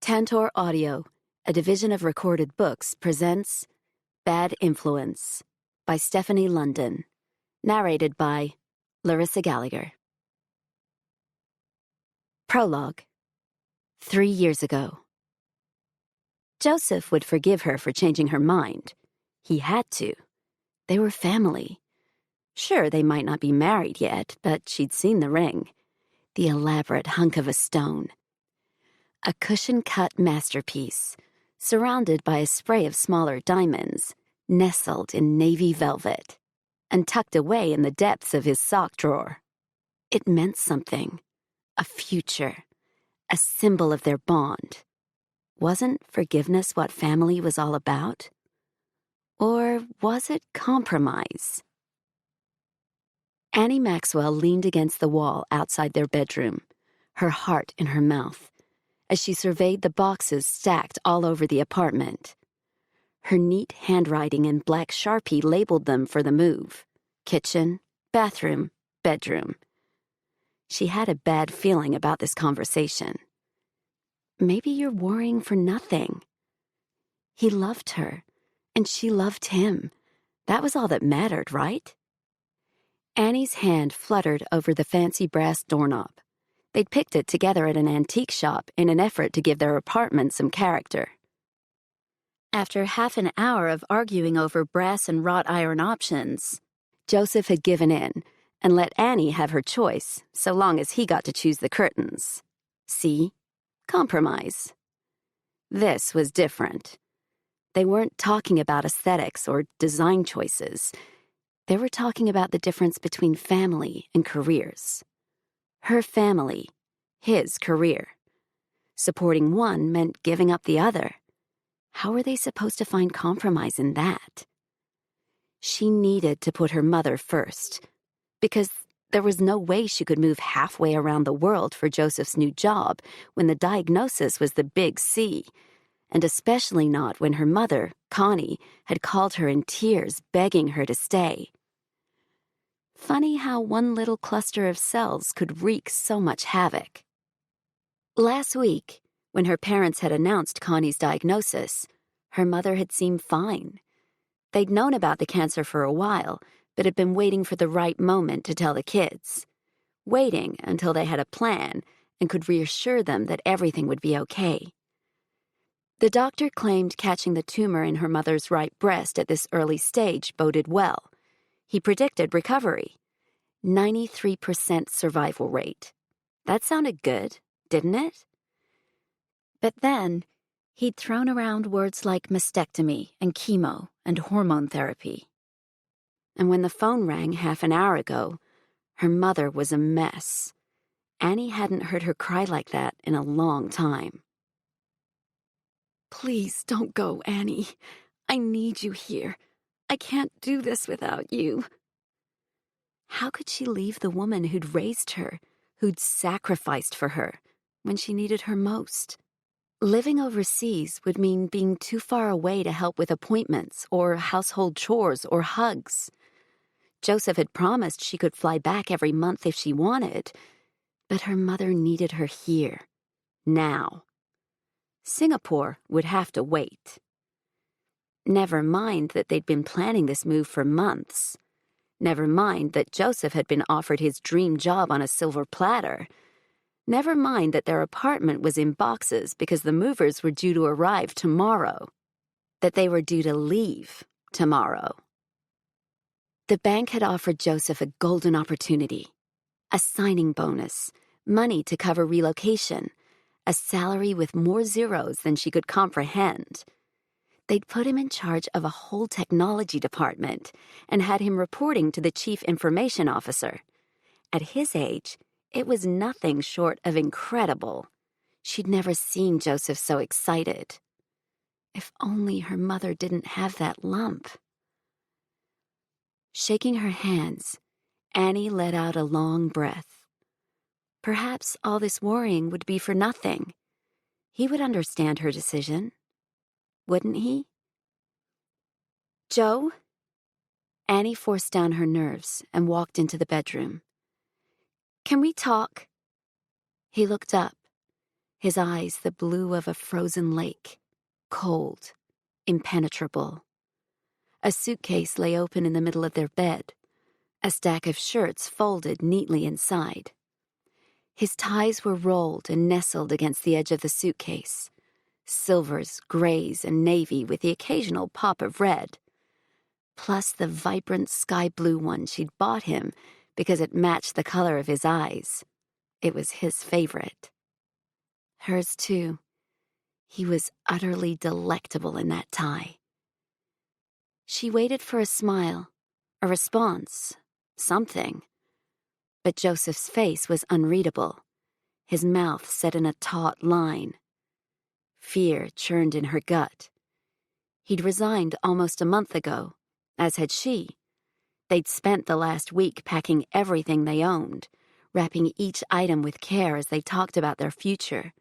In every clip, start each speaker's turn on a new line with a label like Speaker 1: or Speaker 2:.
Speaker 1: Tantor Audio, a division of Recorded Books, presents Bad Influence by Stefanie London, narrated by Larissa Gallagher. Prologue. 3 years ago. Joseph would forgive her for changing her mind. He had to. They were family. Sure, they might not be married yet, but she'd seen the ring. The elaborate hunk of a stone. A cushion-cut masterpiece, surrounded by a spray of smaller diamonds, nestled in navy velvet, and tucked away in the depths of his sock drawer. It meant something. A future. A symbol of their bond. Wasn't forgiveness what family was all about? Or was it compromise? Annie Maxwell leaned against the wall outside their bedroom, her heart in her mouth, as she surveyed the boxes stacked all over the apartment. Her neat handwriting in black Sharpie labeled them for the move: kitchen, bathroom, bedroom. She had a bad feeling about this conversation. Maybe you're worrying for nothing. He loved her, and she loved him. That was all that mattered, right? Annie's hand fluttered over the fancy brass doorknob. They'd picked it together at an antique shop in an effort to give their apartment some character. After half an hour of arguing over brass and wrought iron options, Joseph had given in and let Annie have her choice, so long as he got to choose the curtains. See? Compromise. This was different. They weren't talking about aesthetics or design choices. They were talking about the difference between family and careers. Her family, his career. Supporting one meant giving up the other. How were they supposed to find compromise in that? She needed to put her mother first, because there was no way she could move halfway around the world for Joseph's new job when the diagnosis was the big C, and especially not when her mother, Connie, had called her in tears begging her to stay. Funny how one little cluster of cells could wreak so much havoc. Last week, when her parents had announced Connie's diagnosis, her mother had seemed fine. They'd known about the cancer for a while, but had been waiting for the right moment to tell the kids. Waiting until they had a plan and could reassure them that everything would be okay. The doctor claimed catching the tumor in her mother's right breast at this early stage boded well. He predicted recovery. 93% survival rate. That sounded good, didn't it? But then, he'd thrown around words like mastectomy and chemo and hormone therapy. And when the phone rang half an hour ago, her mother was a mess. Annie hadn't heard her cry like that in a long time. Please don't go, Annie. I need you here. I can't do this without you. How could she leave the woman who'd raised her, who'd sacrificed for her, when she needed her most? Living overseas would mean being too far away to help with appointments or household chores or hugs. Joseph had promised she could fly back every month if she wanted, but her mother needed her here, now. Singapore would have to wait. Never mind that they'd been planning this move for months. Never mind that Joseph had been offered his dream job on a silver platter. Never mind that their apartment was in boxes because the movers were due to arrive tomorrow. That they were due to leave tomorrow. The bank had offered Joseph a golden opportunity. A signing bonus, money to cover relocation, a salary with more zeros than she could comprehend. They'd put him in charge of a whole technology department and had him reporting to the chief information officer. At his age, it was nothing short of incredible. She'd never seen Joseph so excited. If only her mother didn't have that lump. Shaking her hands, Annie let out a long breath. Perhaps all this worrying would be for nothing. He would understand her decision. Wouldn't he? Joe? Annie forced down her nerves and walked into the bedroom. Can we talk? He looked up. his eyes the blue of a frozen lake, cold, impenetrable. A suitcase lay open in the middle of their bed, a stack of shirts folded neatly inside. His ties were rolled and nestled against the edge of the suitcase, silvers, grays, and navy with the occasional pop of red, plus the vibrant sky blue one she'd bought him because it matched the color of his eyes. It was his favorite. Hers too. He was utterly delectable in that tie. She waited for a smile, a response, something. But Joseph's face was unreadable, his mouth set in a taut line. Fear churned in her gut. He'd resigned almost a month ago, as had she. They'd spent the last week packing everything they owned, wrapping each item with care as they talked about their future,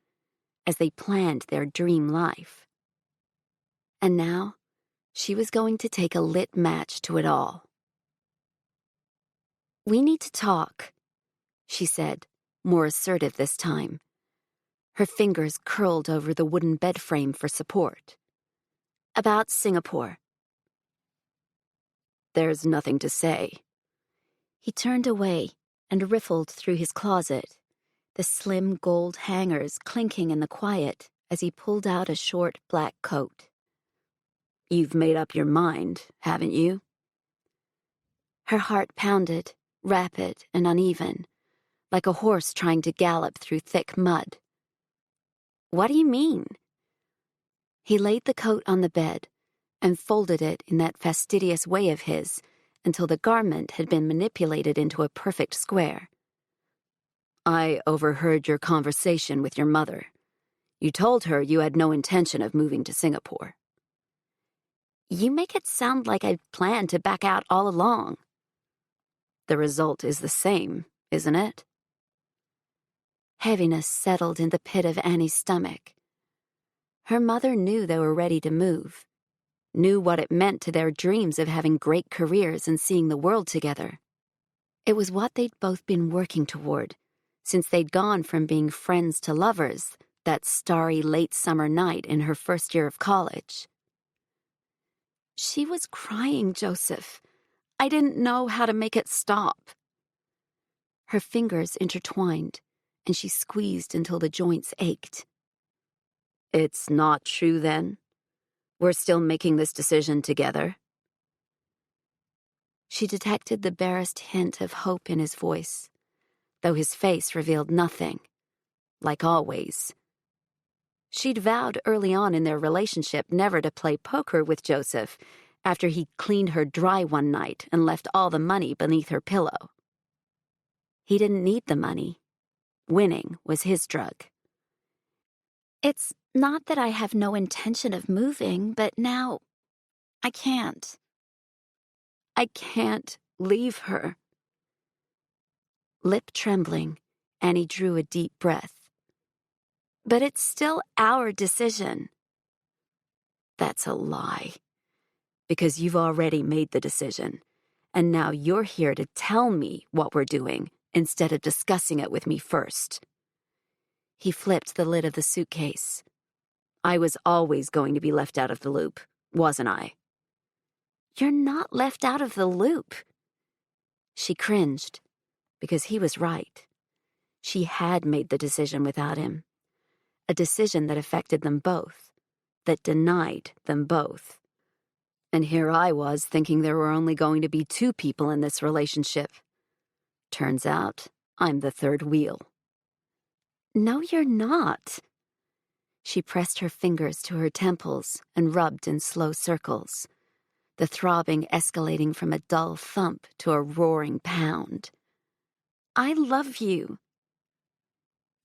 Speaker 1: as they planned their dream life. And now, she was going to take a lit match to it all. "We need to talk," she said, more assertive this time. Her fingers curled over the wooden bed frame for support. "About Singapore." "There's nothing to say." He turned away and riffled through his closet, the slim gold hangers clinking in the quiet as he pulled out a short black coat. "You've made up your mind, haven't you?" Her heart pounded, rapid and uneven, like a horse trying to gallop through thick mud. "What do you mean?" He laid the coat on the bed and folded it in that fastidious way of his until the garment had been manipulated into a perfect square. "I overheard your conversation with your mother. You told her you had no intention of moving to Singapore." "You make it sound like I planned to back out all along." "The result is the same, isn't it?" Heaviness settled in the pit of Annie's stomach. Her mother knew they were ready to move, knew what it meant to their dreams of having great careers and seeing the world together. It was what they'd both been working toward since they'd gone from being friends to lovers that starry late summer night in her first year of college. "She was crying, Joseph. I didn't know how to make it stop." Her fingers intertwined, and she squeezed until the joints ached. "It's not true, then? We're still making this decision together?" She detected the barest hint of hope in his voice, though his face revealed nothing, like always. She'd vowed early on in their relationship never to play poker with Joseph after he cleaned her dry one night and left all the money beneath her pillow. He didn't need the money. Winning was his drug. "It's not that I have no intention of moving, but now I can't. I can't leave her." Lip trembling, Annie drew a deep breath. "But it's still our decision." "That's a lie. Because you've already made the decision, and now you're here to tell me what we're doing instead of discussing it with me first." He flipped the lid of the suitcase. "I was always going to be left out of the loop, wasn't I?" "You're not left out of the loop." She cringed, because he was right. She had made the decision without him. A decision that affected them both, that denied them both. And here I was thinking there were only going to be two people in this relationship. Turns out, I'm the third wheel. "No, you're not." She pressed her fingers to her temples and rubbed in slow circles, the throbbing escalating from a dull thump to a roaring pound. "I love you."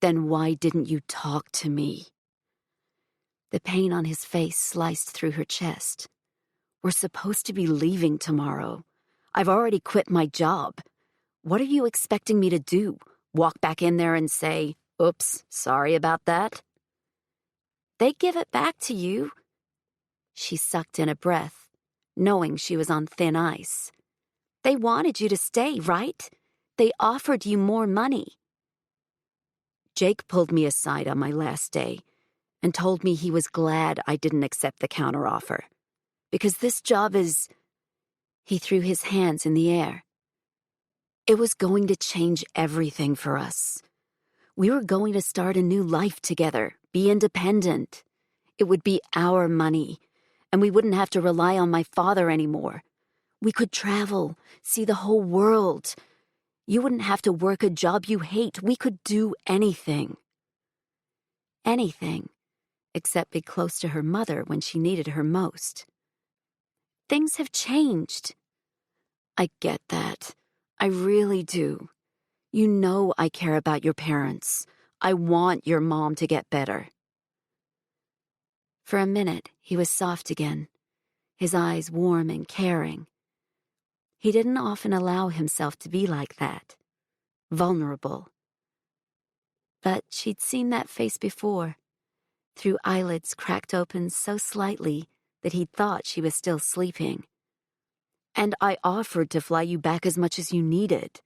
Speaker 1: "Then why didn't you talk to me?" The pain on his face sliced through her chest. "We're supposed to be leaving tomorrow. I've already quit my job. What are you expecting me to do? Walk back in there and say, 'Oops, sorry about that'?" "They give it back to you." She sucked in a breath, knowing she was on thin ice. "They wanted you to stay, right? They offered you more money." Jake pulled me aside on my last day and told me he was glad I didn't accept the counteroffer. Because this job is... He threw his hands in the air. It was going to change everything for us. We were going to start a new life together, be independent. It would be our money, and we wouldn't have to rely on my father anymore. We could travel, see the whole world. You wouldn't have to work a job you hate. We could do anything. Anything, except be close to her mother when she needed her most. Things have changed. I get that. I really do. You know I care about your parents. I want your mom to get better. For a minute, he was soft again, his eyes warm and caring. He didn't often allow himself to be like that, vulnerable. But she'd seen that face before, through eyelids cracked open so slightly that he'd thought she was still sleeping. And I offered to fly you back as much as you needed.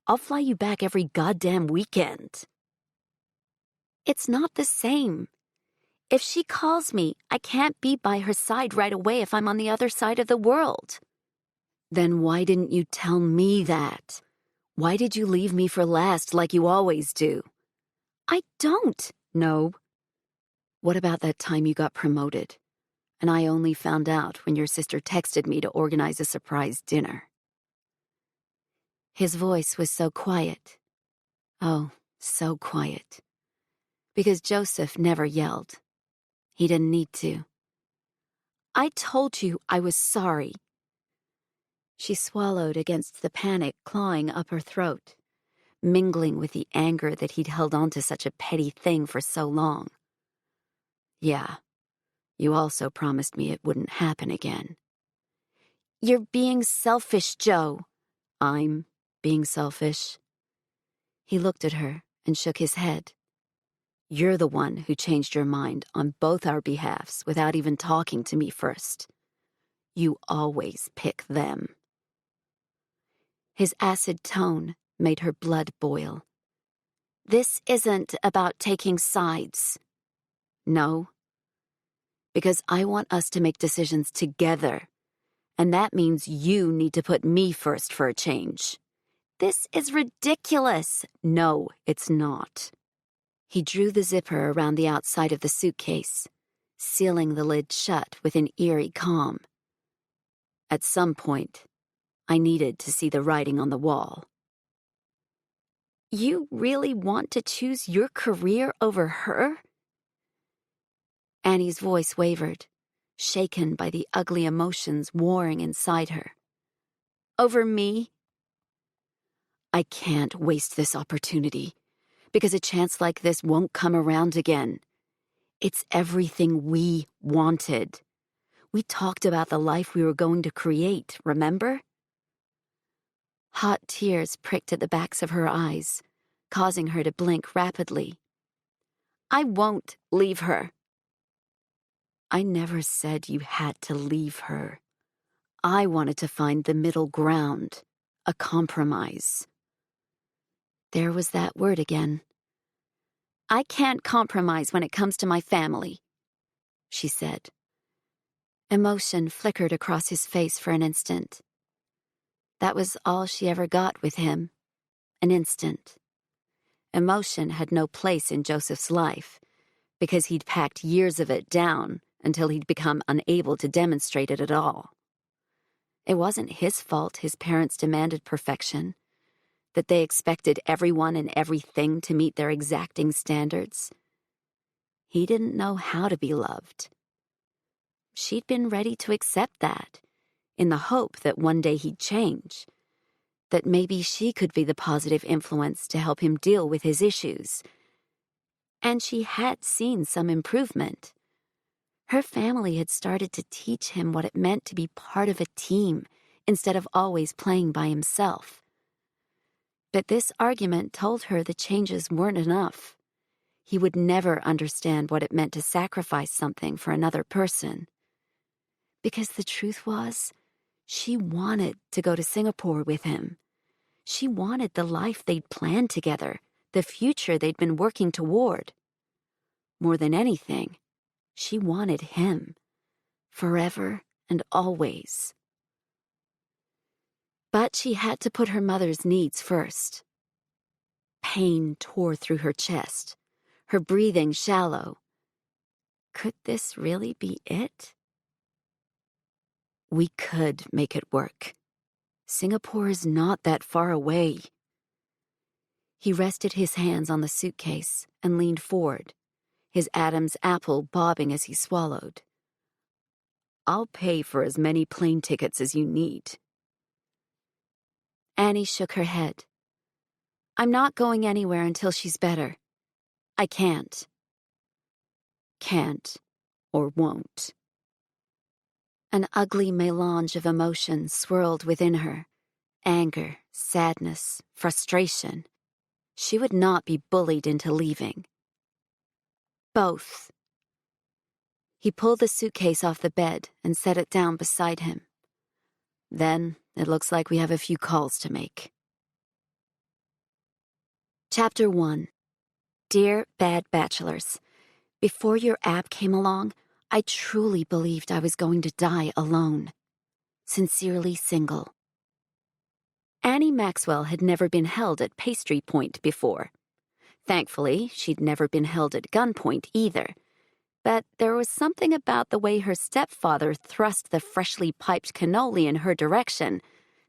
Speaker 1: I'll fly you back every goddamn weekend. It's not the same. If she calls me, I can't be by her side right away if I'm on the other side of the world. Then why didn't you tell me that? Why did you leave me for last like you always do? I don't. No. What about that time you got promoted? And I only found out when your sister texted me to organize a surprise dinner. His voice was so quiet. Oh, so quiet. Because Joseph never yelled. He didn't need to. I told you I was sorry. She swallowed against the panic clawing up her throat, mingling with the anger that he'd held on to such a petty thing for so long. Yeah, you also promised me it wouldn't happen again. You're being selfish, Joe. I'm being selfish. He looked at her and shook his head. You're the one who changed your mind on both our behalves without even talking to me first. You always pick them. His acid tone made her blood boil. This isn't about taking sides. No. Because I want us to make decisions together. And that means you need to put me first for a change. This is ridiculous. No, it's not. He drew the zipper around the outside of the suitcase, sealing the lid shut with an eerie calm. At some point, I needed to see the writing on the wall. You really want to choose your career over her? Annie's voice wavered, shaken by the ugly emotions warring inside her. Over me? I can't waste this opportunity, because a chance like this won't come around again. It's everything we wanted. We talked about the life we were going to create, remember? Hot tears pricked at the backs of her eyes, causing her to blink rapidly. I won't leave her. I never said you had to leave her. I wanted to find the middle ground, a compromise. There was that word again. I can't compromise when it comes to my family, she said. Emotion flickered across his face for an instant. That was all she ever got with him, an instant. Emotion had no place in Joseph's life, because he'd packed years of it down until he'd become unable to demonstrate it at all. It wasn't his fault his parents demanded perfection, that they expected everyone and everything to meet their exacting standards. He didn't know how to be loved. She'd been ready to accept that, in the hope that one day he'd change, that maybe she could be the positive influence to help him deal with his issues. And she had seen some improvement. Her family had started to teach him what it meant to be part of a team instead of always playing by himself. But this argument told her the changes weren't enough. He would never understand what it meant to sacrifice something for another person. Because the truth was, she wanted to go to Singapore with him. She wanted the life they'd planned together, the future they'd been working toward. More than anything, she wanted him, forever and always. But she had to put her mother's needs first. Pain tore through her chest, her breathing shallow. Could this really be it? We could make it work. Singapore is not that far away. He rested his hands on the suitcase and leaned forward, his Adam's apple bobbing as he swallowed. I'll pay for as many plane tickets as you need. Annie shook her head. I'm not going anywhere until she's better. I can't. Can't or won't. An ugly melange of emotions swirled within her. Anger, sadness, frustration. She would not be bullied into leaving. Both. He pulled the suitcase off the bed and set it down beside him. Then, it looks like we have a few calls to make. Chapter 1. Dear Bad Bachelors, before your app came along, I truly believed I was going to die alone. Sincerely single. Annie Maxwell had never been held at pastry point before. Thankfully, she'd never been held at gunpoint either. But there was something about the way her stepfather thrust the freshly piped cannoli in her direction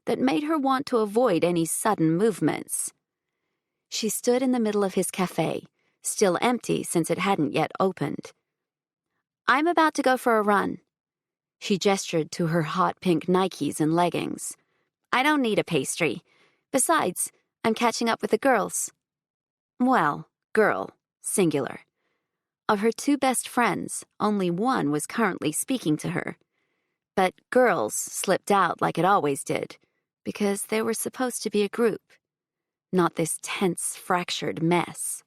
Speaker 1: that made her want to avoid any sudden movements. She stood in the middle of his cafe, still empty since it hadn't yet opened. I'm about to go for a run. She gestured to her hot pink Nikes and leggings. I don't need a pastry. Besides, I'm catching up with the girls. Well, girl, singular. Of her two best friends, only one was currently speaking to her. But girls slipped out like it always did, because they were supposed to be a group, not this tense, fractured mess.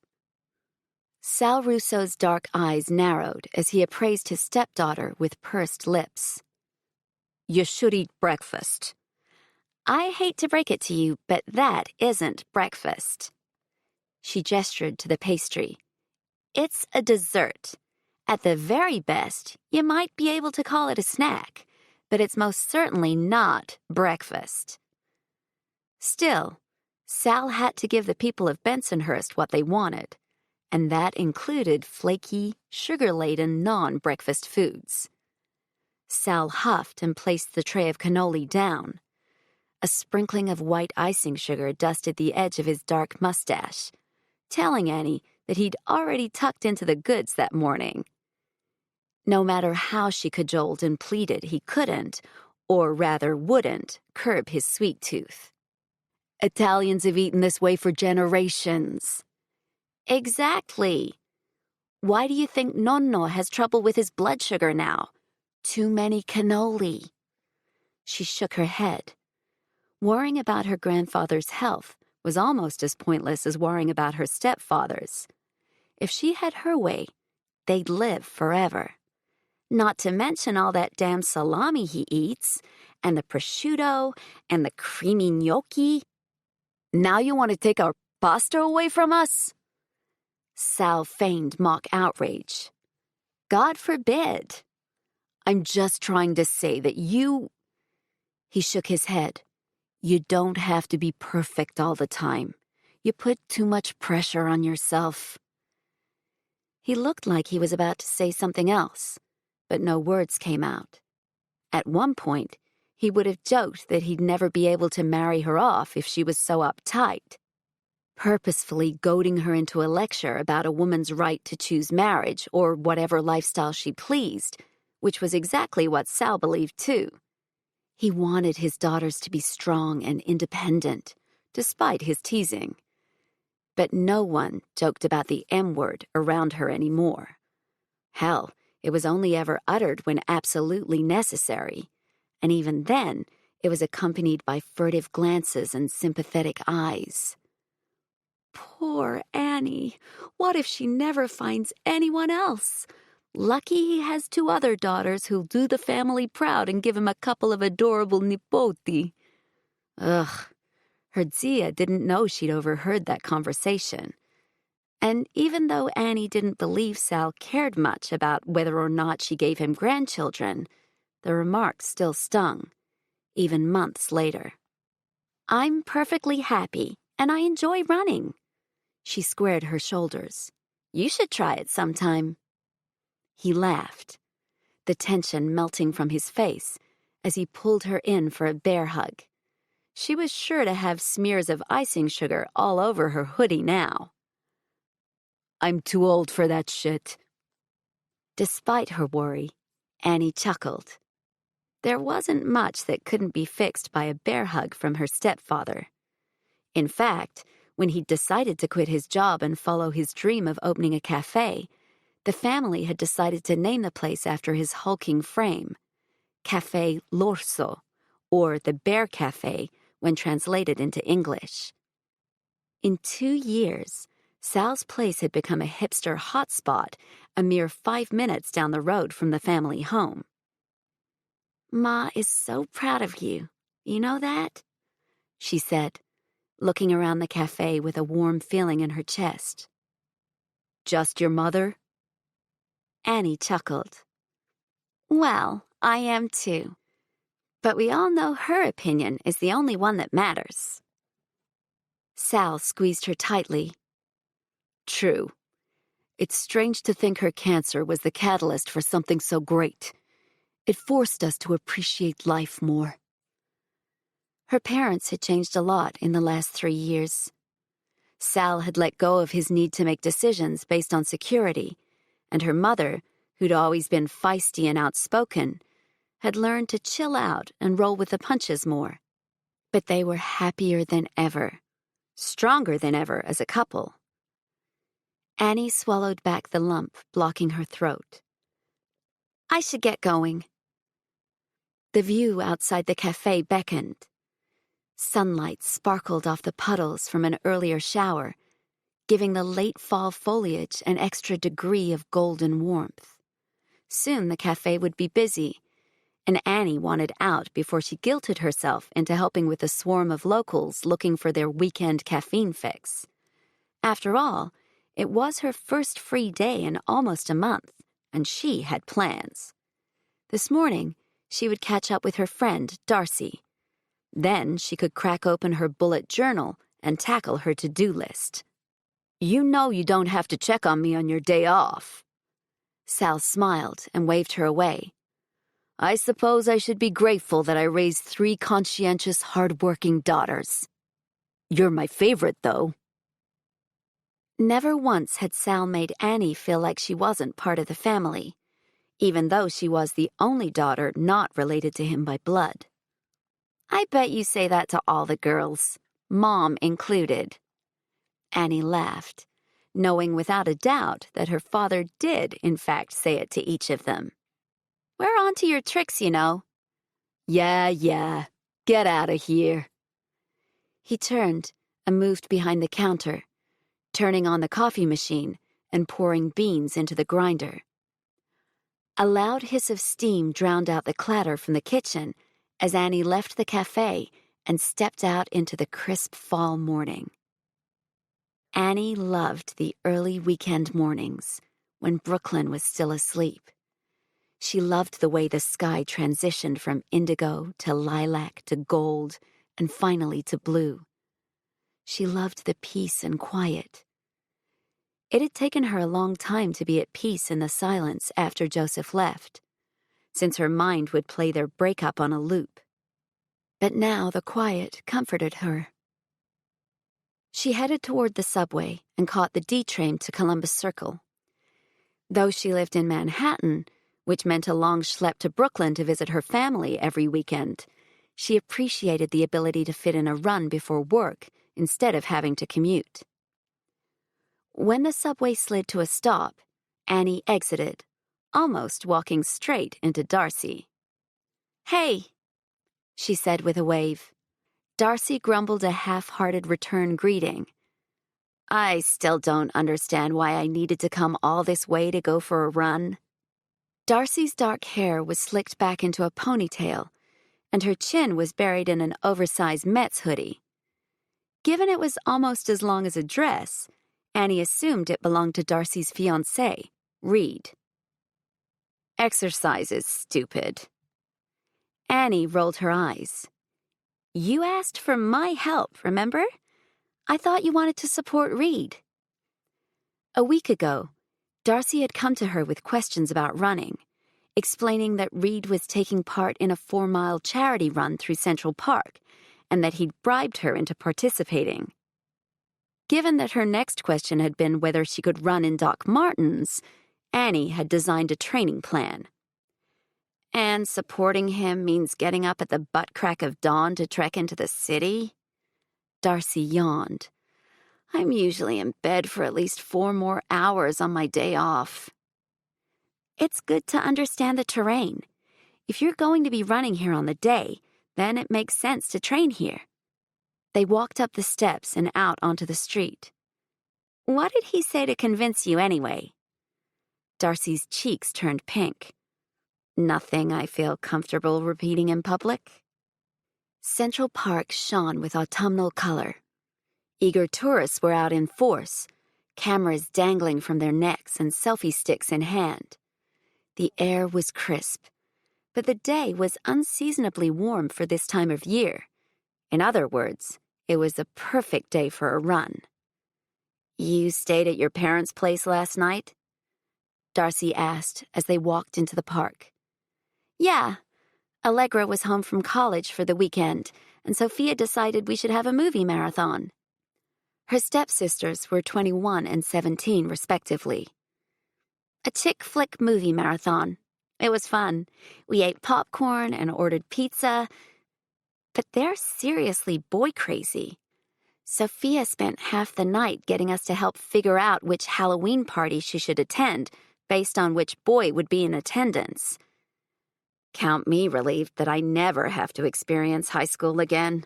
Speaker 1: Sal Russo's dark eyes narrowed as he appraised his stepdaughter with pursed lips. You should eat breakfast. I hate to break it to you, but that isn't breakfast. She gestured to the pastry. It's a dessert. At the very best, you might be able to call it a snack, but it's most certainly not breakfast. Still, Sal had to give the people of Bensonhurst what they wanted, and that included flaky, sugar-laden non-breakfast foods. Sal huffed and placed the tray of cannoli down. A sprinkling of white icing sugar dusted the edge of his dark mustache, telling Annie that he'd already tucked into the goods that morning. No matter how she cajoled and pleaded, he couldn't, or rather wouldn't, curb his sweet tooth. Italians have eaten this way for generations. Exactly. Why do you think Nonno has trouble with his blood sugar now? Too many cannoli. She shook her head. Worrying about her grandfather's health was almost as pointless as worrying about her stepfather's. If she had her way, they'd live forever. Not to mention all that damn salami he eats, and the prosciutto, and the creamy gnocchi. Now you want to take our pasta away from us? Sal feigned mock outrage. God forbid. I'm just trying to say that you... He shook his head. You don't have to be perfect all the time. You put too much pressure on yourself. He looked like he was about to say something else, but no words came out. At one point, he would have joked that he'd never be able to marry her off if she was so uptight, purposefully goading her into a lecture about a woman's right to choose marriage or whatever lifestyle she pleased, which was exactly what Sal believed too. He wanted his daughters to be strong and independent, despite his teasing. But no one joked about the M-word around her anymore. Hell, it was only ever uttered when absolutely necessary, and even then, it was accompanied by furtive glances and sympathetic eyes. Poor Annie. What if she never finds anyone else? Lucky he has two other daughters who'll do the family proud and give him a couple of adorable nipoti. Ugh. Her Zia didn't know she'd overheard that conversation, And even though Annie didn't believe Sal cared much about whether or not she gave him grandchildren, the remark still stung, even months later. "I'm perfectly happy, and I enjoy running." She squared her shoulders. "You should try it sometime." He laughed, the tension melting from his face as he pulled her in for a bear hug. She was sure to have smears of icing sugar all over her hoodie now. "I'm too old for that shit." Despite her worry, Annie chuckled. There wasn't much that couldn't be fixed by a bear hug from her stepfather. In fact, when he'd decided to quit his job and follow his dream of opening a cafe, the family had decided to name the place after his hulking frame, Café L'Orso, or the Bear Cafe when translated into English. In 2 years, Sal's place had become a hipster hotspot a mere 5 minutes down the road from the family home. "Ma is so proud of you. You know that?" she said, looking around the cafe with a warm feeling in her chest. "Just your mother?" Annie chuckled. "Well, I am too. But we all know her opinion is the only one that matters." Sal squeezed her tightly. "True. It's strange to think her cancer was the catalyst for something so great. It forced us to appreciate life more." Her parents had changed a lot in the last 3 years. Sal had let go of his need to make decisions based on security, and her mother, who'd always been feisty and outspoken, had learned to chill out and roll with the punches more. But they were happier than ever, stronger than ever as a couple. Annie swallowed back the lump blocking her throat. "I should get going." The view outside the cafe beckoned. Sunlight sparkled off the puddles from an earlier shower, giving the late fall foliage an extra degree of golden warmth. Soon the cafe would be busy, and Annie wanted out before she guilted herself into helping with a swarm of locals looking for their weekend caffeine fix. After all, it was her first free day in almost a month, and she had plans. This morning, she would catch up with her friend, Darcy. Then she could crack open her bullet journal and tackle her to-do list. "You know you don't have to check on me on your day off." Sal smiled and waved her away. "I suppose I should be grateful that I raised 3 conscientious, hard-working daughters. You're my favorite, though." Never once had Sal made Annie feel like she wasn't part of the family, even though she was the only daughter not related to him by blood. "I bet you say that to all the girls, Mom included." Annie laughed, knowing without a doubt that her father did, in fact, say it to each of them. "We're on to your tricks, you know." Yeah, get out of here." He turned and moved behind the counter, turning on the coffee machine and pouring beans into the grinder. A loud hiss of steam drowned out the clatter from the kitchen as Annie left the cafe and stepped out into the crisp fall morning. Annie loved the early weekend mornings when Brooklyn was still asleep. She loved the way the sky transitioned from indigo to lilac to gold and finally to blue. She loved the peace and quiet. It had taken her a long time to be at peace in the silence after Joseph left, since her mind would play their breakup on a loop. But now the quiet comforted her. She headed toward the subway and caught the D train to Columbus Circle. Though she lived in Manhattan, which meant a long schlep to Brooklyn to visit her family every weekend, she appreciated the ability to fit in a run before work instead of having to commute. When the subway slid to a stop, Annie exited, almost walking straight into Darcy. "Hey," she said with a wave. Darcy grumbled a half-hearted return greeting. "I still don't understand why I needed to come all this way to go for a run." Darcy's dark hair was slicked back into a ponytail, and her chin was buried in an oversized Mets hoodie. Given it was almost as long as a dress, Annie assumed it belonged to Darcy's fiancé, Reed. Exercise is stupid. Annie rolled her eyes. You asked for my help, remember? I thought you wanted to support Reed. A week ago, Darcy had come to her with questions about running, explaining that Reed was taking part in a 4-mile charity run through Central Park and that he'd bribed her into participating. Given that her next question had been whether she could run in Doc Martens, Annie had designed a training plan. And supporting him means getting up at the butt crack of dawn to trek into the city? Darcy yawned. I'm usually in bed for at least 4 more hours on my day off. It's good to understand the terrain. If you're going to be running here on the day, then it makes sense to train here. They walked up the steps and out onto the street. What did he say to convince you anyway? Darcy's cheeks turned pink. Nothing I feel comfortable repeating in public. Central Park shone with autumnal color. Eager tourists were out in force, cameras dangling from their necks and selfie sticks in hand. The air was crisp, but the day was unseasonably warm for this time of year. In other words, it was a perfect day for a run. You stayed at your parents' place last night? Darcy asked as they walked into the park. Yeah. Allegra was home from college for the weekend, and Sophia decided we should have a movie marathon. Her stepsisters were 21 and 17, respectively. A chick flick movie marathon. It was fun. We ate popcorn and ordered pizza. But they're seriously boy crazy. Sophia spent half the night getting us to help figure out which Halloween party she should attend based on which boy would be in attendance. Count me relieved that I never have to experience high school again.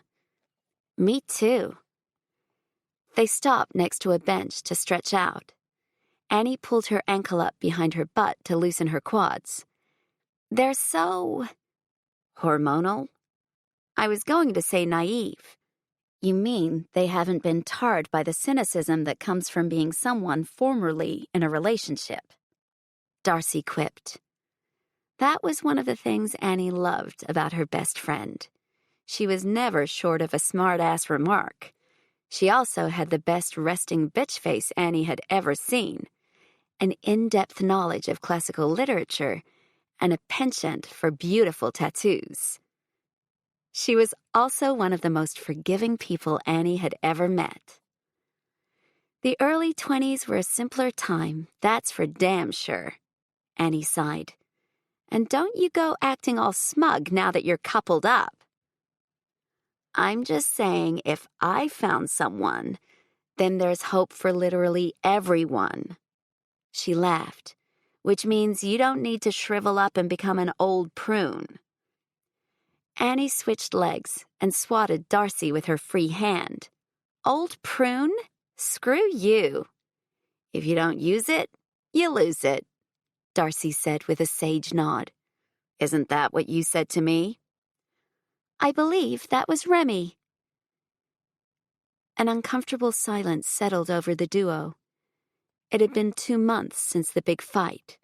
Speaker 1: Me too. They stopped next to a bench to stretch out. Annie pulled her ankle up behind her butt to loosen her quads. They're so... hormonal? I was going to say naive. You mean they haven't been tarred by the cynicism that comes from being someone formerly in a relationship? Darcy quipped. That was one of the things Annie loved about her best friend. She was never short of a smart-ass remark. She also had the best resting bitch face Annie had ever seen, an in-depth knowledge of classical literature, and a penchant for beautiful tattoos. She was also one of the most forgiving people Annie had ever met. The early 20s were a simpler time, that's for damn sure, Annie sighed. And don't you go acting all smug now that you're coupled up. I'm just saying if I found someone, then there's hope for literally everyone. She laughed, which means you don't need to shrivel up and become an old prune. Annie switched legs and swatted Darcy with her free hand. Old prune? Screw you. If you don't use it, you lose it, Darcy said with a sage nod. Isn't that what you said to me? I believe that was Remy. An uncomfortable silence settled over the duo. It had been 2 months since the big fight,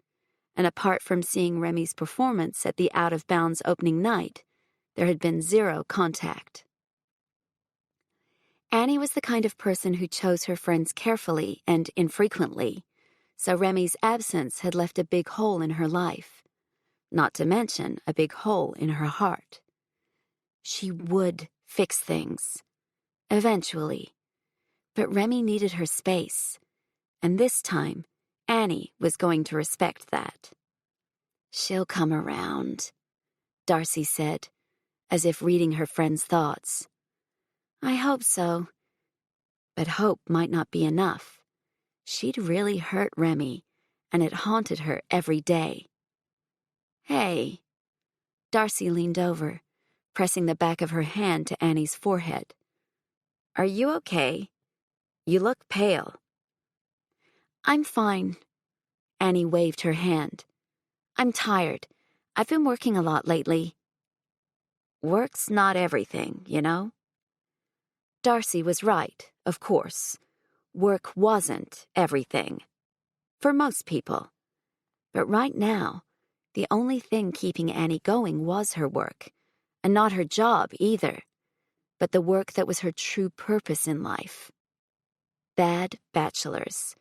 Speaker 1: and apart from seeing Remy's performance at the out-of-bounds opening night, there had been 0 contact. Annie was the kind of person who chose her friends carefully and infrequently, so Remy's absence had left a big hole in her life, not to mention a big hole in her heart. She would fix things, eventually, but Remy needed her space, and this time, Annie was going to respect that. She'll come around, Darcy said, as if reading her friend's thoughts. I hope so. But hope might not be enough. She'd really hurt Remy, and it haunted her every day. Hey. Darcy leaned over, pressing the back of her hand to Annie's forehead. Are you okay? You look pale. I'm fine. Annie waved her hand. I'm tired. I've been working a lot lately. Work's not everything, you know? Darcy was right, of course. work wasn't everything. For most people. But right now, the only thing keeping Annie going was her work, and not her job either, but the work that was her true purpose in life. Bad Bachelors,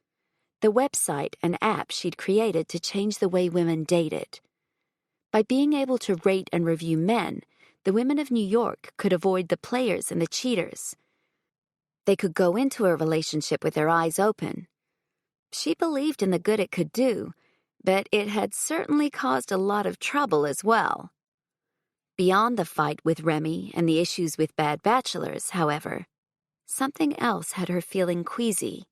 Speaker 1: the website and app she'd created to change the way women dated. By being able to rate and review men, the women of New York could avoid the players and the cheaters. They could go into a relationship with their eyes open. She believed in the good it could do, but it had certainly caused a lot of trouble as well. Beyond the fight with Remy and the issues with Bad Bachelors, however, something else had her feeling queasy.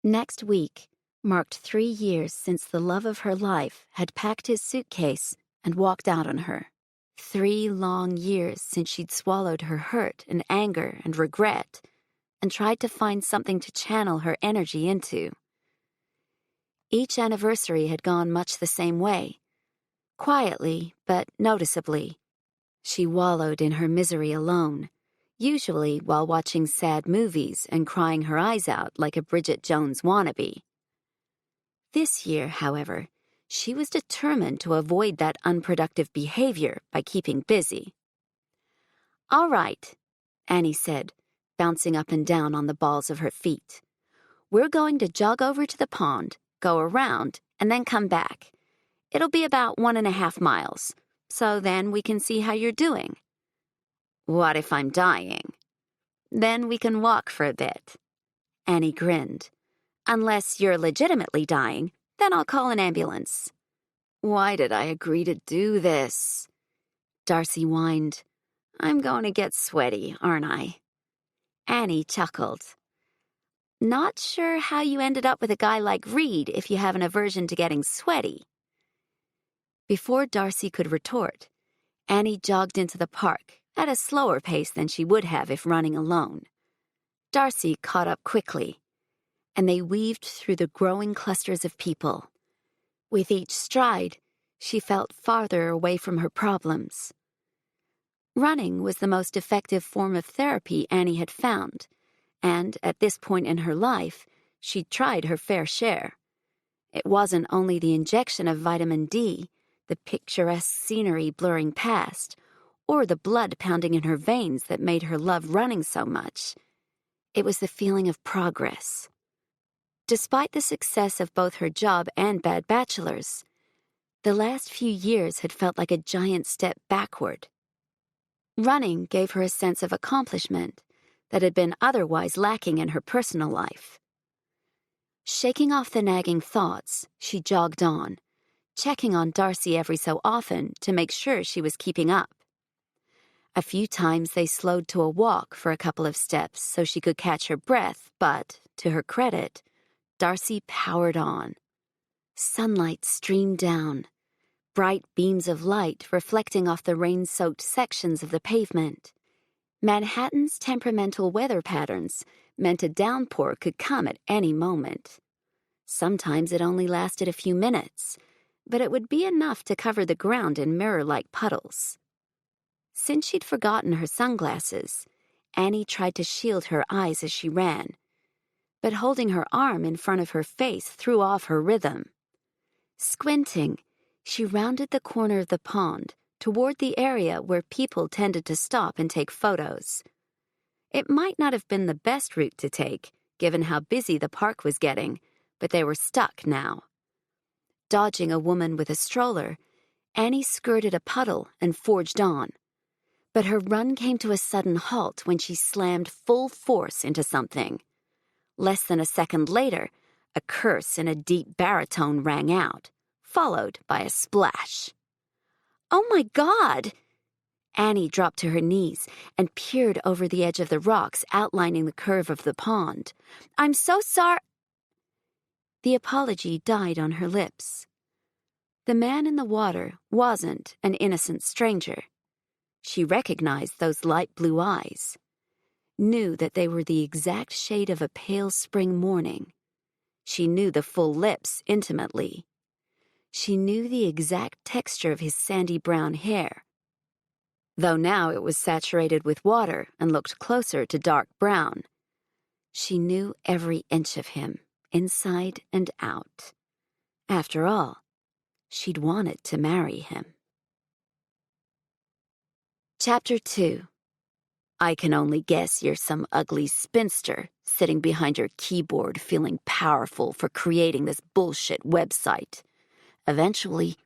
Speaker 1: Next week marked 3 years since the love of her life had packed his suitcase and walked out on her. 3 long years since she'd swallowed her hurt and anger and regret and tried to find something to channel her energy into. Each anniversary had gone much the same way. Quietly, but noticeably. She wallowed in her misery alone, usually while watching sad movies and crying her eyes out like a Bridget Jones wannabe. This year, however, she was determined to avoid that unproductive behavior by keeping busy. "All right," Annie said, bouncing up and down on the balls of her feet. "We're going to jog over to the pond, go around, and then come back. It'll be about 1.5 miles, so then we can see how you're doing." "What if I'm dying?" "Then we can walk for a bit." Annie grinned. "Unless you're legitimately dying, then I'll call an ambulance." "Why did I agree to do this?" Darcy whined. "I'm going to get sweaty, aren't I?" Annie chuckled. "Not sure how you ended up with a guy like Reed if you have an aversion to getting sweaty." Before Darcy could retort, Annie jogged into the park at a slower pace than she would have if running alone. Darcy caught up quickly, and they weaved through the growing clusters of people. With each stride, she felt farther away from her problems. Running was the most effective form of therapy Annie had found, and at this point in her life, she'd tried her fair share. It wasn't only the injection of vitamin D, the picturesque scenery blurring past, or the blood pounding in her veins that made her love running so much. It was the feeling of progress. Despite the success of both her job and Bad Bachelors, the last few years had felt like a giant step backward. Running gave her a sense of accomplishment that had been otherwise lacking in her personal life. Shaking off the nagging thoughts, she jogged on, checking on Darcy every so often to make sure she was keeping up. A few times they slowed to a walk for a couple of steps so she could catch her breath, but, to her credit, Darcy powered on. Sunlight streamed down, bright beams of light reflecting off the rain-soaked sections of the pavement. Manhattan's temperamental weather patterns meant a downpour could come at any moment. Sometimes it only lasted a few minutes, but it would be enough to cover the ground in mirror-like puddles. Since she'd forgotten her sunglasses, Annie tried to shield her eyes as she ran, but holding her arm in front of her face threw off her rhythm. Squinting, she rounded the corner of the pond toward the area where people tended to stop and take photos. It might not have been the best route to take, given how busy the park was getting, but they were stuck now. Dodging a woman with a stroller, Annie skirted a puddle and forged on. But her run came to a sudden halt when she slammed full force into something. Less than a second later, a curse in a deep baritone rang out, followed by a splash. "Oh my God!" Annie dropped to her knees and peered over the edge of the rocks outlining the curve of the pond. "I'm so sorry." The apology died on her lips. The man in the water wasn't an innocent stranger. She recognized those light blue eyes, knew that they were the exact shade of a pale spring morning. She knew the full lips intimately. She knew the exact texture of his sandy brown hair, though now it was saturated with water and looked closer to dark brown. She knew every inch of him, inside and out. After all, she'd wanted to marry him. Chapter 2. I can only guess you're some ugly spinster sitting behind your keyboard feeling powerful for creating this bullshit website. Eventually,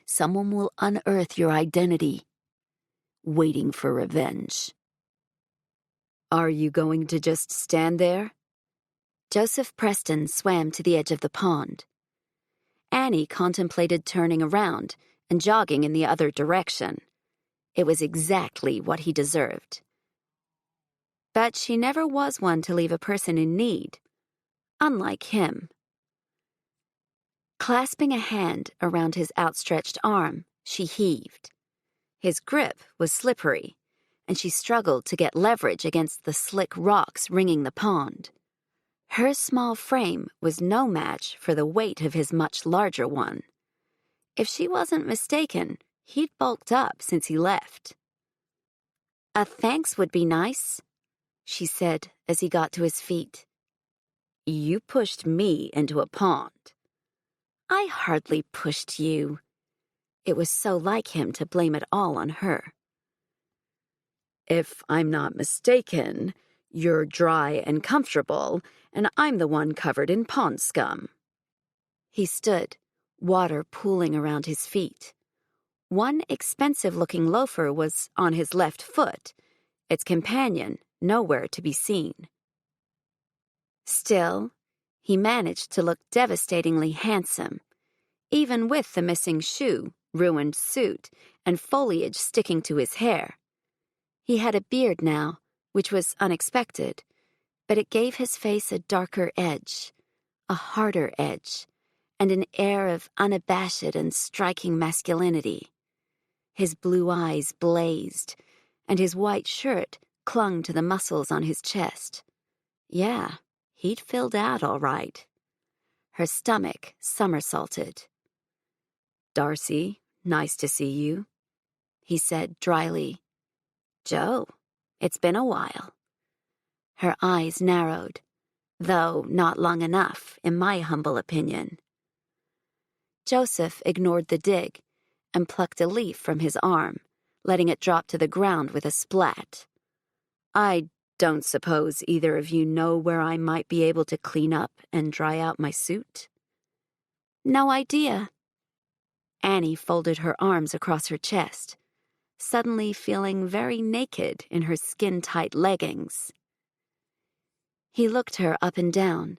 Speaker 1: someone will unearth your identity, waiting for revenge. Are you going to just stand there? Joseph Preston swam to the edge of the pond. Annie contemplated turning around and jogging in the other direction. It was exactly what he deserved. But she never was one to leave a person in need, unlike him. Clasping a hand around his outstretched arm, she heaved. His grip was slippery, and she struggled to get leverage against the slick rocks ringing the pond. Her small frame was no match for the weight of his much larger one. If she wasn't mistaken, he'd bulked up since he left. "A thanks would be nice," she said as he got to his feet. "You pushed me into a pond." "I hardly pushed you." It was so like him to blame it all on her. "If I'm not mistaken, you're dry and comfortable, and I'm the one covered in pond scum." He stood, water pooling around his feet. One expensive-looking loafer was on his left foot, its companion nowhere to be seen. Still, he managed to look devastatingly handsome, even with the missing shoe, ruined suit, and foliage sticking to his hair. He had a beard now, which was unexpected, but it gave his face a darker edge, a harder edge, and an air of unabashed and striking masculinity. His blue eyes blazed, and his white shirt clung to the muscles on his chest. Yeah, he'd filled out all right. Her stomach somersaulted. "Darcy, nice to see you," he said dryly. "Joe, it's been a while." Her eyes narrowed, though not long enough, in my humble opinion. Joseph ignored the dig and plucked a leaf from his arm, letting it drop to the ground with a splat. "I don't suppose either of you know where I might be able to clean up and dry out my suit?" "No idea." Annie folded her arms across her chest, suddenly feeling very naked in her skin-tight leggings. He looked her up and down,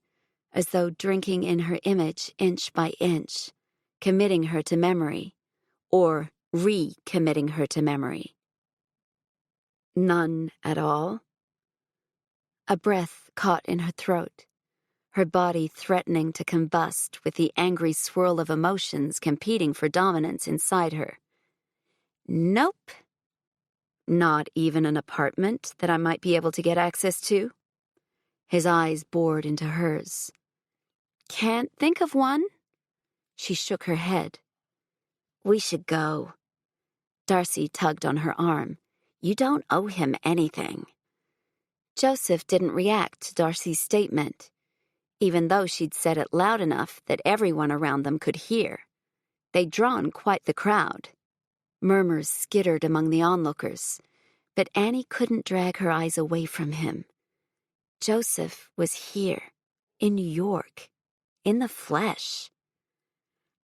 Speaker 1: as though drinking in her image inch by inch, committing her to memory, or recommitting her to memory. "None at all?" A breath caught in her throat, her body threatening to combust with the angry swirl of emotions competing for dominance inside her. "Nope." "Not even an apartment that I might be able to get access to?" His eyes bored into hers. "Can't think of one." She shook her head. "We should go." Darcy tugged on her arm. "You don't owe him anything." Joseph didn't react to Darcy's statement, even though she'd said it loud enough that everyone around them could hear. They'd drawn quite the crowd. Murmurs skittered among the onlookers, but Annie couldn't drag her eyes away from him. Joseph was here, in New York, in the flesh.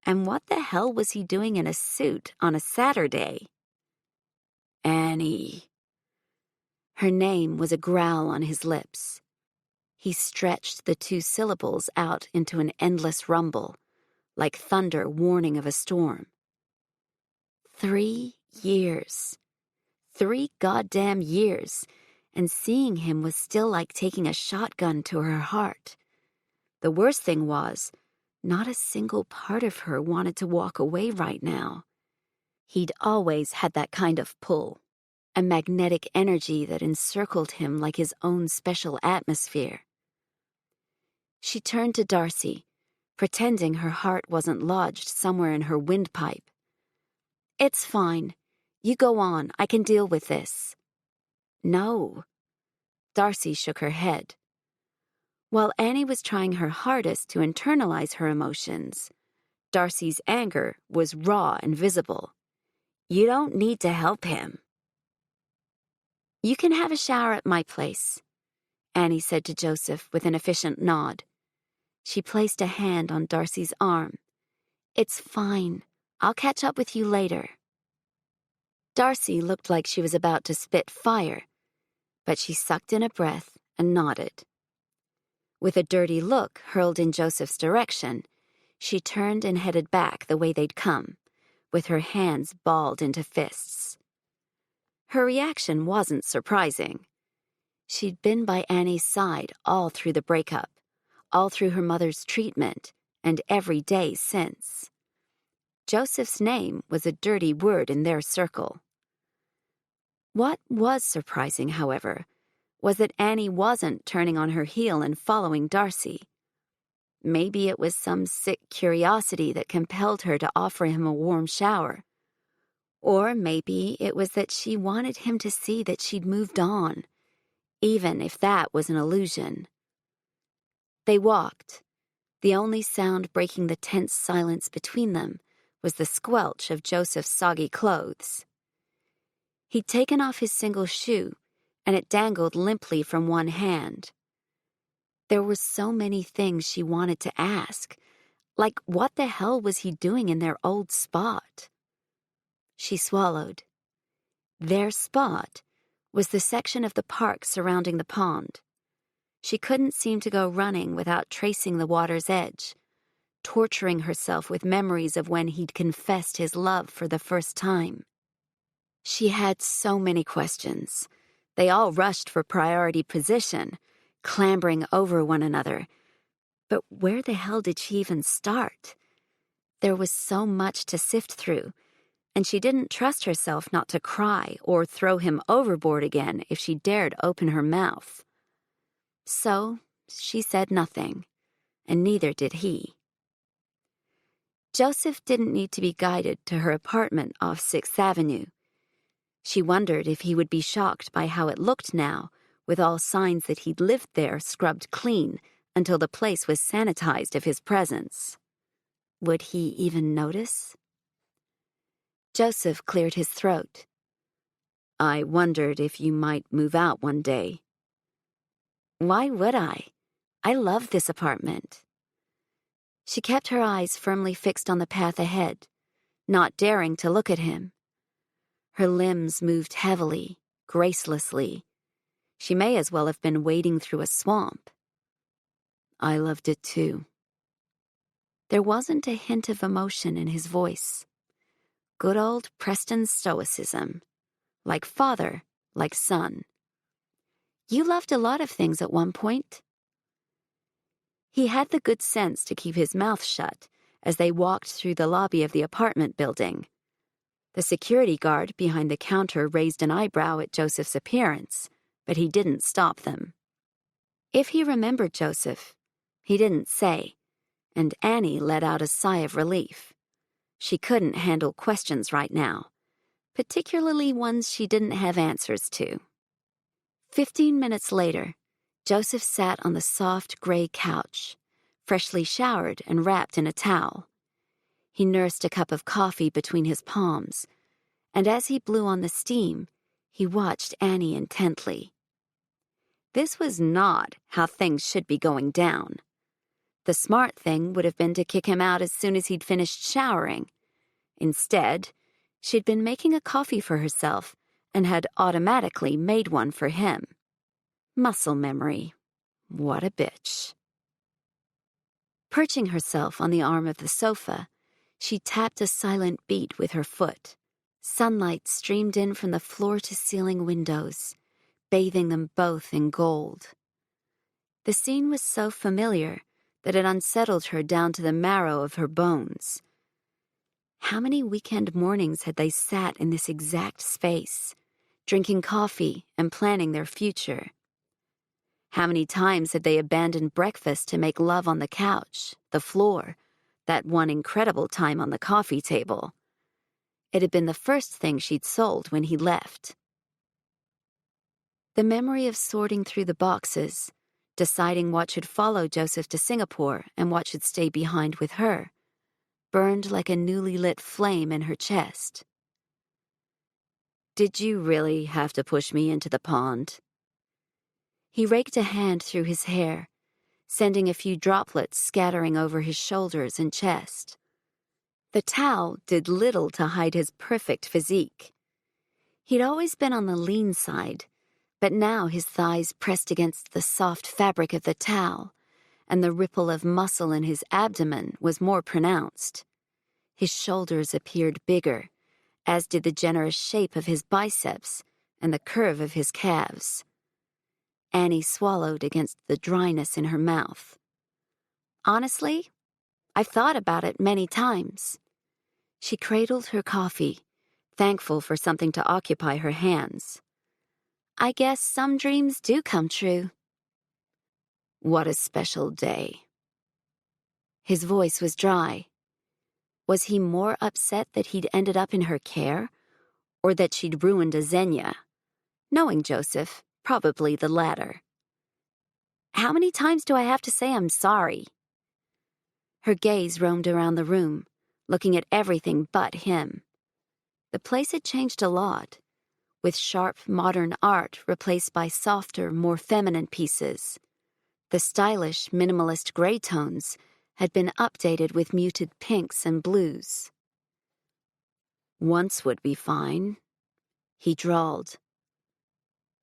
Speaker 1: And what the hell was he doing in a suit on a Saturday? "Annie." Her name was a growl on his lips. He stretched the two syllables out into an endless rumble, like thunder warning of a storm. 3 years. 3 goddamn years, and seeing him was still like taking a shotgun to her heart. The worst thing was, not a single part of her wanted to walk away right now. He'd always had that kind of pull, a magnetic energy that encircled him like his own special atmosphere. She turned to Darcy, pretending her heart wasn't lodged somewhere in her windpipe. "It's fine. You go on. I can deal with this." "No." Darcy shook her head. While Annie was trying her hardest to internalize her emotions, Darcy's anger was raw and visible. "You don't need to help him." "You can have a shower at my place," Annie said to Joseph with an efficient nod. She placed a hand on Darcy's arm. "It's fine. I'll catch up with you later." Darcy looked like she was about to spit fire, but she sucked in a breath and nodded. With a dirty look hurled in Joseph's direction, she turned and headed back the way they'd come, with her hands balled into fists. Her reaction wasn't surprising. She'd been by Annie's side all through the breakup, all through her mother's treatment, and every day since. Joseph's name was a dirty word in their circle. What was surprising, however, was that Annie wasn't turning on her heel and following Darcy. Maybe it was some sick curiosity that compelled her to offer him a warm shower. Or maybe it was that she wanted him to see that she'd moved on, even if that was an illusion. They walked. The only sound breaking the tense silence between them was the squelch of Joseph's soggy clothes. He'd taken off his single shoe, and it dangled limply from one hand. There were so many things she wanted to ask, like what the hell was he doing in their old spot? She swallowed. Their spot was the section of the park surrounding the pond. She couldn't seem to go running without tracing the water's edge, torturing herself with memories of when he'd confessed his love for the first time. She had so many questions. They all rushed for priority position, clambering over one another. But where the hell did she even start? There was so much to sift through, and she didn't trust herself not to cry or throw him overboard again if she dared open her mouth. So she said nothing, and neither did he. Joseph didn't need to be guided to her apartment off 6th Avenue. She wondered if he would be shocked by how it looked now, with all signs that he'd lived there scrubbed clean until the place was sanitized of his presence. Would he even notice? Joseph cleared his throat. "I wondered if you might move out one day." "Why would I? I love this apartment." She kept her eyes firmly fixed on the path ahead, not daring to look at him. Her limbs moved heavily, gracelessly. She may as well have been wading through a swamp. "I loved it too." There wasn't a hint of emotion in his voice. Good old Preston stoicism. Like father, like son. "You loved a lot of things at one point." He had the good sense to keep his mouth shut as they walked through the lobby of the apartment building. The security guard behind the counter raised an eyebrow at Joseph's appearance, but he didn't stop them. If he remembered Joseph, he didn't say, and Annie let out a sigh of relief. She couldn't handle questions right now, particularly ones she didn't have answers to. 15 minutes later, Joseph sat on the soft gray couch, freshly showered and wrapped in a towel. He nursed a cup of coffee between his palms, and as he blew on the steam, he watched Annie intently. This was not how things should be going down. The smart thing would have been to kick him out as soon as he'd finished showering. Instead, she'd been making a coffee for herself and had automatically made one for him. Muscle memory. What a bitch. Perching herself on the arm of the sofa, she tapped a silent beat with her foot. Sunlight streamed in from the floor-to-ceiling windows, bathing them both in gold. The scene was so familiar that it unsettled her down to the marrow of her bones. How many weekend mornings had they sat in this exact space, drinking coffee and planning their future? How many times had they abandoned breakfast to make love on the couch, the floor, that one incredible time on the coffee table? It had been the first thing she'd sold when he left. The memory of sorting through the boxes, deciding what should follow Joseph to Singapore and what should stay behind with her, burned like a newly lit flame in her chest. "Did you really have to push me into the pond?" He raked a hand through his hair, sending a few droplets scattering over his shoulders and chest. The towel did little to hide his perfect physique. He'd always been on the lean side, but now his thighs pressed against the soft fabric of the towel, and the ripple of muscle in his abdomen was more pronounced. His shoulders appeared bigger, as did the generous shape of his biceps and the curve of his calves. Annie swallowed against the dryness in her mouth. "Honestly, I've thought about it many times." She cradled her coffee, thankful for something to occupy her hands. "I guess some dreams do come true." "What a special day." His voice was dry. Was he more upset that he'd ended up in her care, or that she'd ruined a Xenia? Knowing Joseph, probably the latter. "How many times do I have to say I'm sorry?" Her gaze roamed around the room, looking at everything but him. The place had changed a lot, with sharp modern art replaced by softer, more feminine pieces. The stylish, minimalist gray tones had been updated with muted pinks and blues. "Once would be fine," he drawled.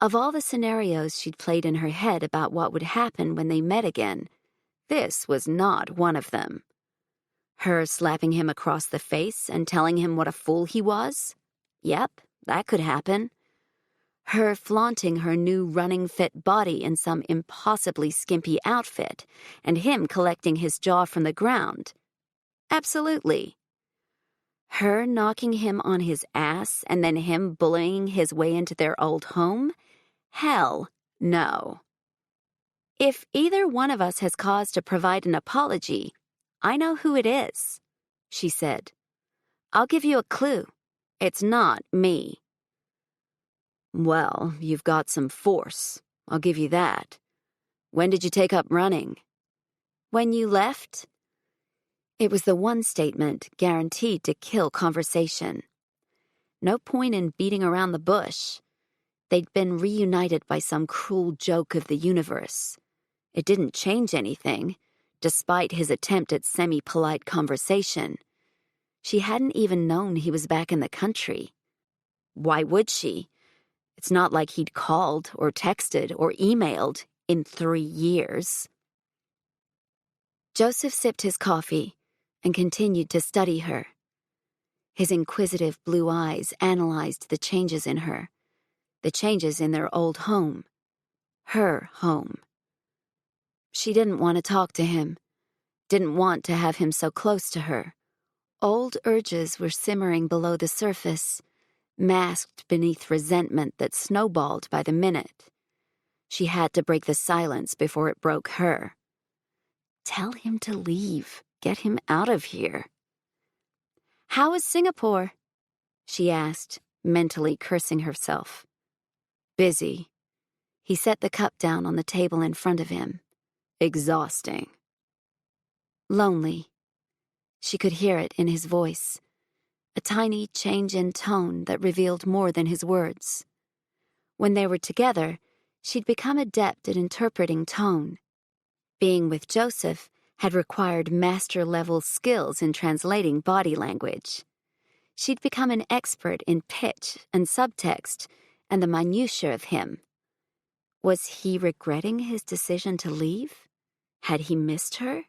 Speaker 1: Of all the scenarios she'd played in her head about what would happen when they met again, this was not one of them. Her slapping him across the face and telling him what a fool he was? Yep, that could happen. Her flaunting her new running fit body in some impossibly skimpy outfit, and him collecting his jaw from the ground? Absolutely. Her knocking him on his ass and then him bullying his way into their old home? Hell no. "If either one of us has cause to provide an apology, I know who it is," she said. "I'll give you a clue. It's not me." "Well, you've got some force. I'll give you that. When did you take up running?" "When you left?" It was the one statement guaranteed to kill conversation. No point in beating around the bush. They'd been reunited by some cruel joke of the universe. It didn't change anything, despite his attempt at semi-polite conversation. She hadn't even known he was back in the country. Why would she? It's not like he'd called or texted or emailed in 3 years. Joseph sipped his coffee and continued to study her. His inquisitive blue eyes analyzed the changes in her, the changes in their old home, her home. She didn't want to talk to him, didn't want to have him so close to her. Old urges were simmering below the surface, masked beneath resentment that snowballed by the minute. She had to break the silence before it broke her. Tell him to leave. Get him out of here. "How is Singapore?" she asked, mentally cursing herself. "Busy." He set the cup down on the table in front of him. "Exhausting." "Lonely." She could hear it in his voice, a tiny change in tone that revealed more than his words. When they were together, she'd become adept at interpreting tone. Being with Joseph had required master-level skills in translating body language. She'd become an expert in pitch and subtext and the minutiae of him. Was he regretting his decision to leave? Had he missed her?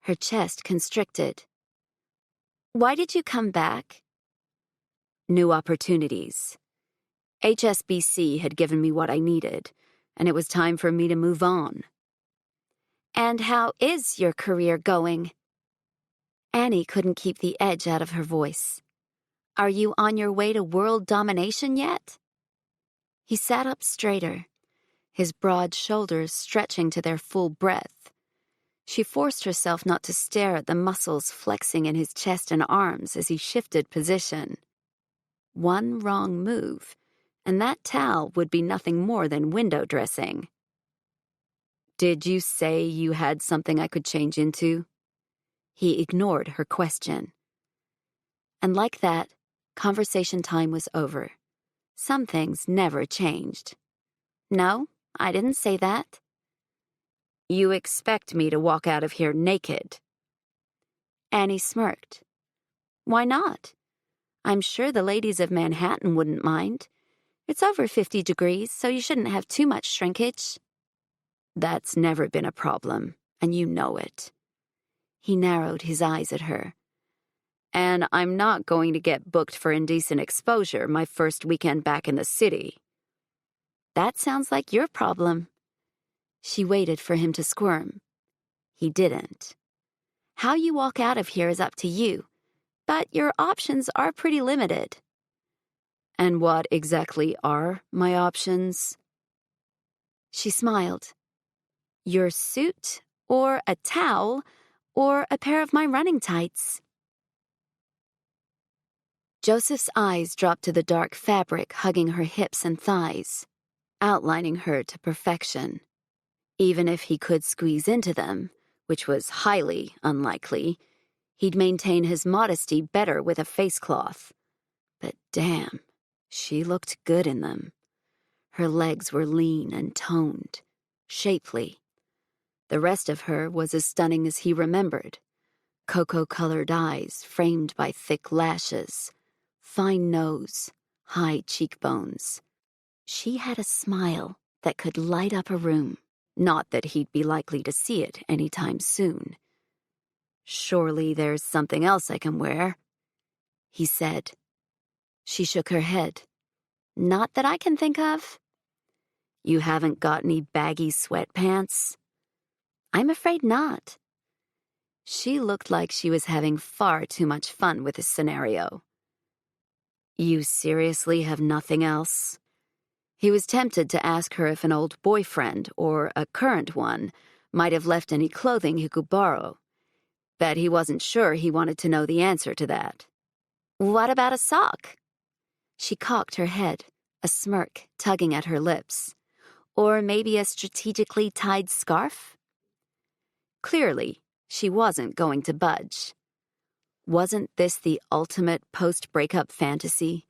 Speaker 1: Her chest constricted. "Why did you come back?" "New opportunities. HSBC had given me what I needed, and it was time for me to move on." "And how is your career going?" Annie couldn't keep the edge out of her voice. "Are you on your way to world domination yet?" He sat up straighter, his broad shoulders stretching to their full breadth. She forced herself not to stare at the muscles flexing in his chest and arms as he shifted position. One wrong move, and that towel would be nothing more than window dressing. Did you say you had something I could change into? He ignored her question. And like that, conversation time was over. Some things never changed. No, I didn't say that. You expect me to walk out of here naked? Annie smirked. Why not? I'm sure the ladies of Manhattan wouldn't mind. It's over 50 degrees, so you shouldn't have too much shrinkage. That's never been a problem, and you know it. He narrowed his eyes at her. And I'm not going to get booked for indecent exposure my first weekend back in the city. That sounds like your problem. She waited for him to squirm. He didn't. How you walk out of here is up to you, but your options are pretty limited. And what exactly are my options? She smiled. Your suit, or a towel, or a pair of my running tights. Joseph's eyes dropped to the dark fabric hugging her hips and thighs, outlining her to perfection. Even if he could squeeze into them, which was highly unlikely, he'd maintain his modesty better with a facecloth. But damn, she looked good in them. Her legs were lean and toned, shapely. The rest of her was as stunning as he remembered. Cocoa-colored eyes framed by thick lashes, fine nose, high cheekbones. She had a smile that could light up a room. Not that he'd be likely to see it anytime soon. Surely there's something else I can wear, he said. She shook her head. Not that I can think of. You haven't got any baggy sweatpants? I'm afraid not. She looked like she was having far too much fun with this scenario. You seriously have nothing else? He was tempted to ask her if an old boyfriend, or a current one, might have left any clothing he could borrow. But he wasn't sure he wanted to know the answer to that. What about a sock? She cocked her head, a smirk tugging at her lips. Or maybe a strategically tied scarf? Clearly, she wasn't going to budge. Wasn't this the ultimate post-breakup fantasy?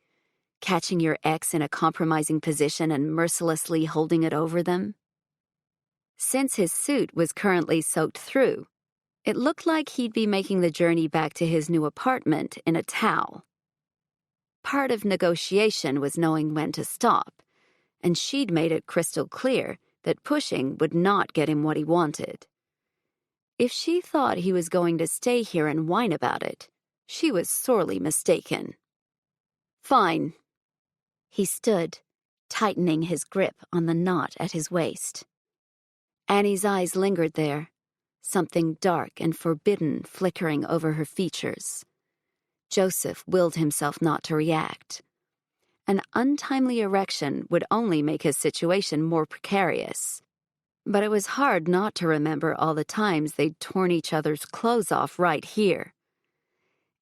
Speaker 1: Catching your ex in a compromising position and mercilessly holding it over them? Since his suit was currently soaked through, it looked like he'd be making the journey back to his new apartment in a towel. Part of negotiation was knowing when to stop, and she'd made it crystal clear that pushing would not get him what he wanted. If she thought he was going to stay here and whine about it, she was sorely mistaken. Fine. He stood, tightening his grip on the knot at his waist. Annie's eyes lingered there, something dark and forbidden flickering over her features. Joseph willed himself not to react. An untimely erection would only make his situation more precarious. But it was hard not to remember all the times they'd torn each other's clothes off right here.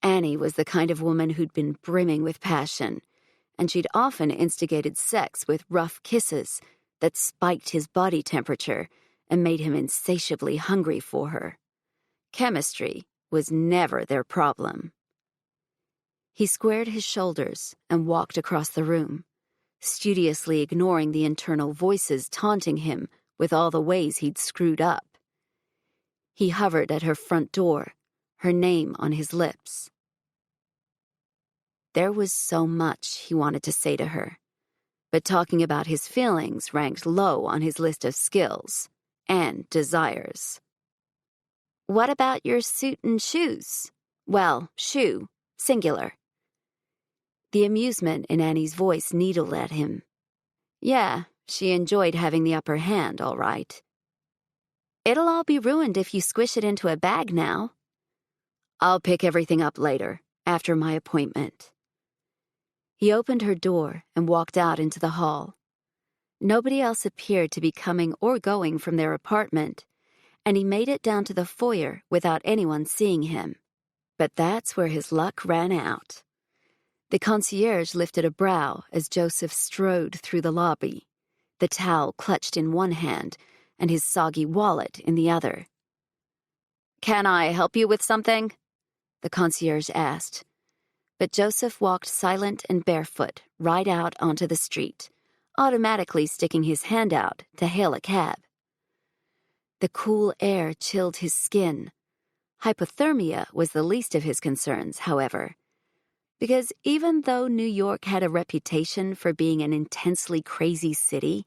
Speaker 1: Annie was the kind of woman who'd been brimming with passion, and she'd often instigated sex with rough kisses that spiked his body temperature and made him insatiably hungry for her. Chemistry was never their problem. He squared his shoulders and walked across the room, studiously ignoring the internal voices taunting him with all the ways he'd screwed up. He hovered at her front door, her name on his lips. There was so much he wanted to say to her, but talking about his feelings ranked low on his list of skills and desires. What about your suit and shoes? Well, shoe, singular. The amusement in Annie's voice needled at him. Yeah, she enjoyed having the upper hand, all right. It'll all be ruined if you squish it into a bag now. I'll pick everything up later, after my appointment. He opened her door and walked out into the hall. Nobody else appeared to be coming or going from their apartment, and he made it down to the foyer without anyone seeing him. But that's where his luck ran out. The concierge lifted a brow as Joseph strode through the lobby, the towel clutched in one hand and his soggy wallet in the other. "Can I help you with something?" the concierge asked. But Joseph walked silent and barefoot right out onto the street, automatically sticking his hand out to hail a cab. The cool air chilled his skin. Hypothermia was the least of his concerns, however, because even though New York had a reputation for being an intensely crazy city,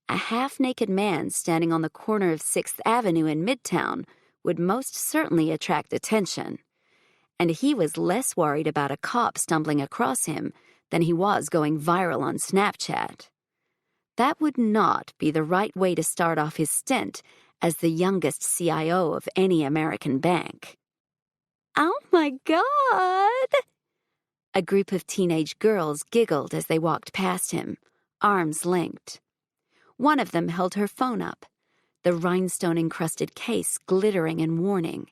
Speaker 1: a half-naked man standing on the corner of 6th Avenue in Midtown would most certainly attract attention, and he was less worried about a cop stumbling across him than he was going viral on Snapchat. That would not be the right way to start off his stint as the youngest CIO of any American bank. "Oh my God!" A group of teenage girls giggled as they walked past him, arms linked. One of them held her phone up, the rhinestone-encrusted case glittering and warning.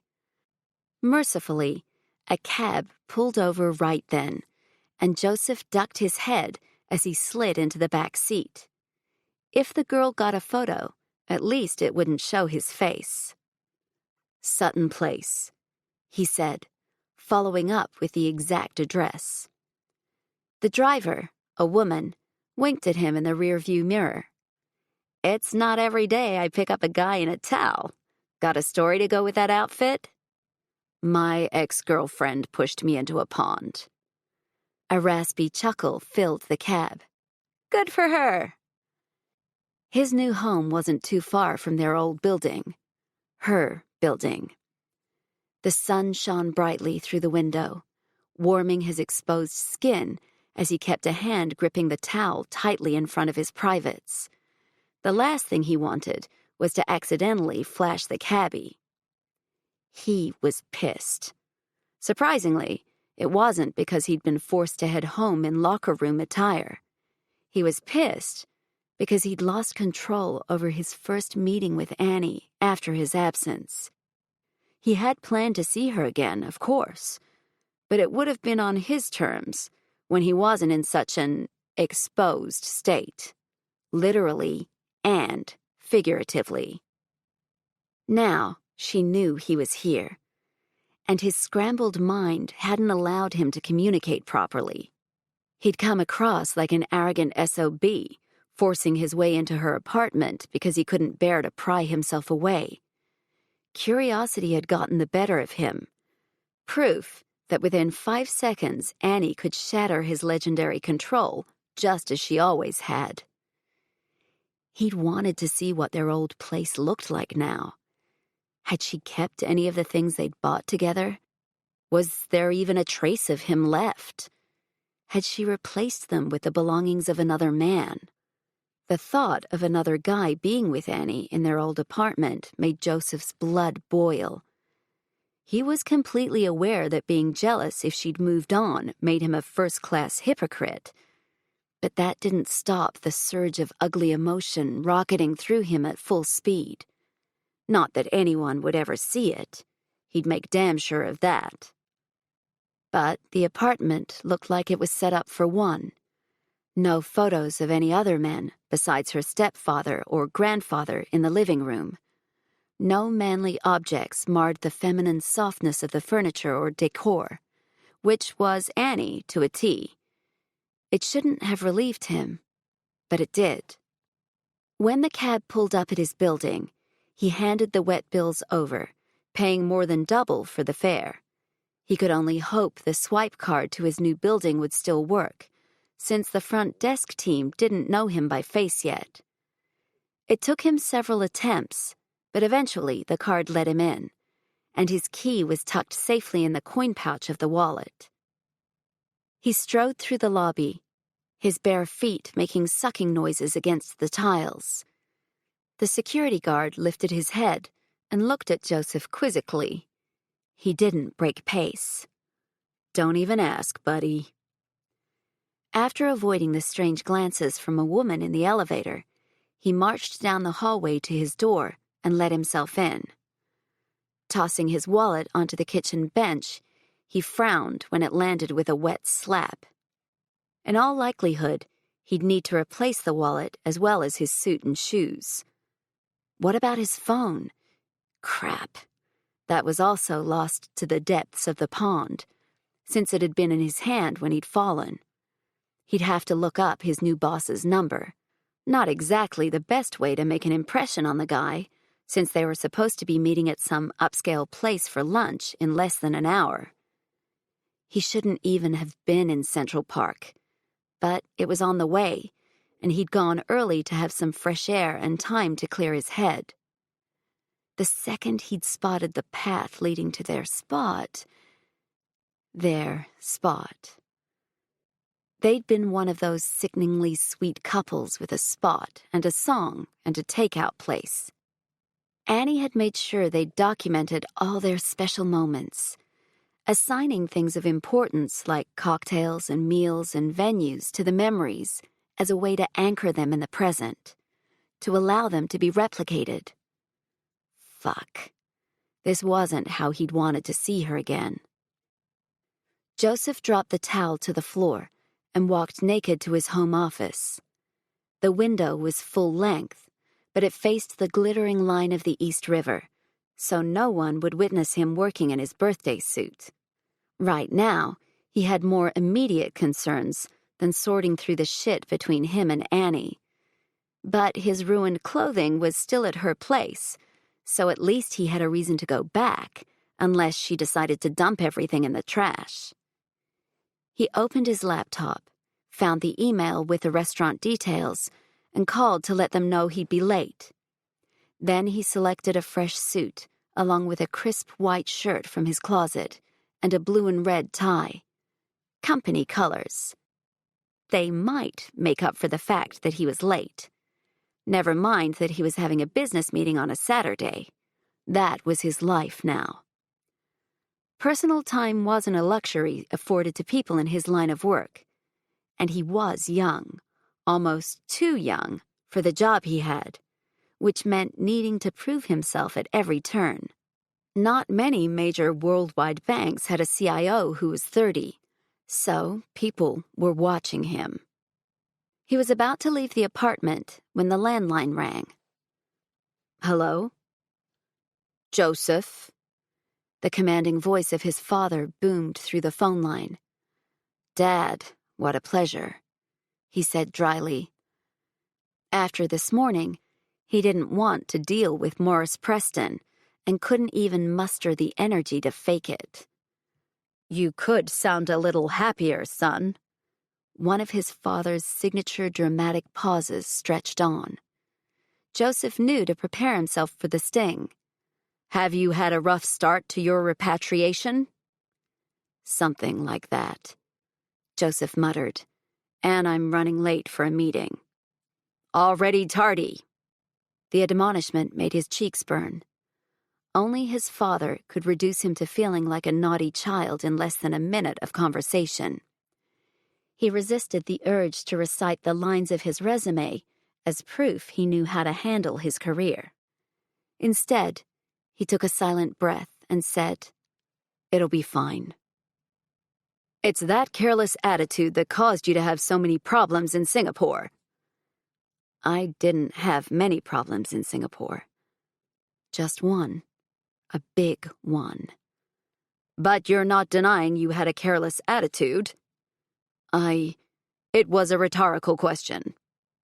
Speaker 1: Mercifully, a cab pulled over right then, and Joseph ducked his head as he slid into the back seat. If the girl got a photo, at least it wouldn't show his face. "Sutton Place," he said, following up with the exact address. The driver, a woman, winked at him in the rearview mirror. "It's not every day I pick up a guy in a towel. Got a story to go with that outfit?" "My ex-girlfriend pushed me into a pond." A raspy chuckle filled the cab. "Good for her." His new home wasn't too far from their old building. Her building. The sun shone brightly through the window, warming his exposed skin as he kept a hand gripping the towel tightly in front of his privates. The last thing he wanted was to accidentally flash the cabbie. He was pissed. Surprisingly, it wasn't because he'd been forced to head home in locker room attire. He was pissed because he'd lost control over his first meeting with Annie after his absence. He had planned to see her again, of course, but it would have been on his terms when he wasn't in such an exposed state, literally and figuratively. Now she knew he was here, and his scrambled mind hadn't allowed him to communicate properly. He'd come across like an arrogant SOB, forcing his way into her apartment because he couldn't bear to pry himself away. Curiosity had gotten the better of him. Proof that within 5 seconds Annie could shatter his legendary control, just as she always had. He'd wanted to see what their old place looked like now. Had she kept any of the things they'd bought together? Was there even a trace of him left? Had she replaced them with the belongings of another man? The thought of another guy being with Annie in their old apartment made Joseph's blood boil. He was completely aware that being jealous if she'd moved on made him a first-class hypocrite. But that didn't stop the surge of ugly emotion rocketing through him at full speed. Not that anyone would ever see it. He'd make damn sure of that. But the apartment looked like it was set up for one. No photos of any other men besides her stepfather or grandfather in the living room. No manly objects marred the feminine softness of the furniture or decor, which was Annie to a T. It shouldn't have relieved him, but it did. When the cab pulled up at his building, he handed the wet bills over, paying more than double for the fare. He could only hope the swipe card to his new building would still work, since the front desk team didn't know him by face yet. It took him several attempts, but eventually the card let him in, and his key was tucked safely in the coin pouch of the wallet. He strode through the lobby, his bare feet making sucking noises against the tiles. The security guard lifted his head and looked at Joseph quizzically. He didn't break pace. "Don't even ask, buddy." After avoiding the strange glances from a woman in the elevator, he marched down the hallway to his door and let himself in. Tossing his wallet onto the kitchen bench, he frowned when it landed with a wet slap. In all likelihood, he'd need to replace the wallet as well as his suit and shoes. What about his phone? Crap. That was also lost to the depths of the pond, since it had been in his hand when he'd fallen. He'd have to look up his new boss's number. Not exactly the best way to make an impression on the guy, since they were supposed to be meeting at some upscale place for lunch in less than an hour. He shouldn't even have been in Central Park, but it was on the way, and he'd gone early to have some fresh air and time to clear his head. The second he'd spotted the path leading to their spot, they'd been one of those sickeningly sweet couples with a spot and a song and a takeout place. Annie had made sure they'd documented all their special moments, assigning things of importance like cocktails and meals and venues to the memories as a way to anchor them in the present, to allow them to be replicated. Fuck. This wasn't how he'd wanted to see her again. Joseph dropped the towel to the floor and walked naked to his home office. The window was full length, but it faced the glittering line of the East River, so no one would witness him working in his birthday suit. Right now, he had more immediate concerns than sorting through the shit between him and Annie. But his ruined clothing was still at her place, so at least he had a reason to go back, unless she decided to dump everything in the trash. He opened his laptop, found the email with the restaurant details, and called to let them know he'd be late. Then he selected a fresh suit, along with a crisp white shirt from his closet, and a blue and red tie. Company colors. They might make up for the fact that he was late. Never mind that he was having a business meeting on a Saturday. That was his life now. Personal time wasn't a luxury afforded to people in his line of work. And he was young, almost too young, for the job he had, which meant needing to prove himself at every turn. Not many major worldwide banks had a CIO who was 30, so people were watching him. He was about to leave the apartment when the landline rang. Hello? Joseph? The commanding voice of his father boomed through the phone line. Dad, what a pleasure, he said dryly. After this morning, he didn't want to deal with Morris Preston and couldn't even muster the energy to fake it. You could sound a little happier, son. One of his father's signature dramatic pauses stretched on. Joseph knew to prepare himself for the sting. Have you had a rough start to your repatriation? Something like that, Joseph muttered, and I'm running late for a meeting. Already tardy. The admonishment made his cheeks burn. Only his father could reduce him to feeling like a naughty child in less than a minute of conversation. He resisted the urge to recite the lines of his resume as proof he knew how to handle his career. Instead, he took a silent breath and said, It'll be fine. It's that careless attitude that caused you to have so many problems in Singapore. I didn't have many problems in Singapore. Just one. A big one. But you're not denying you had a careless attitude. It was a rhetorical question.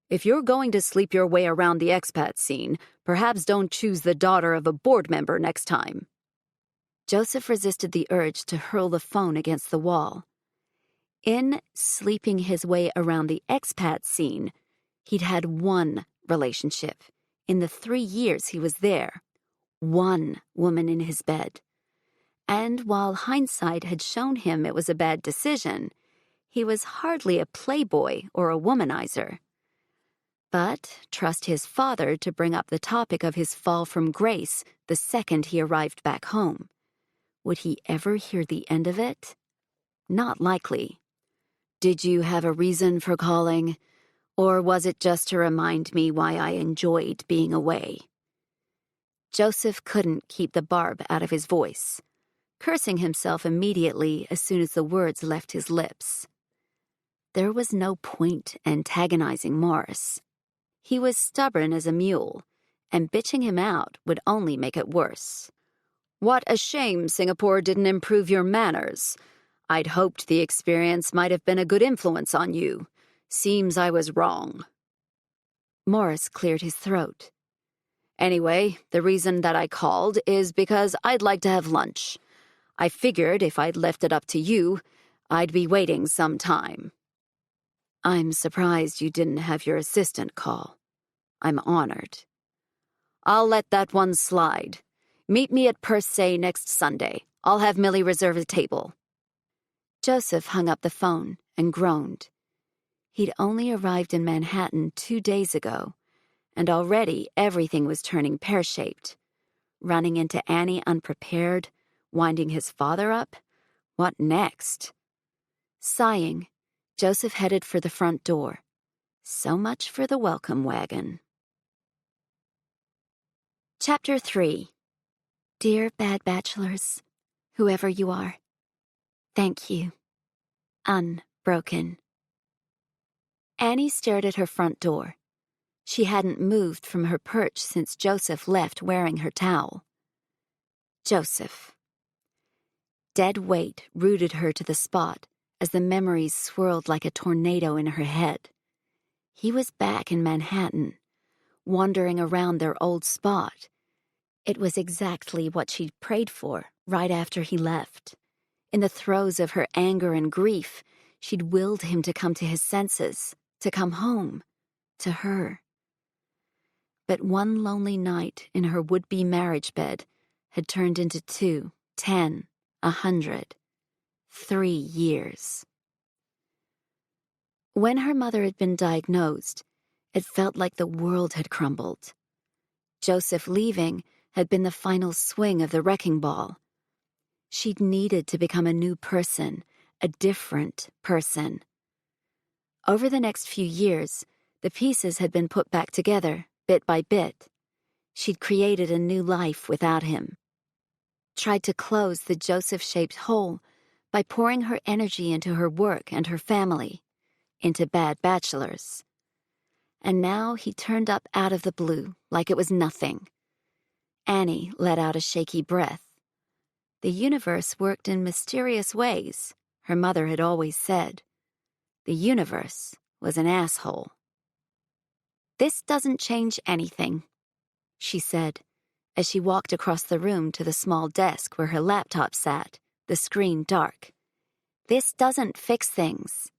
Speaker 1: If you're going to sleep your way around the expat scene, perhaps don't choose the daughter of a board member next time. Joseph resisted the urge to hurl the phone against the wall. In sleeping his way around the expat scene, he'd had one relationship in the 3 years he was there. One woman in his bed. And while hindsight had shown him it was a bad decision, he was hardly a playboy or a womanizer. But trust his father to bring up the topic of his fall from grace the second he arrived back home. Would he ever hear the end of it? Not likely. Did you have a reason for calling, or was it just to remind me why I enjoyed being away? Joseph couldn't keep the barb out of his voice, cursing himself immediately as soon as the words left his lips. There was no point antagonizing Morris. He was stubborn as a mule, and bitching him out would only make it worse. "What a shame Singapore didn't improve your manners. I'd hoped the experience might have been a good influence on you. Seems I was wrong." Morris cleared his throat. "Anyway, the reason that I called is because I'd like to have lunch. I figured if I'd left it up to you, I'd be waiting some time." "I'm surprised you didn't have your assistant call. I'm honored." "I'll let that one slide. Meet me at Per Se next Sunday. I'll have Millie reserve a table." Joseph hung up the phone and groaned. He'd only arrived in Manhattan 2 days ago, and already everything was turning pear-shaped. Running into Annie unprepared, winding his father up. What next? Sighing, Joseph headed for the front door. So much for the welcome wagon. Chapter 3. Dear Bad Bachelors, whoever you are, thank you. Unbroken. Annie stared at her front door. She hadn't moved from her perch since Joseph left wearing her towel. Joseph. Dead weight rooted her to the spot as the memories swirled like a tornado in her head. He was back in Manhattan, wandering around their old spot. It was exactly what she'd prayed for right after he left. In the throes of her anger and grief, she'd willed him to come to his senses, to come home, to her. But one lonely night in her would-be marriage bed had turned into 2, 10, 100, 3 years. When her mother had been diagnosed, it felt like the world had crumbled. Joseph leaving had been the final swing of the wrecking ball. She'd needed to become a new person, a different person. Over the next few years, the pieces had been put back together, bit by bit. She'd created a new life without him. Tried to close the Joseph-shaped hole by pouring her energy into her work and her family, into Bad Bachelors. And now he turned up out of the blue, like it was nothing. Annie let out a shaky breath. The universe worked in mysterious ways, her mother had always said. The universe was an asshole. "This doesn't change anything," she said, as she walked across the room to the small desk where her laptop sat, the screen dark. "This doesn't fix things."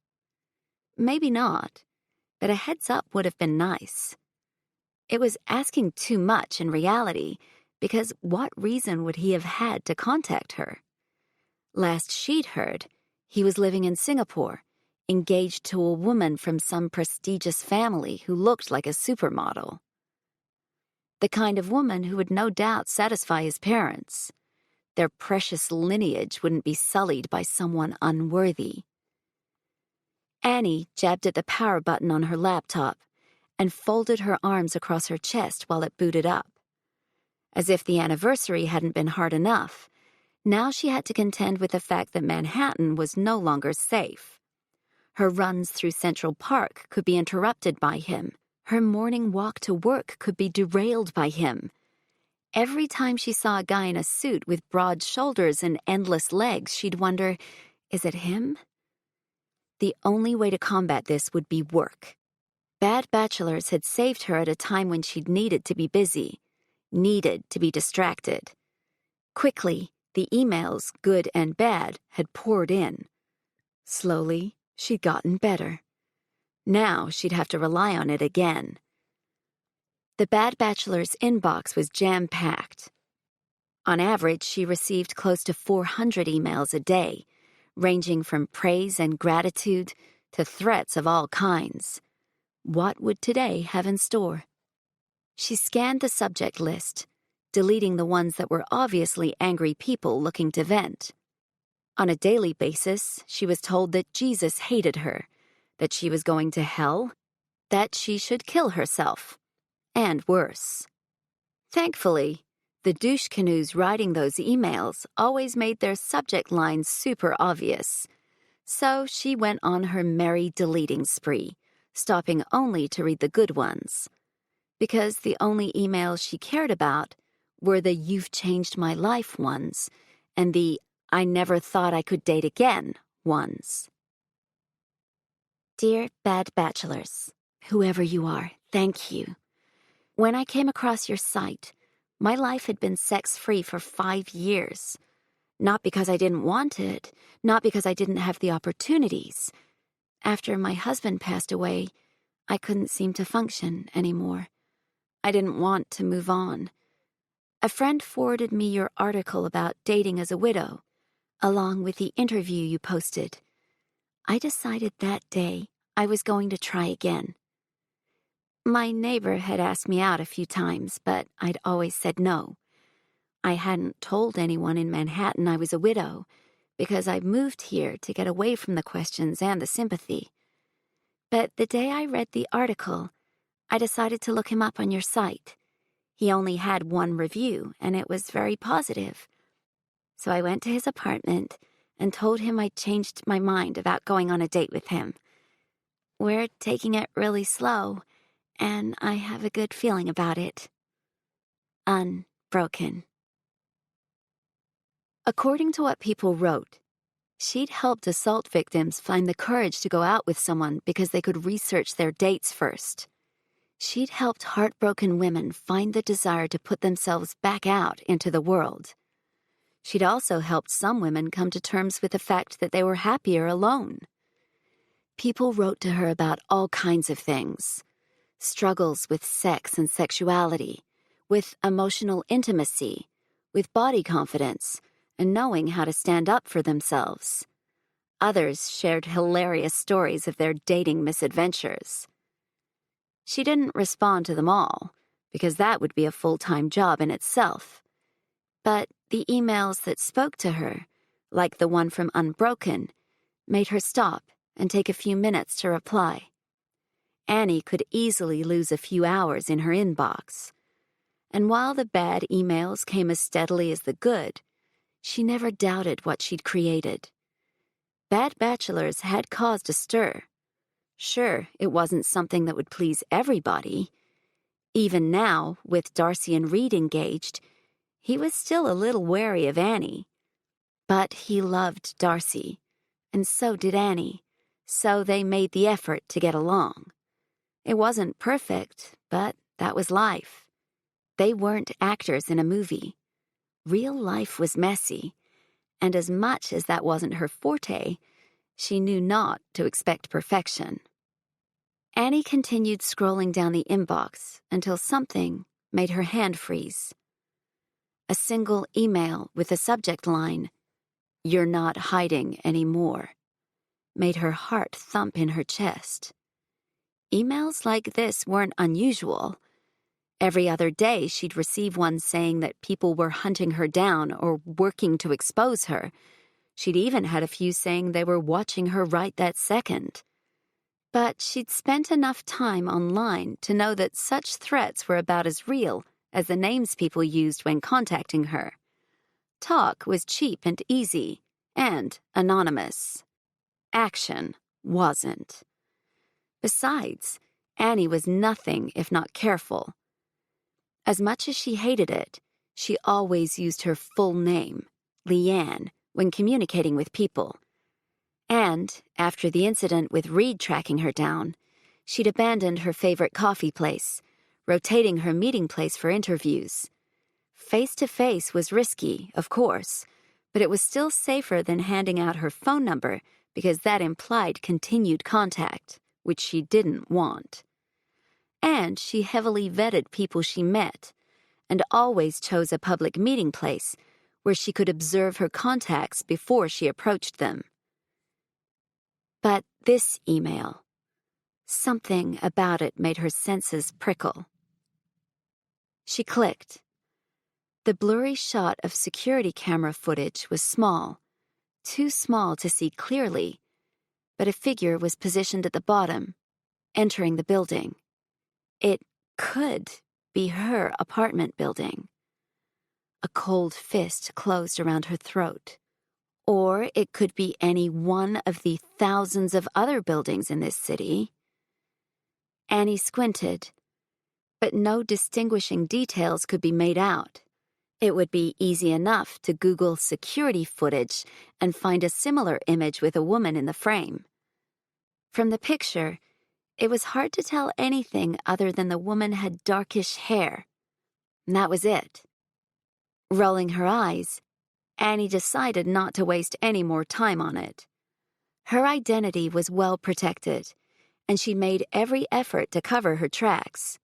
Speaker 1: Maybe not, but a heads-up would have been nice. It was asking too much in reality, because what reason would he have had to contact her? Last she'd heard, he was living in Singapore, engaged to a woman from some prestigious family who looked like a supermodel. The kind of woman who would no doubt satisfy his parents. Their precious lineage wouldn't be sullied by someone unworthy. Annie jabbed at the power button on her laptop and folded her arms across her chest while it booted up. As if the anniversary hadn't been hard enough, now she had to contend with the fact that Manhattan was no longer safe. Her runs through Central Park could be interrupted by him. Her morning walk to work could be derailed by him. Every time she saw a guy in a suit with broad shoulders and endless legs, she'd wonder, is it him? The only way to combat this would be work. Bad Bachelors had saved her at a time when she'd needed to be busy, needed to be distracted. Quickly, the emails, good and bad, had poured in. Slowly, she'd gotten better. Now she'd have to rely on it again. The Bad Bachelor's inbox was jam-packed. On average, she received close to 400 emails a day, ranging from praise and gratitude to threats of all kinds. What would today have in store? She scanned the subject list, deleting the ones that were obviously angry people looking to vent. On a daily basis, she was told that Jesus hated her, that she was going to hell, that she should kill herself, and worse. Thankfully, the douche canoes writing those emails always made their subject lines super obvious, so she went on her merry deleting spree, stopping only to read the good ones. because the only emails she cared about were the "You've changed my life" ones and the "I never thought I could date again" ones. Dear Bad Bachelors, whoever you are, thank you. When I came across your site, my life had been sex-free for 5 years. Not because I didn't want it, not because I didn't have the opportunities. After my husband passed away, I couldn't seem to function anymore. I didn't want to move on. A friend forwarded me your article about dating as a widow, along with the interview you posted. I decided that day I was going to try again. My neighbor had asked me out a few times, but I'd always said no. I hadn't told anyone in Manhattan I was a widow, because I moved here to get away from the questions and the sympathy. But the day I read the article, I decided to look him up on your site. He only had one review, and it was very positive. So I went to his apartment and told him I'd changed my mind about going on a date with him. We're taking it really slow, and I have a good feeling about it. Unbroken. According to what people wrote, she'd helped assault victims find the courage to go out with someone because they could research their dates first. She'd helped heartbroken women find the desire to put themselves back out into the world. She'd also helped some women come to terms with the fact that they were happier alone. People wrote to her about all kinds of things: struggles with sex and sexuality, with emotional intimacy, with body confidence, and knowing how to stand up for themselves. Others shared hilarious stories of their dating misadventures. She didn't respond to them all, because that would be a full-time job in itself. But the emails that spoke to her, like the one from Unbroken, made her stop and take a few minutes to reply. Annie could easily lose a few hours in her inbox. And while the bad emails came as steadily as the good, she never doubted what she'd created. Bad Bachelors had caused a stir. Sure, it wasn't something that would please everybody. Even now, with Darcy and Reed engaged, he was still a little wary of Annie. But he loved Darcy, and so did Annie, so they made the effort to get along. It wasn't perfect, but that was life. They weren't actors in a movie. Real life was messy, and as much as that wasn't her forte, she knew not to expect perfection. Annie continued scrolling down the inbox until something made her hand freeze. A single email with the subject line, "You're not hiding anymore," made her heart thump in her chest. Emails like this weren't unusual. Every other day, she'd receive one saying that people were hunting her down or working to expose her. She'd even had a few saying they were watching her right that second. But she'd spent enough time online to know that such threats were about as real as the names people used when contacting her. Talk was cheap and easy, and anonymous. Action wasn't. Besides, Annie was nothing if not careful. As much as she hated it, she always used her full name, Leanne, when communicating with people. And, after the incident with Reed tracking her down, she'd abandoned her favorite coffee place, rotating her meeting place for interviews. Face-to-face was risky, of course, but it was still safer than handing out her phone number because that implied continued contact, which she didn't want. And she heavily vetted people she met, and always chose a public meeting place where she could observe her contacts before she approached them. But this email, something about it made her senses prickle. She clicked. The blurry shot of security camera footage was small, too small to see clearly, but a figure was positioned at the bottom, entering the building. It could be her apartment building. A cold fist closed around her throat. Or it could be any one of the thousands of other buildings in this city. Annie squinted. but no distinguishing details could be made out. It would be easy enough to Google security footage and find a similar image with a woman in the frame. From the picture, it was hard to tell anything other than the woman had darkish hair. And that was it. Rolling her eyes, Annie decided not to waste any more time on it. Her identity was well protected, and she made every effort to cover her tracks.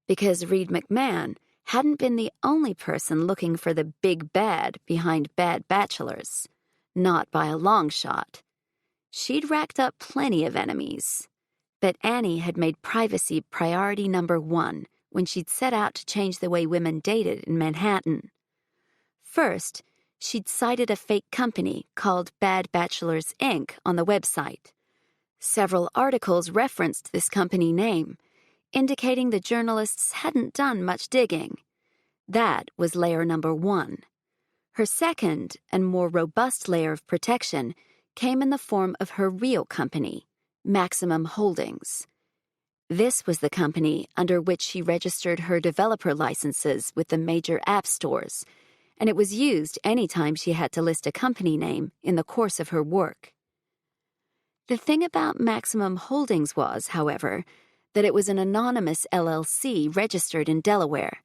Speaker 1: Because Reed McMahon hadn't been the only person looking for the big bad behind bad bachelors, not by a long shot. She'd racked up plenty of enemies, but Annie had made privacy priority number one when she'd set out to change the way women dated in Manhattan. First, she'd cited a fake company called Bad Bachelors, Inc. on the website. Several articles referenced this company name, indicating the journalists hadn't done much digging. That was layer number one. Her second and more robust layer of protection came in the form of her real company, Maximum Holdings. This was the company under which she registered her developer licenses with the major app stores, and it was used anytime she had to list a company name in the course of her work. The thing about Maximum Holdings was, however, that it was an anonymous LLC registered in Delaware.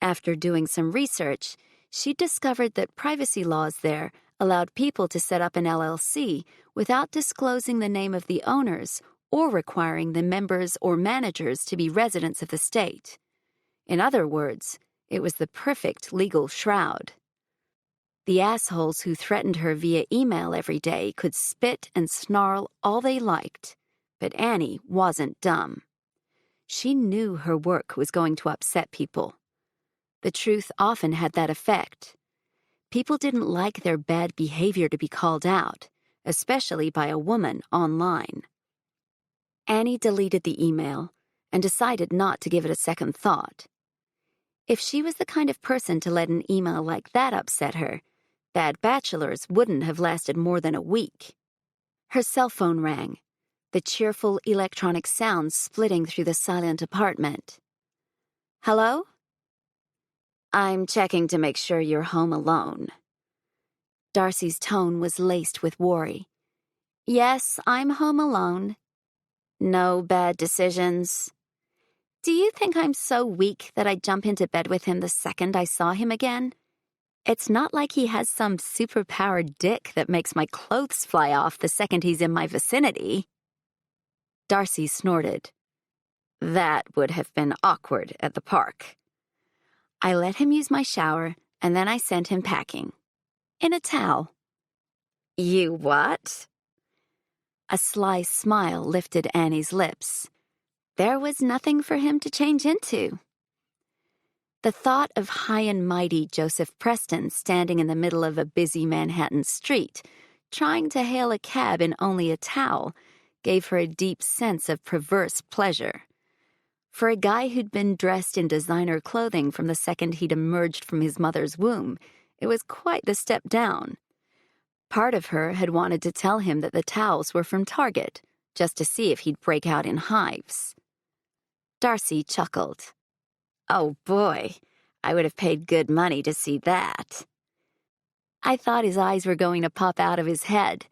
Speaker 1: After doing some research, she discovered that privacy laws there allowed people to set up an LLC without disclosing the name of the owners or requiring the members or managers to be residents of the state. In other words, it was the perfect legal shroud. The assholes who threatened her via email every day could spit and snarl all they liked, but Annie wasn't dumb. She knew her work was going to upset people. The truth often had that effect. People didn't like their bad behavior to be called out, especially by a woman online. Annie deleted the email and decided not to give it a second thought. If she was the kind of person to let an email like that upset her, Bad Bachelors wouldn't have lasted more than a week. Her cell phone rang, the cheerful electronic sounds splitting through the silent apartment. Hello? I'm checking to make sure you're home alone. Darcy's tone was laced with worry. Yes, I'm home alone. No bad decisions. Do you think I'm so weak that I'd jump into bed with him the second I saw him again? It's not like he has some superpowered dick that makes my clothes fly off the second he's in my vicinity. Darcy snorted. That would have been awkward at the park. I let him use my shower, and then I sent him packing. In a towel. You what? A sly smile lifted Annie's lips. There was nothing for him to change into. The thought of high and mighty Joseph Preston standing in the middle of a busy Manhattan street, trying to hail a cab in only a towel, gave her a deep sense of perverse pleasure. For a guy who'd been dressed in designer clothing from the second he'd emerged from his mother's womb, it was quite the step down. Part of her had wanted to tell him that the towels were from Target, just to see if he'd break out in hives. Darcy chuckled. Oh boy, I would have paid good money to see that. I thought his eyes were going to pop out of his head,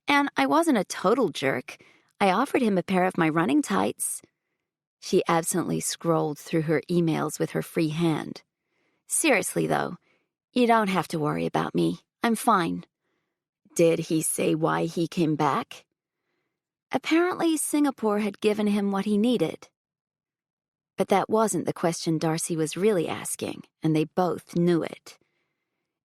Speaker 1: and I wasn't a total jerk. I offered him a pair of my running tights. She absently scrolled through her emails with her free hand. Seriously, though, you don't have to worry about me. I'm fine. Did he say why he came back? Apparently, Singapore had given him what he needed. But that wasn't the question Darcy was really asking, and they both knew it.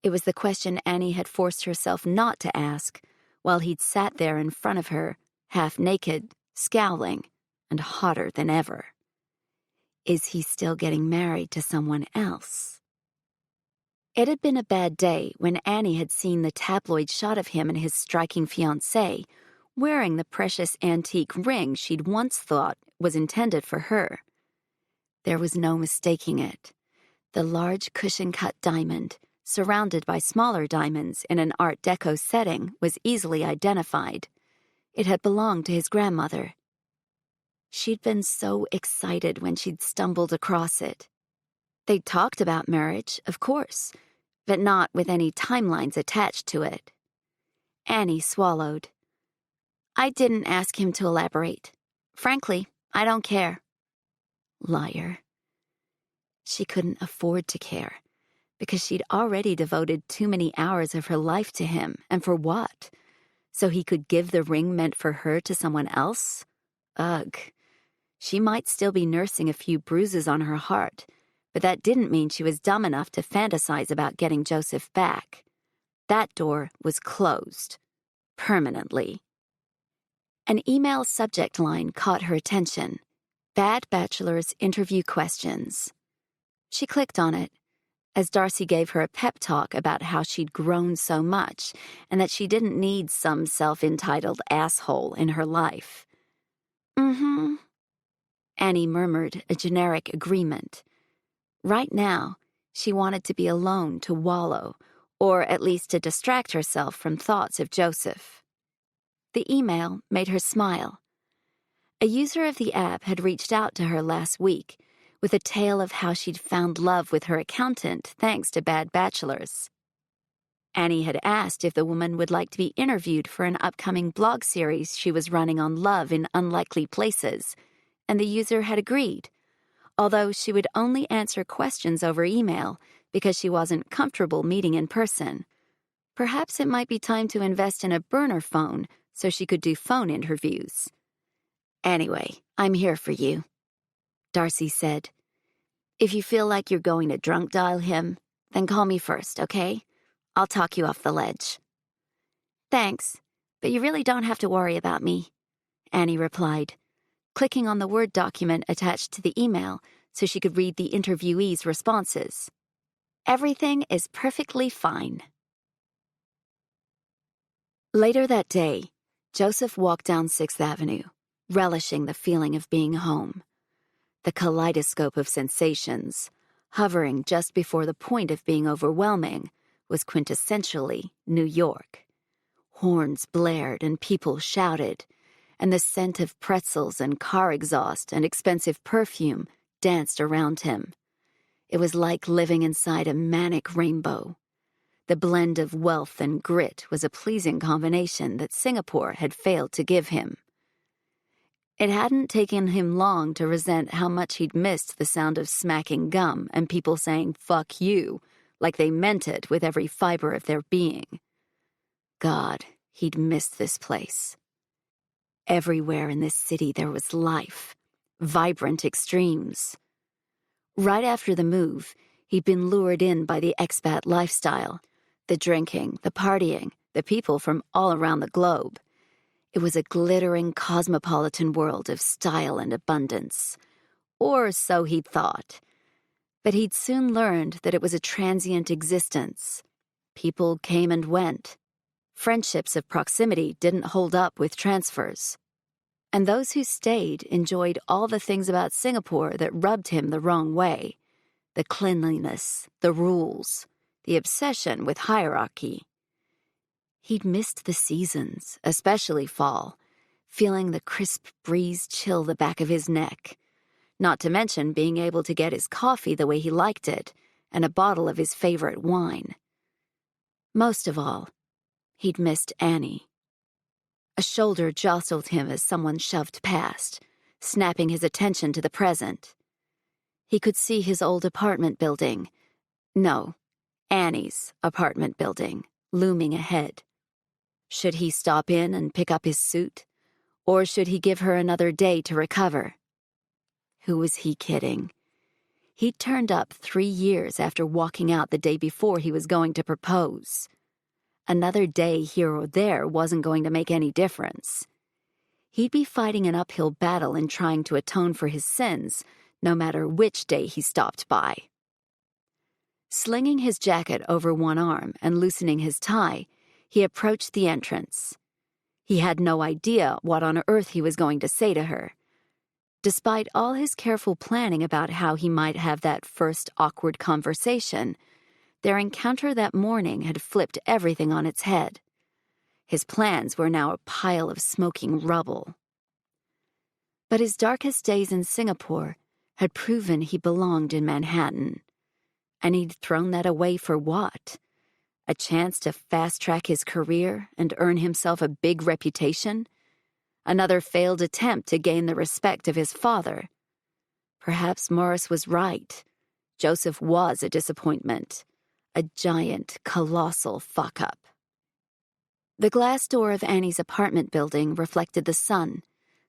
Speaker 1: It was the question Annie had forced herself not to ask while he'd sat there in front of her, half naked, scowling, and hotter than ever. Is he still getting married to someone else? It had been a bad day when Annie had seen the tabloid shot of him and his striking fiancée wearing the precious antique ring she'd once thought was intended for her. There was no mistaking it. The large cushion-cut diamond, surrounded by smaller diamonds in an Art Deco setting, was easily identified. It had belonged to his grandmother. She'd been so excited when she'd stumbled across it. They'd talked about marriage, of course, but not with any timelines attached to it. Annie swallowed. I didn't ask him to elaborate. Frankly, I don't care. Liar. She couldn't afford to care, because she'd already devoted too many hours of her life to him, and for what? So he could give the ring meant for her to someone else? Ugh. She might still be nursing a few bruises on her heart, but that didn't mean she was dumb enough to fantasize about getting Joseph back. That door was closed. Permanently. An email subject line caught her attention. Bad Bachelor's interview questions. She clicked on it, as Darcy gave her a pep talk about how she'd grown so much and that she didn't need some self-entitled asshole in her life. Mm-hmm. Annie murmured a generic agreement. Right now, she wanted to be alone to wallow, or at least to distract herself from thoughts of Joseph. The email made her smile. A user of the app had reached out to her last week with a tale of how she'd found love with her accountant thanks to Bad Bachelors. Annie had asked if the woman would like to be interviewed for an upcoming blog series she was running on love in unlikely places, and the user had agreed, although she would only answer questions over email because she wasn't comfortable meeting in person. Perhaps it might be time to invest in a burner phone so she could do phone interviews. Anyway, I'm here for you, Darcy said. If you feel like you're going to drunk dial him, then call me first, okay? I'll talk you off the ledge. Thanks, but you really don't have to worry about me, Annie replied, clicking on the Word document attached to the email so she could read the interviewee's responses. Everything is perfectly fine. Later that day, Joseph walked down 6th Avenue, relishing the feeling of being home. The kaleidoscope of sensations, hovering just before the point of being overwhelming, was quintessentially New York. Horns blared and people shouted, and the scent of pretzels and car exhaust and expensive perfume danced around him. It was like living inside a manic rainbow. The blend of wealth and grit was a pleasing combination that Singapore had failed to give him. It hadn't taken him long to resent how much he'd missed the sound of smacking gum and people saying, "Fuck you," like they meant it with every fiber of their being. God, he'd missed this place. Everywhere in this city there was life, vibrant extremes. Right after the move, he'd been lured in by the expat lifestyle, the drinking, the partying, the people from all around the globe. It was a glittering cosmopolitan world of style and abundance. Or so he'd thought. But he'd soon learned that it was a transient existence. People came and went. Friendships of proximity didn't hold up with transfers. And those who stayed enjoyed all the things about Singapore that rubbed him the wrong way. The cleanliness, the rules, the obsession with hierarchy. He'd missed the seasons, especially fall, feeling the crisp breeze chill the back of his neck, not to mention being able to get his coffee the way he liked it and a bottle of his favorite wine. Most of all, he'd missed Annie. A shoulder jostled him as someone shoved past, snapping his attention to the present. He could see his old apartment building. No, Annie's apartment building, looming ahead. Should he stop in and pick up his suit? Or should he give her another day to recover? Who was he kidding? He'd turned up 3 years after walking out the day before he was going to propose. Another day here or there wasn't going to make any difference. He'd be fighting an uphill battle in trying to atone for his sins, no matter which day he stopped by. Slinging his jacket over one arm and loosening his tie, he approached the entrance. He had no idea what on earth he was going to say to her. Despite all his careful planning about how he might have that first awkward conversation, their encounter that morning had flipped everything on its head. His plans were now a pile of smoking rubble. But his darkest days in Singapore had proven he belonged in Manhattan. And he'd thrown that away for what? A chance to fast-track his career and earn himself a big reputation? Another failed attempt to gain the respect of his father. Perhaps Morris was right. Joseph was a disappointment. A giant, colossal fuck-up. The glass door of Annie's apartment building reflected the sun,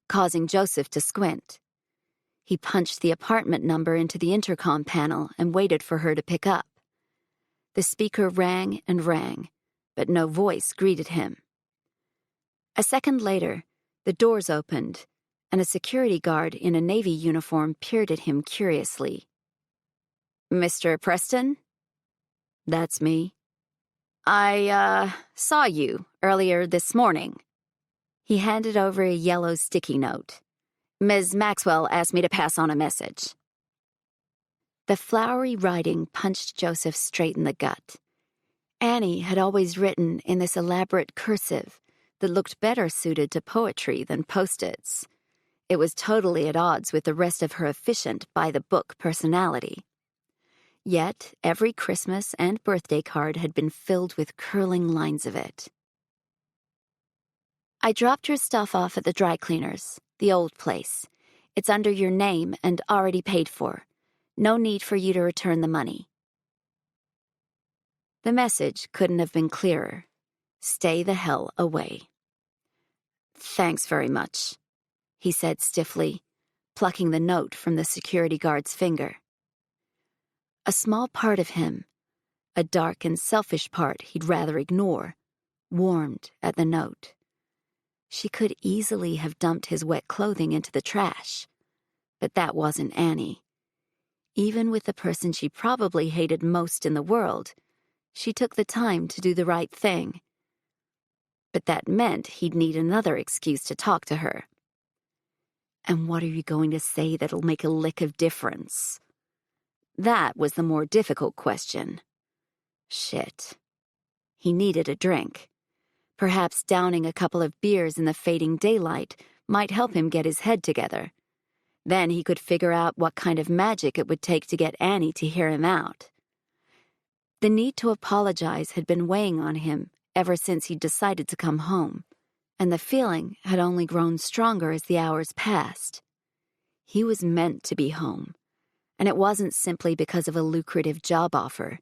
Speaker 1: causing Joseph to squint. He punched the apartment number into the intercom panel and waited for her to pick up. The speaker rang and rang, but no voice greeted him. A second later, the doors opened, and a security guard in a Navy uniform peered at him curiously. "Mr. Preston?" "That's me." I saw you earlier this morning." He handed over a yellow sticky note. "Ms. Maxwell asked me to pass on a message." The flowery writing punched Joseph straight in the gut. Annie had always written in this elaborate cursive that looked better suited to poetry than post-its. It was totally at odds with the rest of her efficient, by-the-book personality. Yet every Christmas and birthday card had been filled with curling lines of it. "I dropped your stuff off at the dry cleaners, the old place. It's under your name and already paid for. No need for you to return the money." The message couldn't have been clearer. Stay the hell away. "Thanks very much," he said stiffly, plucking the note from the security guard's finger. A small part of him, a dark and selfish part he'd rather ignore, warmed at the note. She could easily have dumped his wet clothing into the trash, but that wasn't Annie. Even with the person she probably hated most in the world, she took the time to do the right thing. But that meant he'd need another excuse to talk to her. And what are you going to say that'll make a lick of difference? That was the more difficult question. Shit. He needed a drink. Perhaps downing a couple of beers in the fading daylight might help him get his head together. Then he could figure out what kind of magic it would take to get Annie to hear him out. The need to apologize had been weighing on him ever since he'd decided to come home, and the feeling had only grown stronger as the hours passed. He was meant to be home, and it wasn't simply because of a lucrative job offer.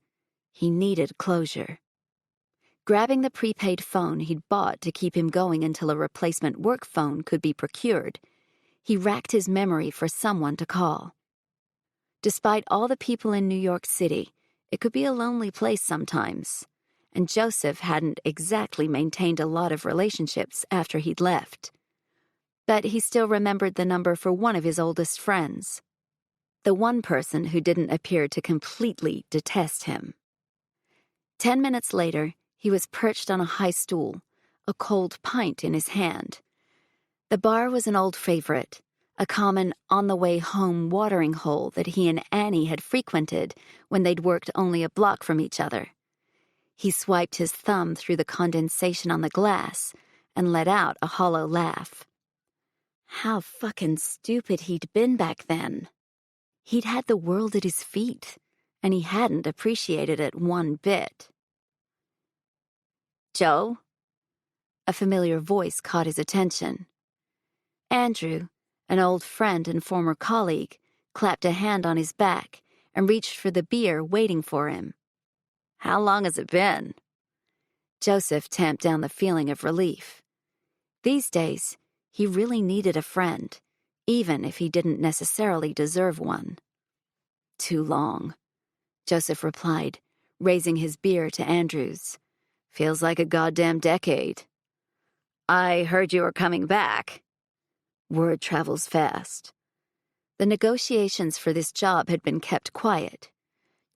Speaker 1: He needed closure. Grabbing the prepaid phone he'd bought to keep him going until a replacement work phone could be procured, he racked his memory for someone to call. Despite all the people in New York City, it could be a lonely place sometimes, and Joseph hadn't exactly maintained a lot of relationships after he'd left. But he still remembered the number for one of his oldest friends, the one person who didn't appear to completely detest him. 10 minutes later, he was perched on a high stool, a cold pint in his hand. The bar was an old favorite, a common on-the-way-home watering hole that he and Annie had frequented when they'd worked only a block from each other. He swiped his thumb through the condensation on the glass and let out a hollow laugh. How fucking stupid he'd been back then. He'd had the world at his feet, and he hadn't appreciated it one bit. "Joe?" A familiar voice caught his attention. Andrew, an old friend and former colleague, clapped a hand on his back and reached for the beer waiting for him. "How long has it been?" Joseph tamped down the feeling of relief. These days, he really needed a friend, even if he didn't necessarily deserve one. "Too long," Joseph replied, raising his beer to Andrew's. "Feels like a goddamn decade." "I heard you were coming back." Word travels fast. The negotiations for this job had been kept quiet.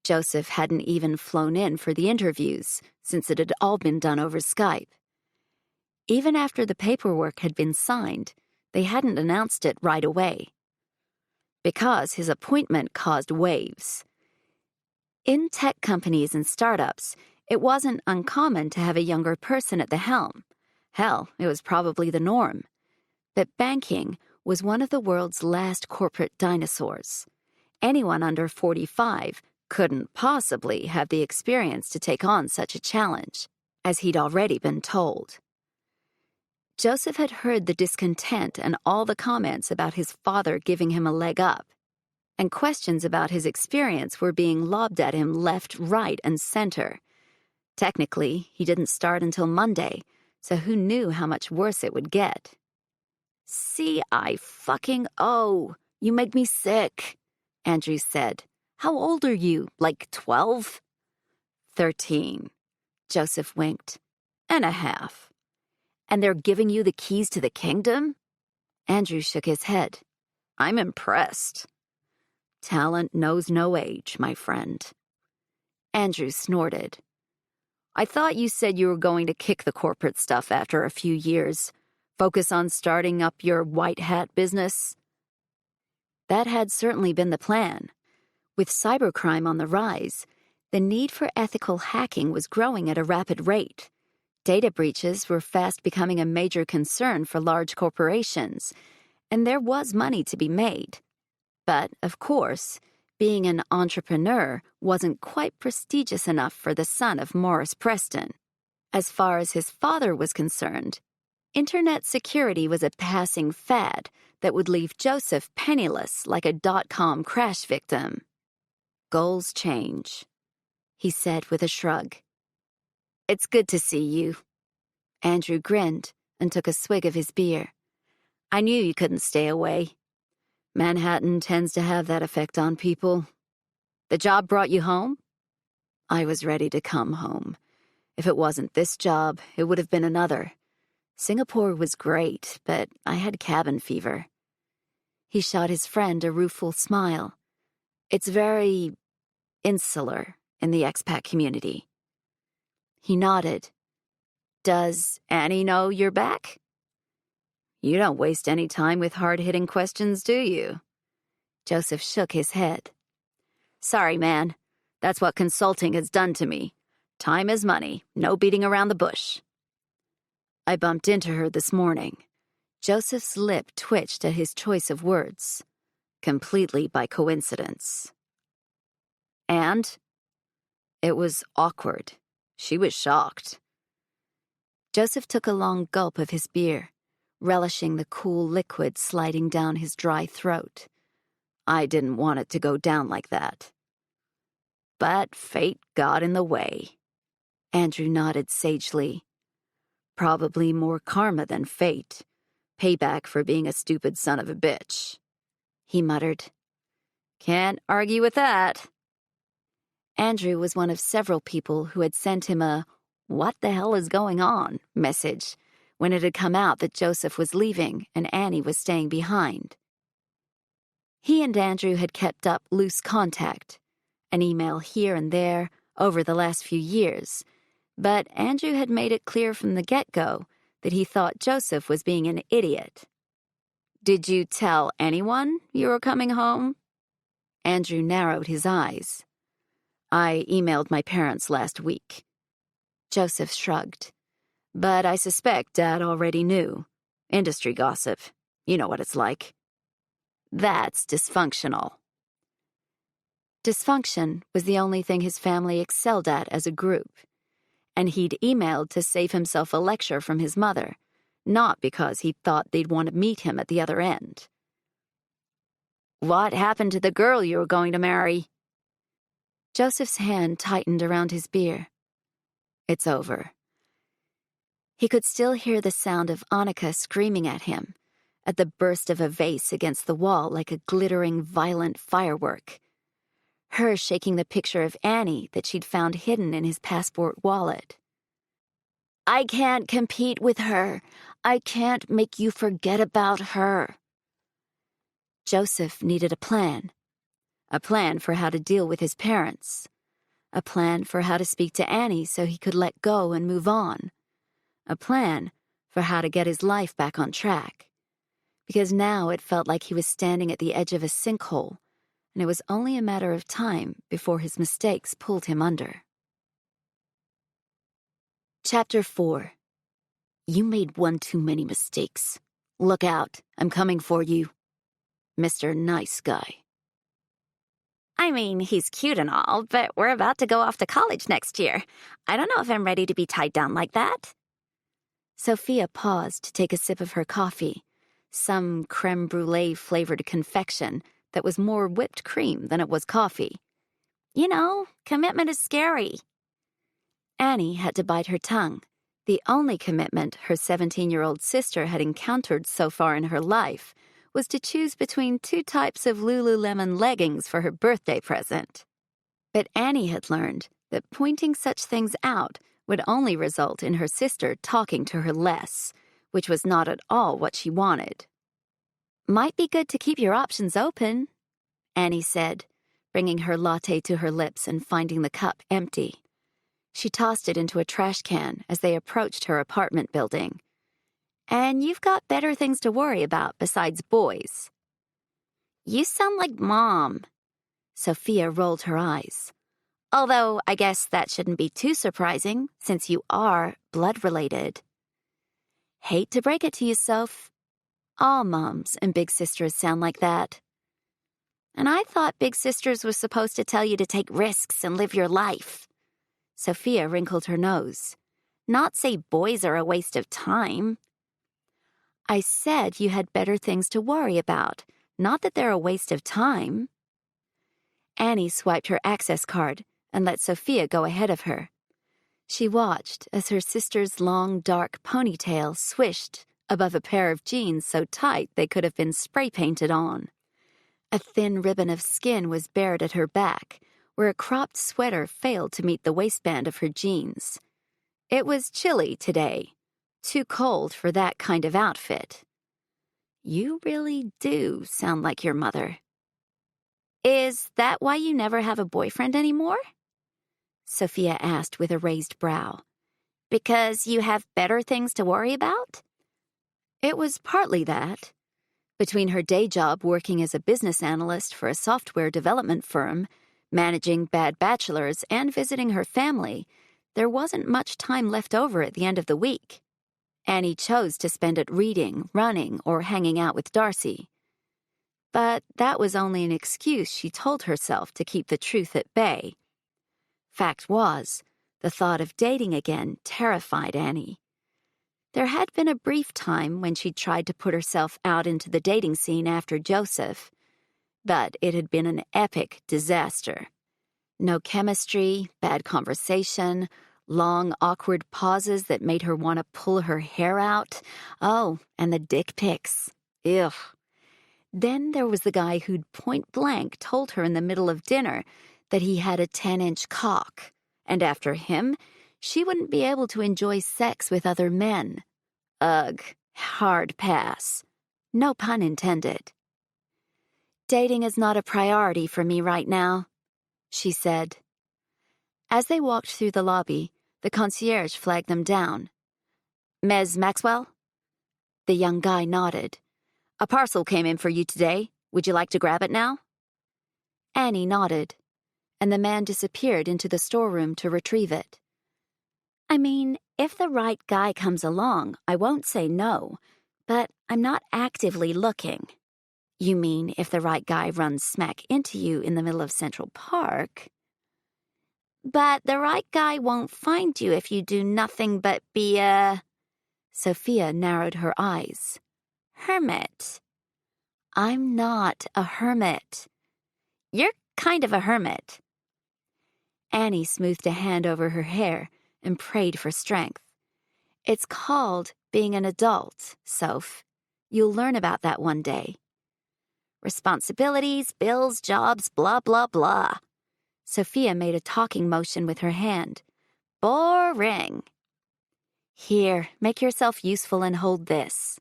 Speaker 1: Joseph hadn't even flown in for the interviews, since it had all been done over Skype. Even after the paperwork had been signed, they hadn't announced it right away. Because his appointment caused waves. In tech companies and startups, it wasn't uncommon to have a younger person at the helm. Hell, it was probably the norm. But banking, was one of the world's last corporate dinosaurs. Anyone under 45 couldn't possibly have the experience to take on such a challenge, as he'd already been told. Joseph had heard the discontent and all the comments about his father giving him a leg up, and questions about his experience were being lobbed at him left, right, and center. Technically, he didn't start until Monday, so who knew how much worse it would get? C-I-fucking-O. You make me sick, Andrew said. How old are you? Like 12? 13. Joseph winked. And a half. And they're giving you the keys to the kingdom? Andrew shook his head. I'm impressed. Talent knows no age, my friend. Andrew snorted. I thought you said you were going to kick the corporate stuff after a few years. Focus on starting up your white hat business? That had certainly been the plan. With cybercrime on the rise, the need for ethical hacking was growing at a rapid rate. Data breaches were fast becoming a major concern for large corporations, and there was money to be made. But, of course, being an entrepreneur wasn't quite prestigious enough for the son of Morris Preston. As far as his father was concerned, internet security was a passing fad that would leave Joseph penniless like a dot-com crash victim. Goals change, he said with a shrug. It's good to see you. Andrew grinned and took a swig of his beer. I knew you couldn't stay away. Manhattan tends to have that effect on people. The job brought you home? I was ready to come home. If it wasn't this job, it would have been another. Singapore was great, but I had cabin fever. He shot his friend a rueful smile. It's very insular in the expat community. He nodded. Does Annie know you're back? You don't waste any time with hard-hitting questions, do you? Joseph shook his head. Sorry, man. That's what consulting has done to me. Time is money, no beating around the bush. I bumped into her this morning. Joseph's lip twitched at his choice of words, completely by coincidence. And? It was awkward. She was shocked. Joseph took a long gulp of his beer, relishing the cool liquid sliding down his dry throat. I didn't want it to go down like that. But fate got in the way. Andrew nodded sagely. Probably more karma than fate. Payback for being a stupid son of a bitch. He muttered. Can't argue with that. Andrew was one of several people who had sent him a "what the hell is going on" message when it had come out that Joseph was leaving and Annie was staying behind. He and Andrew had kept up loose contact, an email here and there over the last few years, but Andrew had made it clear from the get-go that he thought Joseph was being an idiot. Did you tell anyone you were coming home? Andrew narrowed his eyes. I emailed my parents last week. Joseph shrugged. But I suspect Dad already knew. Industry gossip. You know what it's like. That's dysfunctional. Dysfunction was the only thing his family excelled at as a group, and he'd emailed to save himself a lecture from his mother, not because he thought they'd want to meet him at the other end. What happened to the girl you were going to marry? Joseph's hand tightened around his beer. It's over. He could still hear the sound of Annika screaming at him, at the burst of a vase against the wall like a glittering, violent firework. Her shaking the picture of Annie that she'd found hidden in his passport wallet. I can't compete with her. I can't make you forget about her. Joseph needed a plan for how to deal with his parents, a plan for how to speak to Annie so he could let go and move on, a plan for how to get his life back on track. Because now it felt like he was standing at the edge of a sinkhole, and it was only a matter of time before his mistakes pulled him under. Chapter 4. You made one too many mistakes. Look out, I'm coming for you. Mr. Nice Guy.
Speaker 2: I mean, he's cute and all, but we're about to go off to college next year. I don't know if I'm ready to be tied down like that.
Speaker 1: Sophia paused to take a sip of her coffee, some creme brulee-flavored confection that was more whipped cream than it was coffee.
Speaker 2: You know, commitment is scary.
Speaker 1: Annie had to bite her tongue. The only commitment her 17-year-old sister had encountered so far in her life was to choose between 2 types of Lululemon leggings for her birthday present. But Annie had learned that pointing such things out would only result in her sister talking to her less, which was not at all what she wanted. Might be good to keep your options open, Annie said, bringing her latte to her lips and finding the cup empty. She tossed it into a trash can as they approached her apartment building. And you've got better things to worry about besides boys.
Speaker 2: You sound like Mom.
Speaker 1: Sophia rolled her eyes.
Speaker 2: Although I guess that shouldn't be too surprising since you are blood-related.
Speaker 1: Hate to break it to you, Soph. All moms and big sisters sound like that.
Speaker 2: And I thought big sisters was supposed to tell you to take risks and live your life.
Speaker 1: Sophia wrinkled her nose.
Speaker 2: Not say boys are a waste of time.
Speaker 1: I said you had better things to worry about, not that they're a waste of time. Annie swiped her access card and let Sophia go ahead of her. She watched as her sister's long, dark ponytail swished above a pair of jeans so tight they could have been spray-painted on. A thin ribbon of skin was bared at her back, where a cropped sweater failed to meet the waistband of her jeans. It was chilly today. Too cold for that kind of outfit. You really do sound like your mother.
Speaker 2: Is that why you never have a boyfriend anymore?
Speaker 1: Sophia asked with a raised brow.
Speaker 2: Because you have better things to worry about?
Speaker 1: It was partly that. Between her day job working as a business analyst for a software development firm, managing bad bachelors, and visiting her family, there wasn't much time left over at the end of the week. Annie chose to spend it reading, running, or hanging out with Darcy. But that was only an excuse she told herself to keep the truth at bay. Fact was, the thought of dating again terrified Annie. There had been a brief time when she'd tried to put herself out into the dating scene after Joseph, but it had been an epic disaster. No chemistry, bad conversation, long, awkward pauses that made her want to pull her hair out. Oh, and the dick pics. Ugh. Then there was the guy who'd point-blank told her in the middle of dinner that he had a 10-inch cock, and after him, she wouldn't be able to enjoy sex with other men. Ugh, hard pass. No pun intended. Dating is not a priority for me right now, she said. As they walked through the lobby, the concierge flagged them down.
Speaker 2: Ms. Maxwell?
Speaker 1: The young guy nodded.
Speaker 2: A parcel came in for you today. Would you like to grab it now?
Speaker 1: Annie nodded, and the man disappeared into the storeroom to retrieve it.
Speaker 2: I mean, if the right guy comes along, I won't say no, but I'm not actively looking.
Speaker 1: You mean if the right guy runs smack into you in the middle of Central Park?
Speaker 2: But the right guy won't find you if you do nothing but be a...
Speaker 1: Sophia narrowed her eyes.
Speaker 2: Hermit.
Speaker 1: I'm not a hermit.
Speaker 2: You're kind of a hermit.
Speaker 1: Annie smoothed a hand over her hair and prayed for strength. It's called being an adult, Soph. You'll learn about that one day.
Speaker 2: Responsibilities, bills, jobs, blah, blah, blah.
Speaker 1: Sophia made a talking motion with her hand.
Speaker 2: Boring.
Speaker 1: Here, make yourself useful and hold this.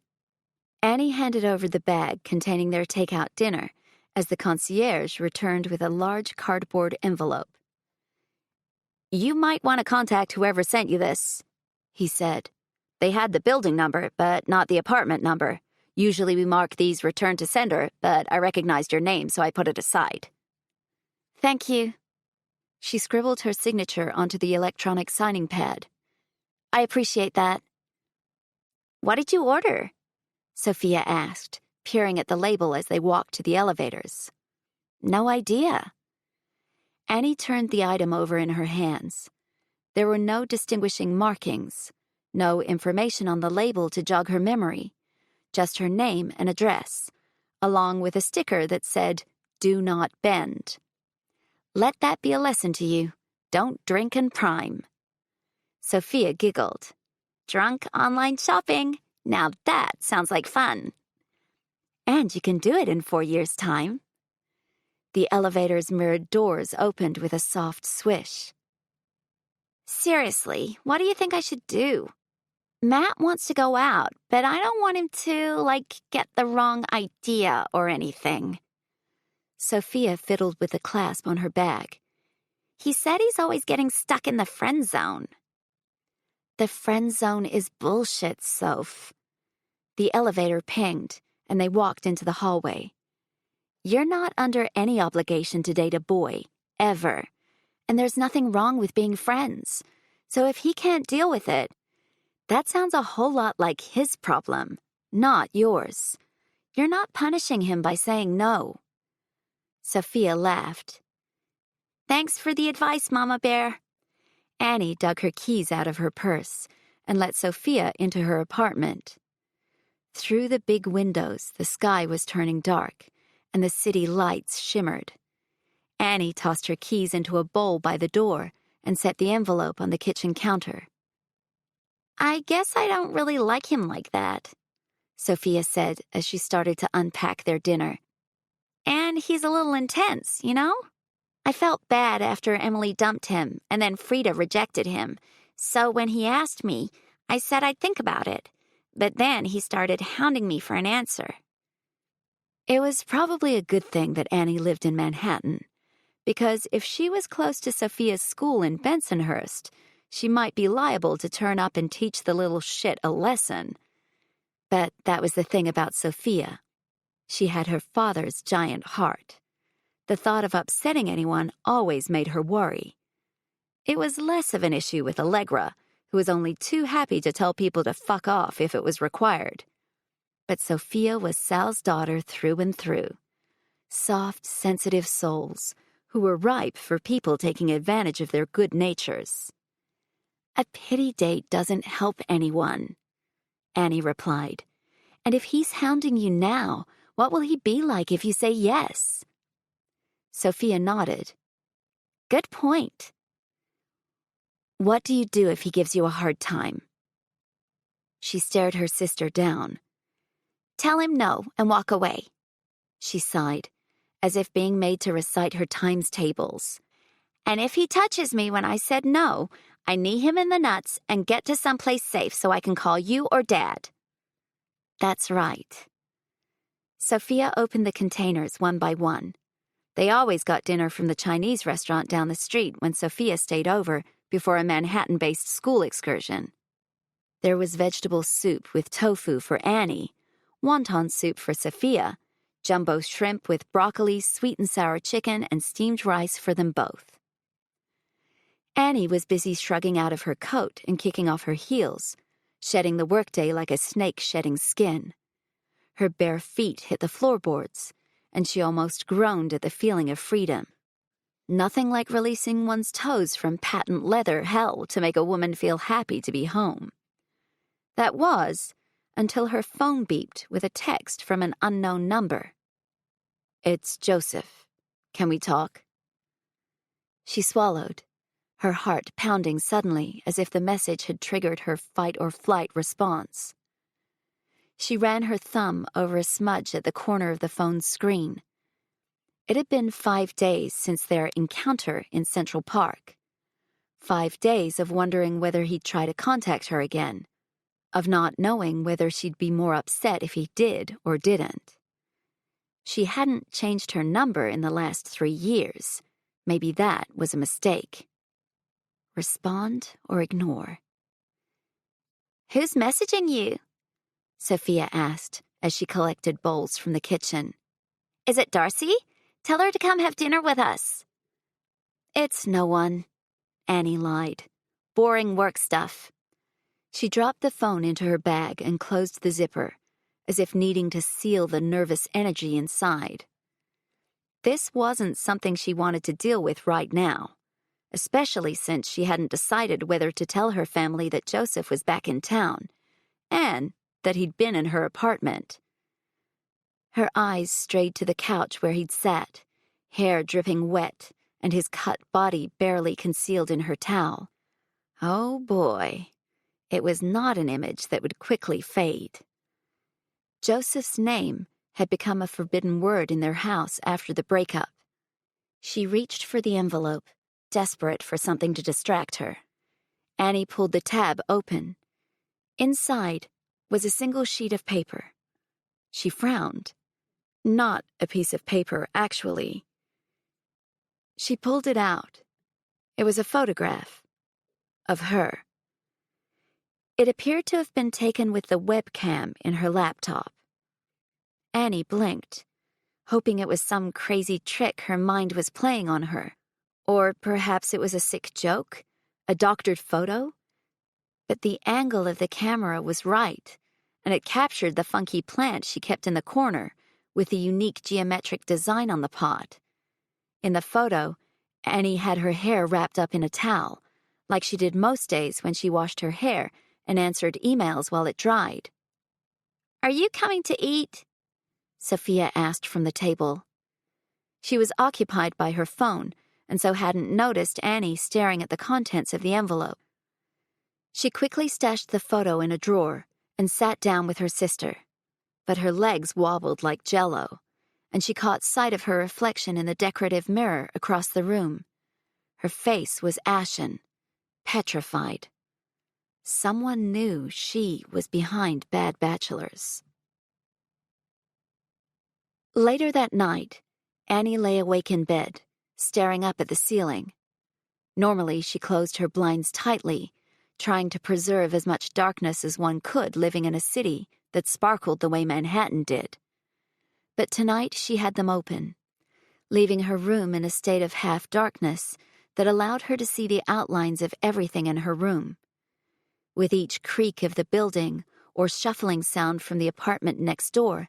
Speaker 1: Annie handed over the bag containing their takeout dinner as the concierge returned with a large cardboard envelope.
Speaker 2: You might want to contact whoever sent you this, he said. They had the building number, but not the apartment number. Usually we mark these return to sender, but I recognized your name, so I put it aside.
Speaker 1: Thank you. She scribbled her signature onto the electronic signing pad.
Speaker 2: I appreciate that. What did you order? Sophia asked, peering at the label as they walked to the elevators. No idea. Annie turned the item over in her hands. There were no distinguishing markings, no information on the label to jog her memory, just her name and address, along with a sticker that said, "Do not bend." Let that be a lesson to you. Don't drink and prime. Sophia giggled. Drunk online shopping? Now that sounds like fun. And you can do it in 4 years' time. The elevator's mirrored doors opened with a soft swish. Seriously, what do you think I should do? Matt wants to go out, but I don't want him to, get the wrong idea or anything. Sophia fiddled with the clasp on her bag. He said he's always getting stuck in the friend zone. The friend zone is bullshit, Soph. The elevator pinged, and they walked into the hallway. You're not under any obligation to date a boy, ever. And there's nothing wrong with being friends. So if he can't deal with it, that sounds a whole lot like his problem, not yours. You're not punishing him by saying no. Sophia laughed. Thanks for the advice, Mama Bear. Annie dug her keys out of her purse and let Sophia into her apartment. Through the big windows, the sky was turning dark, and the city lights shimmered. Annie tossed her keys into a bowl by the door and set the envelope on the kitchen counter. I guess I don't really like him like that, Sophia said as she started to unpack their dinner. And he's a little intense, you know? I felt bad after Emily dumped him and then Frida rejected him. So when he asked me, I said I'd think about it. But then he started hounding me for an answer. It was probably a good thing that Annie lived in Manhattan, because if she was close to Sophia's school in Bensonhurst, she might be liable to turn up and teach the little shit a lesson. But that was the thing about Sophia. She had her father's giant heart. The thought of upsetting anyone always made her worry. It was less of an issue with Allegra, who was only too happy to tell people to fuck off if it was required. But Sophia was Sal's daughter through and through. Soft, sensitive souls who were ripe for people taking advantage of their good natures. A pity date doesn't help anyone, Annie replied. And if he's hounding you now, what will he be like if you say yes? Sophia nodded. Good point. What do you do if he gives you a hard time? She stared her sister down. Tell him no and walk away, she sighed, as if being made to recite her times tables. And if he touches me when I said no, I knee him in the nuts and get to someplace safe so I can call you or Dad. That's right. Sophia opened the containers one by one. They always got dinner from the Chinese restaurant down the street when Sophia stayed over before a Manhattan-based school excursion. There was vegetable soup with tofu for Annie, wonton soup for Sophia, jumbo shrimp with broccoli, sweet and sour chicken, and steamed rice for them both. Annie was busy shrugging out of her coat and kicking off her heels, shedding the workday like a snake shedding skin. Her bare feet hit the floorboards, and she almost groaned at the feeling of freedom. Nothing like releasing one's toes from patent leather hell to make a woman feel happy to be home. That was, until her phone beeped with a text from an unknown number. It's Joseph. Can we talk? She swallowed, her heart pounding suddenly as if the message had triggered her fight-or-flight response. She ran her thumb over a smudge at the corner of the phone's screen. It had been 5 days since their encounter in Central Park. 5 days of wondering whether he'd try to contact her again, of not knowing whether she'd be more upset if he did or didn't. She hadn't changed her number in the last 3 years. Maybe that was a mistake. Respond or ignore. Who's messaging you? Sophia asked as she collected bowls from the kitchen. Is it Darcy? Tell her to come have dinner with us. It's no one, Annie lied. Boring work stuff. She dropped the phone into her bag and closed the zipper, as if needing to seal the nervous energy inside. This wasn't something she wanted to deal with right now, especially since she hadn't decided whether to tell her family that Joseph was back in town and that he'd been in her apartment. Her eyes strayed to the couch where he'd sat, hair dripping wet and his cut body barely concealed in her towel. Oh boy, it was not an image that would quickly fade. Joseph's name had become a forbidden word in their house after the breakup. She reached for the envelope, desperate for something to distract her. Annie pulled the tab open. Inside was a single sheet of paper. She frowned. Not a piece of paper, actually. She pulled it out. It was a photograph of her. It appeared to have been taken with the webcam in her laptop. Annie blinked, hoping it was some crazy trick her mind was playing on her. Or perhaps it was a sick joke, a doctored photo? But the angle of the camera was right, and it captured the funky plant she kept in the corner with the unique geometric design on the pot. In the photo, Annie had her hair wrapped up in a towel, like she did most days when she washed her hair and answered emails while it dried. "Are you coming to eat?" Sophia asked from the table. She was occupied by her phone, and so hadn't noticed Annie staring at the contents of the envelope. She quickly stashed the photo in a drawer and sat down with her sister, but her legs wobbled like jello, and she caught sight of her reflection in the decorative mirror across the room. Her face was ashen, petrified. Someone knew she was behind Bad Bachelors. Later that night, Annie lay awake in bed, staring up at the ceiling. Normally, she closed her blinds tightly, trying to preserve as much darkness as one could living in a city that sparkled the way Manhattan did. But tonight she had them open, leaving her room in a state of half-darkness that allowed her to see the outlines of everything in her room. With each creak of the building or shuffling sound from the apartment next door,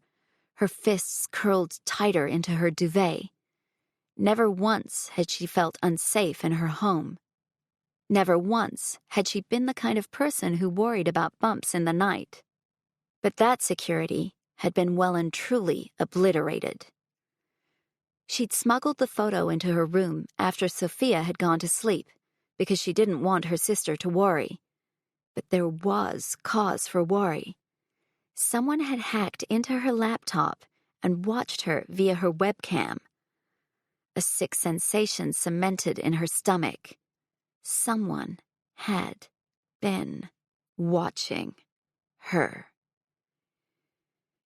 Speaker 2: her fists curled tighter into her duvet. Never once had she felt unsafe in her home. Never once had she been the kind of person who worried about bumps in the night. But that security had been well and truly obliterated. She'd smuggled the photo into her room after Sophia had gone to sleep, because she didn't want her sister to worry. But there was cause for worry. Someone had hacked into her laptop and watched her via her webcam. A sick sensation cemented in her stomach. Someone had been watching her.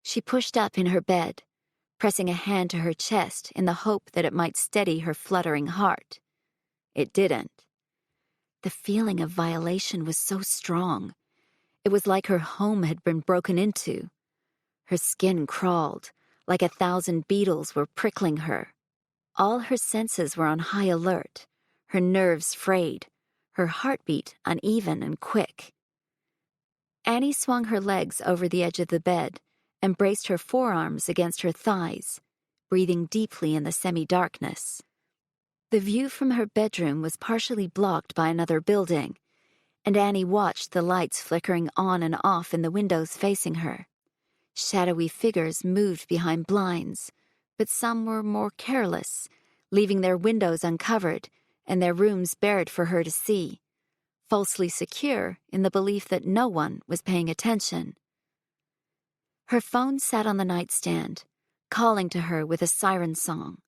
Speaker 2: She pushed up in her bed, pressing a hand to her chest in the hope that it might steady her fluttering heart. It didn't. The feeling of violation was so strong. It was like her home had been broken into. Her skin crawled, like 1,000 beetles were prickling her. All her senses were on high alert, her nerves frayed, her heartbeat uneven and quick. Annie swung her legs over the edge of the bed and braced her forearms against her thighs, breathing deeply in the semi-darkness. The view from her bedroom was partially blocked by another building, and Annie watched the lights flickering on and off in the windows facing her. Shadowy figures moved behind blinds, but some were more careless, leaving their windows uncovered and their rooms bared for her to see, falsely secure in the belief that no one was paying attention. Her phone sat on the nightstand, calling to her with a siren song.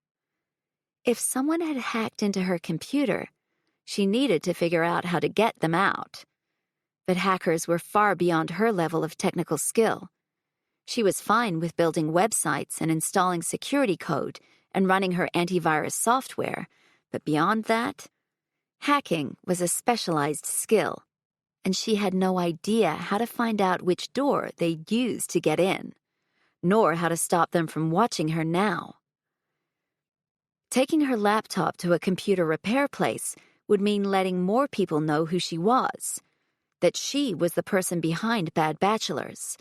Speaker 2: If someone had hacked into her computer, she needed to figure out how to get them out. But hackers were far beyond her level of technical skill. She was fine with building websites and installing security code and running her antivirus software, but beyond that, hacking was a specialized skill, and she had no idea how to find out which door they'd use to get in, nor how to stop them from watching her now. Taking her laptop to a computer repair place would mean letting more people know who she was, that she was the person behind Bad Bachelors.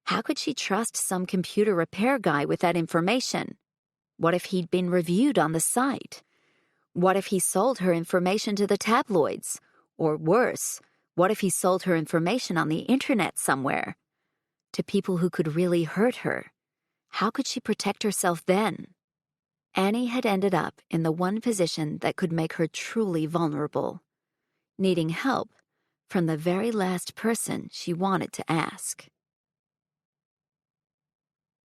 Speaker 2: How could she trust some computer repair guy with that information? What if he'd been reviewed on the site? What if he sold her information to the tabloids? Or worse, what if he sold her information on the internet somewhere? To people who could really hurt her? How could she protect herself then? Annie had ended up in the one position that could make her truly vulnerable, needing help from the very last person she wanted to ask.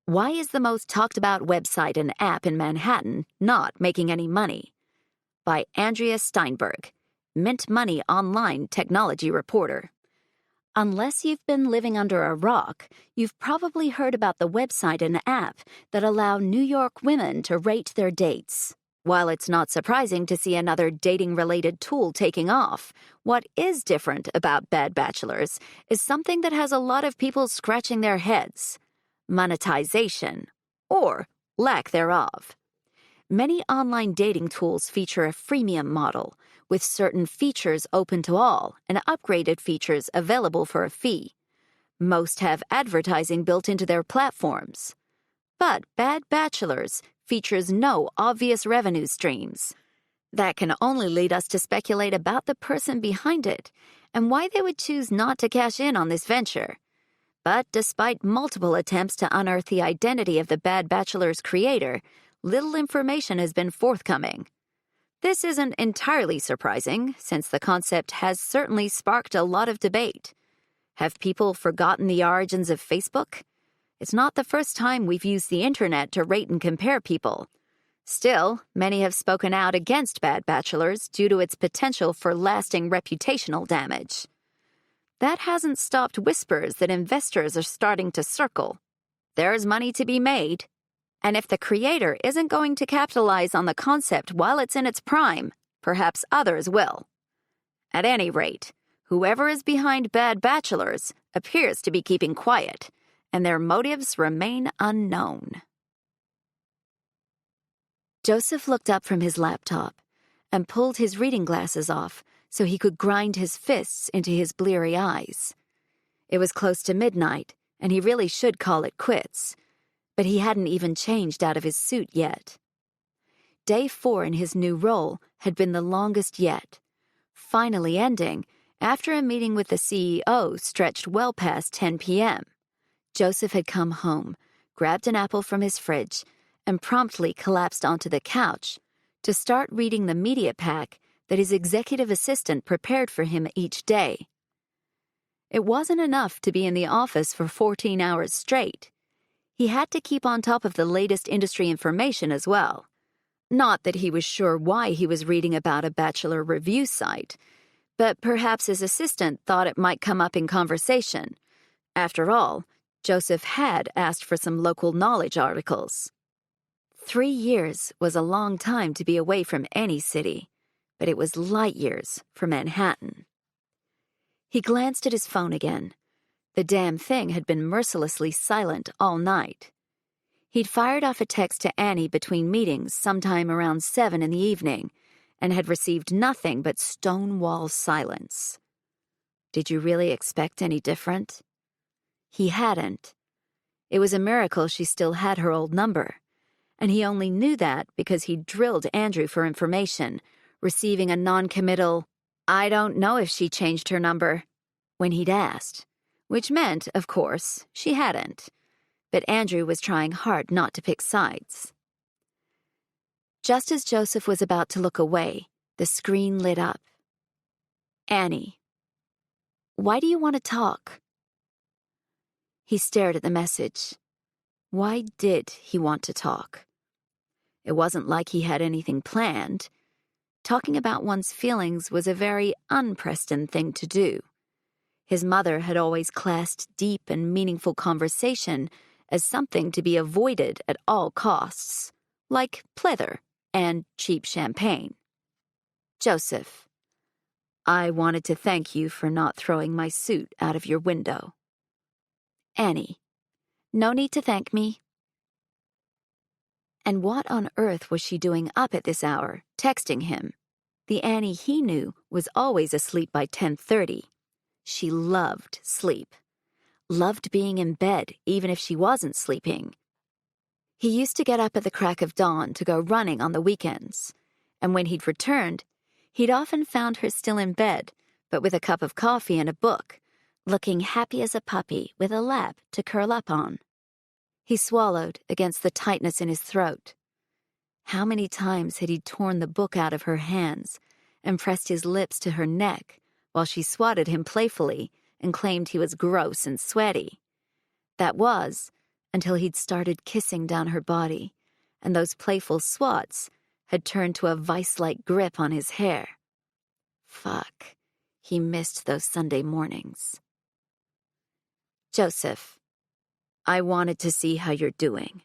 Speaker 2: Why is the most talked about website and app in Manhattan not making any money? By Andrea Steinberg, Mint Money Online technology reporter. Unless you've been living under a rock, you've probably heard about the website and app that allow New York women to rate their dates. While it's not surprising to see another dating-related tool taking off, what is different about Bad Bachelors is something that has a lot of people scratching their heads: monetization, or lack thereof. Many online dating tools feature a freemium model, with certain features open to all and upgraded features available for a fee. Most have advertising built into their platforms. But Bad Bachelors features no obvious revenue streams. That can only lead us to speculate about the person behind it and why they would choose not to cash in on this venture. But despite multiple attempts to unearth the identity of the Bad Bachelor's creator, little information has been forthcoming. This isn't entirely surprising, since the concept has certainly sparked a lot of debate. Have people forgotten the origins of Facebook? It's not the first time we've used the internet to rate and compare people. Still, many have spoken out against Bad Bachelors due to its potential for lasting reputational damage. That hasn't stopped whispers that investors are starting to circle. There's money to be made. And if the creator isn't going to capitalize on the concept while it's in its prime, perhaps others will. At any rate, whoever is behind Bad Bachelors appears to be keeping quiet, and their motives remain unknown. Joseph looked up from his laptop and pulled his reading glasses off so he could grind his fists into his bleary eyes. It was close to midnight, and he really should call it quits, but he hadn't even changed out of his suit yet. Day 4 in his new role had been the longest yet, finally ending after a meeting with the CEO stretched well past 10 p.m. Joseph had come home, grabbed an apple from his fridge, and promptly collapsed onto the couch to start reading the media pack that his executive assistant prepared for him each day. It wasn't enough to be in the office for 14 hours straight. He had to keep on top of the latest industry information as well. Not that he was sure why he was reading about a Bachelor review site, but perhaps his assistant thought it might come up in conversation. After all, Joseph had asked for some local knowledge articles. 3 years was a long time to be away from any city, but it was light years from Manhattan. He glanced at his phone again. The damn thing had been mercilessly silent all night. He'd fired off a text to Annie between meetings sometime around 7 in the evening and had received nothing but stonewall silence. Did you really expect any different? He hadn't. It was a miracle she still had her old number, and he only knew that because he'd drilled Andrew for information, receiving a non-committal, "I don't know if she changed her number," when he'd asked, which meant, of course, she hadn't. But Andrew was trying hard not to pick sides. Just as Joseph was about to look away, the screen lit up. Annie. Why do you want to talk? He stared at the message. Why did he want to talk? It wasn't like he had anything planned. Talking about one's feelings was a very un-Preston thing to do. His mother had always classed deep and meaningful conversation as something to be avoided at all costs, like pleather and cheap champagne. Joseph, I wanted to thank you for not throwing my suit out of your window. Annie, no need to thank me. And what on earth was she doing up at this hour, texting him? The Annie he knew was always asleep by 10:30. She loved sleep. loved being in bed even if she wasn't sleeping. He used to get up at the crack of dawn to go running on the weekends, and when he'd returned, he'd often found her still in bed, but with a cup of coffee and a book, looking happy as a puppy with a lap to curl up on. He swallowed against the tightness in his throat. How many times had he torn the book out of her hands and pressed his lips to her neck while she swatted him playfully and claimed he was gross and sweaty? That was, until he'd started kissing down her body, and those playful swats had turned to a vice-like grip on his hair. Fuck, he missed those Sunday mornings. Joseph, I wanted to see how you're doing.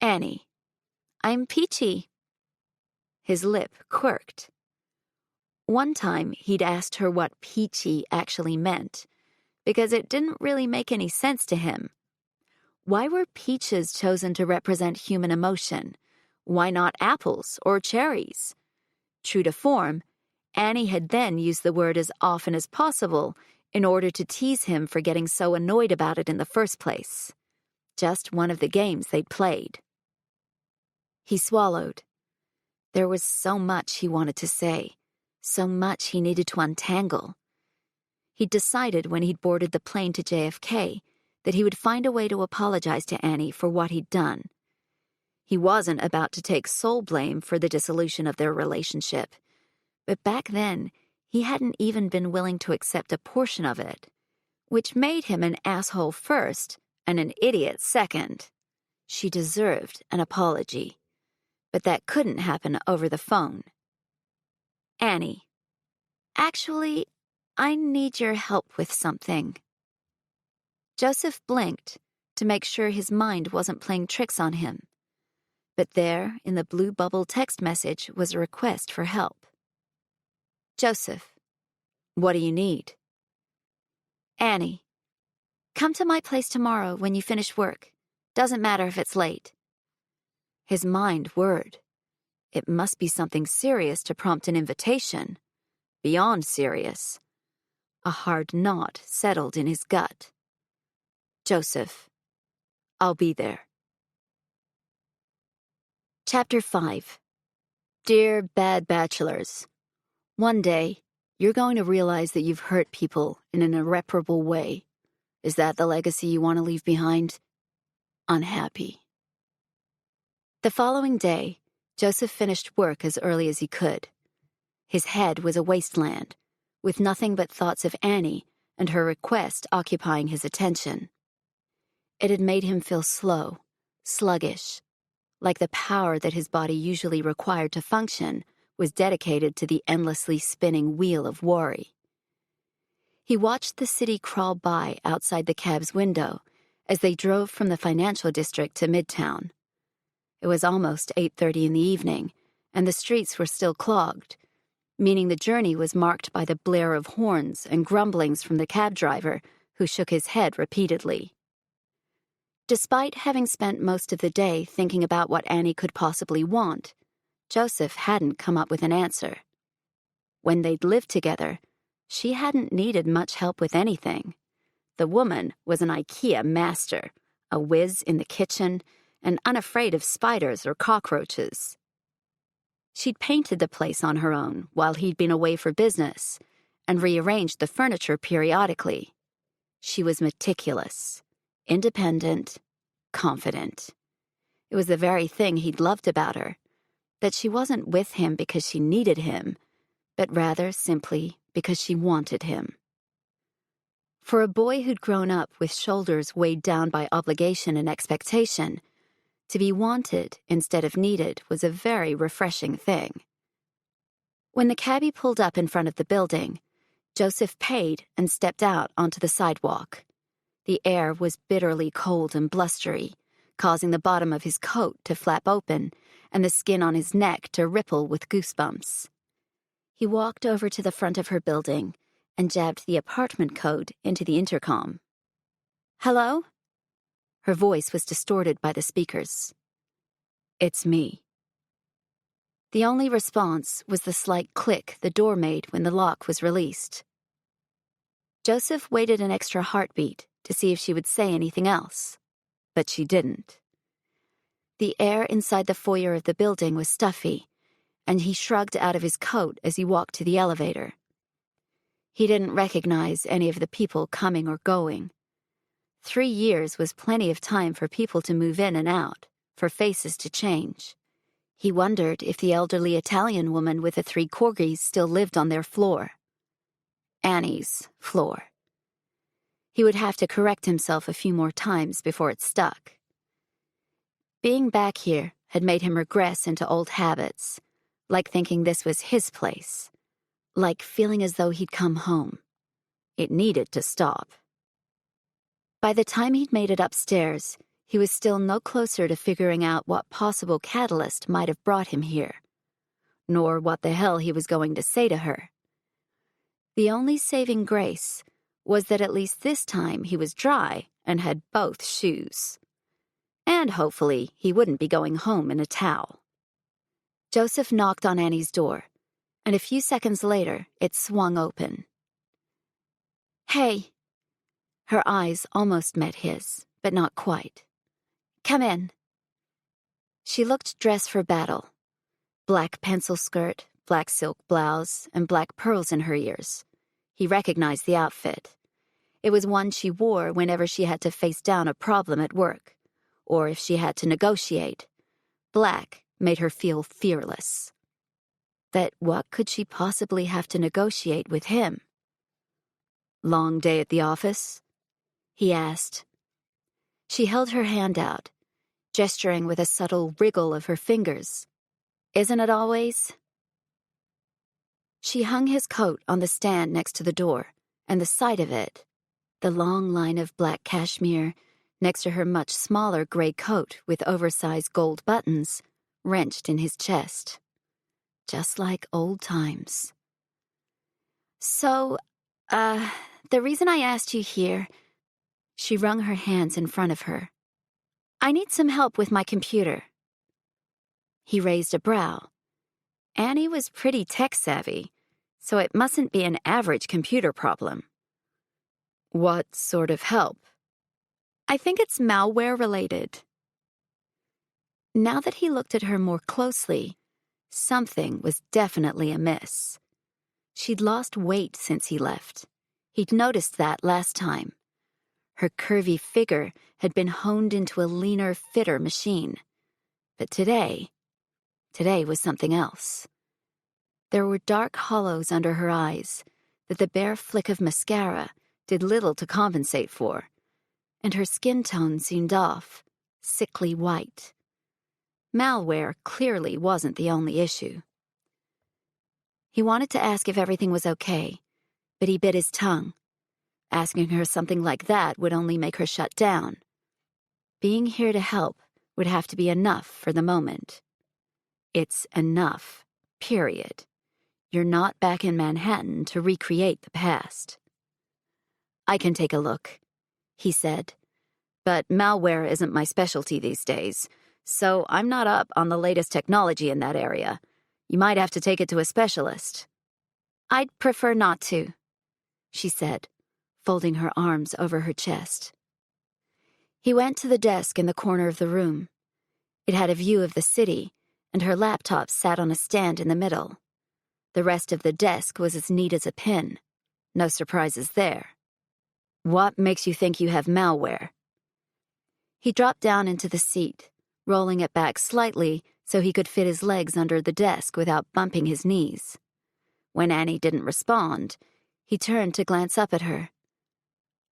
Speaker 2: Annie, I'm peachy. His lip quirked. One time he'd asked her what peachy actually meant, because it didn't really make any sense to him. Why were peaches chosen to represent human emotion? Why not apples or cherries? True to form, Annie had then used the word as often as possible in order to tease him for getting so annoyed about it in the first place. Just one of the games they'd played. He swallowed. There was so much he wanted to say, so much he needed to untangle. He'd decided when he'd boarded the plane to JFK that he would find a way to apologize to Annie for what he'd done. He wasn't about to take sole blame for the dissolution of their relationship, but back then he hadn't even been willing to accept a portion of it, which made him an asshole first and an idiot second. She deserved an apology, but that couldn't happen over the phone. Annie, actually, I need your help with something. Joseph blinked to make sure his mind wasn't playing tricks on him. But there, in the blue bubble text message, was a request for help. Joseph, what do you need? Annie, come to my place tomorrow when you finish work. Doesn't matter if it's late. His mind whirred. It must be something serious to prompt an invitation. Beyond serious. A hard knot settled in his gut. Joseph, I'll be there. Chapter 5. Dear Bad Bachelors, one day, you're going to realize that you've hurt people in an irreparable way. Is that the legacy you want to leave behind? Unhappy. The following day, Joseph finished work as early as he could. His head was a wasteland, with nothing but thoughts of Annie and her request occupying his attention. It had made him feel slow, sluggish, like the power that his body usually required to function was dedicated to the endlessly spinning wheel of worry. He watched the city crawl by outside the cab's window as they drove from the financial district to Midtown. It was almost 8:30 in the evening, and the streets were still clogged, meaning the journey was marked by the blare of horns and grumblings from the cab driver, who shook his head repeatedly. Despite having spent most of the day thinking about what Annie could possibly want, Joseph hadn't come up with an answer. When they'd lived together, she hadn't needed much help with anything. The woman was an IKEA master, a whiz in the kitchen, and unafraid of spiders or cockroaches. She'd painted the place on her own while he'd been away for business, and rearranged the furniture periodically. She was meticulous, independent, confident. It was the very thing he'd loved about her, that she wasn't with him because she needed him, but rather simply because she wanted him. For a boy who'd grown up with shoulders weighed down by obligation and expectation, to be wanted instead of needed was a very refreshing thing. When the cabbie pulled up in front of the building, Joseph paid and stepped out onto the sidewalk. The air was bitterly cold and blustery, causing the bottom of his coat to flap open and the skin on his neck to ripple with goosebumps. He walked over to the front of her building and jabbed the apartment code into the intercom. Hello? Her voice was distorted by the speakers. It's me. The only response was the slight click the door made when the lock was released. Joseph waited an extra heartbeat to see if she would say anything else, but she didn't. The air inside the foyer of the building was stuffy, and he shrugged out of his coat as he walked to the elevator. He didn't recognize any of the people coming or going. 3 years was plenty of time for people to move in and out, for faces to change. He wondered if the elderly Italian woman with the 3 corgis still lived on their floor. Annie's floor. He would have to correct himself a few more times before it stuck. Being back here had made him regress into old habits, like thinking this was his place, like feeling as though he'd come home. It needed to stop. By the time he'd made it upstairs, he was still no closer to figuring out what possible catalyst might have brought him here, nor what the hell he was going to say to her. The only saving grace was that at least this time he was dry and had both shoes. And hopefully he wouldn't be going home in a towel. Joseph knocked on Annie's door, and a few seconds later it swung open. "Hey." Her eyes almost met his, but not quite. "Come in." She looked dressed for battle. Black pencil skirt, black silk blouse, and black pearls in her ears. He recognized the outfit. It was one she wore whenever she had to face down a problem at work, or if she had to negotiate. Black made her feel fearless. But what could she possibly have to negotiate with him? "Long day at the office?" he asked. She held her hand out, gesturing with a subtle wriggle of her fingers. "Isn't it always?" She hung his coat on the stand next to the door, and the sight of it, the long line of black cashmere next to her much smaller gray coat with oversized gold buttons, wrenched in his chest. Just like old times. "So, the reason I asked you here," she wrung her hands in front of her. "I need some help with my computer." He raised a brow. Annie was pretty tech-savvy, so it mustn't be an average computer problem. "What sort of help?" "I think it's malware-related." Now that he looked at her more closely, something was definitely amiss. She'd lost weight since he left. He'd noticed that last time. Her curvy figure had been honed into a leaner, fitter machine. But today was something else. There were dark hollows under her eyes that the bare flick of mascara did little to compensate for, and her skin tone seemed off, sickly white. Malware clearly wasn't the only issue. He wanted to ask if everything was okay, but he bit his tongue. Asking her something like that would only make her shut down. Being here to help would have to be enough for the moment. It's enough, period. You're not back in Manhattan to recreate the past. "I can take a look," he said, "but malware isn't my specialty these days, so I'm not up on the latest technology in that area. You might have to take it to a specialist." "I'd prefer not to," she said, folding her arms over her chest. He went to the desk in the corner of the room. It had a view of the city, and her laptop sat on a stand in the middle. The rest of the desk was as neat as a pin. No surprises there. "What makes you think you have malware?" He dropped down into the seat, rolling it back slightly so he could fit his legs under the desk without bumping his knees. When Annie didn't respond, he turned to glance up at her.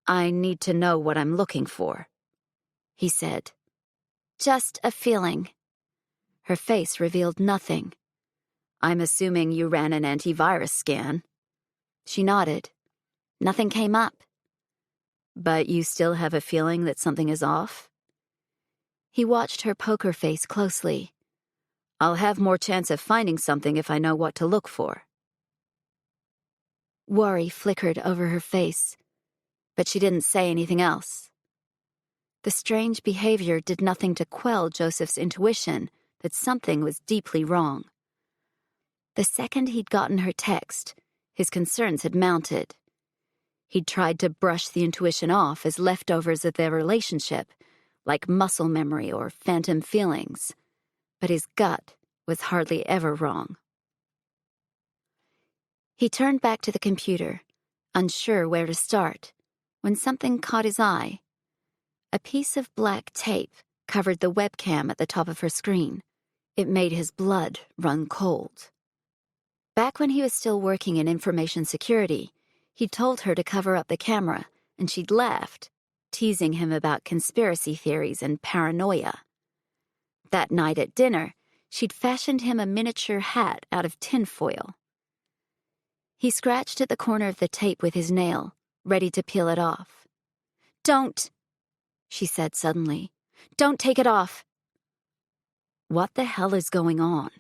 Speaker 2: "I need to know what I'm looking for," he said. "Just a feeling." Her face revealed nothing. "I'm assuming you ran an antivirus scan." She nodded. "Nothing came up." "But you still have a feeling that something is off?" He watched her poker face closely. "I'll have more chance of finding something if I know what to look for." Worry flickered over her face, but she didn't say anything else. The strange behavior did nothing to quell Joseph's intuition that something was deeply wrong. The second he'd gotten her text, his concerns had mounted.
Speaker 1: He'd tried to brush the intuition off as leftovers of their relationship, like muscle memory or phantom feelings, but his gut was hardly ever wrong. He turned back to the computer, unsure where to start, when something caught his eye. A piece of black tape covered the webcam at the top of her screen. It made his blood run cold. Back when he was still working in information security, he'd told her to cover up the camera, and she'd laughed, teasing him about conspiracy theories and paranoia. That night at dinner, she'd fashioned him a miniature hat out of tinfoil. He scratched at the corner of the tape with his nail, ready to peel it off. "Don't," she said suddenly. "Don't take it off." What the hell is going on?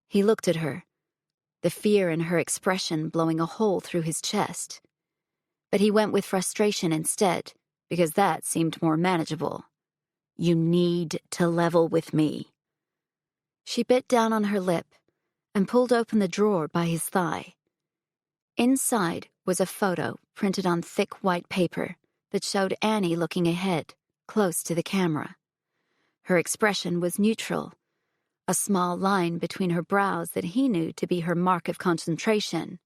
Speaker 1: He looked at her, the fear in her expression blowing a hole through his chest. But he went with frustration instead, because that seemed more manageable. "You need to level with me." She bit down on her lip and pulled open the drawer by his thigh. Inside was a photo printed on thick white paper that showed Annie looking ahead, close to the camera. Her expression was neutral, a small line between her brows that he knew to be her mark of concentration.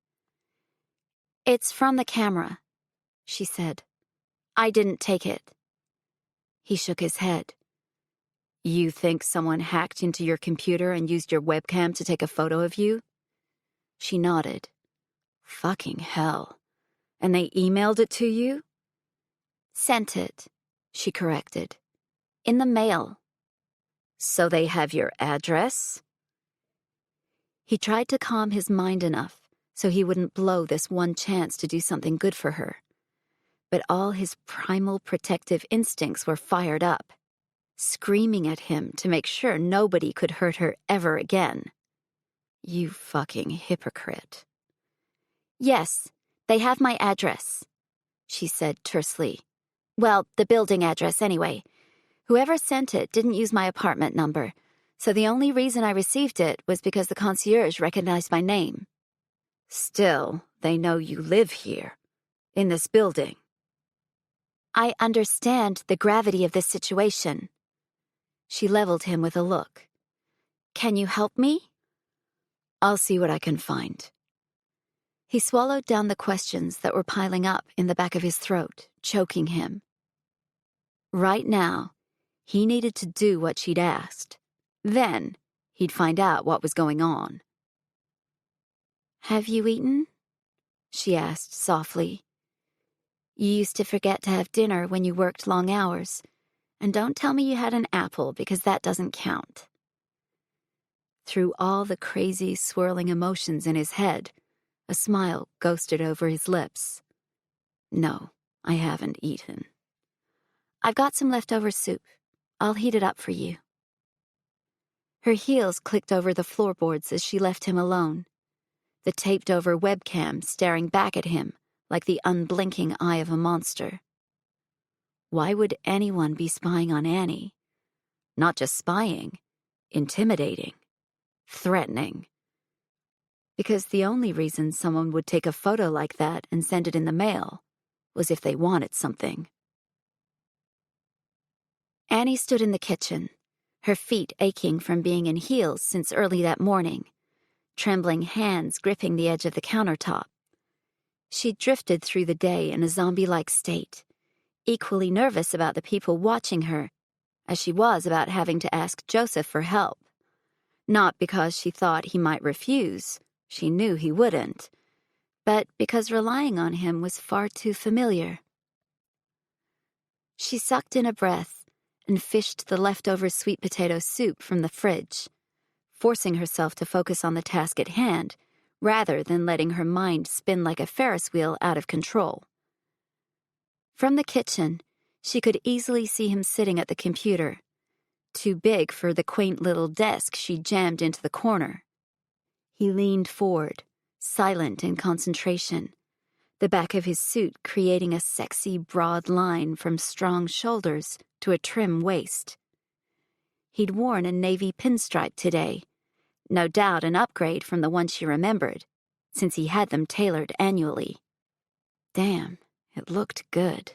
Speaker 1: "It's from the camera," she said. "I didn't take it." He shook his head. "You think someone hacked into your computer and used your webcam to take a photo of you?" She nodded. "Fucking hell. And they emailed it to you?" "Sent it," she corrected. "In the mail." "So they have your address?" He tried to calm his mind enough so he wouldn't blow this one chance to do something good for her. But all his primal protective instincts were fired up, screaming at him to make sure nobody could hurt her ever again. You fucking hypocrite. "Yes, they have my address," she said tersely. "Well, the building address anyway. Whoever sent it didn't use my apartment number, so the only reason I received it was because the concierge recognized my name." "Still, they know you live here, in this building." "I understand the gravity of this situation." She leveled him with a look. "Can you help me?" "I'll see what I can find." He swallowed down the questions that were piling up in the back of his throat, choking him. Right now, he needed to do what she'd asked. Then, he'd find out what was going on. "Have you eaten?" she asked softly. "You used to forget to have dinner when you worked long hours. And don't tell me you had an apple, because that doesn't count." Through all the crazy, swirling emotions in his head, a smile ghosted over his lips. "No, I haven't eaten." "I've got some leftover soup. I'll heat it up for you." Her heels clicked over the floorboards as she left him alone, the taped-over webcam staring back at him like the unblinking eye of a monster. Why would anyone be spying on Annie? Not just spying, intimidating, threatening. Because the only reason someone would take a photo like that and send it in the mail was if they wanted something. Annie stood in the kitchen, her feet aching from being in heels since early that morning, trembling hands gripping the edge of the countertop. She drifted through the day in a zombie-like state, equally nervous about the people watching her as she was about having to ask Joseph for help. Not because she thought he might refuse, she knew he wouldn't, but because relying on him was far too familiar. She sucked in a breath and fished the leftover sweet potato soup from the fridge, forcing herself to focus on the task at hand rather than letting her mind spin like a Ferris wheel out of control. From the kitchen, she could easily see him sitting at the computer, too big for the quaint little desk she jammed into the corner. He leaned forward, silent in concentration, the back of his suit creating a sexy broad line from strong shoulders to a trim waist. He'd worn a navy pinstripe today, no doubt an upgrade from the one she remembered, since he had them tailored annually.
Speaker 2: Damn, it looked good.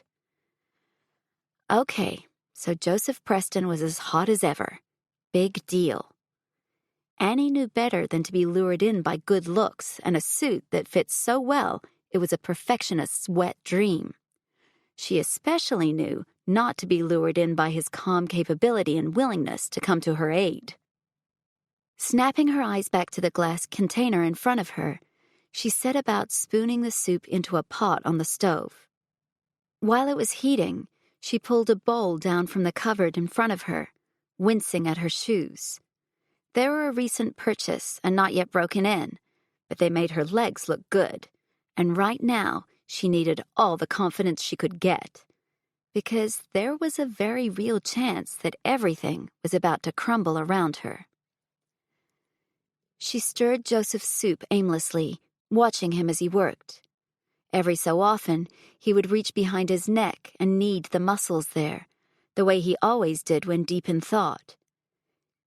Speaker 2: Okay, so Joseph Preston was as hot as ever. Big deal. Annie knew better than to be lured in by good looks and a suit that fit so well it was a perfectionist's wet dream. She especially knew not to be lured in by his calm capability and willingness to come to her aid. Snapping her eyes back to the glass container in front of her, she set about spooning the soup into a pot on the stove. While it was heating, she pulled a bowl down from the cupboard in front of her, wincing at her shoes. They were a recent purchase and not yet broken in, but they made her legs look good, and right now she needed all the confidence she could get, because there was a very real chance that everything was about to crumble around her. She stirred Joseph's soup aimlessly, watching him as he worked. Every so often, he would reach behind his neck and knead the muscles there, the way he always did when deep in thought.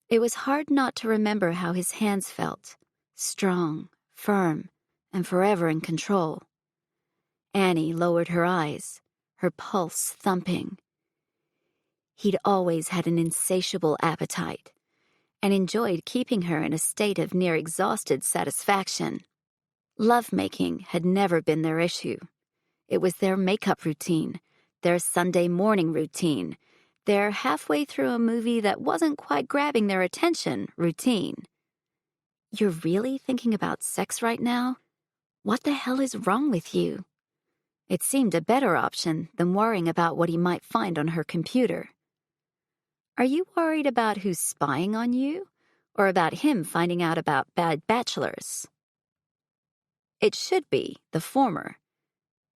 Speaker 2: It was hard not to remember how his hands felt, strong, firm, and forever in control. Annie lowered her eyes, her pulse thumping. He'd always had an insatiable appetite, and enjoyed keeping her in a state of near-exhausted satisfaction. Lovemaking had never been their issue. It was their makeup routine, their Sunday morning routine, their halfway through a movie that wasn't quite grabbing their attention routine. You're really thinking about sex right now? What the hell is wrong with you? It seemed a better option than worrying about what he might find on her computer. Are you worried about who's spying on you, or about him finding out about bad bachelors? It should be the former.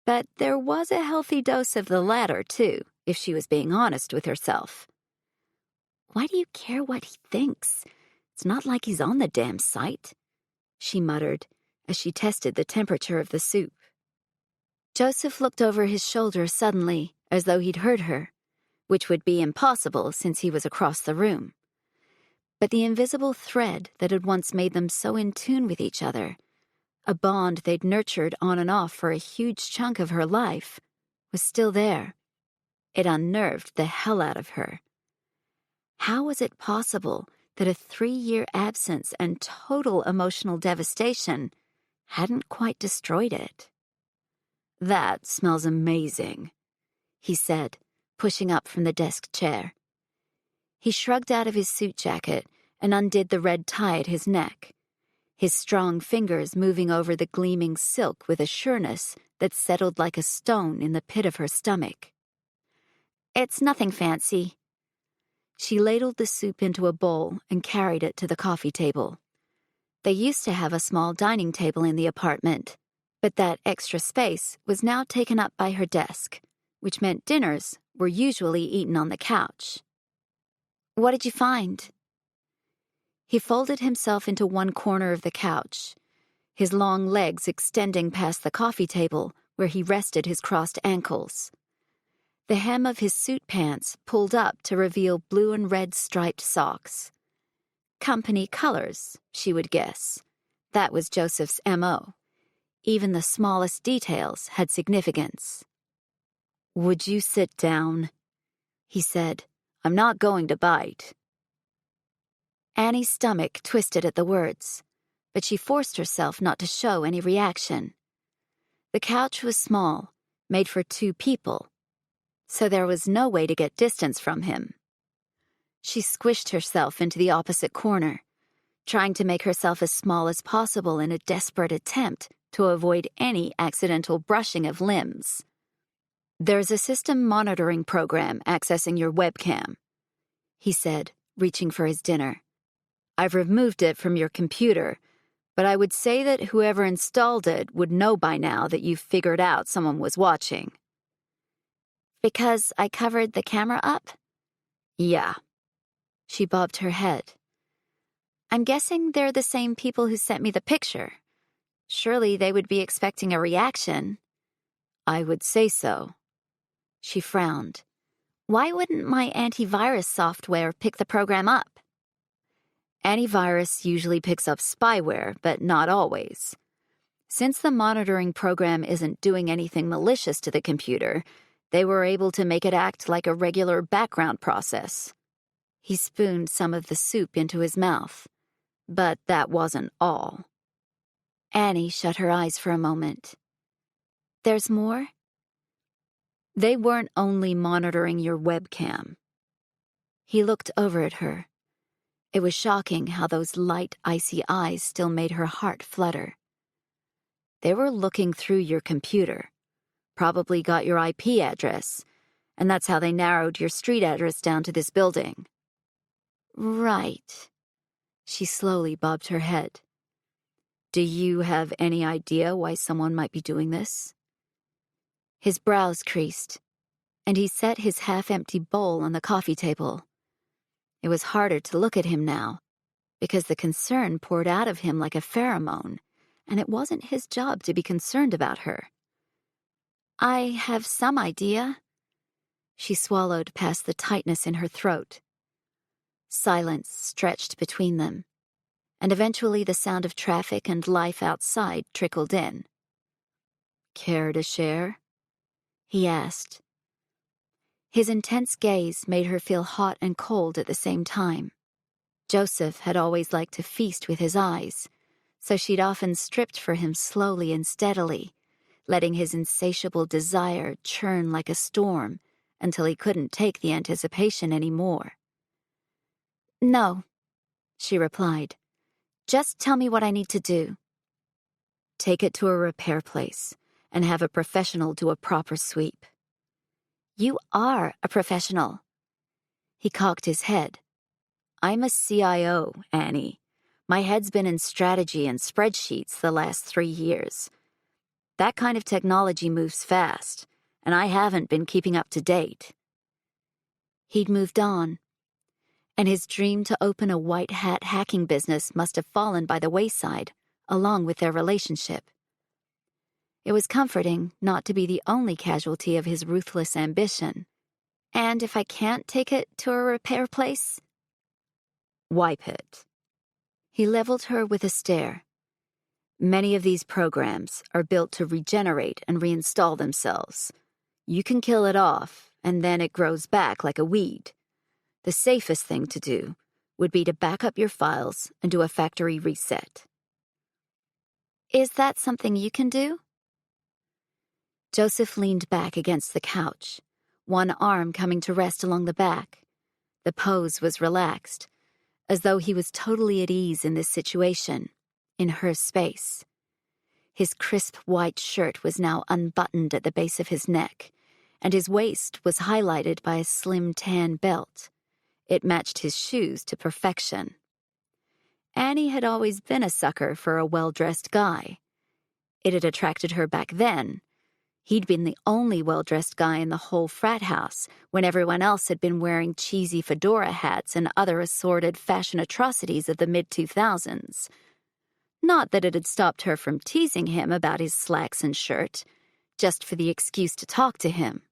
Speaker 2: But there was a healthy dose of the latter, too, if she was being honest with herself. Why do you care what he thinks? It's not like he's on the damn site, she muttered as she tested the temperature of the soup. Joseph looked over his shoulder suddenly, as though he'd heard her, which would be impossible since he was across the room. But the invisible thread that had once made them so in tune with each other, a bond they'd nurtured on and off for a huge chunk of her life, was still there. It unnerved the hell out of her. How was it possible that a 3-year absence and total emotional devastation hadn't quite destroyed it? "That smells amazing," he said, pushing up from the desk chair. He shrugged out of his suit jacket and undid the red tie at his neck, his strong fingers moving over the gleaming silk with a sureness that settled like a stone in the pit of her stomach. "It's nothing fancy." She ladled the soup into a bowl and carried it to the coffee table. They used to have a small dining table in the apartment, but that extra space was now taken up by her desk, which meant dinners were usually eaten on the couch. "What did you find?" He folded himself into one corner of the couch, his long legs extending past the coffee table where he rested his crossed ankles. The hem of his suit pants pulled up to reveal blue and red striped socks. Company colors, she would guess. That was Joseph's M.O. Even the smallest details had significance. "Would you sit down?" he said. "I'm not going to bite." Annie's stomach twisted at the words, but she forced herself not to show any reaction. The couch was small, made for 2 people, so there was no way to get distance from him. She squished herself into the opposite corner, trying to make herself as small as possible in a desperate attempt to avoid any accidental brushing of limbs. "There's a system monitoring program accessing your webcam," he said, reaching for his dinner. "I've removed it from your computer, but I would say that whoever installed it would know by now that you've figured out someone was watching." "Because I covered the camera up?" "Yeah." She bobbed her head. "I'm guessing they're the same people who sent me the picture. Surely they would be expecting a reaction." "I would say so." She frowned. "Why wouldn't my antivirus software pick the program up?" "Antivirus usually picks up spyware, but not always. Since the monitoring program isn't doing anything malicious to the computer, they were able to make it act like a regular background process. He spooned some of the soup into his mouth. But that wasn't all. Annie shut her eyes for a moment. There's more? They weren't only monitoring your webcam. He looked over at her. It was shocking how those light, icy eyes still made her heart flutter. They were looking through your computer, probably got your IP address, and that's how they narrowed your street address down to this building. Right. She slowly bobbed her head. Do you have any idea why someone might be doing this? His brows creased, and he set his half-empty bowl on the coffee table. It was harder to look at him now, because the concern poured out of him like a pheromone, and it wasn't his job to be concerned about her. I have some idea. She swallowed past the tightness in her throat. Silence stretched between them, and eventually the sound of traffic and life outside trickled in. Care to share? He asked. His intense gaze made her feel hot and cold at the same time. Joseph had always liked to feast with his eyes, so she'd often stripped for him slowly and steadily, letting his insatiable desire churn like a storm until he couldn't take the anticipation anymore. No, she replied. Just tell me what I need to do. Take it to a repair place and have a professional do a proper sweep. You are a professional. He cocked his head. I'm a CIO, Annie. My head's been in strategy and spreadsheets the last 3 years. That kind of technology moves fast, and I haven't been keeping up to date. He'd moved on, and his dream to open a white-hat hacking business must have fallen by the wayside, along with their relationship. It was comforting not to be the only casualty of his ruthless ambition. And if I can't take it to a repair place? Wipe it. He leveled her with a stare. Many of these programs are built to regenerate and reinstall themselves. You can kill it off, and then it grows back like a weed. The safest thing to do would be to back up your files and do a factory reset. Is that something you can do? Joseph leaned back against the couch, one arm coming to rest along the back. The pose was relaxed, as though he was totally at ease in this situation, in her space. His crisp white shirt was now unbuttoned at the base of his neck, and his waist was highlighted by a slim tan belt. It matched his shoes to perfection. Annie had always been a sucker for a well-dressed guy. It had attracted her back then. He'd been the only well-dressed guy in the whole frat house when everyone else had been wearing cheesy fedora hats and other assorted fashion atrocities of the mid-2000s. Not that it had stopped her from teasing him about his slacks and shirt, just for the excuse to talk to him.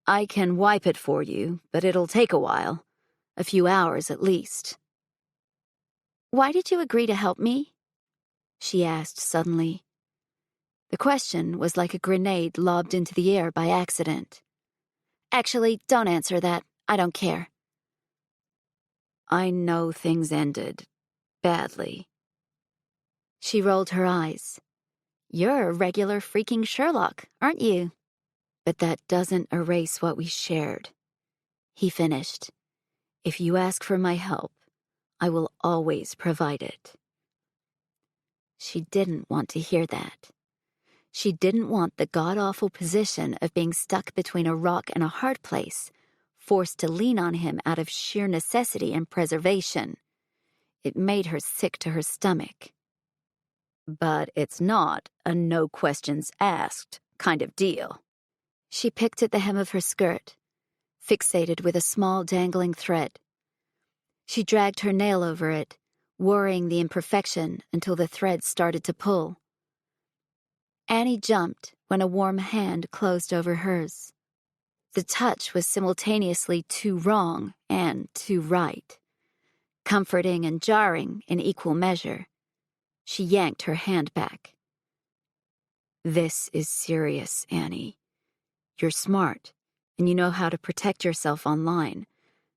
Speaker 2: I can wipe it for you, but it'll take a while. A few hours at least. Why did you agree to help me? She asked suddenly. The question was like a grenade lobbed into the air by accident. Actually, don't answer that. I don't care. I know things ended badly. She rolled her eyes. You're a regular freaking Sherlock, aren't you? But that doesn't erase what we shared. He finished. If you ask for my help, I will always provide it. She didn't want to hear that. She didn't want the god-awful position of being stuck between a rock and a hard place, forced to lean on him out of sheer necessity and preservation. It made her sick to her stomach. But it's not a no-questions-asked kind of deal. She picked at the hem of her skirt, fixated with a small dangling thread. She dragged her nail over it, worrying the imperfection until the thread started to pull. Annie jumped when a warm hand closed over hers. The touch was simultaneously too wrong and too right, comforting and jarring in equal measure. She yanked her hand back. This is serious, Annie. You're smart, and you know how to protect yourself online.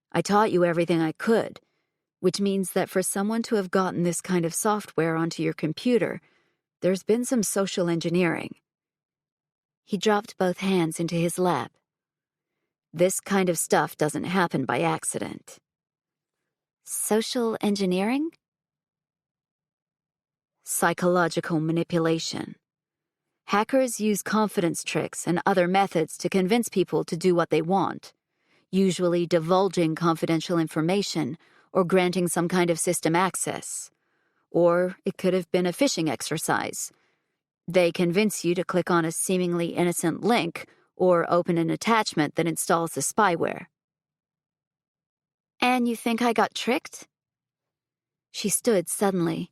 Speaker 2: I taught you everything I could, which means that for someone to have gotten this kind of software onto your computer, there's been some social engineering. He dropped both hands into his lap. This kind of stuff doesn't happen by accident. Social engineering? Psychological manipulation. Hackers use confidence tricks and other methods to convince people to do what they want, usually divulging confidential information or granting some kind of system access. Or it could have been a phishing exercise. They convince you to click on a seemingly innocent link or open an attachment that installs the spyware. And you think I got tricked? She stood suddenly,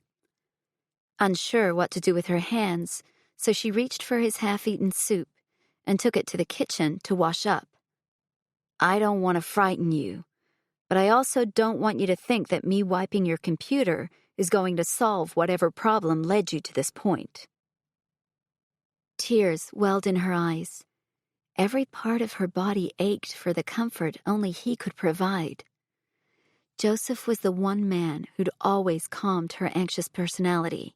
Speaker 2: unsure what to do with her hands, so she reached for his half-eaten soup and took it to the kitchen to wash up. I don't want to frighten you, but I also don't want you to think that me wiping your computer is going to solve whatever problem led you to this point. Tears welled in her eyes. Every part of her body ached for the comfort only he could provide. Joseph was the one man who'd always calmed her anxious personality.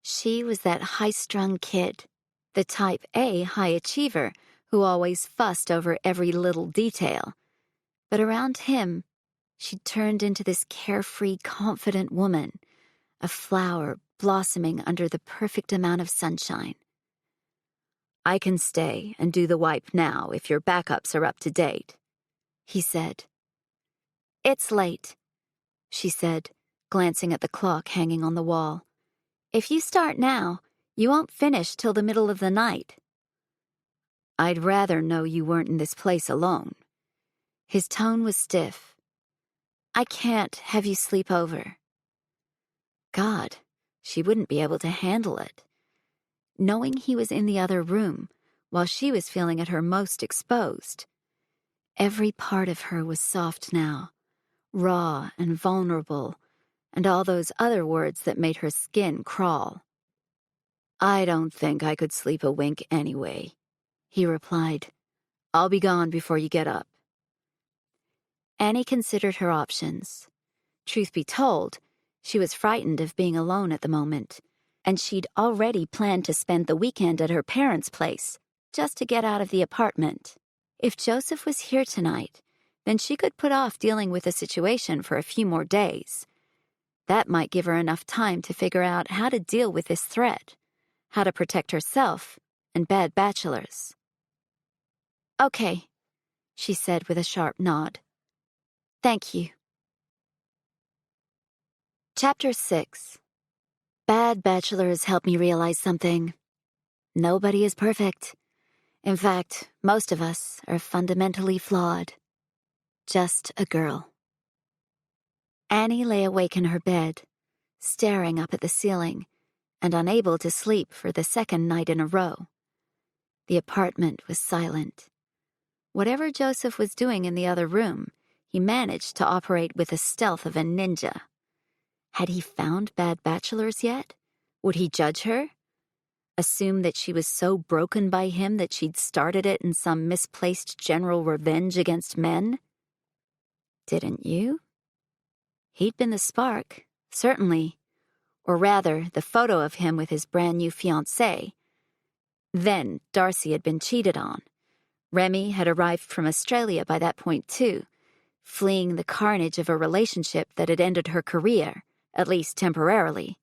Speaker 2: She was that high-strung kid, the type A high achiever who always fussed over every little detail. But around him, she turned into this carefree, confident woman, a flower blossoming under the perfect amount of sunshine. I can stay and do the wipe now if your backups are up to date, he said. It's late, she said, glancing at the clock hanging on the wall. If you start now, you won't finish till the middle of the night. I'd rather know you weren't in this place alone. His tone was stiff. I can't have you sleep over. God, she wouldn't be able to handle it. Knowing he was in the other room, while she was feeling at her most exposed. Every part of her was soft now, raw and vulnerable, and all those other words that made her skin crawl. I don't think I could sleep a wink anyway, he replied. I'll be gone before you get up. Annie considered her options. Truth be told, she was frightened of being alone at the moment, and she'd already planned to spend the weekend at her parents' place, just to get out of the apartment. If Joseph was here tonight, then she could put off dealing with the situation for a few more days. That might give her enough time to figure out how to deal with this threat, how to protect herself and bad bachelors. Okay, she said with a sharp nod. Thank you. Chapter 6. Bad bachelors help me realize something. Nobody is perfect. In fact, most of us are fundamentally flawed. Just a girl. Annie lay awake in her bed, staring up at the ceiling, and unable to sleep for the second night in a row. The apartment was silent. Whatever Joseph was doing in the other room, he managed to operate with the stealth of a ninja. Had he found bad bachelors yet? Would he judge her? Assume that she was so broken by him that she'd started it in some misplaced general revenge against men? Didn't you? He'd been the spark, certainly. Or rather, the photo of him with his brand new fiancée. Then, Darcy had been cheated on. Remy had arrived from Australia by that point too, fleeing the carnage of a relationship that had ended her career, at least temporarily.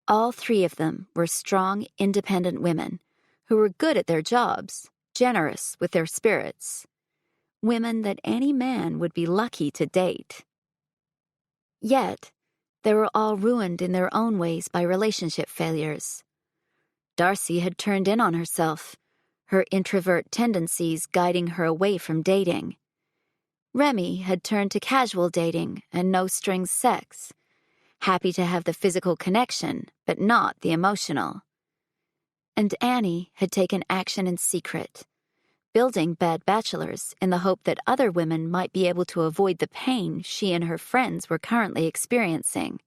Speaker 2: All three of them were strong, independent women who were good at their jobs, generous with their spirits. Women that any man would be lucky to date. Yet, they were all ruined in their own ways by relationship failures. Darcy had turned in on herself, her introvert tendencies guiding her away from dating. Remy had turned to casual dating and no-strings sex, happy to have the physical connection, but not the emotional. And Annie had taken action in secret, building bad bachelors in the hope that other women might be able to avoid the pain she and her friends were currently experiencing.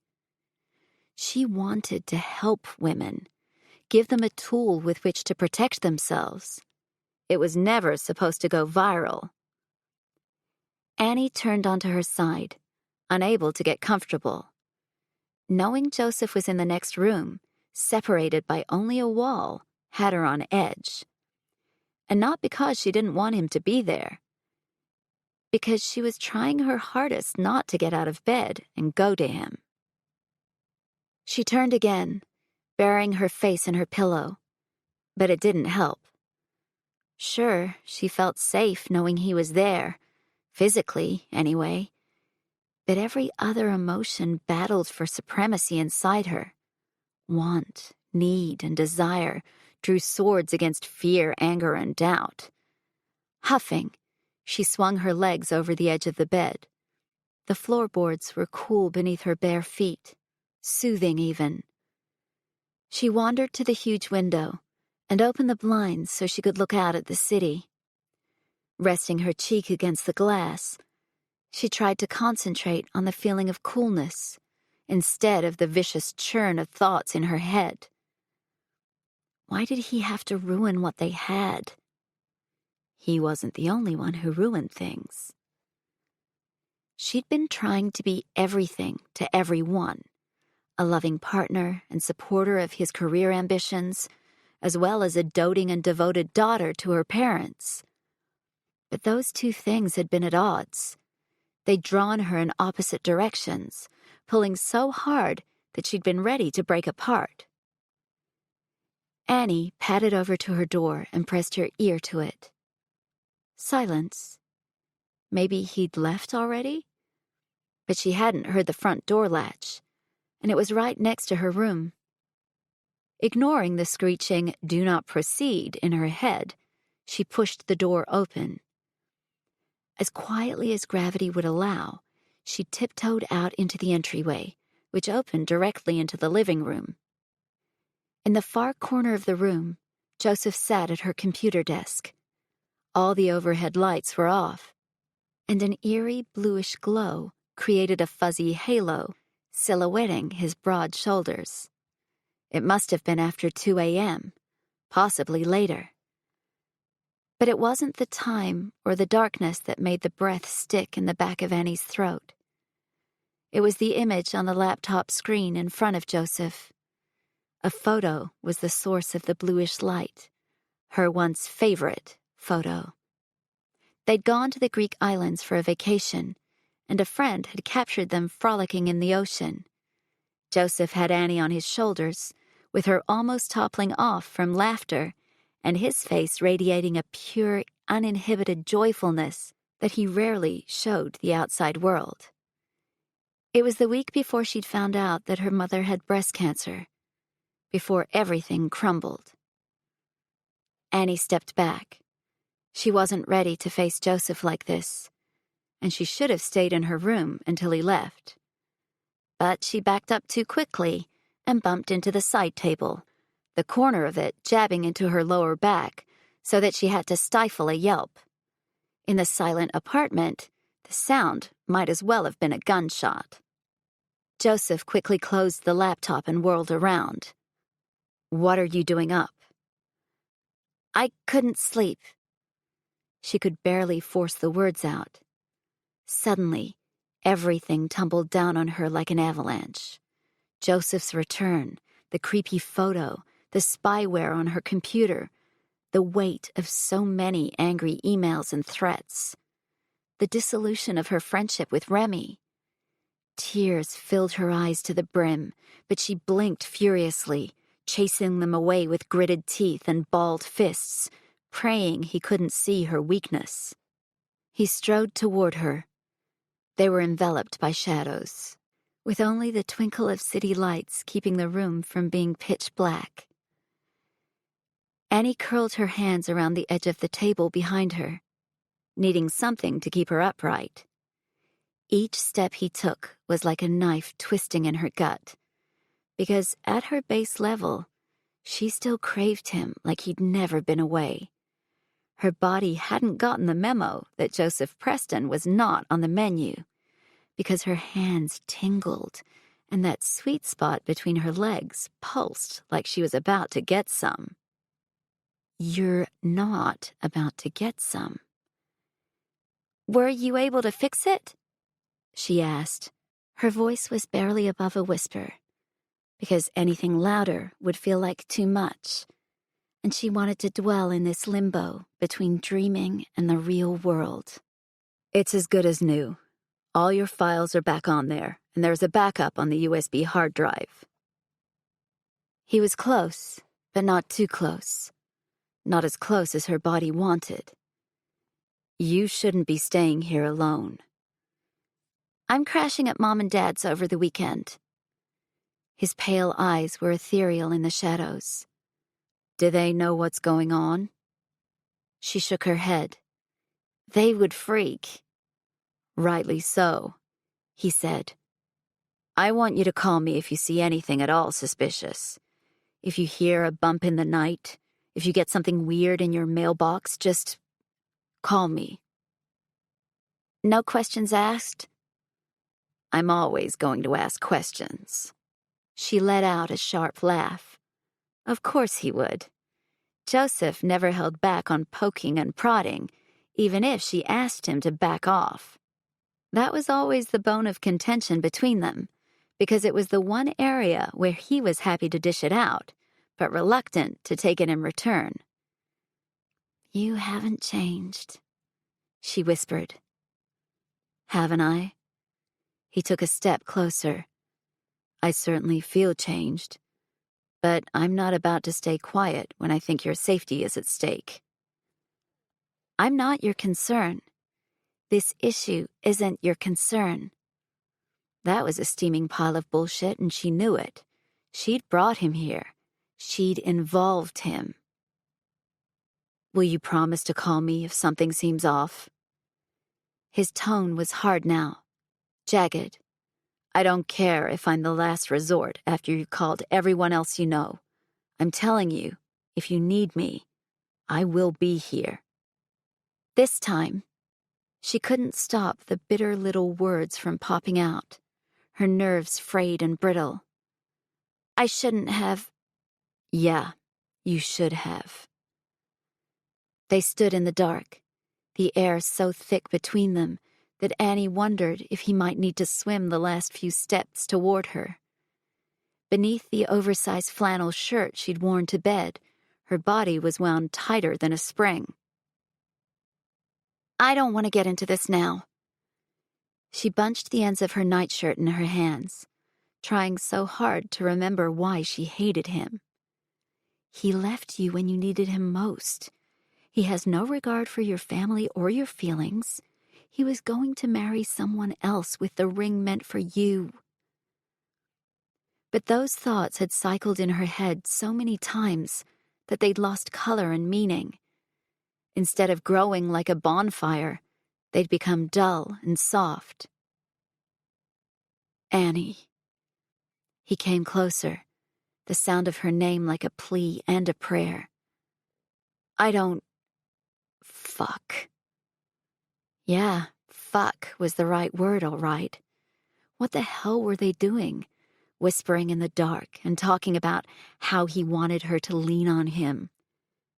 Speaker 2: She wanted to help women, give them a tool with which to protect themselves. It was never supposed to go viral. Annie turned onto her side, unable to get comfortable. Knowing Joseph was in the next room, separated by only a wall, had her on edge. And not because she didn't want him to be there, because she was trying her hardest not to get out of bed and go to him. She turned again, burying her face in her pillow, but it didn't help. Sure, she felt safe knowing he was there, physically, anyway, but every other emotion battled for supremacy inside her. Want, need, and desire drew swords against fear, anger, and doubt. Huffing, she swung her legs over the edge of the bed. The floorboards were cool beneath her bare feet, soothing even. She wandered to the huge window and opened the blinds so she could look out at the city. Resting her cheek against the glass, she tried to concentrate on the feeling of coolness instead of the vicious churn of thoughts in her head. Why did he have to ruin what they had? He wasn't the only one who ruined things. She'd been trying to be everything to everyone, a loving partner and supporter of his career ambitions, as well as a doting and devoted daughter to her parents. But those two things had been at odds. They'd drawn her in opposite directions, pulling so hard that she'd been ready to break apart. Annie padded over to her door and pressed her ear to it. Silence. Maybe he'd left already? But she hadn't heard the front door latch, and it was right next to her room. Ignoring the screeching, "Do not proceed," in her head, she pushed the door open. As quietly as gravity would allow, she tiptoed out into the entryway, which opened directly into the living room. In the far corner of the room, Joseph sat at her computer desk. All the overhead lights were off, and an eerie bluish glow created a fuzzy halo, silhouetting his broad shoulders. It must have been after 2 a.m., possibly later. But it wasn't the time or the darkness that made the breath stick in the back of Annie's throat. It was the image on the laptop screen in front of Joseph. A photo was the source of the bluish light, her once favorite photo. They'd gone to the Greek islands for a vacation, and a friend had captured them frolicking in the ocean. Joseph had Annie on his shoulders, with her almost toppling off from laughter, and his face radiating a pure, uninhibited joyfulness that he rarely showed the outside world. It was the week before she'd found out that her mother had breast cancer, before everything crumbled. Annie stepped back. She wasn't ready to face Joseph like this, and she should have stayed in her room until he left. But she backed up too quickly and bumped into the side table, the corner of it jabbing into her lower back so that she had to stifle a yelp. In the silent apartment, the sound might as well have been a gunshot. Joseph quickly closed the laptop and whirled around. "What are you doing up?" "I couldn't sleep." She could barely force the words out. Suddenly, everything tumbled down on her like an avalanche. Joseph's return, the creepy photo, the spyware on her computer, the weight of so many angry emails and threats, the dissolution of her friendship with Remy. Tears filled her eyes to the brim, but she blinked furiously, chasing them away with gritted teeth and balled fists, praying he couldn't see her weakness. He strode toward her. They were enveloped by shadows, with only the twinkle of city lights keeping the room from being pitch black. Annie curled her hands around the edge of the table behind her, needing something to keep her upright. Each step he took was like a knife twisting in her gut, because at her base level, she still craved him like he'd never been away. Her body hadn't gotten the memo that Joseph Preston was not on the menu, because her hands tingled and that sweet spot between her legs pulsed like she was about to get some. You're not about to get some. Were you able to fix it? She asked. Her voice was barely above a whisper, because anything louder would feel like too much, and she wanted to dwell in this limbo between dreaming and the real world. It's as good as new. All your files are back on there, and there's a backup on the USB hard drive. He was close, but not too close. Not as close as her body wanted. You shouldn't be staying here alone. I'm crashing at Mom and Dad's over the weekend. His pale eyes were ethereal in the shadows. Do they know what's going on? She shook her head. They would freak. Rightly so, he said. I want you to call me if you see anything at all suspicious. If you hear a bump in the night, if you get something weird in your mailbox, just call me. No questions asked? I'm always going to ask questions. She let out a sharp laugh. Of course he would. Joseph never held back on poking and prodding, even if she asked him to back off. That was always the bone of contention between them, because it was the one area where he was happy to dish it out, but reluctant to take it in return. You haven't changed, she whispered. Haven't I? He took a step closer. I certainly feel changed, but I'm not about to stay quiet when I think your safety is at stake. I'm not your concern. This issue isn't your concern. That was a steaming pile of bullshit, and she knew it. She'd brought him here. She'd involved him. Will you promise to call me if something seems off? His tone was hard now, jagged. I don't care if I'm the last resort after you called everyone else you know. I'm telling you, if you need me, I will be here. This time, she couldn't stop the bitter little words from popping out, her nerves frayed and brittle. I shouldn't have. Yeah, you should have. They stood in the dark, the air so thick between them that Annie wondered if he might need to swim the last few steps toward her. Beneath the oversized flannel shirt she'd worn to bed, her body was wound tighter than a spring. I don't want to get into this now. She bunched the ends of her nightshirt in her hands, trying so hard to remember why she hated him. He left you when you needed him most. He has no regard for your family or your feelings. He was going to marry someone else with the ring meant for you. But those thoughts had cycled in her head so many times that they'd lost color and meaning. Instead of growing like a bonfire, they'd become dull and soft. Annie. He came closer, the sound of her name like a plea and a prayer. I don't... Fuck. Yeah, fuck was the right word, all right. What the hell were they doing? Whispering in the dark and talking about how he wanted her to lean on him.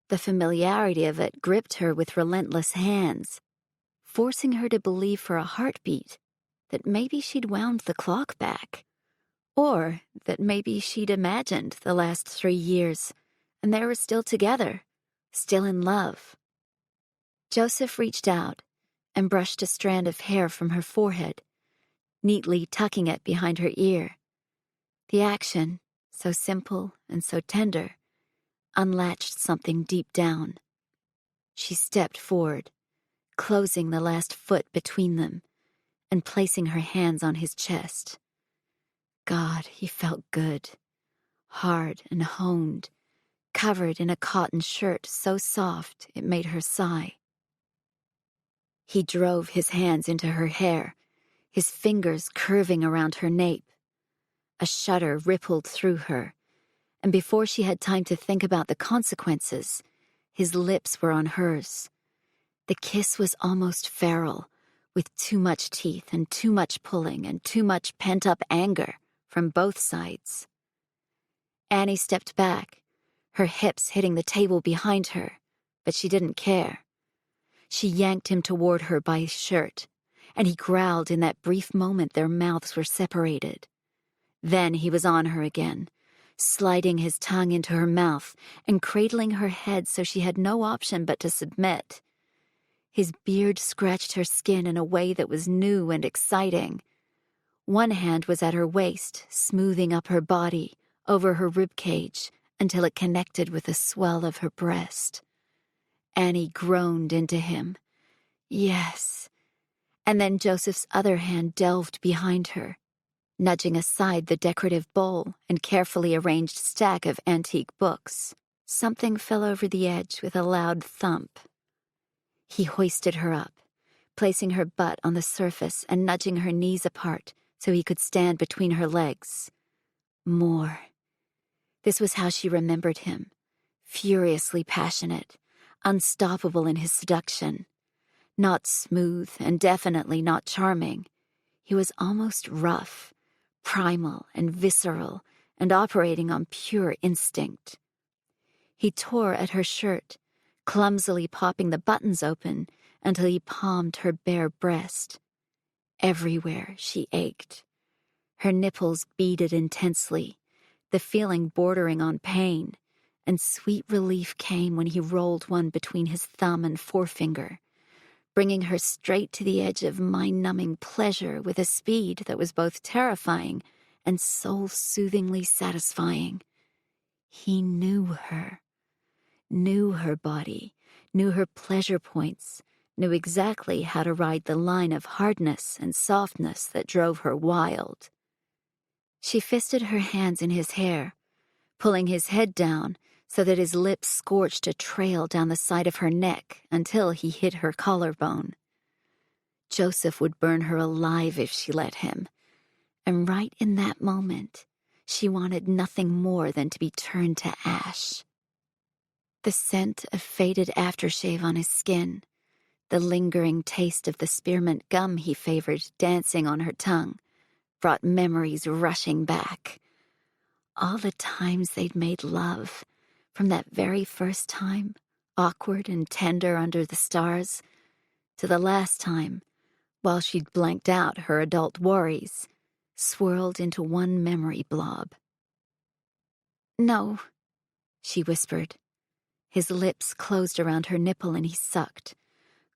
Speaker 2: The familiarity of it gripped her with relentless hands, forcing her to believe for a heartbeat that maybe she'd wound the clock back, or that maybe she'd imagined the last 3 years and they were still together, still in love. Joseph reached out and brushed a strand of hair from her forehead, neatly tucking it behind her ear. The action, so simple and so tender, unlatched something deep down. She stepped forward, closing the last foot between them and placing her hands on his chest. God, he felt good, hard and honed, covered in a cotton shirt so soft it made her sigh. He drove his hands into her hair, his fingers curving around her nape. A shudder rippled through her, and before she had time to think about the consequences, his lips were on hers. The kiss was almost feral, with too much teeth and too much pulling and too much pent-up anger from both sides. Annie stepped back, her hips hitting the table behind her, but she didn't care. She yanked him toward her by his shirt, and he growled in that brief moment their mouths were separated. Then he was on her again, sliding his tongue into her mouth and cradling her head so she had no option but to submit. His beard scratched her skin in a way that was new and exciting. One hand was at her waist, smoothing up her body, over her ribcage, until it connected with the swell of her breast. Annie groaned into him. Yes. And then Joseph's other hand delved behind her, nudging aside the decorative bowl and carefully arranged stack of antique books. Something fell over the edge with a loud thump. He hoisted her up, placing her butt on the surface and nudging her knees apart so he could stand between her legs. More. This was how she remembered him, furiously passionate, unstoppable in his seduction. Not smooth and definitely not charming. He was almost rough, primal and visceral, and operating on pure instinct. He tore at her shirt, clumsily popping the buttons open until he palmed her bare breast. Everywhere she ached. Her nipples beaded intensely, the feeling bordering on pain, and sweet relief came when he rolled one between his thumb and forefinger, bringing her straight to the edge of mind-numbing pleasure with a speed that was both terrifying and soul-soothingly satisfying. He knew her body, knew her pleasure points, knew exactly how to ride the line of hardness and softness that drove her wild. She fisted her hands in his hair, pulling his head down so that his lips scorched a trail down the side of her neck until he hit her collarbone. Joseph would burn her alive if she let him, and right in that moment, she wanted nothing more than to be turned to ash. The scent of faded aftershave on his skin, the lingering taste of the spearmint gum he favored dancing on her tongue, brought memories rushing back. All the times they'd made love, from that very first time, awkward and tender under the stars, to the last time, while she'd blanked out her adult worries, swirled into one memory blob. "No," she whispered. His lips closed around her nipple and he sucked,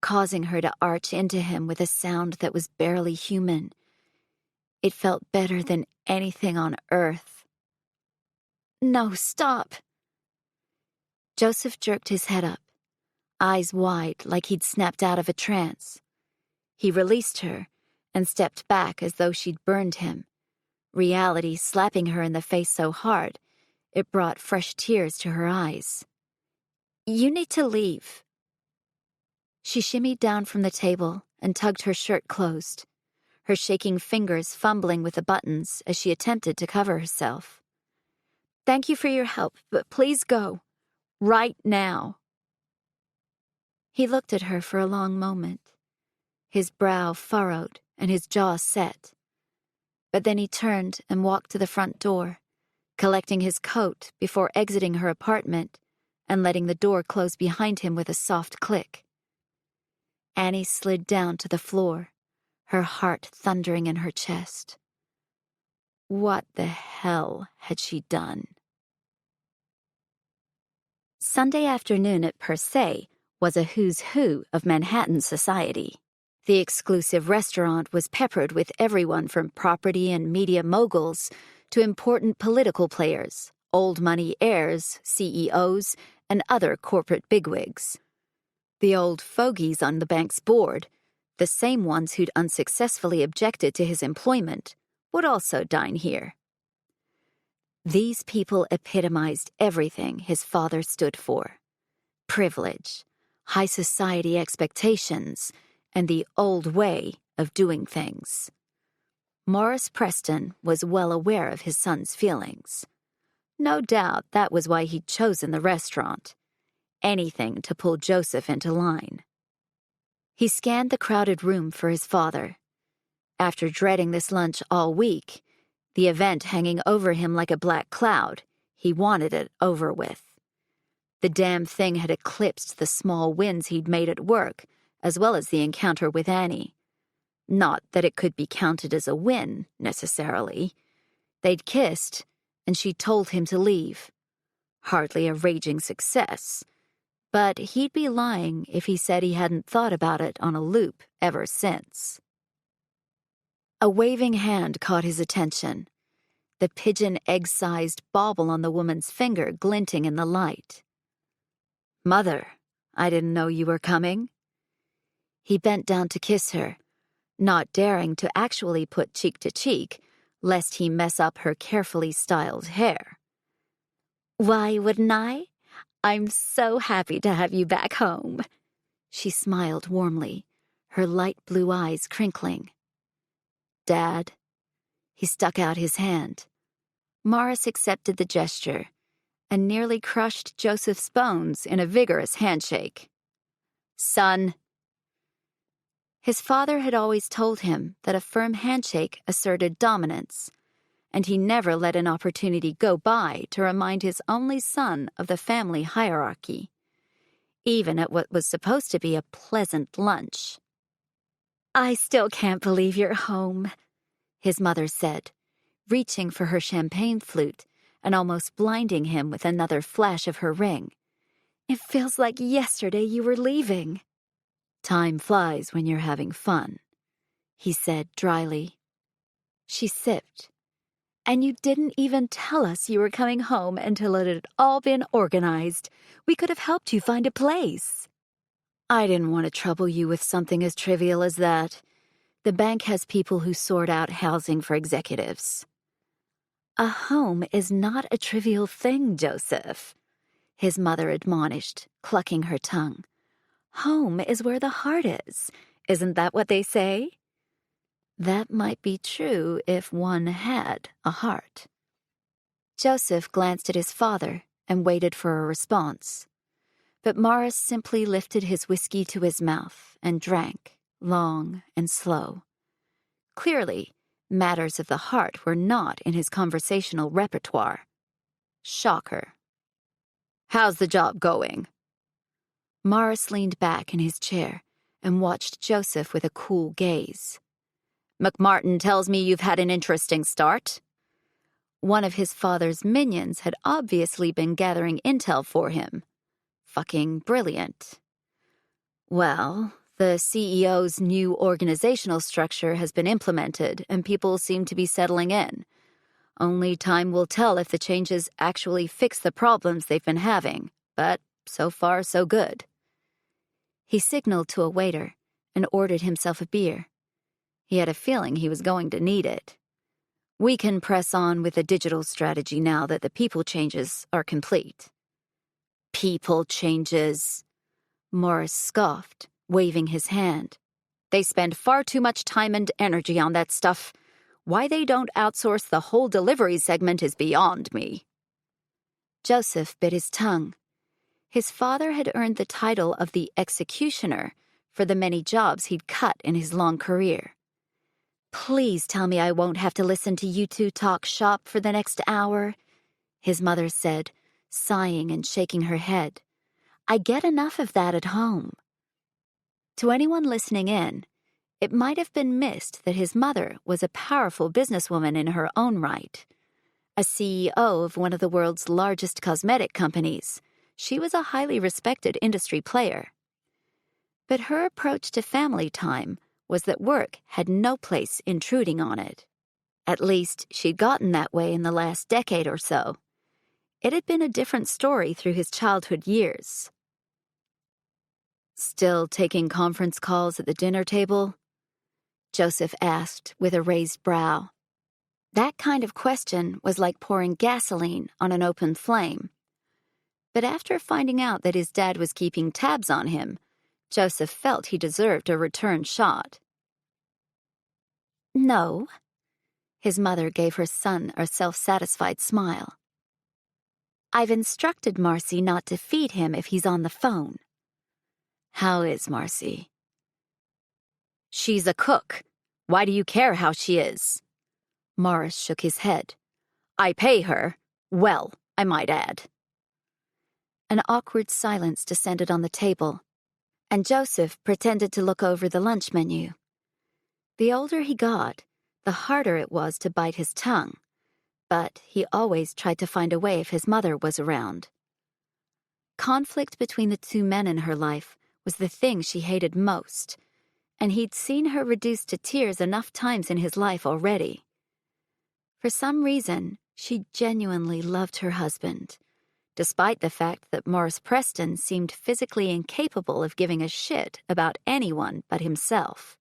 Speaker 2: causing her to arch into him with a sound that was barely human. It felt better than anything on earth. "No, stop." Joseph jerked his head up, eyes wide like he'd snapped out of a trance. He released her and stepped back as though she'd burned him, reality slapping her in the face so hard it brought fresh tears to her eyes. "You need to leave." She shimmied down from the table and tugged her shirt closed, her shaking fingers fumbling with the buttons as she attempted to cover herself. "Thank you for your help, but please go. Right now." He looked at her for a long moment, his brow furrowed and his jaw set. But then he turned and walked to the front door, collecting his coat before exiting her apartment and letting the door close behind him with a soft click. Annie slid down to the floor, her heart thundering in her chest. What the hell had she done? Sunday afternoon at Per Se was a who's who of Manhattan society. The exclusive restaurant was peppered with everyone from property and media moguls to important political players, old money heirs, CEOs, and other corporate bigwigs. The old fogies on the bank's board, the same ones who'd unsuccessfully objected to his employment, would also dine here. These people epitomized everything his father stood for: privilege, high society expectations, and the old way of doing things. Morris Preston was well aware of his son's feelings. No doubt that was why he'd chosen the restaurant. Anything to pull Joseph into line. He scanned the crowded room for his father. After dreading this lunch all week, The event hanging over him like a black cloud, he wanted it over with. The damn thing had eclipsed the small wins he'd made at work, as well as the encounter with Annie. Not that it could be counted as a win, necessarily. They'd kissed, and she'd told him to leave. Hardly a raging success, but he'd be lying if he said he hadn't thought about it on a loop ever since. A waving hand caught his attention, the pigeon egg-sized bauble on the woman's finger glinting in the light. "Mother, I didn't know you were coming." He bent down to kiss her, not daring to actually put cheek to cheek, lest he mess up her carefully styled hair. "Why wouldn't I? I'm so happy to have you back home." She smiled warmly, her light blue eyes crinkling. "Dad?" He stuck out his hand. Morris accepted the gesture and nearly crushed Joseph's bones in a vigorous handshake. "Son." His father had always told him that a firm handshake asserted dominance, and he never let an opportunity go by to remind his only son of the family hierarchy, even at what was supposed to be a pleasant lunch. "I still can't believe you're home," his mother said, reaching for her champagne flute and almost blinding him with another flash of her ring. "It feels like yesterday you were leaving." "Time flies when you're having fun," he said dryly. She sipped. "And you didn't even tell us you were coming home until it had all been organized. We could have helped you find a place." "I didn't want to trouble you with something as trivial as that. The bank has people who sort out housing for executives." "A home is not a trivial thing, Joseph," his mother admonished, clucking her tongue. "Home is where the heart is. Isn't that what they say?" That might be true if one had a heart. Joseph glanced at his father and waited for a response. But Morris simply lifted his whiskey to his mouth and drank, long and slow. Clearly, matters of the heart were not in his conversational repertoire. Shocker. "How's the job going?" Morris leaned back in his chair and watched Joseph with a cool gaze. "McMartin tells me you've had an interesting start." One of his father's minions had obviously been gathering intel for him. Fucking brilliant. "Well, the CEO's new organizational structure has been implemented and people seem to be settling in. Only time will tell if the changes actually fix the problems they've been having, but so far so good." He signaled to a waiter and ordered himself a beer. He had a feeling he was going to need it. "We can press on with the digital strategy now that the people changes are complete." "People changes," Morris scoffed, waving his hand. "They spend far too much time and energy on that stuff. Why they don't outsource the whole delivery segment is beyond me." Joseph bit his tongue. His father had earned the title of the executioner for the many jobs he'd cut in his long career. "Please tell me I won't have to listen to you two talk shop for the next hour," his mother said, sighing and shaking her head. "I get enough of that at home." To anyone listening in, it might have been missed that his mother was a powerful businesswoman in her own right. A CEO of one of the world's largest cosmetic companies, she was a highly respected industry player. But her approach to family time was that work had no place intruding on it. At least, she'd gotten that way in the last decade or so. It had been a different story through his childhood years. "Still taking conference calls at the dinner table?" Joseph asked with a raised brow. That kind of question was like pouring gasoline on an open flame. But after finding out that his dad was keeping tabs on him, Joseph felt he deserved a return shot. "No." His mother gave her son a self-satisfied smile. "I've instructed Marcy not to feed him if he's on the phone." "How is Marcy?" "She's a cook. Why do you care how she is?" Morris shook his head. I pay her. Well, I might add. An awkward silence descended on the table, and Joseph pretended to look over the lunch menu. The older he got, the harder it was to bite his tongue, but he always tried to find a way if his mother was around. Conflict between the two men in her life was the thing she hated most, and he'd seen her reduced to tears enough times in his life already. For some reason, she genuinely loved her husband, despite the fact that Morris Preston seemed physically incapable of giving a shit about anyone but himself.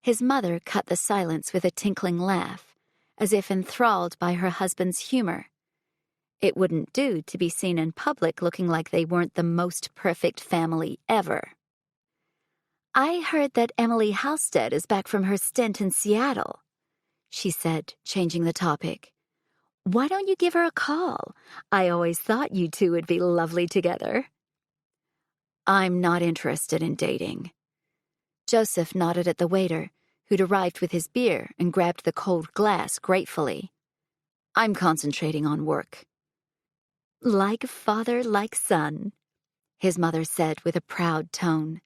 Speaker 2: His mother cut the silence with a tinkling laugh, as if enthralled by her husband's humor. It wouldn't do to be seen in public looking like they weren't the most perfect family ever. I heard that Emily Halstead is back from her stint in Seattle, she said, changing the topic. Why don't you give her a call? I always thought you two would be lovely together. I'm not interested in dating. Joseph nodded at the waiter, who'd arrived with his beer and grabbed the cold glass gratefully. I'm concentrating on work. Like father, like son, his mother said with a proud tone.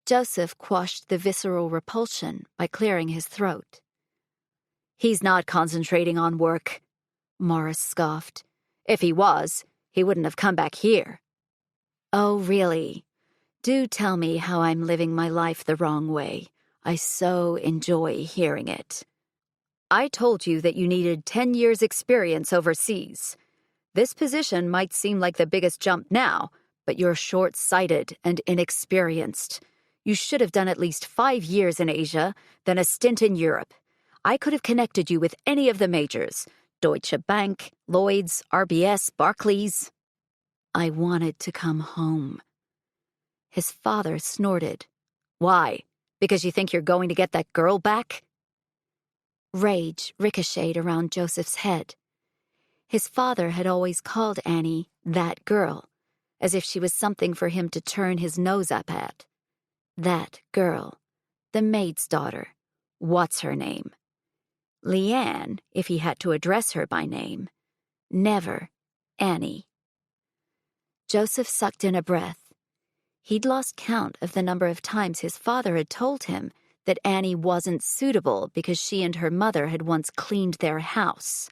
Speaker 2: Joseph quashed the visceral repulsion by clearing his throat. He's not concentrating on work, Morris scoffed. If he was, he wouldn't have come back here. Oh, really? Do tell me how I'm living my life the wrong way. I so enjoy hearing it. I told you that you needed 10 years' experience overseas. This position might seem like the biggest jump now, but you're short-sighted and inexperienced. You should have done at least 5 years in Asia, then a stint in Europe. I could have connected you with any of the majors, Deutsche Bank, Lloyd's, RBS, Barclays. I wanted to come home. His father snorted. Why? Because you think you're going to get that girl back? Rage ricocheted around Joseph's head. His father had always called Annie that girl, as if she was something for him to turn his nose up at. That girl, the maid's daughter, what's her name? Leanne, if he had to address her by name. Never Annie. Joseph sucked in a breath. He'd lost count of the number of times his father had told him that Annie wasn't suitable because she and her mother had once cleaned their house.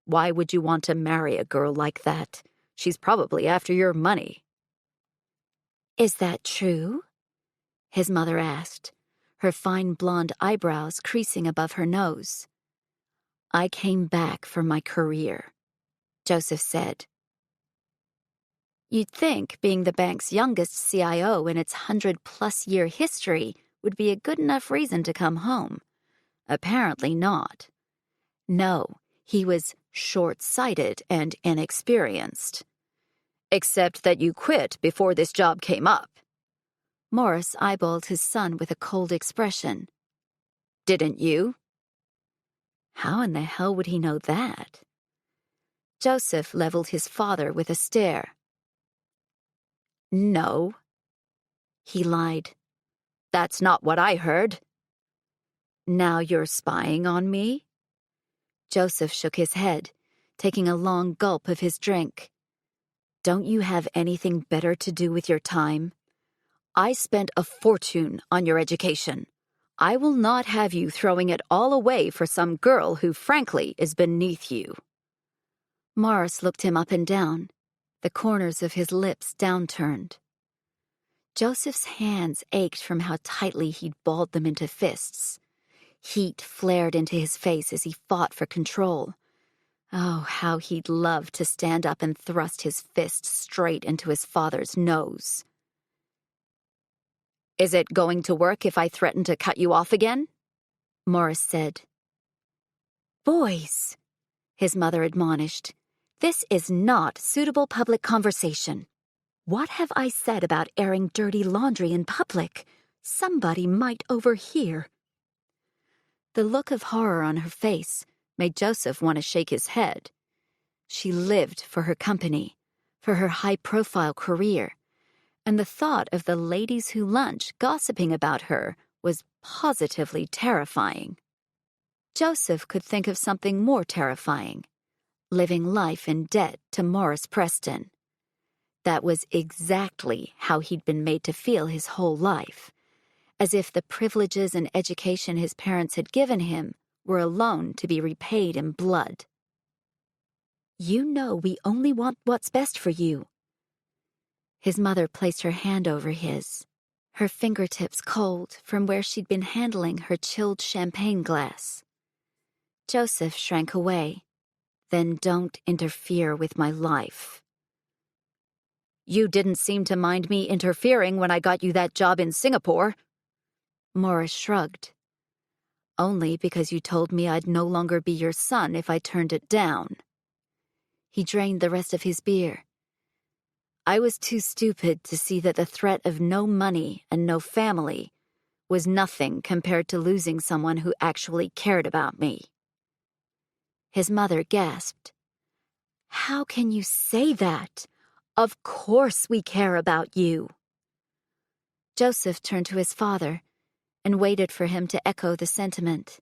Speaker 2: Why would you want to marry a girl like that? She's probably after your money. Is that true? His mother asked, her fine blonde eyebrows creasing above her nose. I came back for my career, Joseph said. You'd think being the bank's youngest CIO in its 100-plus-year history would be a good enough reason to come home. Apparently not. No, he was short-sighted and inexperienced. Except that you quit before this job came up. Morris eyeballed his son with a cold expression. Didn't you? How in the hell would he know that? Joseph leveled his father with a stare. No. He lied. That's not what I heard. Now you're spying on me? Joseph shook his head, taking a long gulp of his drink. Don't you have anything better to do with your time? I spent a fortune on your education. I will not have you throwing it all away for some girl who, frankly, is beneath you. Morris looked him up and down, the corners of his lips downturned. Joseph's hands ached from how tightly he'd balled them into fists. Heat flared into his face as he fought for control. Oh, how he'd love to stand up and thrust his fist straight into his father's nose. Is it going to work if I threaten to cut you off again? Morris said. Boys, his mother admonished, this is not suitable public conversation. What have I said about airing dirty laundry in public? Somebody might overhear. The look of horror on her face made Joseph want to shake his head. She lived for her company, for her high-profile career, and the thought of the ladies who lunch gossiping about her was positively terrifying. Joseph could think of something more terrifying: living life in debt to Morris Preston. That was exactly how he'd been made to feel his whole life, as if the privileges and education his parents had given him were a loan to be repaid in blood. "You know we only want what's best for you." His mother placed her hand over his, her fingertips cold from where she'd been handling her chilled champagne glass. Joseph shrank away. "Then don't interfere with my life." "You didn't seem to mind me interfering when I got you that job in Singapore." Morris shrugged. "Only because you told me I'd no longer be your son if I turned it down." He drained the rest of his beer. "I was too stupid to see that the threat of no money and no family was nothing compared to losing someone who actually cared about me." His mother gasped. "How can you say that? Of course we care about you." Joseph turned to his father and waited for him to echo the sentiment.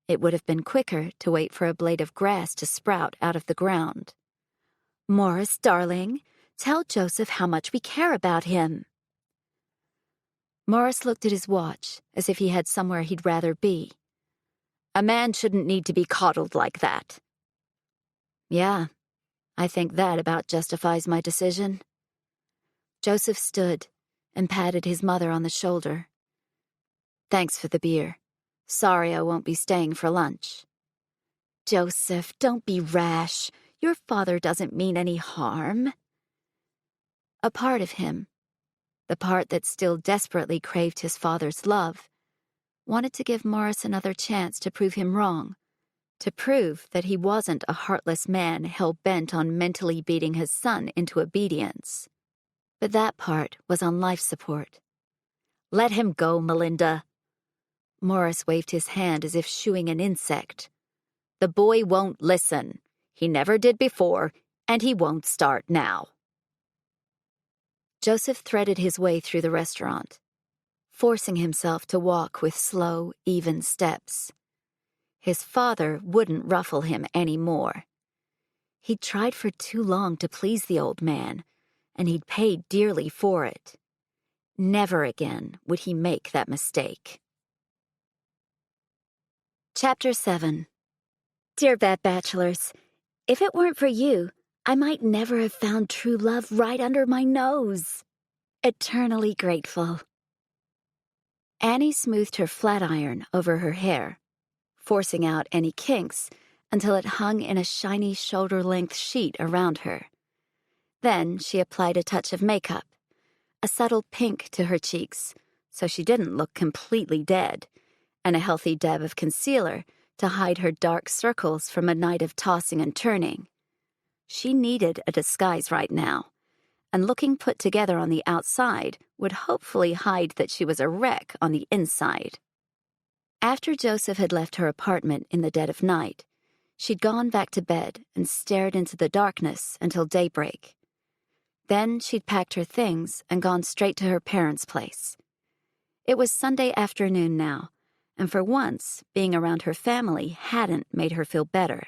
Speaker 2: It would have been quicker to wait for a blade of grass to sprout out of the ground. "Morris, darling, tell Joseph how much we care about him." Morris looked at his watch as if he had somewhere he'd rather be. "A man shouldn't need to be coddled like that." "Yeah, I think that about justifies my decision." Joseph stood and patted his mother on the shoulder. "Thanks for the beer. Sorry I won't be staying for lunch." "Joseph, don't be rash. Your father doesn't mean any harm." A part of him, the part that still desperately craved his father's love, wanted to give Morris another chance to prove him wrong, to prove that he wasn't a heartless man hell-bent on mentally beating his son into obedience. But that part was on life support. "Let him go, Melinda." Morris waved his hand as if shooing an insect. "The boy won't listen. He never did before, and he won't start now." Joseph threaded his way through the restaurant, forcing himself to walk with slow, even steps. His father wouldn't ruffle him any more. He'd tried for too long to please the old man, and he'd paid dearly for it. Never again would he make that mistake. Chapter 7. Dear Bad Bachelors, if it weren't for you, I might never have found true love right under my nose. Eternally grateful. Annie smoothed her flat iron over her hair, forcing out any kinks until it hung in a shiny shoulder-length sheet around her. Then she applied a touch of makeup, a subtle pink to her cheeks so she didn't look completely dead, and a healthy dab of concealer to hide her dark circles from a night of tossing and turning. She needed a disguise right now, and looking put together on the outside would hopefully hide that she was a wreck on the inside. After Joseph had left her apartment in the dead of night, she'd gone back to bed and stared into the darkness until daybreak. Then she'd packed her things and gone straight to her parents' place. It was Sunday afternoon now, and for once, being around her family hadn't made her feel better.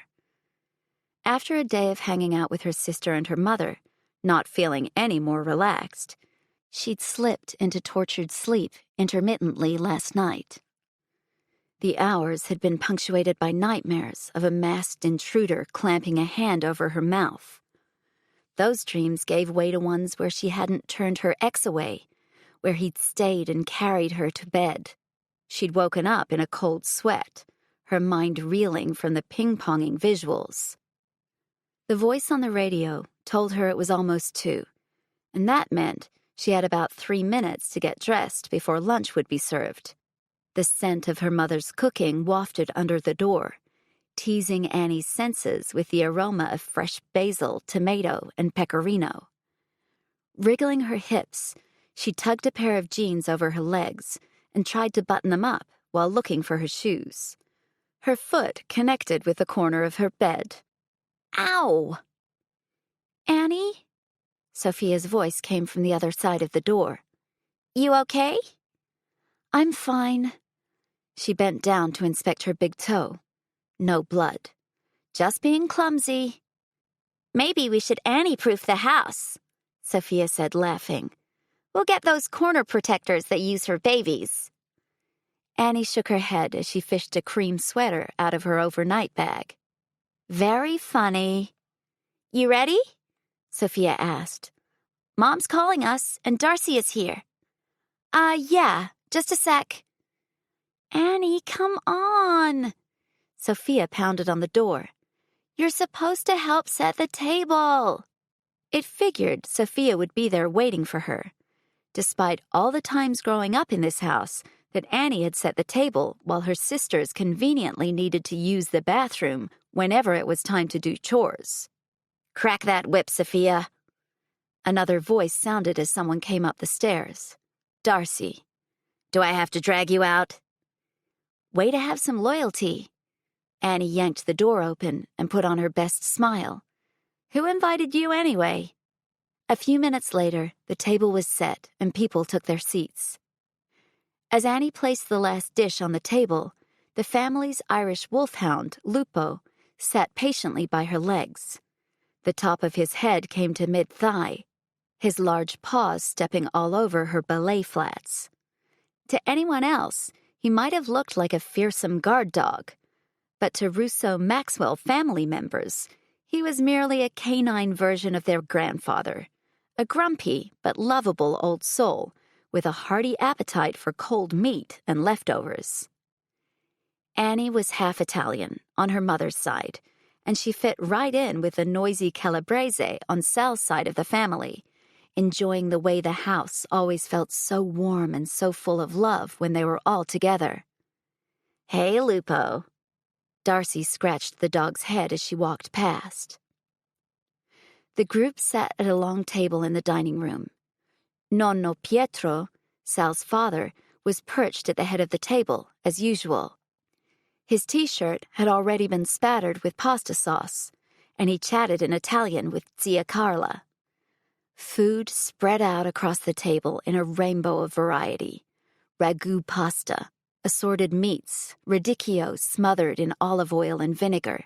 Speaker 2: After a day of hanging out with her sister and her mother, not feeling any more relaxed, she'd slipped into tortured sleep intermittently last night. The hours had been punctuated by nightmares of a masked intruder clamping a hand over her mouth. Those dreams gave way to ones where she hadn't turned her ex away, where he'd stayed and carried her to bed. She'd woken up in a cold sweat, her mind reeling from the ping-ponging visuals. The voice on the radio told her it was almost 2, and that meant she had about 3 minutes to get dressed before lunch would be served. The scent of her mother's cooking wafted under the door, teasing Annie's senses with the aroma of fresh basil, tomato, and pecorino. Wriggling her hips, she tugged a pair of jeans over her legs and tried to button them up while looking for her shoes. Her foot connected with the corner of her bed. "Ow!" "Annie?" Sophia's voice came from the other side of the door. "You okay?" "I'm fine." She bent down to inspect her big toe. No blood. Just being clumsy. Maybe we should Annie-proof the house, Sophia said, laughing. We'll get those corner protectors they use for babies. Annie shook her head as she fished a cream sweater out of her overnight bag. Very funny. You ready? Sophia asked. Mom's calling us, and Darcy is here. Yeah, just a sec. Annie, come on. Sophia pounded on the door. You're supposed to help set the table. It figured Sophia would be there waiting for her. Despite all the times growing up in this house that Annie had set the table while her sisters conveniently needed to use the bathroom whenever it was time to do chores. Crack that whip, Sophia. Another voice sounded as someone came up the stairs. Darcy. Do I have to drag you out? Way to have some loyalty. Annie yanked the door open and put on her best smile. Who invited you anyway? A few minutes later, the table was set and people took their seats. As Annie placed the last dish on the table, the family's Irish wolfhound, Lupo, sat patiently by her legs. The top of his head came to mid-thigh, his large paws stepping all over her ballet flats. To anyone else, he might have looked like a fearsome guard dog, but to Russo-Maxwell family members, he was merely a canine version of their grandfather, a grumpy but lovable old soul with a hearty appetite for cold meat and leftovers. Annie was half Italian on her mother's side, and she fit right in with the noisy Calabrese on Sal's side of the family, enjoying the way the house always felt so warm and so full of love when they were all together. Hey, Lupo. Darcy scratched the dog's head as she walked past. The group sat at a long table in the dining room. Nonno Pietro, Sal's father, was perched at the head of the table, as usual. His T-shirt had already been spattered with pasta sauce, and he chatted in Italian with Zia Carla. Food spread out across the table in a rainbow of variety. Ragu pasta, assorted meats, radicchio smothered in olive oil and vinegar.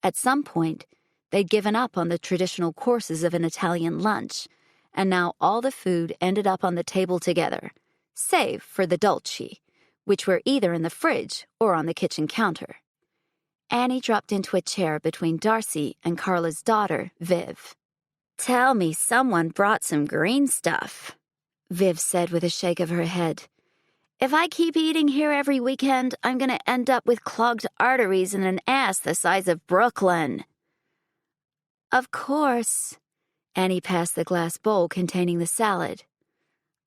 Speaker 2: At some point, they'd given up on the traditional courses of an Italian lunch, and now all the food ended up on the table together, save for the dolci, which were either in the fridge or on the kitchen counter. Annie dropped into a chair between Darcy and Carla's daughter, Viv. Tell me someone brought some green stuff, Viv said with a shake of her head. If I keep eating here every weekend, I'm going to end up with clogged arteries and an ass the size of Brooklyn. Of course. Annie passed the glass bowl containing the salad.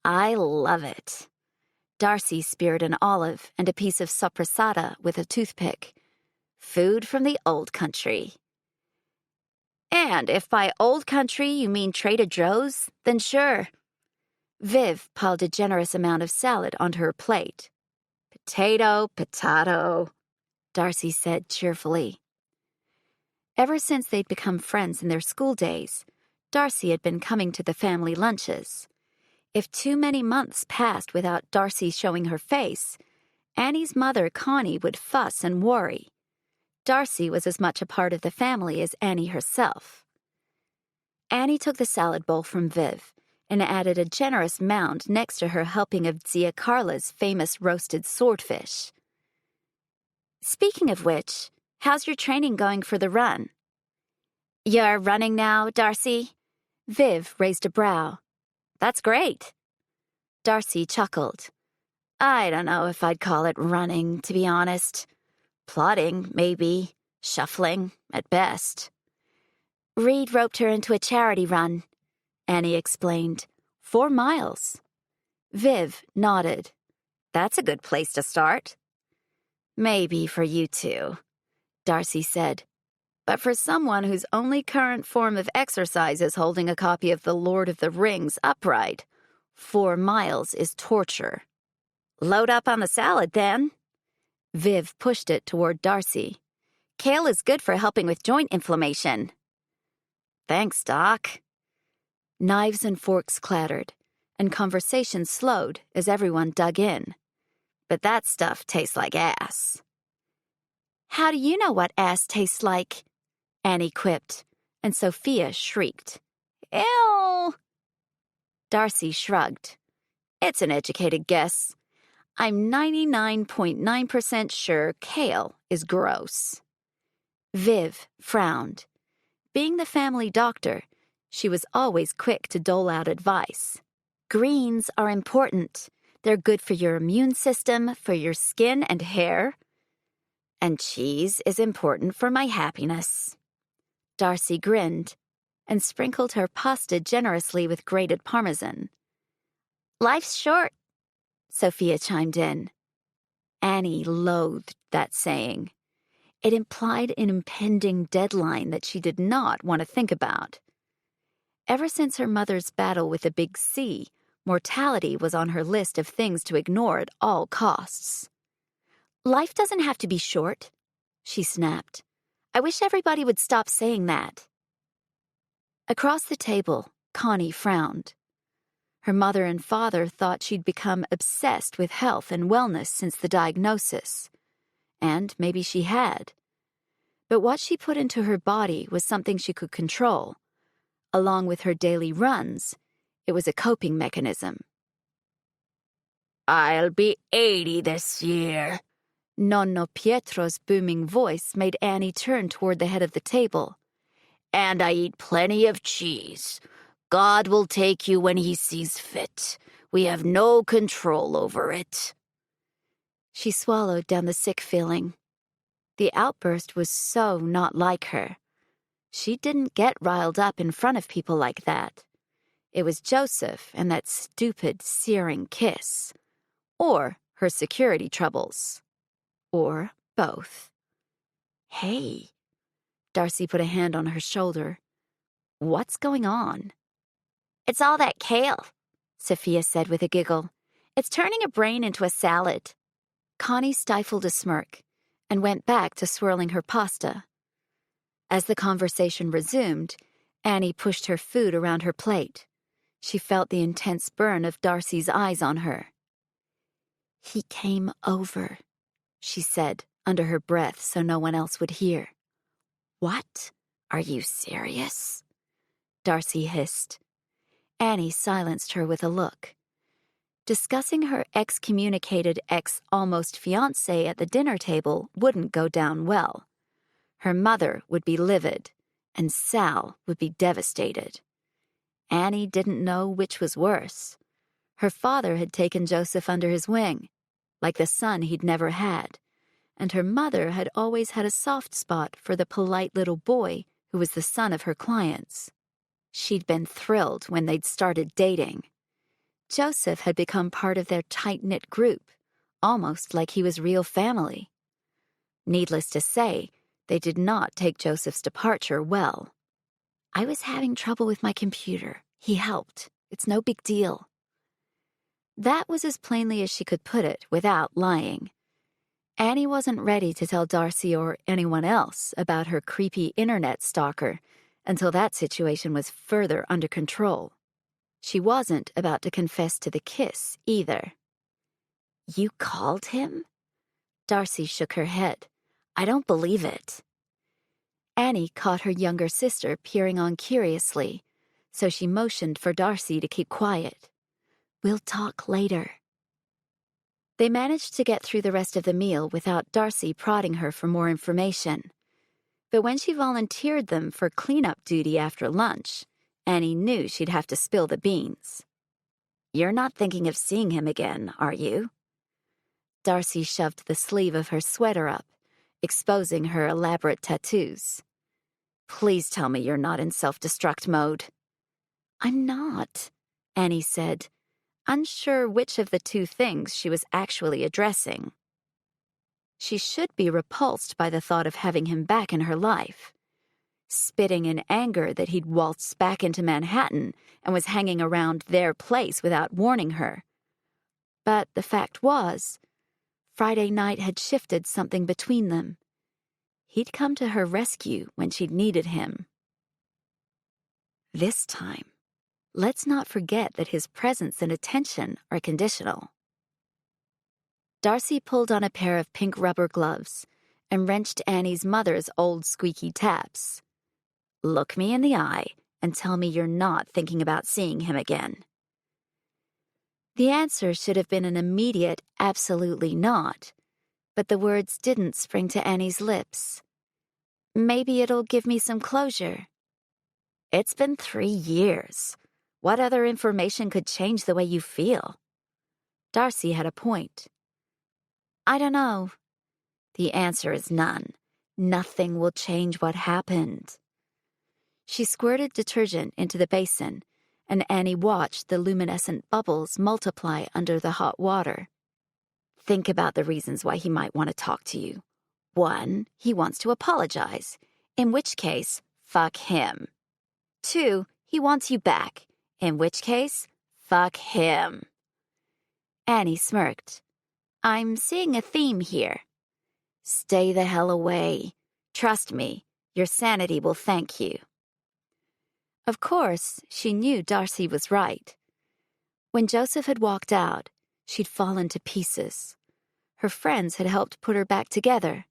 Speaker 2: I love it. Darcy speared an olive and a piece of soppressata with a toothpick. Food from the old country. And if by old country you mean Trader Joe's, then sure. Viv piled a generous amount of salad onto her plate. Potato, Darcy said cheerfully. Ever since they'd become friends in their school days, Darcy had been coming to the family lunches. If too many months passed without Darcy showing her face, Annie's mother, Connie, would fuss and worry. Darcy was as much a part of the family as Annie herself. Annie took the salad bowl from Viv and added a generous mound next to her helping of Zia Carla's famous roasted swordfish. Speaking of which, how's your training going for the run? You're running now, Darcy? Viv raised a brow. That's great. Darcy chuckled. I don't know if I'd call it running, to be honest. Plodding, maybe. Shuffling, at best. Reed roped her into a charity run, Annie explained. 4 miles. Viv nodded. That's a good place to start. Maybe for you two, Darcy said. But for someone whose only current form of exercise is holding a copy of The Lord of the Rings upright, 4 miles is torture. Load up on the salad, then. Viv pushed it toward Darcy. Kale is good for helping with joint inflammation. Thanks, Doc. Knives and forks clattered, and conversation slowed as everyone dug in. but that stuff tastes like ass. How do you know what ass tastes like? Annie quipped, and Sophia shrieked. Ew! Darcy shrugged. It's an educated guess. I'm 99.9% sure kale is gross. Viv frowned. Being the family doctor, she was always quick to dole out advice. Greens are important. They're good for your immune system, for your skin and hair. And cheese is important for my happiness. Darcy grinned and sprinkled her pasta generously with grated parmesan. Life's short, Sophia chimed in. Annie loathed that saying. It implied an impending deadline that she did not want to think about. Ever since her mother's battle with the big C, mortality was on her list of things to ignore at all costs. Life doesn't have to be short, she snapped. I wish everybody would stop saying that. Across the table, Connie frowned. Her mother and father thought she'd become obsessed with health and wellness since the diagnosis. And maybe she had. But what she put into her body was something she could control. Along with her daily runs, it was a coping mechanism. I'll be 80 this year. Nonno Pietro's booming voice made Annie turn toward the head of the table. And I eat plenty of cheese. God will take you when he sees fit. We have no control over it. She swallowed down the sick feeling. The outburst was so not like her. She didn't get riled up in front of people like that. It was Joseph and that stupid, searing kiss. Or her security troubles. Or both. Hey. Darcy put a hand on her shoulder. What's going on? It's all that kale, Sophia said with a giggle. It's turning a brain into a salad. Connie stifled a smirk and went back to swirling her pasta. As the conversation resumed, Annie pushed her food around her plate. She felt the intense burn of Darcy's eyes on her. He came over, she said under her breath so no one else would hear. What? Are you serious? Darcy hissed. Annie silenced her with a look. Discussing her excommunicated ex-almost-fiancé at the dinner table wouldn't go down well. Her mother would be livid, and Sal would be devastated. Annie didn't know which was worse. Her father had taken Joseph under his wing, like the son he'd never had, and her mother had always had a soft spot for the polite little boy who was the son of her clients. She'd been thrilled when they'd started dating. Joseph had become part of their tight-knit group, almost like he was real family. Needless to say, they did not take Joseph's departure well. I was having trouble with my computer. He helped. It's no big deal. That was as plainly as she could put it without lying. Annie wasn't ready to tell Darcy or anyone else about her creepy internet stalker until that situation was further under control. She wasn't about to confess to the kiss, either. You called him? Darcy shook her head. I don't believe it. Annie caught her younger sister peering on curiously, so she motioned for Darcy to keep quiet. We'll talk later. They managed to get through the rest of the meal without Darcy prodding her for more information. But when she volunteered them for cleanup duty after lunch, Annie knew she'd have to spill the beans. You're not thinking of seeing him again, are you? Darcy shoved the sleeve of her sweater up, exposing her elaborate tattoos. Please tell me you're not in self-destruct mode. I'm not, Annie said, unsure which of the two things she was actually addressing. She should be repulsed by the thought of having him back in her life, spitting in anger that he'd waltzed back into Manhattan and was hanging around their place without warning her. But the fact was, Friday night had shifted something between them. He'd come to her rescue when she'd needed him. This time, let's not forget that his presence and attention are conditional. Darcy pulled on a pair of pink rubber gloves and wrenched Annie's mother's old squeaky taps. "Look me in the eye and tell me you're not thinking about seeing him again." The answer should have been an immediate absolutely not, but the words didn't spring to Annie's lips. "Maybe it'll give me some closure." "It's been 3 years. What other information could change the way you feel?" Darcy had a point. "I don't know." "The answer is none. Nothing will change what happened." She squirted detergent into the basin, and Annie watched the luminescent bubbles multiply under the hot water. "Think about the reasons why he might want to talk to you. 1, he wants to apologize, in which case, fuck him. 2, he wants you back, in which case, fuck him." Annie smirked. "I'm seeing a theme here." "Stay the hell away. Trust me, your sanity will thank you." Of course, she knew Darcy was right. When Joseph had walked out, she'd fallen to pieces. Her friends had helped put her back together.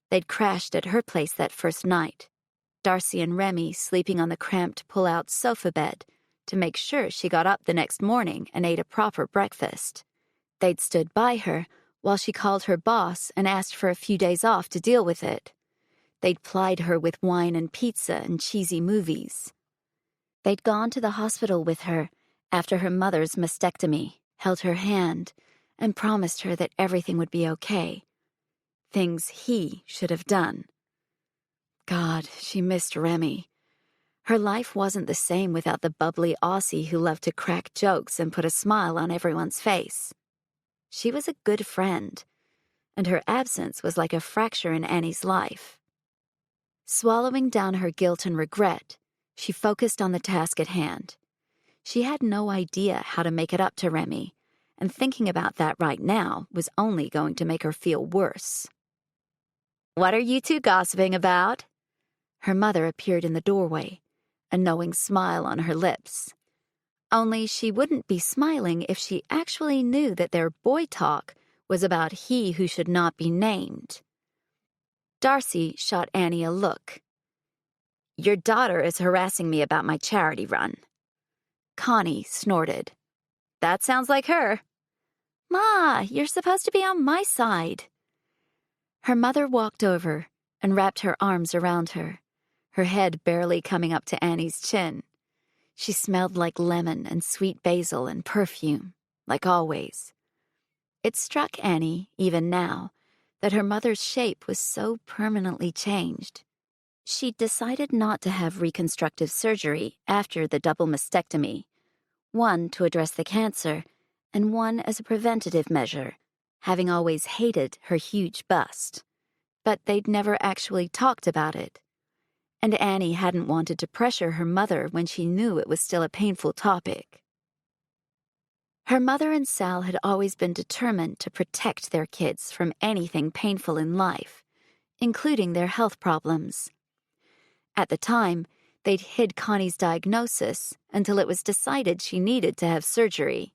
Speaker 2: They'd crashed at her place that first night, Darcy and Remy sleeping on the cramped pull-out sofa bed to make sure she got up the next morning and ate a proper breakfast. They'd stood by her while she called her boss and asked for a few days off to deal with it. They'd plied her with wine and pizza and cheesy movies. They'd gone to the hospital with her after her mother's mastectomy, held her hand, and promised her that everything would be okay. Things he should have done. God, she missed Remy. Her life wasn't the same without the bubbly Aussie who loved to crack jokes and put a smile on everyone's face. She was a good friend, and her absence was like a fracture in Annie's life. Swallowing down her guilt and regret, she focused on the task at hand. She had no idea how to make it up to Remy, and thinking about that right now was only going to make her feel worse. "What are you two gossiping about?" Her mother appeared in the doorway, a knowing smile on her lips. Only she wouldn't be smiling if she actually knew that their boy talk was about he who should not be named. Darcy shot Annie a look. "Your daughter is harassing me about my charity run." Connie snorted. "That sounds like her." "Ma, you're supposed to be on my side." Her mother walked over and wrapped her arms around her, her head barely coming up to Annie's chin. She smelled like lemon and sweet basil and perfume, like always. It struck Annie, even now, that her mother's shape was so permanently changed. She'd decided not to have reconstructive surgery after the double mastectomy, one to address the cancer and one as a preventative measure, having always hated her huge bust. But they'd never actually talked about it. And Annie hadn't wanted to pressure her mother when she knew it was still a painful topic. Her mother and Sal had always been determined to protect their kids from anything painful in life, including their health problems. At the time, they'd hid Connie's diagnosis until it was decided she needed to have surgery.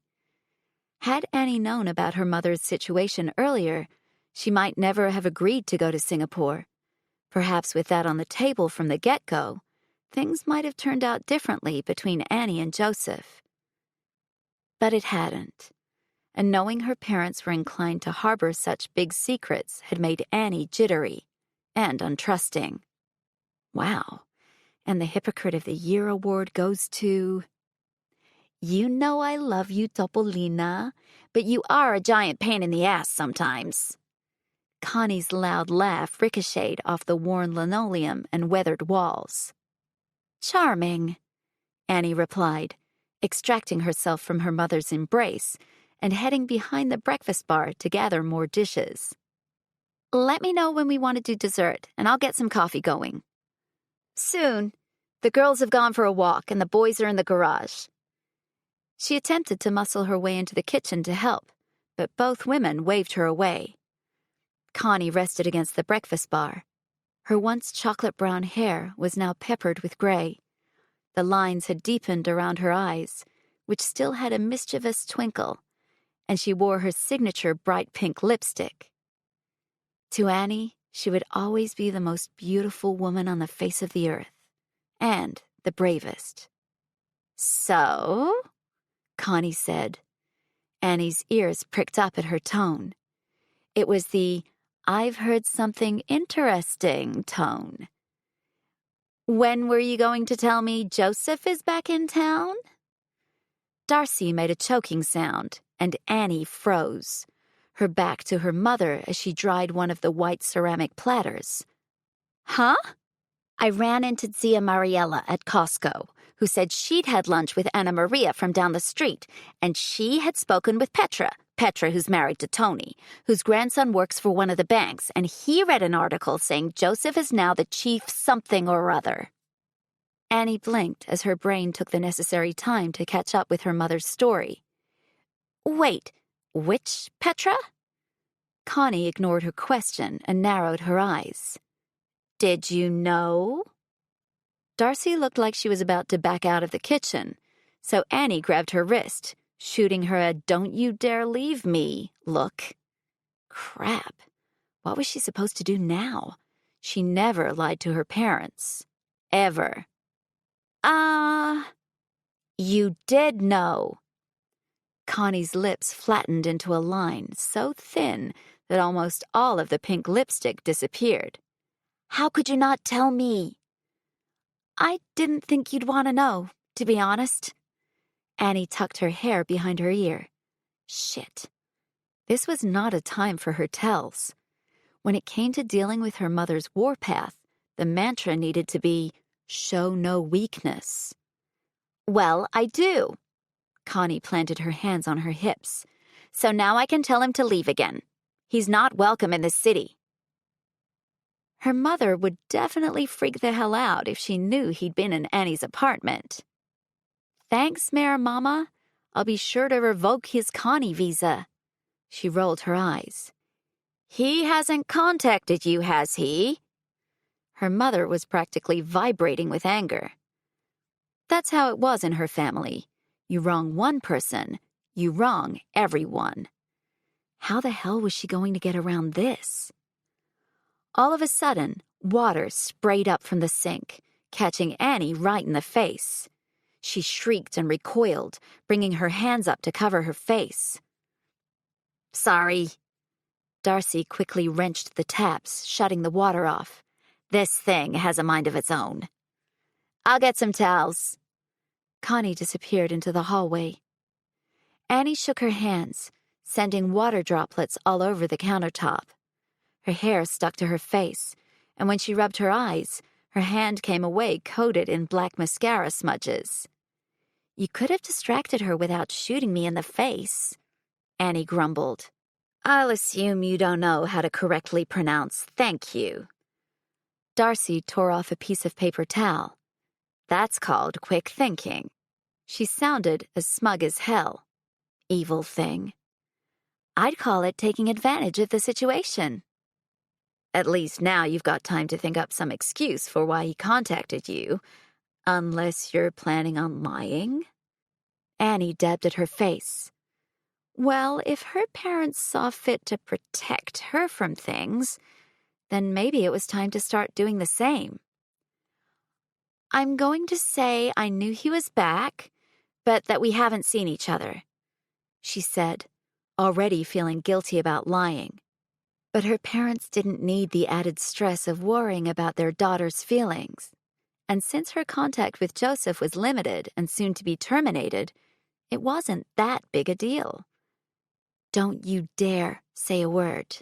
Speaker 2: Had Annie known about her mother's situation earlier, she might never have agreed to go to Singapore. Perhaps with that on the table from the get-go, things might have turned out differently between Annie and Joseph. But it hadn't, and knowing her parents were inclined to harbor such big secrets had made Annie jittery and untrusting. Wow, and the Hypocrite of the Year award goes to... "You know I love you, Topolina, but you are a giant pain in the ass sometimes." Connie's loud laugh ricocheted off the worn linoleum and weathered walls. "Charming," Annie replied, extracting herself from her mother's embrace and heading behind the breakfast bar to gather more dishes. "Let me know when we want to do dessert, and I'll get some coffee going." "Soon. The girls have gone for a walk, and the boys are in the garage." She attempted to muscle her way into the kitchen to help, but both women waved her away. Connie rested against the breakfast bar. Her once chocolate-brown hair was now peppered with gray. The lines had deepened around her eyes, which still had a mischievous twinkle, and she wore her signature bright pink lipstick. To Annie, she would always be the most beautiful woman on the face of the earth, and the bravest. "So?" Connie said. Annie's ears pricked up at her tone. It was the "I've heard something interesting" tone. "When were you going to tell me Joseph is back in town?" Darcy made a choking sound, and Annie froze, her back to her mother as she dried one of the white ceramic platters. "Huh?" "I ran into Zia Mariella at Costco, who said she'd had lunch with Anna Maria from down the street, and she had spoken with Petra, who's married to Tony, whose grandson works for one of the banks, and he read an article saying Joseph is now the chief something or other." Annie blinked as her brain took the necessary time to catch up with her mother's story. "Wait, which Petra?" Connie ignored her question and narrowed her eyes. "Did you know?" Darcy looked like she was about to back out of the kitchen, so Annie grabbed her wrist, shooting her a "don't you dare leave me" look. Crap. What was she supposed to do now? She never lied to her parents. Ever. You did know." Connie's lips flattened into a line so thin that almost all of the pink lipstick disappeared. "How could you not tell me?" "I didn't think you'd want to know, to be honest." Annie tucked her hair behind her ear. Shit. This was not a time for her tells. When it came to dealing with her mother's warpath, the mantra needed to be, "show no weakness." "Well, I do." Connie planted her hands on her hips. "So now I can tell him to leave again. He's not welcome in this city." Her mother would definitely freak the hell out if she knew he'd been in Annie's apartment. "Thanks, Mayor Mama. I'll be sure to revoke his Connie visa." She rolled her eyes. "He hasn't contacted you, has he?" Her mother was practically vibrating with anger. That's how it was in her family. You wrong one person, you wrong everyone. How the hell was she going to get around this? All of a sudden, water sprayed up from the sink, catching Annie right in the face. She shrieked and recoiled, bringing her hands up to cover her face. "Sorry." Darcy quickly wrenched the taps, shutting the water off. "This thing has a mind of its own." "I'll get some towels." Connie disappeared into the hallway. Annie shook her hands, sending water droplets all over the countertop. Her hair stuck to her face, and when she rubbed her eyes, her hand came away coated in black mascara smudges. "You could have distracted her without shooting me in the face," Annie grumbled. "I'll assume you don't know how to correctly pronounce thank you." Darcy tore off a piece of paper towel. "That's called quick thinking." She sounded as smug as hell. Evil thing. "I'd call it taking advantage of the situation." "At least now you've got time to think up some excuse for why he contacted you, unless you're planning on lying." Annie dabbed at her face. Well, if her parents saw fit to protect her from things, then maybe it was time to start doing the same. "I'm going to say I knew he was back, but that we haven't seen each other," she said, already feeling guilty about lying. But her parents didn't need the added stress of worrying about their daughter's feelings. And since her contact with Joseph was limited and soon to be terminated, it wasn't that big a deal. Don't you dare say a word.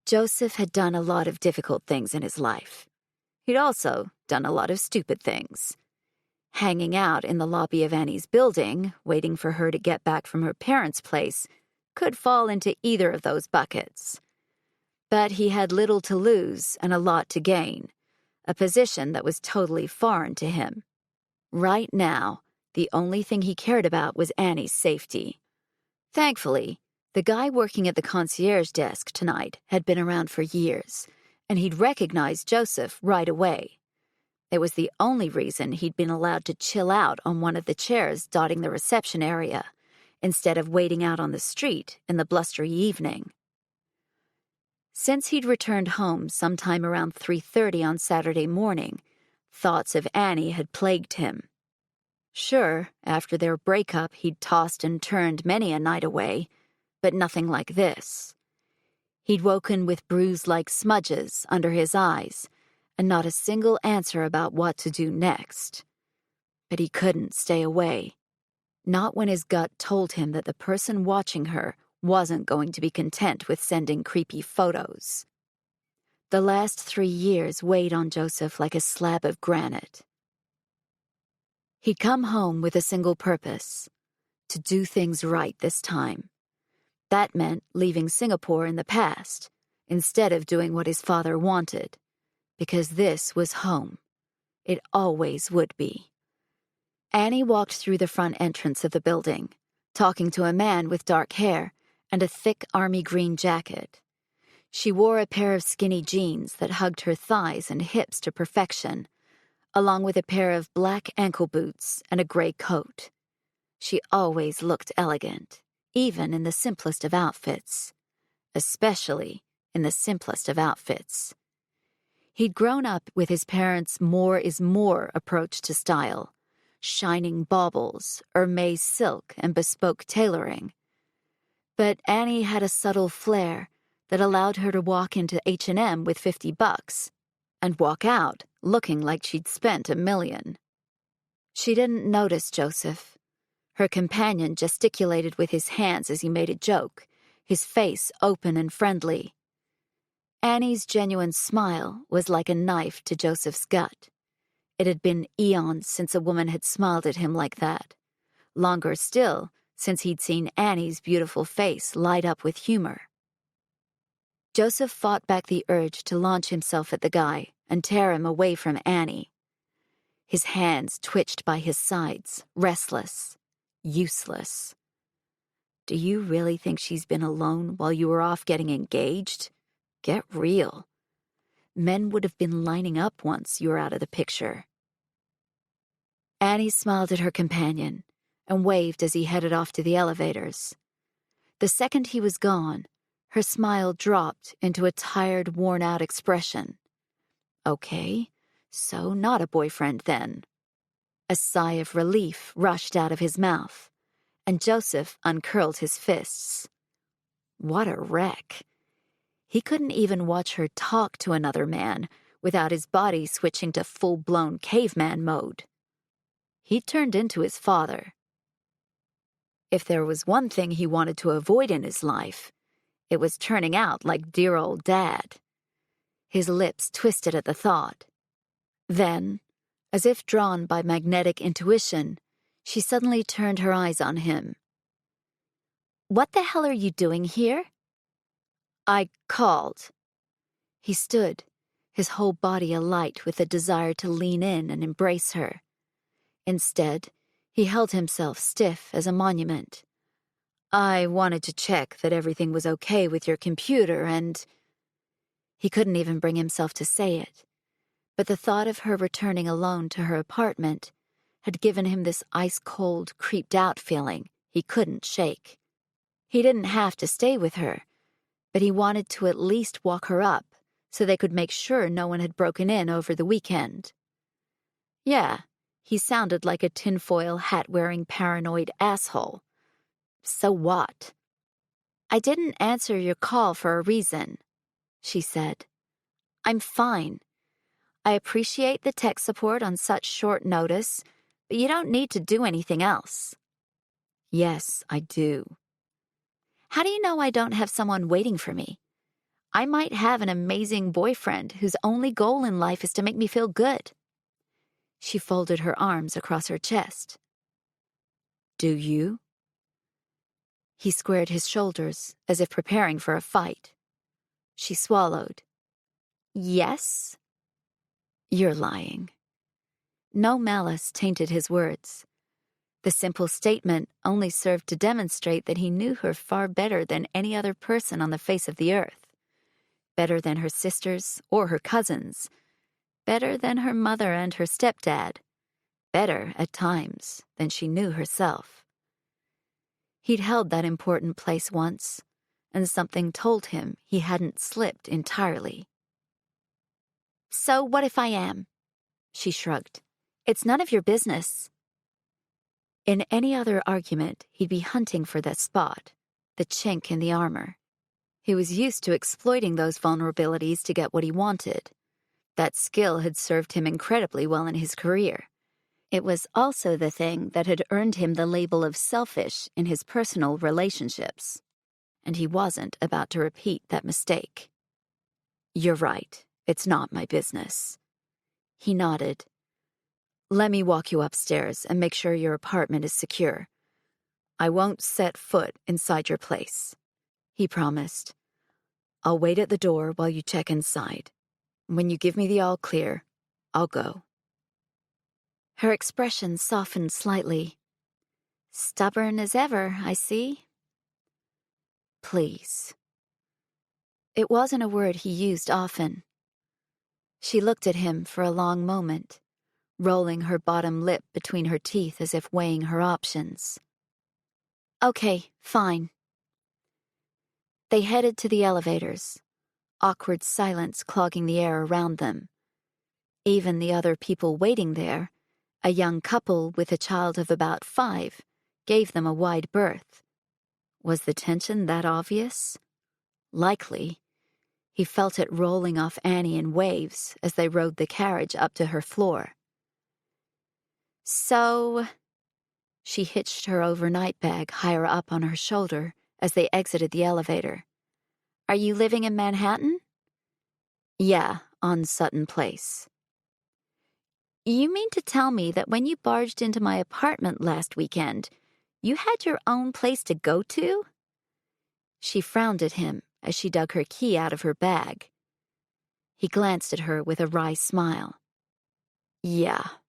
Speaker 2: Joseph had done a lot of difficult things in his life. He'd also done a lot of stupid things. Hanging out in the lobby of Annie's building, waiting for her to get back from her parents' place, could fall into either of those buckets. But he had little to lose and a lot to gain, a position that was totally foreign to him. Right now, the only thing he cared about was Annie's safety. Thankfully, the guy working at the concierge desk tonight had been around for years, and he'd recognized Joseph right away. It was the only reason he'd been allowed to chill out on one of the chairs dotting the reception area, instead of waiting out on the street in the blustery evening. Since he'd returned home sometime around 3:30 on Saturday morning, thoughts of Annie had plagued him. Sure, after their breakup, he'd tossed and turned many a night away, but nothing like this. He'd woken with bruise-like smudges under his eyes, and not a single answer about what to do next. But he couldn't stay away. Not when his gut told him that the person watching her wasn't going to be content with sending creepy photos. The last 3 years weighed on Joseph like a slab of granite. He'd come home with a single purpose: to do things right this time. That meant leaving Singapore in the past, instead of doing what his father wanted, because this was home. It always would be. Annie walked through the front entrance of the building, talking to a man with dark hair and a thick army green jacket. She wore a pair of skinny jeans that hugged her thighs and hips to perfection, along with a pair of black ankle boots and a gray coat. She always looked elegant, even in the simplest of outfits. Especially in the simplest of outfits. He'd grown up with his parents' more is more approach to style, shining baubles, Hermes silk, and bespoke tailoring. But Annie had a subtle flair that allowed her to walk into H&M with $50 and walk out looking like she'd spent $1 million. She didn't notice Joseph. Her companion gesticulated with his hands as he made a joke, his face open and friendly. Annie's genuine smile was like a knife to Joseph's gut. It had been eons since a woman had smiled at him like that. Longer still, since he'd seen Annie's beautiful face light up with humor. Joseph fought back the urge to launch himself at the guy and tear him away from Annie. His hands twitched by his sides, restless, useless. Do you really think she's been alone while you were off getting engaged? Get real. Men would have been lining up once you were out of the picture. Annie smiled at her companion and waved as he headed off to the elevators. The second he was gone, her smile dropped into a tired, worn-out expression. Okay, so not a boyfriend then. A sigh of relief rushed out of his mouth, and Joseph uncurled his fists. What a wreck. He couldn't even watch her talk to another man without his body switching to full-blown caveman mode. He turned into his father. If there was one thing he wanted to avoid in his life, it was turning out like dear old Dad. His lips twisted at the thought. Then, as if drawn by magnetic intuition, she suddenly turned her eyes on him. What the hell are you doing here? I called. He stood, his whole body alight with the desire to lean in and embrace her. Instead, he held himself stiff as a monument. I wanted to check that everything was okay with your computer and... He couldn't even bring himself to say it, but the thought of her returning alone to her apartment had given him this ice-cold, creeped-out feeling he couldn't shake. He didn't have to stay with her, but he wanted to at least walk her up so they could make sure no one had broken in over the weekend. Yeah, he sounded like a tinfoil hat-wearing paranoid asshole. So what? I didn't answer your call for a reason, she said. I'm fine. I appreciate the tech support on such short notice, but you don't need to do anything else. Yes, I do. How do you know I don't have someone waiting for me? I might have an amazing boyfriend whose only goal in life is to make me feel good. She folded her arms across her chest. Do you? He squared his shoulders as if preparing for a fight. She swallowed. Yes? You're lying. No malice tainted his words. The simple statement only served to demonstrate that he knew her far better than any other person on the face of the earth. Better than her sisters or her cousins. Better than her mother and her stepdad. Better, at times, than she knew herself. He'd held that important place once, and something told him he hadn't slipped entirely. "So what if I am?" She shrugged. "It's none of your business." In any other argument, he'd be hunting for that spot, the chink in the armor. He was used to exploiting those vulnerabilities to get what he wanted. That skill had served him incredibly well in his career. It was also the thing that had earned him the label of selfish in his personal relationships. And he wasn't about to repeat that mistake. "You're right. It's not my business." He nodded. "Let me walk you upstairs and make sure your apartment is secure. I won't set foot inside your place," he promised. "I'll wait at the door while you check inside. When you give me the all clear, I'll go." Her expression softened slightly. "Stubborn as ever, I see." "Please." It wasn't a word he used often. She looked at him for a long moment, rolling her bottom lip between her teeth as if weighing her options. "Okay, fine." They headed to the elevators, awkward silence clogging the air around them. Even the other people waiting there, a young couple with a child of about 5, gave them a wide berth. Was the tension that obvious? Likely. He felt it rolling off Annie in waves as they rode the carriage up to her floor. "So..." She hitched her overnight bag higher up on her shoulder as they exited the elevator. "Are you living in Manhattan?" "Yeah, on Sutton Place." "You mean to tell me that when you barged into my apartment last weekend, you had your own place to go to?" She frowned at him as she dug her key out of her bag. He glanced at her with a wry smile. "Yeah."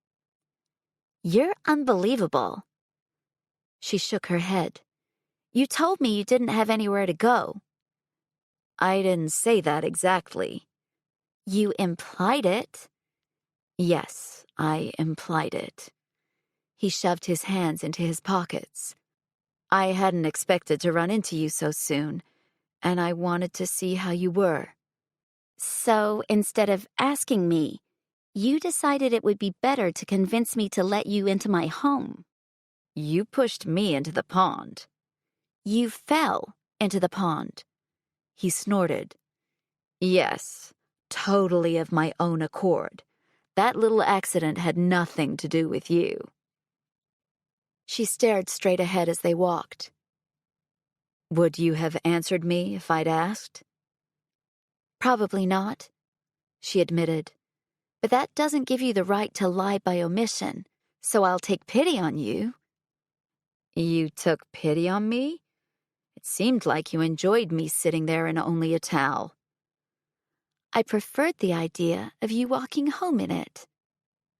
Speaker 2: "You're unbelievable." She shook her head. "You told me you didn't have anywhere to go." "I didn't say that exactly." "You implied it." "Yes, I implied it." He shoved his hands into his pockets. "I hadn't expected to run into you so soon, and I wanted to see how you were." "So instead of asking me, you decided it would be better to convince me to let you into my home." "You pushed me into the pond." "You fell into the pond." He snorted. "Yes, totally of my own accord. That little accident had nothing to do with you." She stared straight ahead as they walked. "Would you have answered me if I'd asked?" "Probably not," she admitted. "But that doesn't give you the right to lie by omission, so I'll take pity on you." "You took pity on me? It seemed like you enjoyed me sitting there in only a towel." "I preferred the idea of you walking home in it."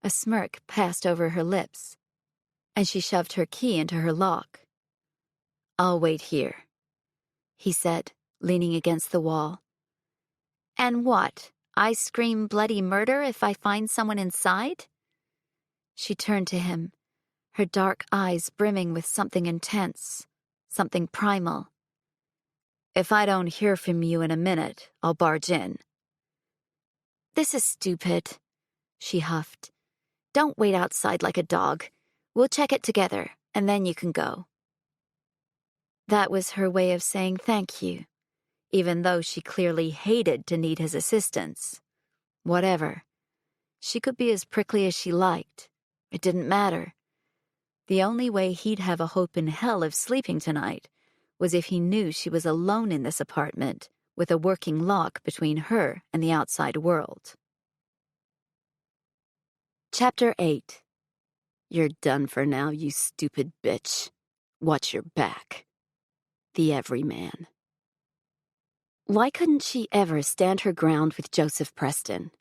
Speaker 2: A smirk passed over her lips, and she shoved her key into her lock. "I'll wait here," he said, leaning against the wall. "And what? I scream bloody murder if I find someone inside?" She turned to him, her dark eyes brimming with something intense, something primal. "If I don't hear from you in a minute, I'll barge in." "This is stupid," she huffed. "Don't wait outside like a dog. We'll check it together, and then you can go." That was her way of saying thank you, even though she clearly hated to need his assistance. Whatever. She could be as prickly as she liked. It didn't matter. The only way he'd have a hope in hell of sleeping tonight was if he knew she was alone in this apartment with a working lock between her and the outside world. Chapter 8. "You're done for now, you stupid bitch. Watch your back." The Everyman. Why couldn't she ever stand her ground with Joseph Preston?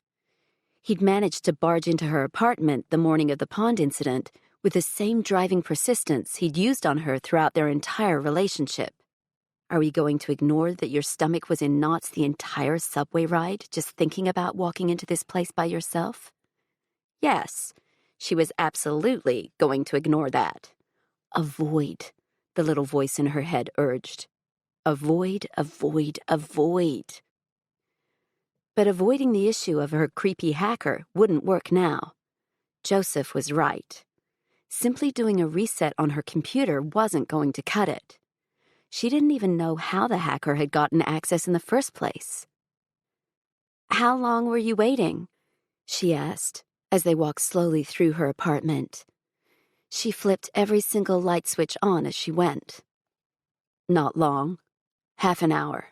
Speaker 2: He'd managed to barge into her apartment the morning of the pond incident with the same driving persistence he'd used on her throughout their entire relationship. Are we going to ignore that your stomach was in knots the entire subway ride just thinking about walking into this place by yourself? Yes, she was absolutely going to ignore that. Avoid.
Speaker 1: the little voice in her head urged. Avoid, avoid, avoid. But avoiding the issue of her creepy hacker wouldn't work now. Joseph was right. Simply doing a reset on her computer wasn't going to cut it. She didn't even know how the hacker had gotten access in the first place. "How long were you waiting?" she asked, as they walked slowly through her apartment. She flipped every single light switch on as she went. Not long. Half an hour.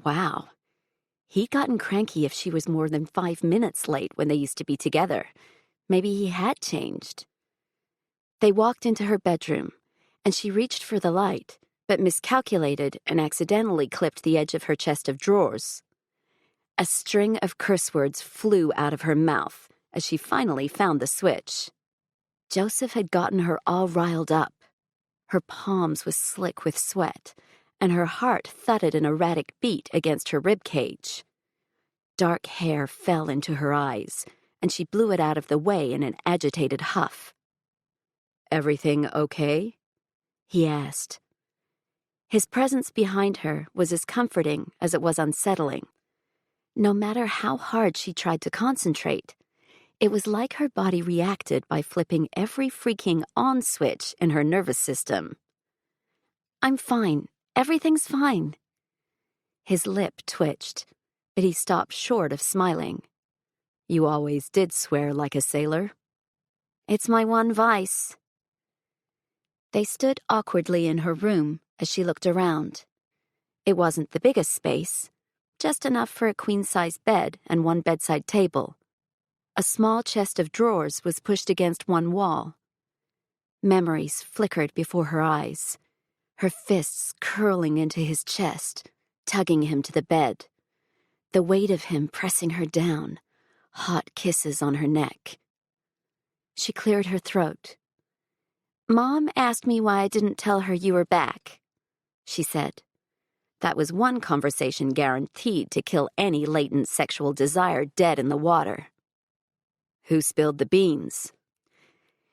Speaker 1: Wow. He'd gotten cranky if she was more than 5 minutes late when they used to be together. Maybe he had changed. They walked into her bedroom, and she reached for the light, but miscalculated and accidentally clipped the edge of her chest of drawers. A string of curse words flew out of her mouth as she finally found the switch. Joseph had gotten her all riled up. Her palms were slick with sweat, and her heart thudded an erratic beat against her ribcage. Dark hair fell into her eyes, and she blew it out of the way in an agitated huff. "Everything okay?" he asked. His presence behind her was as comforting as it was unsettling. No matter how hard she tried to concentrate, it was like her body reacted by flipping every freaking on switch in her nervous system. "I'm fine. Everything's fine." His lip twitched, but he stopped short of smiling. "You always did swear like a sailor." "It's my one vice." They stood awkwardly in her room as she looked around. It wasn't the biggest space, just enough for a queen-size bed and one bedside table. A small chest of drawers was pushed against one wall. Memories flickered before her eyes, her fists curling into his chest, tugging him to the bed. The weight of him pressing her down, hot kisses on her neck. She cleared her throat. "Mom asked me why I didn't tell her you were back," she said. That was one conversation guaranteed to kill any latent sexual desire dead in the water. "Who spilled the beans?"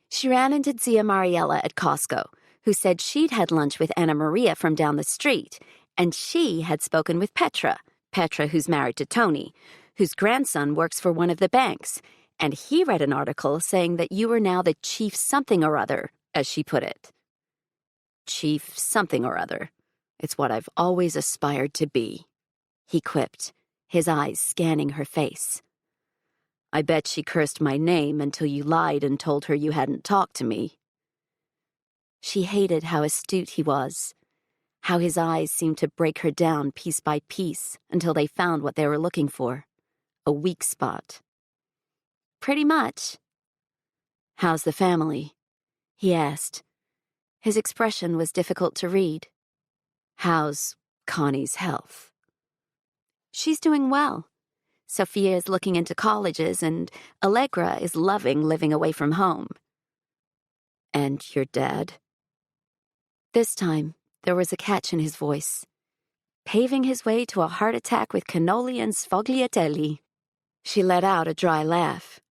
Speaker 1: "She ran into Zia Mariella at Costco, who said she'd had lunch with Anna Maria from down the street, and she had spoken with Petra, who's married to Tony, whose grandson works for one of the banks, and he read an article saying that you were now the chief something or other, as she put it." "Chief something or other. It's what I've always aspired to be," he quipped, his eyes scanning her face. "I bet she cursed my name until you lied and told her you hadn't talked to me." She hated how astute he was, how his eyes seemed to break her down piece by piece until they found what they were looking for, a weak spot. "Pretty much." "How's the family?" he asked. His expression was difficult to read. "How's Connie's health?" "She's doing well. Sophia is looking into colleges, and Allegra is loving living away from home." "And your dad?" This time, there was a catch in his voice. "Paving his way to a heart attack with cannoli and sfogliatelli." She let out a dry laugh.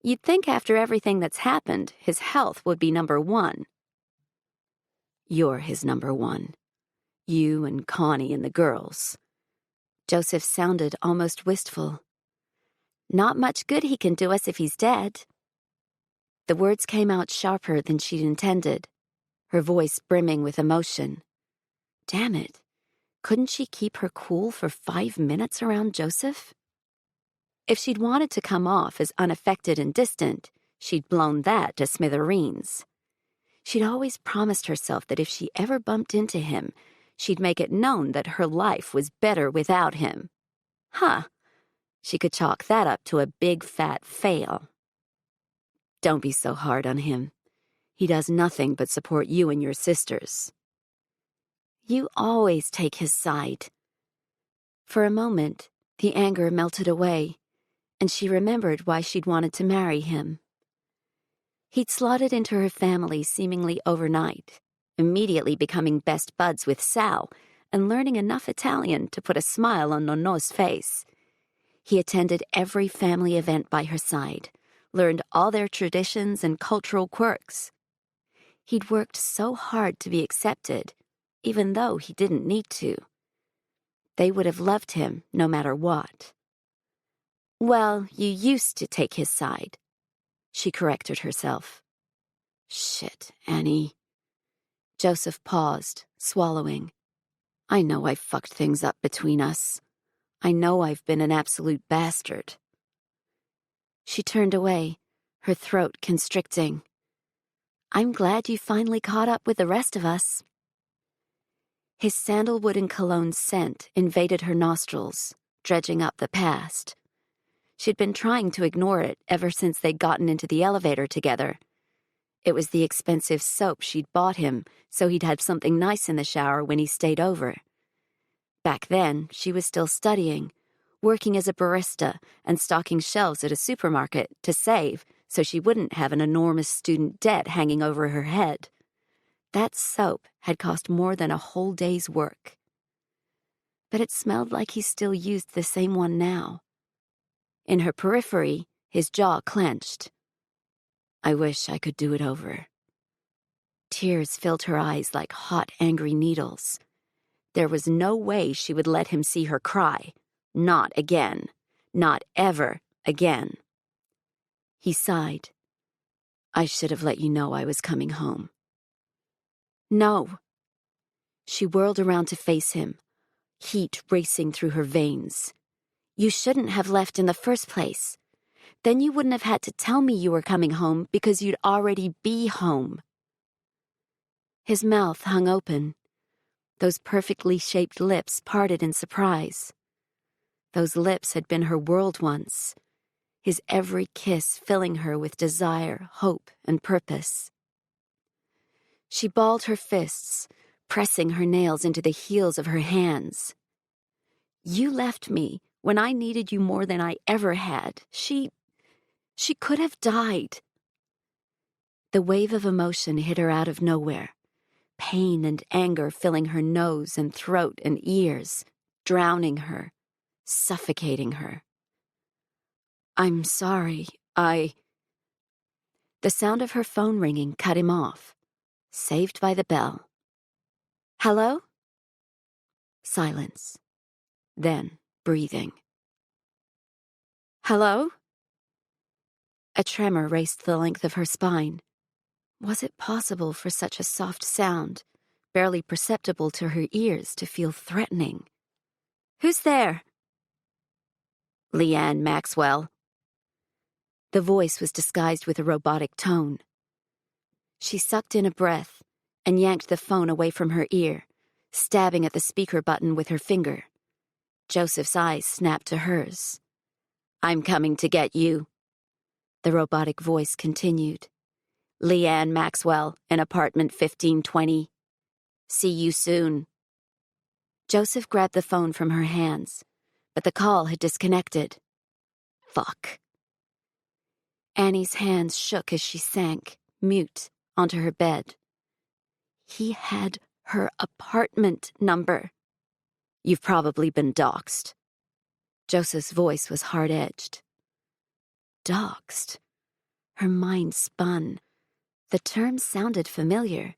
Speaker 1: "You'd think after everything that's happened, his health would be number one." "You're his number one. You and Connie and the girls." Joseph sounded almost wistful. "Not much good he can do us if he's dead." The words came out sharper than she'd intended, her voice brimming with emotion. Damn it, couldn't she keep her cool for 5 minutes around Joseph? If she'd wanted to come off as unaffected and distant, she'd blown that to smithereens. She'd always promised herself that if she ever bumped into him, she'd make it known that her life was better without him. She could chalk that up to a big fat fail. "Don't be so hard on him. He does nothing but support you and your sisters." "You always take his side." For a moment, the anger melted away, and she remembered why she'd wanted to marry him. He'd slotted into her family seemingly overnight, immediately becoming best buds with Sal and learning enough Italian to put a smile on Nonno's face. He attended every family event by her side, learned all their traditions and cultural quirks. He'd worked so hard to be accepted, even though he didn't need to. They would have loved him no matter what. Well, you used to take his side, she corrected herself. Shit, Annie. Joseph paused, swallowing. I know I fucked things up between us. I know I've been an absolute bastard. She turned away, her throat constricting. I'm glad you finally caught up with the rest of us. His sandalwood and cologne scent invaded her nostrils, dredging up the past. She'd been trying to ignore it ever since they'd gotten into the elevator together. It was the expensive soap she'd bought him so he'd have something nice in the shower when he stayed over. Back then, she was still studying, working as a barista and stocking shelves at a supermarket to save so she wouldn't have an enormous student debt hanging over her head. That soap had cost more than a whole day's work. But it smelled like he still used the same one now. In her periphery, his jaw clenched. I wish I could do it over. Tears filled her eyes like hot, angry needles. There was no way she would let him see her cry. Not again. Not ever again. He sighed. I should have let you know I was coming home. No. She whirled around to face him, heat racing through her veins. You shouldn't have left in the first place. Then you wouldn't have had to tell me you were coming home because you'd already be home. His mouth hung open. Those perfectly shaped lips parted in surprise. Those lips had been her world once, his every kiss filling her with desire, hope, and purpose. She balled her fists, pressing her nails into the heels of her hands. You left me when I needed you more than I ever had. She could have died. The wave of emotion hit her out of nowhere, pain and anger filling her nose and throat and ears, drowning her, suffocating her. I'm sorry, The sound of her phone ringing cut him off, saved by the bell. Hello? Silence. Then breathing. Hello? A tremor raced the length of her spine. Was it possible for such a soft sound, barely perceptible to her ears, to feel threatening? Who's there? Leanne Maxwell. The voice was disguised with a robotic tone. She sucked in a breath and yanked the phone away from her ear, stabbing at the speaker button with her finger. Joseph's eyes snapped to hers. I'm coming to get you. The robotic voice continued. Leanne Maxwell, in apartment 1520. See you soon. Joseph grabbed the phone from her hands, but the call had disconnected. Fuck. Annie's hands shook as she sank, mute, onto her bed. He had her apartment number. You've probably been doxxed. Joseph's voice was hard-edged. Doxxed? Her mind spun. The term sounded familiar,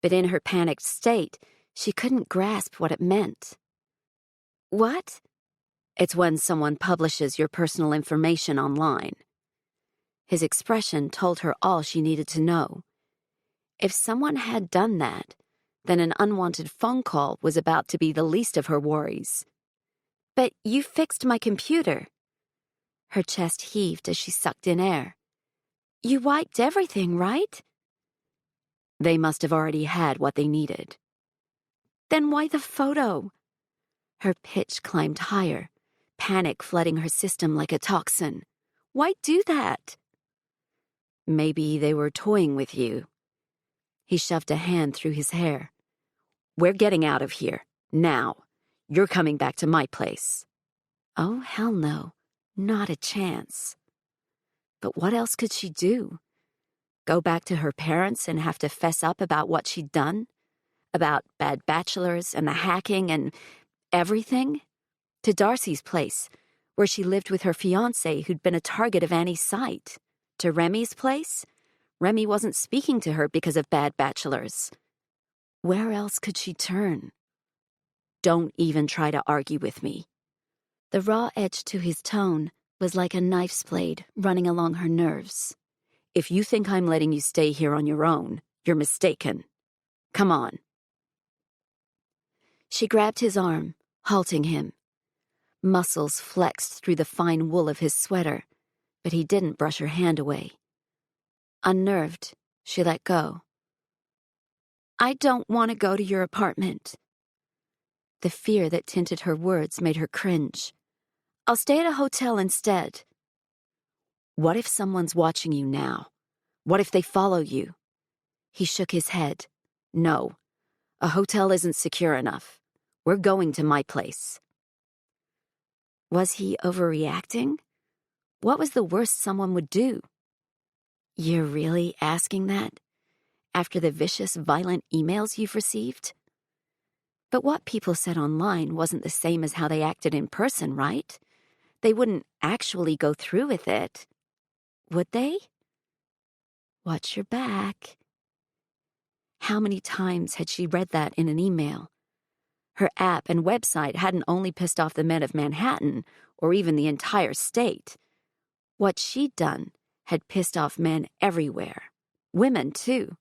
Speaker 1: but in her panicked state, she couldn't grasp what it meant. What? It's when someone publishes your personal information online. His expression told her all she needed to know. If someone had done that, then an unwanted phone call was about to be the least of her worries. But you fixed my computer. Her chest heaved as she sucked in air. You wiped everything, right? They must have already had what they needed. Then why the photo? Her pitch climbed higher, panic flooding her system like a toxin. Why do that? Maybe they were toying with you. He shoved a hand through his hair. We're getting out of here, now. You're coming back to my place. Oh, hell no. Not a chance. But what else could she do? Go back to her parents and have to fess up about what she'd done? About bad bachelors and the hacking and everything? To Darcy's place, where she lived with her fiancé who'd been a target of Annie's sight? To Remy's place, Remy wasn't speaking to her because of bad bachelors. Where else could she turn? Don't even try to argue with me. The raw edge to his tone was like a knife's blade running along her nerves. If you think I'm letting you stay here on your own, you're mistaken. Come on. She grabbed his arm, halting him. Muscles flexed through the fine wool of his sweater, but he didn't brush her hand away. Unnerved, she let go. I don't want to go to your apartment. The fear that tinted her words made her cringe. I'll stay at a hotel instead. What if someone's watching you now? What if they follow you? He shook his head. No, a hotel isn't secure enough. We're going to my place. Was he overreacting? What was the worst someone would do? You're really asking that? After the vicious, violent emails you've received? But what people said online wasn't the same as how they acted in person, right? They wouldn't actually go through with it. Would they? Watch your back. How many times had she read that in an email? Her app and website hadn't only pissed off the men of Manhattan or even the entire state. What she'd done had pissed off men everywhere. Women, too.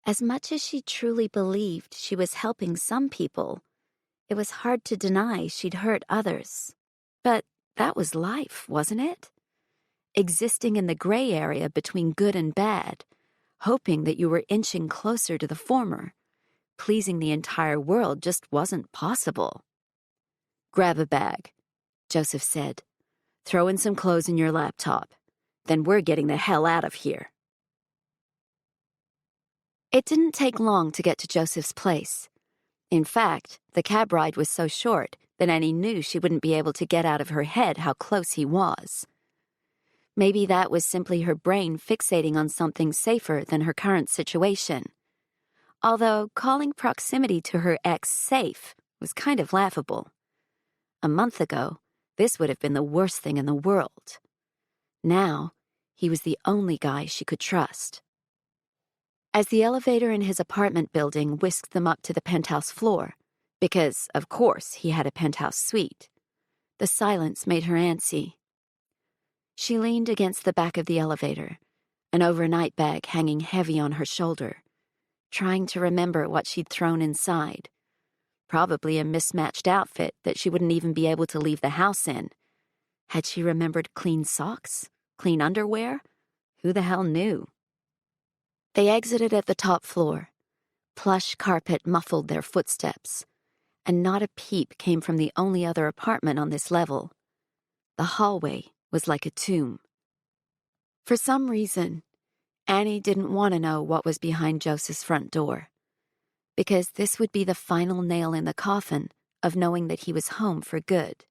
Speaker 1: As much as she truly believed she was helping some people, it was hard to deny she'd hurt others. But that was life, wasn't it? Existing in the gray area between good and bad, hoping that you were inching closer to the former. Pleasing the entire world just wasn't possible. Grab a bag, Joseph said. Throw in some clothes in your laptop. Then we're getting the hell out of here. It didn't take long to get to Joseph's place. In fact, the cab ride was so short that Annie knew she wouldn't be able to get out of her head how close he was. Maybe that was simply her brain fixating on something safer than her current situation. Although calling proximity to her ex safe was kind of laughable. A month ago, this would have been the worst thing in the world. Now, he was the only guy she could trust. As the elevator in his apartment building whisked them up to the penthouse floor, because, of course, he had a penthouse suite, the silence made her antsy. She leaned against the back of the elevator, an overnight bag hanging heavy on her shoulder, trying to remember what she'd thrown inside. Probably a mismatched outfit that she wouldn't even be able to leave the house in. Had she remembered clean socks? Clean underwear? Who the hell knew? They exited at the top floor. Plush carpet muffled their footsteps, and not a peep came from the only other apartment on this level. The hallway was like a tomb. For some reason, Annie didn't want to know what was behind Joseph's front door, because this would be the final nail in the coffin of knowing that he was home for good,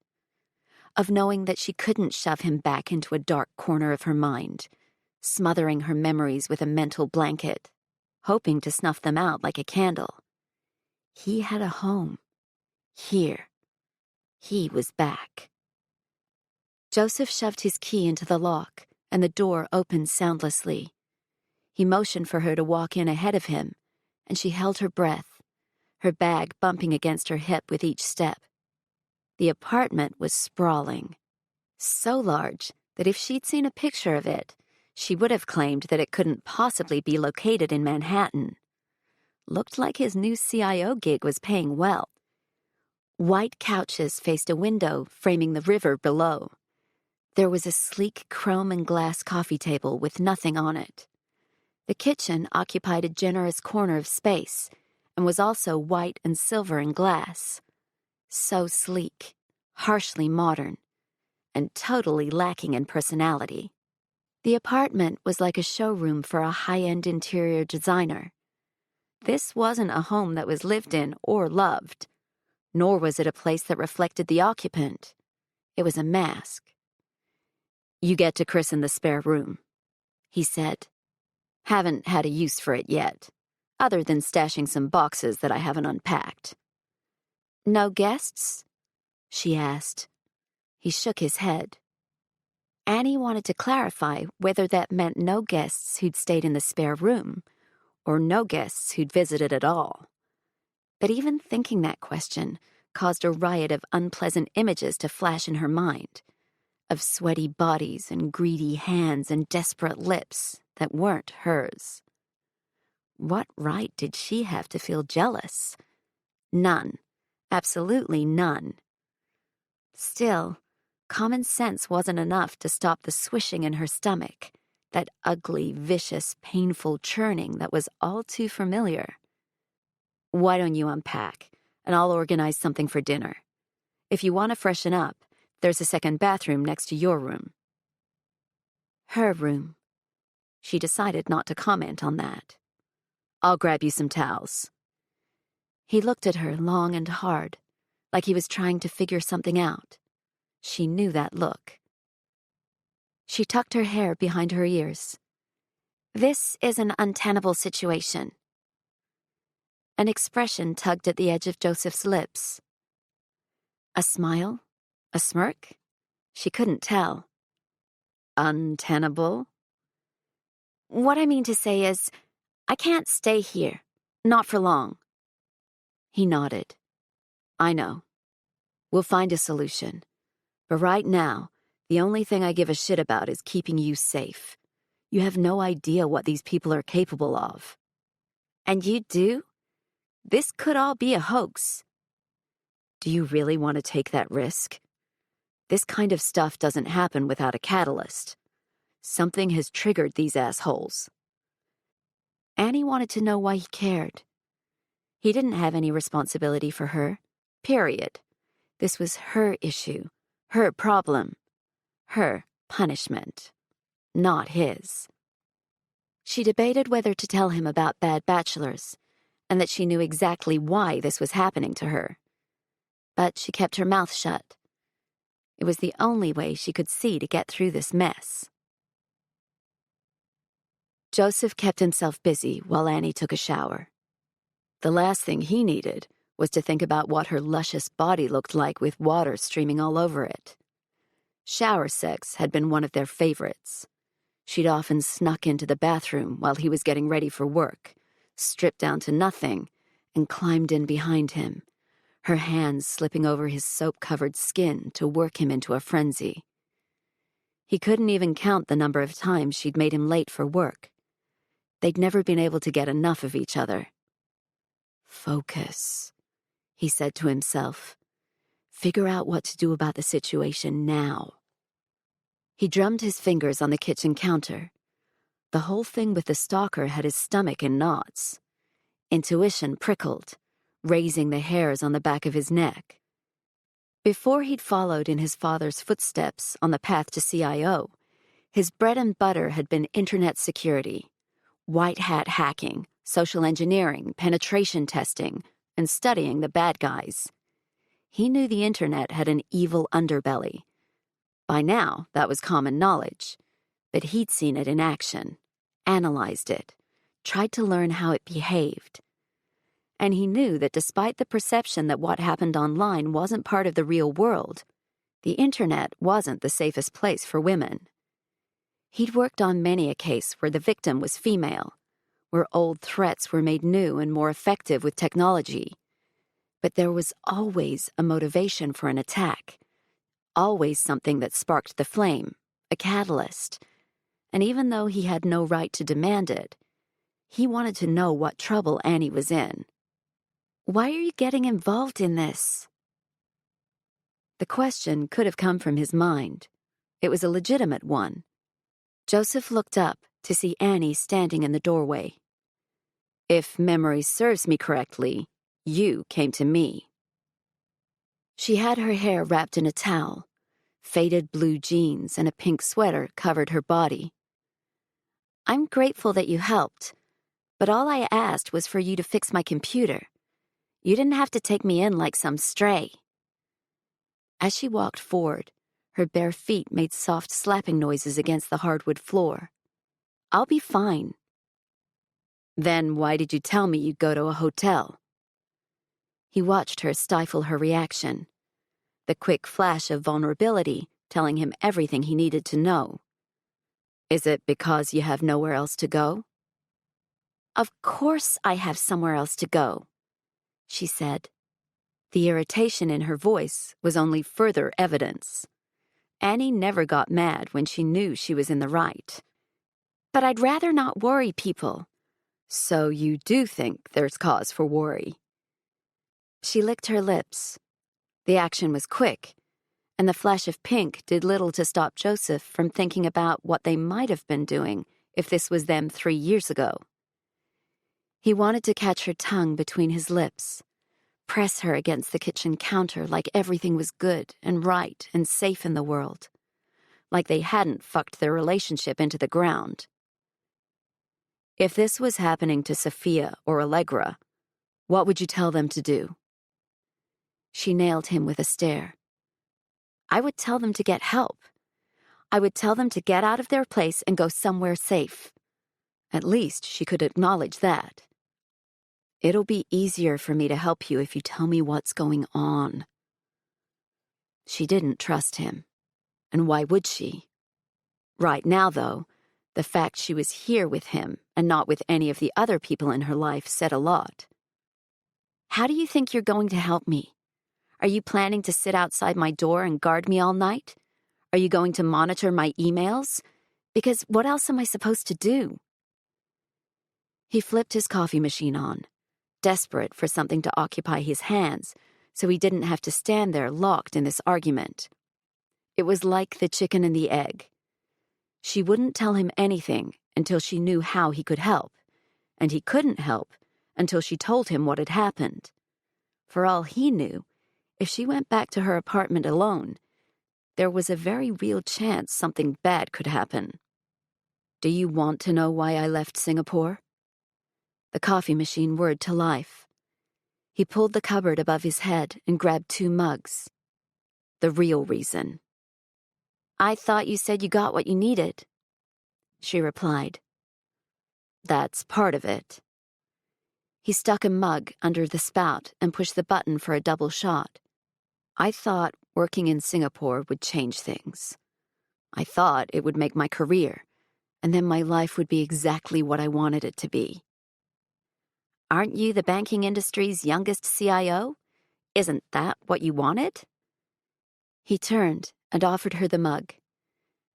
Speaker 1: of knowing that she couldn't shove him back into a dark corner of her mind, smothering her memories with a mental blanket, hoping to snuff them out like a candle. He had a home. Here. He was back. Joseph shoved his key into the lock, and the door opened soundlessly. He motioned for her to walk in ahead of him, and she held her breath, her bag bumping against her hip with each step. The apartment was sprawling, so large that if she'd seen a picture of it, she would have claimed that it couldn't possibly be located in Manhattan. Looked like his new CIO gig was paying well. White couches faced a window framing the river below. There was a sleek chrome and glass coffee table with nothing on it. The kitchen occupied a generous corner of space and was also white and silver and glass. So sleek, harshly modern, and totally lacking in personality. The apartment was like a showroom for a high-end interior designer. This wasn't a home that was lived in or loved, nor was it a place that reflected the occupant. It was a mask. You get to christen the spare room, he said. Haven't had a use for it yet, other than stashing some boxes that I haven't unpacked. No guests? She asked. He shook his head.
Speaker 2: Annie wanted to clarify whether that meant no guests who'd stayed in the spare room, or no guests who'd visited at all. But even thinking that question caused a riot of unpleasant images to flash in her mind, of sweaty bodies and greedy hands and desperate lips that weren't hers. What right did she have to feel jealous? None. Absolutely none. Still, common sense wasn't enough to stop the swishing in her stomach, that ugly, vicious, painful churning that was all too familiar. Why don't you unpack, and I'll organize something for dinner. If you want to freshen up, there's a second bathroom next to your room. Her room. She decided not to comment on that. I'll grab you some towels. He looked at her long and hard, like he was trying to figure something out. She knew that look. She tucked her hair behind her ears. This is an untenable situation. An expression tugged at the edge of Joseph's lips. A smile? A smirk? She couldn't tell. Untenable? What I mean to say is, I can't stay here. Not for long. He nodded. I know. We'll find a solution. But right now, the only thing I give a shit about is keeping you safe. You have no idea what these people are capable of. And you do? This could all be a hoax. Do you really want to take that risk? This kind of stuff doesn't happen without a catalyst. Something has triggered these assholes. Annie wanted to know why he cared. He didn't have any responsibility for her. Period. This was her issue, her problem, her punishment, not his. She debated whether to tell him about bad bachelors, and that she knew exactly why this was happening to her. But she kept her mouth shut. It was the only way she could see to get through this mess. Joseph kept himself busy while Annie took a shower. The last thing he needed was to think about what her luscious body looked like with water streaming all over it. Shower sex had been one of their favorites. She'd often snuck into the bathroom while he was getting ready for work, stripped down to nothing, and climbed in behind him, her hands slipping over his soap-covered skin to work him into a frenzy. He couldn't even count the number of times she'd made him late for work. They'd never been able to get enough of each other. Focus, he said to himself. Figure out what to do about the situation now. He drummed his fingers on the kitchen counter. The whole thing with the stalker had his stomach in knots. Intuition prickled, raising the hairs on the back of his neck. Before he'd followed in his father's footsteps on the path to CIO, his bread and butter had been internet security, white hat hacking, social engineering, penetration testing, and studying the bad guys. He knew the internet had an evil underbelly. By now, that was common knowledge, but he'd seen it in action, analyzed it, tried to learn how it behaved. And he knew that despite the perception that what happened online wasn't part of the real world, the internet wasn't the safest place for women. He'd worked on many a case where the victim was female, where old threats were made new and more effective with technology. But there was always a motivation for an attack, always something that sparked the flame, a catalyst. And even though he had no right to demand it, he wanted to know what trouble Annie was in. Why are you getting involved in this? The question could have come from his mind. It was a legitimate one. Joseph looked up to see Annie standing in the doorway. If memory serves me correctly, you came to me. She had her hair wrapped in a towel. Faded blue jeans and a pink sweater covered her body. I'm grateful that you helped, but all I asked was for you to fix my computer. You didn't have to take me in like some stray. As she walked forward, her bare feet made soft slapping noises against the hardwood floor. I'll be fine. Then why did you tell me you'd go to a hotel? He watched her stifle her reaction. The quick flash of vulnerability
Speaker 1: telling him everything he needed to know. Is it because you have nowhere else to go? Of course I have somewhere else to go, she said. The irritation in her voice was only further evidence. Annie never got mad when she knew she was in the right. But I'd rather not worry people. So you do think there's cause for worry? She licked her lips. The action was quick, and the flash of pink did little to stop Joseph from thinking about what they might have been doing if this was them 3 years ago. He wanted to catch her tongue between his lips, press her against the kitchen counter like everything was good and right and safe in the world, like they hadn't fucked their relationship into the ground. If this was happening to Sophia or Allegra, what would you tell them to do? She nailed him with a stare. I would tell them to get help. I would tell them to get out of their place and go somewhere safe. At least she could acknowledge that. It'll be easier for me to help you if you tell me what's going on. She didn't trust him. And why would she? Right now, though, the fact she was here with him and not with any of the other people in her life said a lot. How do you think you're going to help me? Are you planning to sit outside my door and guard me all night? Are you going to monitor my emails? Because what else am I supposed to do? He flipped his coffee machine on, desperate for something to occupy his hands, so he didn't have to stand there locked in this argument. It was like the chicken and the egg. She wouldn't tell him anything until she knew how he could help, and he couldn't help until she told him what had happened. For all he knew, if she went back to her apartment alone, there was a very real chance something bad could happen. Do you want to know why I left Singapore? The coffee machine whirred to life. He pulled the cupboard above his head and grabbed 2 mugs. The real reason. I thought you said you got what you needed, she replied. That's part of it. He stuck a mug under the spout and pushed the button for a double shot. I thought working in Singapore would change things. I thought it would make my career, and then my life would be exactly what I wanted it to be. Aren't you the banking industry's youngest CIO? Isn't that what you wanted? He turned and offered her the mug,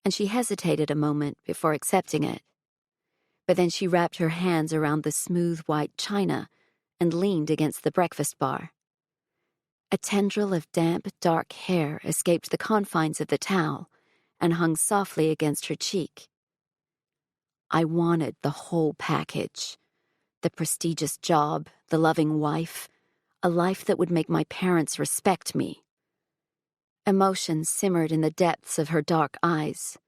Speaker 1: and she hesitated a moment before accepting it. But then she wrapped her hands around the smooth white china and leaned against the breakfast bar. A tendril of damp, dark hair escaped the confines of the towel and hung softly against her cheek. I wanted the whole package. The prestigious job, the loving wife, a life that would make my parents respect me. Emotion simmered in the depths of her dark eyes,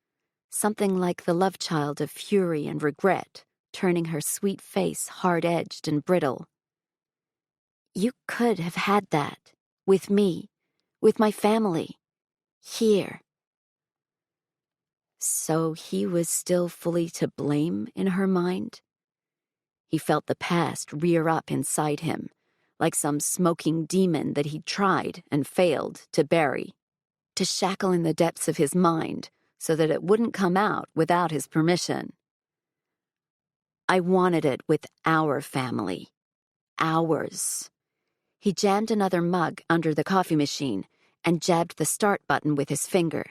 Speaker 1: something like the love child of fury and regret, turning her sweet face hard-edged and brittle. You could have had that, with me, with my family, here. So he was still fully to blame in her mind? He felt the past rear up inside him, like some smoking demon that he'd tried and failed to bury, to shackle in the depths of his mind so that it wouldn't come out without his permission. I wanted it with our family. Ours. He jammed another mug under the coffee machine and jabbed the start button with his finger.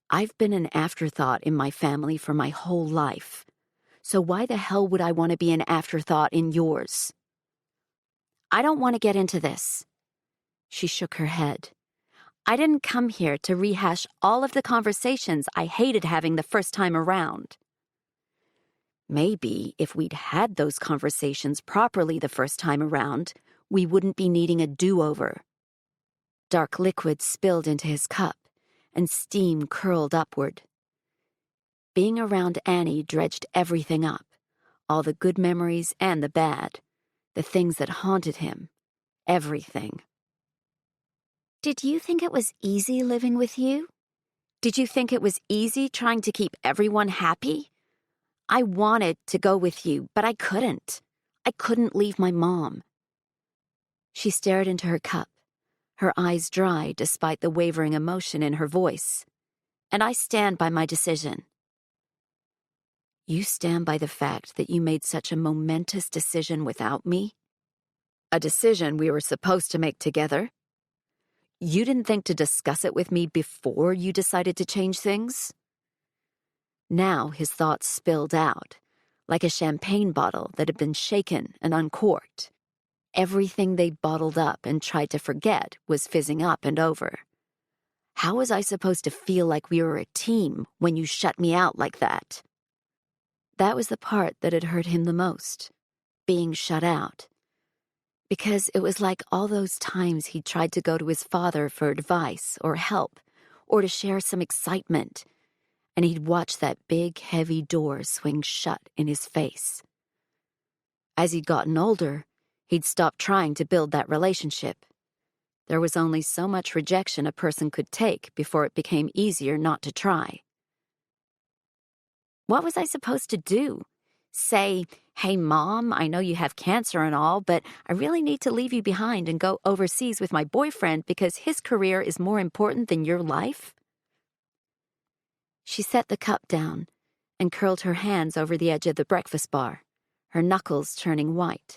Speaker 1: I've been an afterthought in my family for my whole life. So why the hell would I want to be an afterthought in yours? I don't want to get into this. She shook her head. I didn't come here to rehash all of the conversations I hated having the first time around. Maybe if we'd had those conversations properly the first time around, we wouldn't be needing a do-over. Dark liquid spilled into his cup, and steam curled upward. Being around Annie dredged everything up, all the good memories and the bad, the things that haunted him, everything. Did you think it was easy living with you? Did you think it was easy trying to keep everyone happy? I wanted to go with you, but I couldn't. I couldn't leave my mom. She stared into her cup, Her eyes dry despite the wavering emotion in her voice. "And I stand by my decision." "You stand by the fact that you made such a momentous decision without me? A decision we were supposed to make together? You didn't think to discuss it with me before you decided to change things?" Now his thoughts spilled out, like a champagne bottle that had been shaken and uncorked. Everything they bottled up and tried to forget was fizzing up and over. How was I supposed to feel like we were a team when you shut me out like that? That was the part that had hurt him the most, being shut out. Because it was like all those times he'd tried to go to his father for advice or help or to share some excitement, and he'd watch that big, heavy door swing shut in his face. As he'd gotten older, he'd stopped trying to build that relationship. There was only so much rejection a person could take before it became easier not to try. What was I supposed to do? Say, "Hey, Mom, I know you have cancer and all, but I really need to leave you behind and go overseas with my boyfriend because his career is more important than your life?" She set the cup down and curled her hands over the edge of the breakfast bar, her knuckles turning white.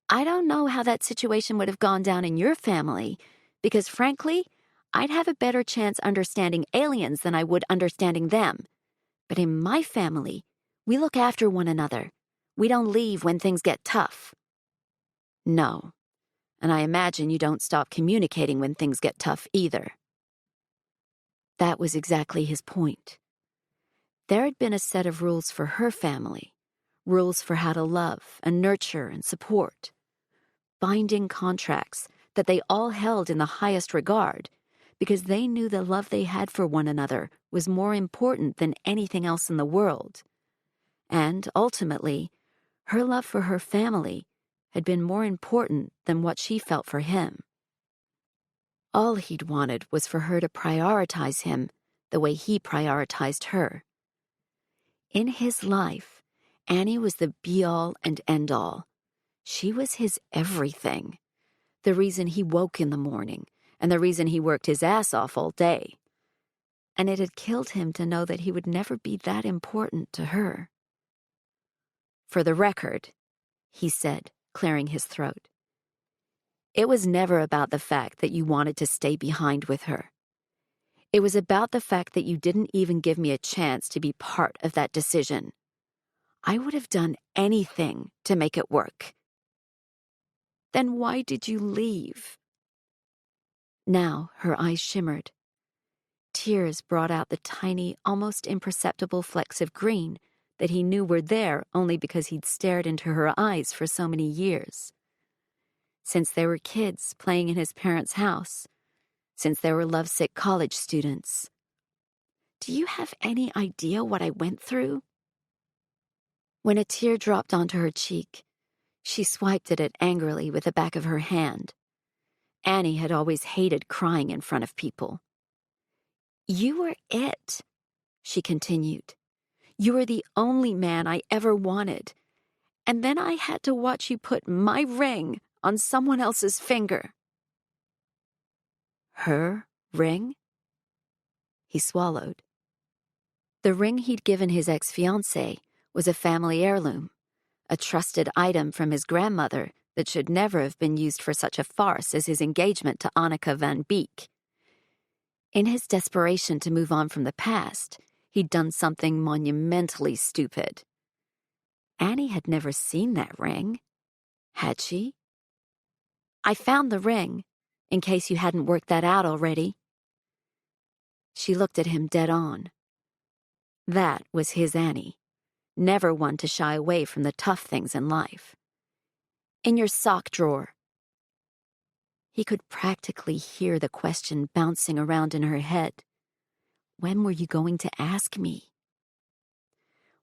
Speaker 1: "I don't know how that situation would have gone down in your family, because frankly, I'd have a better chance understanding aliens than I would understanding them. But in my family, we look after one another. We don't leave when things get tough." "No, and I imagine you don't stop communicating when things get tough either." That was exactly his point. There had been a set of rules for her family, rules for how to love and nurture and support, binding contracts that they all held in the highest regard because they knew the love they had for one another was more important than anything else in the world. And ultimately, her love for her family had been more important than what she felt for him. All he'd wanted was for her to prioritize him the way he prioritized her. In his life, Annie was the be-all and end-all. She was his everything, the reason he woke in the morning and the reason he worked his ass off all day. And it had killed him to know that he would never be that important to her. "For the record," he said, clearing his throat, "it was never about the fact that you wanted to stay behind with her. It was about the fact that you didn't even give me a chance to be part of that decision. I would have done anything to make it work." "Then why did you leave?" Now her eyes shimmered. Tears brought out the tiny, almost imperceptible flecks of green that he knew were there only because he'd stared into her eyes for so many years. Since they were kids playing in his parents' house, since they were lovesick college students. "Do you have any idea what I went through?" When a tear dropped onto her cheek, she swiped at it angrily with the back of her hand. Annie had always hated crying in front of people. "You were it," she continued. "You were the only man I ever wanted. And then I had to watch you put my ring on someone else's finger." Her ring? He swallowed. The ring he'd given his ex-fiancée was a family heirloom, a trusted item from his grandmother that should never have been used for such a farce as his engagement to Annika van Beek. In his desperation to move on from the past, he'd done something monumentally stupid. Annie had never seen that ring. Had she? "I found the ring, in case you hadn't worked that out already." She looked at him dead on. That was his Annie, never one to shy away from the tough things in life. "In your sock drawer." He could practically hear the question bouncing around in her head. When were you going to ask me?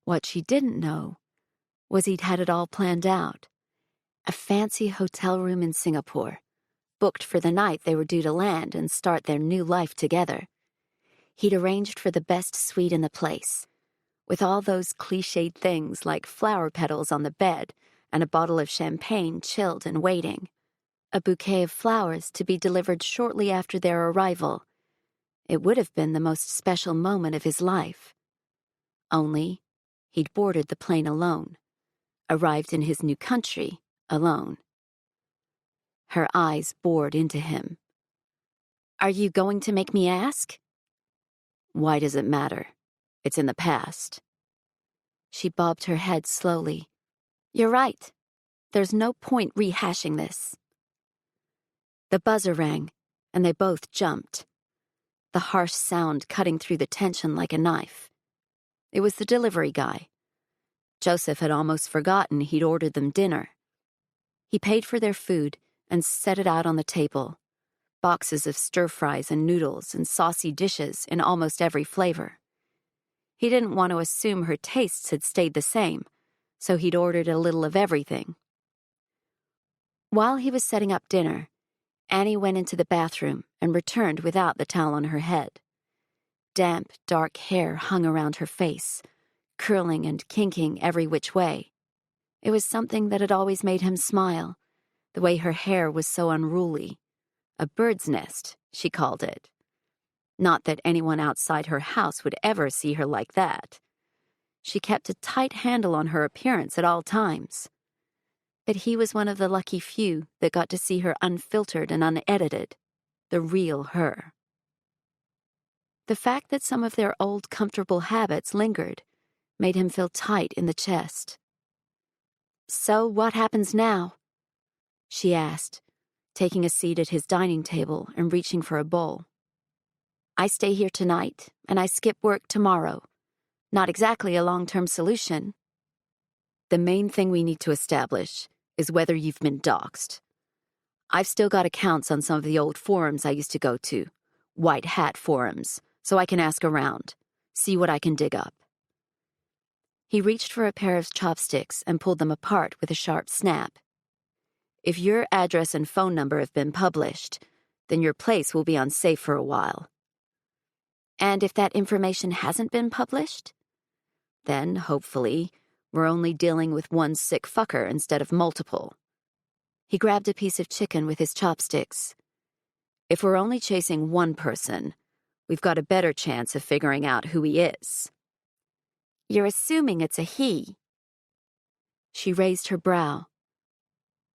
Speaker 1: What she didn't know was he'd had it all planned out. A fancy hotel room in Singapore, booked for the night they were due to land and start their new life together. He'd arranged for the best suite in the place, with all those cliched things like flower petals on the bed and a bottle of champagne chilled and waiting. a bouquet of flowers to be delivered shortly after their arrival. It would have been the most special moment of his life. Only, he'd boarded the plane alone, arrived in his new country alone. Her eyes bored into him. "Are you going to make me ask?" "Why does it matter? It's in the past." She bobbed her head slowly. "You're right. There's no point rehashing this." The buzzer rang, and they both jumped, the harsh sound cutting through the tension like a knife. It was the delivery guy. Joseph had almost forgotten he'd ordered them dinner. He paid for their food and set it out on the table, boxes of stir-fries and noodles and saucy dishes in almost every flavor. He didn't want to assume her tastes had stayed the same, so he'd ordered a little of everything. While he was setting up dinner, Annie went into the bathroom and returned without the towel on her head. Damp, dark hair hung around her face, curling and kinking every which way. It was something that had always made him smile, the way her hair was so unruly. A bird's nest, she called it. Not that anyone outside her house would ever see her like that. She kept a tight handle on her appearance at all times. But he was one of the lucky few that got to see her unfiltered and unedited, the real her. The fact that some of their old comfortable habits lingered made him feel tight in the chest. "So what happens now?" she asked, taking a seat at his dining table and reaching for a bowl. "I stay here tonight, and I skip work tomorrow. Not exactly a long-term solution." "The main thing we need to establish is whether you've been doxxed. I've still got accounts on some of the old forums I used to go to, white hat forums, so I can ask around, see what I can dig up." He reached for a pair of chopsticks and pulled them apart with a sharp snap. "If your address and phone number have been published, then your place will be unsafe for a while." "And if that information hasn't been published?" "Then, hopefully, we're only dealing with one sick fucker instead of multiple." He grabbed a piece of chicken with his chopsticks. "If we're only chasing one person, we've got a better chance of figuring out who he is." "You're assuming it's a he." She raised her brow.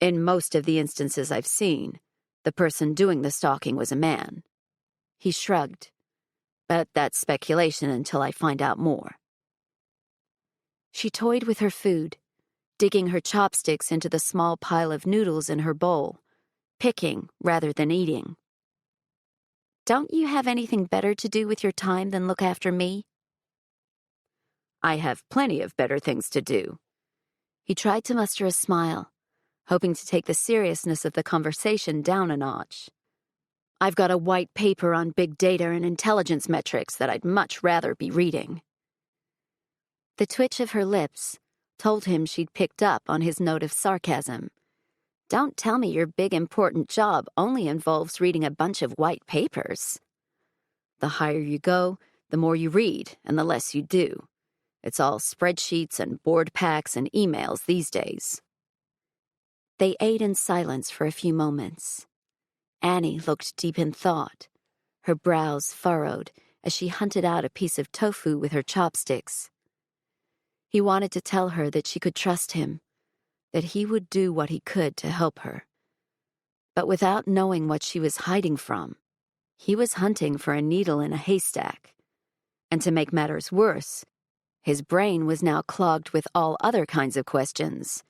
Speaker 1: "In most of the instances I've seen, the person doing the stalking was a man." He shrugged. "But that's speculation until I find out more." She toyed with her food, digging her chopsticks into the small pile of noodles in her bowl, picking rather than eating. "Don't you have anything better to do with your time than look after me?" "I have plenty of better things to do." He tried to muster a smile, hoping to take the seriousness of the conversation down a notch. "I've got a white paper on big data and intelligence metrics that I'd much rather be reading." The twitch of her lips told him she'd picked up on his note of sarcasm. "Don't tell me your big important job only involves reading a bunch of white papers." "The higher you go, the more you read and the less you do. It's all spreadsheets and board packs and emails these days." They ate in silence for a few moments. Annie looked deep in thought, her brows furrowed as she hunted out a piece of tofu with her chopsticks. He wanted to tell her that she could trust him, that he would do what he could to help her. But without knowing what she was hiding from, he was hunting for a needle in a haystack. And to make matters worse, his brain was now clogged with all other kinds of questions.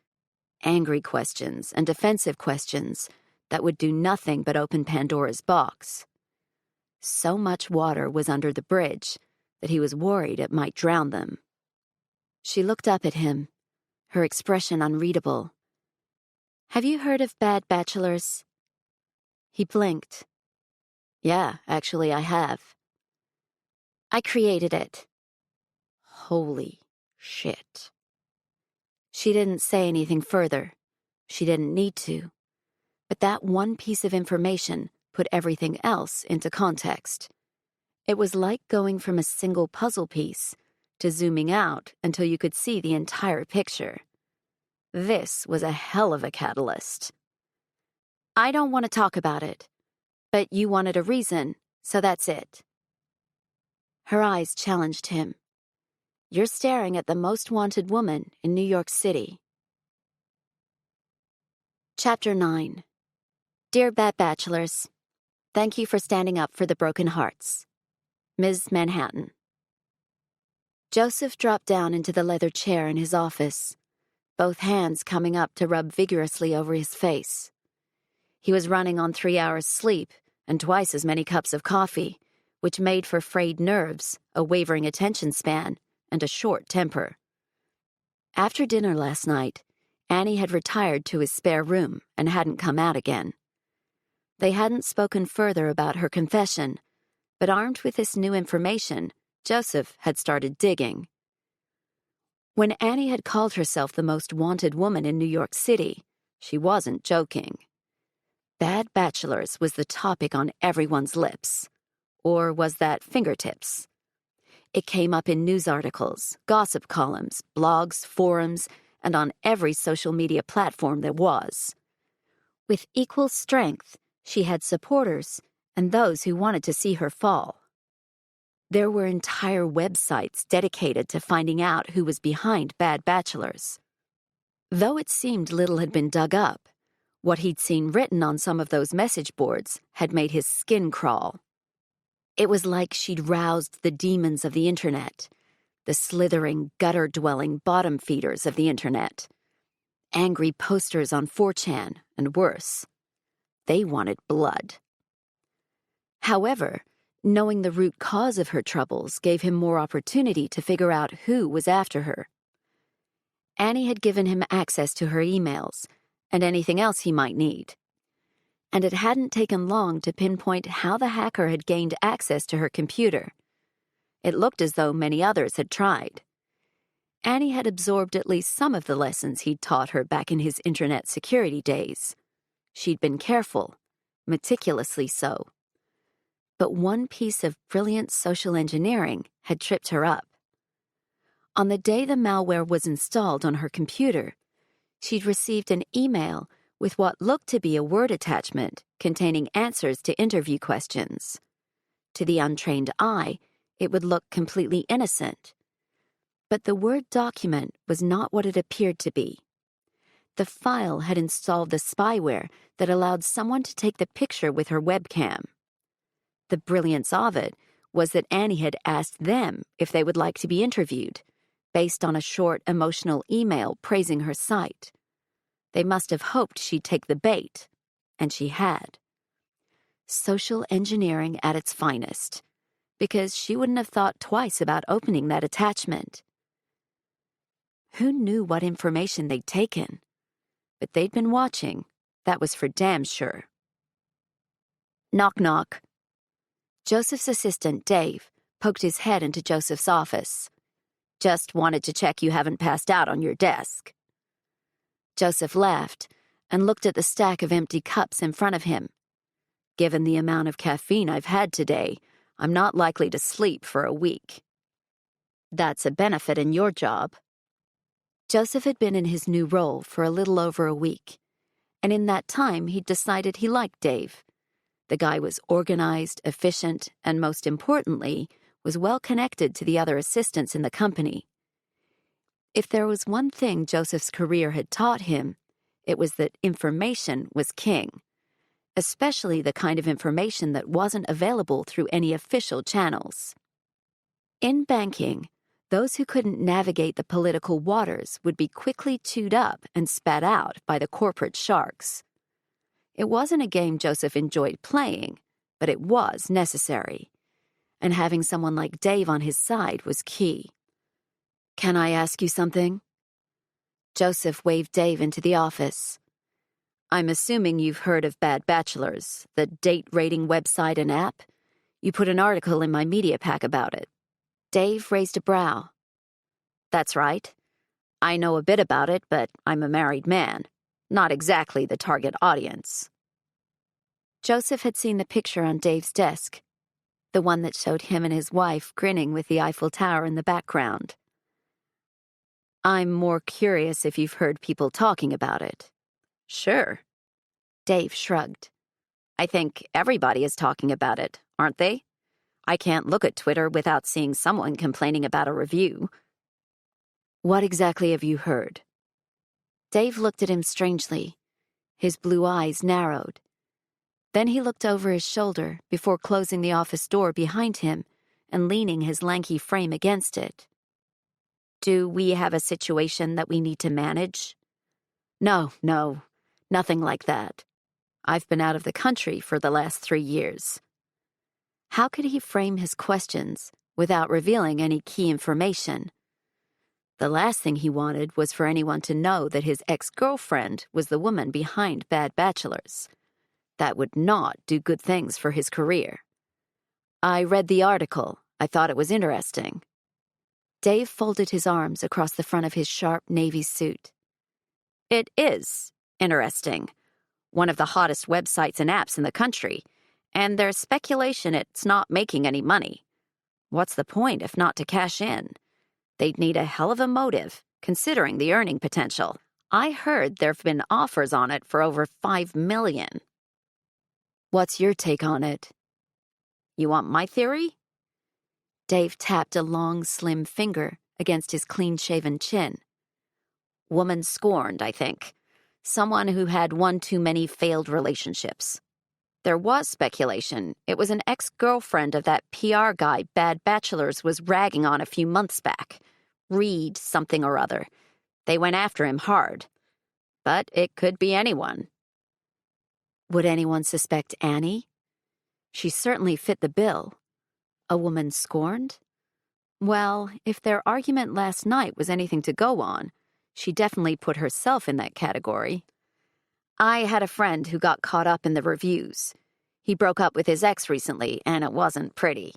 Speaker 1: Angry questions and defensive questions that would do nothing but open Pandora's box. So much water was under the bridge that he was worried it might drown them. She looked up at him, her expression unreadable. "Have you heard of bad bachelors?" He blinked. "Yeah, actually I have." "I created it." Holy shit. She didn't say anything further. She didn't need to. But that one piece of information put everything else into context. It was like going from a single puzzle piece to zooming out until you could see the entire picture. This was a hell of a catalyst.
Speaker 2: I don't want to talk about it. But you wanted a reason, so that's it. Her eyes challenged him. You're staring at the most wanted woman in New York City. Chapter 9. Dear Bad Bachelors, thank you for standing up for the broken hearts. Ms. Manhattan. Joseph dropped down into the leather chair in his office, both hands coming up to rub vigorously over his face. He was running on 3 hours sleep and twice as many cups of coffee, which made for frayed nerves, a wavering attention span, and a short temper. After dinner last night, Annie had retired to his spare room and hadn't come out again. They hadn't spoken further about her confession, but armed with this new information, Joseph had started digging. When Annie had called herself the most wanted woman in New York City, she wasn't joking. Bad Bachelors was the topic on everyone's lips. Or was that fingertips? It came up in news articles, gossip columns, blogs, forums, and on every social media platform there was. With equal strength, she had supporters and those who wanted to see her fall. There were entire websites dedicated to finding out who was behind Bad Bachelors. Though it seemed little had been dug up, what he'd seen written on some of those message boards had made his skin crawl. It was like she'd roused the demons of the internet, the slithering, gutter-dwelling bottom feeders of the internet. Angry posters on 4chan, and worse. They wanted blood. However, knowing the root cause of her troubles gave him more opportunity to figure out who was after her. Annie had given him access to her emails, and anything else he might need. And it hadn't taken long to pinpoint how the hacker had gained access to her computer. It looked as though many others had tried. Annie had absorbed at least some of the lessons he'd taught her back in his internet security days. She'd been careful, meticulously so. But one piece of brilliant social engineering had tripped her up. On the day the malware was installed on her computer, she'd received an email with what looked to be a Word attachment containing answers to interview questions. To the untrained eye, it would look completely innocent. But the Word document was not what it appeared to be. The file had installed the spyware that allowed someone to take the picture with her webcam. The brilliance of it was that Annie had asked them if they would like to be interviewed, based on a short emotional email praising her site. They must have hoped she'd take the bait, and she had. Social engineering at its finest, because she wouldn't have thought twice about opening that attachment. Who knew what information they'd taken? But they'd been watching, that was for damn sure. Knock, knock. Joseph's assistant, Dave, poked his head into Joseph's office. Just wanted to check you haven't passed out on your desk. Joseph laughed and looked at the stack of empty cups in front of him. Given the amount of caffeine I've had today, I'm not likely to sleep for a week. That's a benefit in your job. Joseph had been in his new role for a little over a week, and in that time he'd decided he liked Dave. The guy was organized, efficient, and most importantly, was well connected to the other assistants in the company. If there was one thing Joseph's career had taught him, it was that information was king, especially the kind of information that wasn't available through any official channels. In banking, those who couldn't navigate the political waters would be quickly chewed up and spat out by the corporate sharks. It wasn't a game Joseph enjoyed playing, but it was necessary. And having someone like Dave on his side was key. Can I ask you something? Joseph waved Dave into the office. I'm assuming you've heard of Bad Bachelors, the date rating website and app. You put an article in my media pack about it. Dave raised a brow. That's right. I know a bit about it, but I'm a married man. Not exactly the target audience. Joseph had seen the picture on Dave's desk, the one that showed him and his wife grinning with the Eiffel Tower in the background. I'm more curious if you've heard people talking about it. Sure. Dave shrugged. I think everybody is talking about it, aren't they? I can't look at Twitter without seeing someone complaining about a review.
Speaker 1: What exactly have you heard? Dave looked at him strangely. His blue eyes narrowed. Then he looked over his shoulder before closing the office door behind him and leaning his lanky frame against it.
Speaker 2: Do we have a situation that we need to manage?
Speaker 1: No, nothing like that. I've been out of the country for the last 3 years. How could he frame his questions without revealing any key information? The last thing he wanted was for anyone to know that his ex-girlfriend was the woman behind Bad Bachelors. That would not do good things for his career. I read the article. I thought it was interesting. Dave folded his arms across the front of his sharp navy suit.
Speaker 2: It is interesting. One of the hottest websites and apps in the country, and there's speculation it's not making any money. What's the point if not to cash in? They'd need a hell of a motive, considering the earning potential. I heard there've been offers on it for over $5 million.
Speaker 1: What's your take on it?
Speaker 2: You want my theory?
Speaker 1: Dave tapped a long, slim finger against his clean-shaven chin.
Speaker 2: Woman scorned, I think. Someone who had one too many failed relationships. There was speculation it was an ex-girlfriend of that PR guy Bad Bachelors was ragging on a few months back. Reed something or other. They went after him hard. But it could be anyone.
Speaker 1: Would anyone suspect Annie? She certainly fit the bill. A woman scorned? Well, if their argument last night was anything to go on, she definitely put herself in that category.
Speaker 2: I had a friend who got caught up in the reviews. He broke up with his ex recently, and it wasn't pretty.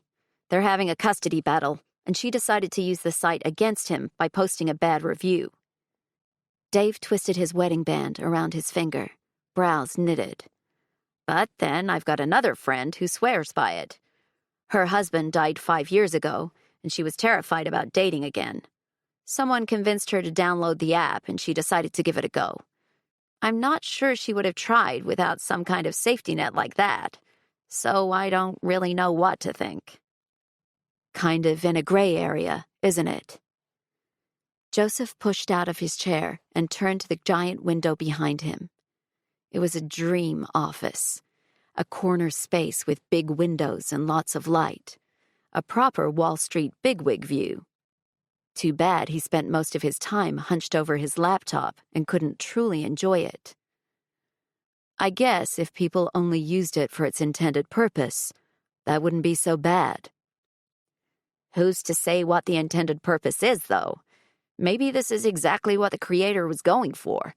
Speaker 2: They're having a custody battle, and she decided to use the site against him by posting a bad review.
Speaker 1: Dave twisted his wedding band around his finger, brows knitted.
Speaker 2: But then I've got another friend who swears by it. Her husband died 5 years ago, and she was terrified about dating again. Someone convinced her to download the app, and she decided to give it a go. I'm not sure she would have tried without some kind of safety net like that, so I don't really know what to think.
Speaker 1: Kind of in a gray area, isn't it? Joseph pushed out of his chair and turned to the giant window behind him. It was a dream office, a corner space with big windows and lots of light, a proper Wall Street bigwig view. Too bad he spent most of his time hunched over his laptop and couldn't truly enjoy it. I guess if people only used it for its intended purpose, that wouldn't be so bad.
Speaker 2: Who's to say what the intended purpose is, though? Maybe this is exactly what the creator was going for.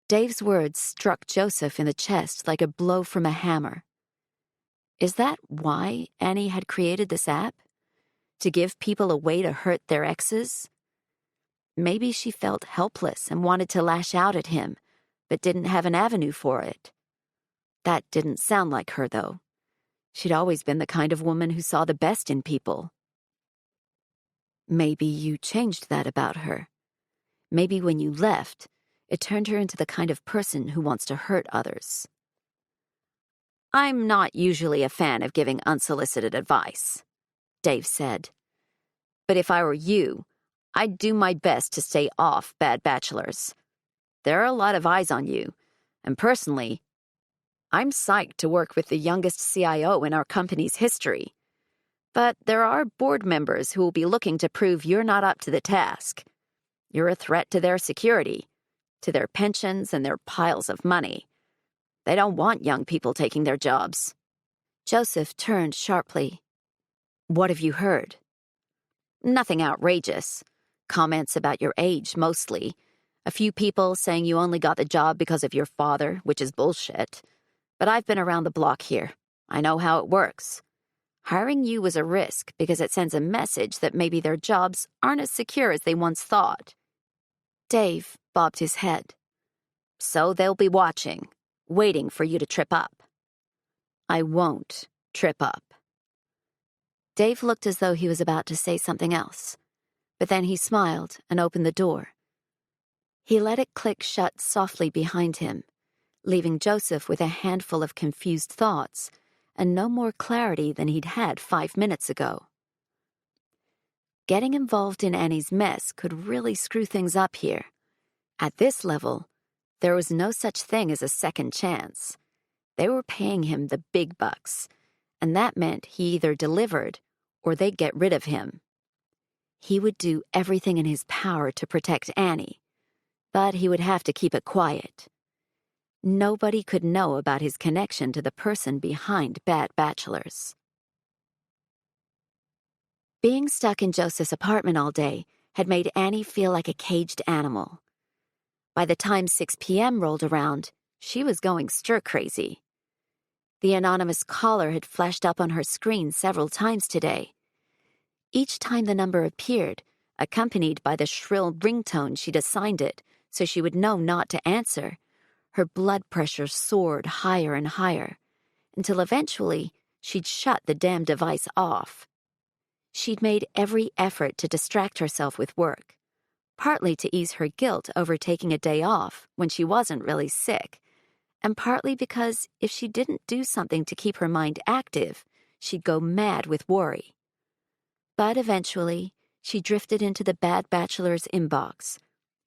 Speaker 1: Dave's words struck Joseph in the chest like a blow from a hammer. Is that why Annie had created this app? To give people a way to hurt their exes? Maybe she felt helpless and wanted to lash out at him, but didn't have an avenue for it. That didn't sound like her, though. She'd always been the kind of woman who saw the best in people. Maybe you changed that about her. Maybe when you left, it turned her into the kind of person who wants to hurt others.
Speaker 2: I'm not usually a fan of giving unsolicited advice, Dave said. But if I were you, I'd do my best to stay off Bad Bachelors. There are a lot of eyes on you, and personally, I'm psyched to work with the youngest CIO in our company's history. But there are board members who will be looking to prove you're not up to the task. You're a threat to their security, to their pensions and their piles of money. They don't want young people taking their jobs.
Speaker 1: Joseph turned sharply. What have you heard?
Speaker 2: Nothing outrageous. Comments about your age, mostly. A few people saying you only got the job because of your father, which is bullshit. But I've been around the block here. I know how it works. Hiring you was a risk because it sends a message that maybe their jobs aren't as secure as they once thought.
Speaker 1: Dave bobbed his head.
Speaker 2: So they'll be watching, waiting for you to trip up.
Speaker 1: I won't trip up. Dave looked as though he was about to say something else, but then he smiled and opened the door. He let it click shut softly behind him,
Speaker 2: leaving Joseph with a handful of confused thoughts and no more clarity than he'd had 5 minutes ago. Getting involved in Annie's mess could really screw things up here. At this level, there was no such thing as a second chance. They were paying him the big bucks, and that meant he either delivered or they'd get rid of him. He would do everything in his power to protect Annie, but he would have to keep it quiet. Nobody could know about his connection to the person behind Bad Bachelors. Being stuck in Joseph's apartment all day had made Annie feel like a caged animal. By the time 6 p.m. rolled around, she was going stir-crazy. The anonymous caller had flashed up on her screen several times today. Each time the number appeared, accompanied by the shrill ringtone she'd assigned it so she would know not to answer, her blood pressure soared higher and higher, until eventually she'd shut the damn device off. She'd made every effort to distract herself with work, partly to ease her guilt over taking a day off when she wasn't really sick, and partly because if she didn't do something to keep her mind active, she'd go mad with worry. But eventually, she drifted into the Bad Bachelor's inbox,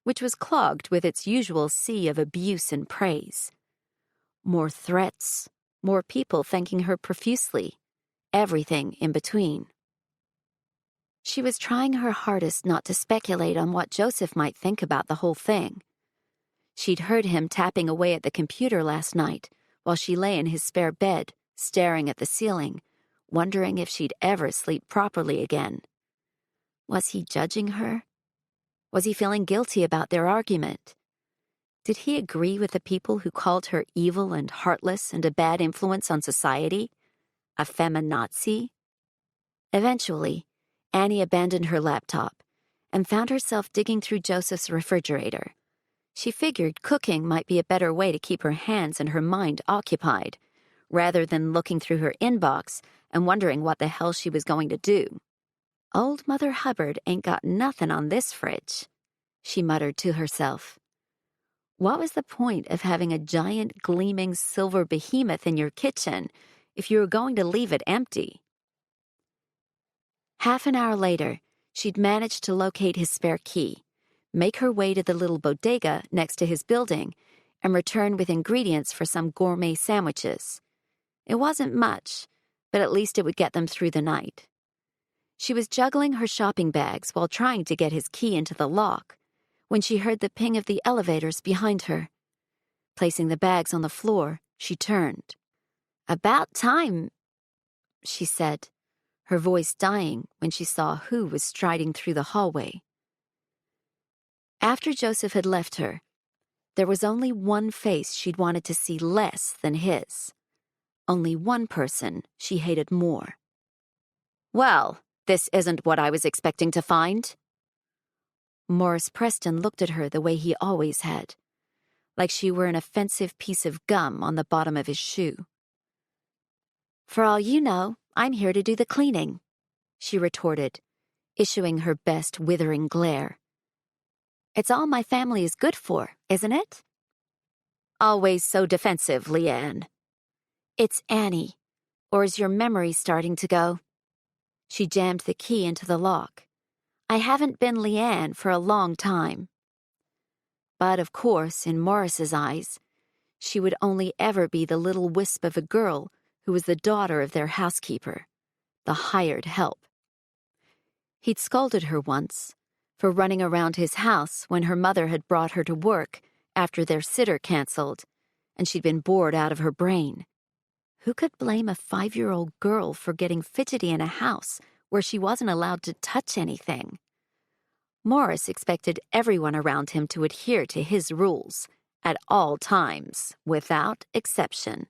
Speaker 2: which was clogged with its usual sea of abuse and praise. More threats, more people thanking her profusely, everything in between. She was trying her hardest not to speculate on what Joseph might think about the whole thing. She'd heard him tapping away at the computer last night while she lay in his spare bed, staring at the ceiling, wondering if she'd ever sleep properly again. Was he judging her? Was he feeling guilty about their argument? Did he agree with the people who called her evil and heartless and a bad influence on society? A feminazi? Eventually, Annie abandoned her laptop and found herself digging through Joseph's refrigerator. She figured cooking might be a better way to keep her hands and her mind occupied, rather than looking through her inbox and wondering what the hell she was going to do. Old Mother Hubbard ain't got nothing on this fridge, she muttered to herself. What was the point of having a giant gleaming silver behemoth in your kitchen if you were going to leave it empty? Half an hour later, she'd managed to locate his spare key, make her way to the little bodega next to his building, and return with ingredients for some gourmet sandwiches. It wasn't much, but at least it would get them through the night. She was juggling her shopping bags while trying to get his key into the lock when she heard the ping of the elevators behind her. Placing the bags on the floor, she turned. "About time," she said, her voice dying when she saw who was striding through the hallway. After Joseph had left her, there was only one face she'd wanted to see less than his. Only one person she hated more. "Well, this isn't what I was expecting to find." Morris Preston looked at her the way he always had, like she were an offensive piece of gum on the bottom of his shoe. "For all you know, I'm here to do the cleaning," she retorted, issuing her best withering glare. "It's all my family is good for, isn't it?" "Always so defensive, Leanne." "It's Annie. Or is your memory starting to go?" She jammed the key into the lock. "I haven't been Leanne for a long time." But of course, in Morris's eyes, she would only ever be the little wisp of a girl who was the daughter of their housekeeper, the hired help. He'd scolded her once for running around his house when her mother had brought her to work after their sitter canceled, and she'd been bored out of her brain. Who could blame a 5-year-old girl for getting fidgety in a house where she wasn't allowed to touch anything? Morris expected everyone around him to adhere to his rules at all times, without exception.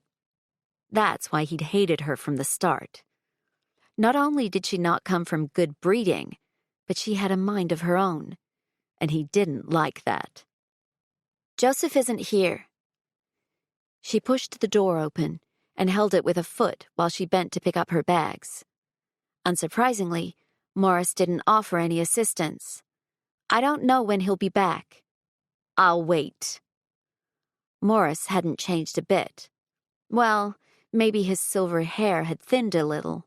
Speaker 2: That's why he'd hated her from the start. Not only did she not come from good breeding, but she had a mind of her own, and he didn't like that. "Joseph isn't here." She pushed the door open and held it with a foot while she bent to pick up her bags. Unsurprisingly, Morris didn't offer any assistance. "I don't know when he'll be back." "I'll wait." Morris hadn't changed a bit. Well, maybe his silver hair had thinned a little,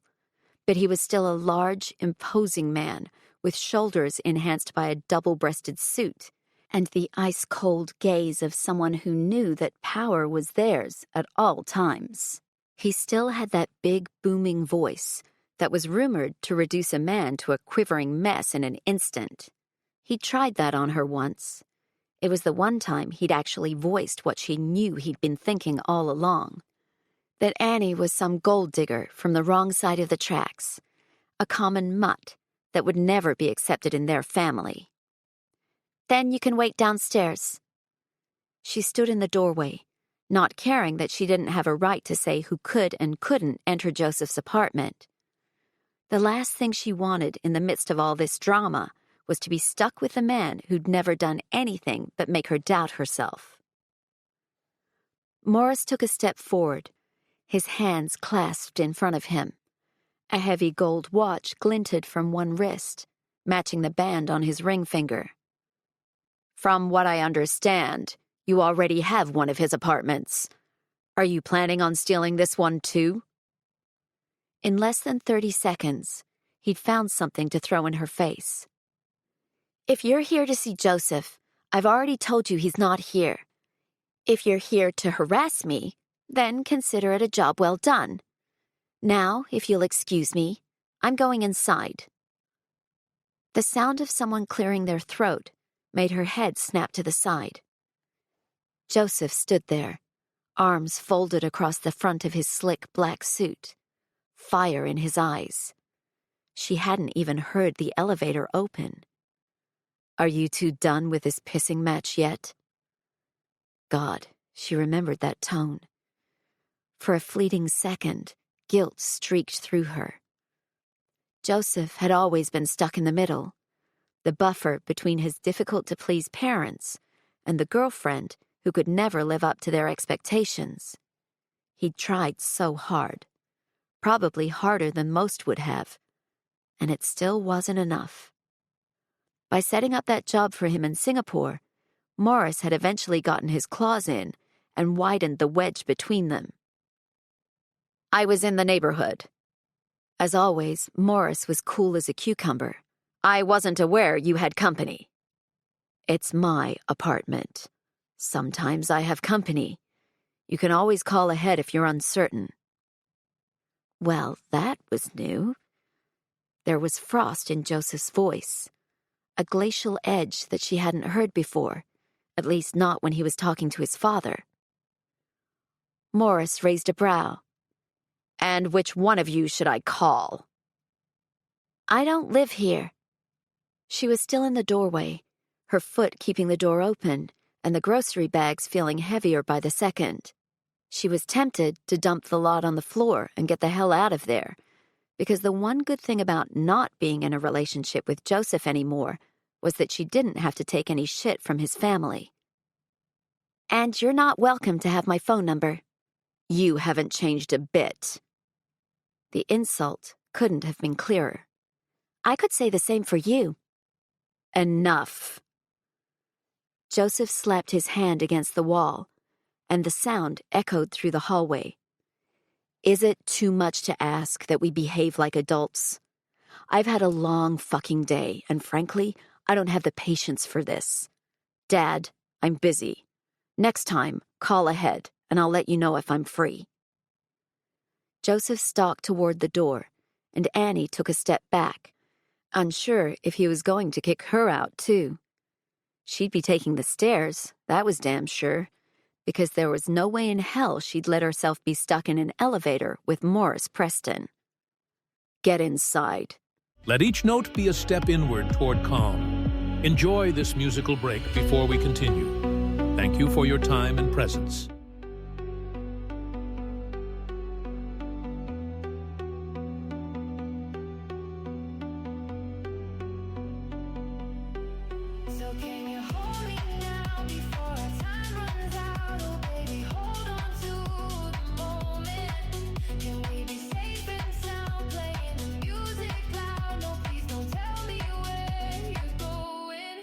Speaker 2: but he was still a large, imposing man with shoulders enhanced by a double-breasted suit and the ice-cold gaze of someone who knew that power was theirs at all times. He still had that big, booming voice that was rumored to reduce a man to a quivering mess in an instant. He'd tried that on her once. It was the one time he'd actually voiced what she knew he'd been thinking all along. That Annie was some gold digger from the wrong side of the tracks, a common mutt that would never be accepted in their family. "Then you can wait downstairs." She stood in the doorway, not caring that she didn't have a right to say who could and couldn't enter Joseph's apartment. The last thing she wanted in the midst of all this drama was to be stuck with a man who'd never done anything but make her doubt herself. Morris took a step forward, his hands clasped in front of him. A heavy gold watch glinted from one wrist, matching the band on his ring finger. "From what I understand, you already have one of his apartments. Are you planning on stealing this one too?" In less than 30 seconds, he'd found something to throw in her face. "If you're here to see Joseph, I've already told you he's not here. If you're here to harass me, then consider it a job well done. Now, if you'll excuse me, I'm going inside." The sound of someone clearing their throat made her head snap to the side. Joseph stood there, arms folded across the front of his slick black suit, fire in his eyes. She hadn't even heard the elevator open. "Are you two done with this pissing match yet?" God, she remembered that tone. For a fleeting second, guilt streaked through her. Joseph had always been stuck in the middle, the buffer between his difficult-to-please parents and the girlfriend who could never live up to their expectations. He'd tried so hard, probably harder than most would have, and it still wasn't enough. By setting up that job for him in Singapore, Morris had eventually gotten his claws in and widened the wedge between them. "I was in the neighborhood." As always, Morris was cool as a cucumber. "I wasn't aware you had company." "It's my apartment. Sometimes I have company. You can always call ahead if you're uncertain." Well, that was new. There was frost in Joseph's voice, a glacial edge that she hadn't heard before, at least not when he was talking to his father. Morris raised a brow. "And which one of you should I call?" "I don't live here." She was still in the doorway, her foot keeping the door open and the grocery bags feeling heavier by the second. She was tempted to dump the lot on the floor and get the hell out of there, because the one good thing about not being in a relationship with Joseph anymore was that she didn't have to take any shit from his family. "And you're not welcome to have my phone number." "You haven't changed a bit." The insult couldn't have been clearer. "I could say the same for you." "Enough." Joseph slapped his hand against the wall, and the sound echoed through the hallway. "Is it too much to ask that we behave like adults? I've had a long fucking day, and frankly, I don't have the patience for this. Dad, I'm busy. Next time, call ahead, and I'll let you know if I'm free." Joseph stalked toward the door, and Annie took a step back, unsure if he was going to kick her out, too. She'd be taking the stairs, that was damn sure, because there was no way in hell she'd let herself be stuck in an elevator with Morris Preston. "Get inside."
Speaker 3: Let each note be a step inward toward calm. Enjoy this musical break before we continue. Thank you for your time and presence.
Speaker 4: So can you hold me now before our time runs out? Oh baby, hold on to the moment. Can we be safe and sound, playing the music loud? No, please don't tell me where you're going.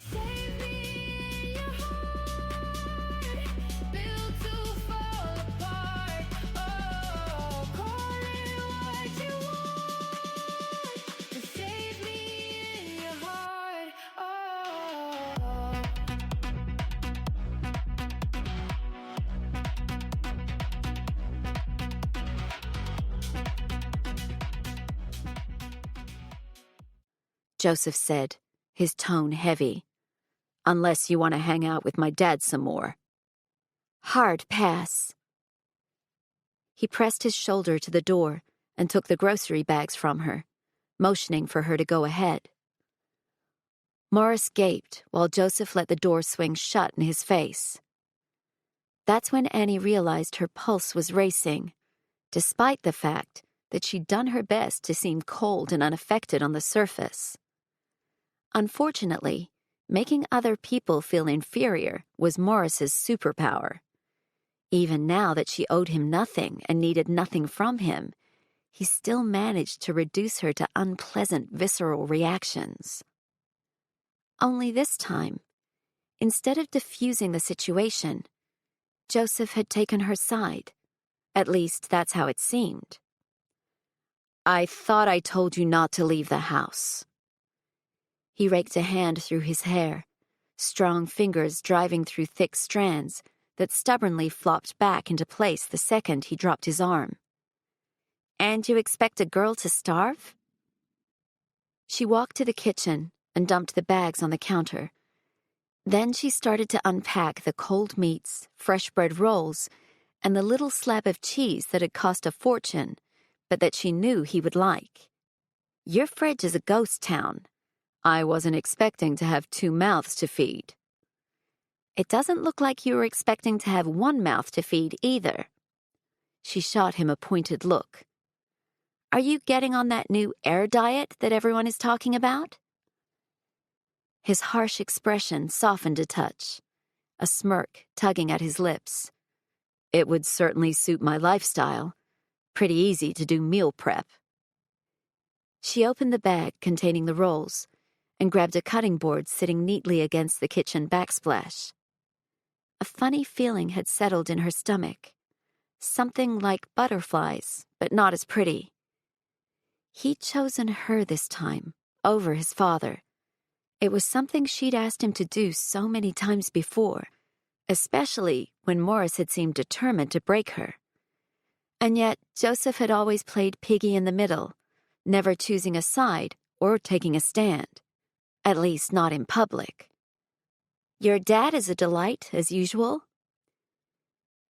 Speaker 4: Save me in your heart.
Speaker 2: Joseph said, his tone heavy. "Unless you want to hang out with my dad some more." "Hard pass." He pressed his shoulder to the door and took the grocery bags from her, motioning for her to go ahead. Morris gaped while Joseph let the door swing shut in his face. That's when Annie realized her pulse was racing, despite the fact that she'd done her best to seem cold and unaffected on the surface. Unfortunately, making other people feel inferior was Morris's superpower. Even now that she owed him nothing and needed nothing from him, he still managed to reduce her to unpleasant visceral reactions. Only this time, instead of diffusing the situation, Joseph had taken her side. At least that's how it seemed. "I thought I told you not to leave the house." He raked a hand through his hair, strong fingers driving through thick strands that stubbornly flopped back into place the second he dropped his arm. "And you expect a girl to starve?" She walked to the kitchen and dumped the bags on the counter. Then she started to unpack the cold meats, fresh bread rolls, and the little slab of cheese that had cost a fortune, but that she knew he would like. "Your fridge is a ghost town. I wasn't expecting to have 2 mouths to feed." "It doesn't look like you were expecting to have 1 mouth to feed either." She shot him a pointed look. "Are you getting on that new air diet that everyone is talking about?" His harsh expression softened a touch, a smirk tugging at his lips. "It would certainly suit my lifestyle. Pretty easy to do meal prep." She opened the bag containing the rolls and grabbed a cutting board sitting neatly against the kitchen backsplash. A funny feeling had settled in her stomach, something like butterflies, but not as pretty. He'd chosen her this time, over his father. It was something she'd asked him to do so many times before, especially when Morris had seemed determined to break her. And yet Joseph had always played piggy in the middle, never choosing a side or taking a stand, at least not in public. "Your dad is a delight, as usual."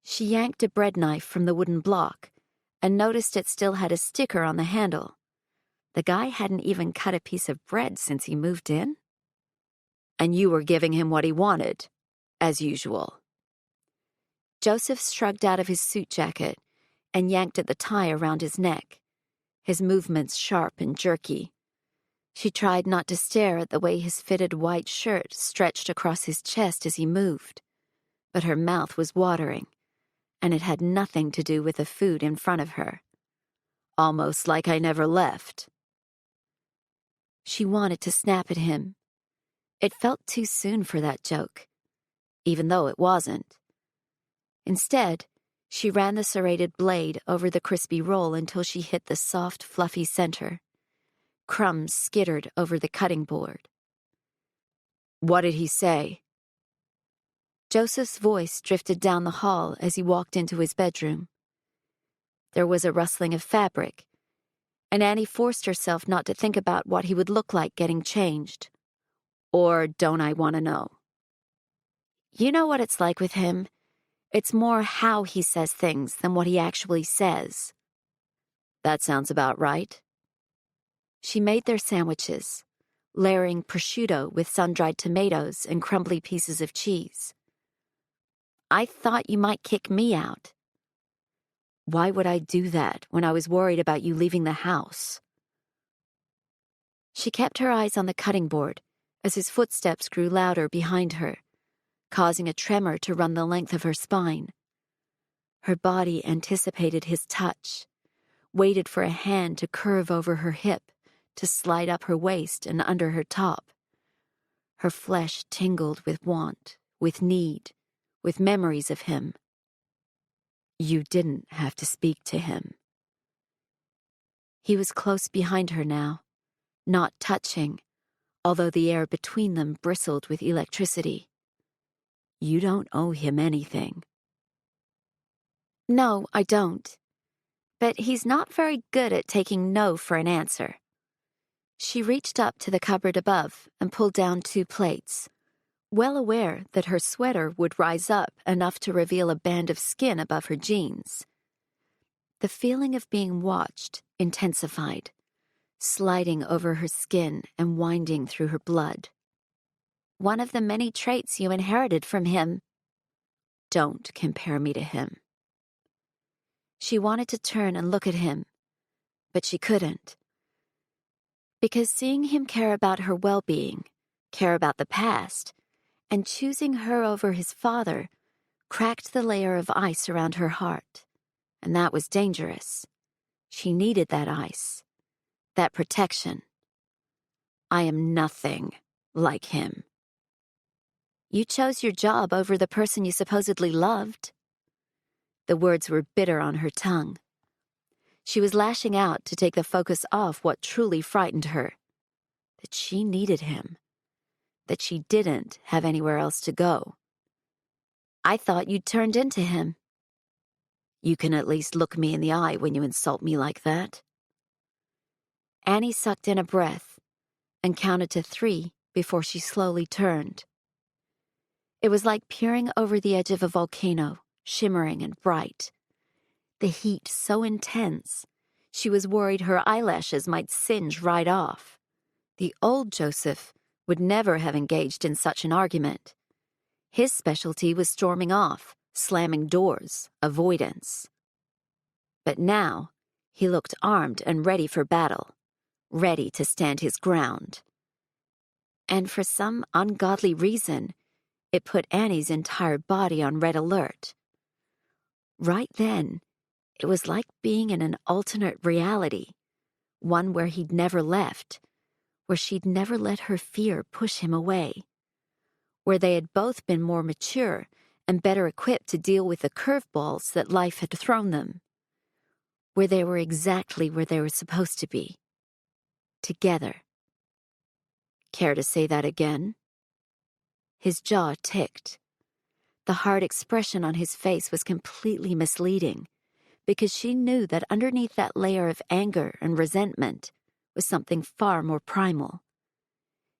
Speaker 2: She yanked a bread knife from the wooden block and noticed it still had a sticker on the handle. The guy hadn't even cut a piece of bread since he moved in. "And you were giving him what he wanted, as usual." Joseph shrugged out of his suit jacket and yanked at the tie around his neck, his movements sharp and jerky. She tried not to stare at the way his fitted white shirt stretched across his chest as he moved, but her mouth was watering, and it had nothing to do with the food in front of her. "Almost like I never left." She wanted to snap at him. It felt too soon for that joke, even though it wasn't. Instead, she ran the serrated blade over the crispy roll until she hit the soft, fluffy center. Crumbs skittered over the cutting board. "What did he say?" Joseph's voice drifted down the hall as he walked into his bedroom. There was a rustling of fabric, and Annie forced herself not to think about what he would look like getting changed. Or don't I want to know? You know what it's like with him. It's more how he says things than what he actually says. That sounds about right. She made their sandwiches, layering prosciutto with sun-dried tomatoes and crumbly pieces of cheese. "I thought you might kick me out." "Why would I do that when I was worried about you leaving the house?" She kept her eyes on the cutting board as his footsteps grew louder behind her, causing a tremor to run the length of her spine. Her body anticipated his touch, waited for a hand to curve over her hip, to slide up her waist and under her top. Her flesh tingled with want, with need, with memories of him. You didn't have to speak to him. He was close behind her now, not touching, although the air between them bristled with electricity. You don't owe him anything. No, I don't. But he's not very good at taking no for an answer.
Speaker 1: She reached up to the cupboard above and pulled down 2 plates, well aware that her sweater would rise up enough to reveal a band of skin above her jeans. The feeling of being watched intensified, sliding over her skin and winding through her blood.
Speaker 2: One of the many traits you inherited from him.
Speaker 1: Don't compare me to him. She wanted to turn and look at him, but she couldn't. Because seeing him care about her well-being, care about the past, and choosing her over his father cracked the layer of ice around her heart, and that was dangerous. She needed that ice, that protection. I am nothing like him.
Speaker 2: You chose your job over the person you supposedly loved.
Speaker 1: The words were bitter on her tongue. She was lashing out to take the focus off what truly frightened her. That she needed him. That she didn't have anywhere else to go.
Speaker 2: I thought you'd turned into him.
Speaker 1: You can at least look me in the eye when you insult me like that. Annie sucked in a breath and counted to 3 before she slowly turned. It was like peering over the edge of a volcano, shimmering and bright. The heat so intense, she was worried her eyelashes might singe right off. The old Joseph would never have engaged in such an argument. His specialty was storming off, slamming doors, avoidance. But now, he looked armed and ready for battle, ready to stand his ground. And for some ungodly reason, it put Annie's entire body on red alert. Right then, it was like being in an alternate reality, one where he'd never left, where she'd never let her fear push him away, where they had both been more mature and better equipped to deal with the curveballs that life had thrown them, where they were exactly where they were supposed to be, together. Care to say that again? His jaw ticked. The hard expression on his face was completely misleading, because she knew that underneath that layer of anger and resentment was something far more primal.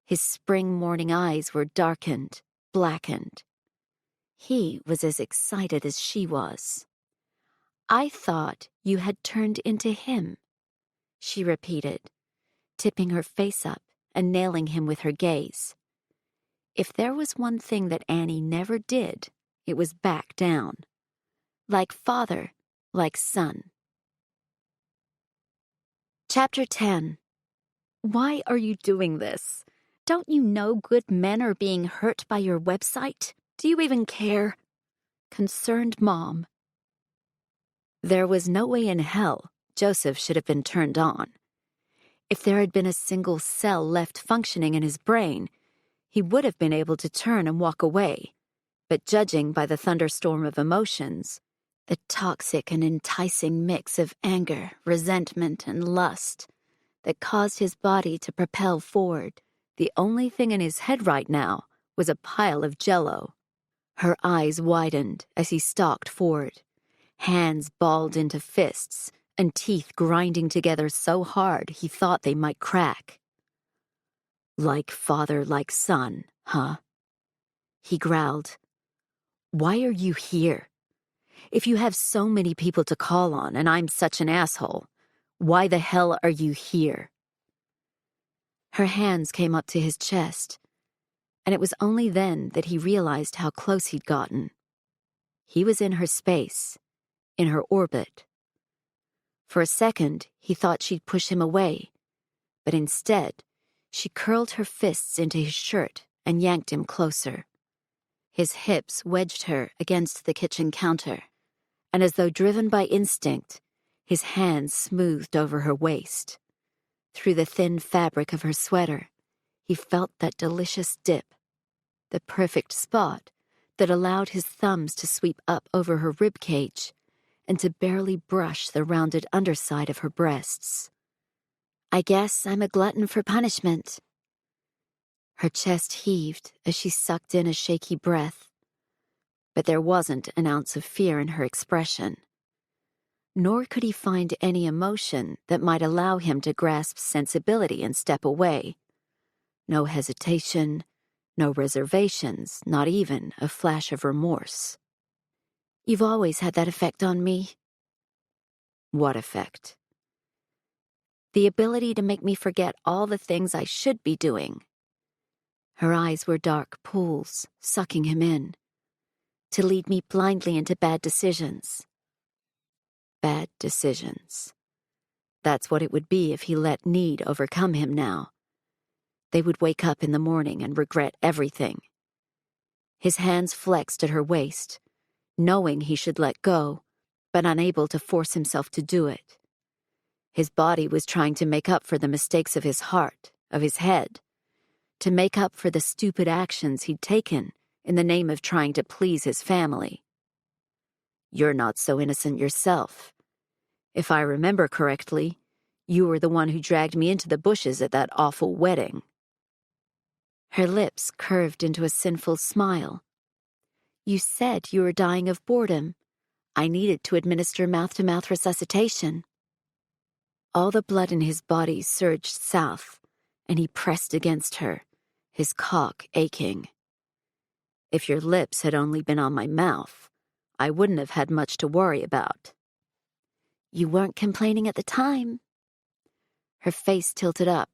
Speaker 1: His spring morning eyes were darkened, blackened. He was as excited as she was. I thought you had turned into him, she repeated, tipping her face up and nailing him with her gaze. If there was one thing that Annie never did, it was back down. Like father, like son. Chapter 10. Why are you doing this? Don't you know good men are being hurt by your website? Do you even care? Concerned mom. There was no way in hell Joseph should have been turned on. If there had been a single cell left functioning in his brain, he would have been able to turn and walk away. But judging by the thunderstorm of emotions, the toxic and enticing mix of anger, resentment, and lust that caused his body to propel forward, the only thing in his head right now was a pile of jello. Her eyes widened as he stalked forward, hands balled into fists and teeth grinding together so hard he thought they might crack. Like father, like son, huh? He growled. Why are you here? If you have so many people to call on and I'm such an asshole, why the hell are you here? Her hands came up to his chest, and it was only then that he realized how close he'd gotten. He was in her space, in her orbit. For a second, he thought she'd push him away, but instead, she curled her fists into his shirt and yanked him closer. His hips wedged her against the kitchen counter, and as though driven by instinct, his hands smoothed over her waist. Through the thin fabric of her sweater, he felt that delicious dip, the perfect spot that allowed his thumbs to sweep up over her ribcage and to barely brush the rounded underside of her breasts. I guess I'm a glutton for punishment. Her chest heaved as she sucked in a shaky breath, but there wasn't an ounce of fear in her expression. nor could he find any emotion that might allow him to grasp sensibility and step away. No hesitation, no reservations, not even a flash of remorse. "You've always had that effect on me." "What effect?" "The ability to make me forget all the things I should be doing." Her eyes were dark pools, sucking him in. "To lead me blindly into bad decisions." Bad decisions. That's what it would be if he let need overcome him now. They would wake up in the morning and regret everything. His hands flexed at her waist, knowing he should let go, but unable to force himself to do it. His body was trying to make up for the mistakes of his heart, of his head, to make up for the stupid actions he'd taken in the name of trying to please his family. "You're not so innocent yourself. If I remember correctly, you were the one who dragged me into the bushes at that awful wedding." Her lips curved into a sinful smile. "You said you were dying of boredom. I needed to administer mouth-to-mouth resuscitation." All the blood in his body surged south, and he pressed against her, his cock aching. "If your lips had only been on my mouth, I wouldn't have had much to worry about." "You weren't complaining at the time." Her face tilted up,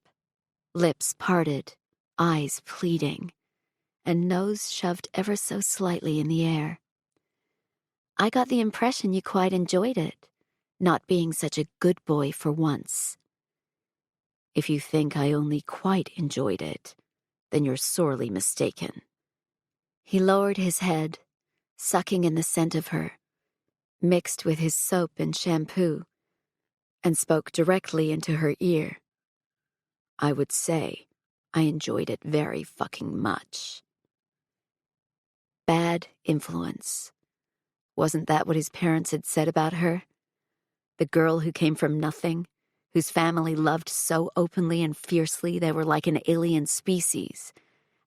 Speaker 1: lips parted, eyes pleading, and nose shoved ever so slightly in the air. "I got the impression you quite enjoyed it, not being such a good boy for once." "If you think I only quite enjoyed it, then you're sorely mistaken." He lowered his head, sucking in the scent of her, mixed with his soap and shampoo, and spoke directly into her ear. "I would say I enjoyed it very fucking much." Bad influence. Wasn't that what his parents had said about her? The girl who came from nothing, whose family loved so openly and fiercely they were like an alien species,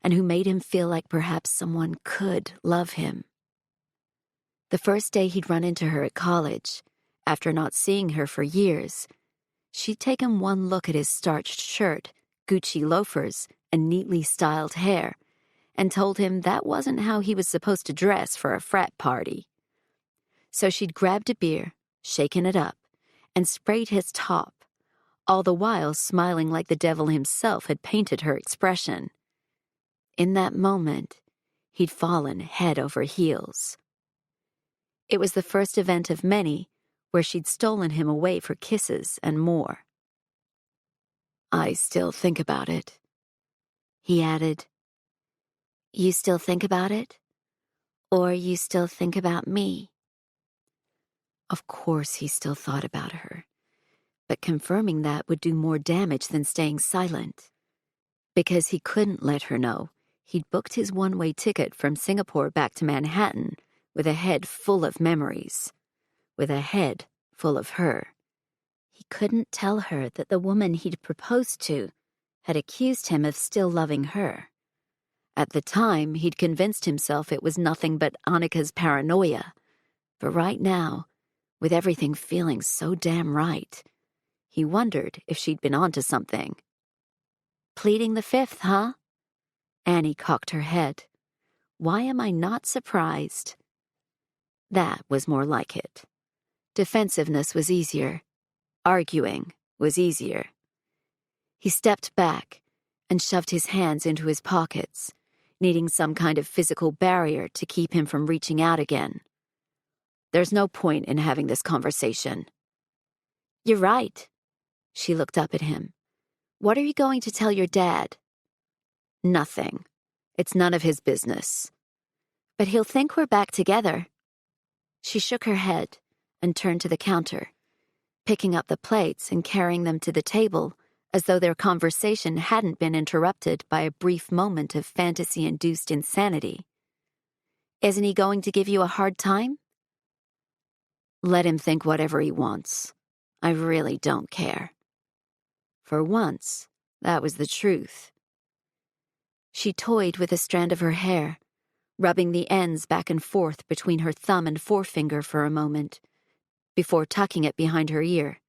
Speaker 1: and who made him feel like perhaps someone could love him. The first day he'd run into her at college, after not seeing her for years, she'd taken one look at his starched shirt, Gucci loafers, and neatly styled hair, and told him that wasn't how he was supposed to dress for a frat party. So she'd grabbed a beer, shaken it up, and sprayed his top, all the while smiling like the devil himself had painted her expression. In that moment, he'd fallen head over heels. It was the first event of many where she'd stolen him away for kisses and more. "I still think about it," he added. "You still think about it? Or you still think about me?" Of course he still thought about her, but confirming that would do more damage than staying silent. Because he couldn't let her know, he'd booked his one-way ticket from Singapore back to Manhattan with a head full of memories, with a head full of her. He couldn't tell her that the woman he'd proposed to had accused him of still loving her. At the time, he'd convinced himself it was nothing but Annika's paranoia, but right now, with everything feeling so damn right, he wondered if she'd been onto something. "Pleading the fifth, huh?" Annie cocked her head. "Why am I not surprised?" That was more like it. Defensiveness was easier. Arguing was easier. He stepped back and shoved his hands into his pockets, needing some kind of physical barrier to keep him from reaching out again. "There's no point in having this conversation." "You're right." She looked up at him. "What are you going to tell your dad?" "Nothing. It's none of his business." "But he'll think we're back together." She shook her head and turned to the counter, picking up the plates and carrying them to the table as though their conversation hadn't been interrupted by a brief moment of fantasy-induced insanity. "Isn't he going to give you a hard time?" "Let him think whatever he wants. I really don't care." For once, that was the truth. She toyed with a strand of her hair, rubbing the ends back and forth between her thumb and forefinger for a moment,
Speaker 2: before tucking it behind her ear.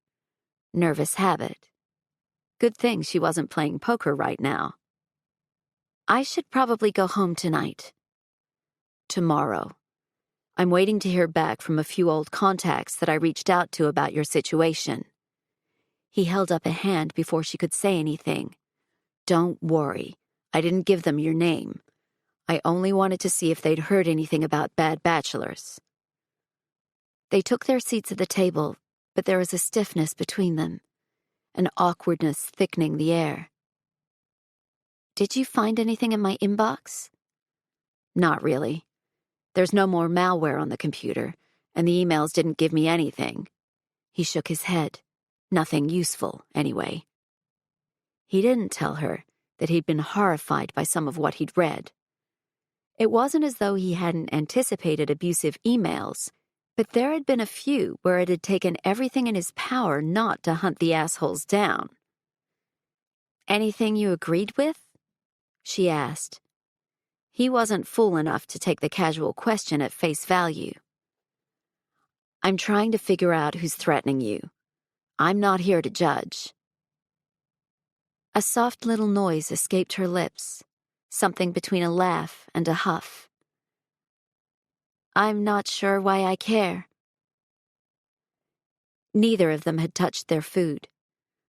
Speaker 2: Nervous habit. Good thing she wasn't playing poker right now. I should probably go home tonight. Tomorrow. I'm waiting to hear back from a few old contacts that I reached out to about your situation. He held up a hand before she could say anything. Don't worry, I didn't give them your name. I only wanted to see if they'd heard anything about bad bachelors. They took their seats at the table, but there was a stiffness between them, an awkwardness thickening the air. Did you find anything in my inbox? Not really. There's no more malware on the computer, and the emails didn't give me anything. He shook his head. Nothing useful, anyway. He didn't tell her that he'd been horrified by some of what he'd read. It wasn't as though he hadn't anticipated abusive emails, but there had been a few where it had taken everything in his power not to hunt the assholes down. Anything you agreed with? She asked. He wasn't fool enough to take the casual question at face value. I'm trying to figure out who's threatening you. I'm not here to judge. A soft little noise escaped her lips, something between a laugh and a huff. I'm not sure why I care. Neither of them had touched their food.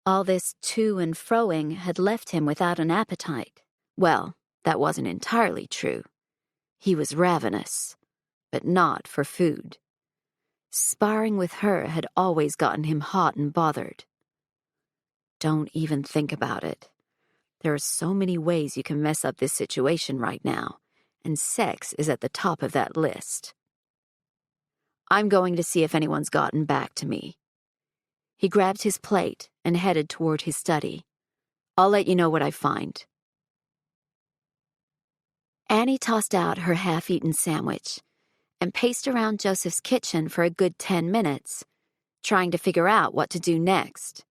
Speaker 2: All this to and froing had left him without an appetite. Well, that wasn't entirely true. He was ravenous, but not for food. Sparring with her had always gotten him hot and bothered. Don't even think about it. There are so many ways you can mess up this situation right now, and sex is at the top of that list. I'm going to see if anyone's gotten back to me. He grabbed his plate and headed toward his study. I'll let you know what I find. Annie tossed out her half-eaten sandwich and paced around Joseph's kitchen for a good 10 minutes, trying to figure out what to do next.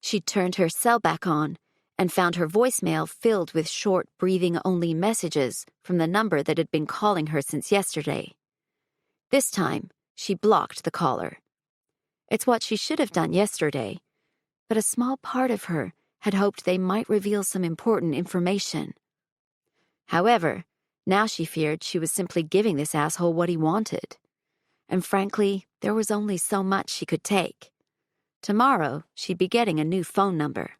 Speaker 2: She turned her cell back on and found her voicemail filled with short, breathing-only messages from the number that had been calling her since yesterday. This time, she blocked the caller. It's what she should have done yesterday, but a small part of her had hoped they might reveal some important information. However, now she feared she was simply giving this asshole what he wanted. And frankly, there was only so much she could take. Tomorrow, she'd be getting a new phone number.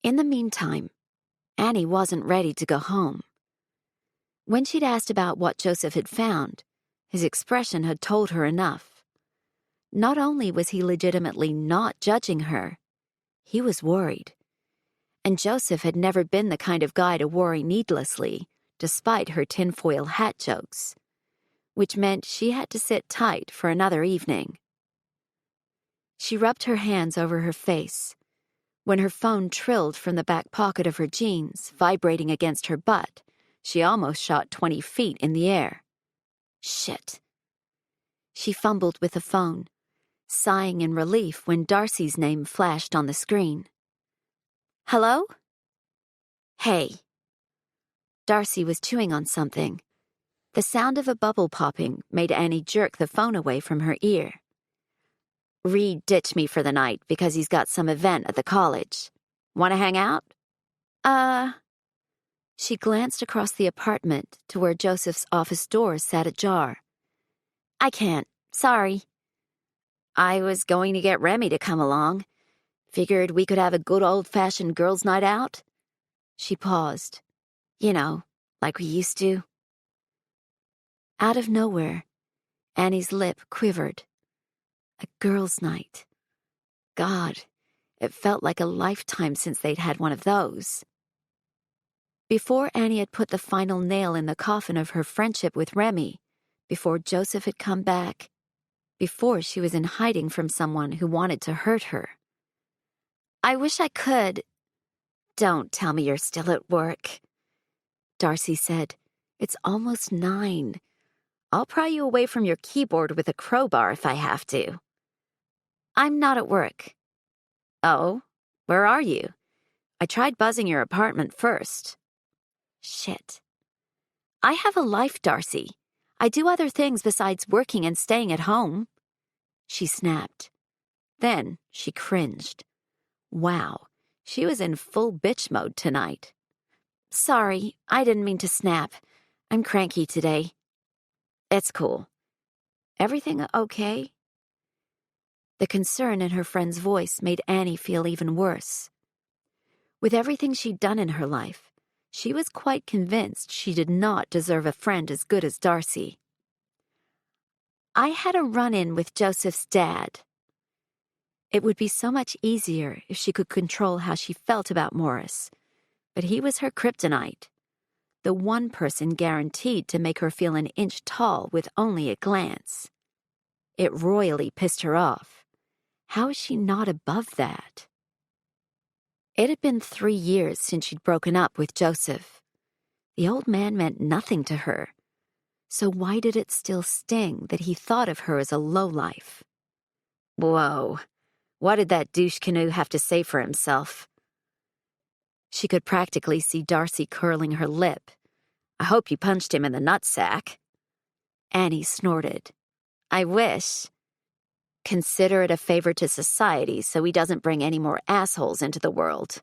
Speaker 2: In the meantime, Annie wasn't ready to go home. When she'd asked about what Joseph had found, his expression had told her enough. Not only was he legitimately not judging her, he was worried. And Joseph had never been the kind of guy to worry needlessly, despite her tinfoil hat jokes, which meant she had to sit tight for another evening. She rubbed her hands over her face when her phone trilled from the back pocket of her jeans, vibrating against her butt. She almost shot 20 feet in the air. Shit. She fumbled with the phone, sighing in relief when Darcy's name flashed on the screen. Hello? Hey. Darcy was chewing on something. The sound of a bubble popping made Annie jerk the phone away from her ear. Reed ditched me for the night because he's got some event at the college. Want to hang out? She glanced across the apartment to where Joseph's office door sat ajar. I can't. Sorry. I was going to get Remy to come along. Figured we could have a good old-fashioned girls' night out. She paused. You know, like we used to. Out of nowhere, Annie's lip quivered. A girls' night. God, it felt like a lifetime since they'd had one of those. Before Annie had put the final nail in the coffin of her friendship with Remy, before Joseph had come back, before she was in hiding from someone who wanted to hurt her. I wish I could. Don't tell me you're still at work. Darcy said, It's almost 9. I'll pry you away from your keyboard with a crowbar if I have to. I'm not at work. Oh, where are you? I tried buzzing your apartment first. Shit. I have a life, Darcy. I do other things besides working and staying at home, she snapped. Then she cringed. Wow, she was in full bitch mode tonight. Sorry, I didn't mean to snap. I'm cranky today. It's cool. Everything okay? The concern in her friend's voice made Annie feel even worse. With everything she'd done in her life, she was quite convinced she did not deserve a friend as good as Darcy. I had a run-in with Joseph's dad. It would be so much easier if she could control how she felt about Morris, but he was her kryptonite, the one person guaranteed to make her feel an inch tall with only a glance. It royally pissed her off. How is she not above that? It had been 3 years since she'd broken up with Joseph. The old man meant nothing to her. So why did it still sting that he thought of her as a lowlife? Whoa, what did that douche canoe have to say for himself? She could practically see Darcy curling her lip. I hope you punched him in the nutsack. Annie snorted. I wish. Consider it a favor to society so he doesn't bring any more assholes into the world.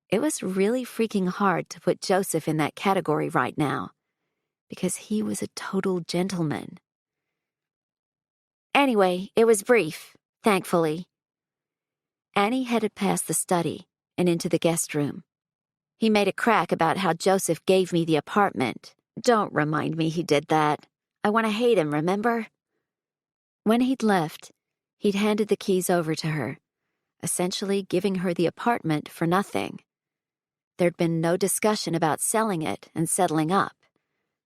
Speaker 2: It was really freaking hard to put Joseph in that category right now, because he was a total gentleman. Anyway, it was brief, thankfully. Annie headed past the study and into the guest room. He made a crack about how Joseph gave me the apartment. Don't remind me he did that. I want to hate him, remember? When he'd left, he'd handed the keys over to her, essentially giving her the apartment for nothing. There'd been no discussion about selling it and settling up,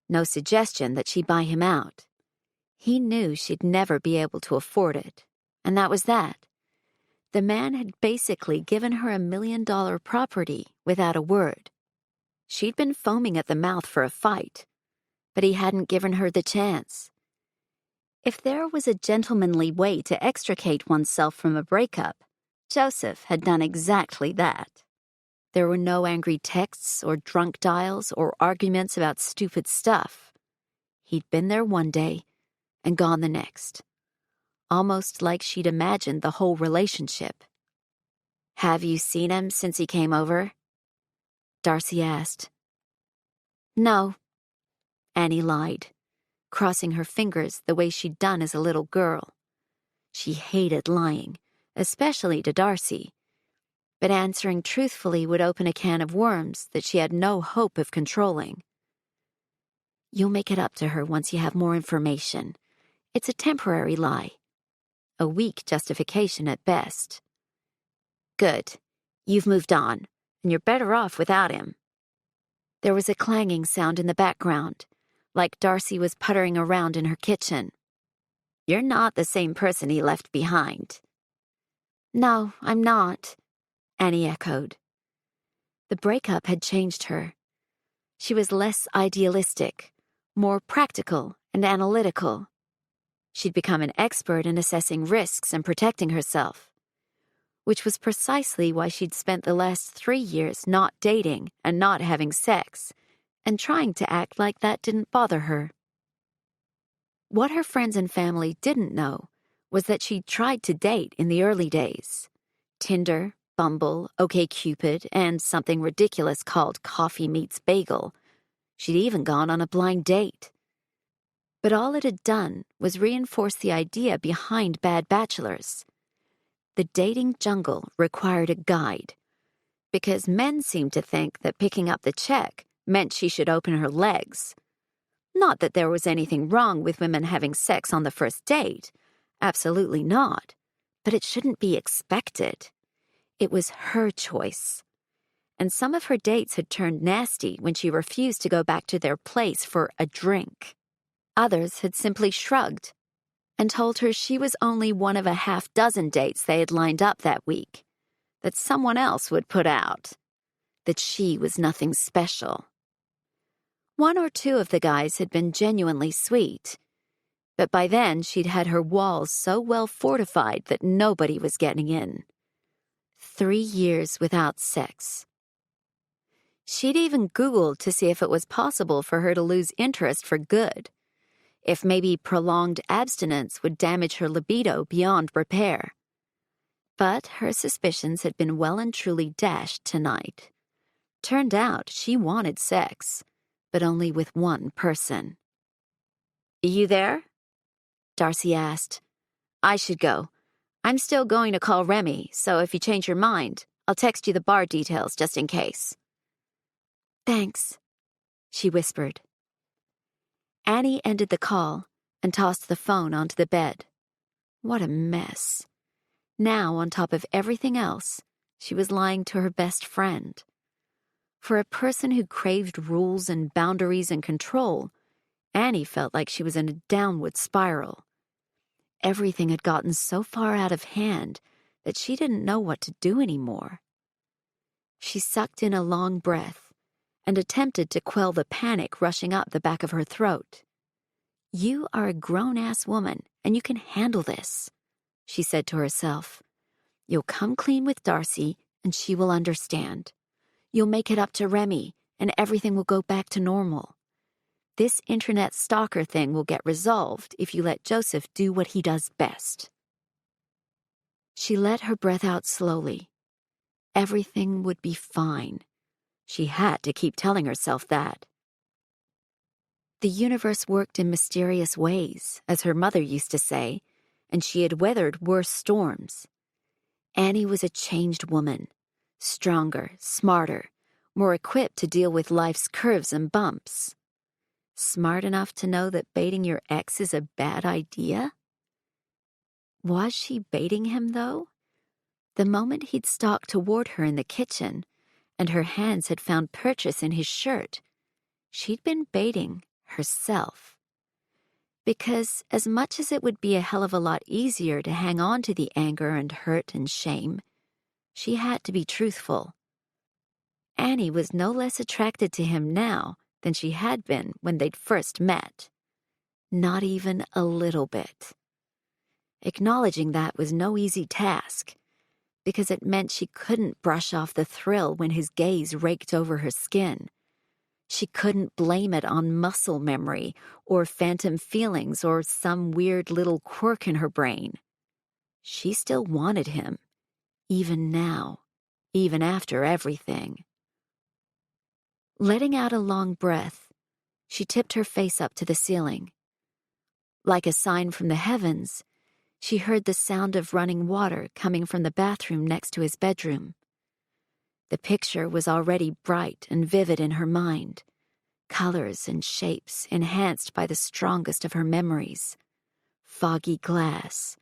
Speaker 2: no suggestion that she buy him out. He knew she'd never be able to afford it, and that was that. The man had basically given her $1 million property without a word. She'd been foaming at the mouth for a fight, but he hadn't given her the chance. If there was a gentlemanly way to extricate oneself from a breakup, Joseph had done exactly that. There were no angry texts or drunk dials or arguments about stupid stuff. He'd been there one day and gone the next, almost like she'd imagined the whole relationship. Have you seen him since he came over? Darcy asked. No, Annie lied, crossing her fingers the way she'd done as a little girl. She hated lying, especially to Darcy, but answering truthfully would open a can of worms that she had no hope of controlling. You'll make it up to her once you have more information. It's a temporary lie. A weak justification at best. Good. You've moved on, and you're better off without him. There was a clanging sound in the background, like Darcy was puttering around in her kitchen. You're not the same person he left behind. No, I'm not, Annie echoed. The breakup had changed her. She was less idealistic, more practical and analytical. She'd become an expert in assessing risks and protecting herself, which was precisely why she'd spent the last 3 years not dating and not having sex, and trying to act like that didn't bother her. What her friends and family didn't know was that she'd tried to date in the early days. Tinder, Bumble, OkCupid, and something ridiculous called Coffee Meets Bagel. She'd even gone on a blind date. But all it had done was reinforce the idea behind bad bachelors. The dating jungle required a guide, because men seemed to think that picking up the check meant she should open her legs. Not that there was anything wrong with women having sex on the first date. Absolutely not. But it shouldn't be expected. It was her choice. And some of her dates had turned nasty when she refused to go back to their place for a drink. Others had simply shrugged and told her she was only one of a half-dozen dates they had lined up that week, that someone else would put out, that she was nothing special. 1 or 2 of the guys had been genuinely sweet, but by then she'd had her walls so well fortified that nobody was getting in. 3 years without sex. She'd even Googled to see if it was possible for her to lose interest for good, if maybe prolonged abstinence would damage her libido beyond repair. But her suspicions had been well and truly dashed tonight. Turned out she wanted sex, but only with one person. "You there?" Darcy asked. "I should go. I'm still going to call Remy, so if you change your mind, I'll text you the bar details just in case."
Speaker 1: "Thanks," she whispered.
Speaker 2: Annie ended the call and tossed the phone onto the bed. What a mess. Now, on top of everything else, she was lying to her best friend. For a person who craved rules and boundaries and control, Annie felt like she was in a downward spiral. Everything had gotten so far out of hand that she didn't know what to do anymore. She sucked in a long breath and attempted to quell the panic rushing up the back of her throat. "You are a grown-ass woman, and you can handle this," she said to herself. "You'll come clean with Darcy, and she will understand. You'll make it up to Remy, and everything will go back to normal. This internet stalker thing will get resolved if you let Joseph do what he does best." She let her breath out slowly. Everything would be fine. She had to keep telling herself that. The universe worked in mysterious ways, as her mother used to say, and she had weathered worse storms. Annie was a changed woman, stronger, smarter, more equipped to deal with life's curves and bumps. Smart enough to know that baiting your ex is a bad idea? Was she baiting him, though? The moment he'd stalked toward her in the kitchen, and her hands had found purchase in his shirt, she'd been baiting herself. Because as much as it would be a hell of a lot easier to hang on to the anger and hurt and shame, she had to be truthful. Annie was no less attracted to him now than she had been when they'd first met. Not even a little bit. Acknowledging that was no easy task, because it meant she couldn't brush off the thrill when his gaze raked over her skin. She couldn't blame it on muscle memory or phantom feelings or some weird little quirk in her brain. She still wanted him, even now, even after everything. Letting out a long breath, she tipped her face up to the ceiling. Like a sign from the heavens, she heard the sound of running water coming from the bathroom next to his bedroom. The picture was already bright and vivid in her mind, colors and shapes enhanced by the strongest of her memories. Foggy glass,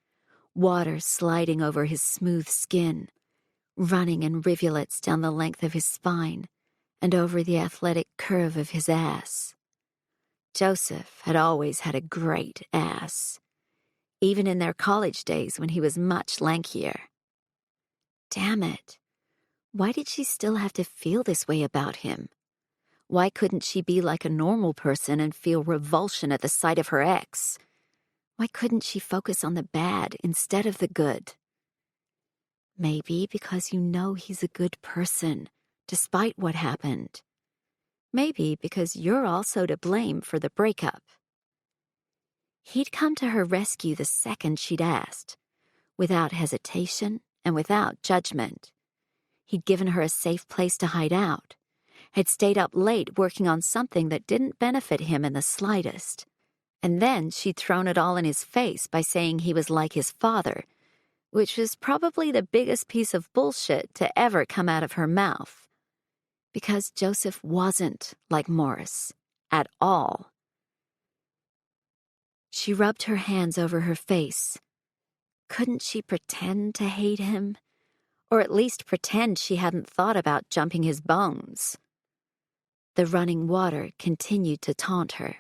Speaker 2: water sliding over his smooth skin, running in rivulets down the length of his spine and over the athletic curve of his ass. Joseph had always had a great ass, even in their college days when he was much lankier. Damn it. Why did she still have to feel this way about him? Why couldn't she be like a normal person and feel revulsion at the sight of her ex? Why couldn't she focus on the bad instead of the good? Maybe because you know he's a good person, despite what happened. Maybe because you're also to blame for the breakup. He'd come to her rescue the second she'd asked, without hesitation and without judgment. He'd given her a safe place to hide out, had stayed up late working on something that didn't benefit him in the slightest. And then she'd thrown it all in his face by saying he was like his father, which was probably the biggest piece of bullshit to ever come out of her mouth. Because Joseph wasn't like Morris, at all. She rubbed her hands over her face. Couldn't she pretend to hate him? Or at least pretend she hadn't thought about jumping his bones? The running water continued to taunt her.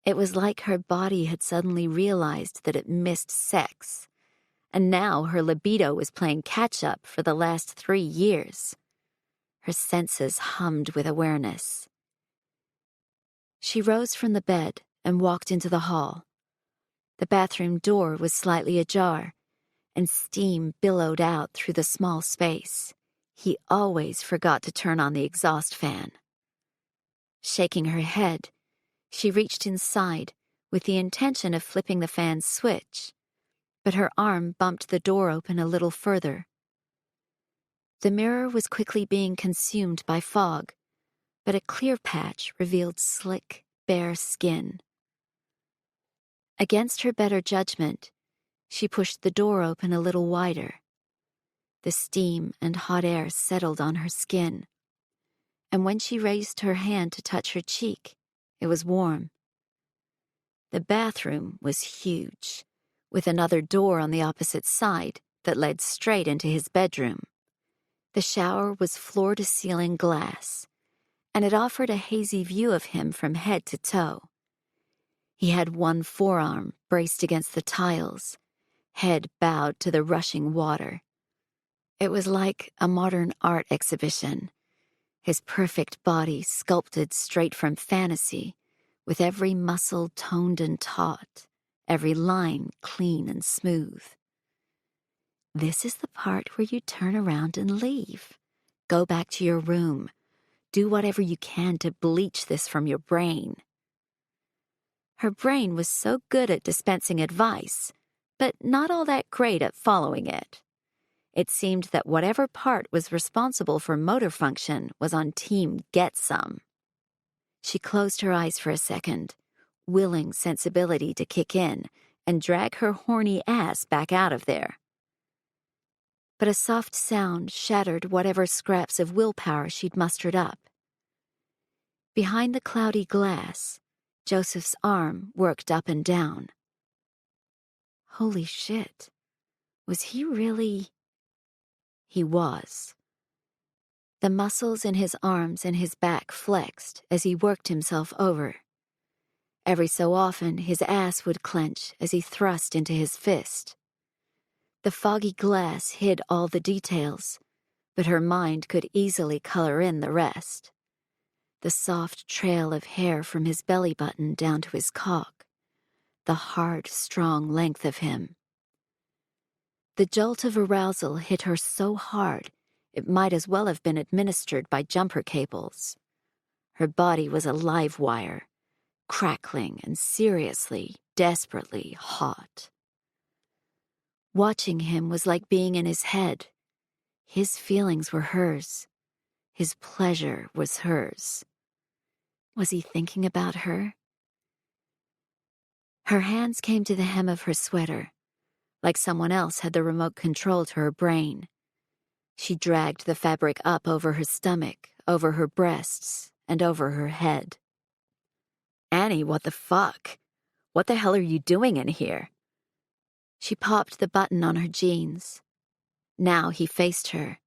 Speaker 2: It was like her body had suddenly realized that it missed sex, and now her libido was playing catch-up for the last 3 years. Her senses hummed with awareness. She rose from the bed and walked into the hall. The bathroom door was slightly ajar, and steam billowed out through the small space. He always forgot to turn on the exhaust fan. Shaking her head, she reached inside, with the intention of flipping the fan's switch, but her arm bumped the door open a little further. The mirror was quickly being consumed by fog, but a clear patch revealed slick, bare skin. Against her better judgment, she pushed the door open a little wider. The steam and hot air settled on her skin, and when she raised her hand to touch her cheek, it was warm. The bathroom was huge, with another door on the opposite side that led straight into his bedroom. The shower was floor-to-ceiling glass, and it offered a hazy view of him from head to toe. He had one forearm braced against the tiles, head bowed to the rushing water. It was like a modern art exhibition, his perfect body sculpted straight from fantasy, with every muscle toned and taut, every line clean and smooth. This is the part where you turn around and leave. Go back to your room. Do whatever you can to bleach this from your brain. Her brain was so good at dispensing advice, but not all that great at following it. It seemed that whatever part was responsible for motor function was on Team Get Some. She closed her eyes for a second, willing sensibility to kick in and drag her horny ass back out of there. But a soft sound shattered whatever scraps of willpower she'd mustered up. Behind the cloudy glass, Joseph's arm worked up and down. Holy shit. Was he really... He was. The muscles in his arms and his back flexed as he worked himself over. Every so often, his ass would clench as he thrust into his fist. The foggy glass hid all the details, but her mind could easily color in the rest. The soft trail of hair from his belly button down to his cock, the hard, strong length of him. The jolt of arousal hit her so hard it might as well have been administered by jumper cables. Her body was a live wire, crackling and seriously, desperately hot. Watching him was like being in his head. His feelings were hers. His pleasure was hers. Was he thinking about her? Her hands came to the hem of her sweater, like someone else had the remote control to her brain. She dragged the fabric up over her stomach, over her breasts, and over her head. Annie, what the fuck? What the hell are you doing in here? She popped the button on her jeans. Now he faced her,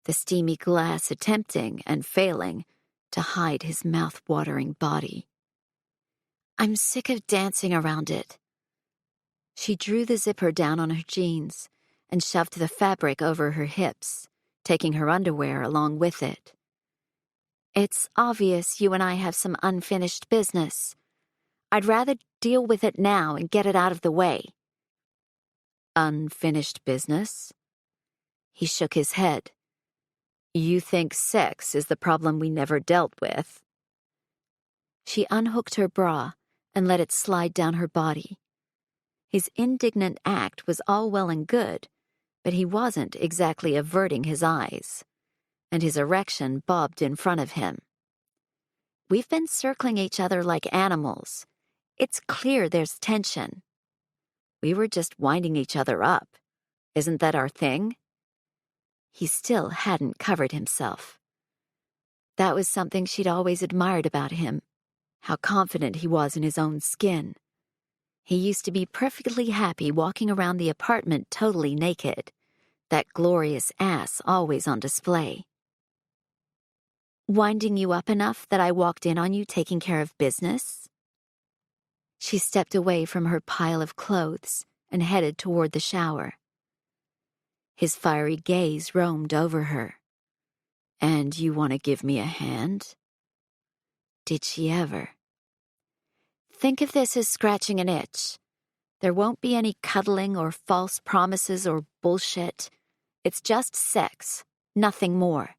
Speaker 2: the steamy glass attempting and failing to hide his mouth-watering body. I'm sick of dancing around it. She drew the zipper down on her jeans and shoved the fabric over her hips, taking her underwear along with it. It's obvious you and I have some unfinished business. I'd rather deal with it now and get it out of the way. Unfinished business? He shook his head. You think sex is the problem we never dealt with? She unhooked her bra and let it slide down her body. His indignant act was all well and good, but he wasn't exactly averting his eyes, and his erection bobbed in front of him. We've been circling each other like animals. It's clear there's tension. We were just winding each other up. Isn't that our thing? He still hadn't covered himself. That was something she'd always admired about him, how confident he was in his own skin. He used to be perfectly happy walking around the apartment totally naked, that glorious ass always on display. Winding you up enough that I walked in on you taking care of business? She stepped away from her pile of clothes and headed toward the shower. His fiery gaze roamed over her. And you want to give me a hand? Did she ever? Think of this as scratching an itch. There won't be any cuddling or false promises or bullshit. It's just sex, nothing more.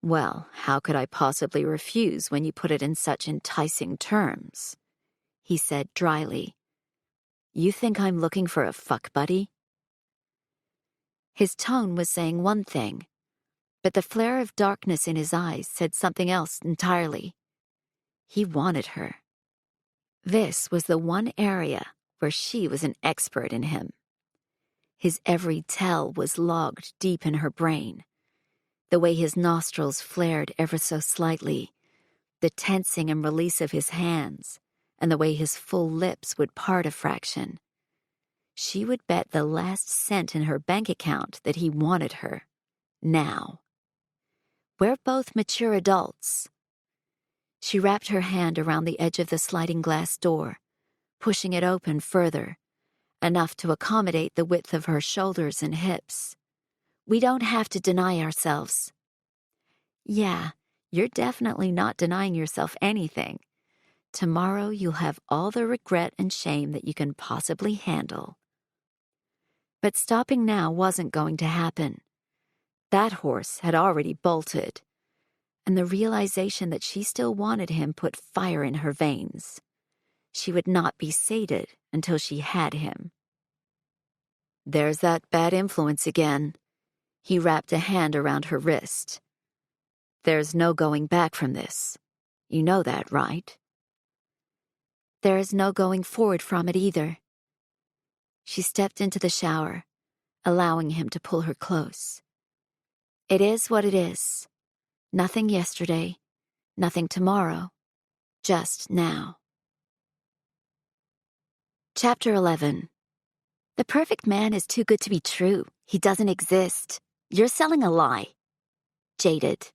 Speaker 2: Well, how could I possibly refuse when you put it in such enticing terms? he said dryly. You think I'm looking for a fuck buddy? His tone was saying one thing, but the flare of darkness in his eyes said something else entirely. He wanted her. This was the one area where she was an expert in him. His every tell was logged deep in her brain. The way his nostrils flared ever so slightly, the tensing and release of his hands, and the way his full lips would part a fraction. She would bet the last cent in her bank account that he wanted her. Now. We're both mature adults. She wrapped her hand around the edge of the sliding glass door, pushing it open further, enough to accommodate the width of her shoulders and hips. We don't have to deny ourselves. Yeah, you're definitely not denying yourself anything. Tomorrow you'll have all the regret and shame that you can possibly handle. But stopping now wasn't going to happen. That horse had already bolted, and the realization that she still wanted him put fire in her veins. She would not be sated until she had him. There's that bad influence again. He wrapped a hand around her wrist. There's no going back from this. You know that, right? There is no going forward from it either. She stepped into the shower, allowing him to pull her close. It is what it is. Nothing yesterday, nothing tomorrow, just now. Chapter 11. The perfect man is too good to be true. He doesn't exist. You're selling a lie. Jaded.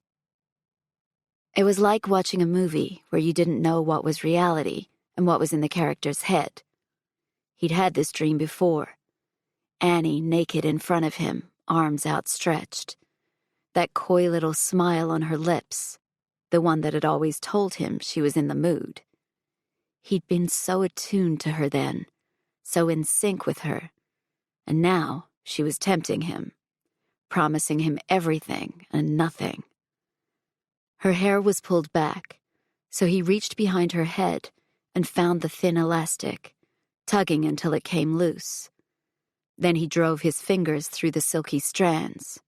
Speaker 2: It was like watching a movie where you didn't know what was reality and what was in the character's head. He'd had this dream before. Annie naked in front of him, arms outstretched. That coy little smile on her lips, the one that had always told him she was in the mood. He'd been so attuned to her then, so in sync with her, and now she was tempting him, promising him everything and nothing. Her hair was pulled back, so he reached behind her head and found the thin elastic, tugging until it came loose. Then he drove his fingers through the silky strands.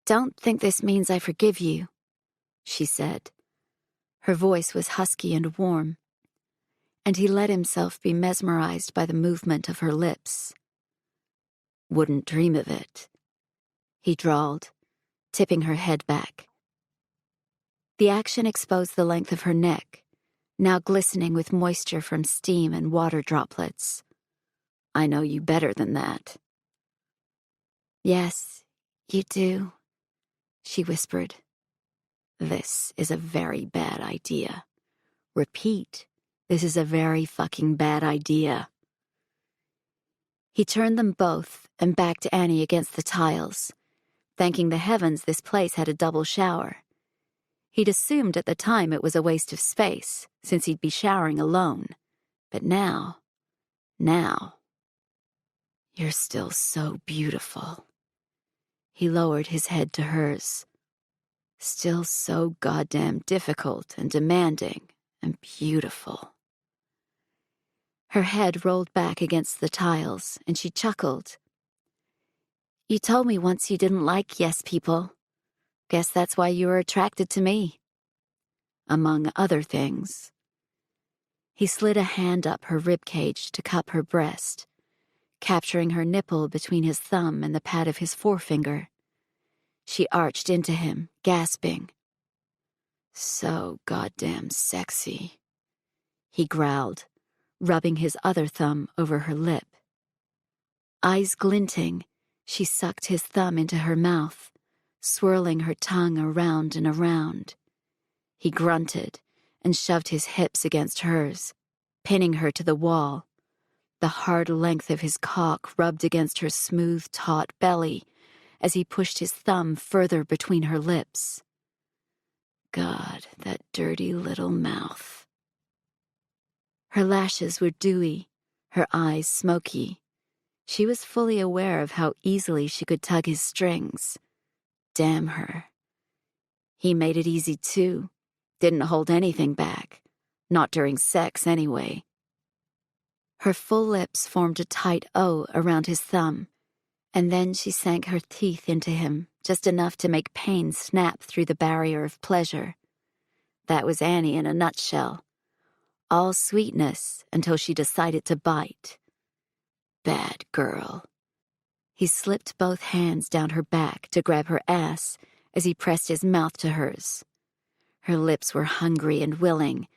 Speaker 2: Don't think this means I forgive you, she said. Her voice was husky and warm, and he let himself be mesmerized by the movement of her lips. Wouldn't dream of it, he drawled, tipping her head back. The action exposed the length of her neck, now glistening with moisture from steam and water droplets. I know you better than that. Yes, you do, she whispered. This is a very bad idea. Repeat, this is a very fucking bad idea. He turned them both and backed Annie against the tiles, thanking the heavens this place had a double shower. He'd assumed at the time it was a waste of space, since he'd be showering alone. But now... You're still so beautiful. He lowered his head to hers. Still so goddamn difficult and demanding and beautiful. Her head rolled back against the tiles, and she chuckled. You told me once you didn't like yes people. Guess that's why you were attracted to me. Among other things. He slid a hand up her ribcage to cup her breast, capturing her nipple between his thumb and the pad of his forefinger. She arched into him, gasping. So goddamn sexy, he growled, rubbing his other thumb over her lip. Eyes glinting, she sucked his thumb into her mouth, swirling her tongue around and around. He grunted and shoved his hips against hers, pinning her to the wall. The hard length of his cock rubbed against her smooth, taut belly as he pushed his thumb further between her lips. God, that dirty little mouth. Her lashes were dewy, her eyes smoky. She was fully aware of how easily she could tug his strings. Damn her. He made it easy, too. Didn't hold anything back. Not during sex, anyway.
Speaker 1: Her full lips formed a tight O around his thumb, and then she sank her teeth into him, just enough to make pain snap through the barrier of pleasure. That was Annie in a nutshell. All sweetness until she decided to bite. Bad girl. He slipped both hands down her back to grab her ass as he pressed his mouth to hers. Her lips were hungry and willing,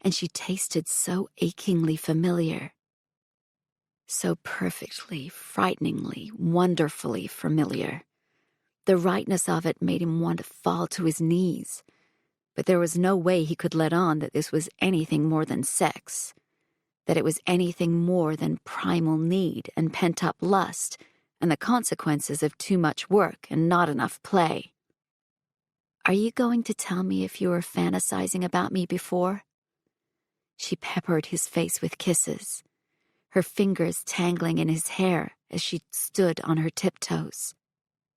Speaker 1: and she tasted so achingly familiar. So perfectly, frighteningly, wonderfully familiar. The rightness of it made him want to fall to his knees, but there was no way he could let on that this was anything more than sex, that it was anything more than primal need and pent-up lust and the consequences of too much work and not enough play. Are you going to tell me if you were fantasizing about me before? She peppered his face with kisses, her fingers tangling in his hair as she stood on her tiptoes.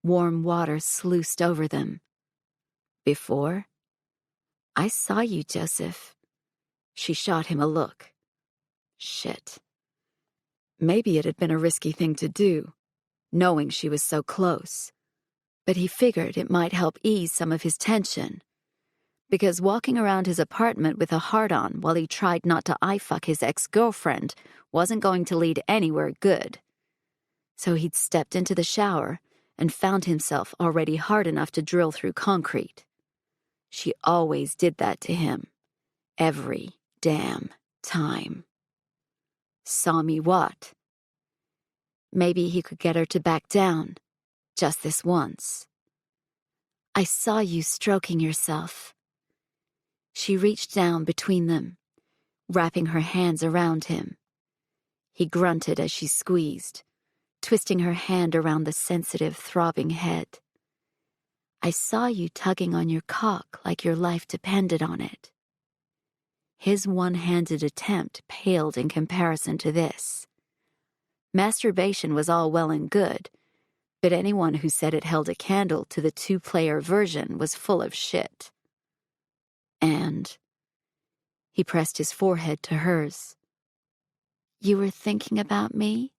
Speaker 1: Warm water sluiced over them. Before? I saw you, Joseph. She shot him a look. Shit. Maybe it had been a risky thing to do, knowing she was so close. But he figured it might help ease some of his tension. Because walking around his apartment with a hard-on while he tried not to eye-fuck his ex-girlfriend wasn't going to lead anywhere good. So he'd stepped into the shower and found himself already hard enough to drill through concrete. She always did that to him. Every damn time. Saw me what? Maybe he could get her to back down, just this once. I saw you stroking yourself. She reached down between them, wrapping her hands around him. He grunted as she squeezed, twisting her hand around the sensitive, throbbing head. I saw you tugging on your cock like your life depended on it. His one-handed attempt paled in comparison to this. Masturbation was all well and good, but anyone who said it held a candle to the two-player version was full of shit. And he pressed his forehead to hers. You were thinking about me?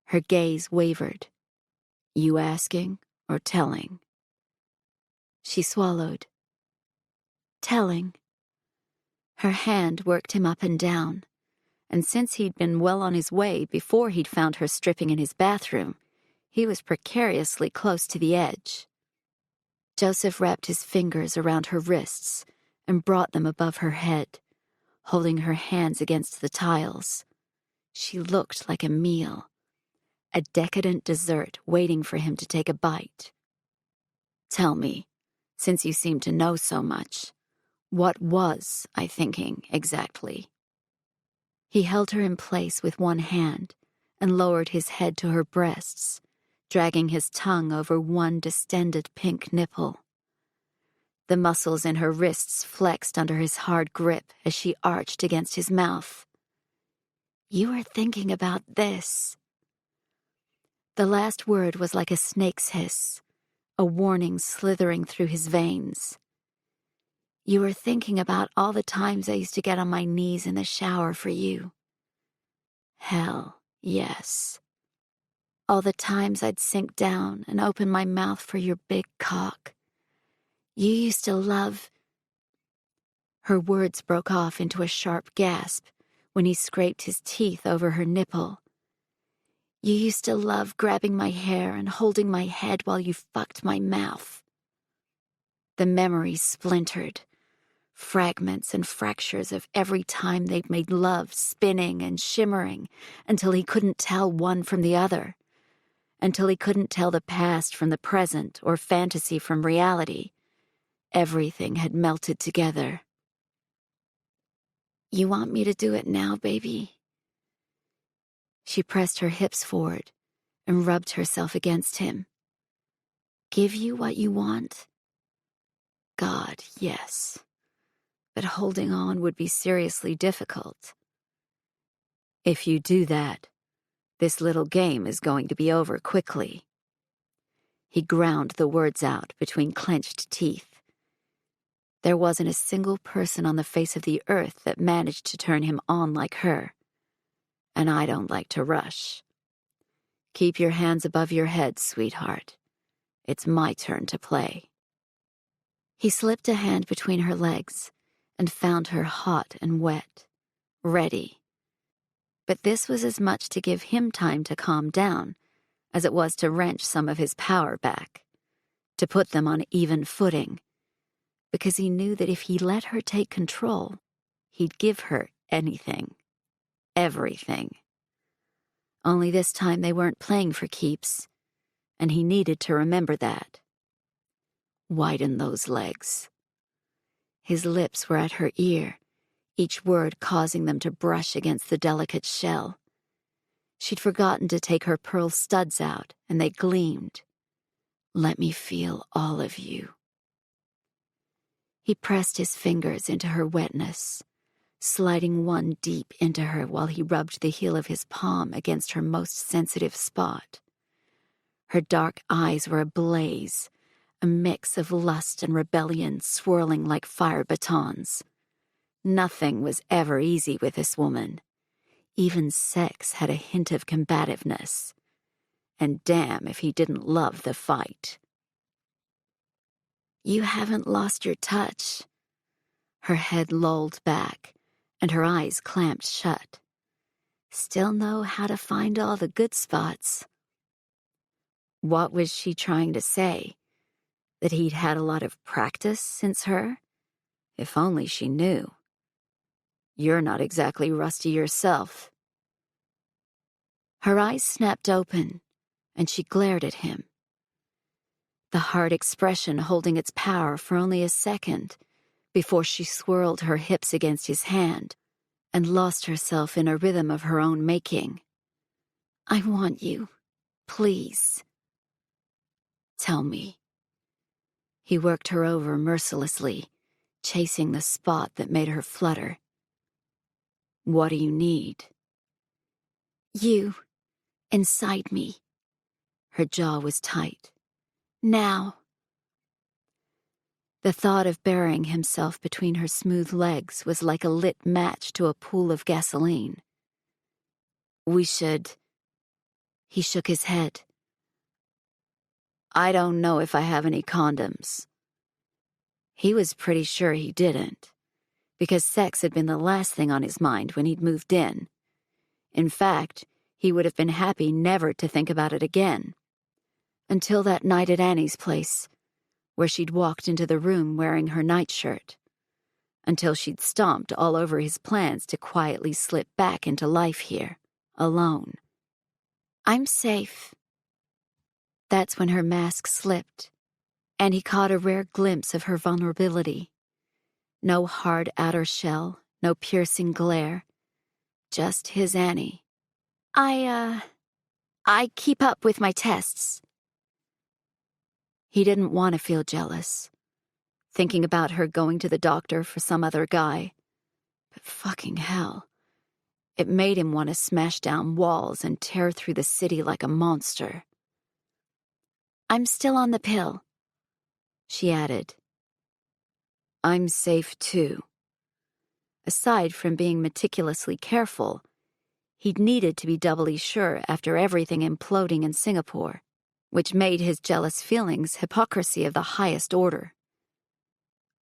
Speaker 1: Her gaze wavered. You asking or telling? She swallowed. Telling. Her hand worked him up and down, and since he'd been well on his way before he'd found her stripping in his bathroom, he was precariously close to the edge. Joseph wrapped his fingers around her wrists and brought them above her head, holding her hands against the tiles. She looked like a meal, a decadent dessert waiting for him to take a bite. Tell me, since you seem to know so much, what was I thinking exactly? He held her in place with one hand and lowered his head to her breasts, dragging his tongue over one distended pink nipple. The muscles in her wrists flexed under his hard grip as she arched against his mouth. You were thinking about this. The last word was like a snake's hiss, a warning slithering through his veins. You were thinking about all the times I used to get on my knees in the shower for you. Hell, yes. All the times I'd sink down and open my mouth for your big cock. You used to love... Her words broke off into a sharp gasp when he scraped his teeth over her nipple. You used to love grabbing my hair and holding my head while you fucked my mouth. The memories splintered, fragments and fractures of every time they'd made love, spinning and shimmering until he couldn't tell one from the other, until he couldn't tell the past from the present or fantasy from reality. Everything had melted together. You want me to do it now, baby? She pressed her hips forward and rubbed herself against him. Give you what you want? God, yes. But holding on would be seriously difficult. If you do that, this little game is going to be over quickly. He ground the words out between clenched teeth. There wasn't a single person on the face of the earth that managed to turn him on like her.
Speaker 2: and I don't like to rush. Keep your hands above your head, sweetheart. It's my turn to play." He slipped a hand between her legs and found her hot and wet, ready. But this was as much to give him time to calm down as it was to wrench some of his power back, to put them on even footing, because he knew that if he let her take control, he'd give her anything, everything. Only this time they weren't playing for keeps, and he needed to remember that. Widen those legs. His lips were at her ear, each word causing them to brush against the delicate shell. She'd forgotten to take her pearl studs out, and they gleamed. "Let me feel all of you." He pressed his fingers into her wetness, sliding one deep into her while he rubbed the heel of his palm against her most sensitive spot. Her dark eyes were ablaze, a mix of lust and rebellion swirling like fire batons. Nothing was ever easy with this woman. Even sex had a hint of combativeness. And damn if he didn't love the fight. "You haven't lost your touch." Her head lolled back, and her eyes clamped shut. "Still know how to find all the good spots." What was she trying to say? That he'd had a lot of practice since her? If only she knew. "You're not exactly rusty yourself." Her eyes snapped open, and she glared at him. The hard expression holding its power for only a second before she swirled her hips against his hand and lost herself in a rhythm of her own making. "I want you. Please. Tell me." He worked her over mercilessly, chasing the spot that made her flutter. "What do you need?" "You. Inside me." Her jaw was tight. "Now." The thought of burying himself between her smooth legs was like a lit match to a pool of gasoline. "We should." He shook his head. "I don't know if I have any condoms." He was pretty sure he didn't, because sex had been the last thing on his mind when he'd moved in. In fact, he would have been happy never to think about it again. Until that night at Annie's place, where she'd walked into the room wearing her nightshirt. Until she'd stomped all over his plans to quietly slip back into life here, alone. "I'm safe." That's when her mask slipped, and he caught a rare glimpse of her vulnerability. No hard outer shell, no piercing glare. Just his Annie. I keep up with my tests." He didn't want to feel jealous, thinking about her going to the doctor for some other guy. But fucking hell, it made him want to smash down walls and tear through the city like a monster. "I'm still on the pill," she added. "I'm safe too." Aside from being meticulously careful, he'd needed to be doubly sure after everything imploding in Singapore, which made his jealous feelings hypocrisy of the highest order.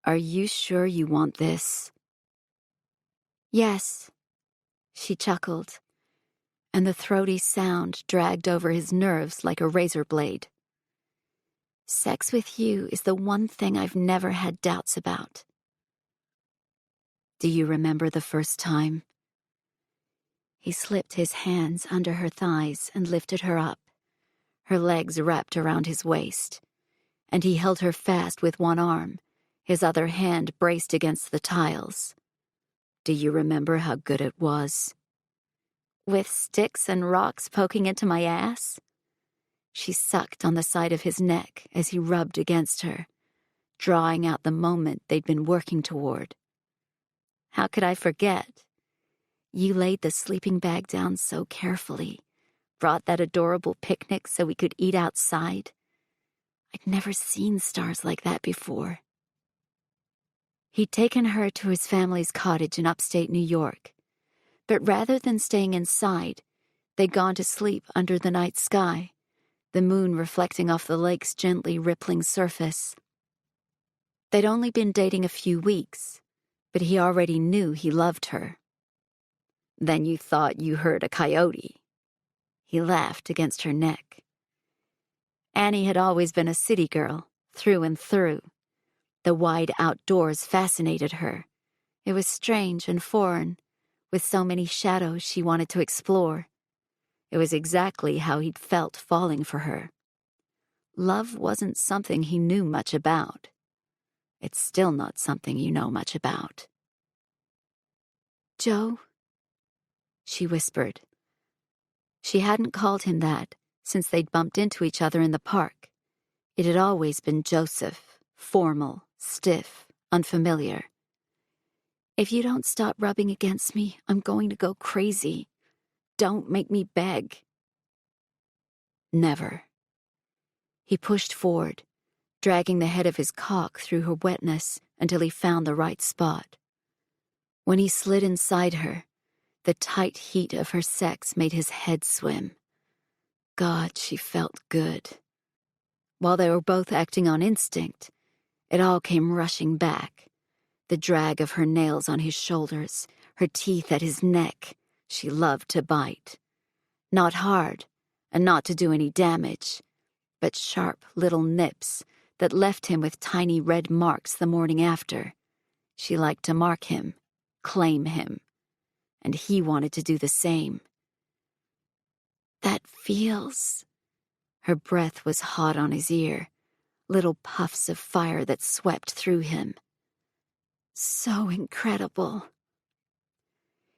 Speaker 2: "Are you sure you want this?" "Yes," she chuckled, and the throaty sound dragged over his nerves like a razor blade. "Sex with you is the one thing I've never had doubts about." "Do you remember the first time?" He slipped his hands under her thighs and lifted her up, her legs wrapped around his waist, and he held her fast with one arm, his other hand braced against the tiles. "Do you remember how good it was?" "With sticks and rocks poking into my ass?" She sucked on the side of his neck as he rubbed against her, drawing out the moment they'd been working toward. "How could I forget? You laid the sleeping bag down so carefully, brought that adorable picnic so we could eat outside. I'd never seen stars like that before." He'd taken her to his family's cottage in upstate New York, But rather than staying inside, they'd gone to sleep under the night sky, the moon reflecting off the lake's gently rippling surface. They'd only been dating a few weeks, but he already knew he loved her. "Then you thought you heard a coyote." He laughed against her neck. Annie had always been a city girl, through and through. The wide outdoors fascinated her. It was strange and foreign, with so many shadows she wanted to explore. It was exactly how he'd felt falling for her. Love wasn't something he knew much about. It's still not something you know much about. "Joe?" she whispered. She hadn't called him that since they'd bumped into each other in the park. It had always been Joseph, formal, stiff, unfamiliar. "If you don't stop rubbing against me, I'm going to go crazy. Don't make me beg." "Never." He pushed forward, dragging the head of his cock through her wetness until he found the right spot. When he slid inside her, the tight heat of her sex made his head swim. God, she felt good. While they were both acting on instinct, it all came rushing back. The drag of her nails on his shoulders, her teeth at his neck. She loved to bite. Not hard, and not to do any damage, but sharp little nips that left him with tiny red marks the morning after. She liked to mark him, claim him, and he wanted to do the same. "That feels..." Her breath was hot on his ear, little puffs of fire that swept through him. "So incredible."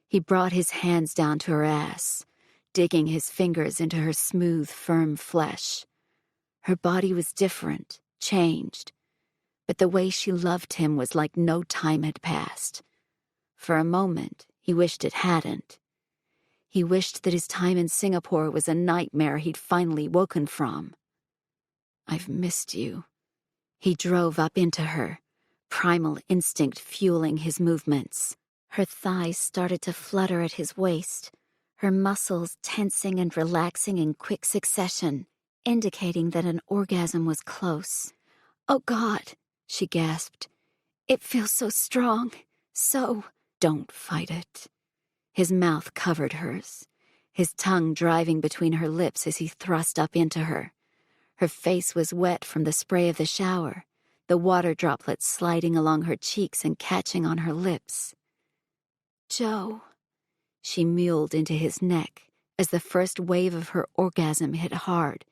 Speaker 2: He brought his hands down to her ass, digging his fingers into her smooth, firm flesh. Her body was different, changed, but the way she loved him was like no time had passed. For a moment, he wished it hadn't. He wished that his time in Singapore was a nightmare he'd finally woken from. "I've missed you." He drove up into her, primal instinct fueling his movements. Her thighs started to flutter at his waist, her muscles tensing and relaxing in quick succession, indicating that an orgasm was close. "Oh, God," she gasped. "It feels so strong, so..." "Don't fight it." His mouth covered hers, his tongue driving between her lips as he thrust up into her. Her face was wet from the spray of the shower, the water droplets sliding along her cheeks and catching on her lips. "Joe," she mewled into his neck as the first wave of her orgasm hit hard,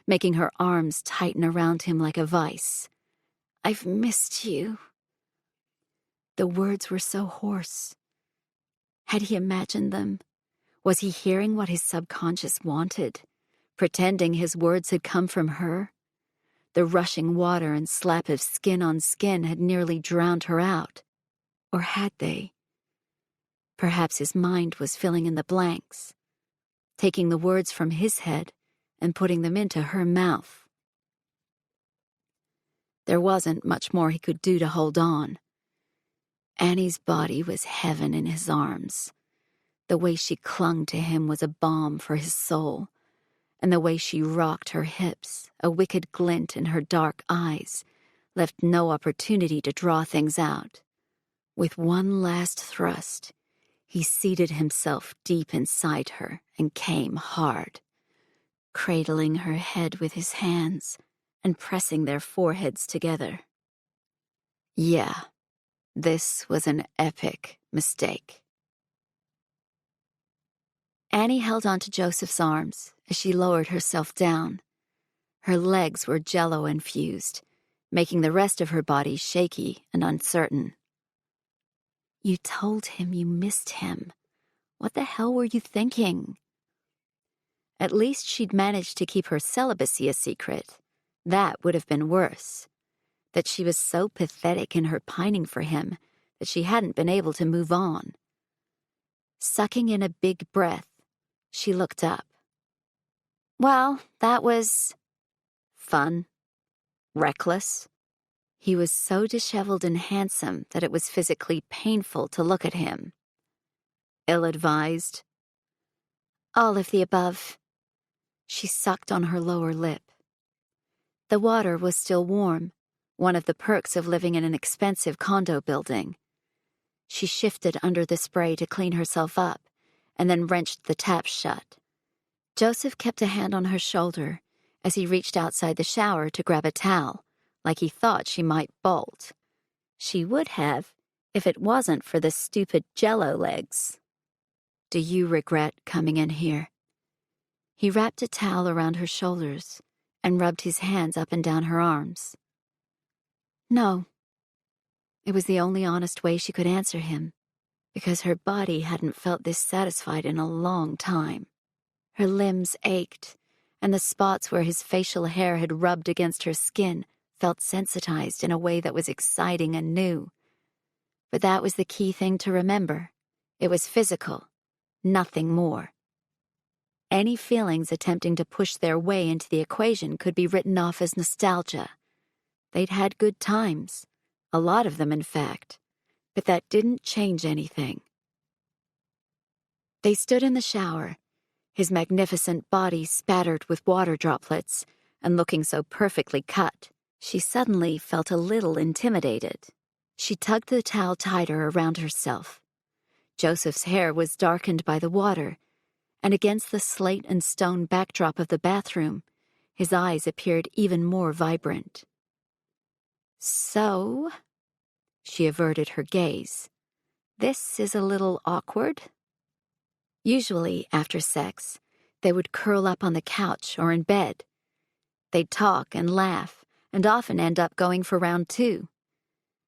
Speaker 2: making her arms tighten around him like a vice. "I've missed you." The words were so hoarse. Had he imagined them? Was he hearing what his subconscious wanted, pretending his words had come from her? The rushing water and slap of skin on skin had nearly drowned her out. Or had they? Perhaps his mind was filling in the blanks, taking the words from his head and putting them into her mouth. There wasn't much more he could do to hold on. Annie's body was heaven in his arms. The way she clung to him was a balm for his soul, and the way she rocked her hips, a wicked glint in her dark eyes, left no opportunity to draw things out. With one last thrust, he seated himself deep inside her and came hard, cradling her head with his hands and pressing their foreheads together. Yeah. This was an epic mistake. Annie held onto Joseph's arms as she lowered herself down. Her legs were jello-infused, making the rest of her body shaky and uncertain. "You told him you missed him. What the hell were you thinking?" At least she'd managed to keep her celibacy a secret. That would have been worse. That she was so pathetic in her pining for him that she hadn't been able to move on. Sucking in a big breath, she looked up. "Well, that was... fun. Reckless." He was so disheveled and handsome that it was physically painful to look at him. ill-advised.
Speaker 1: All of the above.
Speaker 2: She sucked on her lower lip. The water was still warm, one of the perks of living in an expensive condo building. She shifted under the spray to clean herself up, and then wrenched the tap shut. Joseph kept a hand on her shoulder as he reached outside the shower to grab a towel, like he thought she might bolt. She would have, if it wasn't for the stupid Jell-O legs. Do you regret coming in here? He wrapped a towel around her shoulders and rubbed his hands up and down her arms. No. It was the only honest way she could answer him, because her body hadn't felt this satisfied in a long time. Her limbs ached, and the spots where his facial hair had rubbed against her skin felt sensitized in a way that was exciting and new. But that was the key thing to remember. It was physical, nothing more. Any feelings attempting to push their way into the equation could be written off as nostalgia. They'd had good times, a lot of them in fact, but that didn't change anything. They stood in the shower, his magnificent body spattered with water droplets and looking so perfectly cut. She suddenly felt a little intimidated. She tugged the towel tighter around herself. Joseph's hair was darkened by the water, and against the slate and stone backdrop of the bathroom, his eyes appeared even more vibrant. So, she averted her gaze, this is a little awkward. Usually, after sex, they would curl up on the couch or in bed. They'd talk and laugh, and often end up going for round 2.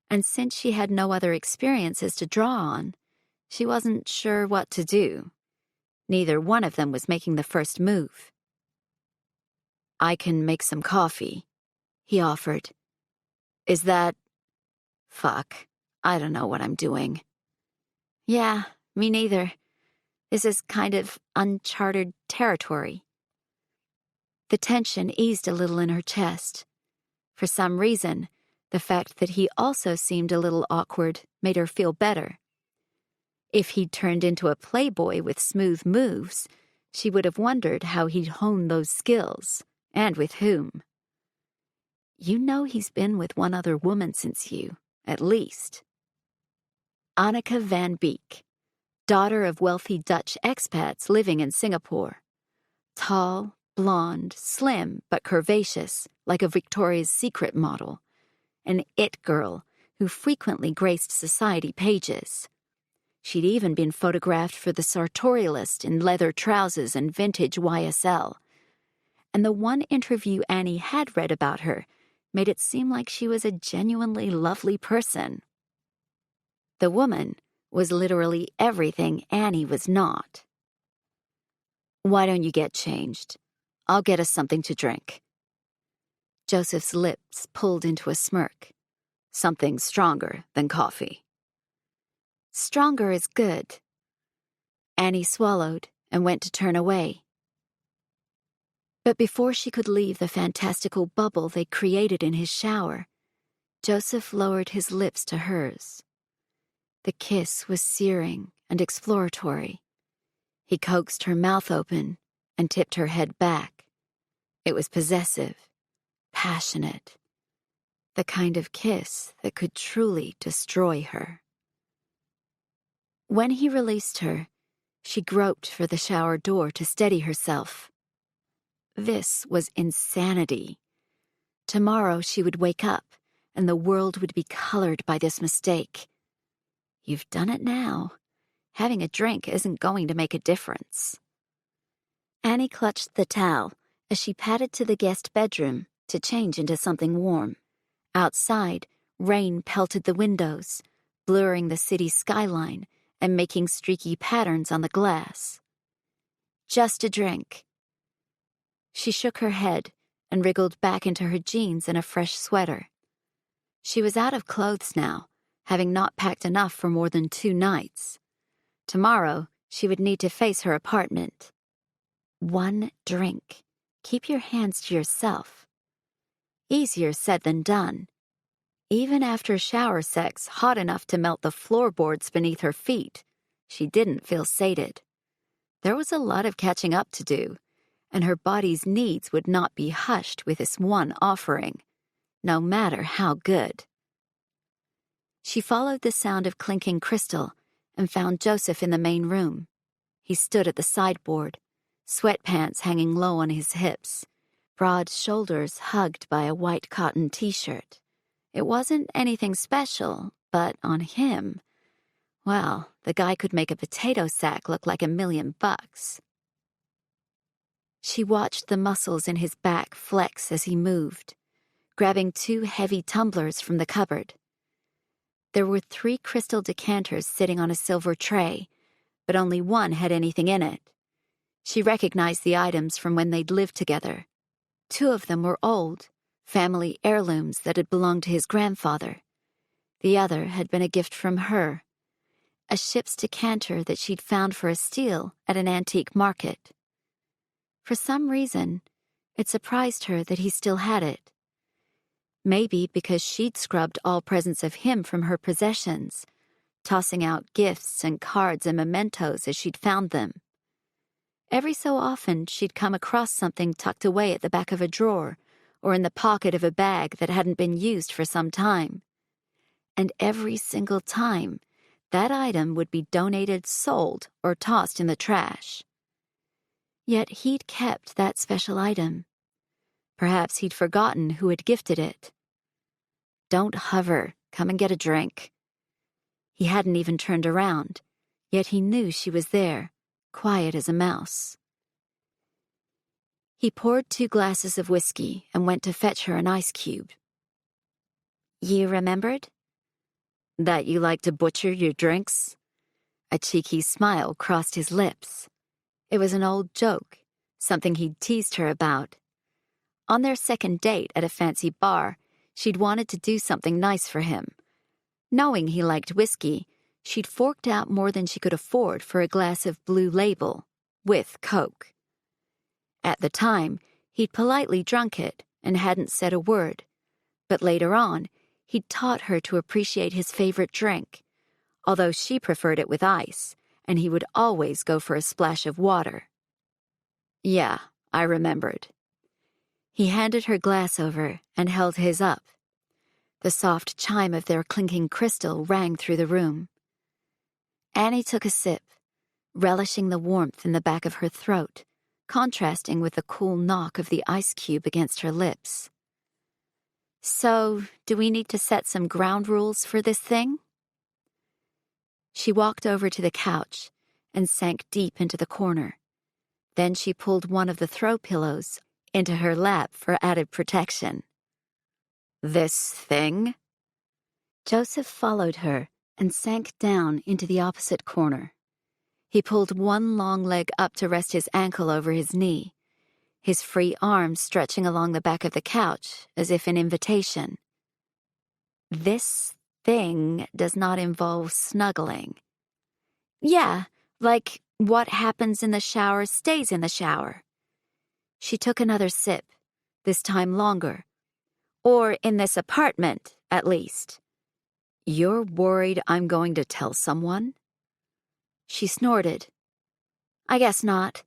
Speaker 2: And since she had no other experiences to draw on, she wasn't sure what to do. Neither one of them was making the first move. I can make some coffee, he offered. Is that... Fuck, I don't know what I'm doing. Yeah, me neither. This is kind of uncharted territory. The tension eased a little in her chest. For some reason, the fact that he also seemed a little awkward made her feel better. If he'd turned into a playboy with smooth moves, she would have wondered how he'd honed those skills, and with whom. You know he's been with one other woman since you, at least. Anneke van Beek, daughter of wealthy Dutch expats living in Singapore. Tall, blonde, slim, but curvaceous, like a Victoria's Secret model. An it girl who frequently graced society pages. She'd even been photographed for the Sartorialist in leather trousers and vintage YSL. And the one interview Annie had read about her made it seem like she was a genuinely lovely person. The woman was literally everything Annie was not. Why don't you get changed? I'll get us something to drink. Joseph's lips pulled into a smirk. Something stronger than coffee. Stronger is good. Annie swallowed and went to turn away. But before she could leave the fantastical bubble they created in his shower, Joseph lowered his lips to hers. The kiss was searing and exploratory. He coaxed her mouth open and tipped her head back. It was possessive, passionate, the kind of kiss that could truly destroy her. When he released her, she groped for the shower door to steady herself. This was insanity. Tomorrow she would wake up, and the world would be colored by this mistake. You've done it now. Having a drink isn't going to make a difference. Annie clutched the towel as she padded to the guest bedroom to change into something warm. Outside, rain pelted the windows, blurring the city skyline and making streaky patterns on the glass. Just a drink. She shook her head and wriggled back into her jeans and a fresh sweater. She was out of clothes now, having not packed enough for more than 2 nights. Tomorrow, she would need to face her apartment. 1 drink. Keep your hands to yourself. Easier said than done. Even after shower sex hot enough to melt the floorboards beneath her feet, she didn't feel sated. There was a lot of catching up to do, and her body's needs would not be hushed with this one offering, no matter how good. She followed the sound of clinking crystal and found Joseph in the main room. He stood at the sideboard, sweatpants hanging low on his hips, broad shoulders hugged by a white cotton t-shirt. It wasn't anything special, but on him, well, the guy could make a potato sack look like $1,000,000. She watched the muscles in his back flex as he moved, grabbing 2 heavy tumblers from the cupboard. There were 3 crystal decanters sitting on a silver tray, but only one had anything in it. She recognized the items from when they'd lived together. 2 of them were old, family heirlooms that had belonged to his grandfather. The other had been a gift from her, a ship's decanter that she'd found for a steal at an antique market. For some reason, it surprised her that he still had it. Maybe because she'd scrubbed all presents of him from her possessions, tossing out gifts and cards and mementos as she'd found them. Every so often, she'd come across something tucked away at the back of a drawer or in the pocket of a bag that hadn't been used for some time. And every single time, that item would be donated, sold, or tossed in the trash. Yet he'd kept that special item. Perhaps he'd forgotten who had gifted it. "Don't hover. Come and get a drink." He hadn't even turned around, yet he knew she was there, quiet as a mouse. He poured 2 glasses of whiskey and went to fetch her an ice cube. "You remembered?" "That you like to butcher your drinks?" A cheeky smile crossed his lips. It was an old joke, something he'd teased her about. On their second date at a fancy bar, she'd wanted to do something nice for him. Knowing he liked whiskey, she'd forked out more than she could afford for a glass of Blue Label, with Coke. At the time, he'd politely drunk it and hadn't said a word, but later on, he'd taught her to appreciate his favorite drink, although she preferred it with ice, and he would always go for a splash of water. "Yeah, I remembered." He handed her glass over and held his up. The soft chime of their clinking crystal rang through the room. Annie took a sip, relishing the warmth in the back of her throat, contrasting with the cool knock of the ice cube against her lips. "So, do we need to set some ground rules for this thing?" She walked over to the couch and sank deep into the corner. Then she pulled one of the throw pillows into her lap for added protection. "This thing?" Joseph followed her and sank down into the opposite corner. He pulled one long leg up to rest his ankle over his knee, his free arm stretching along the back of the couch as if in invitation. "This thing does not involve snuggling." "Yeah, like what happens in the shower stays in the shower." She took another sip, this time longer. "Or in this apartment, at least." "You're worried I'm going to tell someone?" She snorted. "I guess not.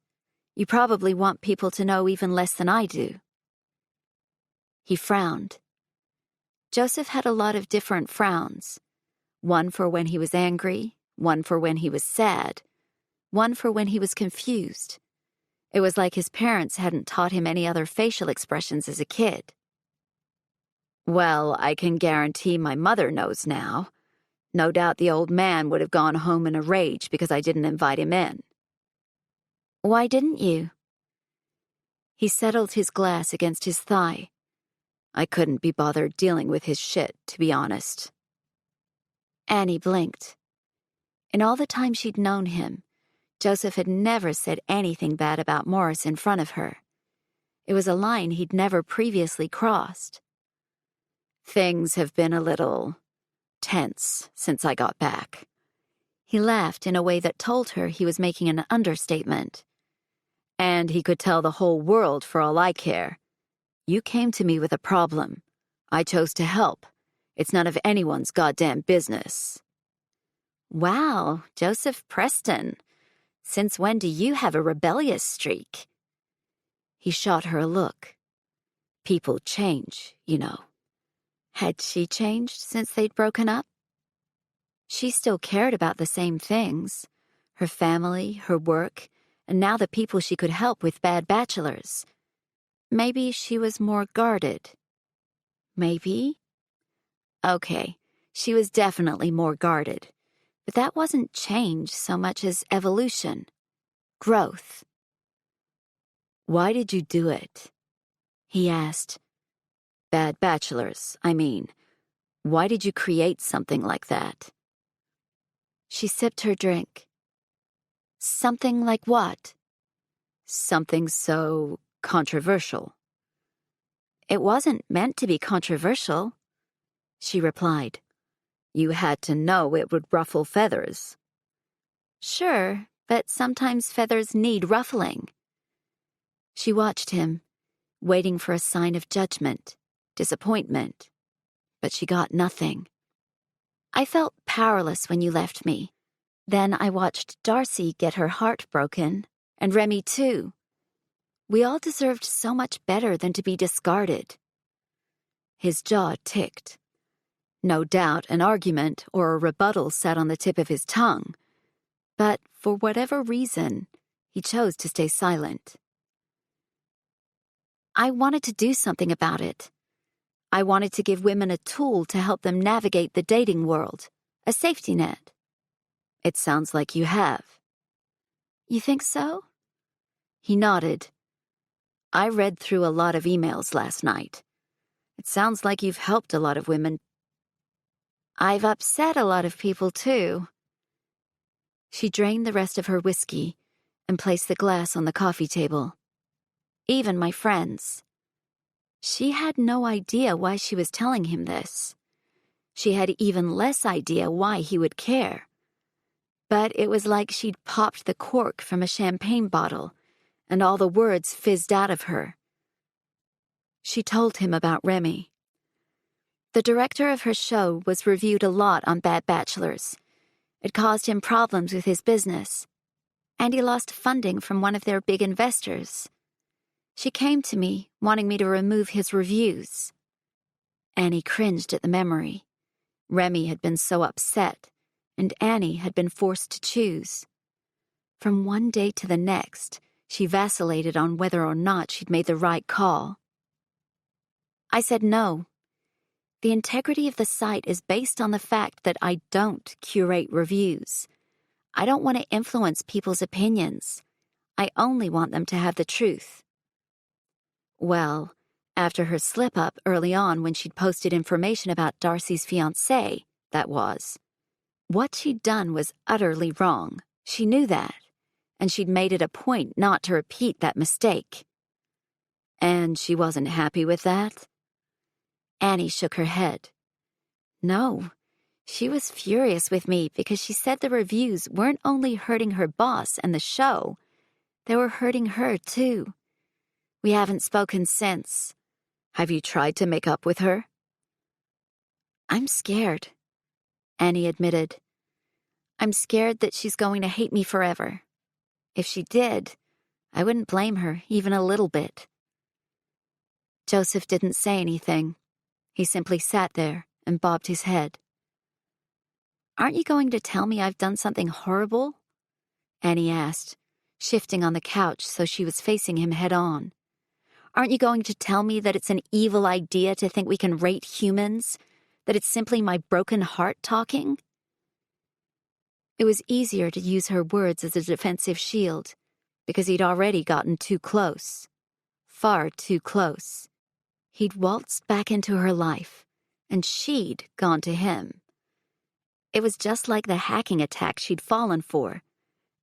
Speaker 2: You probably want people to know even less than I do." He frowned. Joseph had a lot of different frowns. One for when he was angry, one for when he was sad, one for when he was confused. It was like his parents hadn't taught him any other facial expressions as a kid. "Well, I can guarantee my mother knows now. No doubt the old man would have gone home in a rage because I didn't invite him in." "Why didn't you?" He settled his glass against his thigh. "I couldn't be bothered dealing with his shit, to be honest." Annie blinked. In all the time she'd known him, Joseph had never said anything bad about Morris in front of her. It was a line he'd never previously crossed. "Things have been a little tense since I got back." He laughed in a way that told her he was making an understatement. "And he could tell the whole world for all I care. You came to me with a problem. I chose to help. It's none of anyone's goddamn business." Wow, Joseph Preston. Since when do you have a rebellious streak? He shot her a look. People change, you know. Had she changed since they'd broken up? She still cared about the same things. Her family, her work, and now the people she could help with bad bachelors. Maybe she was more guarded. Maybe? Okay, she was definitely more guarded. But that wasn't change so much as evolution. Growth. Why did you do it? He asked. Bad bachelors, I mean. Why did you create something like that? She sipped her drink. Something like what? Something so controversial. It wasn't meant to be controversial, she replied. You had to know it would ruffle feathers. Sure, but sometimes feathers need ruffling. She watched him, waiting for a sign of judgment, disappointment, but she got nothing. I felt powerless when you left me. Then I watched Darcy get her heart broken, and Remy too. We all deserved so much better than to be discarded. His jaw ticked. No doubt an argument or a rebuttal sat on the tip of his tongue, but for whatever reason, he chose to stay silent. I wanted to do something about it. I wanted to give women a tool to help them navigate the dating world, a safety net. It sounds like you have. You think so? He nodded. I read through a lot of emails last night. It sounds like you've helped a lot of women. I've upset a lot of people, too. She drained the rest of her whiskey and placed the glass on the coffee table. Even my friends. She had no idea why she was telling him this. She had even less idea why he would care. But it was like she'd popped the cork from a champagne bottle, and all the words fizzed out of her. She told him about Remy. The director of her show was reviewed a lot on Bad Bachelors. It caused him problems with his business, and he lost funding from one of their big investors. She came to me, wanting me to remove his reviews. Annie cringed at the memory. Remy had been so upset, and Annie had been forced to choose. From one day to the next, she vacillated on whether or not she'd made the right call. I said no. The integrity of the site is based on the fact that I don't curate reviews. I don't want to influence people's opinions. I only want them to have the truth. Well, after her slip-up early on when she'd posted information about Darcy's fiancé, that was. What she'd done was utterly wrong. She knew that, and she'd made it a point not to repeat that mistake. And she wasn't happy with that? Annie shook her head. No, she was furious with me because she said the reviews weren't only hurting her boss and the show, they were hurting her too. We haven't spoken since. Have you tried to make up with her? I'm scared, Annie admitted. I'm scared that she's going to hate me forever. If she did, I wouldn't blame her even a little bit. Joseph didn't say anything. He simply sat there and bobbed his head. Aren't you going to tell me I've done something horrible? Annie asked, shifting on the couch so she was facing him head on. Aren't you going to tell me that it's an evil idea to think we can rate humans? That it's simply my broken heart talking? It was easier to use her words as a defensive shield, because he'd already gotten too close. Far too close. He'd waltzed back into her life, and she'd gone to him. It was just like the hacking attack she'd fallen for.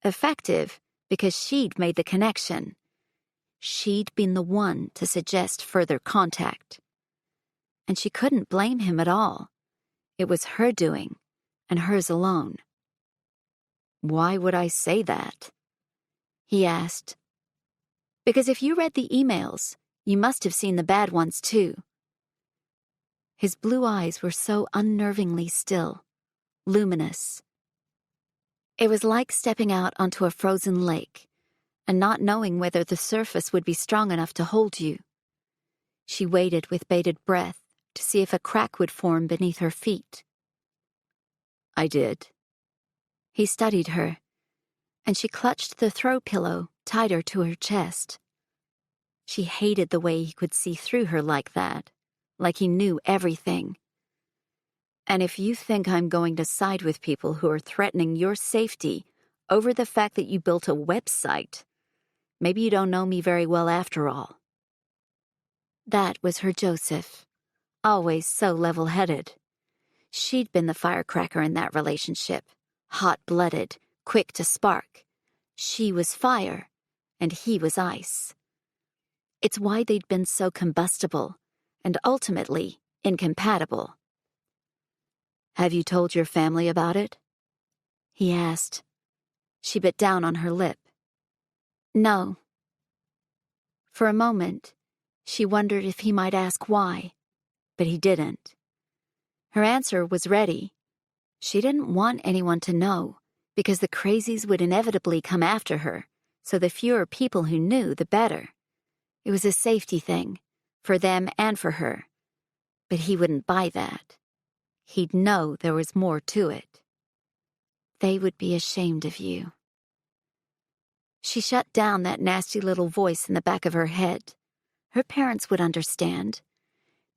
Speaker 2: Effective because she'd made the connection. She'd been the one to suggest further contact. And she couldn't blame him at all. It was her doing, and hers alone. Why would I say that? He asked. Because if you read the emails, you must have seen the bad ones too. His blue eyes were so unnervingly still, luminous. It was like stepping out onto a frozen lake and not knowing whether the surface would be strong enough to hold you. She waited with bated breath to see if a crack would form beneath her feet.
Speaker 3: I did.
Speaker 2: He studied her, and she clutched the throw pillow tighter to her chest. She hated the way he could see through her like that, like he knew everything. And if you think I'm going to side with people who are threatening your safety over the fact that you built a website, maybe you don't know me very well after all. That was her Joseph, always so level-headed. She'd been the firecracker in that relationship, hot-blooded, quick to spark. She was fire, and he was ice. It's why they'd been so combustible, and ultimately incompatible.
Speaker 1: Have you told your family about it?
Speaker 2: He asked. She bit down on her lip. No. For a moment, she wondered if he might ask why, but he didn't. Her answer was ready. She didn't want anyone to know, because the crazies would inevitably come after her, so the fewer people who knew, the better. It was a safety thing, for them and for her. But he wouldn't buy that. He'd know there was more to it. They would be ashamed of you. She shut down that nasty little voice in the back of her head. Her parents would understand.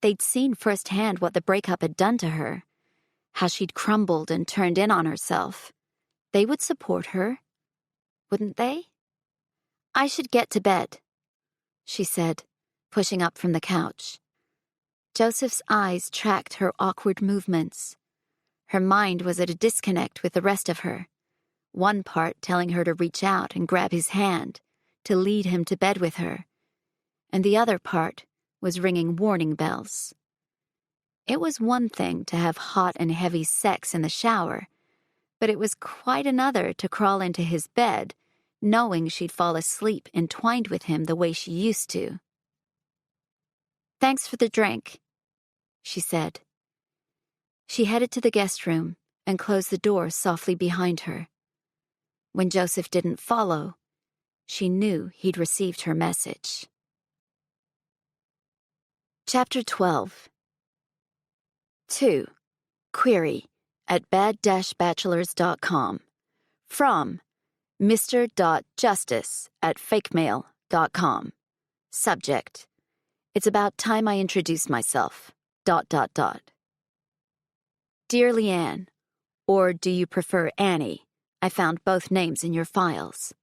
Speaker 2: They'd seen firsthand what the breakup had done to her, how she'd crumbled and turned in on herself. They would support her, wouldn't they? I should get to bed, she said, pushing up from the couch. Joseph's eyes tracked her awkward movements. Her mind was at a disconnect with the rest of her, one part telling her to reach out and grab his hand, to lead him to bed with her, and the other part was ringing warning bells. It was one thing to have hot and heavy sex in the shower, but it was quite another to crawl into his bed, knowing she'd fall asleep entwined with him the way she used to. Thanks for the drink, she said. She headed to the guest room and closed the door softly behind her. When Joseph didn't follow, she knew he'd received her message. Chapter 12. 2. Query at bad-bachelors.com. From mr.justice@fakemail.com. Subject: It's about time I introduced myself. ... Dear Leanne, or do you prefer Annie? I found both names in your files.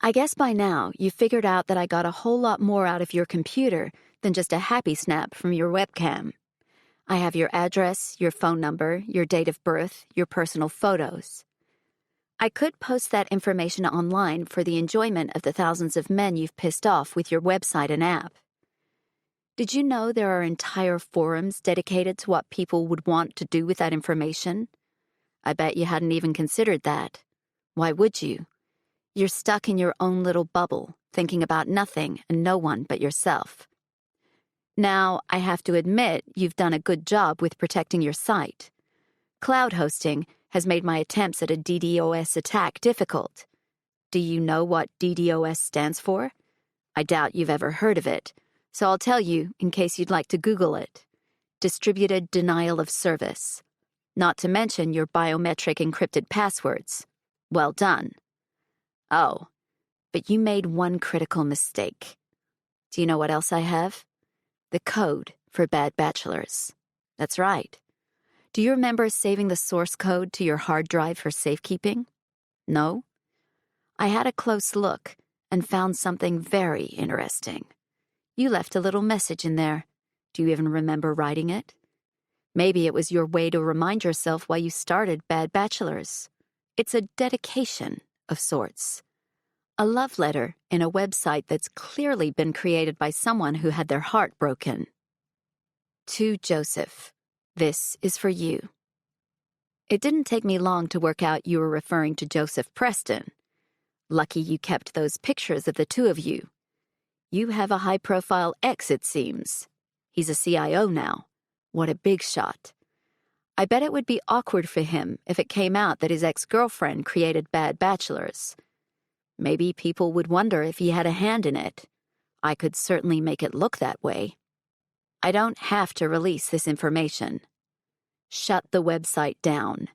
Speaker 2: I guess by now you've figured out that I got a whole lot more out of your computer than just a happy snap from your webcam. I have your address, your phone number, your date of birth, your personal photos. I could post that information online for the enjoyment of the thousands of men you've pissed off with your website and app. Did you know there are entire forums dedicated to what people would want to do with that information? I bet you hadn't even considered that. Why would you? You're stuck in your own little bubble, thinking about nothing and no one but yourself. Now, I have to admit you've done a good job with protecting your site. Cloud hosting has made my attempts at a DDoS attack difficult. Do you know what DDoS stands for? I doubt you've ever heard of it, so I'll tell you in case you'd like to Google it. Distributed denial of service. Not to mention your biometric encrypted passwords. Well done. Oh, but you made one critical mistake. Do you know what else I have? The code for Bad Bachelors. That's right. Do you remember saving the source code to your hard drive for safekeeping? No? I had a close look and found something very interesting. You left a little message in there. Do you even remember writing it? Maybe it was your way to remind yourself why you started Bad Bachelors. It's a dedication of sorts. A love letter in a website that's clearly been created by someone who had their heart broken. To Joseph, this is for you. It didn't take me long to work out you were referring to Joseph Preston. Lucky you kept those pictures of the two of you. You have a high-profile ex, it seems. He's a CIO now. What a big shot. I bet it would be awkward for him if it came out that his ex-girlfriend created bad bachelors. Maybe people would wonder if he had a hand in it. I could certainly make it look that way. I don't have to release this information. Shut the website down.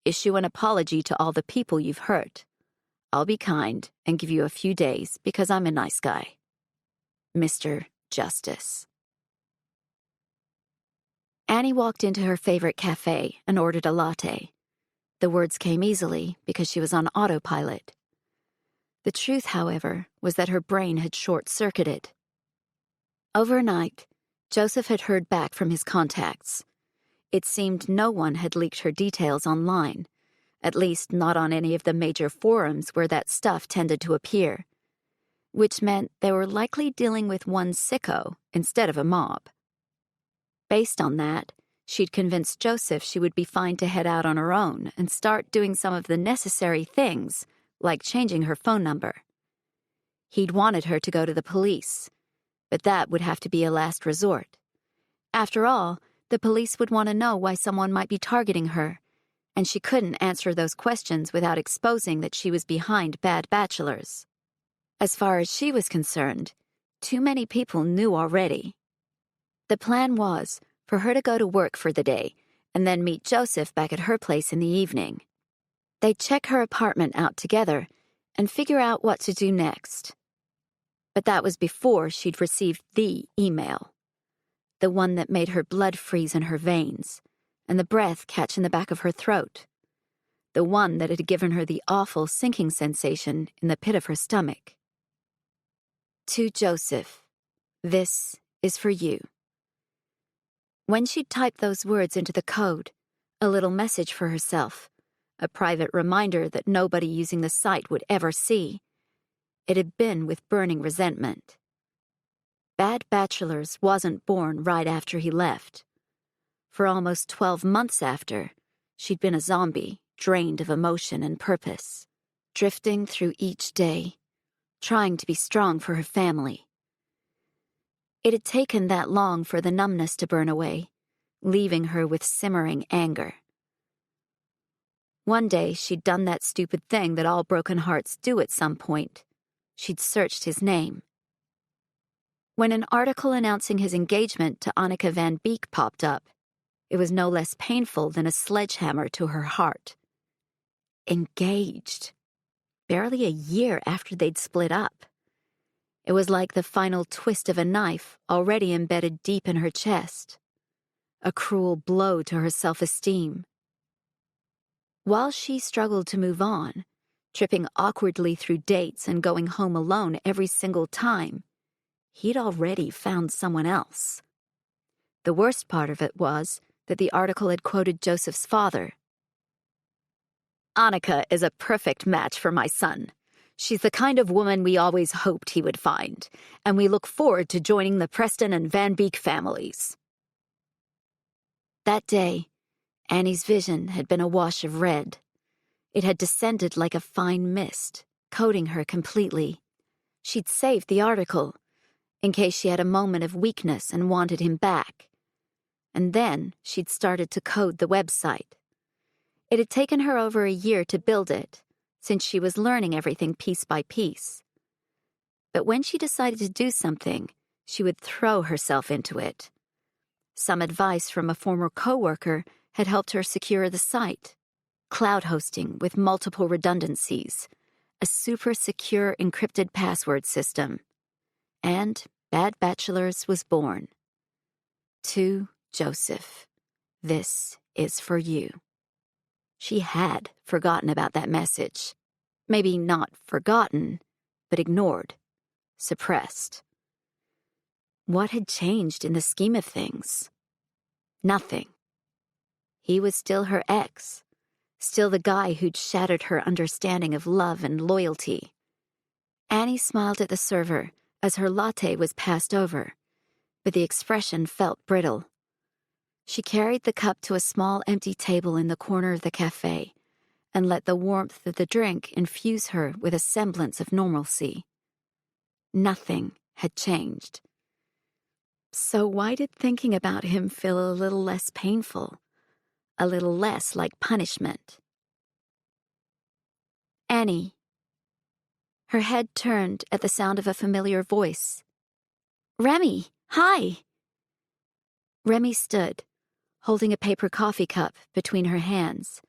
Speaker 2: Issue an apology to all the people you've hurt. I'll be kind and give you a few days because I'm a nice guy. Mr. Justice. Annie walked into her favorite cafe and ordered a latte. The words came easily because she was on autopilot. The truth, however, was that her brain had short-circuited. Overnight, Joseph had heard back from his contacts. It seemed no one had leaked her details online, at least not on any of the major forums where that stuff tended to appear, which meant they were likely dealing with one sicko instead of a mob. Based on that, she'd convinced Joseph she would be fine to head out on her own and start doing some of the necessary things, like changing her phone number. He'd wanted her to go to the police, but that would have to be a last resort. After all, the police would want to know why someone might be targeting her, and she couldn't answer those questions without exposing that she was behind bad bachelors. As far as she was concerned, too many people knew already. The plan was for her to go to work for the day and then meet Joseph back at her place in the evening. They'd check her apartment out together and figure out what to do next. But that was before she'd received the email, the one that made her blood freeze in her veins and the breath catch in the back of her throat, the one that had given her the awful sinking sensation in the pit of her stomach. To Joseph, this is for you. When she'd typed those words into the code, a little message for herself, a private reminder that nobody using the site would ever see, it had been with burning resentment. Bad Bachelors wasn't born right after he left. For almost 12 months after, she'd been a zombie, drained of emotion and purpose, drifting through each day, trying to be strong for her family. It had taken that long for the numbness to burn away, leaving her with simmering anger. One day, she'd done that stupid thing that all broken hearts do at some point. She'd searched his name. When an article announcing his engagement to Annika van Beek popped up, it was no less painful than a sledgehammer to her heart. Engaged. Barely a year after they'd split up. It was like the final twist of a knife already embedded deep in her chest. A cruel blow to her self-esteem. While she struggled to move on, tripping awkwardly through dates and going home alone every single time, he'd already found someone else. The worst part of it was that the article had quoted Joseph's father. Annika is a perfect match for my son. She's the kind of woman we always hoped he would find, and we look forward to joining the Preston and Van Beek families. That day, Annie's vision had been a wash of red. It had descended like a fine mist, coating her completely. She'd saved the article, in case she had a moment of weakness and wanted him back. And then she'd started to code the website. It had taken her over a year to build it, since she was learning everything piece by piece. But when she decided to do something, she would throw herself into it. Some advice from a former coworker had helped her secure the site. Cloud hosting with multiple redundancies, a super secure encrypted password system. And Bad Bachelors was born. To Joseph, this is for you. She had forgotten about that message. Maybe not forgotten, but ignored, suppressed. What had changed in the scheme of things? Nothing. He was still her ex, still the guy who'd shattered her understanding of love and loyalty. Annie smiled at the server as her latte was passed over, but the expression felt brittle. She carried the cup to a small empty table in the corner of the cafe and let the warmth of the drink infuse her with a semblance of normalcy. Nothing had changed. So why did thinking about him feel a little less painful? a little less like punishment. Annie. Her head turned at the sound of a familiar voice. Remy, hi! Remy stood, holding a paper coffee cup between her hands.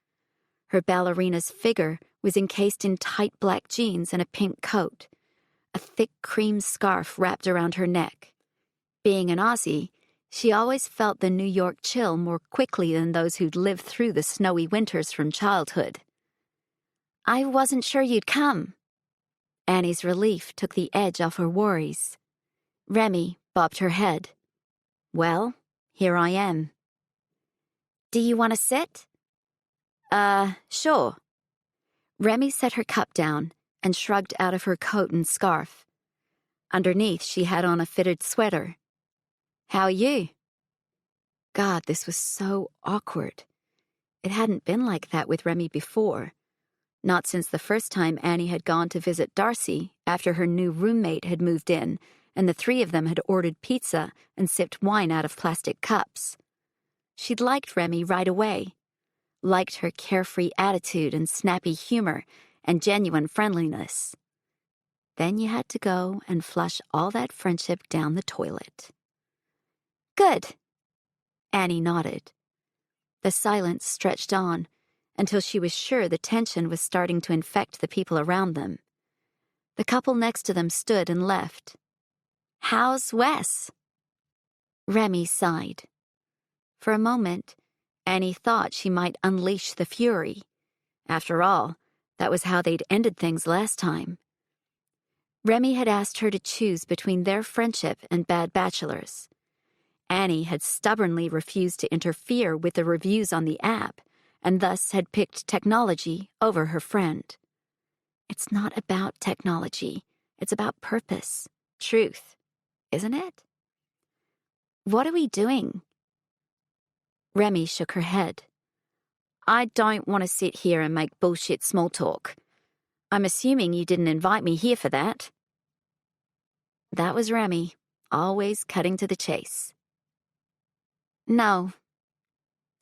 Speaker 2: Her ballerina's figure was encased in tight black jeans and a pink coat, a thick cream scarf wrapped around her neck. Being an Aussie, she always felt the New York chill more quickly than those who'd lived through the snowy winters from childhood. I wasn't sure you'd come. Annie's relief took the edge off her worries. Remy bobbed her head. Well, here I am. Do you want to sit? Sure. Remy set her cup down and shrugged out of her coat and scarf. Underneath, she had on a fitted sweater. How are you? God, this was so awkward. It hadn't been like that with Remy before. Not since the first time Annie had gone to visit Darcy after her new roommate had moved in and the three of them had ordered pizza and sipped wine out of plastic cups. She'd liked Remy right away. Liked her carefree attitude and snappy humor and genuine friendliness. Then you had to go and flush all that friendship down the toilet. Good. Annie nodded. The silence stretched on until she was sure the tension was starting to infect the people around them. The couple next to them stood and left. How's Wes? Remy sighed. For a moment, Annie thought she might unleash the fury. After all, that was how they'd ended things last time. Remy had asked her to choose between their friendship and bad bachelors. Annie had stubbornly refused to interfere with the reviews on the app, and thus had picked technology over her friend. It's not about technology. It's about purpose, truth, isn't it? What are we doing? Remy shook her head. I don't want to sit here and make bullshit small talk. I'm assuming you didn't invite me here for that. That was Remy, always cutting to the chase. No.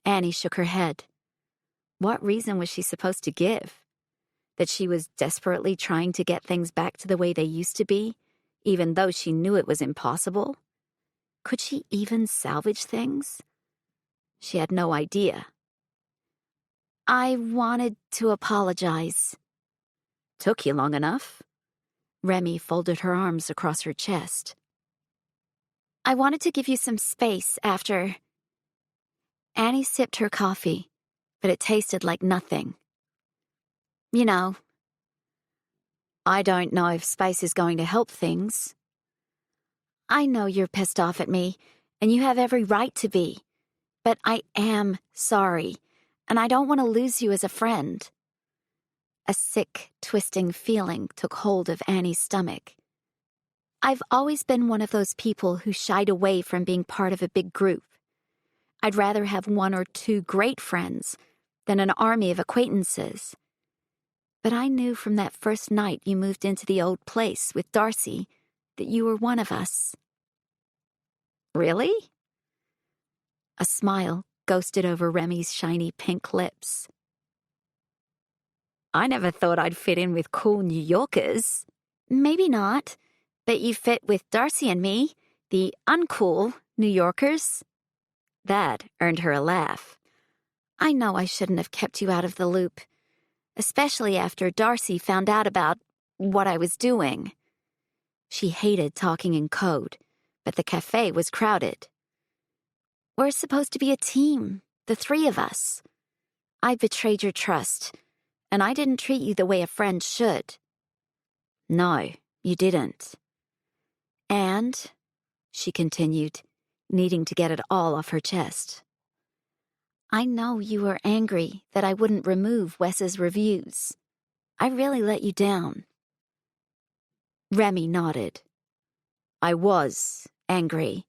Speaker 2: Annie shook her head. What reason was she supposed to give? That she was desperately trying to get things back to the way they used to be, even though she knew it was impossible? Could she even salvage things? She had no idea. I wanted to apologize. Took you long enough. Remy folded her arms across her chest. I wanted to give you some space after... Annie sipped her coffee, but it tasted like nothing. You know, I don't know if space is going to help things. I know you're pissed off at me, and you have every right to be. But I am sorry, and I don't want to lose you as a friend. A sick, twisting feeling took hold of Annie's stomach. I've always been one of those people who shied away from being part of a big group. I'd rather have one or two great friends than an army of acquaintances. But I knew from that first night you moved into the old place with Darcy that you were one of us. Really? A smile ghosted over Remy's shiny pink lips. I never thought I'd fit in with cool New Yorkers. Maybe not, but you fit with Darcy and me, the uncool New Yorkers. That earned her a laugh. I know I shouldn't have kept you out of the loop, especially after Darcy found out about what I was doing. She hated talking in code, but the cafe was crowded. We're supposed to be a team, the three of us. I betrayed your trust, and I didn't treat you the way a friend should. No, you didn't. And, she continued, needing to get it all off her chest, I know you were angry that I wouldn't remove Wes's reviews. I really let you down. Remy nodded. I was angry.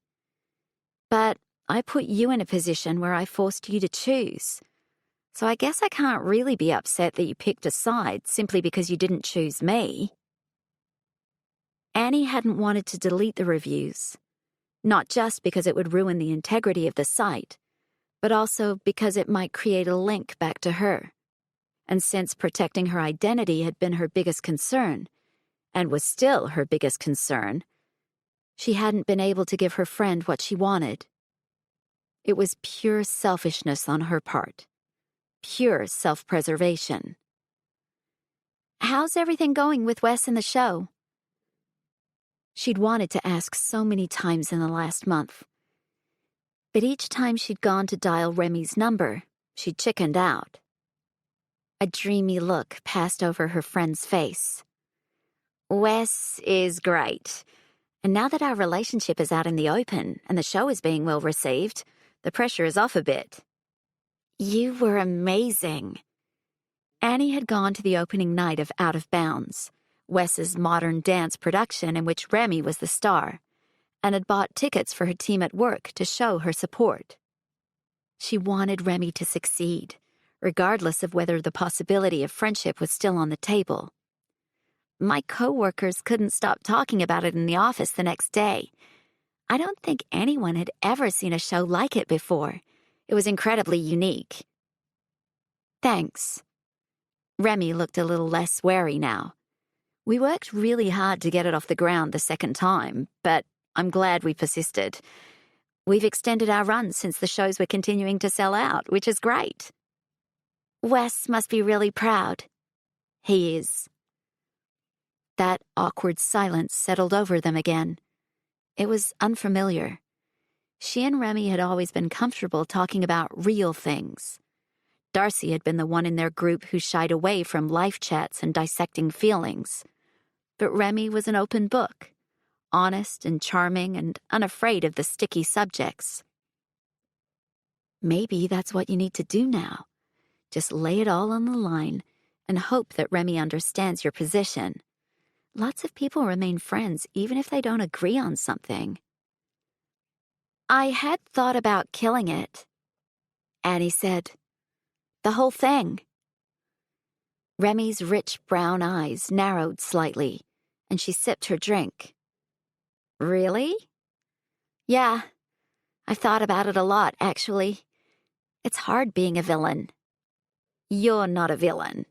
Speaker 2: But I put you in a position where I forced you to choose. So I guess I can't really be upset that you picked a side simply because you didn't choose me. Annie hadn't wanted to delete the reviews, not just because it would ruin the integrity of the site, but also because it might create a link back to her. And since protecting her identity had been her biggest concern, and was still her biggest concern, she hadn't been able to give her friend what she wanted. It was pure selfishness on her part. Pure self-preservation. "How's everything going with Wes and the show?" She'd wanted to ask so many times in the last month. But each time she'd gone to dial Remy's number, she'd chickened out. A dreamy look passed over her friend's face. "Wes is great. And now that our relationship is out in the open and the show is being well received, the pressure is off a bit." "You were amazing." Annie had gone to the opening night of Out of Bounds, Wes's modern dance production in which Remy was the star, and had bought tickets for her team at work to show her support. She wanted Remy to succeed, regardless of whether the possibility of friendship was still on the table. "My coworkers couldn't stop talking about it in the office the next day. I don't think anyone had ever seen a show like it before. It was incredibly unique." "Thanks." Remy looked a little less wary now. "We worked really hard to get it off the ground the second time, but I'm glad we persisted. We've extended our run since the shows were continuing to sell out, which is great." "Wes must be really proud." "He is." That awkward silence settled over them again. It was unfamiliar. She and Remy had always been comfortable talking about real things. Darcy had been the one in their group who shied away from life chats and dissecting feelings. But Remy was an open book, honest and charming and unafraid of the sticky subjects. Maybe that's what you need to do now. Just lay it all on the line and hope that Remy understands your position. Lots of people remain friends even if they don't agree on something. "I had thought about killing it," Annie said. "The whole thing." Remy's rich brown eyes narrowed slightly, and she sipped her drink. "Really?" "Yeah, I've thought about it a lot, actually. It's hard being a villain." "You're not a villain."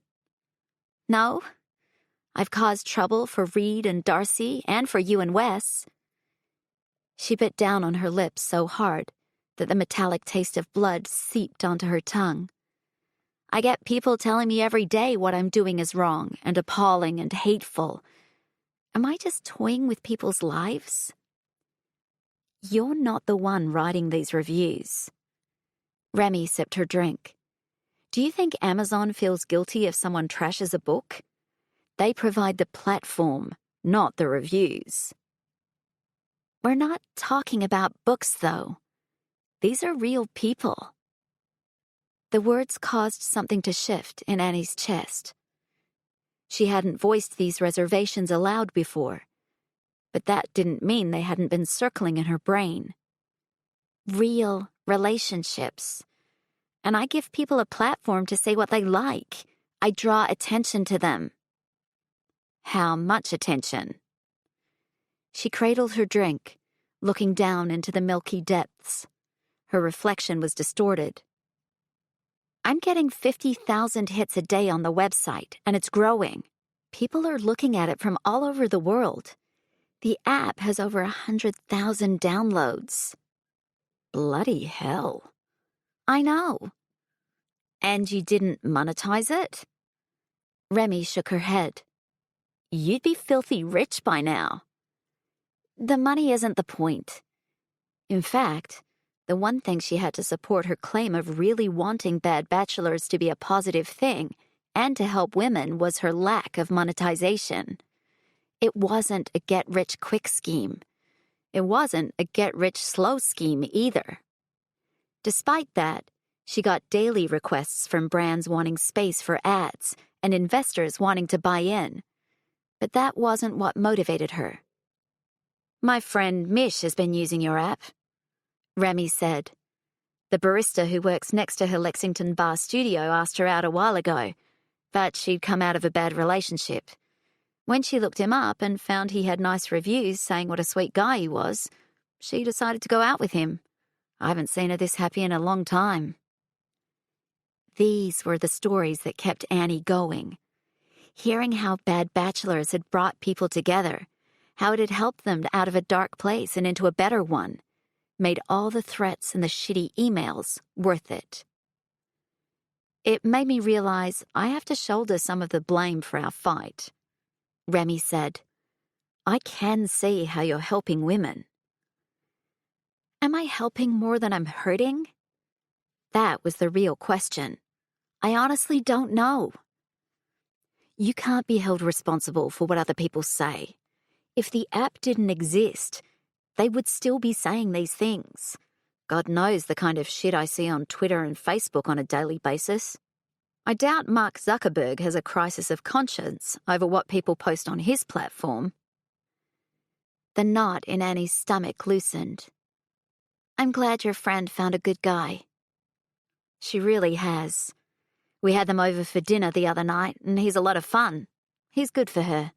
Speaker 2: "No? I've caused trouble for Reed and Darcy and for you and Wes." She bit down on her lips so hard that the metallic taste of blood seeped onto her tongue. "I get people telling me every day what I'm doing is wrong and appalling and hateful. Am I just toying with people's lives?" "You're not the one writing these reviews." Remy sipped her drink. "Do you think Amazon feels guilty if someone trashes a book? They provide the platform, not the reviews." "We're not talking about books, though. These are real people." The words caused something to shift in Annie's chest. She hadn't voiced these reservations aloud before, but that didn't mean they hadn't been circling in her brain. Real relationships. And I give people a platform to say what they like. I draw attention to them. How much attention? She cradled her drink, looking down into the milky depths. Her reflection was distorted. "I'm getting 50,000 hits a day on the website, and it's growing. People are looking at it from all over the world. The app has over 100,000 downloads." "Bloody hell." "I know." "And you didn't monetize it?" Remy shook her head. "You'd be filthy rich by now." "The money isn't the point." In fact, the one thing she had to support her claim of really wanting bad bachelors to be a positive thing and to help women was her lack of monetization. It wasn't a get-rich-quick scheme. It wasn't a get-rich-slow scheme either. Despite that, she got daily requests from brands wanting space for ads and investors wanting to buy in. But that wasn't what motivated her. "My friend Mish has been using your app," Remy said. "The barista who works next to her Lexington bar studio asked her out a while ago, but she'd come out of a bad relationship. When she looked him up and found he had nice reviews saying what a sweet guy he was, she decided to go out with him. I haven't seen her this happy in a long time. These were the stories that kept Annie going. Hearing how bad bachelors had brought people together, how it had helped them out of a dark place and into a better one, made all the threats and the shitty emails worth it. It made me realize I have to shoulder some of the blame for our fight. Remy said, I can see how you're helping women. Am I helping more than I'm hurting? That was the real question. I honestly don't know. You can't be held responsible for what other people say. If the app didn't exist, they would still be saying these things. God knows the kind of shit I see on Twitter and Facebook on a daily basis. I doubt Mark Zuckerberg has a crisis of conscience over what people post on his platform. The knot in Annie's stomach loosened. I'm glad your friend found a good guy. She really has. We had them over for dinner the other night, and he's a lot of fun. He's good for her.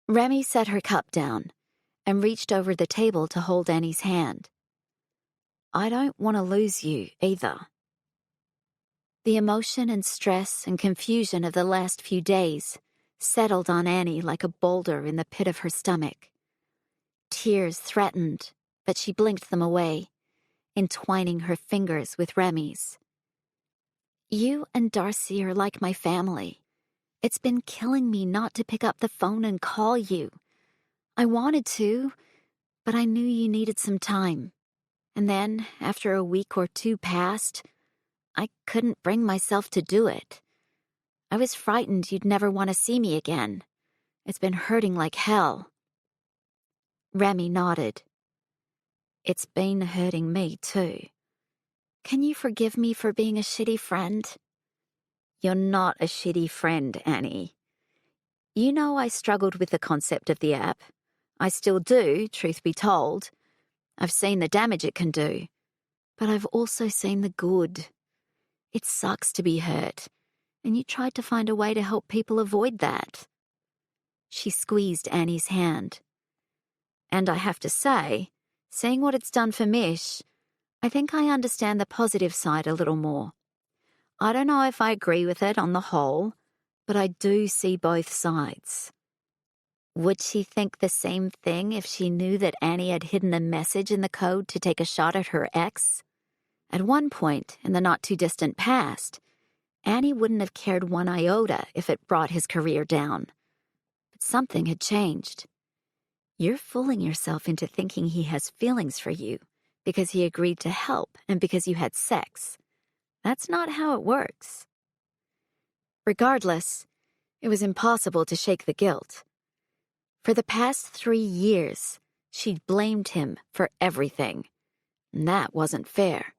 Speaker 2: Remy set her cup down and reached over the table to hold Annie's hand. I don't want to lose you, either. The emotion and stress and confusion of the last few days settled on Annie like a boulder in the pit of her stomach. Tears threatened, but she blinked them away, entwining her fingers with Remy's. You and Darcy are like my family. It's been killing me not to pick up the phone and call you. I wanted to, but I knew you needed some time. And then, after a week or two passed, I couldn't bring myself to do it. I was frightened you'd never want to see me again. It's been hurting like hell. Remy nodded. It's been hurting me too. Can you forgive me for being a shitty friend? You're not a shitty friend, Annie. You know I struggled with the concept of the app. I still do, truth be told. I've seen the damage it can do. But I've also seen the good. It sucks to be hurt, and you tried to find a way to help people avoid that. She squeezed Annie's hand. And I have to say, seeing what it's done for Mish, I think I understand the positive side a little more. I don't know if I agree with it on the whole, but I do see both sides. Would she think the same thing if she knew that Annie had hidden a message in the code to take a shot at her ex? At one point, in the not-too-distant past, Annie wouldn't have cared one iota if it brought his career down. But something had changed. You're fooling yourself into thinking he has feelings for you because he agreed to help and because you had sex. That's not how it works. Regardless, it was impossible to shake the guilt. For the past 3 years, she'd blamed him for everything. And that wasn't fair.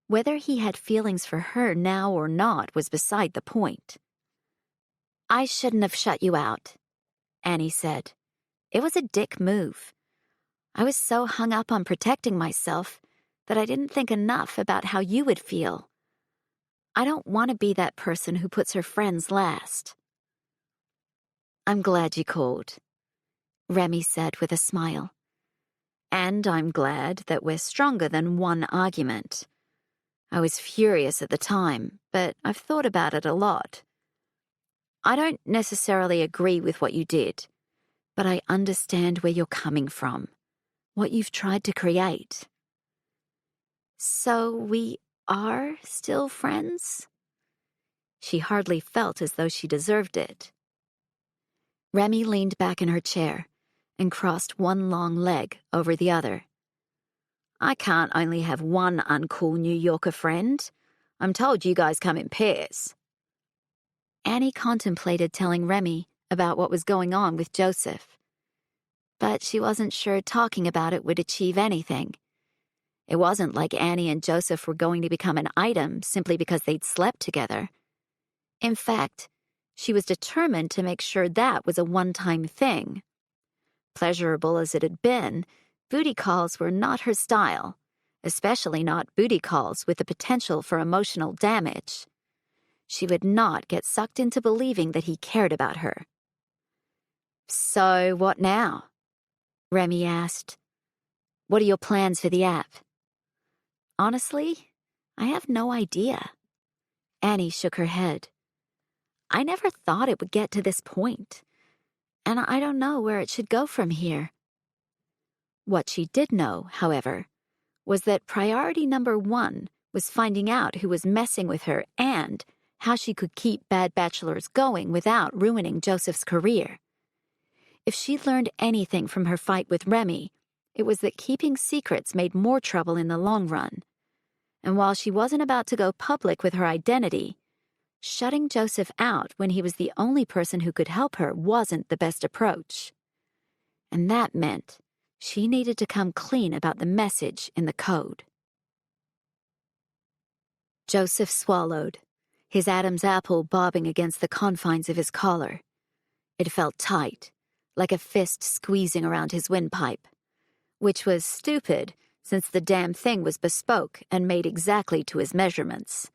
Speaker 2: Whether he had feelings for her now or not was beside the point. I shouldn't have shut you out, Annie said. It was a dick move. I was so hung up on protecting myself that I didn't think enough about how you would feel. I don't want to be that person who puts her friends last. I'm glad you called, Remy said with a smile. And I'm glad that we're stronger than one argument. I was furious at the time, but I've thought about it a lot. I don't necessarily agree with what you did, but I understand where you're coming from, what you've tried to create. So we are still friends? She hardly felt as though she deserved it. Remy leaned back in her chair and crossed one long leg over the other. I can't only have one uncool New Yorker friend. I'm told you guys come in pairs. Annie contemplated telling Remy about what was going on with Joseph. But she wasn't sure talking about it would achieve anything. It wasn't like Annie and Joseph were going to become an item simply because they'd slept together. In fact, she was determined to make sure that was a one-time thing. Pleasurable as it had been, booty calls were not her style, especially not booty calls with the potential for emotional damage. She would not get sucked into believing that he cared about her. So what now? Remy asked. What are your plans for the app? Honestly, I have no idea. Annie shook her head. I never thought it would get to this point, and I don't know where it should go from here. What she did know, however, was that priority number 1 was finding out who was messing with her and how she could keep Bad Bachelors going without ruining Joseph's career. If she'd learned anything from her fight with Remy, it was that keeping secrets made more trouble in the long run. And while she wasn't about to go public with her identity, shutting Joseph out when he was the only person who could help her wasn't the best approach. And that meant she needed to come clean about the message in the code. Joseph swallowed, his Adam's apple bobbing against the confines of his collar. It felt tight, like a fist squeezing around his windpipe, which was stupid since the damn thing was bespoke and made exactly to his measurements.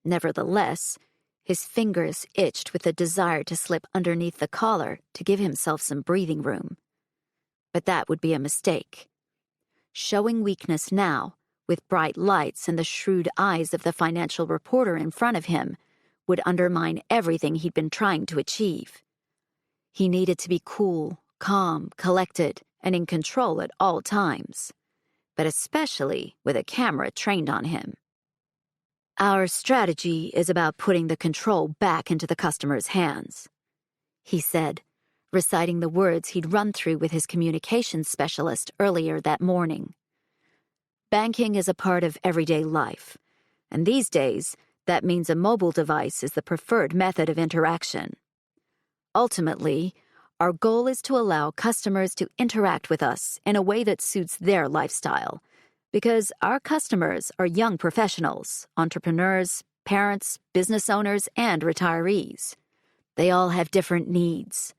Speaker 2: Nevertheless, his fingers itched with a desire to slip underneath the collar to give himself some breathing room. But that would be a mistake. Showing weakness now, with bright lights and the shrewd eyes of the financial reporter in front of him, would undermine everything he'd been trying to achieve. He needed to be cool, calm, collected, and in control at all times, but especially with a camera trained on him. Our strategy is about putting the control back into the customer's hands, he said, reciting the words he'd run through with his communications specialist earlier that morning. Banking is a part of everyday life, and these days, that means a mobile device is the preferred method of interaction. Ultimately, our goal is to allow customers to interact with us in a way that suits their lifestyle, because our customers are young professionals, entrepreneurs, parents, business owners, and retirees. They all have different needs.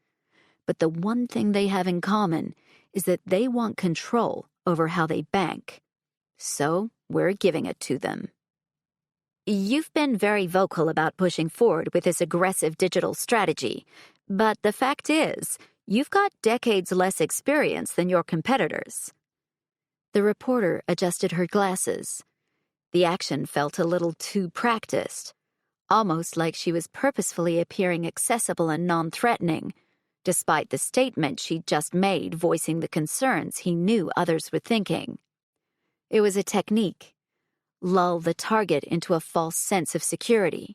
Speaker 2: But the one thing they have in common is that they want control over how they bank. So we're giving it to them. You've been very vocal about pushing forward with this aggressive digital strategy, but the fact is, you've got decades less experience than your competitors. The reporter adjusted her glasses. The action felt a little too practiced, almost like she was purposefully appearing accessible and non-threatening, despite the statement she'd just made voicing the concerns he knew others were thinking. It was a technique. Lull the target into a false sense of security.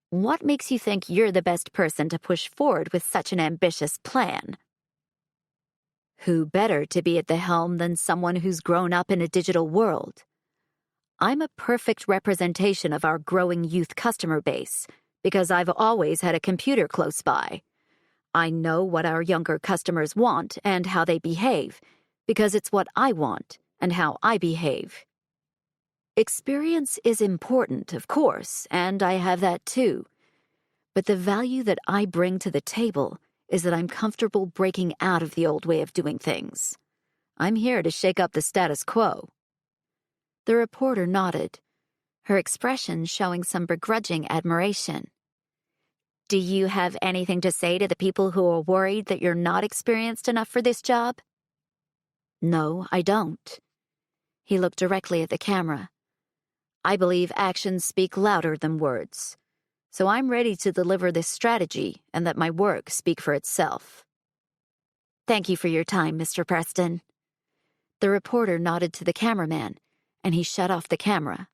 Speaker 2: What makes you think you're the best person to push forward with such an ambitious plan? Who better to be at the helm than someone who's grown up in a digital world? I'm a perfect representation of our growing youth customer base because I've always had a computer close by. I know what our younger customers want and how they behave because it's what I want and how I behave. Experience is important, of course, and I have that too. But the value that I bring to the table is that I'm comfortable breaking out of the old way of doing things. I'm here to shake up the status quo. The reporter nodded, her expression showing some begrudging admiration. Do you have anything to say to the people who are worried that you're not experienced enough for this job? No, I don't. He looked directly at the camera. I believe actions speak louder than words, so I'm ready to deliver this strategy and let my work speak for itself. Thank you for your time, Mr. Preston. The reporter nodded to the cameraman, and he shut off the camera.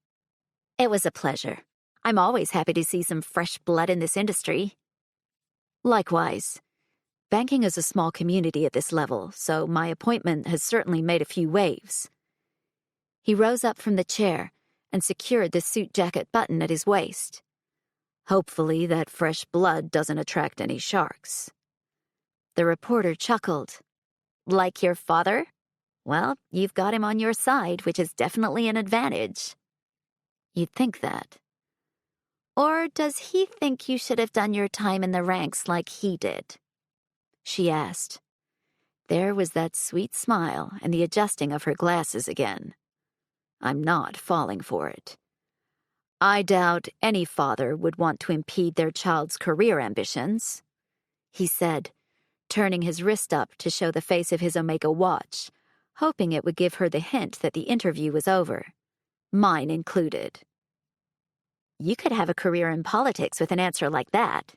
Speaker 2: It was a pleasure. I'm always happy to see some fresh blood in this industry. Likewise. Banking is a small community at this level, so my appointment has certainly made a few waves. He rose up from the chair and secured the suit jacket button at his waist. Hopefully that fresh blood doesn't attract any sharks. The reporter chuckled. Like your father? Well, you've got him on your side, which is definitely an advantage. You'd think that. Or does he think you should have done your time in the ranks like he did? She asked. There was that sweet smile and the adjusting of her glasses again. I'm not falling for it. I doubt any father would want to impede their child's career ambitions, he said, turning his wrist up to show the face of his Omega watch, hoping it would give her the hint that the interview was over, mine included. You could have a career in politics with an answer like that.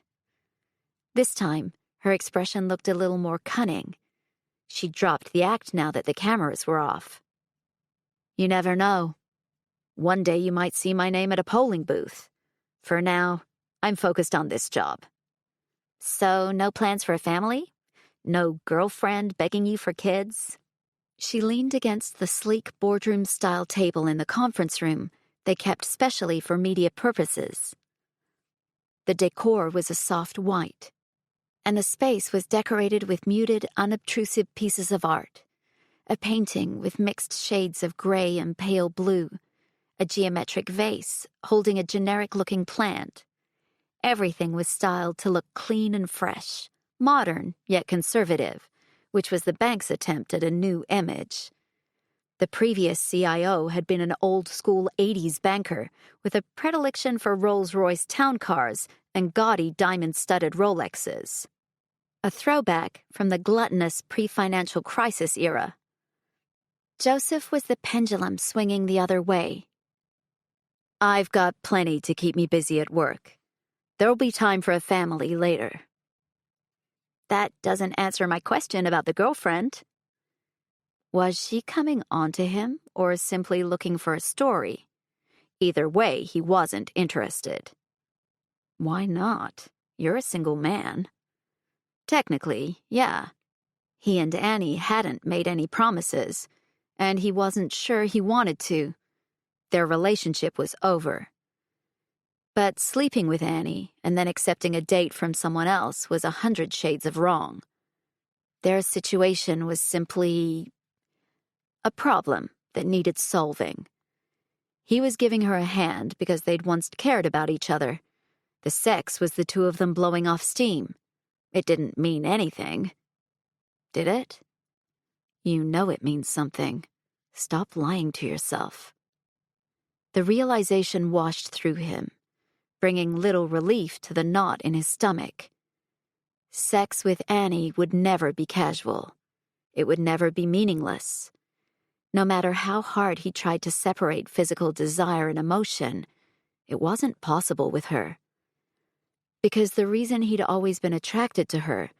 Speaker 2: This time, her expression looked a little more cunning. She dropped the act now that the cameras were off. You never know. One day you might see my name at a polling booth. For now, I'm focused on this job. So, no plans for a family? No girlfriend begging you for kids? She leaned against the sleek boardroom-style table in the conference room they kept specially for media purposes. The decor was a soft white, and the space was decorated with muted, unobtrusive pieces of art. A painting with mixed shades of gray and pale blue, a geometric vase holding a generic-looking plant. Everything was styled to look clean and fresh, modern yet conservative, which was the bank's attempt at a new image. The previous CIO had been an old-school 80s banker with a predilection for Rolls-Royce town cars and gaudy diamond-studded Rolexes. A throwback from the gluttonous pre-financial crisis era. Joseph was the pendulum swinging the other way. I've got plenty to keep me busy at work. There'll be time for a family later. That doesn't answer my question about the girlfriend. Was she coming on to him or simply looking for a story? Either way, he wasn't interested. Why not? You're a single man. Technically, yeah. He and Annie hadn't made any promises, and he wasn't sure he wanted to. Their relationship was over. But sleeping with Annie and then accepting a date from someone else was 100 shades of wrong. Their situation was simply a problem that needed solving. He was giving her a hand because they'd once cared about each other. The sex was the two of them blowing off steam. It didn't mean anything. Did it? You know it means something. Stop lying to yourself. The realization washed through him, bringing little relief to the knot in his stomach. Sex with Annie would never be casual. It would never be meaningless. No matter how hard he tried to separate physical desire and emotion, it wasn't possible with her. Because the reason he'd always been attracted to her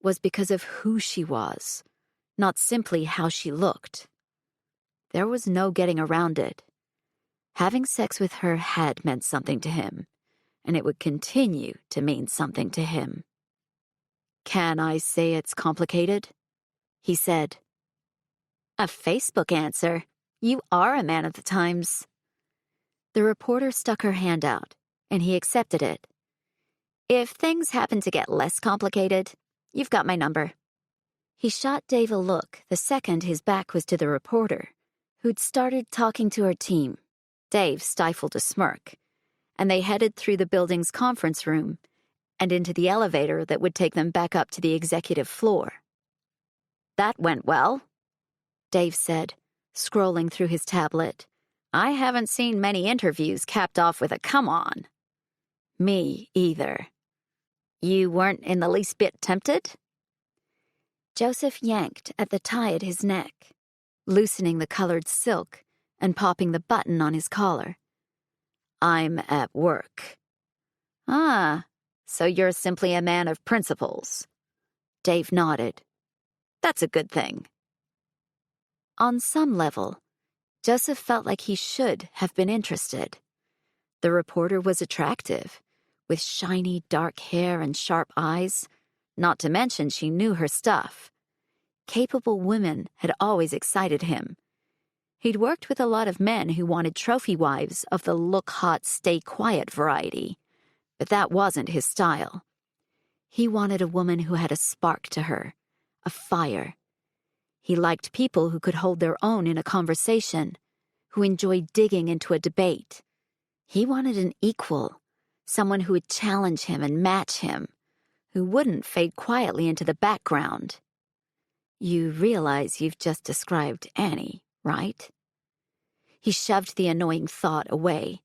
Speaker 2: was because of who she was, not simply how she looked. There was no getting around it. Having sex with her had meant something to him, and it would continue to mean something to him. Can I say it's complicated? He said. A Facebook answer. You are a man of the times. The reporter stuck her hand out, and he accepted it. If things happen to get less complicated, you've got my number. He shot Dave a look the second his back was to the reporter, who'd started talking to her team. Dave stifled a smirk, and they headed through the building's conference room and into the elevator that would take them back up to the executive floor. That went well, Dave said, scrolling through his tablet. I haven't seen many interviews capped off with a come on. Me either. You weren't in the least bit tempted? Joseph yanked at the tie at his neck, loosening the colored silk and popping the button on his collar. I'm at work. Ah, so you're simply a man of principles. Dave nodded. That's a good thing. On some level, Joseph felt like he should have been interested. The reporter was attractive, with shiny dark hair and sharp eyes, not to mention she knew her stuff. Capable women had always excited him. He'd worked with a lot of men who wanted trophy wives of the look hot, stay quiet variety, but that wasn't his style. He wanted a woman who had a spark to her, a fire. He liked people who could hold their own in a conversation, who enjoyed digging into a debate. He wanted an equal, someone who would challenge him and match him, who wouldn't fade quietly into the background. You realize you've just described Annie, right? He shoved the annoying thought away.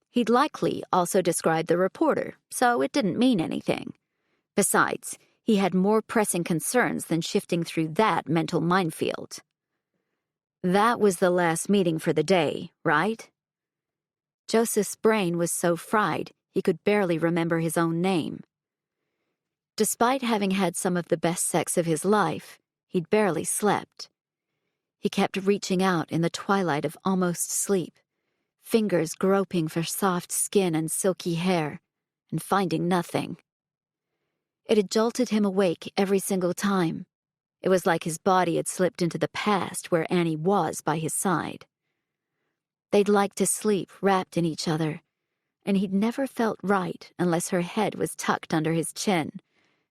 Speaker 2: He'd likely also described the reporter, so it didn't mean anything. Besides, he had more pressing concerns than shifting through that mental minefield. That was the last meeting for the day, right? Joseph's brain was so fried he could barely remember his own name. Despite having had some of the best sex of his life, he'd barely slept. He kept reaching out in the twilight of almost sleep, fingers groping for soft skin and silky hair, and finding nothing. It had jolted him awake every single time. It was like his body had slipped into the past where Annie was by his side. They'd liked to sleep wrapped in each other, and he'd never felt right unless her head was tucked under his chin,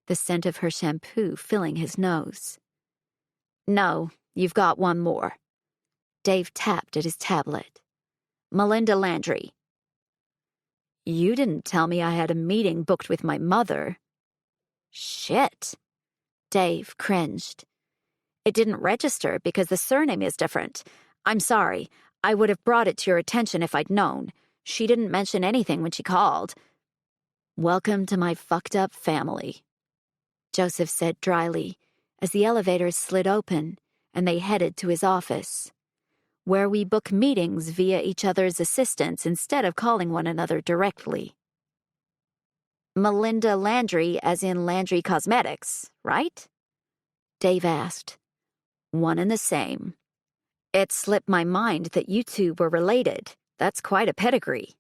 Speaker 2: the scent of her shampoo filling his nose. No, you've got one more. Dave tapped at his tablet. Melinda Landry. You didn't tell me I had a meeting booked with my mother. Shit. Dave cringed. It didn't register because the surname is different. I'm sorry. I would have brought it to your attention if I'd known. She didn't mention anything when she called. Welcome to my fucked up family, Joseph said dryly as the elevators slid open and they headed to his office, where we book meetings via each other's assistants instead of calling one another directly. Melinda Landry as in Landry Cosmetics, right? Dave asked. One and the same. It slipped my mind that you two were related. That's quite a pedigree.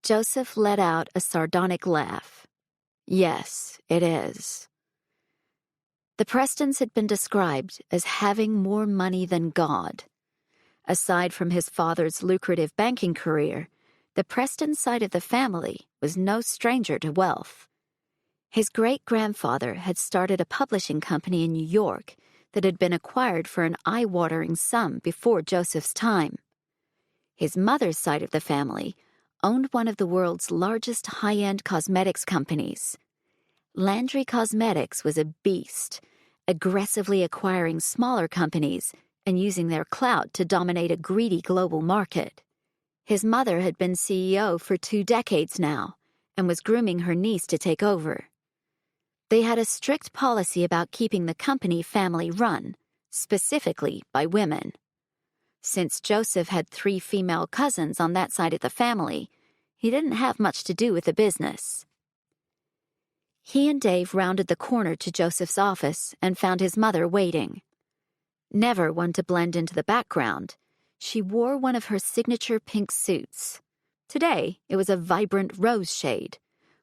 Speaker 2: Joseph let out a sardonic laugh. Yes, it is. The Prestons had been described as having more money than God. Aside from his father's lucrative banking career, the Preston side of the family was no stranger to wealth. His great-grandfather had started a publishing company in New York that had been acquired for an eye-watering sum before Joseph's time. His mother's side of the family owned one of the world's largest high-end cosmetics companies. Landry Cosmetics was a beast, aggressively acquiring smaller companies and using their clout to dominate a greedy global market. His mother had been CEO for 2 decades now and was grooming her niece to take over. They had a strict policy about keeping the company family-run, specifically by women. Since Joseph had 3 female cousins on that side of the family, he didn't have much to do with the business. He and Dave rounded the corner to Joseph's office and found his mother waiting. Never one to blend into the background, she wore one of her signature pink suits. Today, it was a vibrant rose shade,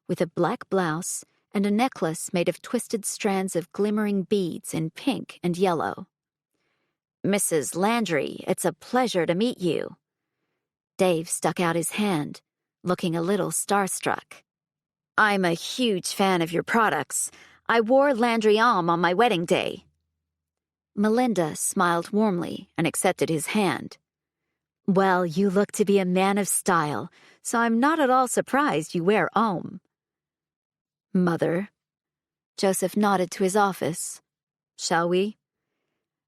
Speaker 2: with a black blouse and a necklace made of twisted strands of glimmering beads in pink and yellow. Mrs. Landry, it's a pleasure to meet you. Dave stuck out his hand, looking a little starstruck. I'm a huge fan of your products. I wore Landry Homme on my wedding day. Melinda smiled warmly and accepted his hand. Well, you look to be a man of style, so I'm not at all surprised you wear Homme. Mother. Joseph nodded to his office. Shall we?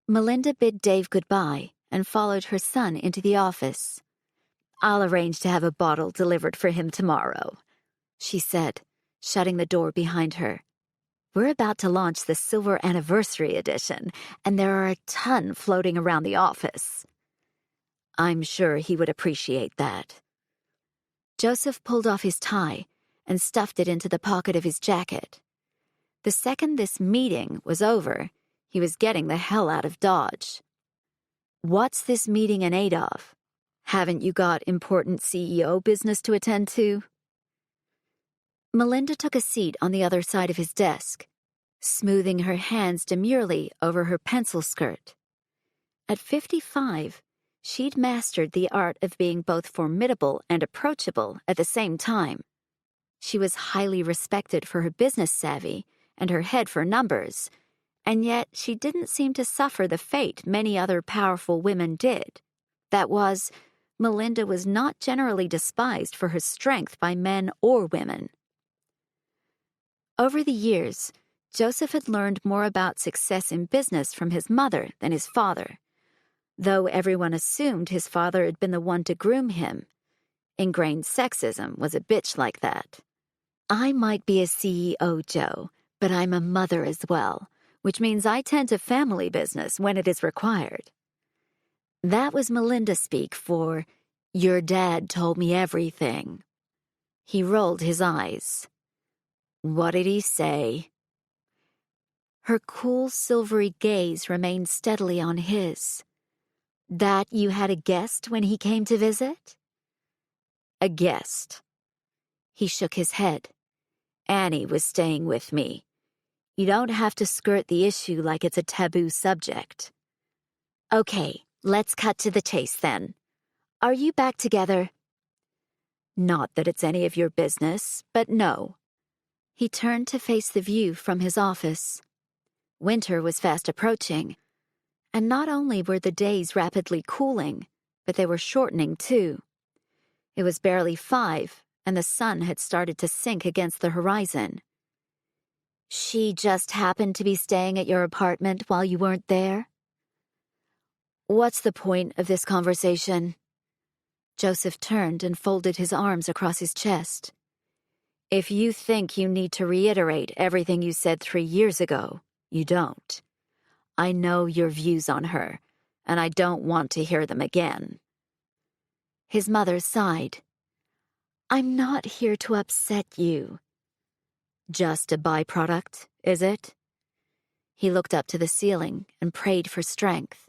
Speaker 2: Melinda bid Dave goodbye and followed her son into the office. I'll arrange to have a bottle delivered for him tomorrow, she said, shutting the door behind her. We're about to launch the Silver Anniversary Edition, and there are a ton floating around the office. I'm sure he would appreciate that. Joseph pulled off his tie and stuffed it into the pocket of his jacket. The second this meeting was over, he was getting the hell out of Dodge. What's this meeting in aid of? Haven't you got important CEO business to attend to? Melinda took a seat on the other side of his desk, smoothing her hands demurely over her pencil skirt. At 55, she'd mastered the art of being both formidable and approachable at the same time. She was highly respected for her business savvy and her head for numbers, and yet she didn't seem to suffer the fate many other powerful women did. That was, Melinda was not generally despised for her strength by men or women. Over the years, Joseph had learned more about success in business from his mother than his father, though everyone assumed his father had been the one to groom him. Ingrained sexism was a bitch like that. I might be a CEO, Joe, but I'm a mother as well, which means I tend to family business when it is required. That was Melinda speak for, "Your dad told me everything." He rolled his eyes. "What did he say?" Her cool, silvery gaze remained steadily on his. "That you had a guest when he came to visit?" "A guest." He shook his head. "Annie was staying with me. You don't have to skirt the issue like it's a taboo subject." "Okay, let's cut to the chase then. Are you back together?" "Not that it's any of your business, but no." He turned to face the view from his office. Winter was fast approaching, and not only were the days rapidly cooling, but they were shortening too. It was barely 5, and the sun had started to sink against the horizon. "She just happened to be staying at your apartment while you weren't there?" "What's the point of this conversation?" Joseph turned and folded his arms across his chest. "If you think you need to reiterate everything you said 3 years ago, you don't. I know your views on her, and I don't want to hear them again." His mother sighed. "I'm not here to upset you." "Just a byproduct, is it?" He looked up to the ceiling and prayed for strength.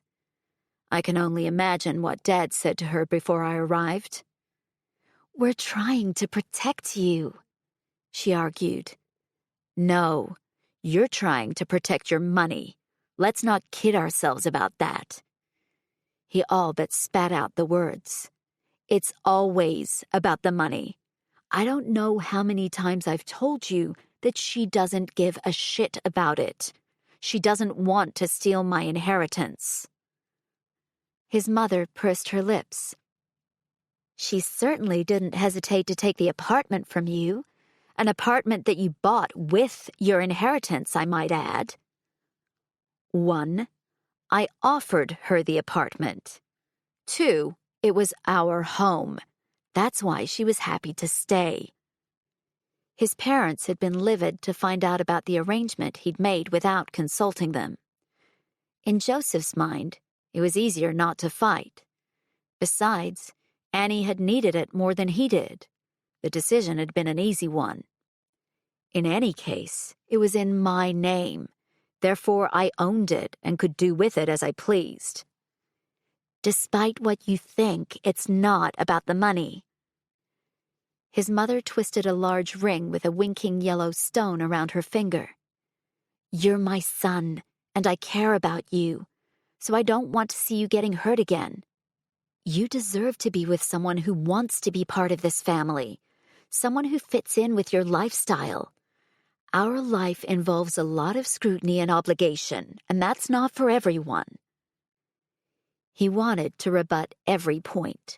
Speaker 2: "I can only imagine what Dad said to her before I arrived." "We're trying to protect you," she argued. "No, you're trying to protect your money. Let's not kid ourselves about that." He all but spat out the words. "It's always about the money. I don't know how many times I've told you that she doesn't give a shit about it. She doesn't want to steal my inheritance." His mother pursed her lips. "She certainly didn't hesitate to take the apartment from you. An apartment that you bought with your inheritance, I might add." 1, I offered her the apartment. 2, it was our home. That's why she was happy to stay. His parents had been livid to find out about the arrangement he'd made without consulting them. In Joseph's mind, it was easier not to fight. Besides, Annie had needed it more than he did. The decision had been an easy one. In any case, it was in my name. Therefore, I owned it and could do with it as I pleased. Despite what you think, it's not about the money. His mother twisted a large ring with a winking yellow stone around her finger. "You're my son, and I care about you, so I don't want to see you getting hurt again. You deserve to be with someone who wants to be part of this family, someone who fits in with your lifestyle. Our life involves a lot of scrutiny and obligation, and that's not for everyone." He wanted to rebut every point.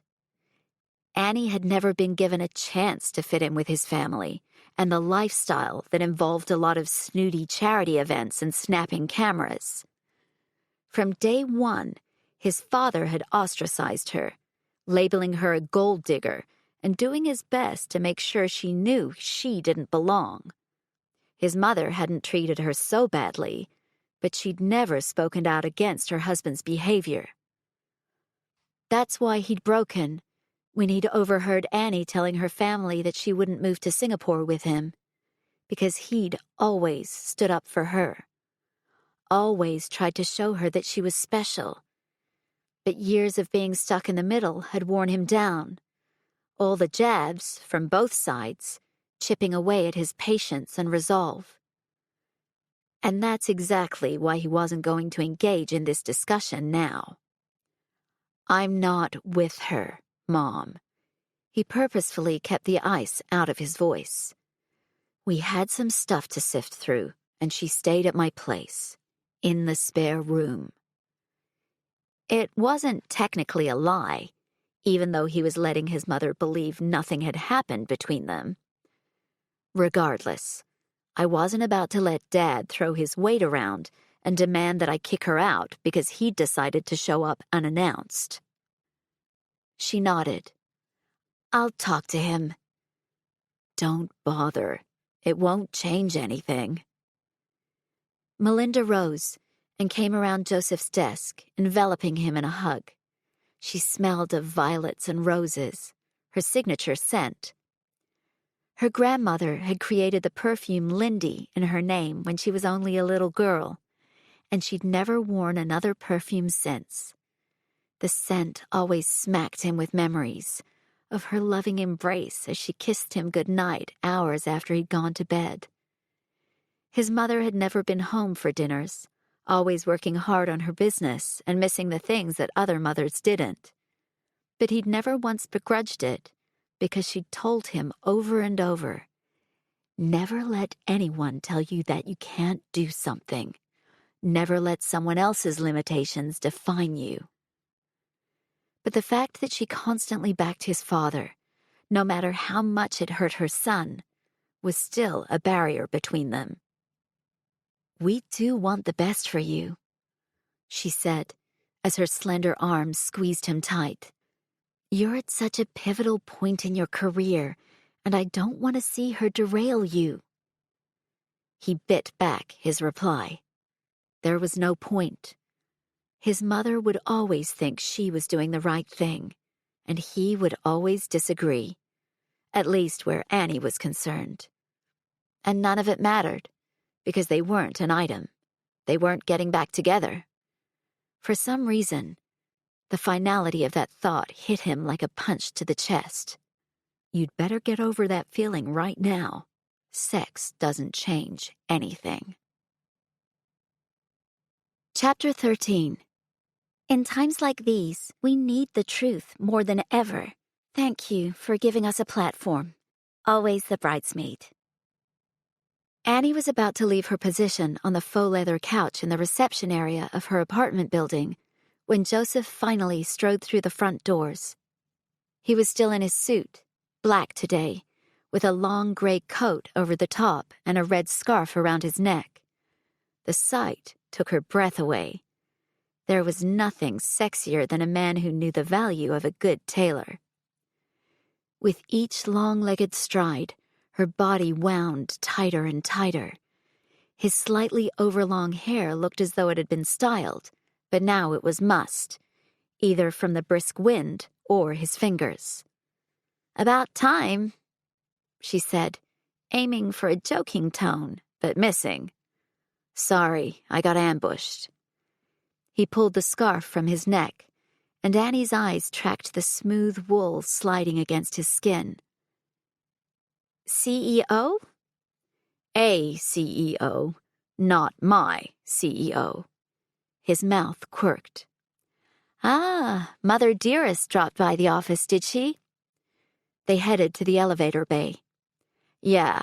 Speaker 2: Annie had never been given a chance to fit in with his family, and the lifestyle that involved a lot of snooty charity events and snapping cameras. From day 1, his father had ostracized her, labeling her a gold digger and doing his best to make sure she knew she didn't belong. His mother hadn't treated her so badly, but she'd never spoken out against her husband's behavior. That's why he'd broken when he'd overheard Annie telling her family that she wouldn't move to Singapore with him, because he'd always stood up for her, always tried to show her that she was special. But years of being stuck in the middle had worn him down, all the jabs, from both sides, chipping away at his patience and resolve. And that's exactly why he wasn't going to engage in this discussion now. "I'm not with her, Mom." He purposefully kept the ice out of his voice. "We had some stuff to sift through, and she stayed at my place, in the spare room." It wasn't technically a lie, even though he was letting his mother believe nothing had happened between them. Regardless, I wasn't about to let Dad throw his weight around and demand that I kick her out because he'd decided to show up unannounced. She nodded. "I'll talk to him." "Don't bother. It won't change anything." Melinda rose and came around Joseph's desk, enveloping him in a hug. She smelled of violets and roses, her signature scent. Her grandmother had created the perfume Lindy in her name when she was only a little girl, and she'd never worn another perfume since. The scent always smacked him with memories of her loving embrace as she kissed him goodnight hours after he'd gone to bed. His mother had never been home for dinners, always working hard on her business and missing the things that other mothers didn't. But he'd never once begrudged it, because she'd told him over and over, never let anyone tell you that you can't do something. Never let someone else's limitations define you. But the fact that she constantly backed his father, no matter how much it hurt her son, was still a barrier between them. "We do want the best for you," she said, as her slender arms squeezed him tight. "You're at such a pivotal point in your career, and I don't want to see her derail you." He bit back his reply. There was no point. His mother would always think she was doing the right thing, and he would always disagree, at least where Annie was concerned. And none of it mattered, because they weren't an item. They weren't getting back together. For some reason, the finality of that thought hit him like a punch to the chest. You'd better get over that feeling right now. Sex doesn't change anything. Chapter 13. In times like these, we need the truth more than ever. Thank you for giving us a platform. Always the bridesmaid. Annie was about to leave her position on the faux leather couch in the reception area of her apartment building when Joseph finally strode through the front doors. He was still in his suit, black today, with a long gray coat over the top and a red scarf around his neck. The sight took her breath away. There was nothing sexier than a man who knew the value of a good tailor. With each long-legged stride, her body wound tighter and tighter. His slightly overlong hair looked as though it had been styled, but now it was mussed, either from the brisk wind or his fingers. "About time," she said, aiming for a joking tone, but missing. "Sorry, I got ambushed." He pulled the scarf from his neck, and Annie's eyes tracked the smooth wool sliding against his skin. "CEO?" "A CEO, not my CEO." His mouth quirked. "Ah, Mother Dearest dropped by the office, did she?" They headed to the elevator bay. "Yeah.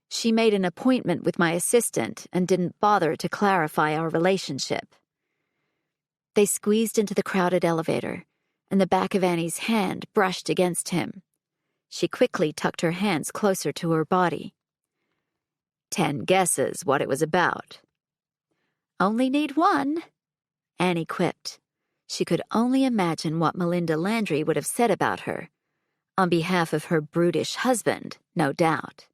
Speaker 2: She made an appointment with my assistant and didn't bother to clarify our relationship." They squeezed into the crowded elevator, and the back of Annie's hand brushed against him. She quickly tucked her hands closer to her body. 10 guesses what it was about." "Only need one," Annie quipped. She could only imagine what Melinda Landry would have said about her, on behalf of her brutish husband, no doubt.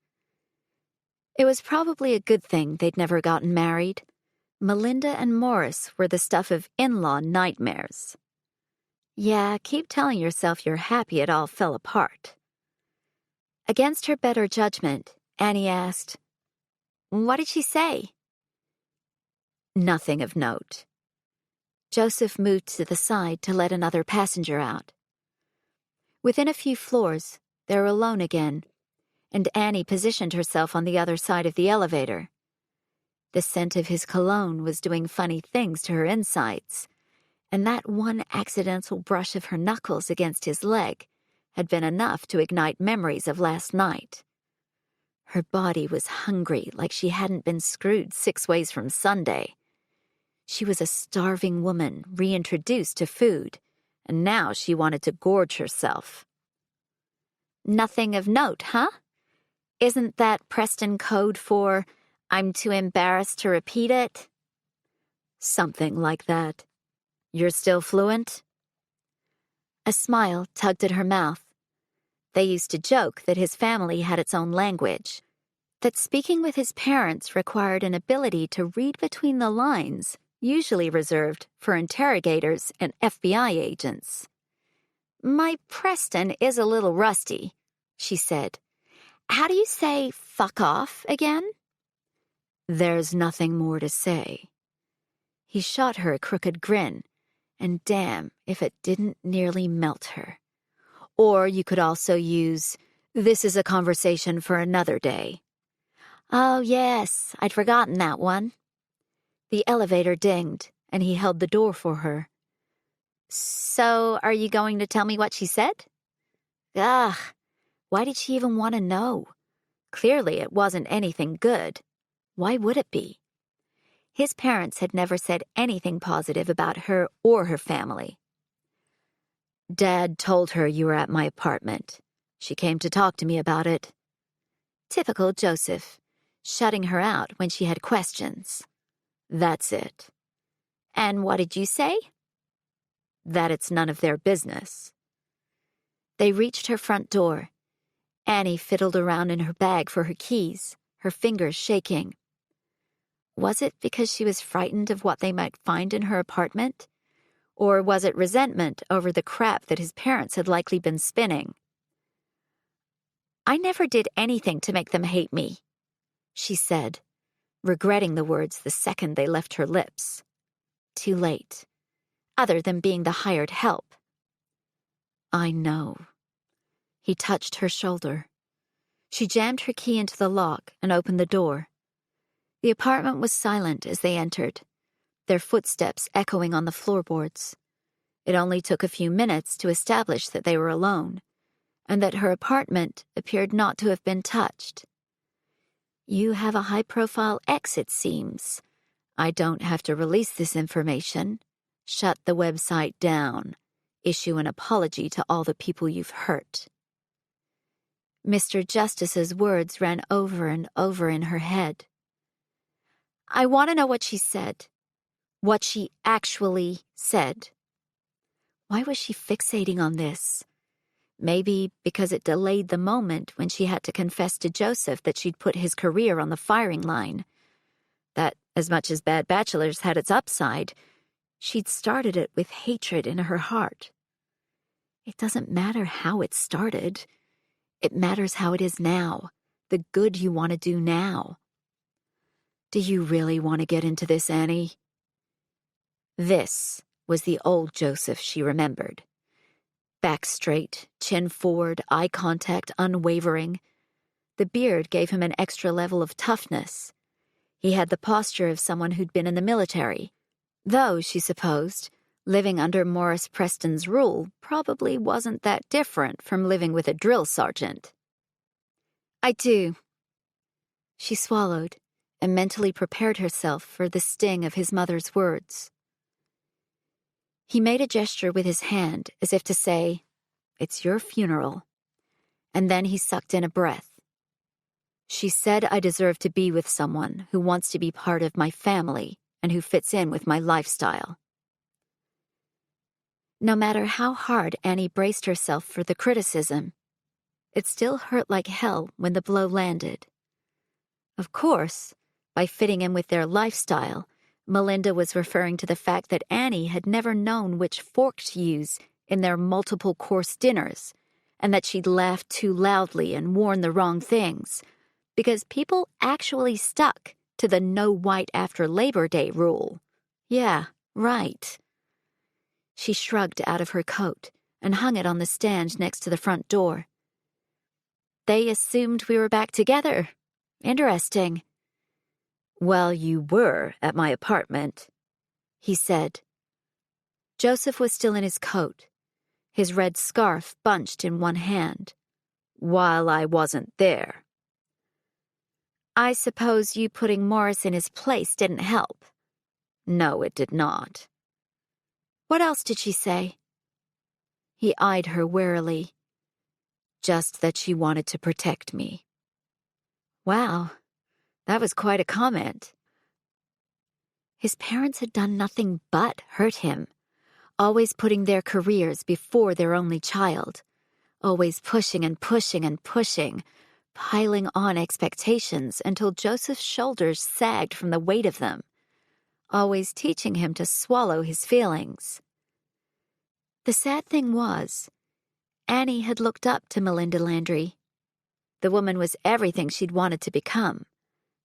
Speaker 2: It was probably a good thing they'd never gotten married. Melinda and Morris were the stuff of in-law nightmares. Yeah, keep telling yourself you're happy it all fell apart. Against her better judgment, Annie asked, "What did she say?" "Nothing of note." Joseph moved to the side to let another passenger out. Within a few floors, they were alone again, and Annie positioned herself on the other side of the elevator. The scent of his cologne was doing funny things to her insides, and that one accidental brush of her knuckles against his leg had been enough to ignite memories of last night. Her body was hungry like she hadn't been screwed 6 ways from Sunday. She was a starving woman reintroduced to food, and now she wanted to gorge herself. "Nothing of note, huh? Isn't that Preston code for I'm too embarrassed to repeat it?" "Something like that. You're still fluent?" A smile tugged at her mouth. They used to joke that his family had its own language, that speaking with his parents required an ability to read between the lines usually reserved for interrogators and FBI agents. "My Preston is a little rusty," she said. "How do you say fuck off again?" "There's nothing more to say." He shot her a crooked grin, and damn if it didn't nearly melt her. Or you could also use, "This is a conversation for another day." "Oh, yes, I'd forgotten that one." The elevator dinged, and he held the door for her. "So, are you going to tell me what she said?" Ugh, why did she even want to know? Clearly it wasn't anything good. Why would it be? His parents had never said anything positive about her or her family. "Dad told her you were at my apartment. She came to talk to me about it." Typical Joseph, shutting her out when she had questions. "That's it." "And what did you say?" "That it's none of their business." They reached her front door. Annie fiddled around in her bag for her keys, her fingers shaking. Was it because she was frightened of what they might find in her apartment? Or was it resentment over the crap that his parents had likely been spinning? "I never did anything to make them hate me," she said, regretting the words the second they left her lips. Too late. Other than being the hired help. "I know." He touched her shoulder. She jammed her key into the lock and opened the door. The apartment was silent as they entered, their footsteps echoing on the floorboards. It only took a few minutes to establish that they were alone, and that her apartment appeared not to have been touched. "You have a high-profile ex, it seems. I don't have to release this information. Shut the website down. Issue an apology to all the people you've hurt." Mr. Justice's words ran over and over in her head. "I want to know what she said. What she actually said." Why was she fixating on this? Maybe because it delayed the moment when she had to confess to Joseph that she'd put his career on the firing line. That, as much as Bad Bachelors had its upside, she'd started it with hatred in her heart. It doesn't matter how it started. It matters how it is now, the good you want to do now. "Do you really want to get into this, Annie?" This was the old Joseph she remembered. Back straight, chin forward, eye contact unwavering. The beard gave him an extra level of toughness. He had the posture of someone who'd been in the military, though, she supposed, living under Morris Preston's rule probably wasn't that different from living with a drill sergeant. "I do." She swallowed and mentally prepared herself for the sting of his mother's words. He made a gesture with his hand as if to say, "It's your funeral." And then he sucked in a breath. "She said I deserve to be with someone who wants to be part of my family and who fits in with my lifestyle." No matter how hard Annie braced herself for the criticism, it still hurt like hell when the blow landed. Of course, by fitting in with their lifestyle, Melinda was referring to the fact that Annie had never known which fork to use in their multiple-course dinners, and that she'd laughed too loudly and worn the wrong things, because people actually stuck to the no white after Labor Day rule. Yeah, right. She shrugged out of her coat and hung it on the stand next to the front door. "They assumed we were back together. Interesting." "Well, you were at my apartment," he said. Joseph was still in his coat, his red scarf bunched in one hand. "While I wasn't there." "I suppose you putting Morris in his place didn't help." "No, it did not." "What else did she say?" He eyed her warily. "Just that she wanted to protect me." Wow, that was quite a comment. His parents had done nothing but hurt him, always putting their careers before their only child, always pushing and pushing and pushing, piling on expectations until Joseph's shoulders sagged from the weight of them. always teaching him to swallow his feelings. The sad thing was, Annie had looked up to Melinda Landry. The woman was everything she'd wanted to become: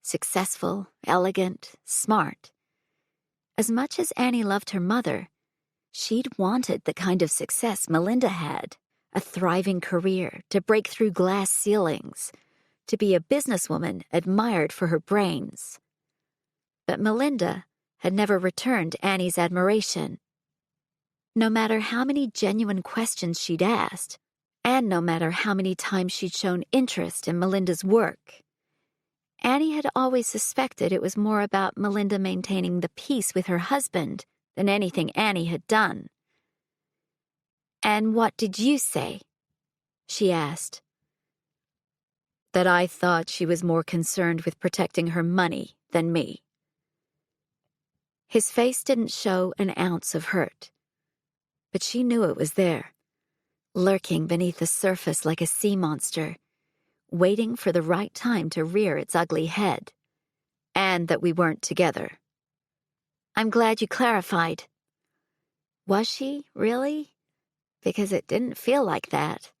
Speaker 2: successful, elegant, smart. As much as Annie loved her mother, she'd wanted the kind of success Melinda had: a thriving career, to break through glass ceilings, to be a businesswoman admired for her brains. But Melinda had never returned Annie's admiration. No matter how many genuine questions she'd asked, and no matter how many times she'd shown interest in Melinda's work, Annie had always suspected it was more about Melinda maintaining the peace with her husband than anything Annie had done. "And what did you say?" she asked. "That I thought she was more concerned with protecting her money than me." His face didn't show an ounce of hurt, but she knew it was there, lurking beneath the surface like a sea monster, waiting for the right time to rear its ugly head, and that we weren't together. "I'm glad you clarified." Was she, really? Because it didn't feel like that.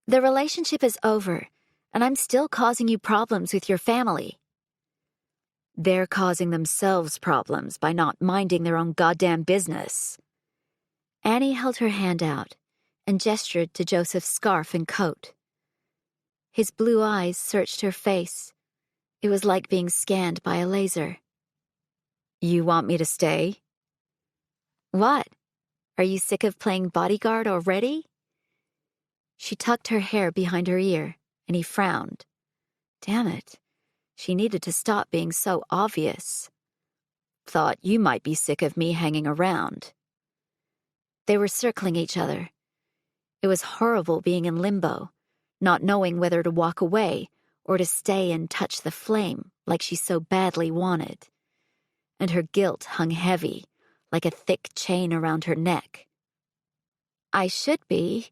Speaker 2: "The relationship is over, and I'm still causing you problems with your family." "They're causing themselves problems by not minding their own goddamn business." Annie held her hand out and gestured to Joseph's scarf and coat. His blue eyes searched her face. It was like being scanned by a laser. "You want me to stay?" "What? Are you sick of playing bodyguard already?" She tucked her hair behind her ear, and he frowned. Damn it. She needed to stop being so obvious. "Thought you might be sick of me hanging around." They were circling each other. It was horrible being in limbo, not knowing whether to walk away or to stay and touch the flame like she so badly wanted. And her guilt hung heavy, like a thick chain around her neck. "I should be."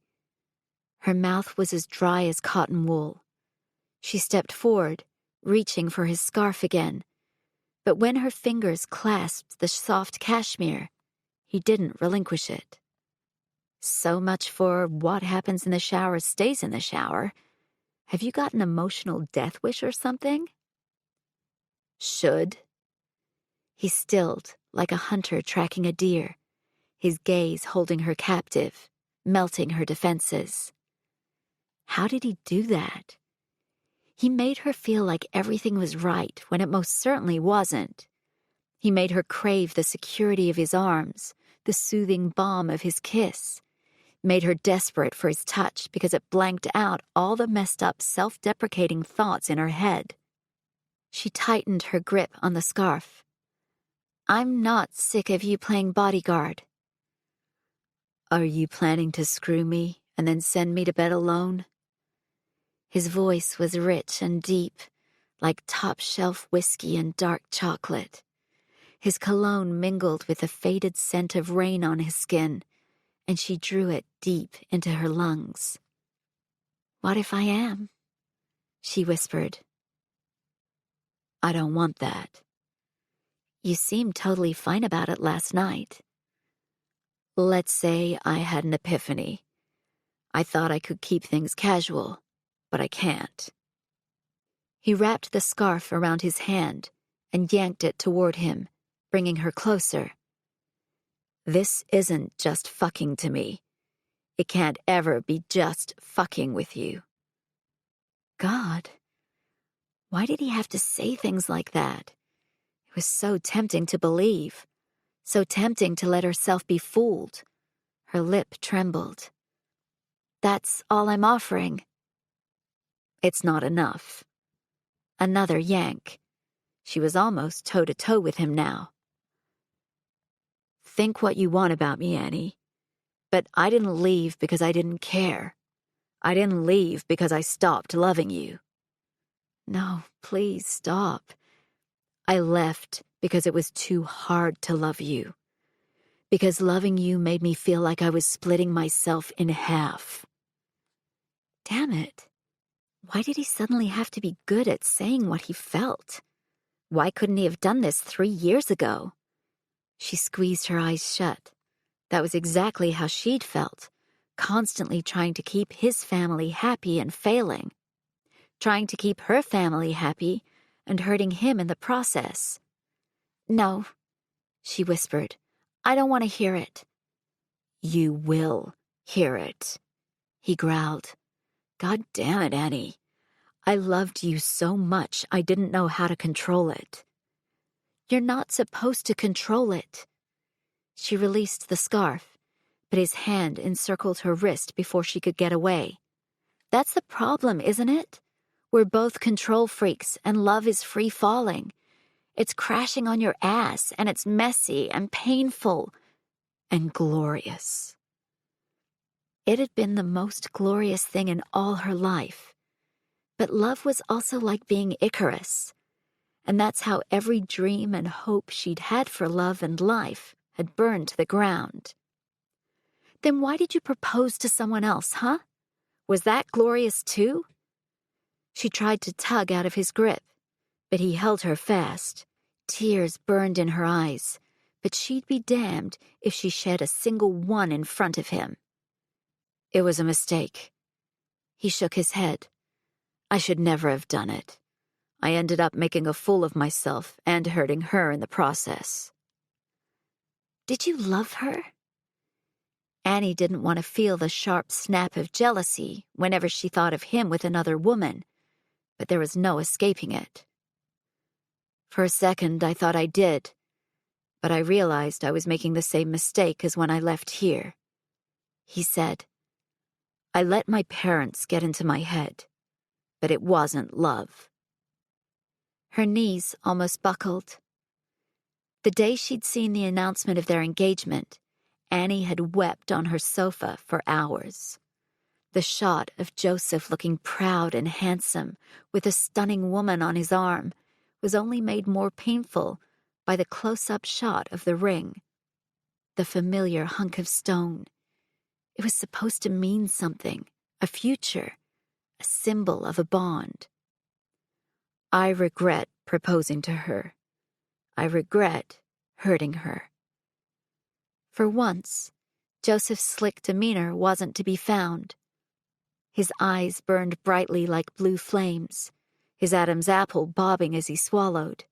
Speaker 2: Her mouth was as dry as cotton wool. She stepped forward, reaching for his scarf again, but when her fingers clasped the soft cashmere, he didn't relinquish it. So much for what happens in the shower stays in the shower. Have you got an emotional death wish or something? "Should?" He stilled, like a hunter tracking a deer, his gaze holding her captive, melting her defenses. How did he do that? He made her feel like everything was right when it most certainly wasn't. He made her crave the security of his arms, the soothing balm of his kiss, made her desperate for his touch because it blanked out all the messed up self-deprecating thoughts in her head. She tightened her grip on the scarf. "I'm not sick of you playing bodyguard." "Are you planning to screw me and then send me to bed alone?" His voice was rich and deep, like top-shelf whiskey and dark chocolate. His cologne mingled with the faded scent of rain on his skin, and she drew it deep into her lungs. "What if I am?" she whispered. "I don't want that." "You seemed totally fine about it last night." "Let's say I had an epiphany. I thought I could keep things casual, but I can't." He wrapped the scarf around his hand and yanked it toward him, bringing her closer. "This isn't just fucking to me. It can't ever be just fucking with you." God, why did he have to say things like that? It was so tempting to believe, so tempting to let herself be fooled. Her lip trembled. "That's all I'm offering." It's not enough. Another yank. She was almost toe-to-toe with him now. "Think what you want about me, Annie, but I didn't leave because I didn't care. I didn't leave because I stopped loving you." "No, please stop." "I left because it was too hard to love you. Because loving you made me feel like I was splitting myself in half." Damn it. Why did he suddenly have to be good at saying what he felt? Why couldn't he have done this 3 years ago? She squeezed her eyes shut. That was exactly how she'd felt, constantly trying to keep his family happy and failing, trying to keep her family happy and hurting him in the process. "No," she whispered. "I don't want to hear it." "You will hear it," he growled. "God damn it, Annie. I loved you so much I didn't know how to control it." "You're not supposed to control it." She released the scarf, but his hand encircled her wrist before she could get away. "That's the problem, isn't it? We're both control freaks and love is free falling. It's crashing on your ass and it's messy and painful and glorious." It had been the most glorious thing in all her life. But love was also like being Icarus, and that's how every dream and hope she'd had for love and life had burned to the ground. "Then why did you propose to someone else, huh? Was that glorious too?" She tried to tug out of his grip, but he held her fast. Tears burned in her eyes, but she'd be damned if she shed a single one in front of him. "It was a mistake." He shook his head. "I should never have done it. I ended up making a fool of myself and hurting her in the process." "Did you love her?" Annie didn't want to feel the sharp snap of jealousy whenever she thought of him with another woman, but there was no escaping it. "For a second, I thought I did, but I realized I was making the same mistake as when I left here," he said. "I let my parents get into my head, but it wasn't love." Her knees almost buckled. The day she'd seen the announcement of their engagement, Annie had wept on her sofa for hours. The shot of Joseph looking proud and handsome with a stunning woman on his arm was only made more painful by the close-up shot of the ring. The familiar hunk of stone. It was supposed to mean something, a future, a symbol of a bond. "I regret proposing to her. I regret hurting her." For once, Joseph's slick demeanor wasn't to be found. His eyes burned brightly like blue flames, his Adam's apple bobbing as he swallowed.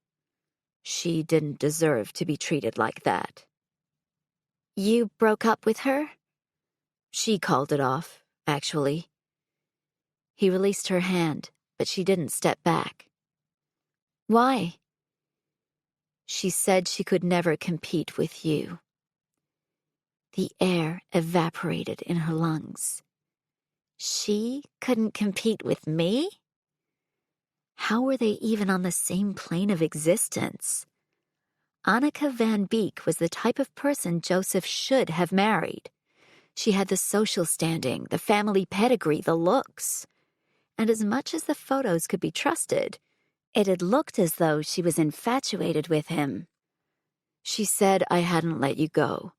Speaker 2: She didn't deserve to be treated like that. "You broke up with her?" "She called it off, actually." He released her hand, but she didn't step back. "Why?" "She said she could never compete with you." The air evaporated in her lungs. She couldn't compete with me? How were they even on the same plane of existence? Annika Van Beek was the type of person Joseph should have married. She had the social standing, the family pedigree, the looks. And as much as the photos could be trusted, it had looked as though she was infatuated with him. She said I hadn't let you go,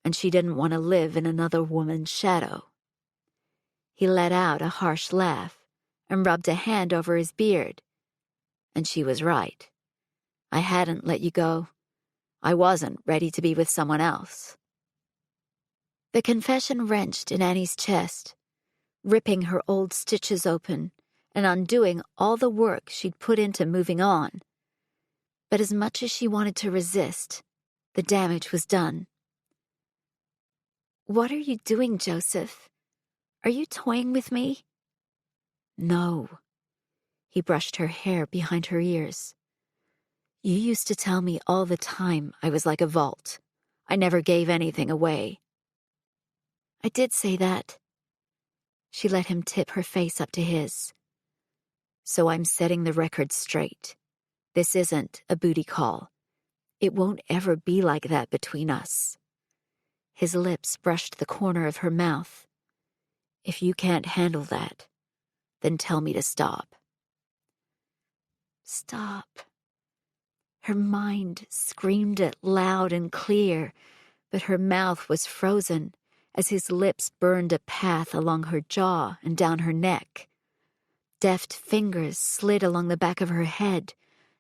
Speaker 2: and she didn't want to live in another woman's shadow. He let out a harsh laugh and rubbed a hand over his beard. And she was right. I hadn't let you go. I wasn't ready to be with someone else. The confession wrenched in Annie's chest, ripping her old stitches open and undoing all the work she'd put into moving on. But as much as she wanted to resist, the damage was done. "What are you doing, Joseph? Are you toying with me?" "No." He brushed her hair behind her ears. "You used to tell me all the time I was like a vault. I never gave anything away." "I did say that." She let him tip her face up to his. "So I'm setting the record straight. This isn't a booty call. It won't ever be like that between us." His lips brushed the corner of her mouth. "If you can't handle that, then tell me to stop." Stop. Her mind screamed it loud and clear, but her mouth was frozen as his lips burned a path along her jaw and down her neck. Deft fingers slid along the back of her head,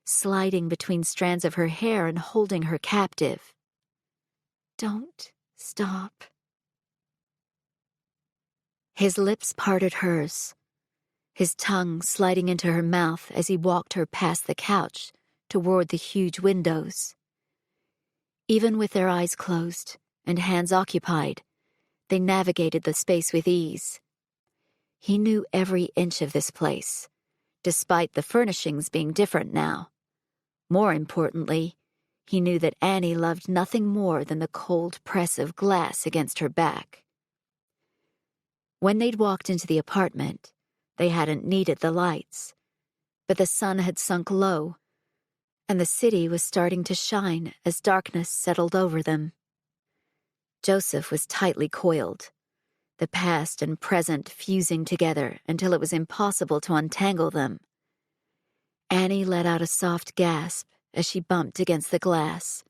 Speaker 2: sliding between strands of her hair and holding her captive. "Don't stop." His lips parted hers, his tongue sliding into her mouth as he walked her past the couch toward the huge windows. Even with their eyes closed and hands occupied, they navigated the space with ease. He knew every inch of this place, despite the furnishings being different now. More importantly, he knew that Annie loved nothing more than the cold press of glass against her back. When they'd walked into the apartment, they hadn't needed the lights, but the sun had sunk low, and the city was starting to shine as darkness settled over them. Joseph was tightly coiled, the past and present fusing together until it was impossible to untangle them. Annie let out a soft gasp as she bumped against the glass.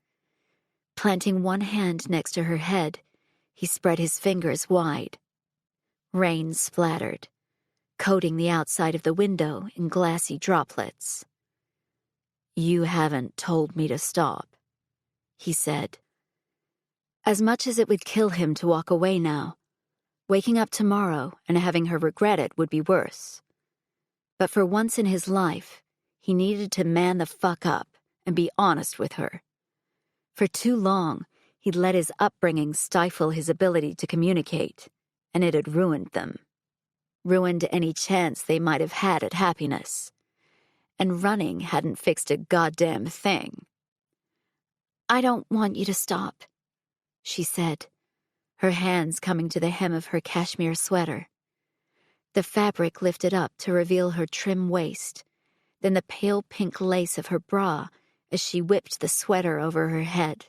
Speaker 2: Planting one hand next to her head, he spread his fingers wide. Rain splattered, coating the outside of the window in glassy droplets. "You haven't told me to stop," he said. As much as it would kill him to walk away now, waking up tomorrow and having her regret it would be worse. But for once in his life, he needed to man the fuck up and be honest with her. For too long, he'd let his upbringing stifle his ability to communicate, and it had ruined them. Ruined any chance they might have had at happiness. And running hadn't fixed a goddamn thing. "I don't want you to stop," she said, her hands coming to the hem of her cashmere sweater. The fabric lifted up to reveal her trim waist, then the pale pink lace of her bra as she whipped the sweater over her head.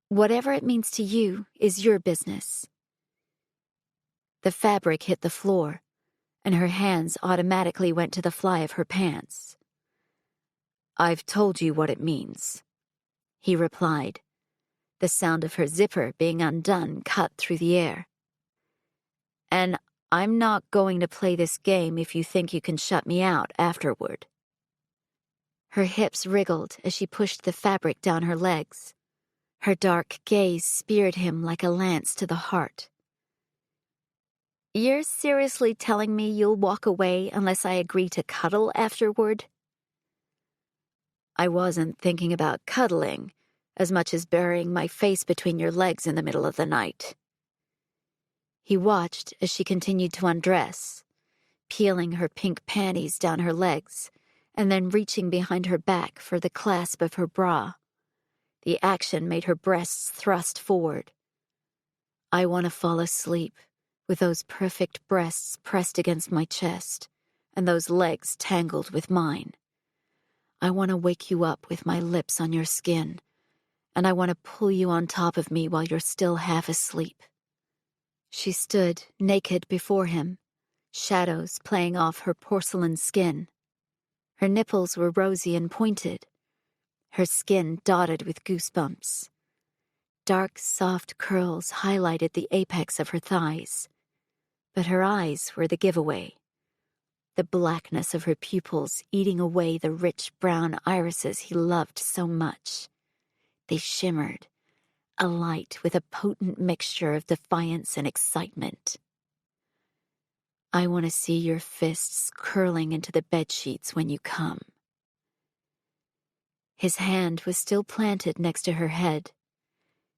Speaker 2: "Whatever it means to you is your business." The fabric hit the floor, and her hands automatically went to the fly of her pants. "I've told you what it means," he replied, the sound of her zipper being undone cut through the air. "And I'm not going to play this game if you think you can shut me out afterward." Her hips wriggled as she pushed the fabric down her legs. Her dark gaze speared him like a lance to the heart. "You're seriously telling me you'll walk away unless I agree to cuddle afterward?" "I wasn't thinking about cuddling as much as burying my face between your legs in the middle of the night." He watched as she continued to undress, peeling her pink panties down her legs and then reaching behind her back for the clasp of her bra. The action made her breasts thrust forward. "I want to fall asleep with those perfect breasts pressed against my chest and those legs tangled with mine. I want to wake you up with my lips on your skin, and I want to pull you on top of me while you're still half asleep." She stood naked before him, shadows playing off her porcelain skin. Her nipples were rosy and pointed, her skin dotted with goosebumps. Dark, soft curls highlighted the apex of her thighs, but her eyes were the giveaway. The blackness of her pupils eating away the rich brown irises he loved so much. They shimmered, alight with a potent mixture of defiance and excitement. "I want to see your fists curling into the bedsheets when you come." His hand was still planted next to her head,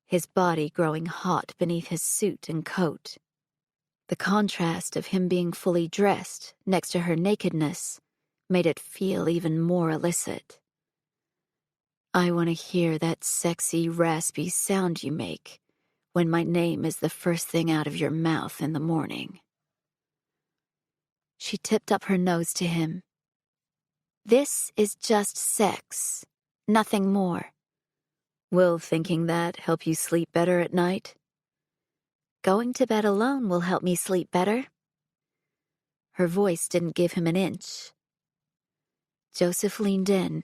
Speaker 2: his body growing hot beneath his suit and coat. The contrast of him being fully dressed next to her nakedness made it feel even more illicit. "I want to hear that sexy, raspy sound you make when my name is the first thing out of your mouth in the morning." She tipped up her nose to him. "This is just sex, nothing more." "Will thinking that help you sleep better at night?" "Going to bed alone will help me sleep better." Her voice didn't give him an inch. Joseph leaned in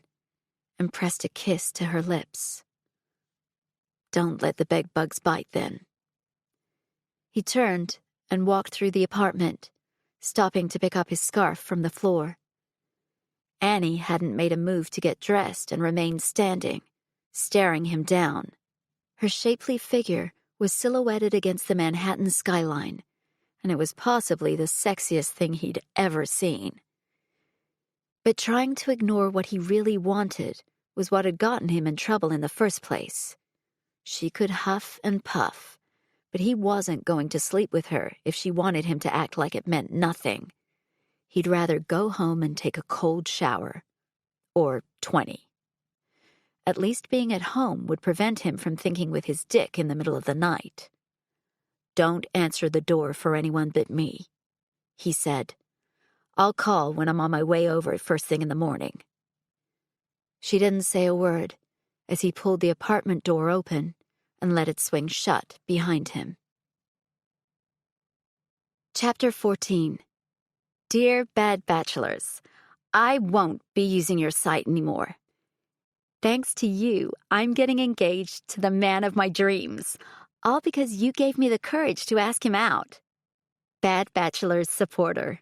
Speaker 2: and pressed a kiss to her lips. "Don't let the bed bugs bite then." He turned and walked through the apartment, stopping to pick up his scarf from the floor. Annie hadn't made a move to get dressed and remained standing, staring him down. Her shapely figure was silhouetted against the Manhattan skyline, and it was possibly the sexiest thing he'd ever seen. But trying to ignore what he really wanted was what had gotten him in trouble in the first place. She could huff and puff, but he wasn't going to sleep with her if she wanted him to act like it meant nothing. He'd rather go home and take a cold shower. Or 20. At least being at home would prevent him from thinking with his dick in the middle of the night. "Don't answer the door for anyone but me," he said. "I'll call when I'm on my way over first thing in the morning." She didn't say a word as he pulled the apartment door open and let it swing shut behind him. Chapter 14. Dear Bad Bachelors, I won't be using your site anymore. Thanks to you, I'm getting engaged to the man of my dreams, all because you gave me the courage to ask him out. Bad Bachelor's supporter.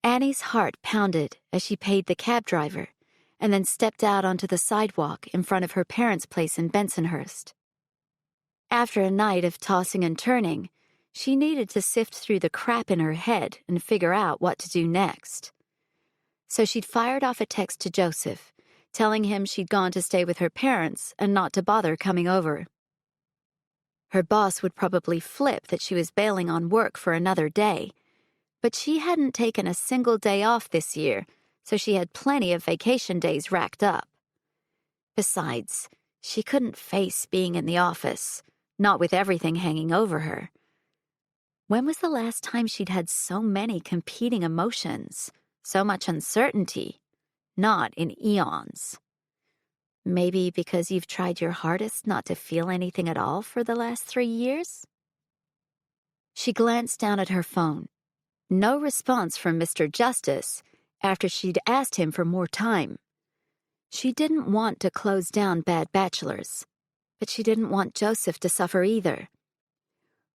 Speaker 2: Annie's heart pounded as she paid the cab driver and then stepped out onto the sidewalk in front of her parents' place in Bensonhurst. After a night of tossing and turning, she needed to sift through the crap in her head and figure out what to do next. So she'd fired off a text to Joseph, telling him she'd gone to stay with her parents and not to bother coming over. Her boss would probably flip that she was bailing on work for another day, but she hadn't taken a single day off this year, so she had plenty of vacation days racked up. Besides, she couldn't face being in the office, not with everything hanging over her. When was the last time she'd had so many competing emotions, so much uncertainty? Not in eons. Maybe because you've tried your hardest not to feel anything at all for the last 3 years? She glanced down at her phone. No response from Mr. Justice after she'd asked him for more time. She didn't want to close down Bad Bachelors, but she didn't want Joseph to suffer either.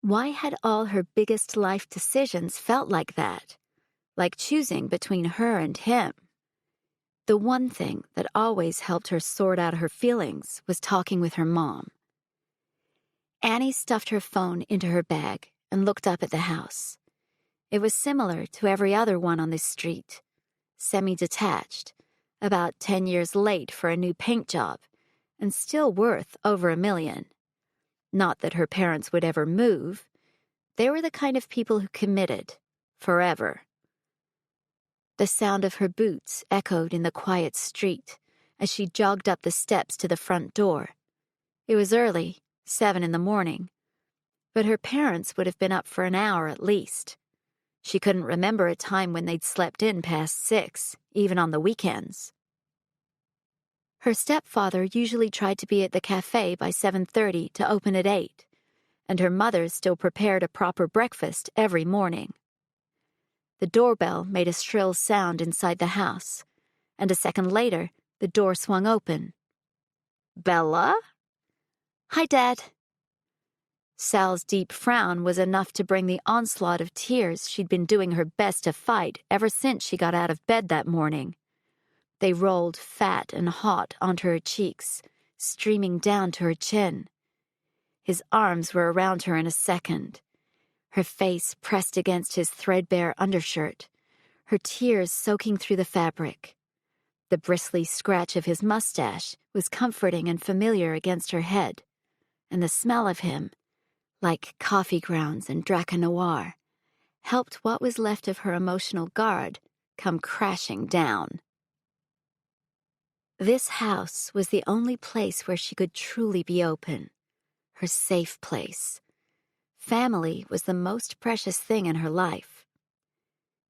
Speaker 2: Why had all her biggest life decisions felt like that? Like choosing between her and him? The one thing that always helped her sort out her feelings was talking with her mom. Annie stuffed her phone into her bag and looked up at the house. It was similar to every other one on this street. Semi-detached, about 10 years late for a new paint job, and still worth over $1 million. Not that her parents would ever move. They were the kind of people who committed, forever. The sound of her boots echoed in the quiet street as she jogged up the steps to the front door. It was early, 7 in the morning, but her parents would have been up for an hour at least. She couldn't remember a time when they'd slept in past 6, even on the weekends. Her stepfather usually tried to be at the cafe by 7:30 to open at 8, and her mother still prepared a proper breakfast every morning. The doorbell made a shrill sound inside the house, and a second later, the door swung open. "Bella?" "Hi, Dad." Sal's deep frown was enough to bring the onslaught of tears she'd been doing her best to fight ever since she got out of bed that morning. They rolled fat and hot onto her cheeks, streaming down to her chin. His arms were around her in a second, her face pressed against his threadbare undershirt, her tears soaking through the fabric. The bristly scratch of his mustache was comforting and familiar against her head, and the smell of him, like coffee grounds and Draca Noir, helped what was left of her emotional guard come crashing down. This house was the only place where she could truly be open, her safe place. Family was the most precious thing in her life.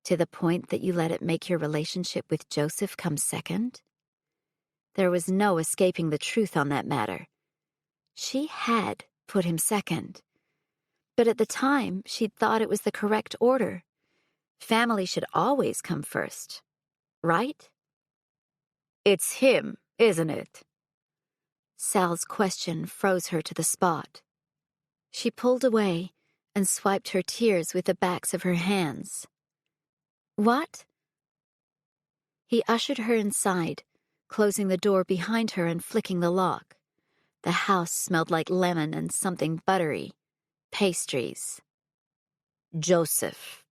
Speaker 2: To the point that you let it make your relationship with Joseph come second? There was no escaping the truth on that matter. She had put him second. But at the time, she'd thought it was the correct order. Family should always come first, right? "It's him, isn't it?" Sal's question froze her to the spot. She pulled away and swiped her tears with the backs of her hands. "What?" He ushered her inside, closing the door behind her and flicking the lock. The house smelled like lemon and something buttery. Pastries. Joseph.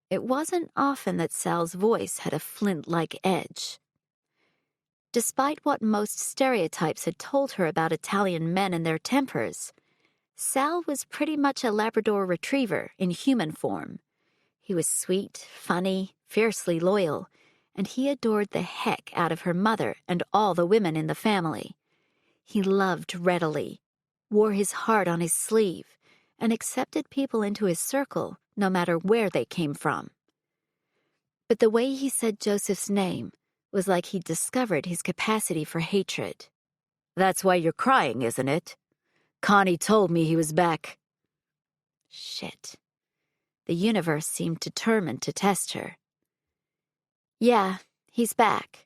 Speaker 2: It wasn't often that Sal's voice had a flint-like edge. Despite what most stereotypes had told her about Italian men and their tempers, Sal was pretty much a Labrador retriever in human form. He was sweet, funny, fiercely loyal, and he adored the heck out of her mother and all the women in the family. He loved readily, wore his heart on his sleeve, and accepted people into his circle no matter where they came from. But the way he said Joseph's name was like he'd discovered his capacity for hatred. "That's why you're crying, isn't it? Connie told me he was back." Shit. The universe seemed determined to test her. "Yeah, he's back."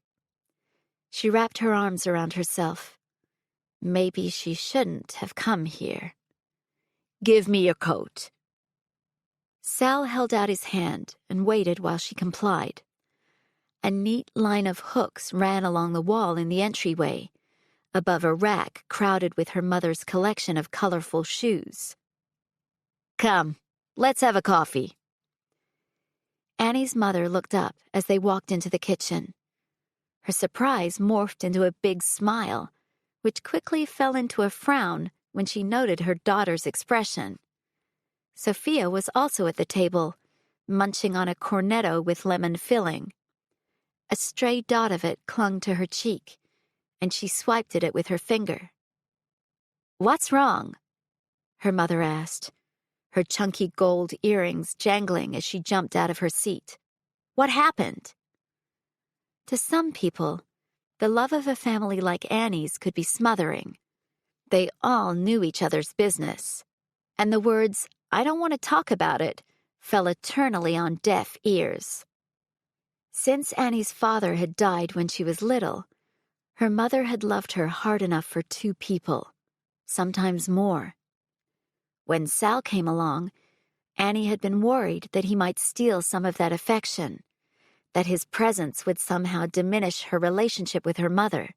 Speaker 2: She wrapped her arms around herself. Maybe she shouldn't have come here. "Give me your coat." Sal held out his hand and waited while she complied. A neat line of hooks ran along the wall in the entryway, above a rack crowded with her mother's collection of colorful shoes. "Come, let's have a coffee." Annie's mother looked up as they walked into the kitchen. Her surprise morphed into a big smile, which quickly fell into a frown when she noted her daughter's expression. Sophia was also at the table, munching on a cornetto with lemon filling. A stray dot of it clung to her cheek, and she swiped at it with her finger. "What's wrong?" her mother asked, her chunky gold earrings jangling as she jumped out of her seat. "What happened?" To some people, the love of a family like Annie's could be smothering. They all knew each other's business, and the words, "I don't want to talk about it," fell eternally on deaf ears. Since Annie's father had died when she was little, her mother had loved her hard enough for two people, sometimes more. When Sal came along, Annie had been worried that he might steal some of that affection, that his presence would somehow diminish her relationship with her mother.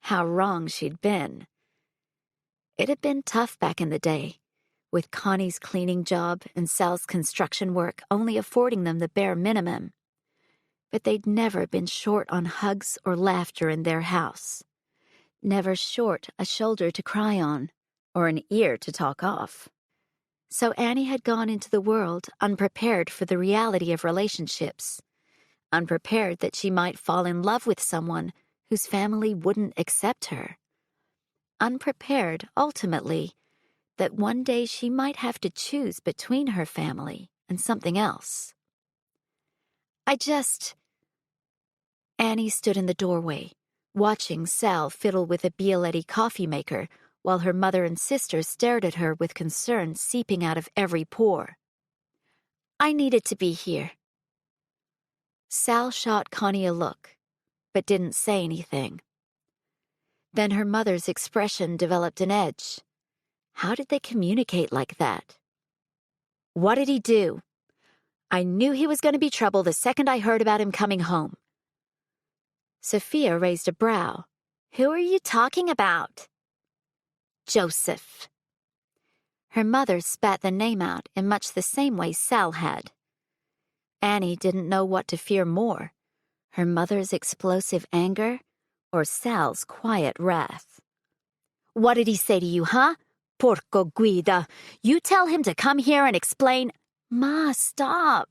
Speaker 2: How wrong she'd been. It had been tough back in the day, with Connie's cleaning job and Sal's construction work only affording them the bare minimum. But they'd never been short on hugs or laughter in their house. Never short a shoulder to cry on, or an ear to talk off. So Annie had gone into the world unprepared for the reality of relationships, unprepared that she might fall in love with someone whose family wouldn't accept her. Unprepared, ultimately, that one day she might have to choose between her family and something else. Annie stood in the doorway, watching Sal fiddle with a Bialetti coffee maker while her mother and sister stared at her with concern seeping out of every pore. "I needed to be here." Sal shot Connie a look, but didn't say anything. Then her mother's expression developed an edge. How did they communicate like that? "What did he do? I knew he was going to be trouble the second I heard about him coming home." Sophia raised a brow. "Who are you talking about?" "Joseph." Her mother spat the name out in much the same way Sal had. Annie didn't know what to fear more, her mother's explosive anger or Sal's quiet wrath. "What did he say to you, huh? Porco guida. You tell him to come here and explain—" "Ma, stop."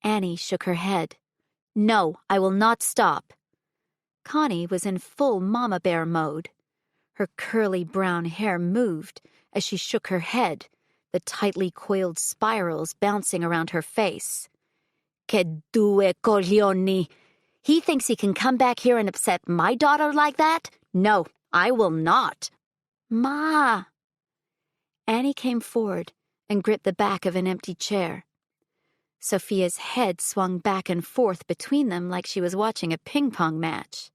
Speaker 2: Annie shook her head. "No, I will not stop." Connie was in full mama bear mode. Her curly brown hair moved as she shook her head, the tightly coiled spirals bouncing around her face. "Che due coglioni! He thinks he can come back here and upset my daughter like that? No, I will not." "Ma!" Annie came forward and gripped the back of an empty chair. Sophia's head swung back and forth between them like she was watching a ping-pong match.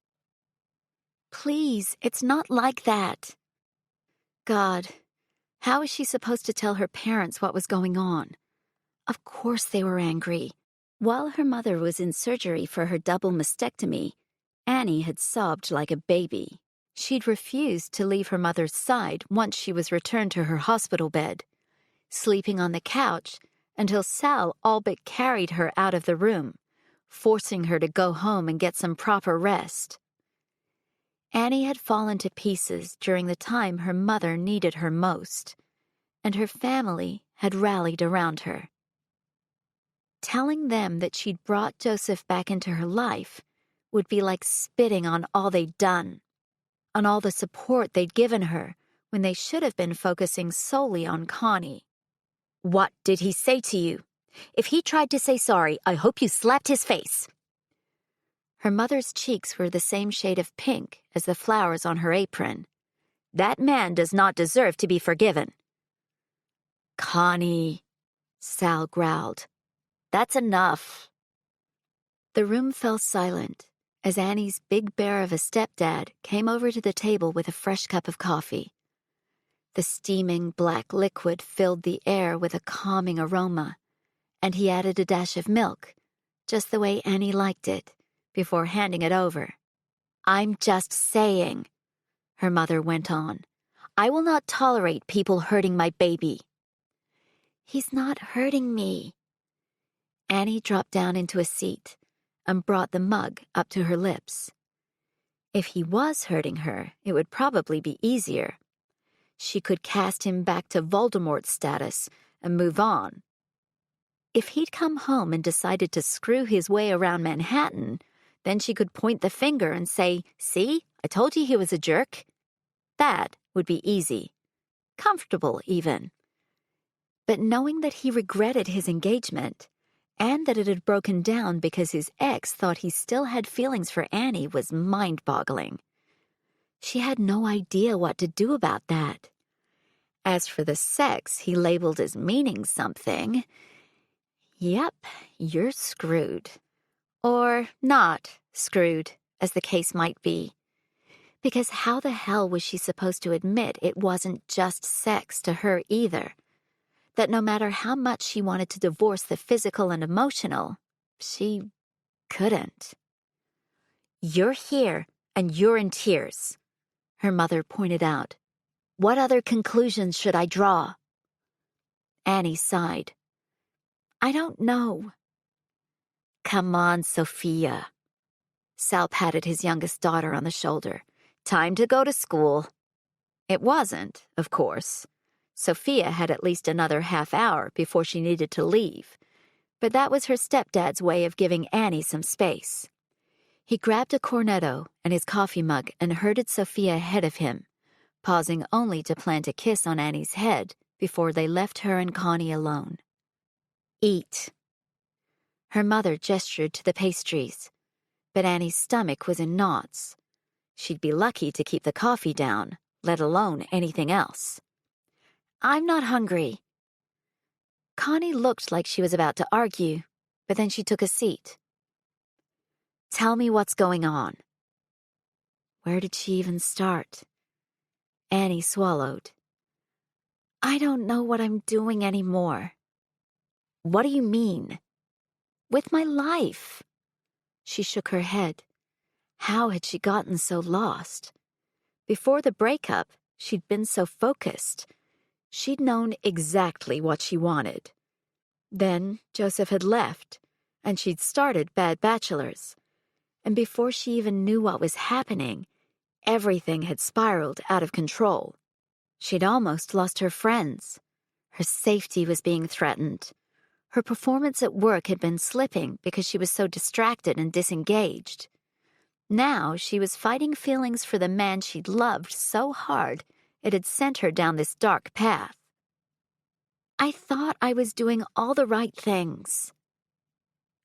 Speaker 2: "Please, it's not like that." God, how was she supposed to tell her parents what was going on? Of course they were angry. While her mother was in surgery for her double mastectomy, Annie had sobbed like a baby. She'd refused to leave her mother's side once she was returned to her hospital bed, sleeping on the couch until Sal all but carried her out of the room, forcing her to go home and get some proper rest. Annie had fallen to pieces during the time her mother needed her most, and her family had rallied around her. Telling them that she'd brought Joseph back into her life would be like spitting on all they'd done, on all the support they'd given her when they should have been focusing solely on Connie.
Speaker 5: What did he say to you? If he tried to say sorry, I hope you slapped his face.
Speaker 2: Her mother's cheeks were the same shade of pink as the flowers on her apron.
Speaker 5: That man does not deserve to be forgiven.
Speaker 2: Connie, Sal growled.
Speaker 5: That's enough.
Speaker 2: The room fell silent as Annie's big bear of a stepdad came over to the table with a fresh cup of coffee. The steaming black liquid filled the air with a calming aroma, and he added a dash of milk, just the way Annie liked it, before handing it over.
Speaker 5: I'm just saying, her mother went on. I will not tolerate people hurting my baby.
Speaker 2: He's not hurting me. Annie dropped down into a seat and brought the mug up to her lips. If he was hurting her, it would probably be easier. She could cast him back to Voldemort's status and move on. If he'd come home and decided to screw his way around Manhattan, then she could point the finger and say, "See, I told you he was a jerk." That would be easy. Comfortable, even. But knowing that he regretted his engagement, and that it had broken down because his ex thought he still had feelings for Annie was mind-boggling. She had no idea what to do about that. As for the sex he labeled as meaning something, yep, you're screwed. Or not screwed, as the case might be. Because how the hell was she supposed to admit it wasn't just sex to her either? That no matter how much she wanted to divorce the physical and emotional, she couldn't.
Speaker 5: You're here, and you're in tears, her mother pointed out. What other conclusions should I draw?
Speaker 2: Annie sighed. I don't know.
Speaker 5: Come on, Sophia. Sal patted his youngest daughter on the shoulder. Time to go to school.
Speaker 2: It wasn't, of course. Sophia had at least another half hour before she needed to leave, but that was her stepdad's way of giving Annie some space. He grabbed a cornetto and his coffee mug and herded Sophia ahead of him, pausing only to plant a kiss on Annie's head before they left her and Connie alone. Eat. Her mother gestured to the pastries, but Annie's stomach was in knots. She'd be lucky to keep the coffee down, let alone anything else. I'm not hungry. Connie looked like she was about to argue, but then she took a seat. Tell me what's going on. Where did she even start? Annie swallowed. I don't know what I'm doing anymore.
Speaker 5: What do you mean?
Speaker 2: With my life. She shook her head. How had she gotten so lost? Before the breakup, she'd been so focused. She'd known exactly what she wanted. Then Joseph had left, and she'd started Bad Bachelors. And before she even knew what was happening, everything had spiraled out of control. She'd almost lost her friends. Her safety was being threatened. Her performance at work had been slipping because she was so distracted and disengaged. Now she was fighting feelings for the man she'd loved so hard it had sent her down this dark path. I thought I was doing all the right things.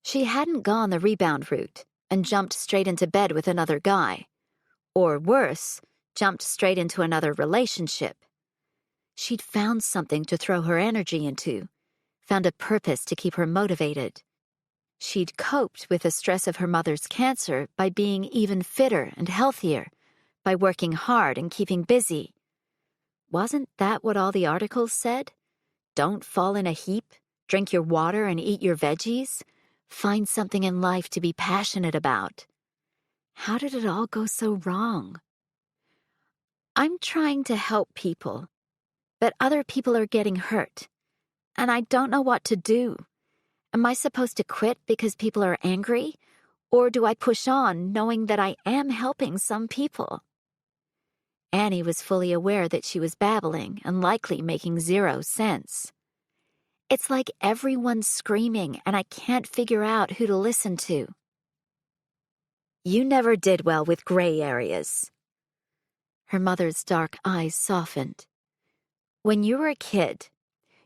Speaker 2: She hadn't gone the rebound route and jumped straight into bed with another guy. Or worse, jumped straight into another relationship. She'd found something to throw her energy into, found a purpose to keep her motivated. She'd coped with the stress of her mother's cancer by being even fitter and healthier, by working hard and keeping busy. Wasn't that what all the articles said? Don't fall in a heap, drink your water and eat your veggies,
Speaker 5: find something in life to be passionate about. How did it all go so wrong? I'm trying to help people, but other people are getting hurt, and I don't know what to do. Am I supposed to quit because people are angry, or do I push on knowing that I am helping some people? Annie was fully aware that she was babbling and likely making zero sense. It's like everyone's screaming and I can't figure out who to listen to. You never did well with gray areas. Her mother's dark eyes softened. When you were a kid,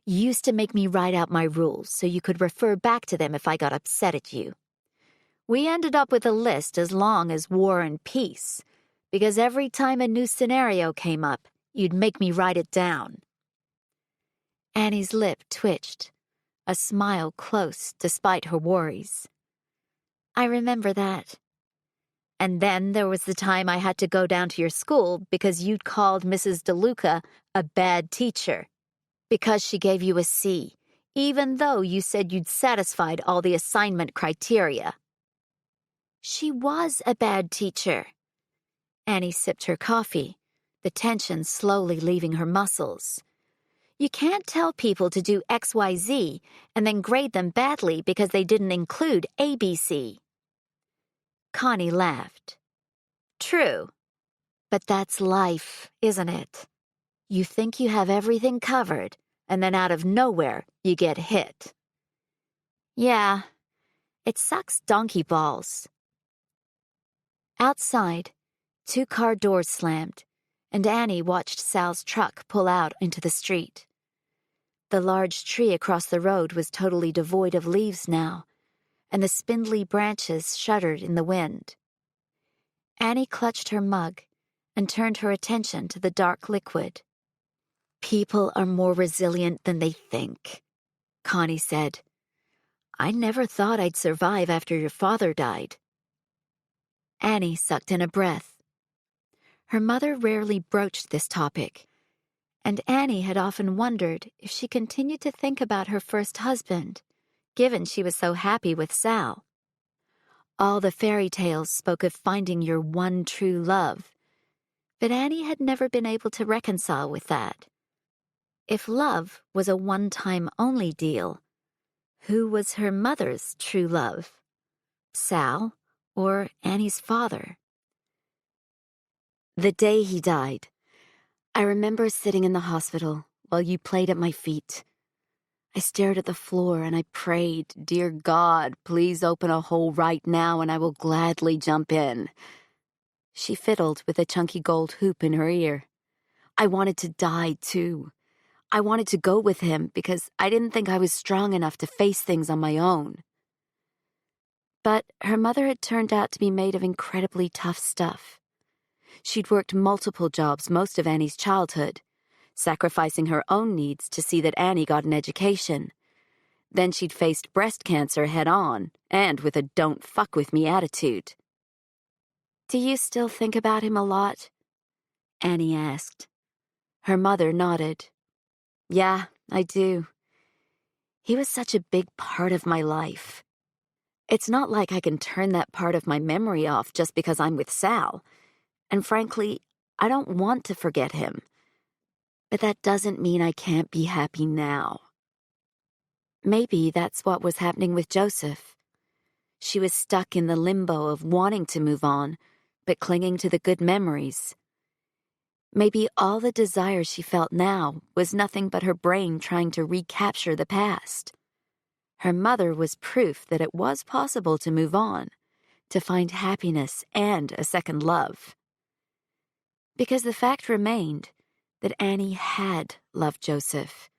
Speaker 5: you used to make me write out my rules so you could refer back to them if I got upset at you. We ended up with a list as long as War and Peace, because every time a new scenario came up, you'd make me write it down. Annie's lip twitched, a smile close despite her worries. I remember that. And then there was the time I had to go down to your school because you'd called Mrs. DeLuca a bad teacher, because she gave you a C, even though you said you'd satisfied all the assignment criteria. She was a bad teacher. Annie sipped her coffee, the tension slowly leaving her muscles. You can't tell people to do XYZ and then grade them badly because they didn't include ABC. Connie laughed. True, but that's life, isn't it? You think you have everything covered, and then out of nowhere, you get hit. Yeah, it sucks donkey balls. Outside, 2 car doors slammed, and Annie watched Sal's truck pull out into the street. The large tree across the road was totally devoid of leaves now, and the spindly branches shuddered in the wind. Annie clutched her mug and turned her attention to the dark liquid. People are more resilient than they think, Connie said. I never thought I'd survive after your father died. Annie sucked in a breath. Her mother rarely broached this topic, and Annie had often wondered if she continued to think about her first husband, given she was so happy with Sal. All the fairy tales spoke of finding your one true love, but Annie had never been able to reconcile with that. If love was a one-time only deal, who was her mother's true love? Sal or Annie's father? The day he died, I remember sitting in the hospital while you played at my feet. I stared at the floor and I prayed, Dear God, please open a hole right now and I will gladly jump in. She fiddled with a chunky gold hoop in her ear. I wanted to die too. I wanted to go with him because I didn't think I was strong enough to face things on my own. But her mother had turned out to be made of incredibly tough stuff. She'd worked multiple jobs most of Annie's childhood, sacrificing her own needs to see that Annie got an education. Then she'd faced breast cancer head-on, and with a don't fuck with me attitude. Do you still think about him a lot? Annie asked. Her mother nodded. Yeah, I do. He was such a big part of my life. It's not like I can turn that part of my memory off just because I'm with Sal. And frankly, I don't want to forget him. But that doesn't mean I can't be happy now. Maybe that's what was happening with Joseph. She was stuck in the limbo of wanting to move on, but clinging to the good memories. Maybe all the desire she felt now was nothing but her brain trying to recapture the past. Her mother was proof that it was possible to move on, to find happiness and a second love. Because the fact remained that Annie had loved Joseph.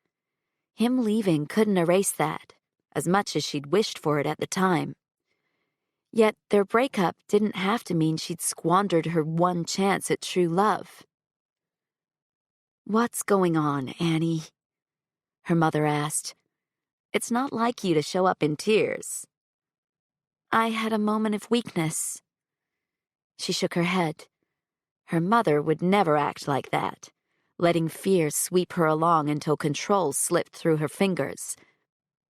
Speaker 5: Him leaving couldn't erase that, as much as she'd wished for it at the time. Yet their breakup didn't have to mean she'd squandered her one chance at true love. What's going on, Annie? Her mother asked. It's not like you to show up in tears. I had a moment of weakness. She shook her head. Her mother would never act like that, letting fear sweep her along until control slipped through her fingers.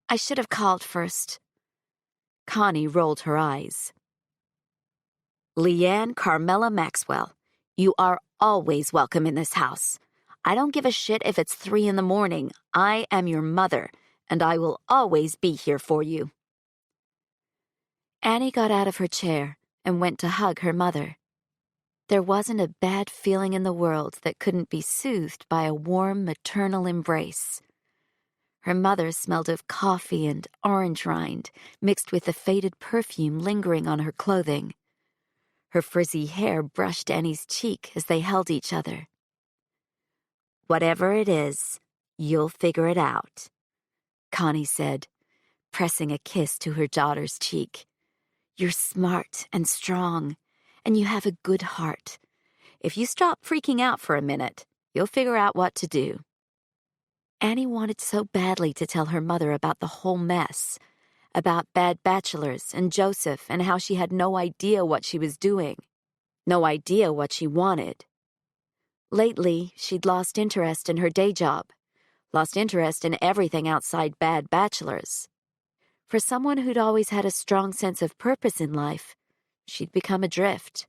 Speaker 5: I should have called first.
Speaker 2: Connie rolled her eyes. Leanne Carmela Maxwell, you are always welcome in this house. I don't give a shit if it's 3 a.m. I am your mother, and I will always be here for you. Annie got out of her chair and went to hug her mother. There wasn't a bad feeling in the world that couldn't be soothed by a warm maternal embrace. Her mother smelled of coffee and orange rind mixed with the faded perfume lingering on her clothing. Her frizzy hair brushed Annie's cheek as they held each other. Whatever it is, you'll figure it out, Connie said, pressing a kiss to her daughter's cheek. You're smart and strong, and you have a good heart. If you stop freaking out for a minute, you'll figure out what to do. Annie wanted so badly to tell her mother about the whole mess, about bad bachelors and Joseph and how she had no idea what she was doing, no idea what she wanted. Lately, she'd lost interest in her day job, lost interest in everything outside bad bachelors. For someone who'd always had a strong sense of purpose in life, she'd become adrift.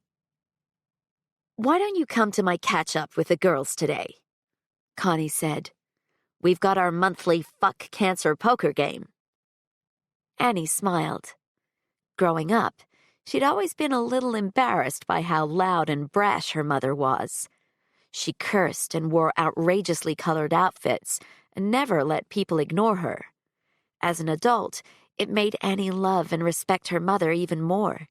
Speaker 2: Why don't you come to my catch-up with the girls today? Connie said. We've got our monthly fuck cancer poker game. Annie smiled. Growing up, she'd always been a little embarrassed by how loud and brash her mother was. She cursed and wore outrageously colored outfits and never let people ignore her. As an adult, it made Annie love and respect her mother even more.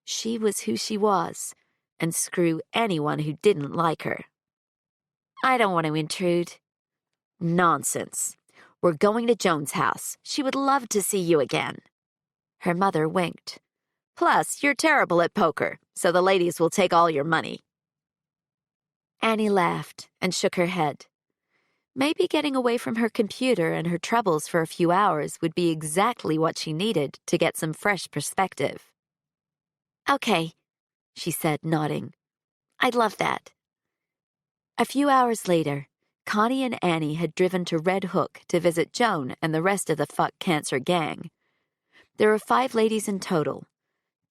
Speaker 2: She was who she was, and screw anyone who didn't like her. I don't want to intrude. Nonsense. We're going to Joan's house. She would love to see you again. Her mother winked. Plus, you're terrible at poker, so the ladies will take all your money. Annie laughed and shook her head. Maybe getting away from her computer and her troubles for a few hours would be exactly what she needed to get some fresh perspective. Okay, she said, nodding. I'd love that. A few hours later, Connie and Annie had driven to Red Hook to visit Joan and the rest of the Fuck Cancer gang. There were 5 ladies in total.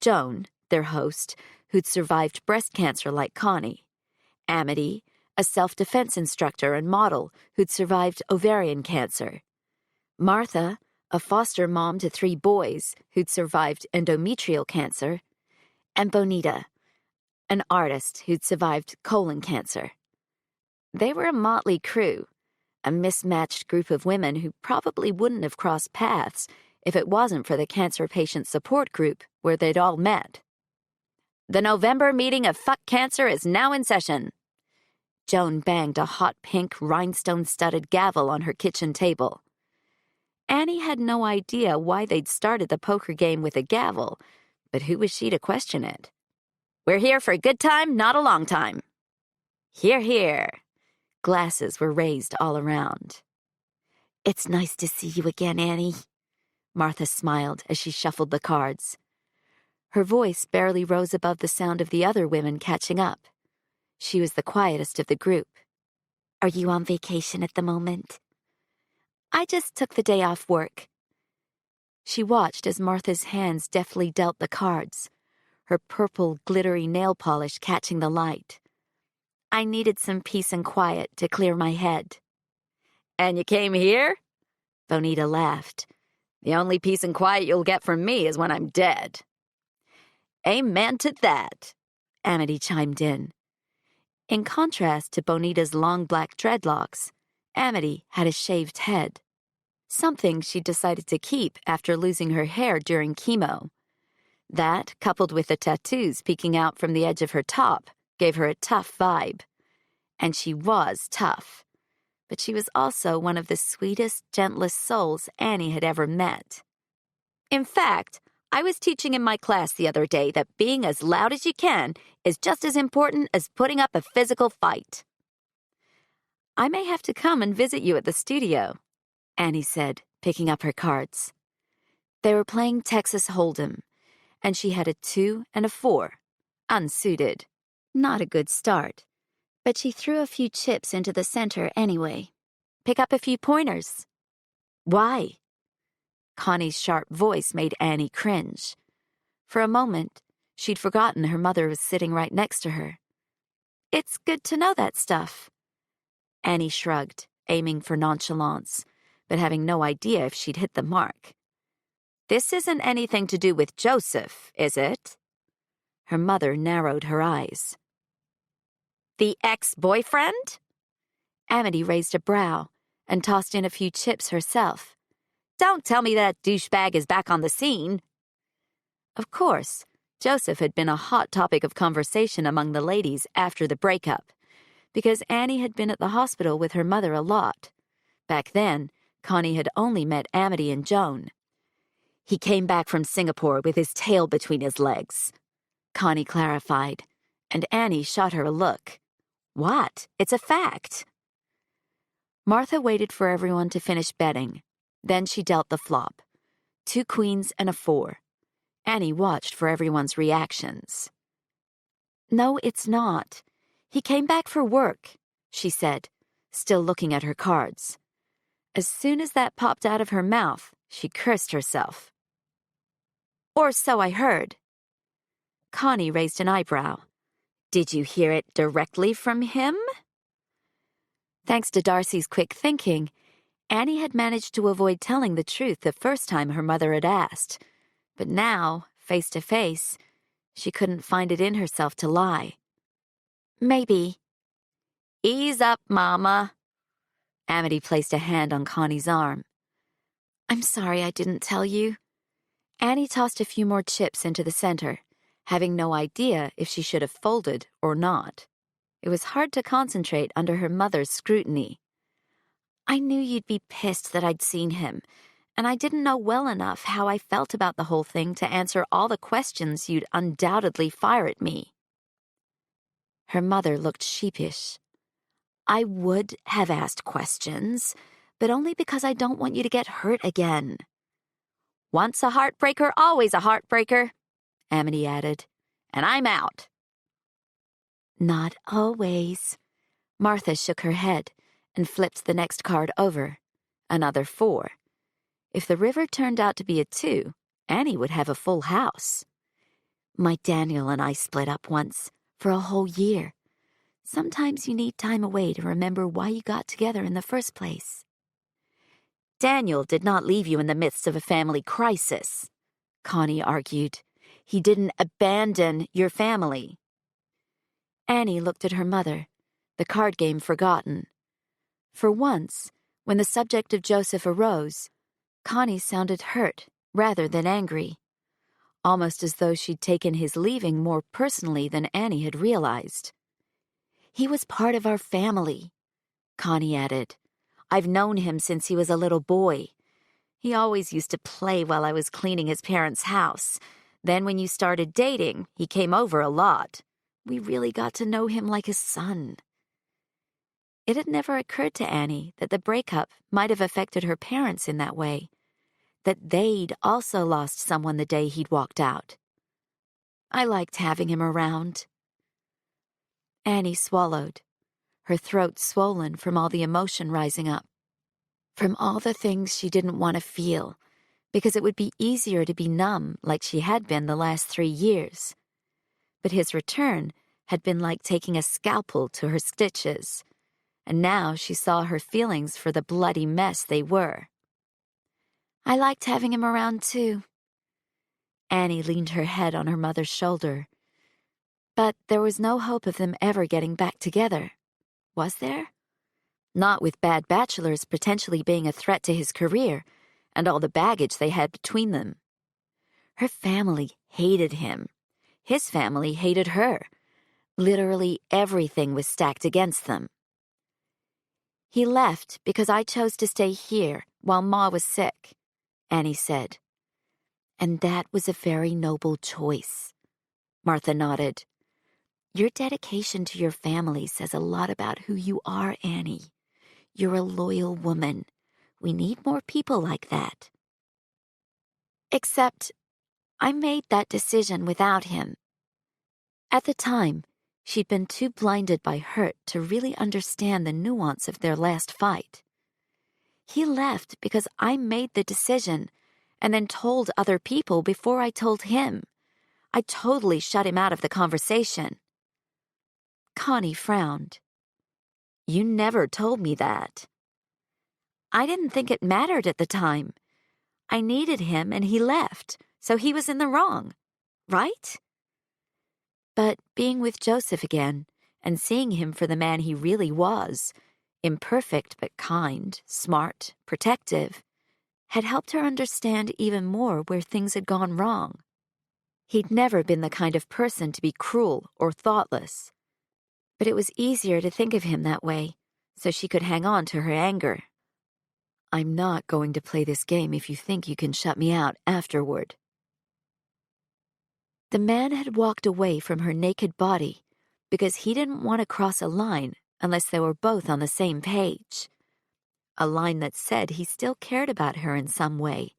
Speaker 2: Joan, their host, who'd survived breast cancer like Connie. Amity, a self-defense instructor and model who'd survived ovarian cancer. Martha, a foster mom to 3 boys who'd survived endometrial cancer. And Bonita, an artist who'd survived colon cancer. They were a motley crew, a mismatched group of women who probably wouldn't have crossed paths if it wasn't for the cancer patient support group where they'd all met. The November meeting of Fuck Cancer is now in session. Joan banged a hot pink rhinestone-studded gavel on her kitchen table. Annie had no idea why they'd started the poker game with a gavel, but who was she to question it? We're here for a good time, not a long time. Hear, hear. Glasses were raised all around. It's nice to see you again, Annie. Martha smiled as she shuffled the cards. Her voice barely rose above the sound of the other women catching up. She was the quietest of the group. Are you on vacation at the moment? I just took the day off work. She watched as Martha's hands deftly dealt the cards, her purple, glittery nail polish catching the light. I needed some peace and quiet to clear my head. And you came here? Bonita laughed. The only peace and quiet you'll get from me is when I'm dead. Amen to that, Amity chimed in. In contrast to Bonita's long black dreadlocks, Amity had a shaved head. Something she decided to keep after losing her hair during chemo. That, coupled with the tattoos peeking out from the edge of her top, gave her a tough vibe. And she was tough. But she was also one of the sweetest, gentlest souls Annie had ever met. In fact, I was teaching in my class the other day that being as loud as you can is just as important as putting up a physical fight. I may have to come and visit you at the studio, Annie said, picking up her cards. They were playing Texas Hold'em, and she had a 2 and a 4, unsuited. Not a good start, but she threw a few chips into the center anyway. Pick up a few pointers. Why?
Speaker 5: Connie's sharp voice made Annie cringe. For a moment, she'd forgotten her mother was sitting right next to her. "It's good to know that stuff." Annie shrugged, aiming for nonchalance, but having no idea if she'd hit the mark. "This isn't anything to do with Joseph, is it?" Her mother narrowed her eyes. "The ex-boyfriend?" Amity raised a brow and tossed in a few chips herself. "Don't tell me that douchebag is back on the scene." Of course, Joseph had been a hot topic of conversation among the ladies after the breakup, because Annie had been at the hospital with her mother a lot. Back then, Connie had only met Amity and Joan. "He came back from Singapore with his tail between his legs," Connie clarified, and Annie shot her a look. "What? It's a fact." Martha waited for everyone to finish betting. Then she dealt the flop. 2 queens and a 4. Annie watched for everyone's reactions. "No, it's not. He came back for work," she said, still looking at her cards. As soon as that popped out of her mouth, she cursed herself. "Or so I heard." Connie raised an eyebrow. "Did you hear it directly from him?" Thanks to Darcy's quick thinking, Annie had managed to avoid telling the truth the first time her mother had asked. But now, face to face, she couldn't find it in herself to lie. "Maybe." "Ease up, Mama." Amity placed a hand on Connie's arm. "I'm sorry I didn't tell you." Annie tossed a few more chips into the center, having no idea if she should have folded or not. It was hard to concentrate under her mother's scrutiny. "I knew you'd be pissed that I'd seen him, and I didn't know well enough how I felt about the whole thing to answer all the questions you'd undoubtedly fire at me." Her mother looked sheepish. "I would have asked questions, but only because I don't want you to get hurt again." "Once a heartbreaker, always a heartbreaker," Amity added. "And I'm out." "Not always." Martha shook her head and flipped the next card over. Another 4. If the river turned out to be a 2, Annie would have a full house. "My Daniel and I split up once, for a whole year. Sometimes you need time away to remember why you got together in the first place." "Daniel did not leave you in the midst of a family crisis," Connie argued. "He didn't abandon your family." Annie looked at her mother, the card game forgotten. For once, when the subject of Joseph arose, Connie sounded hurt rather than angry, almost as though she'd taken his leaving more personally than Annie had realized. "He was part of our family," Connie added. "I've known him since he was a little boy. He always used to play while I was cleaning his parents' house. Then when you started dating, he came over a lot. We really got to know him like a son." It had never occurred to Annie that the breakup might have affected her parents in that way, that they'd also lost someone the day he'd walked out. "I liked having him around." Annie swallowed, her throat swollen from all the emotion rising up, from all the things she didn't want to feel, because it would be easier to be numb like she had been the last 3 years. But his return had been like taking a scalpel to her stitches, and now she saw her feelings for the bloody mess they were. "I liked having him around, too." Annie leaned her head on her mother's shoulder. But there was no hope of them ever getting back together, was there? Not with bad bachelors potentially being a threat to his career and all the baggage they had between them. Her family hated him. His family hated her. Literally everything was stacked against them. "He left because I chose to stay here while Ma was sick," Annie said. "And that was a very noble choice." Martha nodded. "Your dedication to your family says a lot about who you are, Annie. You're a loyal woman. We need more people like that." "Except, I made that decision without him." At the time, she'd been too blinded by hurt to really understand the nuance of their last fight. "He left because I made the decision, and then told other people before I told him. I totally shut him out of the conversation. Connie frowned. You never told me that. I didn't think it mattered at the time. I needed him and he left, so he was in the wrong, right? But being with Joseph again and seeing him for the man he really was, imperfect but kind, smart, protective, had helped her understand even more where things had gone wrong. He'd never been the kind of person to be cruel or thoughtless. But it was easier to think of him that way, so she could hang on to her anger. I'm not going to play this game if you think you can shut me out afterward. The man had walked away from her naked body because he didn't want to cross a line unless they were both on the same page. A line that said he still cared about her in some way,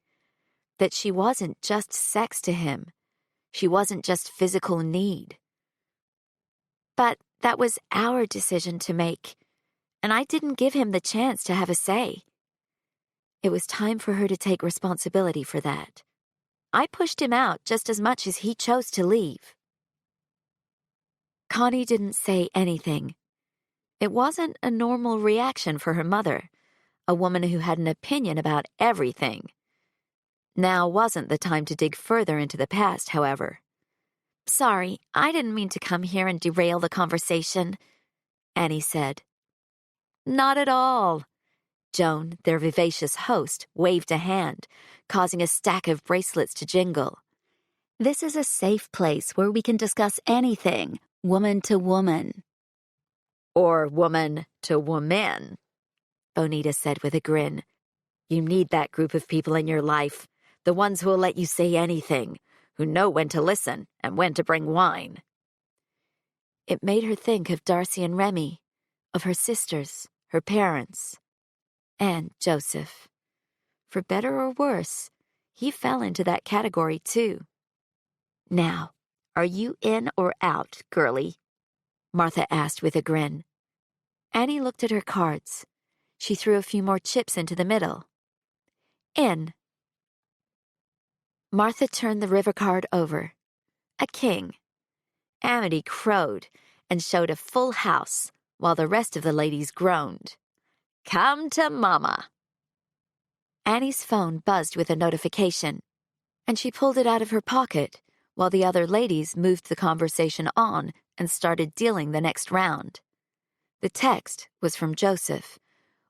Speaker 5: that she wasn't just sex to him, she wasn't just physical need. But that was our decision to make, and I didn't give him the chance to have a say. It was time for her to take responsibility for that. I pushed him out just as much as he chose to leave. Connie didn't say anything. It wasn't a normal reaction for her mother, a woman who had an opinion about everything. Now wasn't the time to dig further into the past, however. Sorry, I didn't mean to come here and derail the conversation, Annie said. Not at all. Joan, their vivacious host, waved a hand, causing a stack of bracelets to jingle. This is a safe place where we can discuss anything, woman to woman. Or woman to woman, Bonita said with a grin. You need that group of people in your life, the ones who will let you say anything, who know when to listen and when to bring wine. It made her think of Darcy and Remy, of her sisters, her parents, and Joseph. For better or worse, he fell into that category too. Now, are you in or out, girlie? Martha asked with a grin. Annie looked at her cards. She threw a few more chips into the middle. In. Martha turned the river card over. A king. Amity crowed and showed a full house, while the rest of the ladies groaned. Come to Mama. Annie's phone buzzed with a notification, and she pulled it out of her pocket, while the other ladies moved the conversation on and started dealing the next round. The text was from Joseph,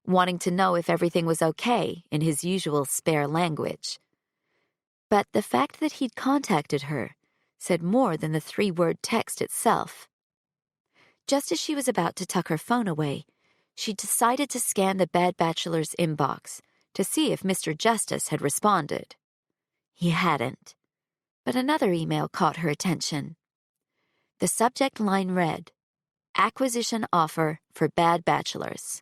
Speaker 5: wanting to know if everything was okay in his usual spare language. But the fact that he'd contacted her said more than the 3-word text itself. Just as she was about to tuck her phone away, she decided to scan the Bad Bachelor's inbox to see if Mr. Justice had responded. He hadn't. But another email caught her attention. The subject line read, Acquisition offer for Bad Bachelors.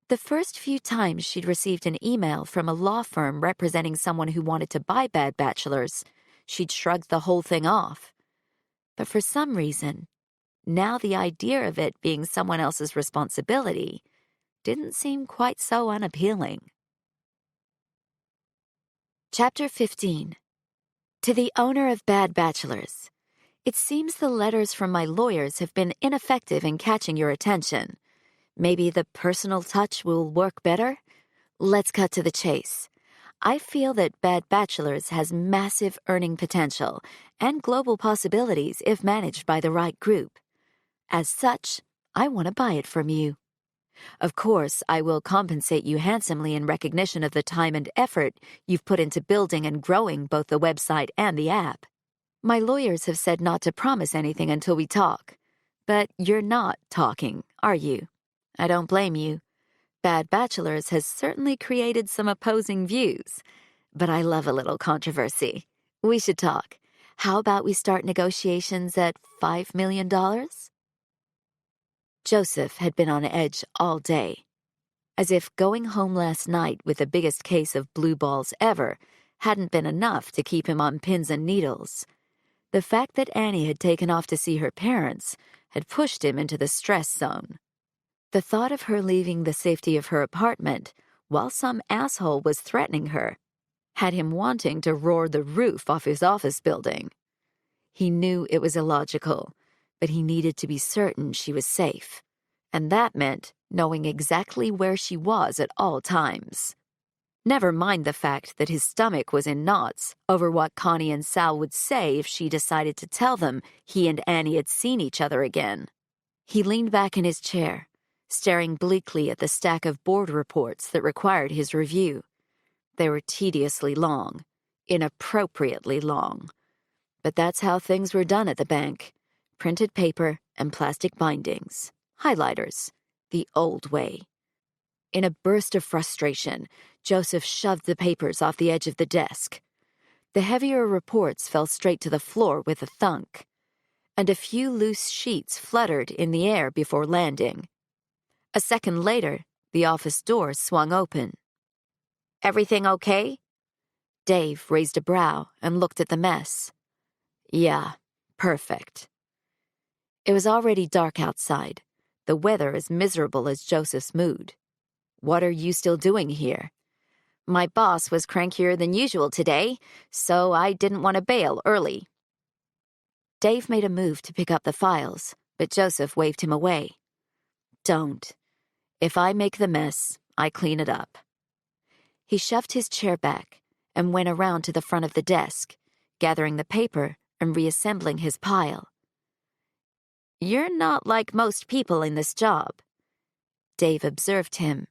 Speaker 5: The first few times she'd received an email from a law firm representing someone who wanted to buy Bad Bachelors, she'd shrugged the whole thing off. But for some reason, now the idea of it being someone else's responsibility didn't seem quite so unappealing. Chapter 15. To the owner of Bad Bachelors. It seems the letters from my lawyers have been ineffective in catching your attention. Maybe the personal touch will work better? Let's cut to the chase. I feel that Bad Bachelors has massive earning potential and global possibilities if managed by the right group. As such, I want to buy it from you. Of course, I will compensate you handsomely in recognition of the time and effort you've put into building and growing both the website and the app. My lawyers have said not to promise anything until we talk. But you're not talking, are you? I don't blame you. Bad Bachelors has certainly created some opposing views. But I love a little controversy. We should talk. How about we start negotiations at $5 million? Joseph had been on edge all day. As if going home last night with the biggest case of blue balls ever hadn't been enough to keep him on pins and needles. The fact that Annie had taken off to see her parents had pushed him into the stress zone. The thought of her leaving the safety of her apartment while some asshole was threatening her had him wanting to roar the roof off his office building. He knew it was illogical, but he needed to be certain she was safe, and that meant knowing exactly where she was at all times. Never mind the fact that his stomach was in knots over what Connie and Sal would say if she decided to tell them he and Annie had seen each other again. He leaned back in his chair, staring bleakly at the stack of board reports that required his review. They were tediously long, inappropriately long. But that's how things were done at the bank. Printed paper and plastic bindings. Highlighters. The old way. In a burst of frustration, Joseph shoved the papers off the edge of the desk. The heavier reports fell straight to the floor with a thunk, and a few loose sheets fluttered in the air before landing. A second later, the office door swung open.
Speaker 2: Everything okay?
Speaker 5: Dave raised a brow and looked at the mess. Yeah, perfect. It was already dark outside, the weather as miserable as Joseph's mood. What are you still doing here?
Speaker 2: My boss was crankier than usual today, so I didn't want to bail early.
Speaker 5: Dave made a move to pick up the files, but Joseph waved him away. Don't. If I make the mess, I clean it up. He shoved his chair back and went around to the front of the desk, gathering the paper and reassembling his pile.
Speaker 2: You're not like most people in this job.
Speaker 5: Dave observed him.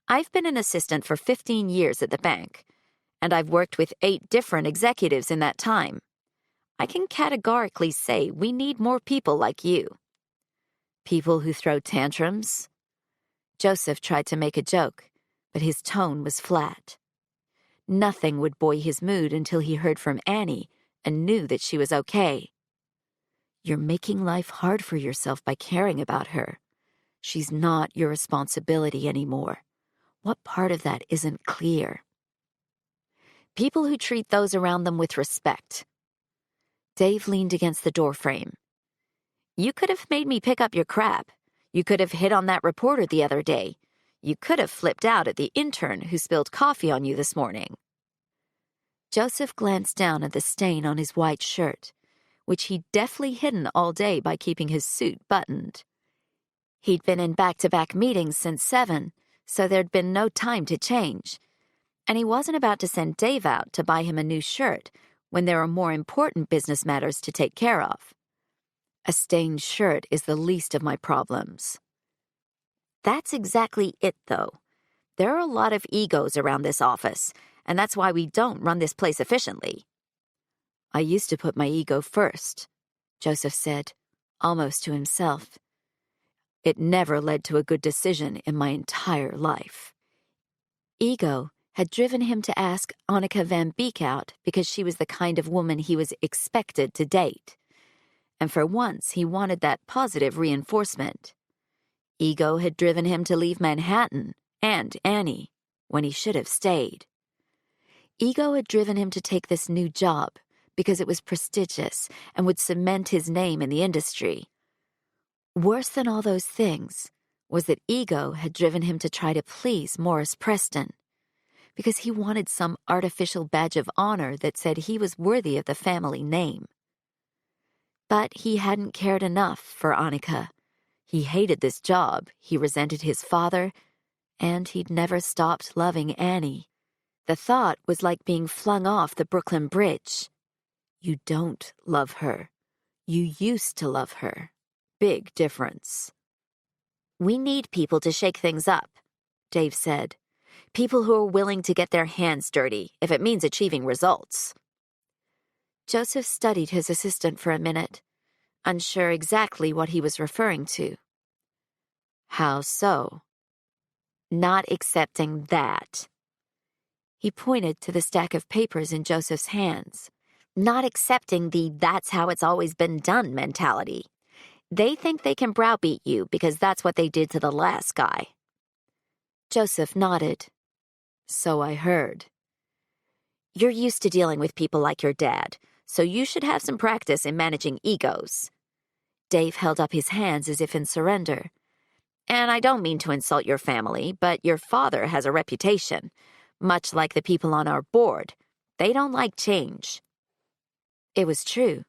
Speaker 2: I've been an assistant for 15 years at the bank, and I've worked with 8 different executives in that time. I can categorically say we need more people like you.
Speaker 5: People who throw tantrums? Joseph tried to make a joke, but his tone was flat. Nothing would buoy his mood until he heard from Annie and knew that she was okay. You're making life hard for yourself by caring about her. She's not your responsibility anymore. What part of that isn't clear?
Speaker 2: People who treat those around them with respect.
Speaker 5: Dave leaned against the doorframe.
Speaker 2: You could have made me pick up your crap. You could have hit on that reporter the other day. You could have flipped out at the intern who spilled coffee on you this morning.
Speaker 5: Joseph glanced down at the stain on his white shirt, which he'd deftly hidden all day by keeping his suit buttoned. He'd been in back-to-back meetings since 7, so there'd been no time to change, and he wasn't about to send Dave out to buy him a new shirt when there were more important business matters to take care of. A stained shirt is the least of my problems.
Speaker 2: That's exactly it, though. There are a lot of egos around this office, and that's why we don't run this place efficiently.
Speaker 5: I used to put my ego first, Joseph said, almost to himself. It never led to a good decision in my entire life. Ego had driven him to ask Annika van Beek out because she was the kind of woman he was expected to date. And for once, he wanted that positive reinforcement. Ego had driven him to leave Manhattan and Annie when he should have stayed. Ego had driven him to take this new job because it was prestigious and would cement his name in the industry. Worse than all those things was that ego had driven him to try to please Morris Preston, because he wanted some artificial badge of honor that said he was worthy of the family name. But he hadn't cared enough for Annika. He hated this job, he resented his father, and he'd never stopped loving Annie. The thought was like being flung off the Brooklyn Bridge. You don't love her. You used to love her. Big difference.
Speaker 2: We need people to shake things up, Dave said. People who are willing to get their hands dirty if it means achieving results.
Speaker 5: Joseph studied his assistant for a minute, unsure exactly what he was referring to. How so?
Speaker 2: Not accepting that.
Speaker 5: He pointed to the stack of papers in Joseph's hands.
Speaker 2: Not accepting the "that's how it's always been done" mentality. They think they can browbeat you because that's what they did to the last guy.
Speaker 5: Joseph nodded. So I heard.
Speaker 2: You're used to dealing with people like your dad, so you should have some practice in managing egos.
Speaker 5: Dave held up his hands as if in surrender.
Speaker 2: And I don't mean to insult your family, but your father has a reputation. Much like the people on our board, they don't like change. It was true.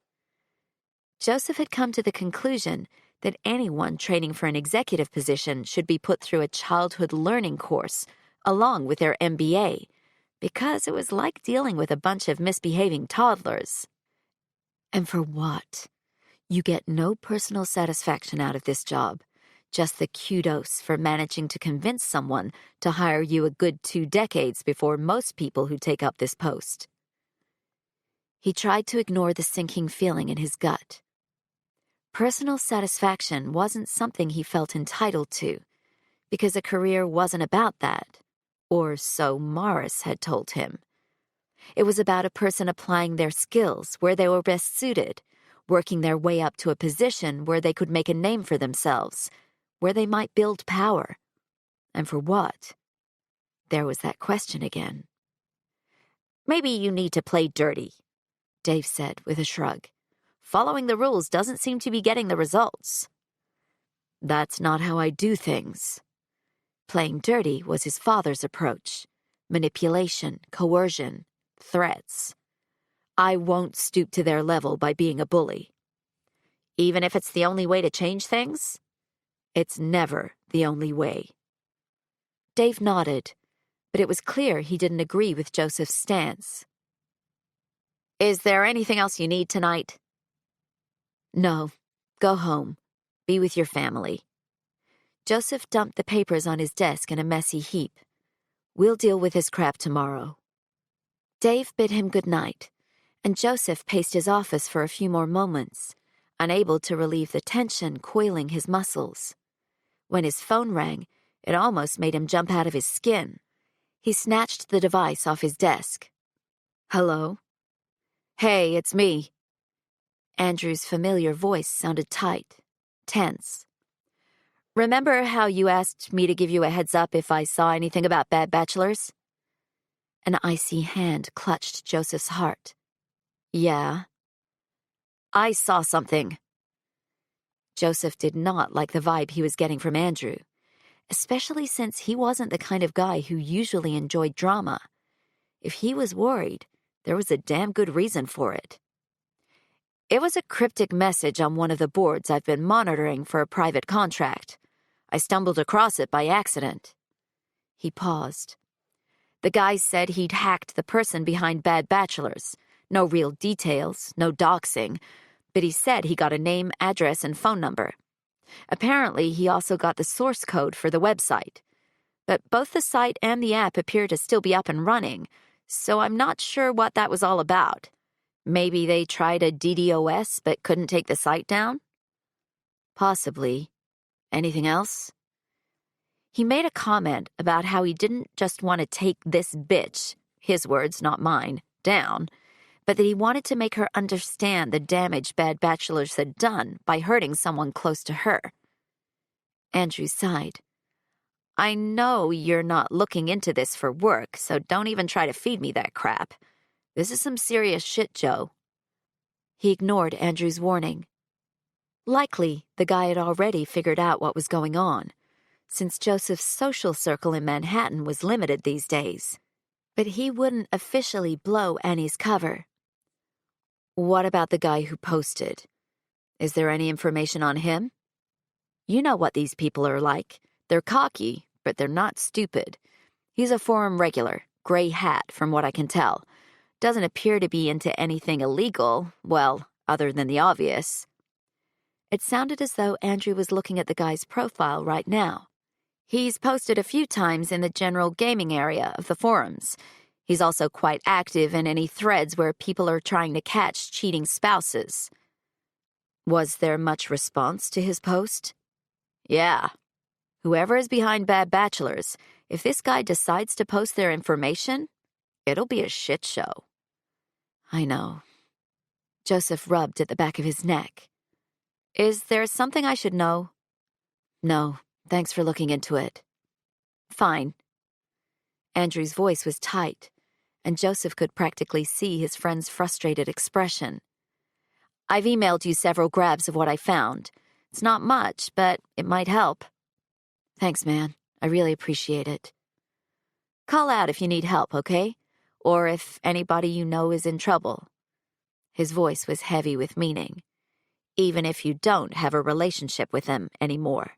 Speaker 2: Joseph had come to the conclusion that anyone training for an executive position should be put through a childhood learning course along with their MBA, because it was like dealing with a bunch of misbehaving toddlers. And for what? You get no personal satisfaction out of this job, just the kudos for managing to convince someone to hire you a good 2 decades before most people who take up this post. He tried to ignore the sinking feeling in his gut. Personal satisfaction wasn't something he felt entitled to, because a career wasn't about that, or so Morris had told him. It was about a person applying their skills where they were best suited, working their way up to a position where they could make a name for themselves, where they might build power. And for what? There was that question again. Maybe you need to play dirty, Dave said with a shrug. Following the rules doesn't seem to be getting the results. That's not how I do things. Playing dirty was his father's approach. Manipulation, coercion, threats. I won't stoop to their level by being a bully. Even if it's the only way to change things? It's never the only way. Dave nodded, but it was clear he didn't agree with Joseph's stance. Is there anything else you need tonight? No. Go home. Be with your family. Joseph dumped the papers on his desk in a messy heap. We'll deal with his crap tomorrow. Dave bid him good night, and Joseph paced his office for a few more moments, unable to relieve the tension coiling his muscles. When his phone rang, it almost made him jump out of his skin. He snatched the device off his desk. Hello? Hey, it's me. Andrew's familiar voice sounded tight, tense. Remember how you asked me to give you a heads up if I saw anything about bad bachelors? An icy hand clutched Joseph's heart. Yeah. I saw something. Joseph did not like the vibe he was getting from Andrew, especially since he wasn't the kind of guy who usually enjoyed drama. If he was worried, there was a damn good reason for it. It was a cryptic message on one of the boards I've been monitoring for a private contract. I stumbled across it by accident. He paused. The guy said he'd hacked the person behind Bad Bachelors. No real details, no doxing, but he said he got a name, address, and phone number. Apparently, he also got the source code for the website. But both the site and the app appear to still be up and running, so I'm not sure what that was all about. Maybe they tried a DDoS but couldn't take the site down? Possibly. Anything else? He made a comment about how he didn't just want to take this bitch, his words, not mine, down, but that he wanted to make her understand the damage Bad Bachelors had done by hurting someone close to her. Andrew sighed. I know you're not looking into this for work, so don't even try to feed me that crap. This is some serious shit, Joe. He ignored Andrew's warning. Likely, the guy had already figured out what was going on, since Joseph's social circle in Manhattan was limited these days. But he wouldn't officially blow Annie's cover. What about the guy who posted? Is there any information on him? You know what these people are like. They're cocky, but they're not stupid. He's a forum regular, gray hat, from what I can tell. Doesn't appear to be into anything illegal, well, other than the obvious. It sounded as though Andrew was looking at the guy's profile right now. He's posted a few times in the general gaming area of the forums. He's also quite active in any threads where people are trying to catch cheating spouses. Was there much response to his post? Yeah. Whoever is behind Bad Bachelors, if this guy decides to post their information, it'll be a shit show. I know. Joseph rubbed at the back of his neck. Is there something I should know? No, thanks for looking into it. Fine. Andrew's voice was tight, and Joseph could practically see his friend's frustrated expression. I've emailed you several grabs of what I found. It's not much, but it might help. Thanks, man. I really appreciate it. Call out if you need help, okay? Or if anybody you know is in trouble. His voice was heavy with meaning. Even if you don't have a relationship with them anymore.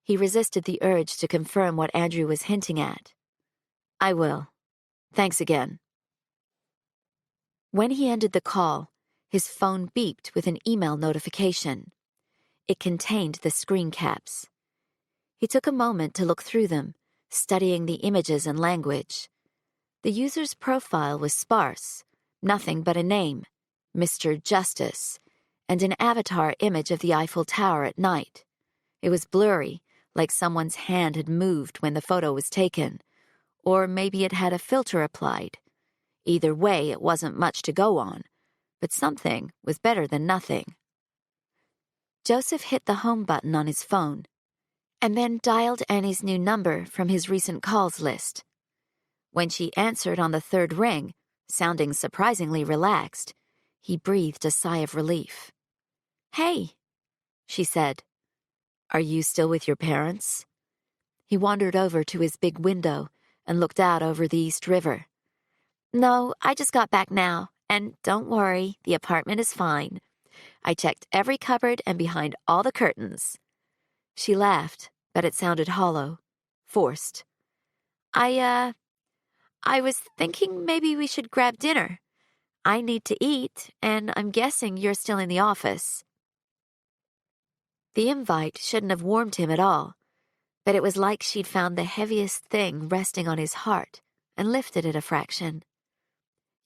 Speaker 2: He resisted the urge to confirm what Andrew was hinting at. I will. Thanks again. When he ended the call, his phone beeped with an email notification. It contained the screen caps. He took a moment to look through them, studying the images and language. The user's profile was sparse, nothing but a name, Mr. Justice, and an avatar image of the Eiffel Tower at night. It was blurry, like someone's hand had moved when the photo was taken, or maybe it had a filter applied. Either way, it wasn't much to go on, but something was better than nothing. Joseph hit the home button on his phone, and then dialed Annie's new number from his recent calls list. When she answered on the third ring, sounding surprisingly relaxed, he breathed a sigh of relief. Hey, she said. Are you still with your parents? He wandered over to his big window and looked out over the East River. No, I just got back now, and don't worry, the apartment is fine. I checked every cupboard and behind all the curtains. She laughed, but it sounded hollow, forced. I was thinking maybe we should grab dinner. I need to eat, and I'm guessing you're still in the office. The invite shouldn't have warmed him at all, but it was like she'd found the heaviest thing resting on his heart and lifted it a fraction.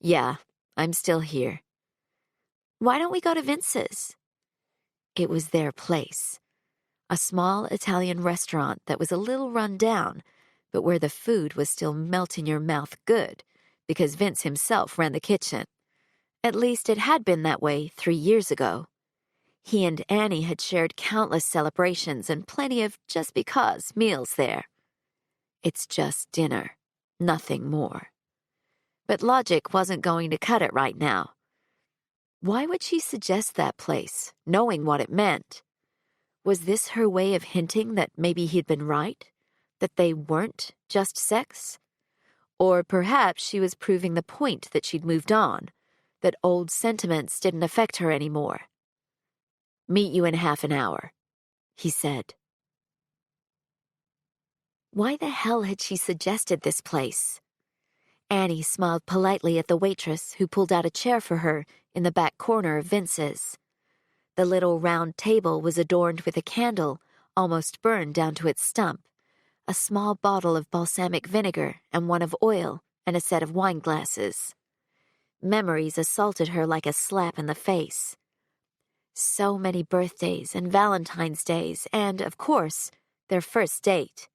Speaker 2: Yeah, I'm still here. Why don't we go to Vince's? It was their place. A small Italian restaurant that was a little run down, but where the food was still melt-in-your-mouth good, because Vince himself ran the kitchen. At least it had been that way 3 years ago. He and Annie had shared countless celebrations and plenty of just because meals there. It's just dinner, nothing more. But logic wasn't going to cut it right now. Why would she suggest that place, knowing what it meant? Was this her way of hinting that maybe he'd been right? That they weren't just sex? Or perhaps she was proving the point that she'd moved on, that old sentiments didn't affect her anymore. Meet you in half an hour, he said. Why the hell had she suggested this place? Annie smiled politely at the waitress who pulled out a chair for her in the back corner of Vince's. The little round table was adorned with a candle, almost burned down to its stump, a small bottle of balsamic vinegar and one of oil, and a set of wine glasses. Memories assaulted her like a slap in the face. So many birthdays and Valentine's Days and, of course, their first date.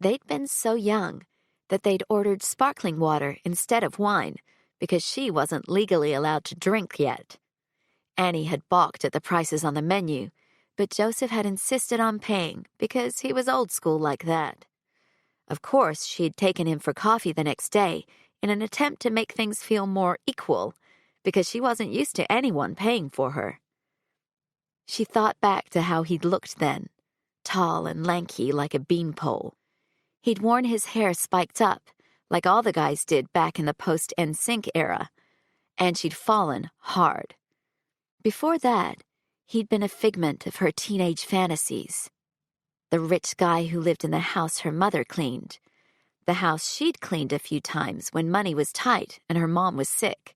Speaker 2: They'd been so young that they'd ordered sparkling water instead of wine because she wasn't legally allowed to drink yet. Annie had balked at the prices on the menu, but Joseph had insisted on paying because he was old school like that. Of course, she'd taken him for coffee the next day in an attempt to make things feel more equal because she wasn't used to anyone paying for her. She thought back to how he'd looked then, tall and lanky like a beanpole. He'd worn his hair spiked up, like all the guys did back in the post-NSYNC era, and she'd fallen hard. Before that, he'd been a figment of her teenage fantasies. The rich guy who lived in the house her mother cleaned. The house she'd cleaned a few times when money was tight and her mom was sick.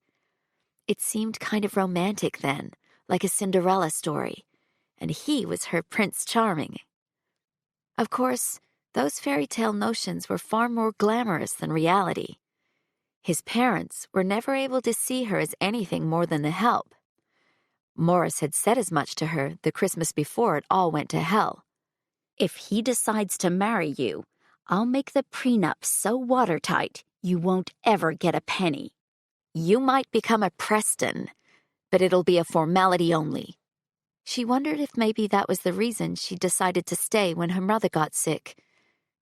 Speaker 2: It seemed kind of romantic then, like a Cinderella story, and he was her Prince Charming. Of course, those fairy tale notions were far more glamorous than reality. His parents were never able to see her as anything more than the help. Morris had said as much to her the Christmas before it all went to hell. If he decides to marry you, I'll make the prenup so watertight you won't ever get a penny. You might become a Preston, but it'll be a formality only. She wondered if maybe that was the reason she decided to stay when her mother got sick,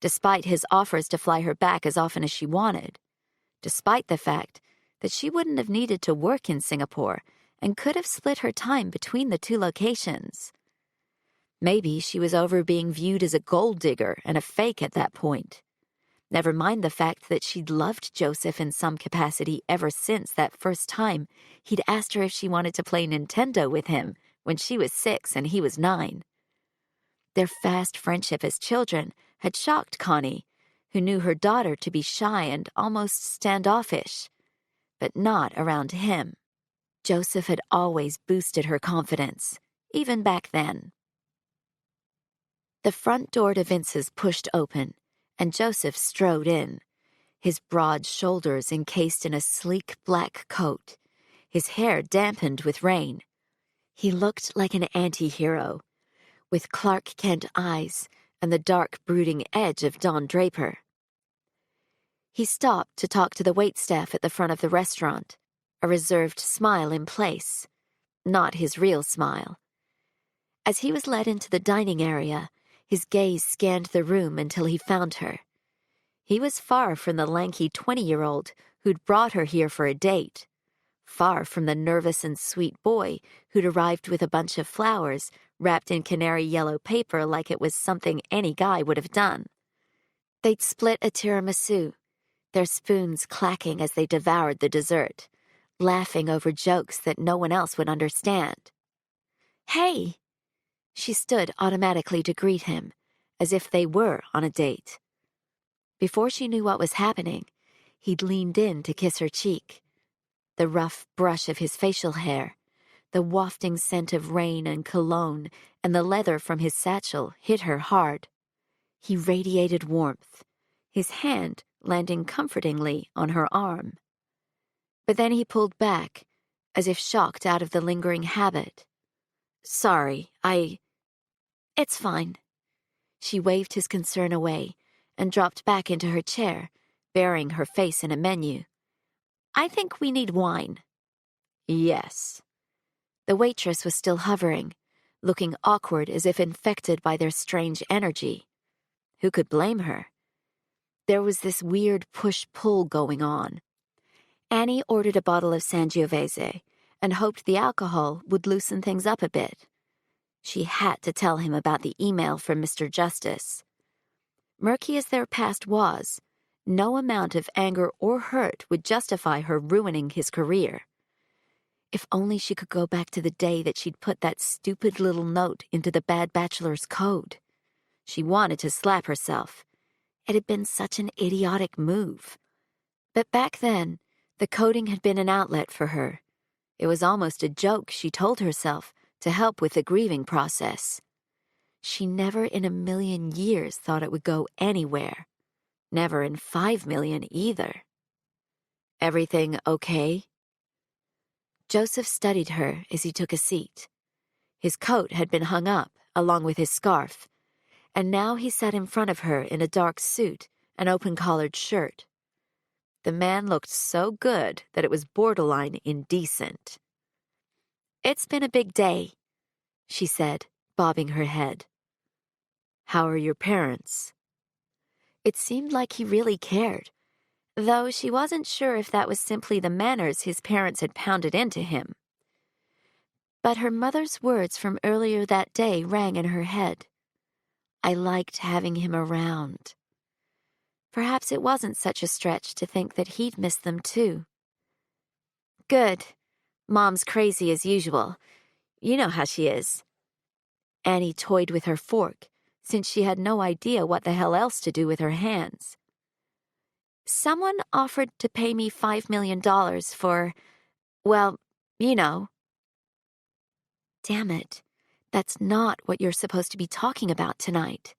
Speaker 2: despite his offers to fly her back as often as she wanted, despite the fact that she wouldn't have needed to work in Singapore and could have split her time between the 2 locations. Maybe she was over being viewed as a gold digger and a fake at that point.
Speaker 5: Never mind the fact that she'd loved Joseph in some capacity ever since that first time he'd asked her if she wanted to play Nintendo with him when she was 6 and he was 9. Their fast friendship as children had shocked Connie, who knew her daughter to be shy and almost standoffish, but not around him. Joseph had always boosted her confidence, even back then. The front door to Vince's pushed open, and Joseph strode in, his broad shoulders encased in a sleek black coat, his hair dampened with rain. He looked like an anti-hero, with Clark Kent eyes and the dark, brooding edge of Don Draper. He stopped to talk to the waitstaff at the front of the restaurant, a reserved smile in place, not his real smile. As he was led into the dining area, his gaze scanned the room until he found her. He was far from the lanky 20-year-old who'd brought her here for a date, far from the nervous and sweet boy who'd arrived with a bunch of flowers wrapped in canary yellow paper like it was something any guy would have done. They'd split a tiramisu, their spoons clacking as they devoured the dessert, laughing over jokes that no one else would understand. "Hey!" She stood automatically to greet him, as if they were on a date. Before she knew what was happening, he'd leaned in to kiss her cheek. The rough brush of his facial hair, the wafting scent of rain and cologne, and the leather from his satchel hit her hard. He radiated warmth, his hand landing comfortingly on her arm. But then he pulled back, as if shocked out of the lingering habit. "Sorry, It's fine." She waved his concern away and dropped back into her chair, burying her face in a menu. "I think we need wine." "Yes." The waitress was still hovering, looking awkward as if infected by their strange energy. Who could blame her? There was this weird push-pull going on. Annie ordered a bottle of Sangiovese and hoped the alcohol would loosen things up a bit. She had to tell him about the email from Mr. Justice. Murky as their past was, no amount of anger or hurt would justify her ruining his career. If only she could go back to the day that she'd put that stupid little note into the bad bachelor's code. She wanted to slap herself. It had been such an idiotic move. But back then, the coding had been an outlet for her. It was almost a joke, she told herself, to help with the grieving process. She never in a million years thought it would go anywhere. Never in 5 million either. "Everything okay?" Joseph studied her as he took a seat. His coat had been hung up, along with his scarf, and now he sat in front of her in a dark suit and open-collared shirt. The man looked so good that it was borderline indecent. "It's been a big day," she said, bobbing her head. "How are your parents?" It seemed like he really cared, though she wasn't sure if that was simply the manners his parents had pounded into him. But her mother's words from earlier that day rang in her head. I liked having him around. Perhaps it wasn't such a stretch to think that he'd miss them too. "Good. Mom's crazy as usual. You know how she is." Annie toyed with her fork, since she had no idea what the hell else to do with her hands. "Someone offered to pay me $5 million for, well, you know." Damn it, that's not what you're supposed to be talking about tonight.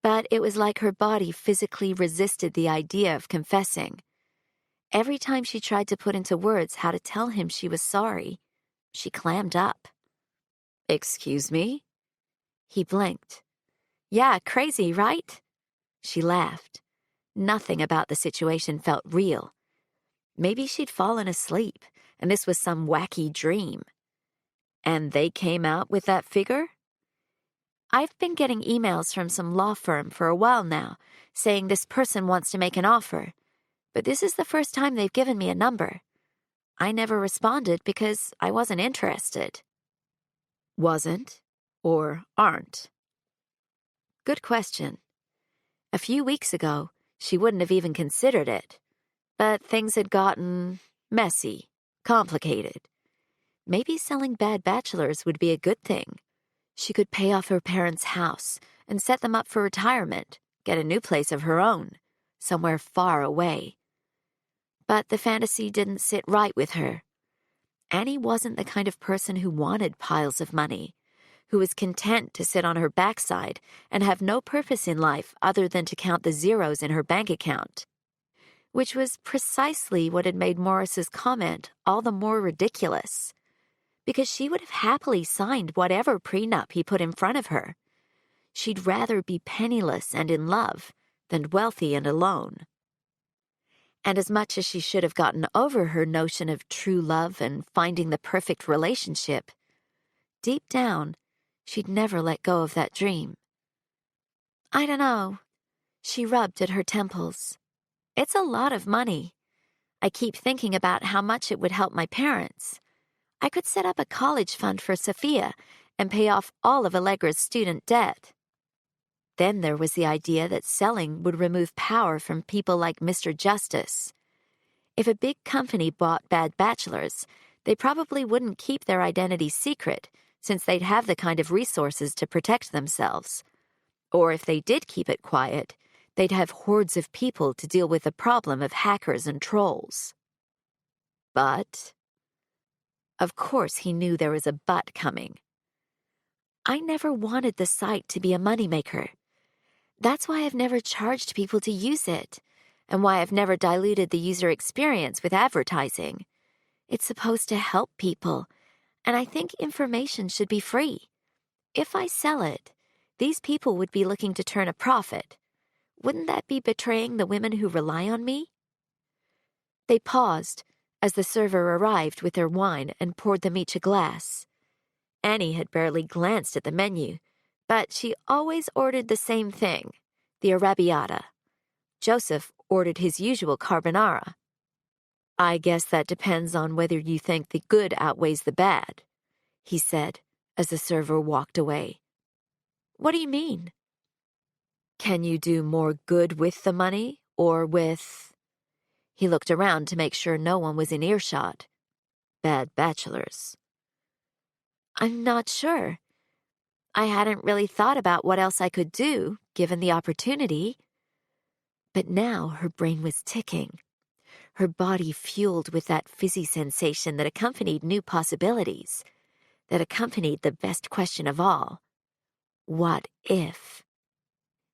Speaker 5: But it was like her body physically resisted the idea of confessing. Every time she tried to put into words how to tell him she was sorry, she clammed up. "Excuse me?" He blinked. "Yeah, crazy, right?" She laughed. Nothing about the situation felt real. Maybe she'd fallen asleep, and this was some wacky dream. "And they came out with that figure?" "I've been getting emails from some law firm for a while now, saying this person wants to make an offer, but this is the first time they've given me a number. I never responded because I wasn't interested." Wasn't or aren't? Good question. A few weeks ago, she wouldn't have even considered it. But things had gotten messy, complicated. Maybe selling bad bachelors would be a good thing. She could pay off her parents' house and set them up for retirement, get a new place of her own, somewhere far away. But the fantasy didn't sit right with her. Annie wasn't the kind of person who wanted piles of money, who was content to sit on her backside and have no purpose in life other than to count the zeros in her bank account. Which was precisely what had made Morris's comment all the more ridiculous, because she would have happily signed whatever prenup he put in front of her. She'd rather be penniless and in love than wealthy and alone. And as much as she should have gotten over her notion of true love and finding the perfect relationship, deep down, she'd never let go of that dream. I don't know. She rubbed at her temples. It's a lot of money. I keep thinking about how much it would help my parents. I could set up a college fund for Sophia and pay off all of Allegra's student debt. Then there was the idea that selling would remove power from people like Mr. Justice. If a big company bought bad bachelors, they probably wouldn't keep their identity secret, since they'd have the kind of resources to protect themselves. Or if they did keep it quiet, they'd have hordes of people to deal with the problem of hackers and trolls. But, of course he knew there was a but coming. I never wanted the site to be a moneymaker. That's why I've never charged people to use it, and why I've never diluted the user experience with advertising. It's supposed to help people, and I think information should be free. If I sell it, these people would be looking to turn a profit. Wouldn't that be betraying the women who rely on me? They paused as the server arrived with their wine and poured them each a glass. Annie had barely glanced at the menu, but she always ordered the same thing, the arrabbiata. Joseph ordered his usual carbonara. I guess that depends on whether you think the good outweighs the bad, he said as the server walked away. What do you mean? Can you do more good with the money or with... He looked around to make sure no one was in earshot. Bad bachelors. I'm not sure. I hadn't really thought about what else I could do, given the opportunity. But now her brain was ticking, her body fueled with that fizzy sensation that accompanied new possibilities, that accompanied the best question of all. What if?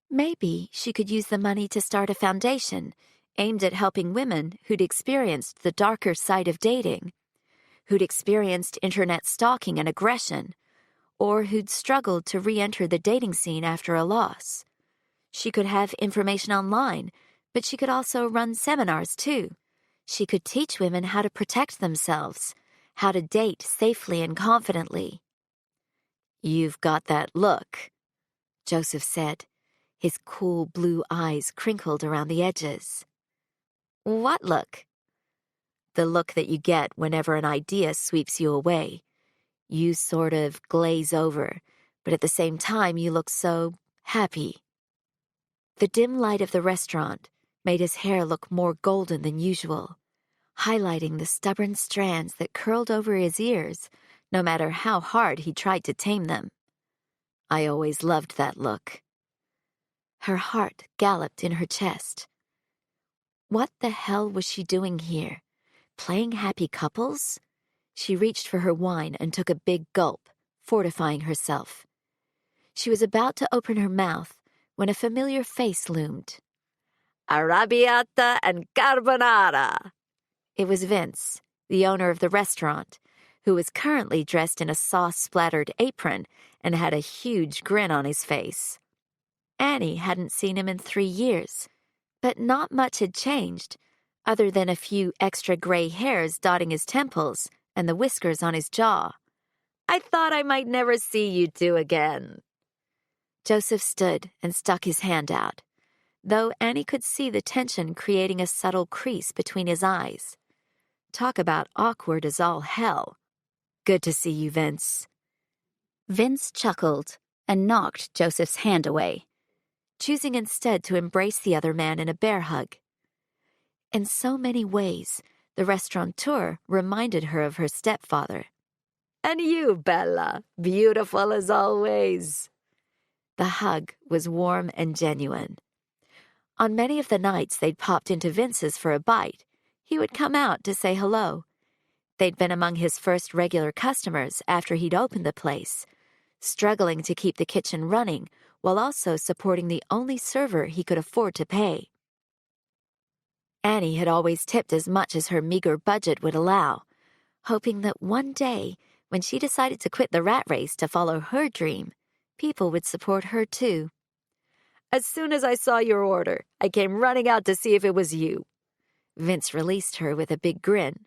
Speaker 5: Maybe she could use the money to start a foundation aimed at helping women who'd experienced the darker side of dating, who'd experienced internet stalking and aggression, or who'd struggled to re-enter the dating scene after a loss. She could have information online, but she could also run seminars too. She could teach women how to protect themselves, how to date safely and confidently. You've got that look, Joseph said, his cool blue eyes crinkled around the edges. What look? The look that you get whenever an idea sweeps you away. You sort of glaze over, but at the same time you look so happy. The dim light of the restaurant made his hair look more golden than usual, highlighting the stubborn strands that curled over his ears, no matter how hard he tried to tame them. I always loved that look. Her heart galloped in her chest. What the hell was she doing here? Playing happy couples? She reached for her wine and took a big gulp, fortifying herself. She was about to open her mouth when a familiar face loomed. Arrabbiata and carbonara! It was Vince, the owner of the restaurant, who was currently dressed in a sauce-splattered apron and had a huge grin on his face. Annie hadn't seen him in 3 years, but not much had changed, other than a few extra gray hairs dotting his temples and the whiskers on his jaw. I thought I might never see you two again. Joseph stood and stuck his hand out, though Annie could see the tension creating a subtle crease between his eyes. Talk about awkward as all hell. Good to see you, Vince. Vince chuckled and knocked Joseph's hand away. choosing instead to embrace the other man in a bear hug. In so many ways, the restaurateur reminded her of her stepfather. "And you, Bella, beautiful as always." The hug was warm and genuine. On many of the nights they'd popped into Vince's for a bite, he would come out to say hello. They'd been among his first regular customers after he'd opened the place, struggling to keep the kitchen running while also supporting the only server he could afford to pay. Annie had always tipped as much as her meager budget would allow, hoping that one day, when she decided to quit the rat race to follow her dream, people would support her too. "As soon as I saw your order, I came running out to see if it was you." Vince released her with a big grin.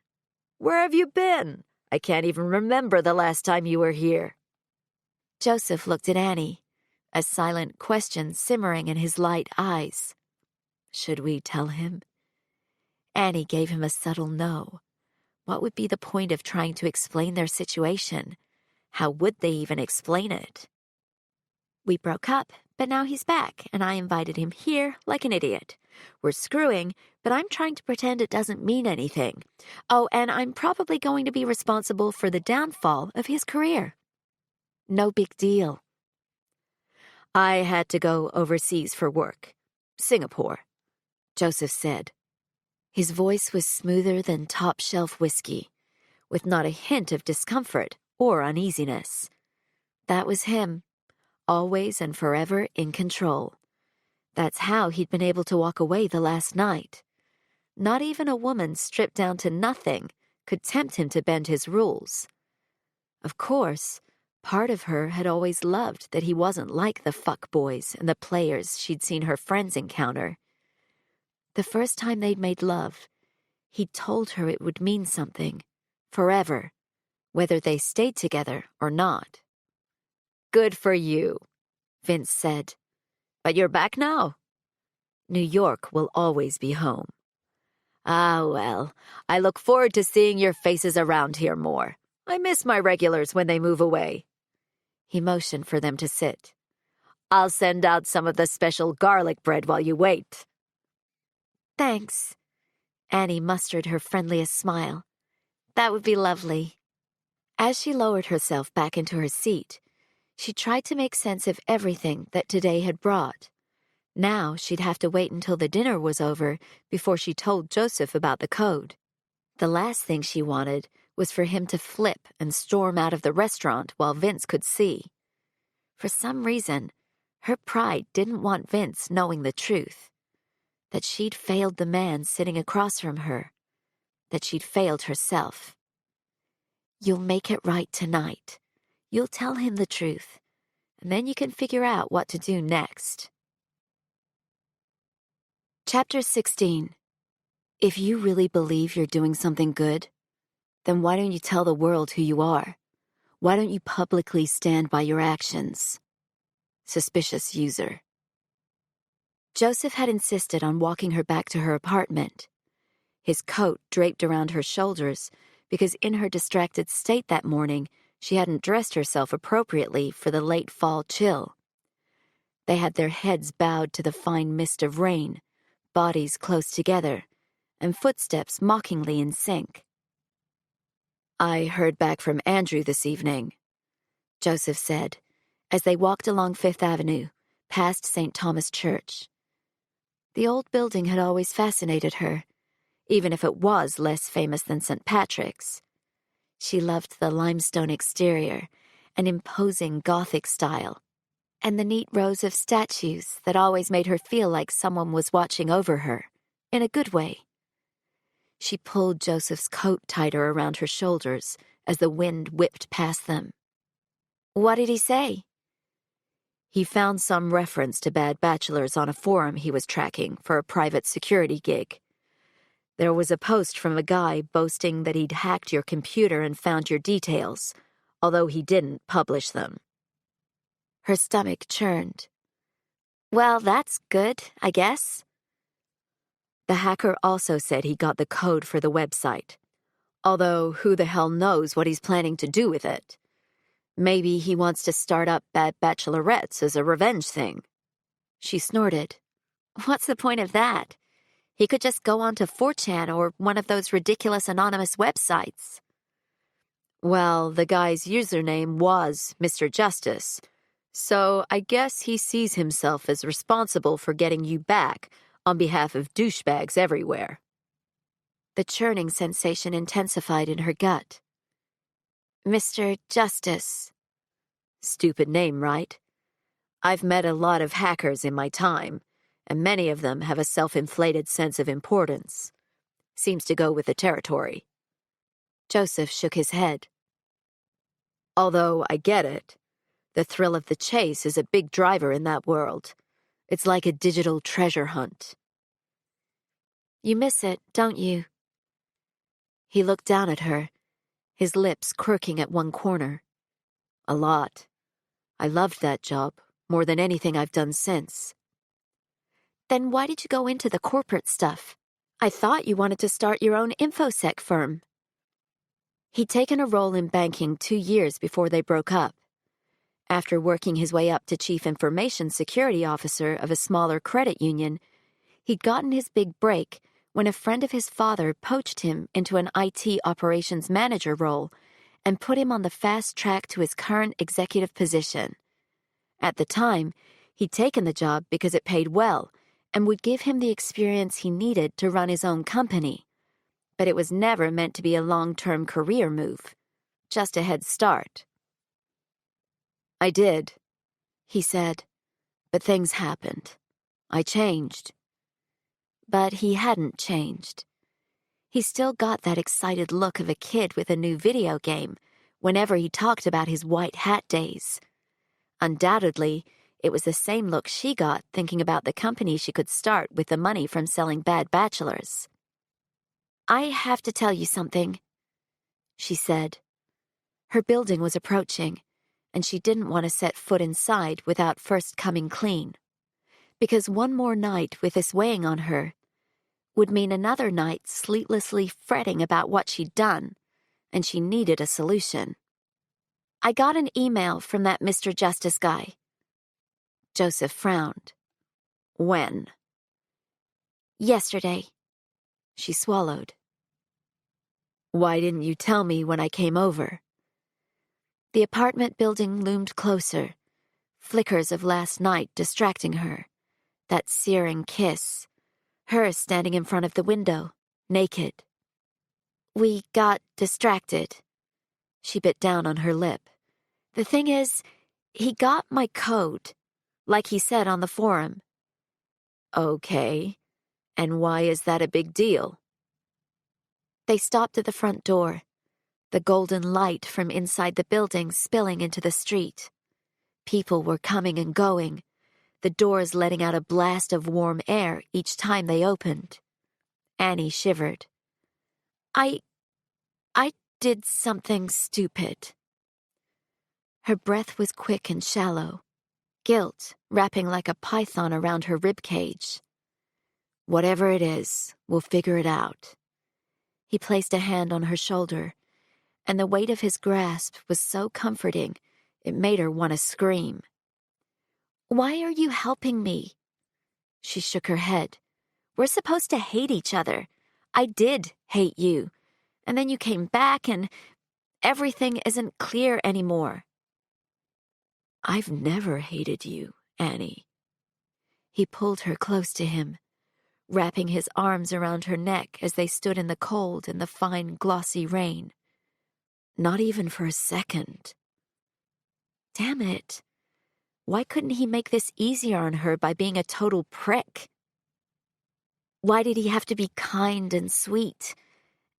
Speaker 5: "Where have you been? I can't even remember the last time you were here." Joseph looked at Annie, a silent question simmering in his light eyes. Should we tell him? Annie gave him a subtle no. What would be the point of trying to explain their situation? How would they even explain it? "We broke up, but now he's back, and I invited him here like an idiot. We're screwing, but I'm trying to pretend it doesn't mean anything. Oh, and I'm probably going to be responsible for the downfall of his career. No big deal." "I had to go overseas for work. Singapore," Joseph said. His voice was smoother than top-shelf whiskey, with not a hint of discomfort or uneasiness. That was him, always and forever in control. That's how he'd been able to walk away the last night. Not even a woman stripped down to nothing could tempt him to bend his rules. Of course, part of her had always loved that he wasn't like the fuckboys and the players she'd seen her friends encounter. The first time they'd made love, he'd told her it would mean something, forever, whether they stayed together or not. "Good for you," Vince said. "But you're back now." "New York will always be home." "Ah, well, I look forward to seeing your faces around here more. I miss my regulars when they move away." He motioned for them to sit. "I'll send out some of the special garlic bread while you wait." "Thanks." Annie mustered her friendliest smile. "That would be lovely." As she lowered herself back into her seat, she tried to make sense of everything that today had brought. Now she'd have to wait until the dinner was over before she told Joseph about the code. The last thing she wanted was for him to flip and storm out of the restaurant while Vince could see. For some reason, her pride didn't want Vince knowing the truth. That she'd failed the man sitting across from her. That she'd failed herself. "You'll make it right tonight. You'll tell him the truth, and then you can figure out what to do next." Chapter 16. If you really believe you're doing something good, then why don't you tell the world who you are? Why don't you publicly stand by your actions? Suspicious user. Joseph had insisted on walking her back to her apartment, his coat draped around her shoulders because in her distracted state that morning, she hadn't dressed herself appropriately for the late fall chill. They had their heads bowed to the fine mist of rain, bodies close together, and footsteps mockingly in sync. "I heard back from Andrew this evening," Joseph said, as they walked along Fifth Avenue, past St. Thomas Church. The old building had always fascinated her, even if it was less famous than St. Patrick's. She loved the limestone exterior, an imposing Gothic style, and the neat rows of statues that always made her feel like someone was watching over her, in a good way. She pulled Joseph's coat tighter around her shoulders as the wind whipped past them. "What did he say?" "He found some reference to bad bachelors on a forum he was tracking for a private security gig. There was a post from a guy boasting that he'd hacked your computer and found your details, although he didn't publish them." Her stomach churned. "Well, that's good, I guess." The hacker also said he got the code for the website, although who the hell knows what he's planning to do with it. Maybe he wants to start up bad bachelorettes as a revenge thing. She snorted. What's the point of that? He could just go on to 4chan or one of those ridiculous anonymous websites.
Speaker 1: Well, the guy's username was Mr. Justice, so I guess he sees himself as responsible for getting you back on behalf of douchebags everywhere.
Speaker 5: The churning sensation intensified in her gut. Mr. Justice.
Speaker 1: Stupid name, right? I've met a lot of hackers in my time, and many of them have a self-inflated sense of importance. Seems to go with the territory.
Speaker 5: Joseph shook his head.
Speaker 1: Although I get it. The thrill of the chase is a big driver in that world. It's like a digital treasure hunt.
Speaker 5: You miss it, don't you?
Speaker 1: He looked down at her, his lips quirking at one corner. A lot. I loved that job more than anything I've done since.
Speaker 5: Then why did you go into the corporate stuff? I thought you wanted to start your own infosec firm.
Speaker 1: He'd taken a role in banking 2 years before they broke up. After working his way up to Chief Information Security Officer of a smaller credit union, he'd gotten his big break when a friend of his father poached him into an IT operations manager role and put him on the fast track to his current executive position. At the time, he'd taken the job because it paid well and would give him the experience he needed to run his own company. But it was never meant to be a long-term career move, just a head start. I did, he said, but things happened. I changed.
Speaker 5: But he hadn't changed. He still got that excited look of a kid with a new video game whenever he talked about his white hat days. Undoubtedly, it was the same look she got thinking about the company she could start with the money from selling bad bachelors.
Speaker 1: I have to tell you something, she said. Her building was approaching, and she didn't want to set foot inside without first coming clean. Because one more night with this weighing on her would mean another night sleeplessly fretting about what she'd done, and she needed a solution. I got an email from that Mr. Justice guy. Joseph frowned. When?
Speaker 5: Yesterday.
Speaker 1: She swallowed. Why didn't you tell me when I came over? The apartment building loomed closer, flickers of last night distracting her. That searing kiss. Her standing in front of the window, naked.
Speaker 5: We got distracted.
Speaker 1: She bit down on her lip. The thing is, he got my code, like he said on the forum. Okay, and why is that a big deal? They stopped at the front door, the golden light from inside the building spilling into the street. People were coming and going, the doors letting out a blast of warm air each time they opened. Annie shivered. I did something stupid. Her breath was quick and shallow, guilt wrapping like a python around her ribcage. Whatever it is, we'll figure it out. He placed a hand on her shoulder, and the weight of his grasp was so comforting it made her want to scream.
Speaker 5: Why are you helping me?
Speaker 1: She shook her head. We're supposed to hate each other. I did hate you. And then you came back and everything isn't clear anymore. I've never hated you, Annie. He pulled her close to him, wrapping his arms around her neck as they stood in the cold and the fine, glossy rain. Not even for a second. Damn it. Why couldn't he make this easier on her by being a total prick? Why did he have to be kind and sweet?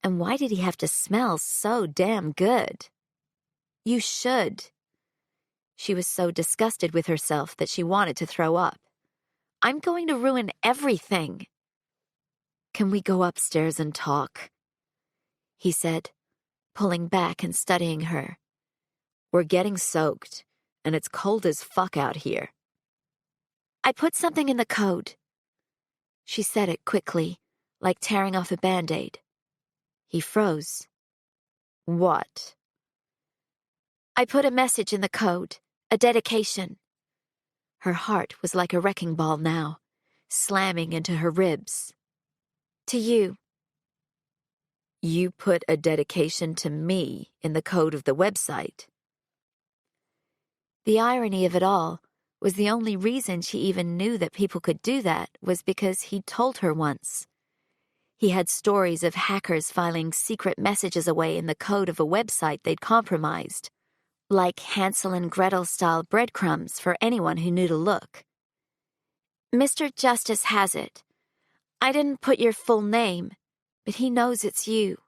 Speaker 1: And why did he have to smell so damn good? You should. She was so disgusted with herself that she wanted to throw up. I'm going to ruin everything. Can we go upstairs and talk? He said, pulling back and studying her. We're getting soaked, and it's cold as fuck out here. I put something in the code. She said it quickly, like tearing off a Band-Aid. He froze. What?
Speaker 5: I put a message in the code, a dedication. Her heart was like a wrecking ball now, slamming into her ribs. To you. You put a dedication to me in the code of the website. The irony of it all was the only reason she even knew that people could do that was because he'd told her once. He had stories of hackers filing secret messages away in the code of a website they'd compromised, like Hansel and Gretel-style breadcrumbs for anyone who knew to look. Mr. Justice has it. I didn't put your full name, but he knows it's you.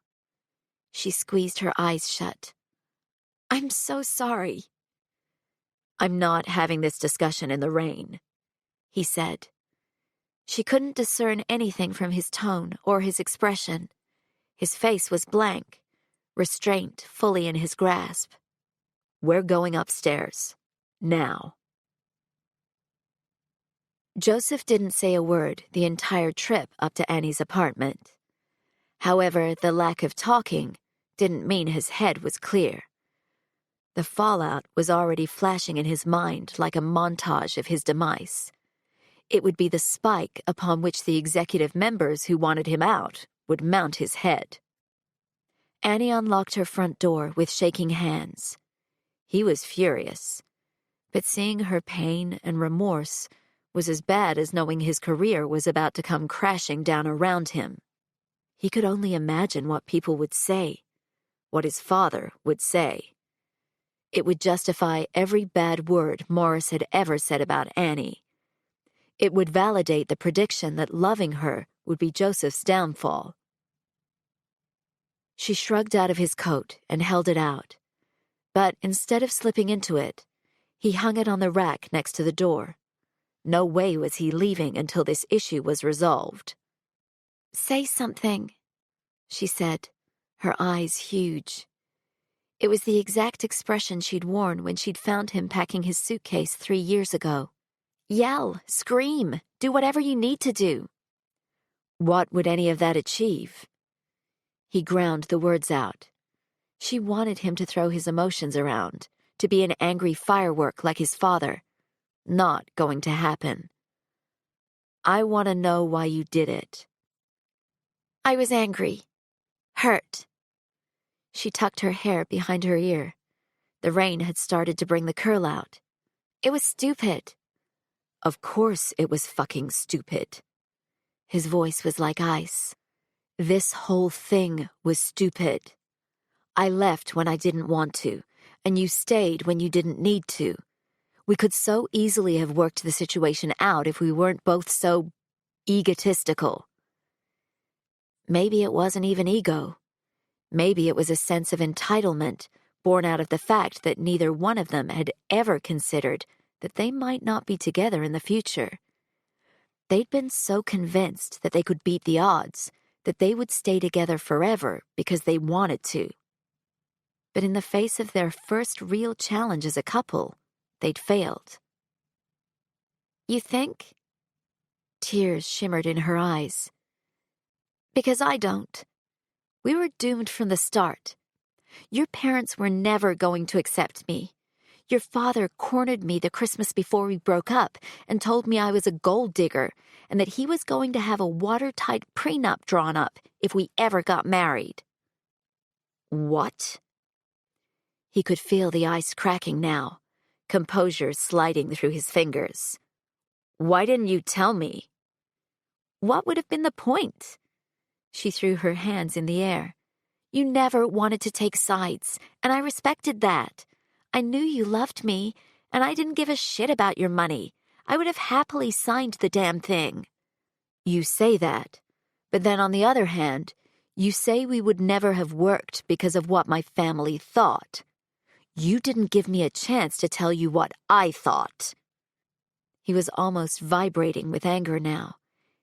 Speaker 5: She squeezed her eyes shut. I'm so sorry. I'm not having this discussion in the rain, he said. She couldn't discern anything from his tone or his expression. His face was blank, restraint fully in his grasp. We're going upstairs. Now. Joseph didn't say a word the entire trip up to Annie's apartment. However, the lack of talking didn't mean his head was clear. The fallout was already flashing in his mind like a montage of his demise. It would be the spike upon which the executive members who wanted him out would mount his head. Annie unlocked her front door with shaking hands. He was furious, but seeing her pain and remorse was as bad as knowing his career was about to come crashing down around him. He could only imagine what people would say, what his father would say. It would justify every bad word Morris had ever said about Annie. It would validate the prediction that loving her would be Joseph's downfall. She shrugged out of his coat and held it out. But instead of slipping into it, he hung it on the rack next to the door. No way was he leaving until this issue was resolved. Say something, she said, her eyes huge. It was the exact expression she'd worn when she'd found him packing his suitcase 3 years ago. Yell, scream, do whatever you need to do. What would any of that achieve? He ground the words out. She wanted him to throw his emotions around, to be an angry firework like his father. Not going to happen. I want to know why you did it. I was angry. Hurt. She tucked her hair behind her ear. The rain had started to bring the curl out. It was stupid. Of course it was fucking stupid. His voice was like ice. This whole thing was stupid. I left when I didn't want to, and you stayed when you didn't need to. We could so easily have worked the situation out if we weren't both so egotistical. Maybe it wasn't even ego. Maybe it was a sense of entitlement born out of the fact that neither one of them had ever considered that they might not be together in the future. They'd been so convinced that they could beat the odds, that they would stay together forever because they wanted to. But in the face of their first real challenge as a couple, they'd failed. You think? Tears shimmered in her eyes. Because I don't. We were doomed from the start. Your parents were never going to accept me. Your father cornered me the Christmas before we broke up and told me I was a gold digger and that he was going to have a watertight prenup drawn up if we ever got married. What? He could feel the ice cracking now, composure sliding through his fingers. Why didn't you tell me? What would have been the point? She threw her hands in the air. You never wanted to take sides, and I respected that. I knew you loved me, and I didn't give a shit about your money. I would have happily signed the damn thing. You say that, but then on the other hand, you say we would never have worked because of what my family thought. You didn't give me a chance to tell you what I thought. He was almost vibrating with anger now,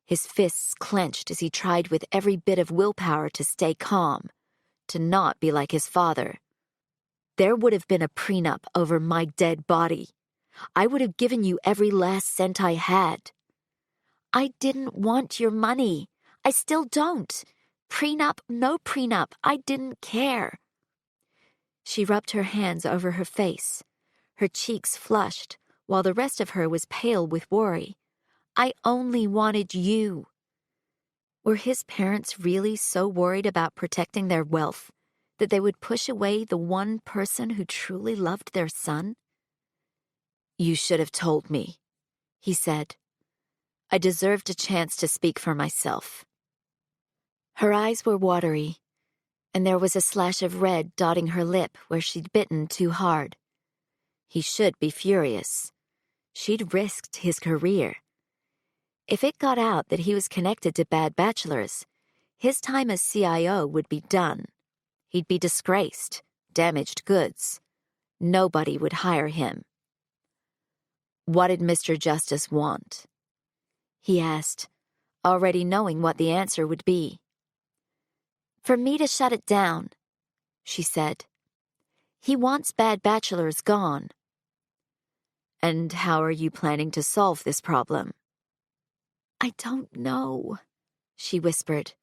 Speaker 5: his fists clenched as he tried with every bit of willpower to stay calm, to not be like his father. There would have been a prenup over my dead body. I would have given you every last cent I had. I didn't want your money. I still don't. Prenup, no prenup, I didn't care. She rubbed her hands over her face. Her cheeks flushed, while the rest of her was pale with worry. I only wanted you. Were his parents really so worried about protecting their wealth that they would push away the one person who truly loved their son? You should have told me, he said. I deserved a chance to speak for myself. Her eyes were watery, and there was a slash of red dotting her lip where she'd bitten too hard. He should be furious. She'd risked his career. If it got out that he was connected to bad bachelors, his time as CIO would be done. He'd be disgraced, damaged goods. Nobody would hire him. What did Mr. Justice want? He asked, already knowing what the answer would be. For me to shut it down, she said. He wants bad bachelors gone. And how are you planning to solve this problem? I don't know, she whispered.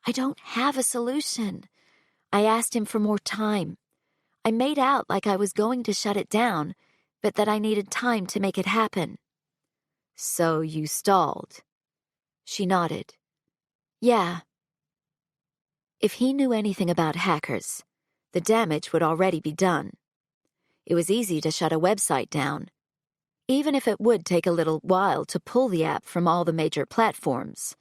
Speaker 5: I don't have a solution. I asked him for more time. I made out like I was going to shut it down, but that I needed time to make it happen. So you stalled? She nodded. Yeah. If he knew anything about hackers, the damage would already be done. It was easy to shut a website down, even if it would take a little while to pull the app from all the major platforms.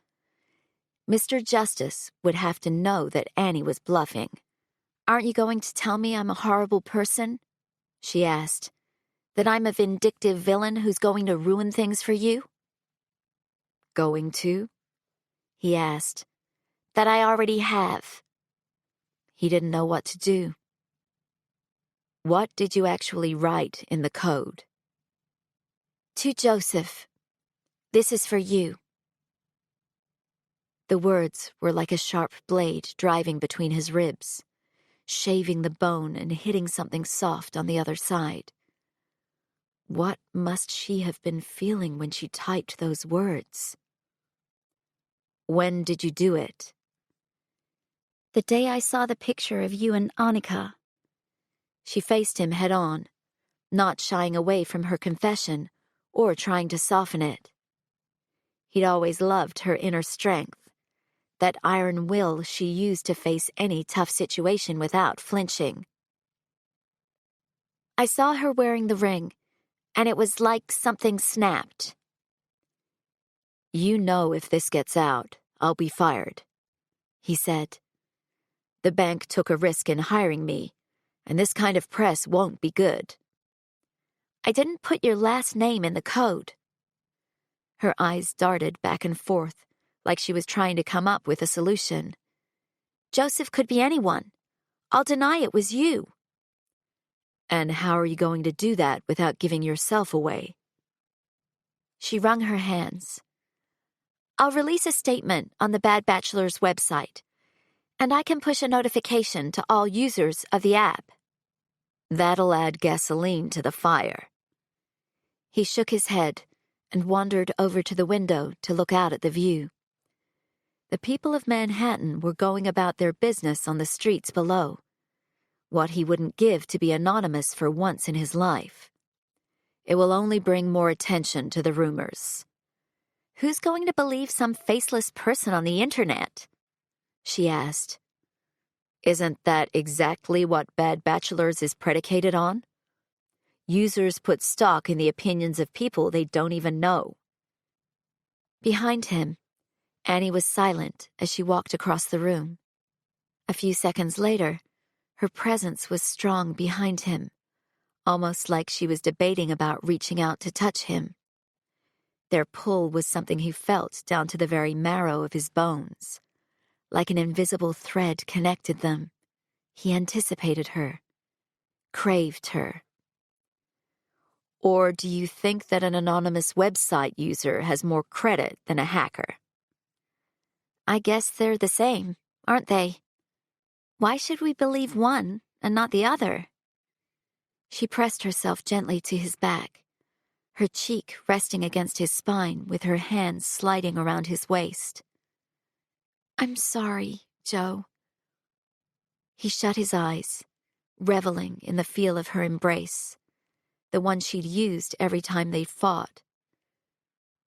Speaker 5: Mr. Justice would have to know that Annie was bluffing. Aren't you going to tell me I'm a horrible person? She asked. That I'm a vindictive villain who's going to ruin things for you? Going to? He asked. That I already have. He didn't know what to do. What did you actually write in the code? To Joseph. This is for you. The words were like a sharp blade driving between his ribs, shaving the bone and hitting something soft on the other side. What must she have been feeling when she typed those words? When did you do it? The day I saw the picture of you and Annika. She faced him head on, not shying away from her confession or trying to soften it. He'd always loved her inner strength, that iron will she used to face any tough situation without flinching. I saw her wearing the ring, and it was like something snapped. You know if this gets out, I'll be fired, he said. The bank took a risk in hiring me, and this kind of press won't be good. I didn't put your last name in the code. Her eyes darted back and forth, like she was trying to come up with a solution. Joseph could be anyone. I'll deny it was you. And how are you going to do that without giving yourself away? She wrung her hands. I'll release a statement on the Bad Bachelor's website, and I can push a notification to all users of the app. That'll add gasoline to the fire. He shook his head and wandered over to the window to look out at the view. The people of Manhattan were going about their business on the streets below. What he wouldn't give to be anonymous for once in his life. It will only bring more attention to the rumors. Who's going to believe some faceless person on the internet? She asked. Isn't that exactly what Bad Bachelors is predicated on? Users put stock in the opinions of people they don't even know. Behind him, Annie was silent as she walked across the room. A few seconds later, her presence was strong behind him, almost like she was debating about reaching out to touch him. Their pull was something he felt down to the very marrow of his bones. Like an invisible thread connected them. He anticipated her, craved her. Or do you think that an anonymous website user has more credit than a hacker? I guess they're the same, aren't they? Why should we believe one and not the other? She pressed herself gently to his back, her cheek resting against his spine with her hands sliding around his waist. I'm sorry, Joe. He shut his eyes, reveling in the feel of her embrace. the one she'd used every time they'd fought.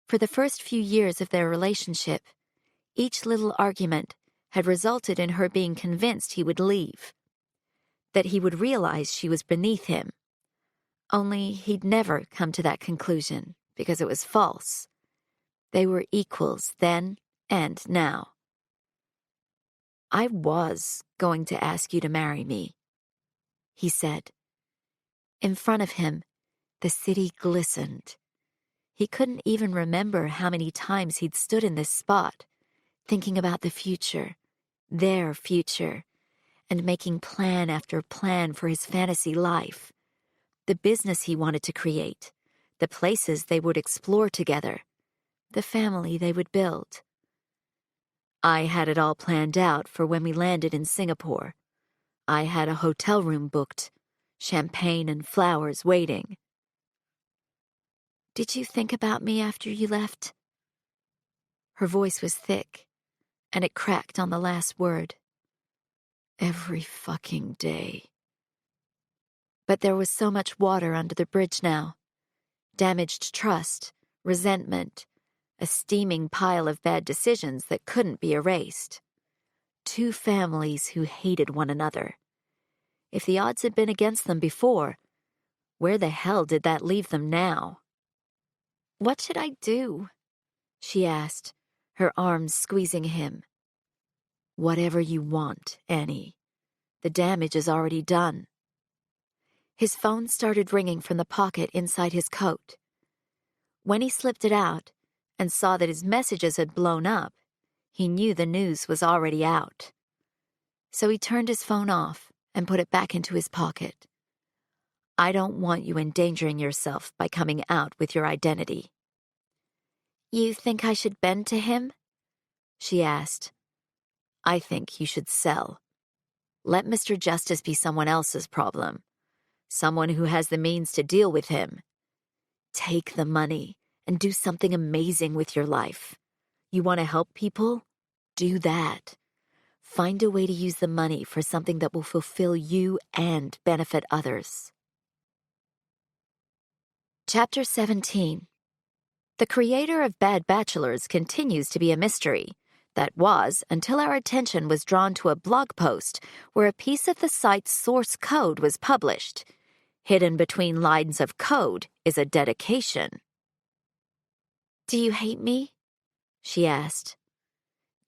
Speaker 5: For the first few years of their relationship, each little argument had resulted in her being convinced he would leave, that he would realize she was beneath him. Only he'd never come to that conclusion because it was false. They were equals then and now. "I was going to ask you to marry me," he said. In front of him, the city glistened. He couldn't even remember how many times he'd stood in this spot, thinking about the future, their future, and making plan after plan for his fantasy life, the business he wanted to create, the places they would explore together, the family they would build. I had it all planned out for when we landed in Singapore. I had a hotel room booked, champagne and flowers waiting. "Did you think about me after you left?" Her voice was thick, and it cracked on the last word. "Every fucking day." But there was so much water under the bridge now. Damaged trust, resentment, a steaming pile of bad decisions that couldn't be erased. Two families who hated one another. If the odds had been against them before, where the hell did that leave them now? "What should I do?" she asked, her arms squeezing him. "Whatever you want, Annie. The damage is already done." His phone started ringing from the pocket inside his coat. When he slipped it out and saw that his messages had blown up, he knew the news was already out. So he turned his phone off and put it back into his pocket. "I don't want you endangering yourself by coming out with your identity." "You think I should bend to him?" she asked. "I think you should sell. Let Mr. Justice be someone else's problem. Someone who has the means to deal with him. Take the money and do something amazing with your life. You want to help people? Do that. Find a way to use the money for something that will fulfill you and benefit others." Chapter 17. The creator of Bad Bachelors continues to be a mystery. That was until our attention was drawn to a blog post where a piece of the site's source code was published. Hidden between lines of code is a dedication. "Do you hate me?" she asked.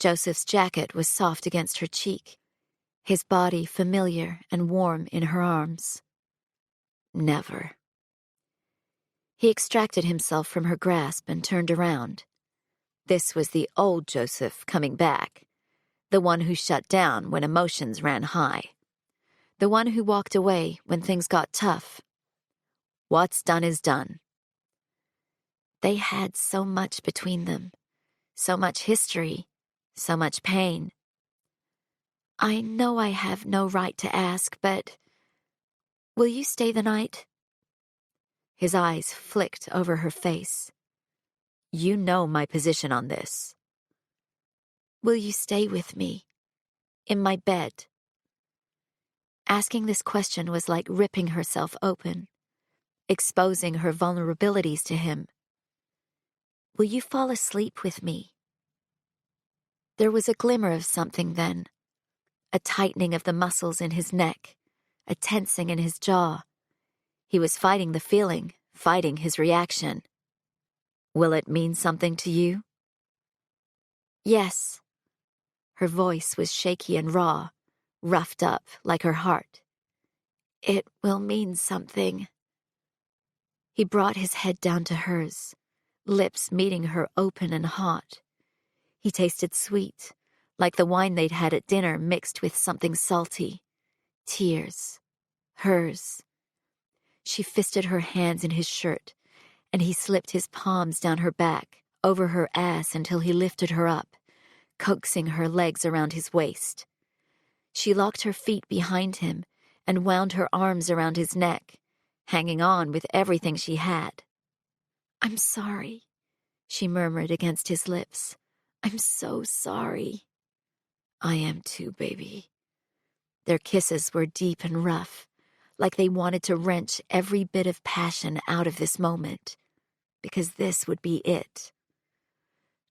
Speaker 5: Joseph's jacket was soft against her cheek, his body familiar and warm in her arms. "Never." He extracted himself from her grasp and turned around. This was the old Joseph coming back, the one who shut down when emotions ran high, the one who walked away when things got tough. What's done is done. They had so much between them, so much history, so much pain. "I know I have no right to ask, but will you stay the night?" His eyes flicked over her face. "You know my position on this." "Will you stay with me? In my bed?" Asking this question was like ripping herself open, exposing her vulnerabilities to him. "Will you fall asleep with me?" There was a glimmer of something then, a tightening of the muscles in his neck, a tensing in his jaw. He was fighting the feeling, fighting his reaction. "Will it mean something to you?" "Yes." Her voice was shaky and raw, roughed up like her heart. "It will mean something." He brought his head down to hers, lips meeting her open and hot. He tasted sweet, like the wine they'd had at dinner mixed with something salty. Tears. Hers. She fisted her hands in his shirt, and he slipped his palms down her back, over her ass until he lifted her up, coaxing her legs around his waist. She locked her feet behind him and wound her arms around his neck, hanging on with everything she had. "I'm sorry," she murmured against his lips. "I'm so sorry." "I am too, baby." Their kisses were deep and rough, like they wanted to wrench every bit of passion out of this moment, because this would be it.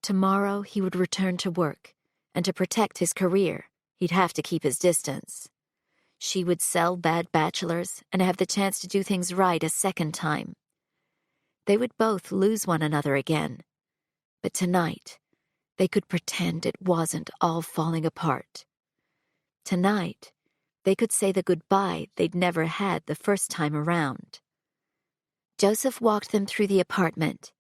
Speaker 5: Tomorrow he would return to work, and to protect his career, he'd have to keep his distance. She would sell bad bachelors and have the chance to do things right a second time. They would both lose one another again, but tonight they could pretend it wasn't all falling apart. Tonight, they could say the goodbye they'd never had the first time around. Joseph walked them through the apartment,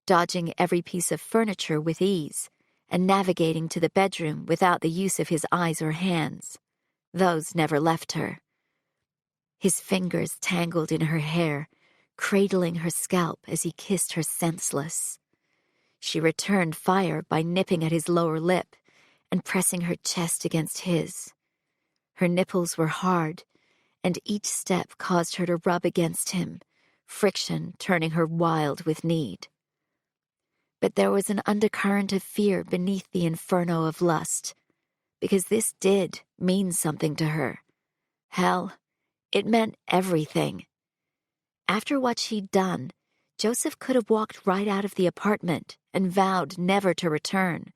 Speaker 5: dodging every piece of furniture with ease and navigating to the bedroom without the use of his eyes or hands. Those never left her. His fingers tangled in her hair, cradling her scalp as he kissed her senseless. She returned fire by nipping at his lower lip and pressing her chest against his. Her nipples were hard, and each step caused her to rub against him, friction turning her wild with need. But there was an undercurrent of fear beneath the inferno of lust, because this did mean something to her. Hell, it meant everything. After what she'd done, Joseph could have walked right out of the apartment and vowed never to return.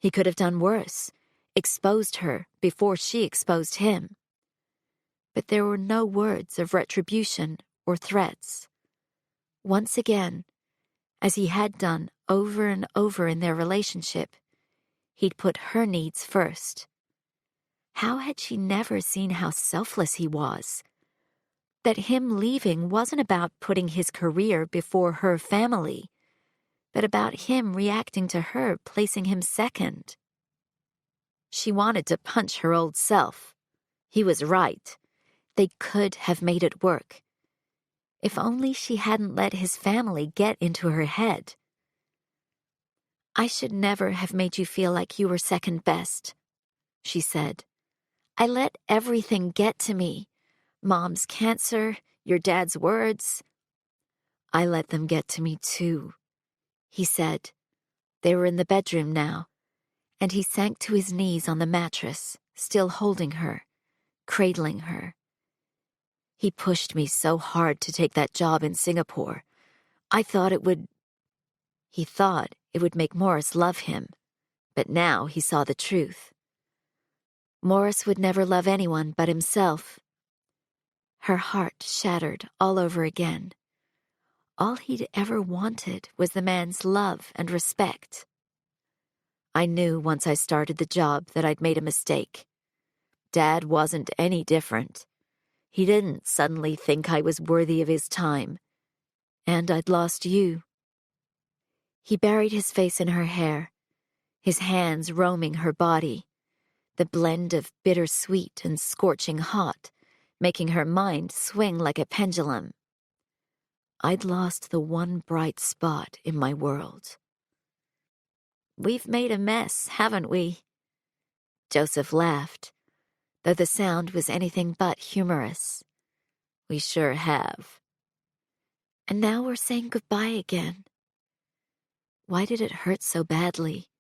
Speaker 5: He could have done worse, exposed her before she exposed him. But there were no words of retribution or threats. Once again, as he had done over and over in their relationship, he'd put her needs first. How had she never seen how selfless he was? That him leaving wasn't about putting his career before her family, but about him reacting to her placing him second. She wanted to punch her old self. He was right. They could have made it work. If only she hadn't let his family get into her head. "I should never have made you feel like you were second best," she said. "I let everything get to me. Mom's cancer, your dad's words. I let them get to me too," he said. They were in the bedroom now, and he sank to his knees on the mattress, still holding her, cradling her. "He pushed me so hard to take that job in Singapore. I thought it would..." He thought it would make Morris love him, but now he saw the truth. Morris would never love anyone but himself. Her heart shattered all over again. All he'd ever wanted was the man's love and respect. "I knew once I started the job that I'd made a mistake. Dad wasn't any different. He didn't suddenly think I was worthy of his time. And I'd lost you." He buried his face in her hair, his hands roaming her body, the blend of bittersweet and scorching hot, making her mind swing like a pendulum. I'd lost the one bright spot in my world. "We've made a mess, haven't we?" Joseph laughed, though the sound was anything but humorous. "We sure have." "And now we're saying goodbye again." Why did it hurt so badly?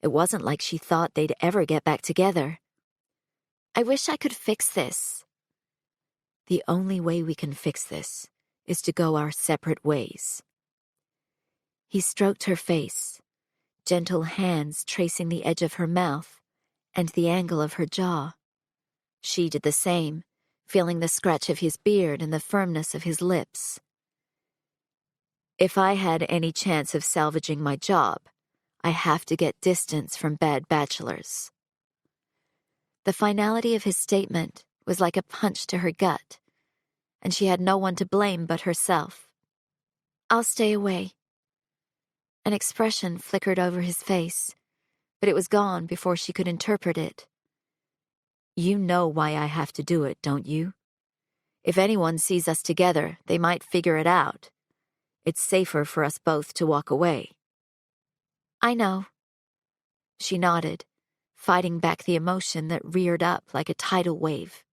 Speaker 5: It wasn't like she thought they'd ever get back together. "I wish I could fix this." "The only way we can fix this is to go our separate ways." He stroked her face, gentle hands tracing the edge of her mouth and the angle of her jaw. She did the same, feeling the scratch of his beard and the firmness of his lips. "If I had any chance of salvaging my job, I have to get distance from bad bachelors." The finality of his statement was like a punch to her gut, and she had no one to blame but herself. "I'll stay away." An expression flickered over his face, but it was gone before she could interpret it. "You know why I have to do it, don't you? If anyone sees us together, they might figure it out. It's safer for us both to walk away." "I know." She nodded, fighting back the emotion that reared up like a tidal wave.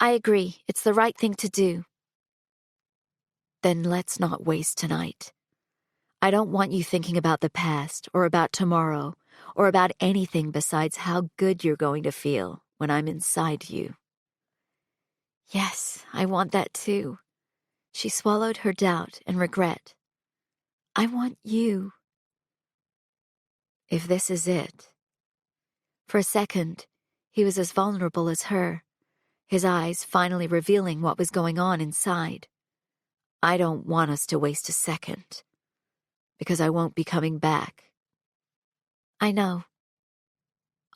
Speaker 5: "I agree, it's the right thing to do." "Then let's not waste tonight. I don't want you thinking about the past or about tomorrow or about anything besides how good you're going to feel when I'm inside you." Yes, I want that too. She swallowed her doubt and regret. I want you. If this is it. For a second, he was as vulnerable as her, his eyes finally revealing what was going on inside. I don't want us to waste a second, because I won't be coming back. I know.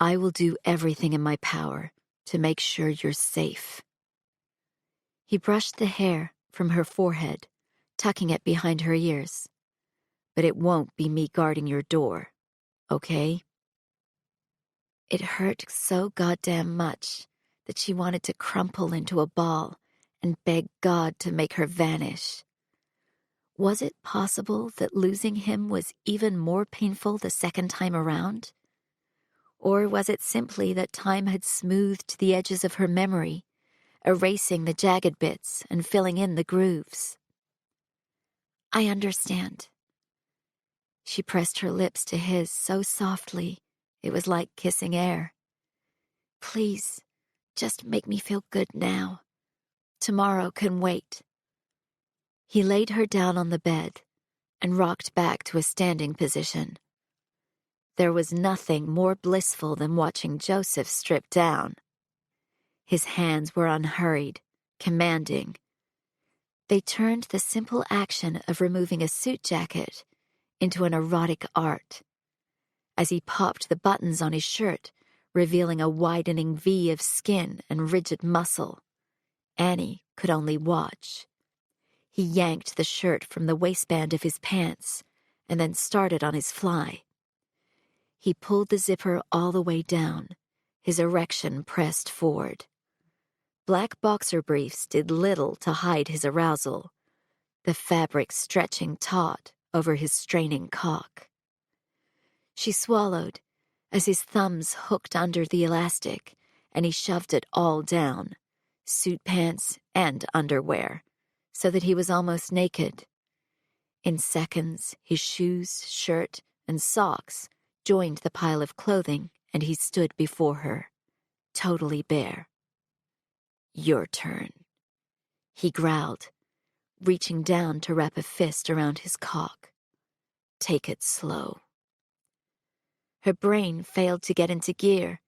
Speaker 5: I will do everything in my power to make sure you're safe. He brushed the hair from her forehead, tucking it behind her ears. But it won't be me guarding your door, okay? It hurt so goddamn much that she wanted to crumple into a ball and beg God to make her vanish. Was it possible that losing him was even more painful the second time around? Or was it simply that time had smoothed the edges of her memory, erasing the jagged bits and filling in the grooves? I understand. She pressed her lips to his so softly, it was like kissing air. Please, just make me feel good now. Tomorrow can wait. He laid her down on the bed and rocked back to a standing position. There was nothing more blissful than watching Joseph strip down. His hands were unhurried, commanding. They turned the simple action of removing a suit jacket into an erotic art. As he popped the buttons on his shirt, revealing a widening V of skin and rigid muscle, Annie could only watch. He yanked the shirt from the waistband of his pants and then started on his fly. He pulled the zipper all the way down, his erection pressed forward. Black boxer briefs did little to hide his arousal, the fabric stretching taut over his straining cock. She swallowed as his thumbs hooked under the elastic and he shoved it all down, suit pants and underwear, so that he was almost naked. In seconds, his shoes, shirt, and socks joined the pile of clothing and he stood before her, totally bare. Your turn, he growled, reaching down to wrap a fist around his cock. Take it slow. Her brain failed to get into gear,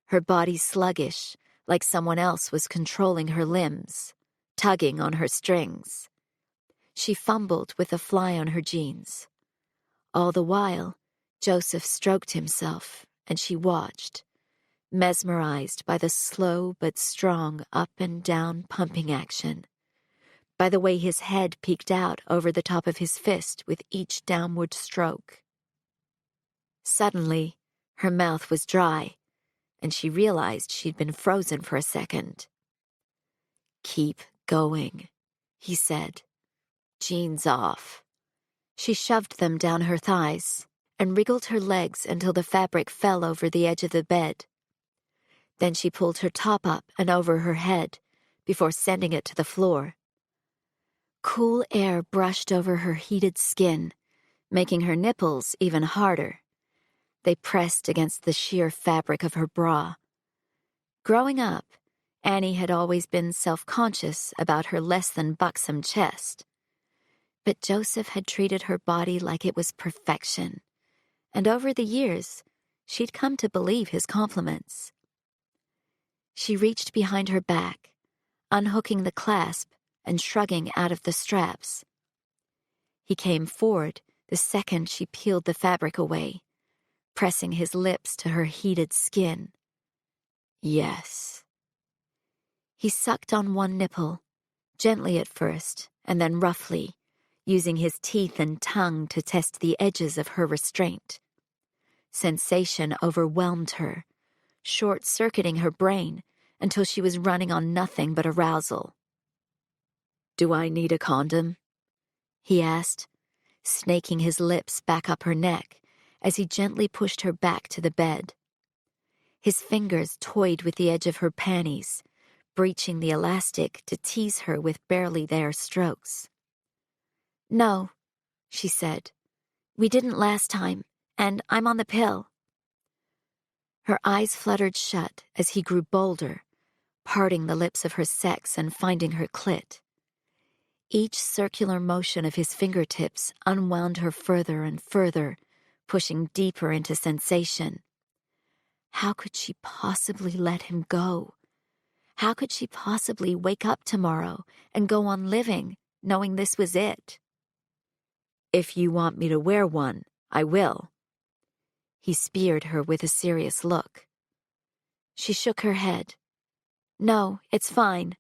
Speaker 5: her body sluggish, like someone else was controlling her limbs, tugging on her strings. She fumbled with a fly on her jeans. All the while, Joseph stroked himself, and she watched, mesmerized by the slow but strong up and down pumping action, by the way his head peeked out over the top of his fist with each downward stroke. Suddenly, her mouth was dry, and she realized she'd been frozen for a second. Keep going, he said. Jeans off. She shoved them down her thighs and wriggled her legs until the fabric fell over the edge of the bed. Then she pulled her top up and over her head before sending it to the floor. Cool air brushed over her heated skin, making her nipples even harder. They pressed against the sheer fabric of her bra. Growing up, Annie had always been self-conscious about her less-than-buxom chest. But Joseph had treated her body like it was perfection, and over the years, she'd come to believe his compliments. She reached behind her back, unhooking the clasp and shrugging out of the straps. He came forward the second she peeled the fabric away, pressing his lips to her heated skin. Yes. He sucked on one nipple, gently at first, and then roughly, using his teeth and tongue to test the edges of her restraint. Sensation overwhelmed her, short-circuiting her brain until she was running on nothing but arousal. Do I need a condom? He asked, snaking his lips back up her neck as he gently pushed her back to the bed. His fingers toyed with the edge of her panties, breaching the elastic to tease her with barely there strokes. No, she said. We didn't last time, and I'm on the pill. Her eyes fluttered shut as he grew bolder, parting the lips of her sex and finding her clit. Each circular motion of his fingertips unwound her further and further, pushing deeper into sensation. How could she possibly let him go? How could she possibly wake up tomorrow and go on living, knowing this was it? "If you want me to wear one, I will." He speared her with a serious look. She shook her head. "No, it's fine.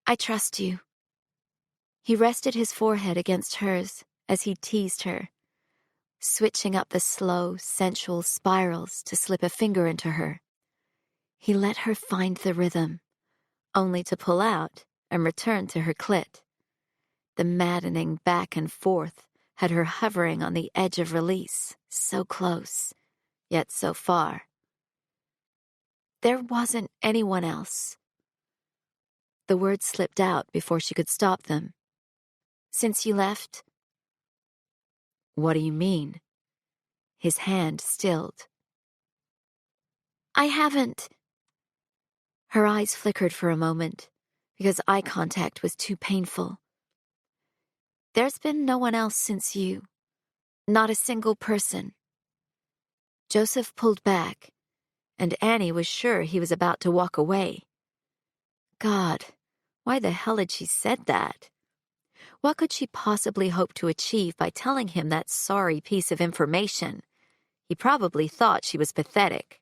Speaker 5: I trust you." He rested his forehead against hers as he teased her, switching up the slow, sensual spirals to slip a finger into her. He let her find the rhythm, only to pull out and return to her clit. The maddening back and forth had her hovering on the edge of release, so close, yet so far. There wasn't anyone else. The words slipped out before she could stop them. "Since you left?" "What do you mean?" His hand stilled. "I haven't." Her eyes flickered for a moment, because eye contact was too painful. "There's been no one else since you. Not a single person." Joseph pulled back, and Annie was sure he was about to walk away. God, why the hell had she said that? What could she possibly hope to achieve by telling him that sorry piece of information? He probably thought she was pathetic.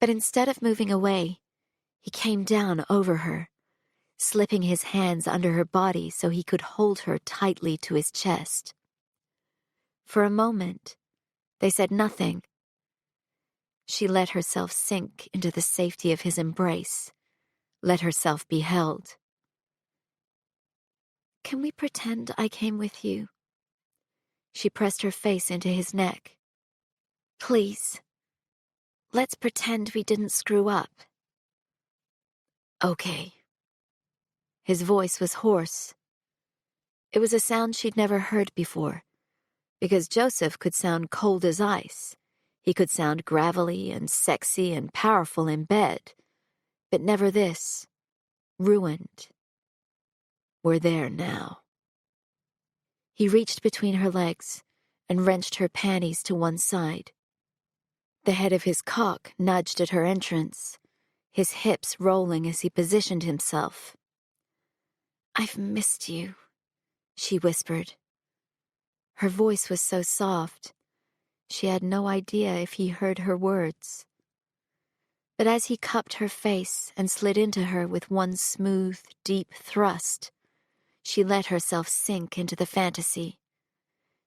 Speaker 5: But instead of moving away, he came down over her, slipping his hands under her body so he could hold her tightly to his chest. For a moment, they said nothing. She let herself sink into the safety of his embrace, let herself be held. "Can we pretend I came with you?" She pressed her face into his neck. "Please, let's pretend we didn't screw up." "Okay." His voice was hoarse. It was a sound she'd never heard before, because Joseph could sound cold as ice. He could sound gravelly and sexy and powerful in bed, but never this, ruined. "We're there now." He reached between her legs and wrenched her panties to one side. The head of his cock nudged at her entrance, his hips rolling as he positioned himself. "I've missed you," she whispered. Her voice was so soft, she had no idea if he heard her words. But as he cupped her face and slid into her with one smooth, deep thrust, she let herself sink into the fantasy.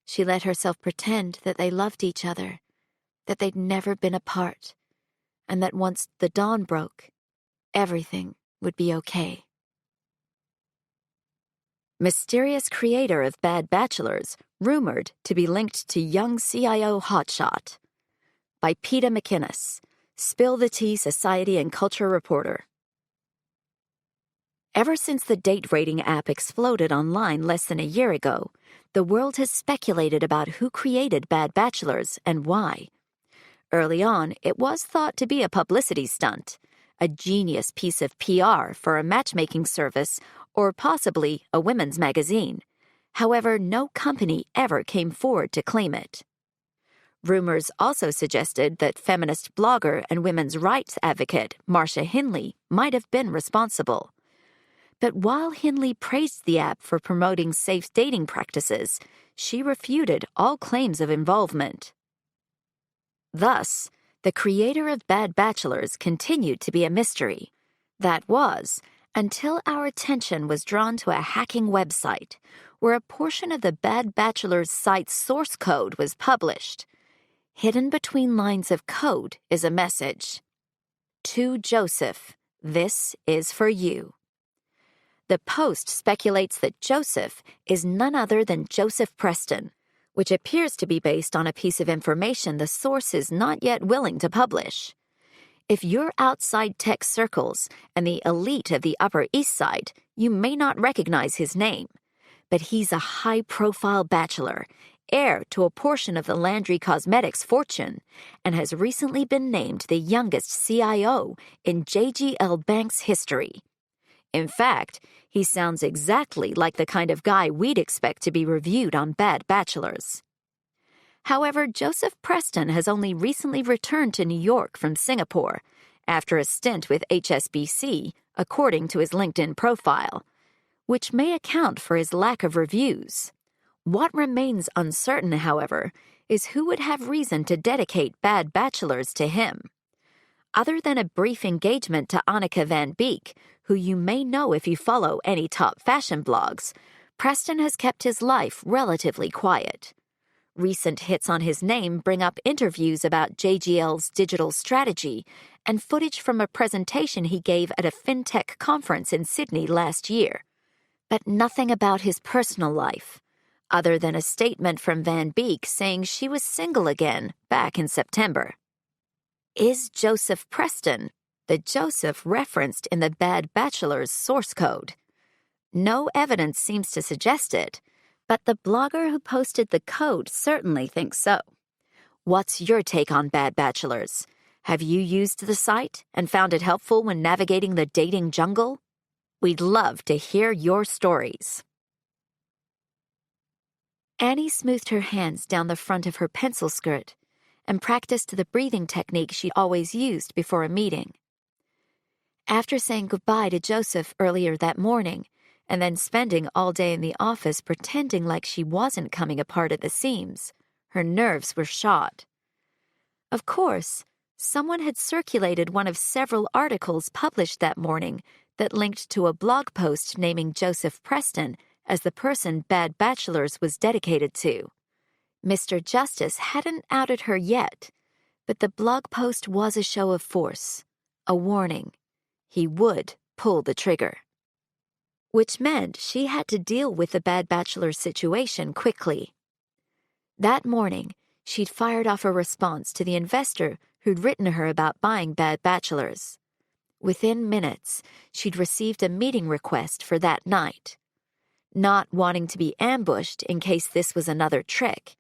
Speaker 5: She let herself pretend that they loved each other, that they'd never been apart, and that once the dawn broke, everything would be okay. Mysterious creator of Bad Bachelors, rumored to be linked to young CIO hotshot. By Peter McInnes, Spill the Tea Society and Culture reporter. Ever since the date rating app exploded online less than a year ago, the world has speculated about who created Bad Bachelors and why. Early on, it was thought to be a publicity stunt, a genius piece of PR for a matchmaking service or possibly a women's magazine. However, no company ever came forward to claim it. Rumors also suggested that feminist blogger and women's rights advocate Marcia Hinley might have been responsible. But while Hinley praised the app for promoting safe dating practices, she refuted all claims of involvement. Thus, the creator of Bad Bachelors continued to be a mystery. That was, until our attention was drawn to a hacking website, where a portion of the Bad Bachelors site's source code was published. Hidden between lines of code is a message. "To Joseph, this is for you." The post speculates that Joseph is none other than Joseph Preston, which appears to be based on a piece of information the source is not yet willing to publish. If you're outside tech circles and the elite of the Upper East Side, you may not recognize his name, but he's a high-profile bachelor,
Speaker 2: heir to a portion of the Landry Cosmetics fortune and has recently been named the youngest CIO in JGL Bank's history. In fact, he sounds exactly like the kind of guy we'd expect to be reviewed on Bad Bachelors. However, Joseph Preston has only recently returned to New York from Singapore after a stint with HSBC, according to his LinkedIn profile, which may account for his lack of reviews. What remains uncertain, however, is who would have reason to dedicate Bad Bachelors to him. Other than a brief engagement to Anneke van Beek, who you may know if you follow any top fashion blogs, Preston has kept his life relatively quiet. Recent hits on his name bring up interviews about JGL's digital strategy and footage from a presentation he gave at a fintech conference in Sydney last year, but nothing about his personal life, other than a statement from Van Beek saying she was single again back in September. Is Joseph Preston the Joseph referenced in the Bad Bachelor's source code? No evidence seems to suggest it, but the blogger who posted the code certainly thinks so. What's your take on Bad Bachelors? Have you used the site and found it helpful when navigating the dating jungle? We'd love to hear your stories. Annie smoothed her hands down the front of her pencil skirt and practiced the breathing technique she'd always used before a meeting. After saying goodbye to Joseph earlier that morning, and then spending all day in the office pretending like she wasn't coming apart at the seams, her nerves were shot. Of course, someone had circulated one of several articles published that morning that linked to a blog post naming Joseph Preston as the person Bad Bachelors was dedicated to. Mr. Justice hadn't outed her yet, but the blog post was a show of force, a warning. He would pull the trigger. Which meant she had to deal with the Bad Bachelor situation quickly. That morning, she'd fired off a response to the investor who'd written her about buying Bad Bachelors. Within minutes, she'd received a meeting request for that night. Not wanting to be ambushed in case this was another trick,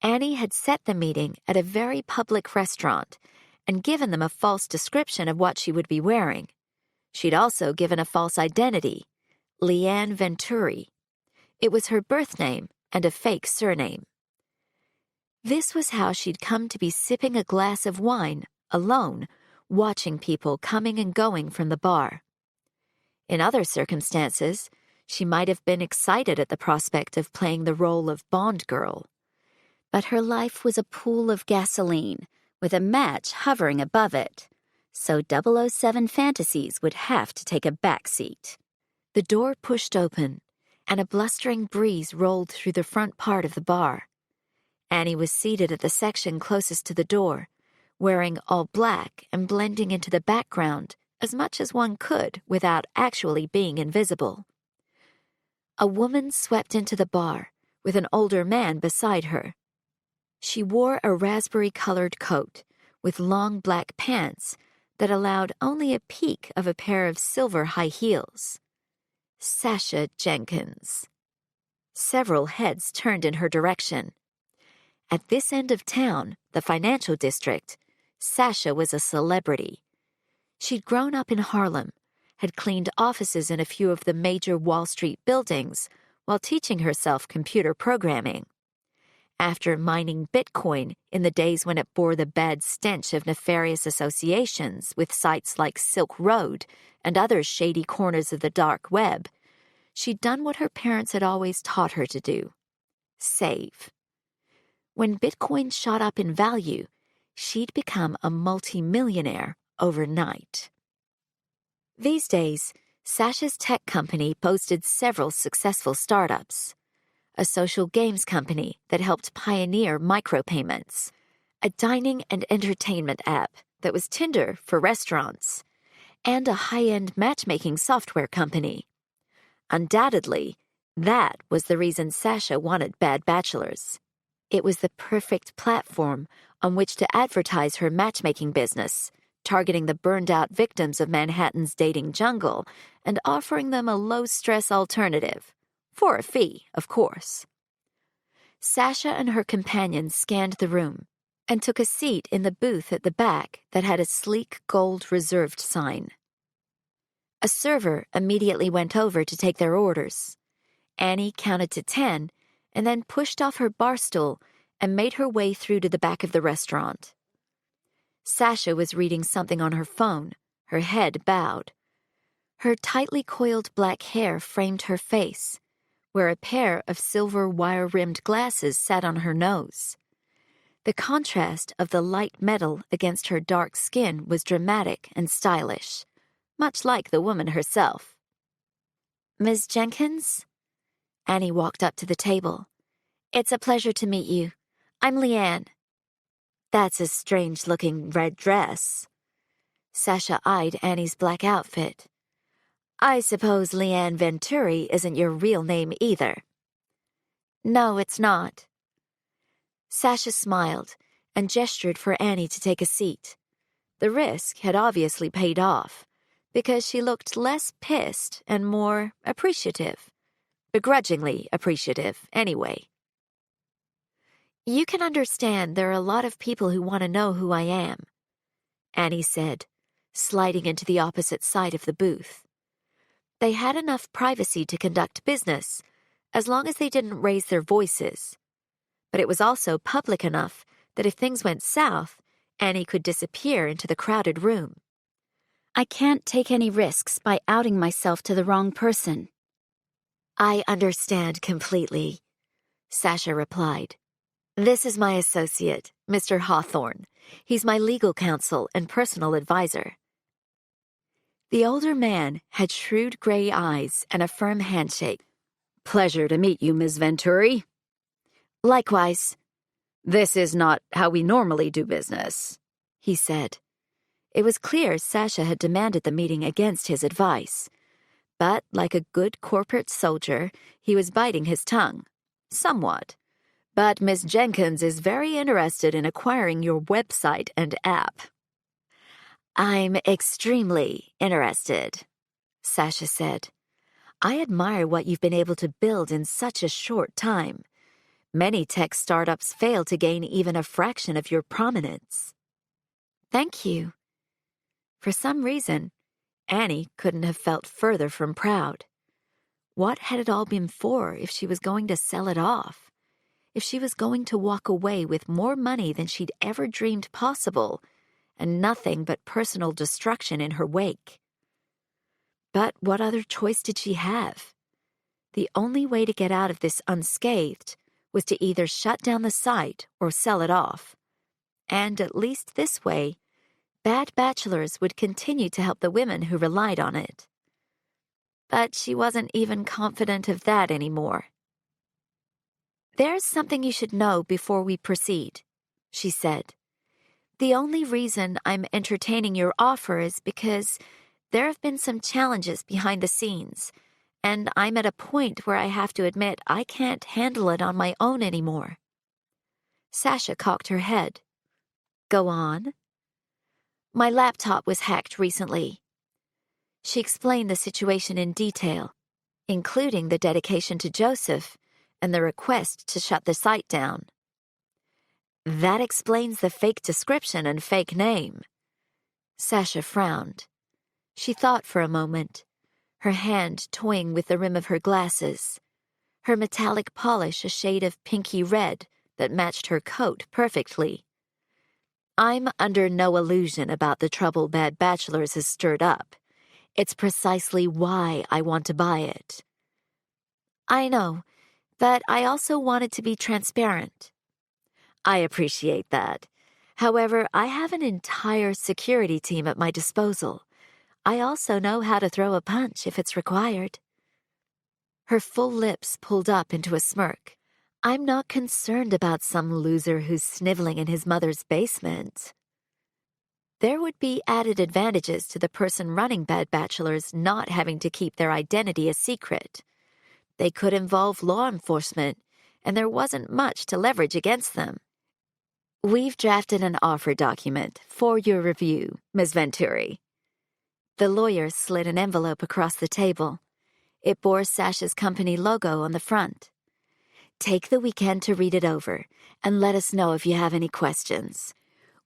Speaker 2: Annie had set the meeting at a very public restaurant and given them a false description of what she would be wearing. She'd also given a false identity, Leanne Venturi. It was her birth name and a fake surname. This was how she'd come to be sipping a glass of wine, alone, watching people coming and going from the bar. In other circumstances, she might have been excited at the prospect of playing the role of Bond girl. But her life was a pool of gasoline, with a match hovering above it, so 007 fantasies would have to take a backseat. The door pushed open, and a blustering breeze rolled through the front part of the bar. Annie was seated at the section closest to the door, wearing all black and blending into the background as much as one could without actually being invisible. A woman swept into the bar, with an older man beside her. She wore a raspberry-colored coat with long black pants that allowed only a peek of a pair of silver high heels. Sasha Jenkins. Several heads turned in her direction. At this end of town, the financial district, Sasha was a celebrity. She'd grown up in Harlem, had cleaned offices in a few of the major Wall Street buildings while teaching herself computer programming. After mining Bitcoin in the days when it bore the bad stench of nefarious associations with sites like Silk Road and other shady corners of the dark web, she'd done what her parents had always taught her to do: save. When Bitcoin shot up in value, she'd become a multi-millionaire overnight. These days, Sasha's tech company boasted several successful startups: a social games company that helped pioneer micropayments, a dining and entertainment app that was Tinder for restaurants, and a high-end matchmaking software company. Undoubtedly, that was the reason Sasha wanted Bad Bachelors. It was the perfect platform on which to advertise her matchmaking business, targeting the burned-out victims of Manhattan's dating jungle and offering them a low-stress alternative. For a fee, of course.
Speaker 5: Sasha and her companion scanned the room and took a seat in the booth at the back that had a sleek gold reserved sign. A server immediately went over to take their orders. Annie counted to 10 and then pushed off her bar stool and made her way through to the back of the restaurant. Sasha was reading something on her phone, her head bowed. Her tightly coiled black hair framed her face, where a pair of silver wire-rimmed glasses sat on her nose. The contrast of the light metal against her dark skin was dramatic and stylish, much like the woman herself. "Ms. Jenkins?" Annie walked up to the table. "It's a pleasure to meet you. I'm Leanne." "That's a strange-looking red dress." Sasha eyed Annie's black outfit. "I suppose Leanne Venturi isn't your real name either." "No, it's not." Sasha smiled and gestured for Annie to take a seat. The risk had obviously paid off, because she looked less pissed and more appreciative. Begrudgingly appreciative, anyway. "You can understand there are a lot of people who want to know who I am," Annie said, sliding into the opposite side of the booth. They had enough privacy to conduct business, as long as they didn't raise their voices. But it was also public enough that if things went south, Annie could disappear into the crowded room. "I can't take any risks by outing myself to the wrong person." "I understand completely," Sasha replied. "This is my associate, Mr. Hawthorne. He's my legal counsel and personal advisor." The older man had shrewd gray eyes and a firm handshake. "Pleasure to meet you, Ms. Venturi." "Likewise." "This is not how we normally do business," he said. It was clear Sasha had demanded the meeting against his advice. But, like a good corporate soldier, he was biting his tongue. Somewhat. "But Miss Jenkins is very interested in acquiring your website and app." "I'm extremely interested," Sasha said. "I admire what you've been able to build in such a short time. Many tech startups fail to gain even a fraction of your prominence." "Thank you." For some reason, Annie couldn't have felt further from proud. What had it all been for if she was going to sell it off? If she was going to walk away with more money than she'd ever dreamed possible, and nothing but personal destruction in her wake? But what other choice did she have? The only way to get out of this unscathed was to either shut down the site or sell it off. And at least this way, Bad Bachelors would continue to help the women who relied on it. But she wasn't even confident of that anymore. "There's something you should know before we proceed," she said. "The only reason I'm entertaining your offer is because there have been some challenges behind the scenes, and I'm at a point where I have to admit I can't handle it on my own anymore." Sasha cocked her head. "Go on." "My laptop was hacked recently." She explained the situation in detail, including the dedication to Joseph and the request to shut the site down. "That explains the fake description and fake name." Sasha frowned. She thought for a moment, her hand toying with the rim of her glasses, her metallic polish a shade of pinky red that matched her coat perfectly. "I'm under no illusion about the trouble Bad Bachelors has stirred up. It's precisely why I want to buy it." "I know, but I also wanted to be transparent." "I appreciate that. However, I have an entire security team at my disposal. I also know how to throw a punch if it's required." Her full lips pulled up into a smirk. "I'm not concerned about some loser who's sniveling in his mother's basement." There would be added advantages to the person running Bad Bachelors not having to keep their identity a secret. They could involve law enforcement, and there wasn't much to leverage against them. "We've drafted an offer document for your review, Ms. Venturi." The lawyer slid an envelope across the table. It bore Sasha's company logo on the front. Take the weekend to read it over and let us know if you have any questions.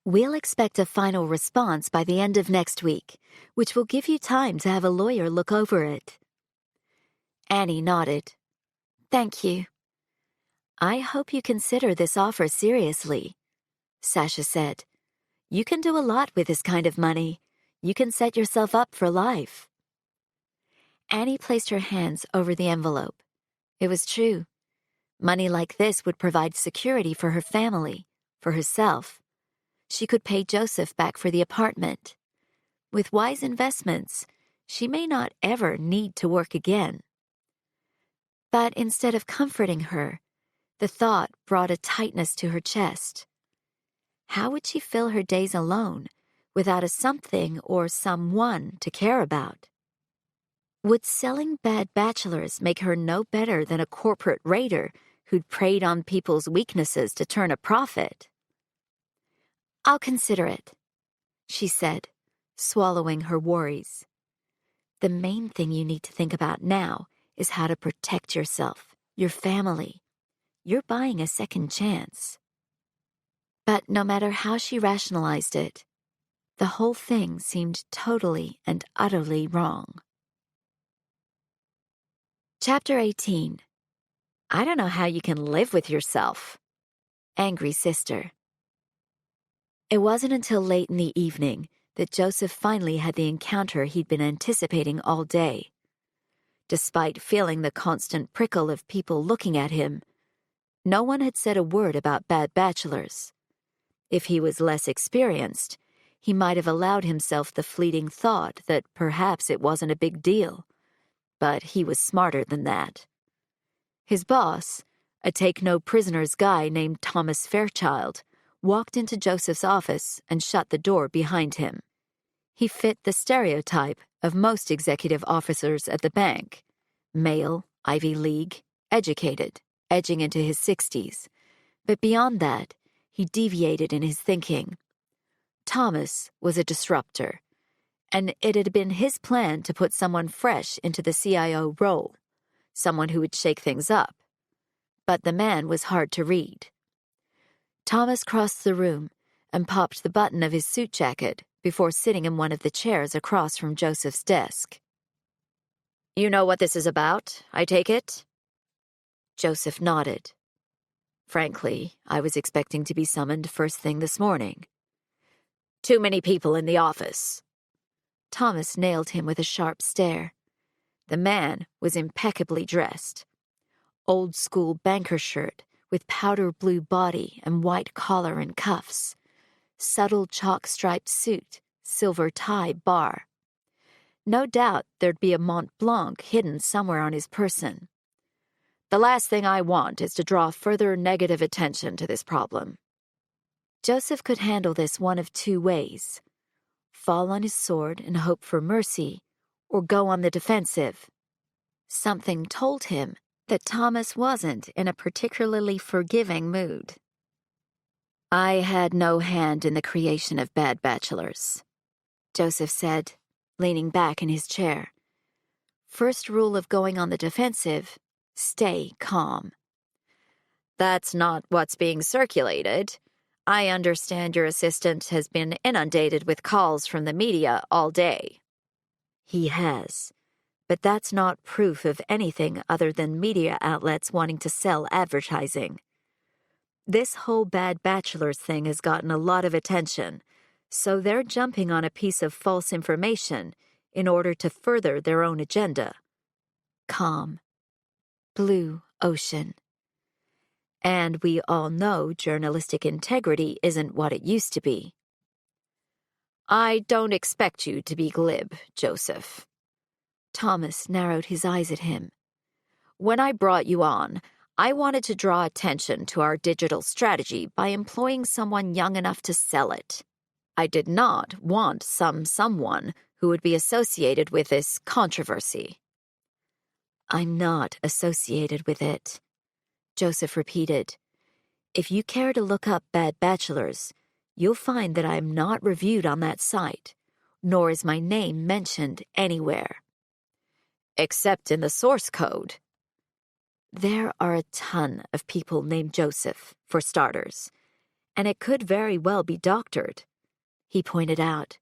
Speaker 5: We'll expect a final response by the end of next week, which will give you time to have a lawyer look over it. Annie nodded. Thank you. I hope you consider this offer seriously, Sasha said. You can do a lot with this kind of money. You can set yourself up for life. Annie placed her hands over the envelope. It was true. Money like this would provide security for her family, for herself. She could pay Joseph back for the apartment. With wise investments, she may not ever need to work again. But instead of comforting her, the thought brought a tightness to her chest. How would she fill her days alone, without a something or someone to care about? Would selling bad bachelors make her no better than a corporate raider who'd preyed on people's weaknesses to turn a profit? I'll consider it, she said, swallowing her worries. The main thing you need to think about now is how to protect yourself, your family. You're buying a second chance. But no matter how she rationalized it, the whole thing seemed totally and utterly wrong. Chapter 18. I don't know how you can live with yourself. Angry sister. It wasn't until late in the evening that Joseph finally had the encounter he'd been anticipating all day. Despite feeling the constant prickle of people looking at him, no one had said a word about bad bachelors. If he was less experienced, he might have allowed himself the fleeting thought that perhaps it wasn't a big deal. But he was smarter than that. His boss, a take-no-prisoners guy named Thomas Fairchild, walked into Joseph's office and shut the door behind him. He fit the stereotype of most executive officers at the bank: male, Ivy League, educated, edging into his 60s. But beyond that, he deviated in his thinking. Thomas was a disruptor, and it had been his plan to put someone fresh into the CIO role, someone who would shake things up. But the man was hard to read. Thomas crossed the room and popped the button of his suit jacket before sitting in one of the chairs across from Joseph's desk. You know what this is about, I take it? Joseph nodded. Frankly, I was expecting to be summoned first thing this morning. Too many people in the office. Thomas nailed him with a sharp stare. The man was impeccably dressed. Old-school banker shirt with powder blue body and white collar and cuffs. Subtle chalk-striped suit, silver tie bar. No doubt there'd be a Mont Blanc hidden somewhere on his person. The last thing I want is to draw further negative attention to this problem. Joseph could handle this one of two ways: fall on his sword and hope for mercy, or go on the defensive. Something told him that Thomas wasn't in a particularly forgiving mood. I had no hand in the creation of bad bachelors, Joseph said, leaning back in his chair. First rule of going on the defensive: stay calm. That's not what's being circulated. I understand your assistant has been inundated with calls from the media all day. He has, but that's not proof of anything other than media outlets wanting to sell advertising. This whole bad bachelors thing has gotten a lot of attention, so they're jumping on a piece of false information in order to further their own agenda. Calm. Blue ocean. And we all know journalistic integrity isn't what it used to be. I don't expect you to be glib, Joseph. Thomas narrowed his eyes at him. When I brought you on, I wanted to draw attention to our digital strategy by employing someone young enough to sell it. I did not want someone who would be associated with this controversy. I'm not associated with it, Joseph repeated. If you care to look up bad bachelors, you'll find that I am not reviewed on that site, nor is my name mentioned anywhere. Except in the source code. There are a ton of people named Joseph, for starters, and it could very well be doctored. He pointed out.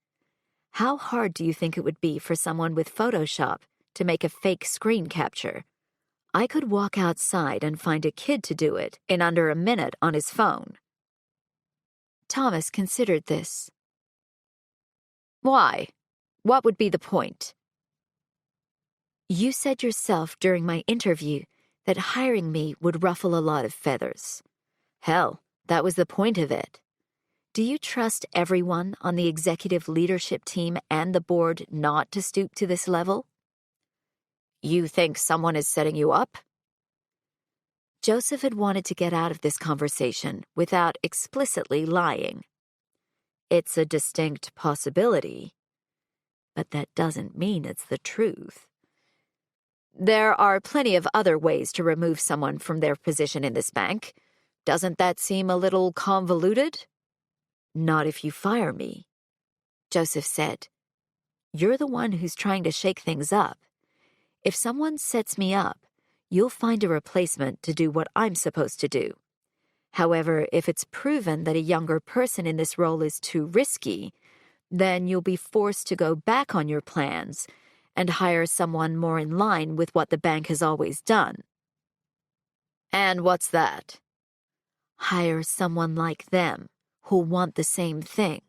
Speaker 5: How hard do you think it would be for someone with Photoshop to make a fake screen capture? I could walk outside and find a kid to do it in under a minute on his phone. Thomas considered this. Why? What would be the point? You said yourself during my interview that hiring me would ruffle a lot of feathers. Hell, that was the point of it. Do you trust everyone on the executive leadership team and the board not to stoop to this level? You think someone is setting you up? Joseph had wanted to get out of this conversation without explicitly lying. It's a distinct possibility, but that doesn't mean it's the truth. There are plenty of other ways to remove someone from their position in this bank. Doesn't that seem a little convoluted? Not if you fire me, Joseph said. You're the one who's trying to shake things up. If someone sets me up, you'll find a replacement to do what I'm supposed to do. However, if it's proven that a younger person in this role is too risky, then you'll be forced to go back on your plans and hire someone more in line with what the bank has always done. And what's that? Hire someone like them who'll want the same thing.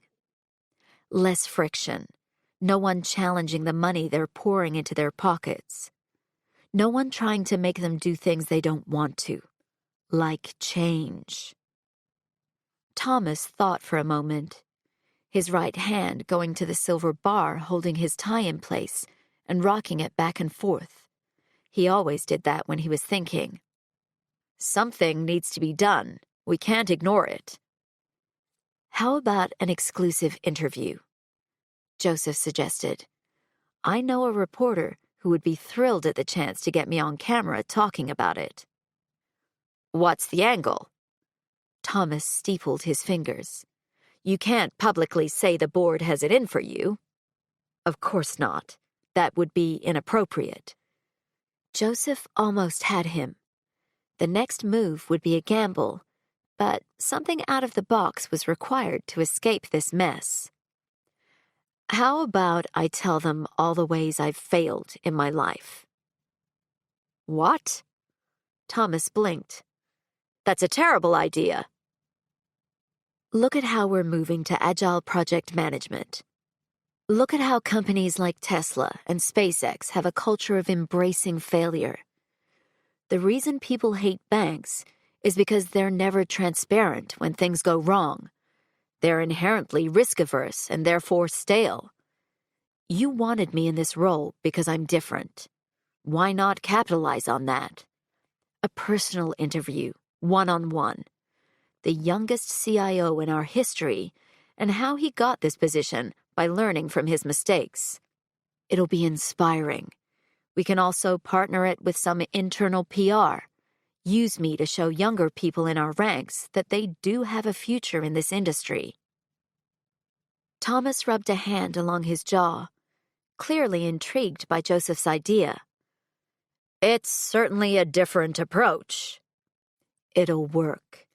Speaker 5: Less friction. No one challenging the money they're pouring into their pockets. No one trying to make them do things they don't want to, like change. Thomas thought for a moment, his right hand going to the silver bar holding his tie in place and rocking it back and forth. He always did that when he was thinking. Something needs to be done. We can't ignore it. How about an exclusive interview? Joseph suggested. I know a reporter who would be thrilled at the chance to get me on camera talking about it. What's the angle? Thomas steepled his fingers. You can't publicly say the board has it in for you. Of course not. That would be inappropriate. Joseph almost had him. The next move would be a gamble, but something out of the box was required to escape this mess. How about I tell them all the ways I've failed in my life? What? Thomas blinked. That's a terrible idea. Look at how we're moving to agile project management. Look at how companies like Tesla and SpaceX have a culture of embracing failure. The reason people hate banks is because they're never transparent when things go wrong. They're inherently risk-averse and therefore stale. You wanted me in this role because I'm different. Why not capitalize on that? A personal interview, one-on-one. The youngest CIO in our history, and how he got this position by learning from his mistakes. It'll be inspiring. We can also partner it with some internal PR. Use me to show younger people in our ranks that they do have a future in this industry. Thomas rubbed a hand along his jaw, clearly intrigued by Joseph's idea. It's certainly a different approach. It'll work.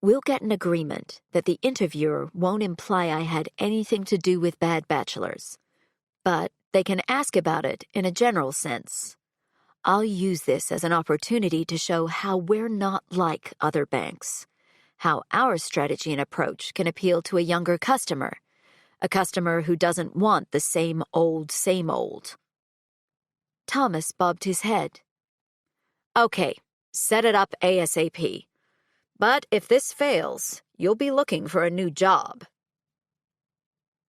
Speaker 5: We'll get an agreement that the interviewer won't imply I had anything to do with bad bachelors, but they can ask about it in a general sense. I'll use this as an opportunity to show how we're not like other banks, how our strategy and approach can appeal to a younger customer, a customer who doesn't want the same old, same old. Thomas bobbed his head. Okay, set it up ASAP. But if this fails, you'll be looking for a new job.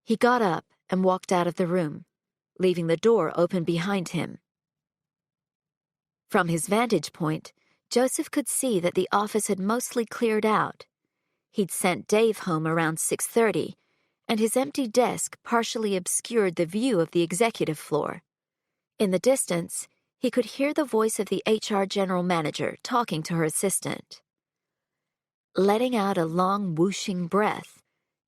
Speaker 5: He got up and walked out of the room, leaving the door open behind him. From his vantage point, Joseph could see that the office had mostly cleared out. He'd sent Dave home around 6:30, and his empty desk partially obscured the view of the executive floor. In the distance, he could hear the voice of the HR general manager talking to her assistant. Letting out a long, whooshing breath,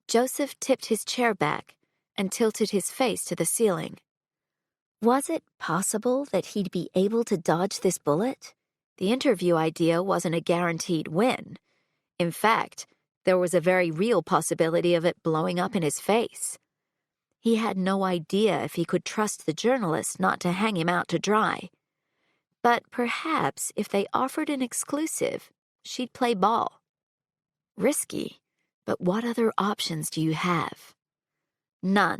Speaker 5: Joseph tipped his chair back and tilted his face to the ceiling. Was it possible that he'd be able to dodge this bullet? The interview idea wasn't a guaranteed win. In fact, there was a very real possibility of it blowing up in his face. He had no idea if he could trust the journalist not to hang him out to dry. But perhaps if they offered an exclusive, she'd play ball. Risky, but what other options do you have? None.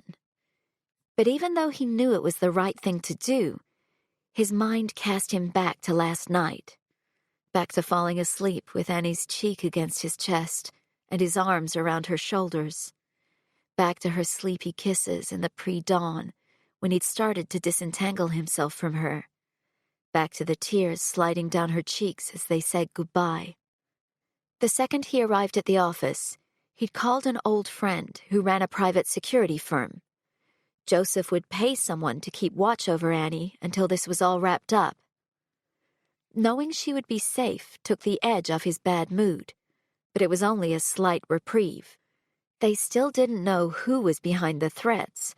Speaker 5: But even though he knew it was the right thing to do, his mind cast him back to last night, back to falling asleep with Annie's cheek against his chest and his arms around her shoulders, back to her sleepy kisses in the pre-dawn when he'd started to disentangle himself from her, back to the tears sliding down her cheeks as they said goodbye. The second he arrived at the office, he'd called an old friend who ran a private security firm. Joseph would pay someone to keep watch over Annie until this was all wrapped up. Knowing she would be safe took the edge off his bad mood, but it was only a slight reprieve. They still didn't know who was behind the threats,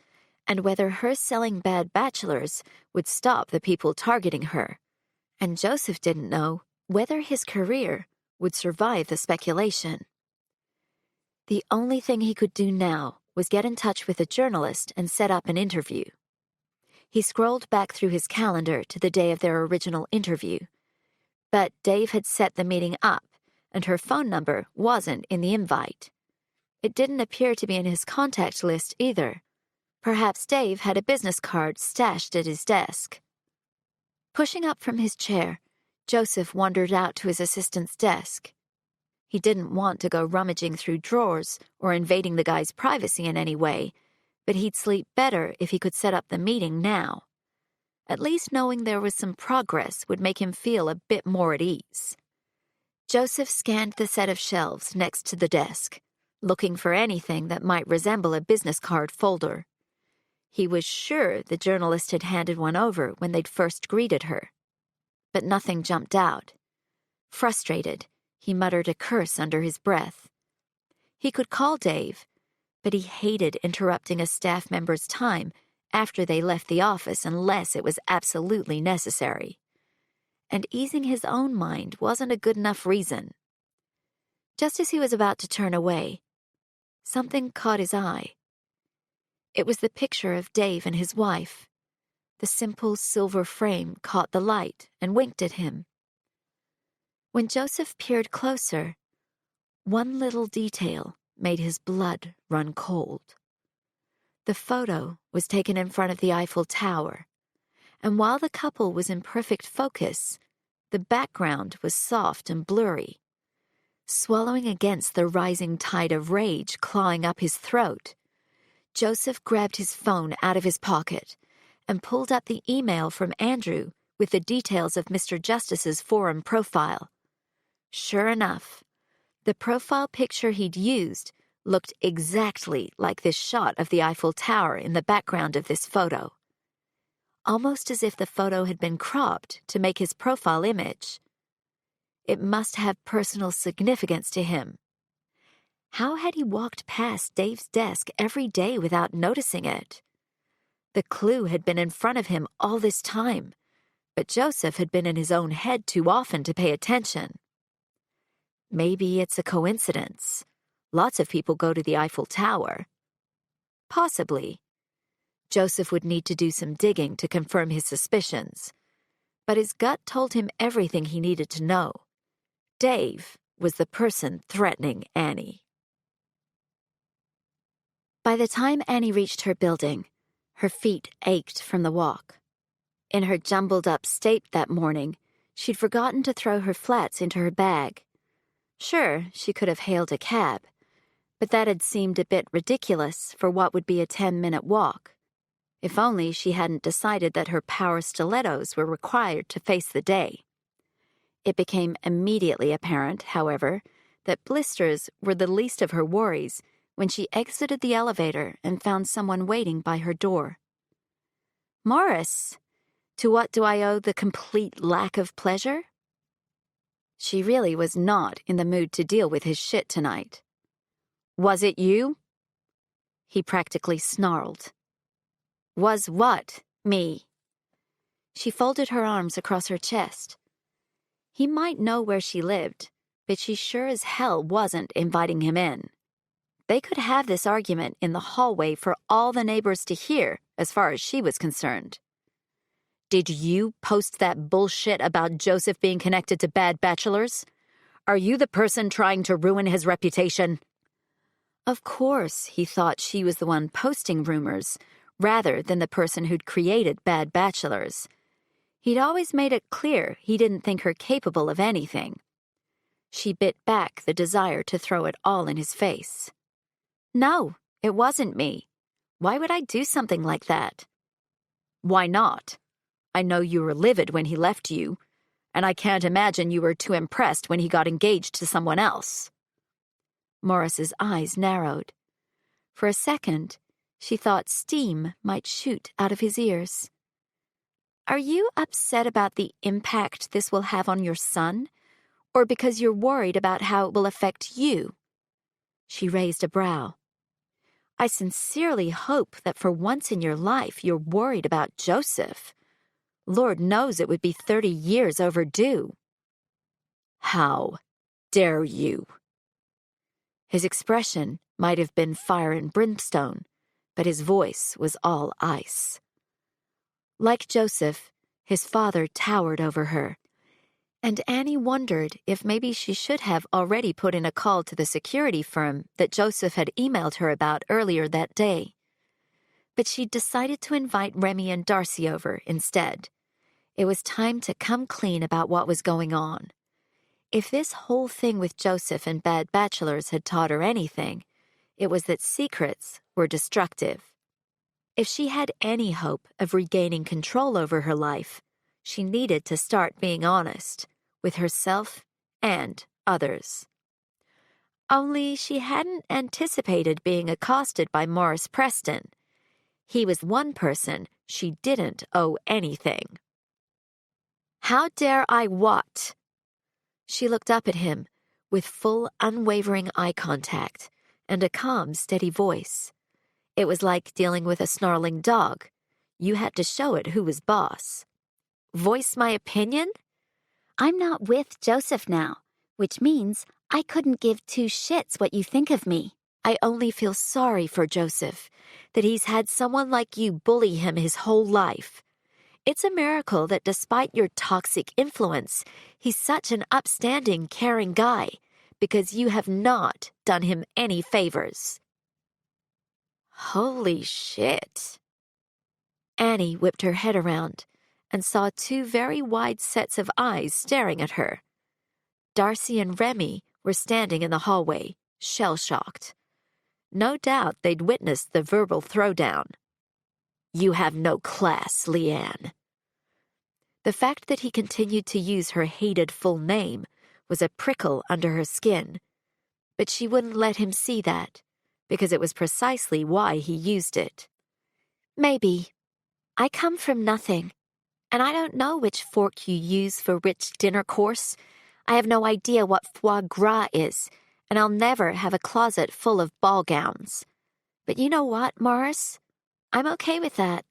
Speaker 5: and whether her selling bad bachelors would stop the people targeting her. And Joseph didn't know whether his career would survive the speculation. The only thing he could do now was get in touch with a journalist and set up an interview. He scrolled back through his calendar to the day of their original interview. But Dave had set the meeting up, and her phone number wasn't in the invite. It didn't appear to be in his contact list either. Perhaps Dave had a business card stashed at his desk. Pushing up from his chair, Joseph wandered out to his assistant's desk. He didn't want to go rummaging through drawers or invading the guy's privacy in any way, but he'd sleep better if he could set up the meeting now. At least knowing there was some progress would make him feel a bit more at ease. Joseph scanned the set of shelves next to the desk, looking for anything that might resemble a business card folder. He was sure the journalist had handed one over when they'd first greeted her. But nothing jumped out. Frustrated, he muttered a curse under his breath. He could call Dave, but he hated interrupting a staff member's time after they left the office unless it was absolutely necessary. And easing his own mind wasn't a good enough reason. Just as he was about to turn away, something caught his eye. It was the picture of Dave and his wife. The simple silver frame caught the light and winked at him. When Joseph peered closer, one little detail made his blood run cold. The photo was taken in front of the Eiffel Tower, and while the couple was in perfect focus, the background was soft and blurry. Swallowing against the rising tide of rage clawing up his throat, Joseph grabbed his phone out of his pocket and pulled up the email from Andrew with the details of Mr. Justice's forum profile. Sure enough, the profile picture he'd used looked exactly like this shot of the Eiffel Tower in the background of this photo. Almost as if the photo had been cropped to make his profile image. It must have personal significance to him. How had he walked past Dave's desk every day without noticing it? The clue had been in front of him all this time, but Joseph had been in his own head too often to pay attention. Maybe it's a coincidence. Lots of people go to the Eiffel Tower. Possibly. Joseph would need to do some digging to confirm his suspicions, but his gut told him everything he needed to know. Dave was the person threatening Annie. By the time Annie reached her building, her feet ached from the walk. In her jumbled-up state that morning, she'd forgotten to throw her flats into her bag. Sure, she could have hailed a cab, but that had seemed a bit ridiculous for what would be a 10-minute walk. If only she hadn't decided that her power stilettos were required to face the day. It became immediately apparent, however, that blisters were the least of her worries when she exited the elevator and found someone waiting by her door. "Morris, to what do I owe the complete lack of pleasure?" She really was not in the mood to deal with his shit tonight. "Was it you?" He practically snarled. "Was what? Me?" She folded her arms across her chest. He might know where she lived, but she sure as hell wasn't inviting him in. They could have this argument in the hallway for all the neighbors to hear, as far as she was concerned. Did you post that bullshit about Joseph being connected to bad bachelors? Are you the person trying to ruin his reputation? Of course, he thought she was the one posting rumors, rather than the person who'd created bad bachelors. He'd always made it clear he didn't think her capable of anything. She bit back the desire to throw it all in his face. No, it wasn't me. Why would I do something like that? Why not? I know you were livid when he left you, and I can't imagine you were too impressed when he got engaged to someone else. Morris's eyes narrowed. For a second, she thought steam might shoot out of his ears. Are you upset about the impact this will have on your son, or because you're worried about how it will affect you? She raised a brow. I sincerely hope that for once in your life you're worried about Joseph. Lord knows it would be 30 years overdue. How dare you? His expression might have been fire and brimstone, but his voice was all ice. Like Joseph, his father towered over her, and Annie wondered if maybe she should have already put in a call to the security firm that Joseph had emailed her about earlier that day. But she decided to invite Remy and Darcy over instead. It was time to come clean about what was going on. If this whole thing with Joseph and bad bachelors had taught her anything, it was that secrets were destructive. If she had any hope of regaining control over her life, she needed to start being honest with herself and others. Only she hadn't anticipated being accosted by Morris Preston. He was one person she didn't owe anything. How dare I what? She looked up at him with full, unwavering eye contact and a calm, steady voice. It was like dealing with a snarling dog. You had to show it who was boss. Voice my opinion?
Speaker 2: I'm not with Joseph now, which means I couldn't give two shits what you think of me.
Speaker 5: I only feel sorry for Joseph, that he's had someone like you bully him his whole life. It's a miracle that despite your toxic influence, he's such an upstanding, caring guy, because you have not done him any favors. Holy shit. Annie whipped her head around and saw two very wide sets of eyes staring at her. Darcy and Remy were standing in the hallway, shell-shocked. No doubt they'd witnessed the verbal throwdown. You have no class, Leanne. The fact that he continued to use her hated full name was a prickle under her skin, but she wouldn't let him see that, because it was precisely why he used it. Maybe. I come from nothing, and I don't know which fork you use for rich dinner course. I have no idea what foie gras is, and I'll never have a closet full of ball gowns. But you know what, Morris? I'm okay with that.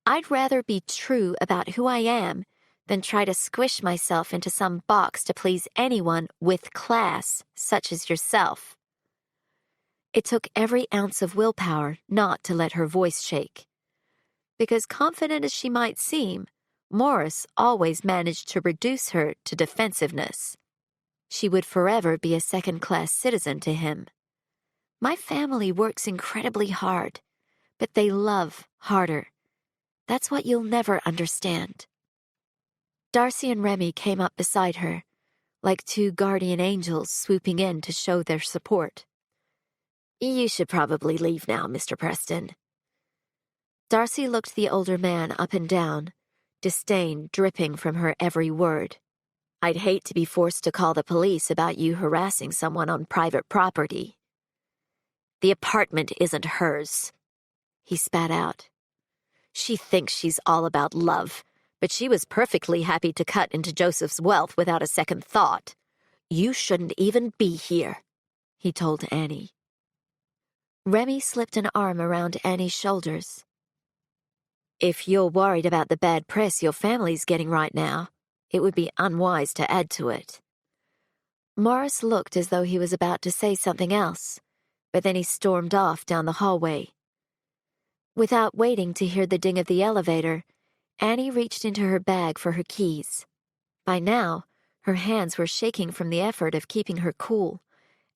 Speaker 5: I'd rather be true about who I am than try to squish myself into some box to please anyone with class, such as yourself. It took every ounce of willpower not to let her voice shake. Because confident as she might seem, Morris always managed to reduce her to defensiveness. She would forever be a second-class citizen to him. My family works incredibly hard, but they love harder. That's what you'll never understand. Darcy and Remy came up beside her, like two guardian angels swooping in to show their support. You should probably leave now, Mr. Preston. Darcy looked the older man up and down, disdain dripping from her every word. I'd hate to be forced to call the police about you harassing someone on private property. The apartment isn't hers, he spat out. She thinks she's all about love, but she was perfectly happy to cut into Joseph's wealth without a second thought. You shouldn't even be here, he told Annie. Remy slipped an arm around Annie's shoulders. If you're worried about the bad press your family's getting right now, It would be unwise to add to it. Morris looked as though he was about to say something else, but then he stormed off down the hallway. Without waiting to hear the ding of the elevator, Annie reached into her bag for her keys. By now, her hands were shaking from the effort of keeping her cool,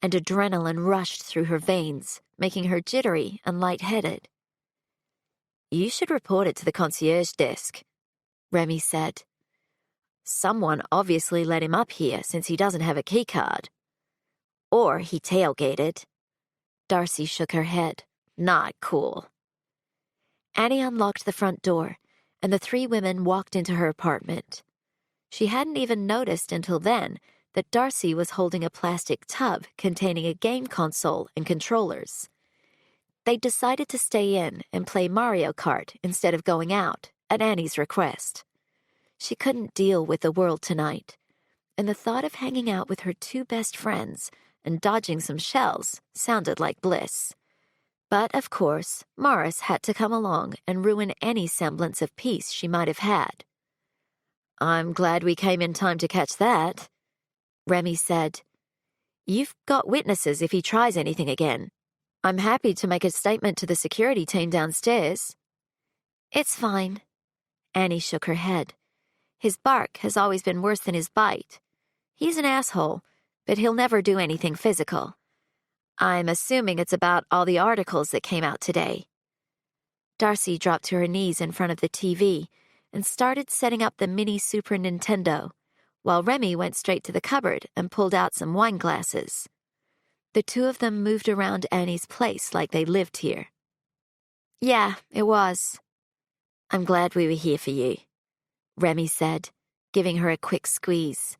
Speaker 5: and adrenaline rushed through her veins, making her jittery and lightheaded. "You should report it to the concierge desk," Remy said. "Someone obviously let him up here since he doesn't have a keycard. Or he tailgated." Darcy shook her head. "Not cool." Annie unlocked the front door, and the three women walked into her apartment. She hadn't even noticed until then that Darcy was holding a plastic tub containing a game console and controllers. They decided to stay in and play Mario Kart instead of going out, at Annie's request. She couldn't deal with the world tonight, and the thought of hanging out with her two best friends and dodging some shells sounded like bliss. But, of course, Morris had to come along and ruin any semblance of peace she might have had. "I'm glad we came in time to catch that," Remy said. "You've got witnesses if he tries anything again. I'm happy to make a statement to the security team downstairs." "It's fine." Annie shook her head. "His bark has always been worse than his bite. He's an asshole, but he'll never do anything physical. I'm assuming it's about all the articles that came out today." Darcy dropped to her knees in front of the TV and started setting up the mini Super Nintendo, while Remy went straight to the cupboard and pulled out some wine glasses. The two of them moved around Annie's place like they lived here. "Yeah, it was." "I'm glad we were here for you," Remy said, giving her a quick squeeze.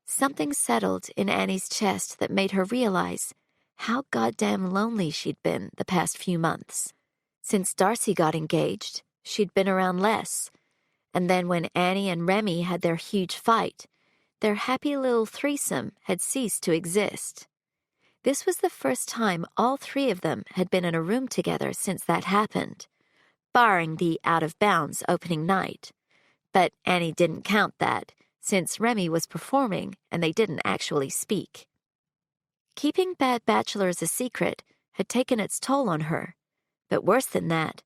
Speaker 5: Something settled in Annie's chest that made her realize how goddamn lonely she'd been the past few months. Since Darcy got engaged, she'd been around less, and then when Annie and Remy had their huge fight, their happy little threesome had ceased to exist. This was the first time all three of them had been in a room together since that happened, barring the out-of-bounds opening night. But Annie didn't count that, since Remy was performing and they didn't actually speak. Keeping Bad Bachelors a secret had taken its toll on her, but worse than that,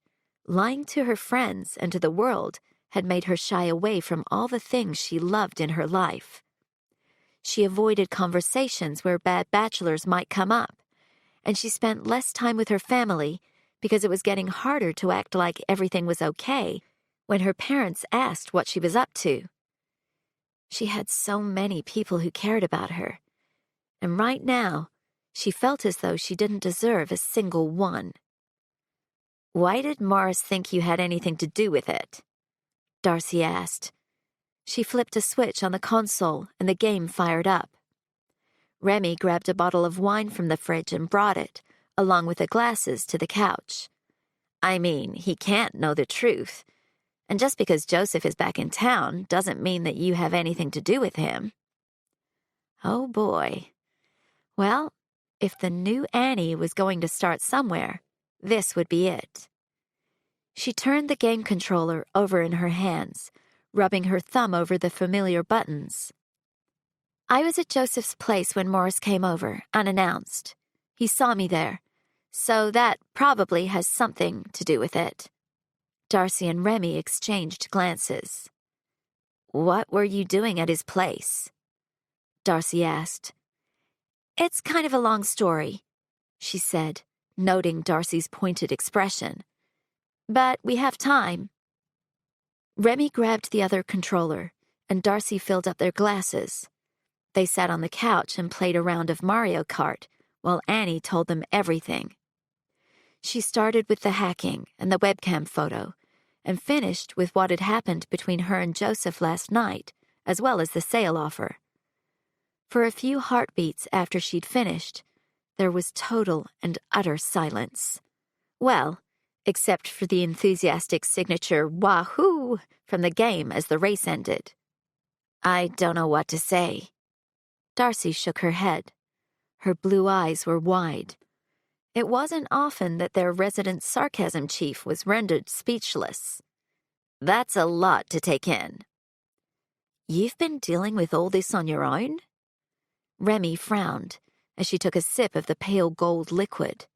Speaker 5: lying to her friends and to the world had made her shy away from all the things she loved in her life. She avoided conversations where bad bachelors might come up, and she spent less time with her family because it was getting harder to act like everything was okay when her parents asked what she was up to. She had so many people who cared about her, and right now, she felt as though she didn't deserve a single one. "Why did Morris think you had anything to do with it?" Darcy asked. She flipped a switch on the console and the game fired up. Remy grabbed a bottle of wine from the fridge and brought it, along with the glasses, to the couch. "I mean, he can't know the truth. And just because Joseph is back in town doesn't mean that you have anything to do with him." Oh boy. Well, if the new Annie was going to start somewhere, this would be it. She turned the game controller over in her hands, rubbing her thumb over the familiar buttons. "I was at Joseph's place when Morris came over, unannounced. He saw me there, so that probably has something to do with it." Darcy and Remy exchanged glances. "What were you doing at his place?" Darcy asked. "It's kind of a long story," she said, noting Darcy's pointed expression. "But we have time." Remy grabbed the other controller, and Darcy filled up their glasses. They sat on the couch and played a round of Mario Kart, while Annie told them everything. She started with the hacking and the webcam photo, and finished with what had happened between her and Joseph last night, as well as the sale offer. For a few heartbeats after she'd finished, there was total and utter silence. Well, except for the enthusiastic signature wahoo from the game as the race ended. "I don't know what to say." Darcy shook her head. Her blue eyes were wide. It wasn't often that their resident sarcasm chief was rendered speechless. "That's a lot to take in." You've been dealing with all this on your own? Remy frowned as she took a sip of the pale gold liquid.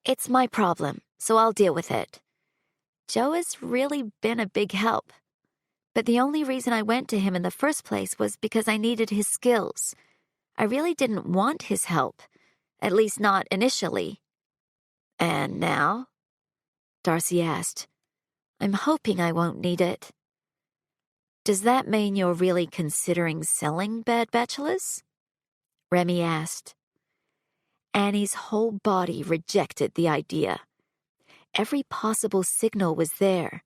Speaker 5: It's my problem, so I'll deal with it. Joe has really been a big help. But the only reason I went to him in the first place was because I needed his skills. I really didn't want his help, at least not initially. And now? Darcy asked. I'm hoping I won't need it. Does that mean you're really considering selling Bad Bachelors? Remy asked. Annie's whole body rejected the idea. Every possible signal was there.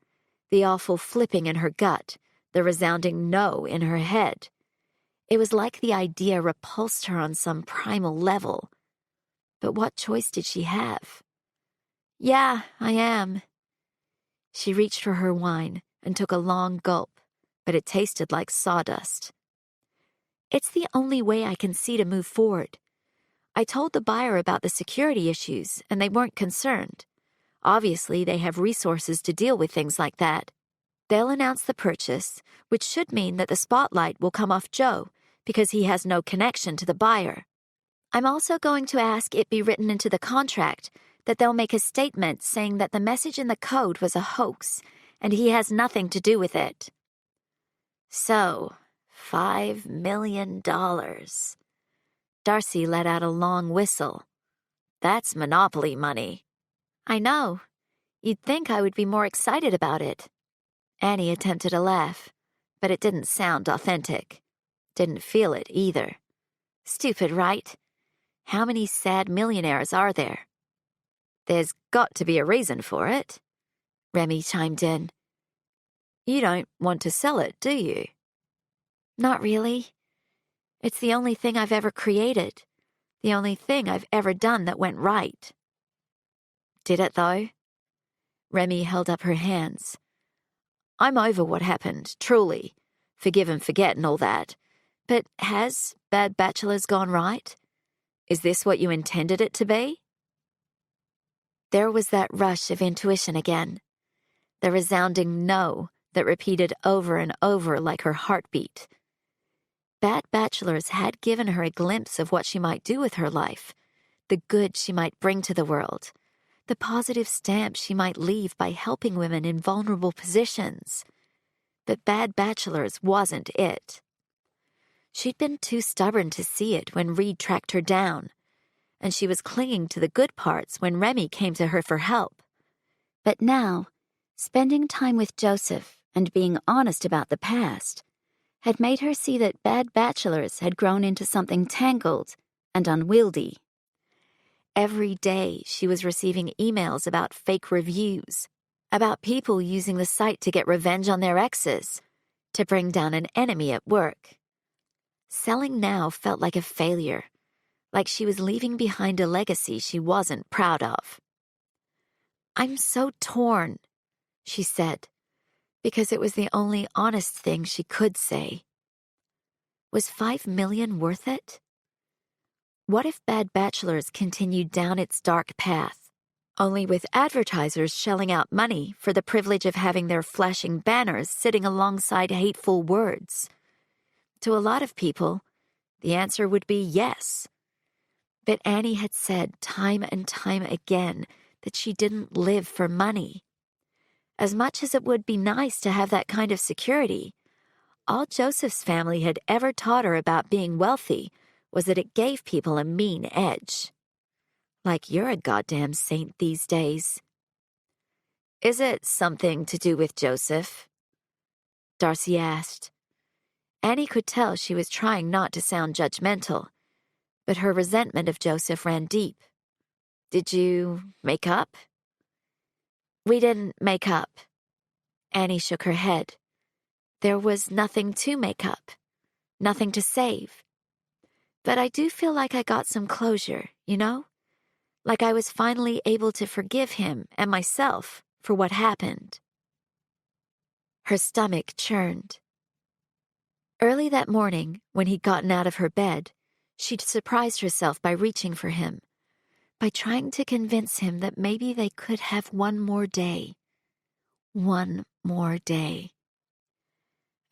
Speaker 5: The awful flipping in her gut, the resounding no in her head. It was like the idea repulsed her on some primal level. But what choice did she have? Yeah, I am. She reached for her wine and took a long gulp, but it tasted like sawdust. It's the only way I can see to move forward. I told the buyer about the security issues, and they weren't concerned. Obviously, they have resources to deal with things like that. They'll announce the purchase, which should mean that the spotlight will come off Joe because he has no connection to the buyer. I'm also going to ask it be written into the contract that they'll make a statement saying that the message in the code was a hoax and he has nothing to do with it. So, $5 million. Darcy let out a long whistle. That's monopoly money. I know. You'd think I would be more excited about it. Annie attempted a laugh, but it didn't sound authentic. Didn't feel it either. Stupid, right? How many sad millionaires are there? There's got to be a reason for it, Remy chimed in. You don't want to sell it, do you? Not really. It's the only thing I've ever created. The only thing I've ever done that went right. Did it, though? Remy held up her hands. I'm over what happened, truly. Forgive and forget and all that. But has Bad Bachelors gone right? Is this what you intended it to be? There was that rush of intuition again. The resounding no that repeated over and over like her heartbeat. Bad Bachelors had given her a glimpse of what she might do with her life, the good she might bring to the world, the positive stamp she might leave by helping women in vulnerable positions. But Bad Bachelors wasn't it. She'd been too stubborn to see it when Reed tracked her down, and she was clinging to the good parts when Remy came to her for help. But now, spending time with Joseph and being honest about the past had made her see that Bad Bachelors had grown into something tangled and unwieldy. Every day she was receiving emails about fake reviews, about people using the site to get revenge on their exes, to bring down an enemy at work. Selling now felt like a failure, like she was leaving behind a legacy she wasn't proud of. I'm so torn, she said, because it was the only honest thing she could say. Was $5 million worth it? What if Bad Bachelors continued down its dark path, only with advertisers shelling out money for the privilege of having their flashing banners sitting alongside hateful words? To a lot of people, the answer would be yes. But Annie had said time and time again that she didn't live for money. As much as it would be nice to have that kind of security, all Joseph's family had ever taught her about being wealthy was that it gave people a mean edge. Like you're a goddamn saint these days. Is it something to do with Joseph? Darcy asked. Annie could tell she was trying not to sound judgmental, but her resentment of Joseph ran deep. Did you make up? We didn't make up. Annie shook her head. There was nothing to make up, nothing to save. But I do feel like I got some closure, you know? Like I was finally able to forgive him and myself for what happened. Her stomach churned. Early that morning, when he'd gotten out of her bed, she'd surprised herself by reaching for him, by trying to convince him that maybe they could have one more day. One more day.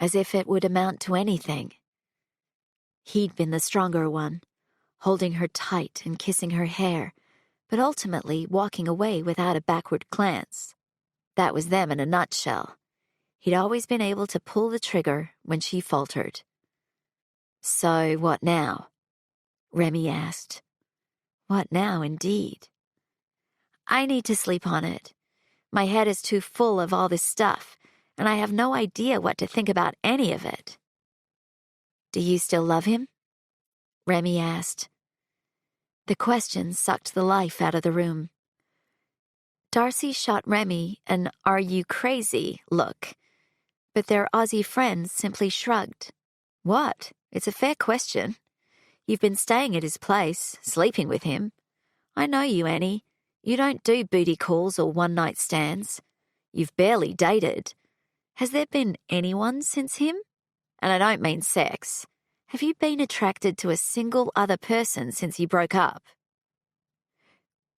Speaker 5: as if it would amount to anything. He'd been the stronger one, holding her tight and kissing her hair, but ultimately walking away without a backward glance. That was them in a nutshell. He'd always been able to pull the trigger when she faltered. "So what now?" Remy asked. What now, indeed? "I need to sleep on it. My head is too full of all this stuff, and I have no idea what to think about any of it." "Do you still love him?" Remy asked. The question sucked the life out of the room. Darcy shot Remy an "are you crazy" look, but their Aussie friends simply shrugged. "What? It's a fair question. You've been staying at his place, sleeping with him. I know you, Annie. You don't do booty calls or one-night stands. You've barely dated. Has there been anyone since him? And I don't mean sex. Have you been attracted to a single other person since you broke up?"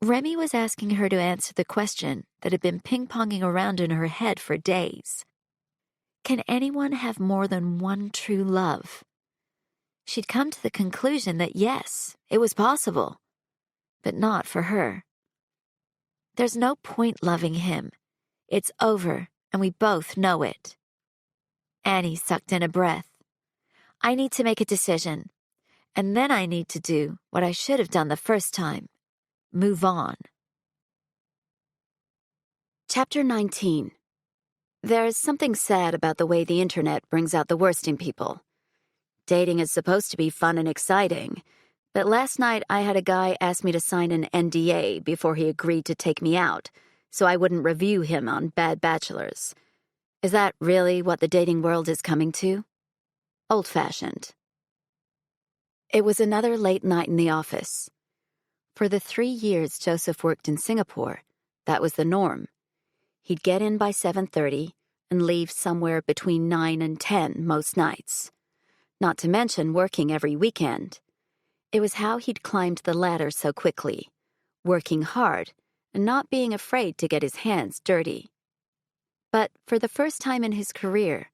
Speaker 5: Remy was asking her to answer the question that had been ping-ponging around in her head for days. Can anyone have more than one true love? She'd come to the conclusion that yes, it was possible, but not for her. There's no point loving him. It's over, and we both know it. Annie sucked in a breath. "I need to make a decision, and then I need to do what I should have done the first time. Move on."
Speaker 1: Chapter 19. There's something sad about the way the internet brings out the worst in people. Dating is supposed to be fun and exciting, but last night I had a guy ask me to sign an NDA before he agreed to take me out, so I wouldn't review him on bad bachelors. Is that really what the dating world is coming to? Old-fashioned. It was another late night in the office. For the 3 years Joseph worked in Singapore, that was the norm. He'd get in by 7:30 and leave somewhere between 9 and 10 most nights. Not to mention working every weekend. It was how he'd climbed the ladder so quickly, working hard and not being afraid to get his hands dirty. But for the first time in his career,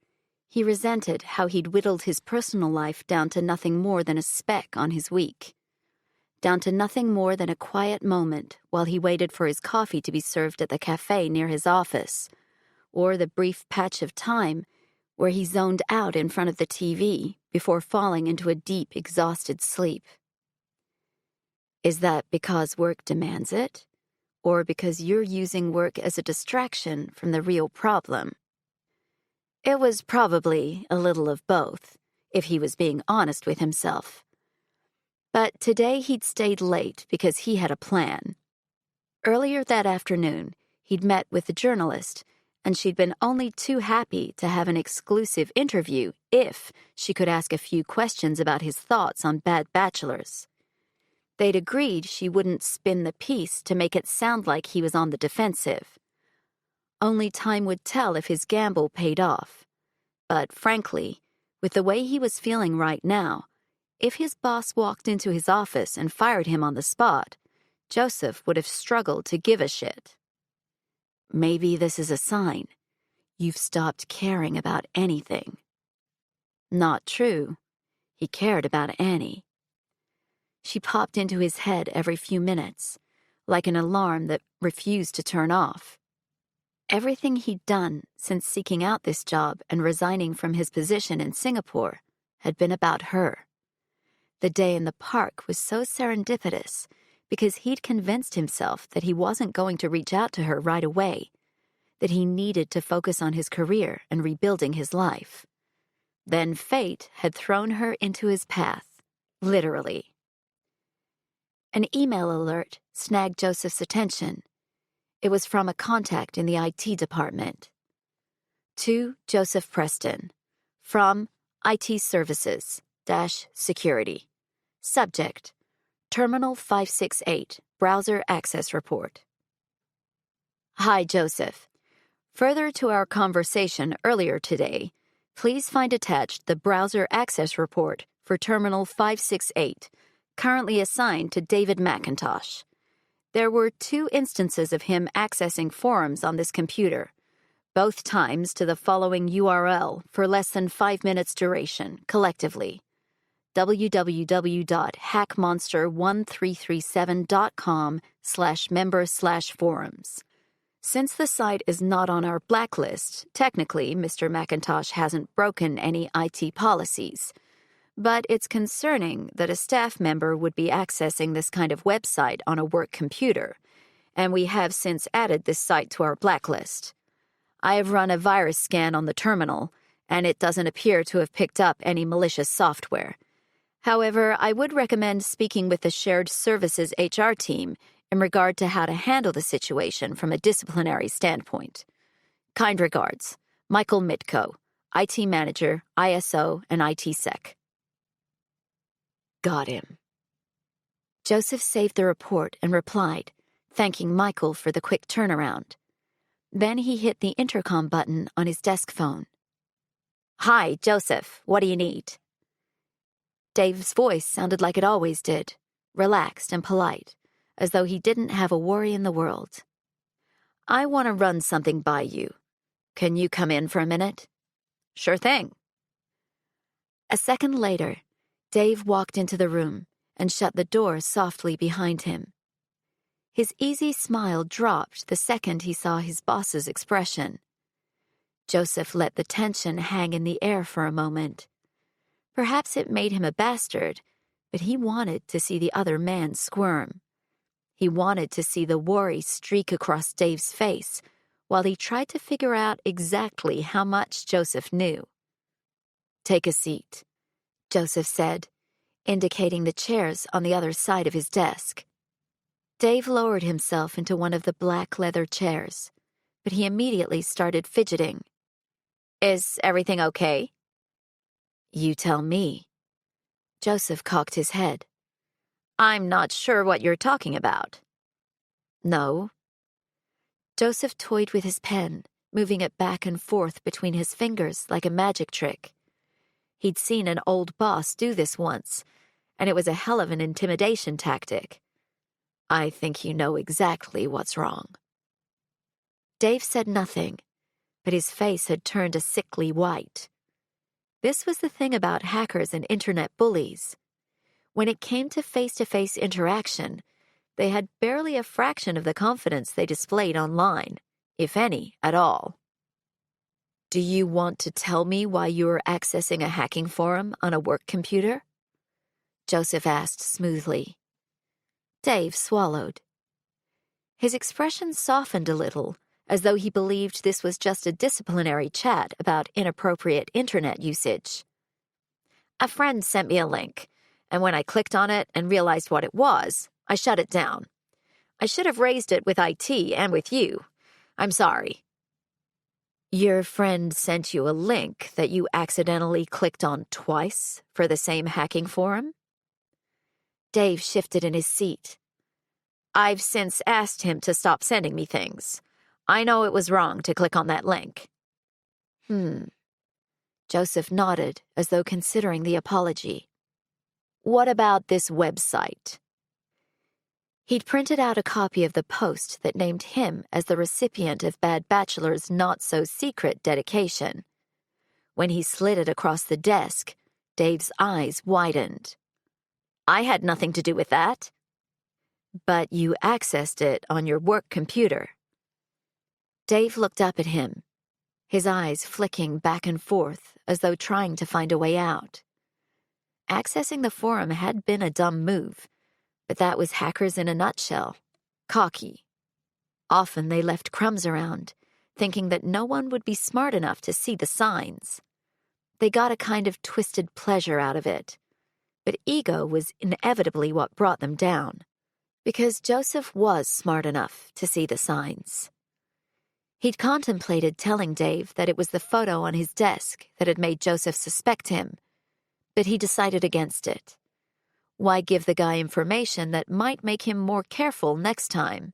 Speaker 1: he resented how he'd whittled his personal life down to nothing more than a speck on his week. Down to nothing more than a quiet moment while he waited for his coffee to be served at the cafe near his office, or the brief patch of time where he zoned out in front of the TV before falling into a deep, exhausted sleep. Is that because work demands it, or because you're using work as a distraction from the real problem? It was probably a little of both, if he was being honest with himself. But today he'd stayed late because he had a plan. Earlier that afternoon, he'd met with the journalist, and she'd been only too happy to have an exclusive interview if she could ask a few questions about his thoughts on bad bachelors. They'd agreed she wouldn't spin the piece to make it sound like he was on the defensive. Only time would tell if his gamble paid off. But frankly, with the way he was feeling right now, if his boss walked into his office and fired him on the spot, Joseph would have struggled to give a shit. Maybe this is a sign. You've stopped caring about anything. Not true. He cared about Annie. She popped into his head every few minutes, like an alarm that refused to turn off. Everything he'd done since seeking out this job and resigning from his position in Singapore had been about her. The day in the park was so serendipitous because he'd convinced himself that he wasn't going to reach out to her right away, that he needed to focus on his career and rebuilding his life. Then fate had thrown her into his path, literally. An email alert snagged Joseph's attention. It was from a contact in the IT department. To Joseph Preston, from IT Services -Security. Subject, Terminal 568, Browser Access Report. Hi, Joseph. Further to our conversation earlier today, please find attached the Browser Access Report for Terminal 568, currently assigned to David McIntosh. There were 2 instances of him accessing forums on this computer,
Speaker 2: both times to the following URL for less than 5 minutes duration, collectively: www.hackmonster1337.com/member/forums. Since the site is not on our blacklist, technically, Mr. McIntosh hasn't broken any IT policies. But it's concerning that a staff member would be accessing this kind of website on a work computer, and we have since added this site to our blacklist. I have run a virus scan on the terminal, and it doesn't appear to have picked up any malicious software. However, I would recommend speaking with the shared services HR team in regard to how to handle the situation from a disciplinary standpoint. Kind regards, Michael Mitko, IT Manager, ISO, and ITSec. Got him. Joseph saved the report and replied, thanking Michael for the quick turnaround. Then he hit the intercom button on his desk phone. Hi, Joseph, what do you need? Dave's voice sounded like it always did, relaxed and polite, as though he didn't have a worry in the world. I want to run something by you. Can you come in for a minute? Sure thing. A second later, Dave walked into the room and shut the door softly behind him. His easy smile dropped the second he saw his boss's expression. Joseph let the tension hang in the air for a moment. Perhaps it made him a bastard, but he wanted to see the other man squirm. He wanted to see the worry streak across Dave's face while he tried to figure out exactly how much Joseph knew. Take a seat, Joseph said, indicating the chairs on the other side of his desk. Dave lowered himself into one of the black leather chairs, but he immediately started fidgeting. Is everything okay? You tell me. Joseph cocked his head. I'm not sure what you're talking about. No. Joseph toyed with his pen, moving it back and forth between his fingers like a magic trick. He'd seen an old boss do this once, and it was a hell of an intimidation tactic. I think you know exactly what's wrong. Dave said nothing, but his face had turned a sickly white. This was the thing about hackers and internet bullies. When it came to face-to-face interaction, they had barely a fraction of the confidence they displayed online, if any at all. Do you want to tell me why you were accessing a hacking forum on a work computer? Joseph asked smoothly. Dave swallowed. His expression softened a little, as though he believed this was just a disciplinary chat about inappropriate internet usage. A friend sent me a link, and when I clicked on it and realized what it was, I shut it down. I should have raised it with IT and with you. I'm sorry. Your friend sent you a link that you accidentally clicked on twice for the same hacking forum? Dave shifted in his seat. I've since asked him to stop sending me things. I know it was wrong to click on that link. Joseph nodded as though considering the apology. What about this website? He'd printed out a copy of the post that named him as the recipient of Bad Bachelor's not-so-secret dedication. When he slid it across the desk, Dave's eyes widened. I had nothing to do with that. But you accessed it on your work computer. Dave looked up at him, his eyes flicking back and forth as though trying to find a way out. Accessing the forum had been a dumb move, but that was hackers in a nutshell. Cocky. Often they left crumbs around, thinking that no one would be smart enough to see the signs. They got a kind of twisted pleasure out of it, but ego was inevitably what brought them down, because Joseph was smart enough to see the signs. He'd contemplated telling Dave that it was the photo on his desk that had made Joseph suspect him, but he decided against it. Why give the guy information that might make him more careful next time?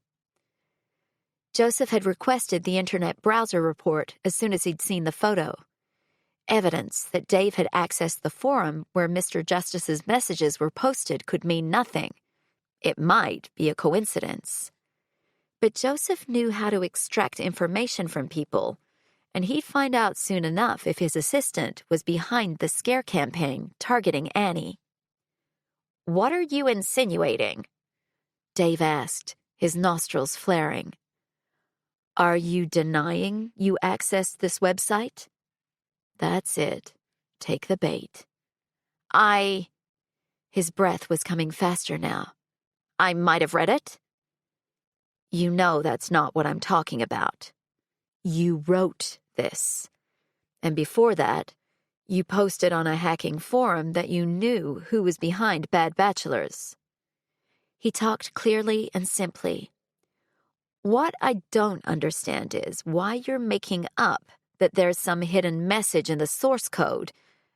Speaker 2: Joseph had requested the internet browser report as soon as he'd seen the photo. Evidence that Dave had accessed the forum where Mr. Justice's messages were posted could mean nothing. It might be a coincidence. But Joseph knew how to extract information from people,
Speaker 5: and he'd find out soon enough if his assistant was behind the scare campaign targeting Annie.
Speaker 2: What are you insinuating?
Speaker 5: Dave asked, his nostrils flaring. Are you denying you accessed this website? That's it. Take the bait. His breath was coming faster now.
Speaker 2: I might have read it.
Speaker 5: You know that's not what I'm talking about. You wrote this. And before that, you posted on a hacking forum that you knew who was behind bad bachelors. He talked clearly and simply. What I don't understand is why you're making up that there's some hidden message in the source code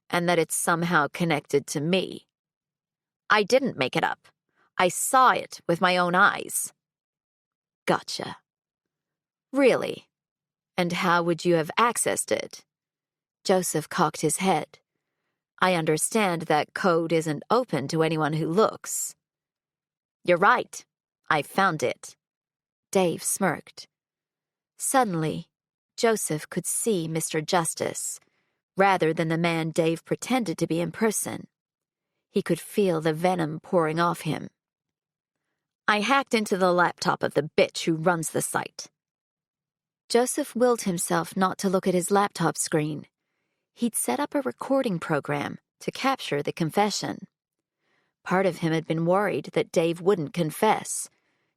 Speaker 5: and that it's somehow connected to me.
Speaker 2: I didn't make it up. I saw it with my own eyes.
Speaker 5: Gotcha. Really? And how would you have accessed it? Joseph cocked his head. I understand that code isn't open to anyone who looks.
Speaker 2: You're right. I found it.
Speaker 5: Dave smirked. Suddenly, Joseph could see Mr. Justice, rather than the man Dave pretended to be in person. He could feel the venom pouring off him.
Speaker 2: I hacked into the laptop of the bitch who runs the site.
Speaker 5: Joseph willed himself not to look at his laptop screen. He'd set up a recording program to capture the confession. Part of him had been worried that Dave wouldn't confess,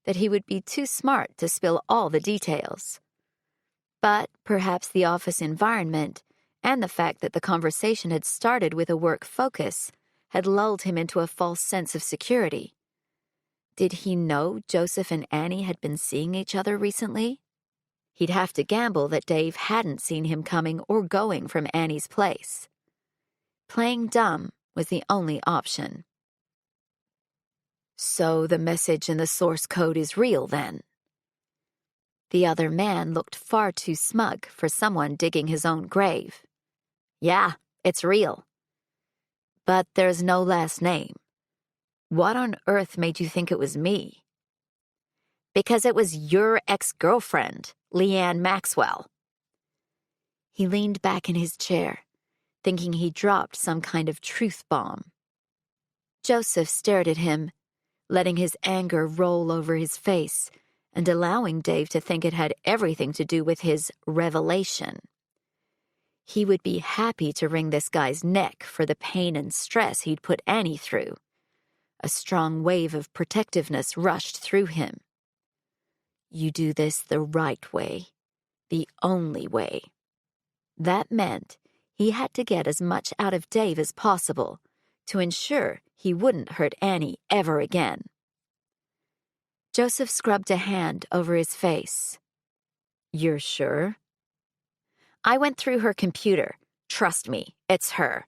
Speaker 5: that he would be too smart to spill all the details. But perhaps the office environment and the fact that the conversation had started with a work focus had lulled him into a false sense of security. Did he know Joseph and Annie had been seeing each other recently? He'd have to gamble that Dave hadn't seen him coming or going from Annie's place. Playing dumb was the only option. So the message in the source code is real, then? The other man looked far too smug for someone digging his own grave.
Speaker 2: Yeah, it's real.
Speaker 5: But there's no last name. What on earth made you think it was me?
Speaker 2: Because it was your ex-girlfriend, Leanne Maxwell.
Speaker 5: He leaned back in his chair, thinking he dropped some kind of truth bomb. Joseph stared at him, letting his anger roll over his face and allowing Dave to think it had everything to do with his revelation. He would be happy to wring this guy's neck for the pain and stress he'd put Annie through. A strong wave of protectiveness rushed through him. You do this the right way, the only way. That meant he had to get as much out of Dave as possible to ensure he wouldn't hurt Annie ever again. Joseph scrubbed a hand over his face. You're sure?
Speaker 2: I went through her computer. Trust me, it's her.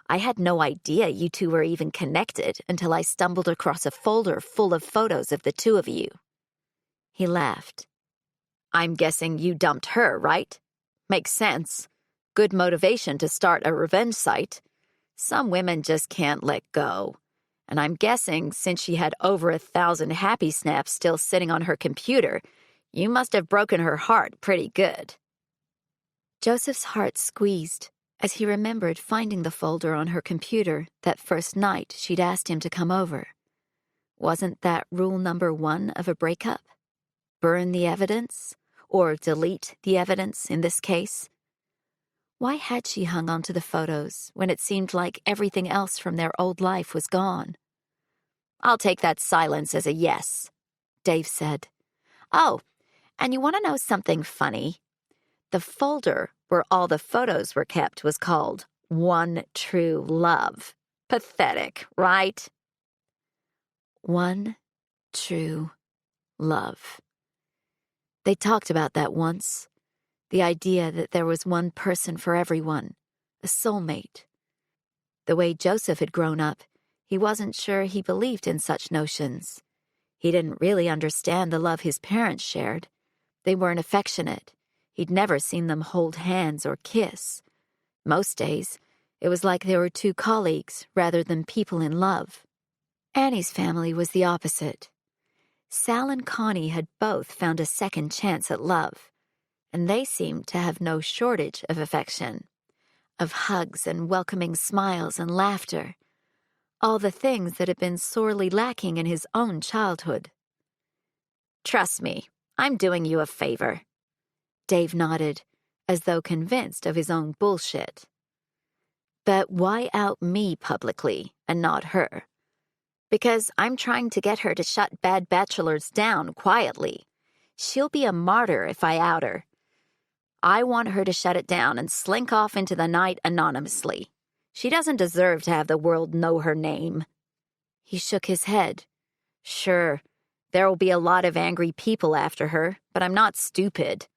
Speaker 2: I had no idea you two were even connected until I stumbled across a folder full of photos of the two of you.
Speaker 5: He laughed.
Speaker 2: I'm guessing you dumped her, right? Makes sense. Good motivation to start a revenge site. Some women just can't let go. And I'm guessing since she had over 1,000 happy snaps still sitting on her computer, you must have broken her heart pretty good.
Speaker 5: Joseph's heart squeezed as he remembered finding the folder on her computer that first night she'd asked him to come over. Wasn't that rule number 1 of a breakup? Burn the evidence, or delete the evidence in this case? Why had she hung on to the photos when it seemed like everything else from their old life was gone?
Speaker 2: I'll take that silence as a yes,
Speaker 5: Dave said.
Speaker 2: Oh, and you want to know something funny? The folder where all the photos were kept was called One True Love. Pathetic, right?
Speaker 5: One True Love. They talked about that once. The idea that there was one person for everyone, a soulmate. The way Joseph had grown up, he wasn't sure he believed in such notions. He didn't really understand the love his parents shared. They weren't affectionate. He'd never seen them hold hands or kiss. Most days, it was like they were two colleagues rather than people in love. Annie's family was the opposite. Sal and Connie had both found a second chance at love, and they seemed to have no shortage of affection, of hugs and welcoming smiles and laughter, all the things that had been sorely lacking in his own childhood.
Speaker 2: Trust me, I'm doing you a favor.
Speaker 5: Dave nodded, as though convinced of his own bullshit.
Speaker 2: But why out me publicly and not her? Because I'm trying to get her to shut bad bachelors down quietly. She'll be a martyr if I out her. I want her to shut it down and slink off into the night anonymously. She doesn't deserve to have the world know her name.
Speaker 5: He shook his head.
Speaker 2: Sure, there will be a lot of angry people after her, but I'm not stupid.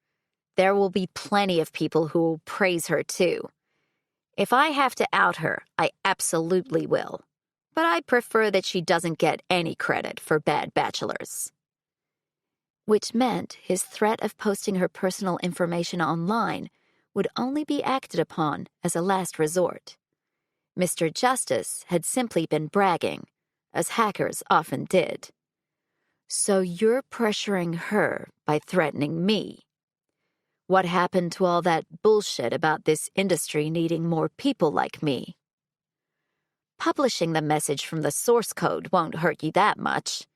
Speaker 2: There will be plenty of people who will praise her too. If I have to out her, I absolutely will. But I prefer that she doesn't get any credit for bad bachelors.
Speaker 5: Which meant his threat of posting her personal information online would only be acted upon as a last resort. Mr. Justice had simply been bragging, as hackers often did. So you're pressuring her by threatening me. What happened to all that bullshit about this industry needing more people like me?
Speaker 2: Publishing the message from the source code won't hurt you that much.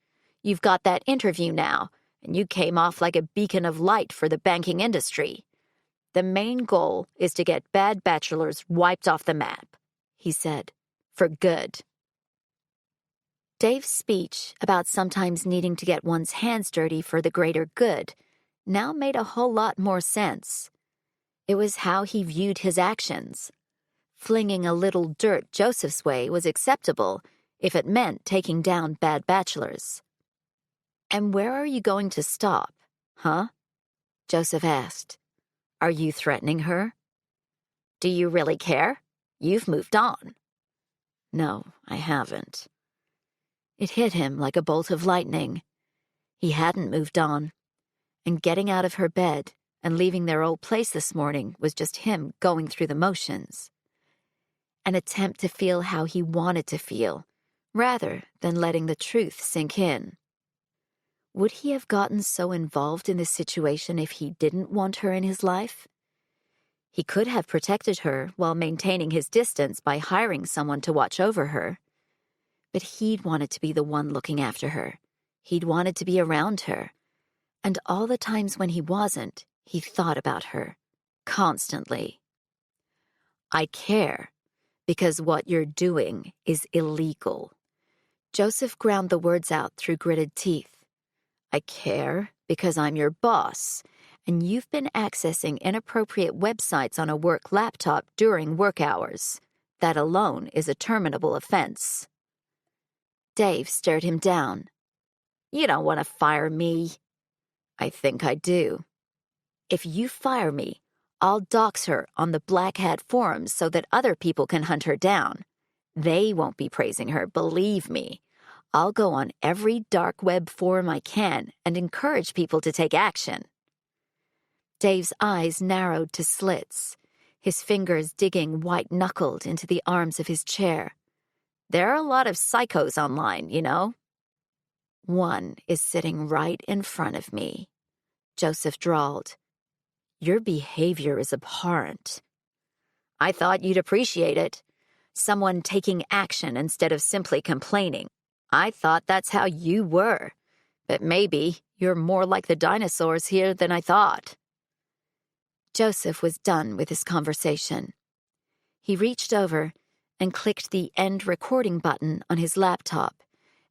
Speaker 2: You've got that interview now, and you came off like a beacon of light for the banking industry. The main goal is to get bad bachelors wiped off the map, he said, for good.
Speaker 5: Dave's speech about sometimes needing to get one's hands dirty for the greater good now made a whole lot more sense. It was how he viewed his actions. Flinging a little dirt Joseph's way was acceptable if it meant taking down bad bachelors. And where are you going to stop, huh? Joseph asked. Are you threatening her?
Speaker 2: Do you really care? You've moved on.
Speaker 5: No, I haven't. It hit him like a bolt of lightning. He hadn't moved on. And getting out of her bed and leaving their old place this morning was just him going through the motions. An attempt to feel how he wanted to feel, rather than letting the truth sink in. Would he have gotten so involved in this situation if he didn't want her in his life? He could have protected her while maintaining his distance by hiring someone to watch over her. But he'd wanted to be the one looking after her. He'd wanted to be around her. And all the times when he wasn't, he thought about her. Constantly. I care, because what you're doing is illegal. Joseph ground the words out through gritted teeth. I care because I'm your boss, and you've been accessing inappropriate websites on a work laptop during work hours. That alone is a terminable offense. Dave stared him down.
Speaker 2: You don't want to fire me.
Speaker 5: I think I do. If you fire me, I'll dox her on the Black Hat forums so that other people can hunt her down. They won't be praising her, believe me. I'll go on every dark web forum I can and encourage people to take action. Dave's eyes narrowed to slits, his fingers digging white-knuckled into the arms of his chair.
Speaker 2: There are a lot of psychos online, you know.
Speaker 5: One is sitting right in front of me, Joseph drawled. Your behavior is abhorrent.
Speaker 2: I thought you'd appreciate it. Someone taking action instead of simply complaining. I thought that's how you were. But maybe you're more like the dinosaurs here than I thought.
Speaker 5: Joseph was done with his conversation. He reached over and clicked the end recording button on his laptop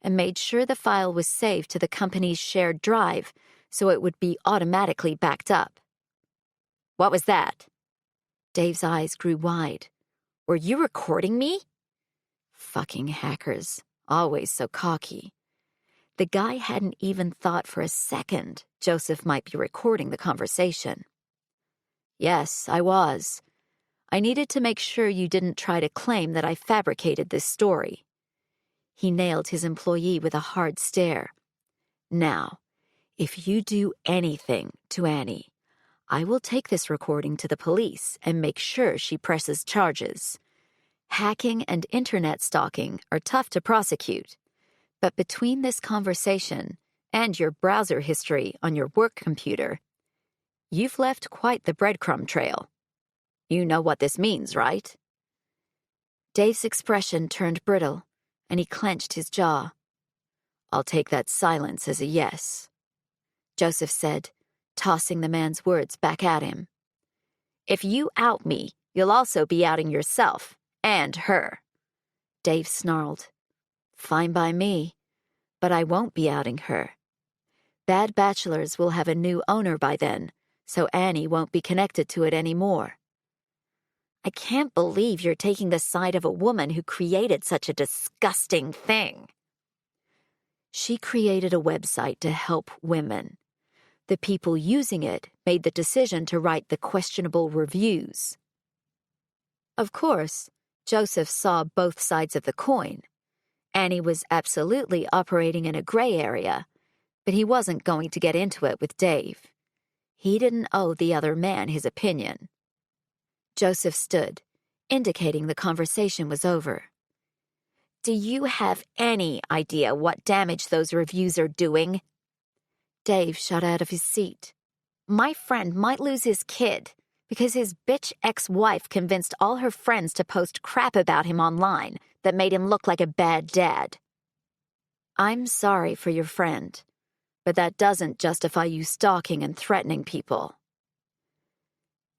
Speaker 5: and made sure the file was saved to the company's shared drive so it would be automatically backed up.
Speaker 2: What was that?
Speaker 5: Dave's eyes grew wide.
Speaker 2: Were you recording me?
Speaker 5: Fucking hackers, always so cocky. The guy hadn't even thought for a second Joseph might be recording the conversation. Yes, I was. I needed to make sure you didn't try to claim that I fabricated this story. He nailed his employee with a hard stare. Now, if you do anything to Annie, I will take this recording to the police and make sure she presses charges. Hacking and internet stalking are tough to prosecute, but between this conversation and your browser history on your work computer,
Speaker 2: You've left quite the breadcrumb trail. You know what this means, right?
Speaker 5: Dave's expression turned brittle, and he clenched his jaw.
Speaker 2: I'll take that silence as a yes,
Speaker 5: Joseph said, tossing the man's words back at him.
Speaker 2: If you out me, you'll also be outing yourself and her.
Speaker 5: Dave snarled. Fine by me, but I won't be outing her. Bad Bachelors will have a new owner by then, so Annie won't be connected to it anymore.
Speaker 2: I can't believe you're taking the side of a woman who created such a disgusting thing.
Speaker 5: She created a website to help women. The people using it made the decision to write the questionable reviews. Of course, Joseph saw both sides of the coin. Annie was absolutely operating in a gray area, but he wasn't going to get into it with Dave. He didn't owe the other man his opinion. Joseph stood, indicating the conversation was over.
Speaker 2: Do you have any idea what damage those reviews are doing?
Speaker 5: Dave shot out of his seat.
Speaker 2: My friend might lose his kid because his bitch ex-wife convinced all her friends to post crap about him online that made him look like a bad dad.
Speaker 5: I'm sorry for your friend, but that doesn't justify you stalking and threatening people.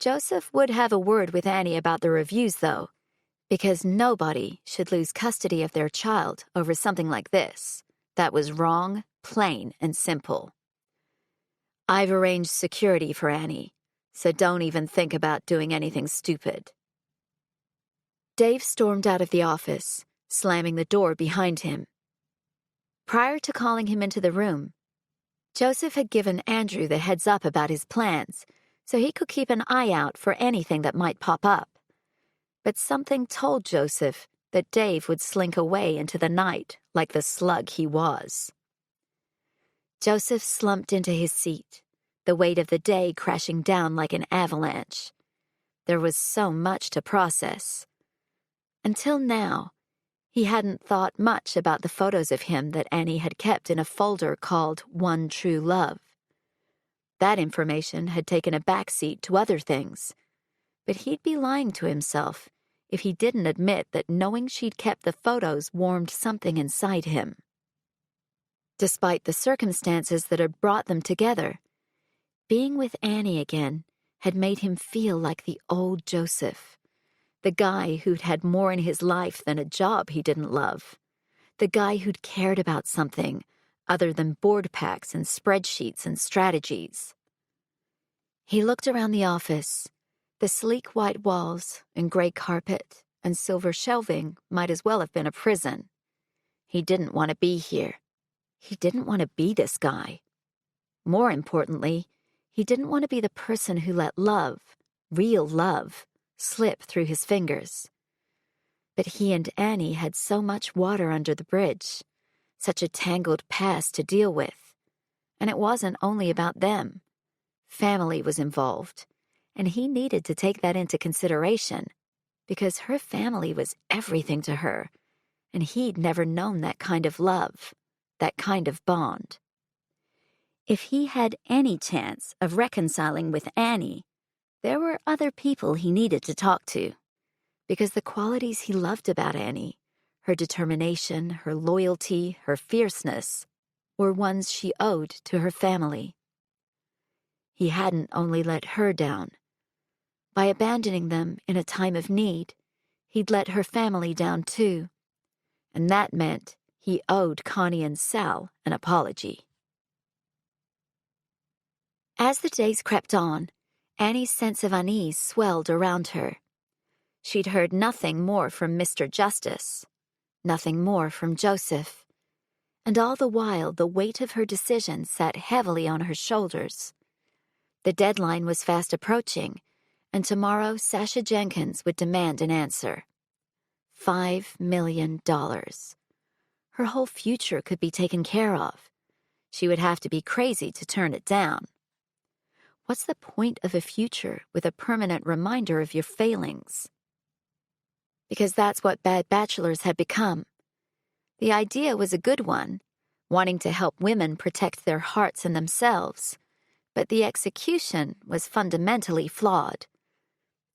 Speaker 5: Joseph would have a word with Annie about the reviews, though, because nobody should lose custody of their child over something like this. That was wrong, plain and simple. I've arranged security for Annie, so don't even think about doing anything stupid. Dave stormed out of the office, slamming the door behind him. Prior to calling him into the room, Joseph had given Andrew the heads up about his plans, so he could keep an eye out for anything that might pop up. But something told Joseph that Dave would slink away into the night like the slug he was. Joseph slumped into his seat, the weight of the day crashing down like an avalanche. There was so much to process. Until now, he hadn't thought much about the photos of him that Annie had kept in a folder called One True Love. That information had taken a backseat to other things, but he'd be lying to himself if he didn't admit that knowing she'd kept the photos warmed something inside him. Despite the circumstances that had brought them together, being with Annie again had made him feel like the old Joseph, the guy who'd had more in his life than a job he didn't love, the guy who'd cared about something other than board packs and spreadsheets and strategies. He looked around the office. The sleek white walls and gray carpet and silver shelving might as well have been a prison. He didn't want to be here. He didn't want to be this guy. More importantly, he didn't want to be the person who let love, real love, slip through his fingers. But he and Annie had so much water under the bridge, such a tangled past to deal with. And it wasn't only about them. Family was involved, and he needed to take that into consideration, because her family was everything to her, and he'd never known that kind of love, that kind of bond. If he had any chance of reconciling with Annie, there were other people he needed to talk to, because the qualities he loved about Annie, her determination, her loyalty, her fierceness, were ones she owed to her family. He hadn't only let her down. By abandoning them in a time of need, he'd let her family down too, and that meant he owed Connie and Sal an apology. As the days crept on, Annie's sense of unease swelled around her. She'd heard nothing more from Mr. Justice, nothing more from Joseph, and all the while the weight of her decision sat heavily on her shoulders. The deadline was fast approaching, and tomorrow Sasha Jenkins would demand an answer. $5 million. Her whole future could be taken care of. She would have to be crazy to turn it down. What's the point of a future with a permanent reminder of your failings? Because that's what bad bachelors had become. The idea was a good one, wanting to help women protect their hearts and themselves, but the execution was fundamentally flawed.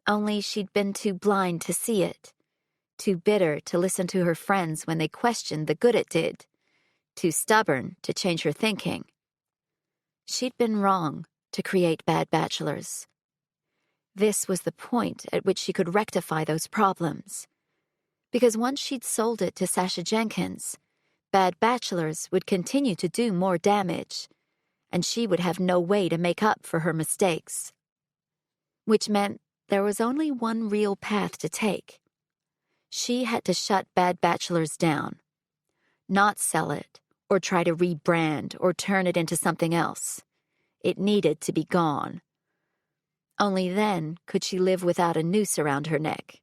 Speaker 5: Only she'd been too blind to see it, too bitter to listen to her friends when they questioned the good it did, too stubborn to change her thinking. She'd been wrong to create bad bachelors. This was the point at which she could rectify those problems. Because once she'd sold it to Sasha Jenkins, bad bachelors would continue to do more damage, and she would have no way to make up for her mistakes. Which meant there was only one real path to take. She had to shut bad bachelors down, not sell it, or try to rebrand or turn it into something else. It needed to be gone. Only then could she live without a noose around her neck.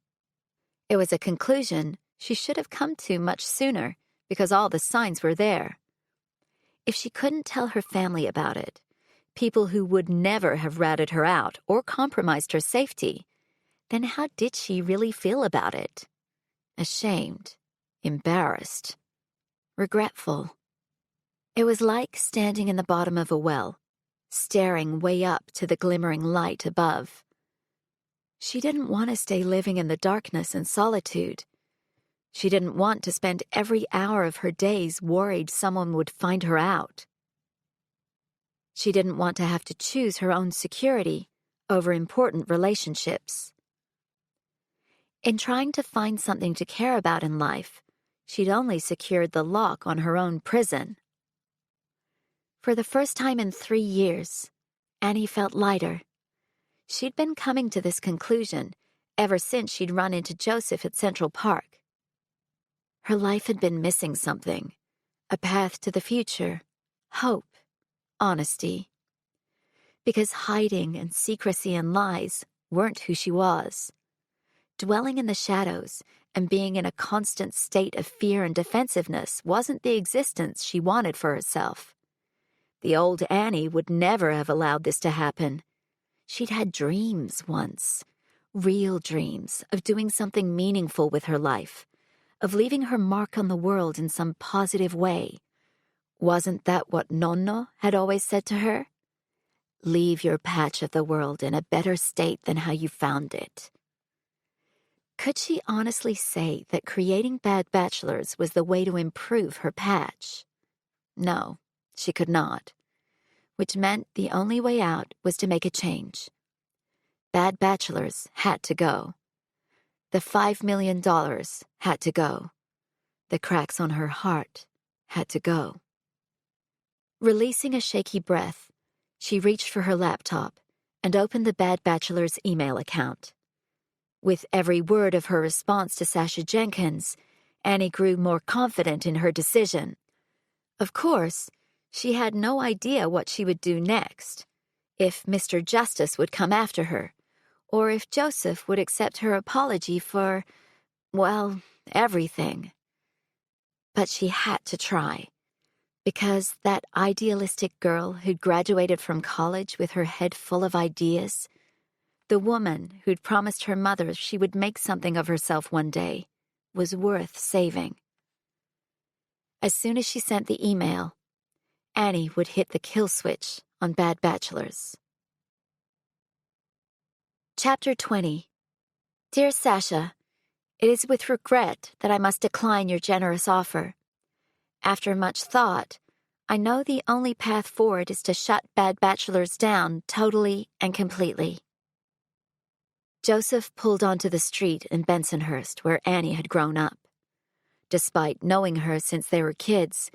Speaker 5: It was a conclusion she should have come to much sooner because all the signs were there. If she couldn't tell her family about it, people who would never have ratted her out or compromised her safety, then how did she really feel about it? Ashamed, embarrassed, regretful. It was like standing in the bottom of a well, staring way up to the glimmering light above. She didn't want to stay living in the darkness and solitude. She didn't want to spend every hour of her days worried someone would find her out. She didn't want to have to choose her own security over important relationships. In trying to find something to care about in life, she'd only secured the lock on her own prison. For the first time in 3 years, Annie felt lighter. She'd been coming to this conclusion ever since she'd run into Joseph at Central Park. Her life had been missing something, a path to the future, hope, honesty. Because hiding and secrecy and lies weren't who she was. Dwelling in the shadows and being in a constant state of fear and defensiveness wasn't the existence she wanted for herself. The old Annie would never have allowed this to happen. She'd had dreams once, real dreams of doing something meaningful with her life, of leaving her mark on the world in some positive way. Wasn't that what Nonno had always said to her? Leave your patch of the world in a better state than how you found it. Could she honestly say that creating bad bachelors was the way to improve her patch? No, she could not. Which meant the only way out was to make a change. Bad bachelors had to go. The $5 million had to go. The cracks on her heart had to go. Releasing a shaky breath, she reached for her laptop and opened the Bad Bachelor's email account. With every word of her response to Sasha Jenkins, Annie grew more confident in her decision. Of course, she had no idea what she would do next, if Mr. Justice would come after her, or if Joseph would accept her apology for, well, everything. But she had to try, because that idealistic girl who'd graduated from college with her head full of ideas, the woman who'd promised her mother she would make something of herself one day, was worth saving. As soon as she sent the email, Annie would hit the kill switch on Bad Bachelors. Chapter 20. Dear Sasha, it is with regret that I must decline your generous offer. After much thought, I know the only path forward is to shut Bad Bachelors down totally and completely. Joseph pulled onto the street in Bensonhurst where Annie had grown up. Despite knowing her since they were kids,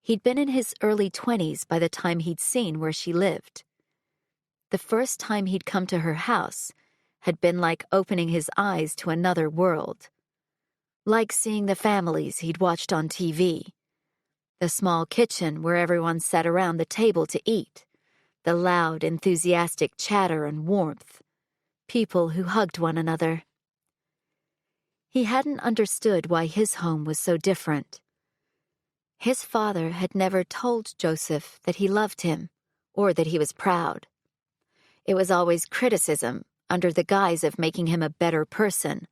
Speaker 5: he'd been in his early 20s by the time he'd seen where she lived. The first time he'd come to her house had been like opening his eyes to another world. Like seeing the families he'd watched on TV. The small kitchen where everyone sat around the table to eat. The loud, enthusiastic chatter and warmth. People who hugged one another. He hadn't understood why his home was so different. His father had never told Joseph that he loved him, or that he was proud. It was always criticism, under the guise of making him a better person,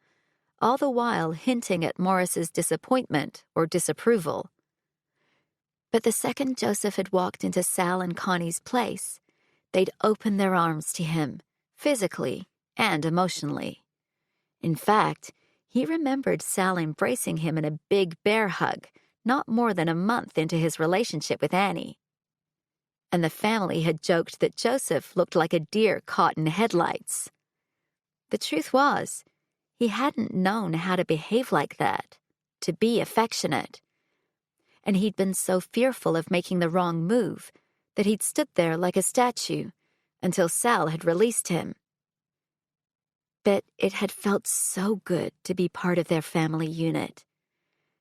Speaker 5: all the while hinting at Morris's disappointment or disapproval. But the second Joseph had walked into Sal and Connie's place, they'd open their arms to him, physically and emotionally. In fact, he remembered Sal embracing him in a big bear hug not more than a month into his relationship with Annie. And the family had joked that Joseph looked like a deer caught in headlights. The truth was, he hadn't known how to behave like that, to be affectionate. And he'd been so fearful of making the wrong move that he'd stood there like a statue until Sal had released him. But it had felt so good to be part of their family unit.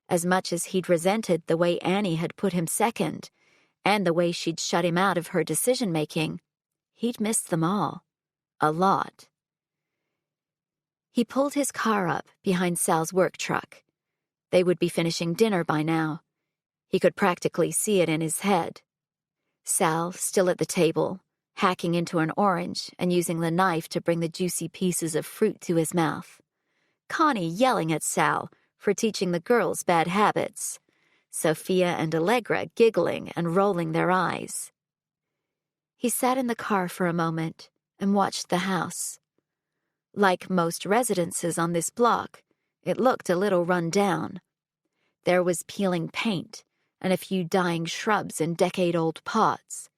Speaker 5: As much as he'd resented the way Annie had put him second, and the way she'd shut him out of her decision-making, he'd missed them all. A lot. He pulled his car up behind Sal's work truck. They would be finishing dinner by now. He could practically see it in his head. Sal, still at the table, hacking into an orange and using the knife to bring the juicy pieces of fruit to his mouth. Connie yelling at Sal for teaching the girls bad habits. Sophia and Allegra giggling and rolling their eyes. He sat in the car for a moment and watched the house. Like most residences on this block, it looked a little run down. There was peeling paint and a few dying shrubs in decade-old pots.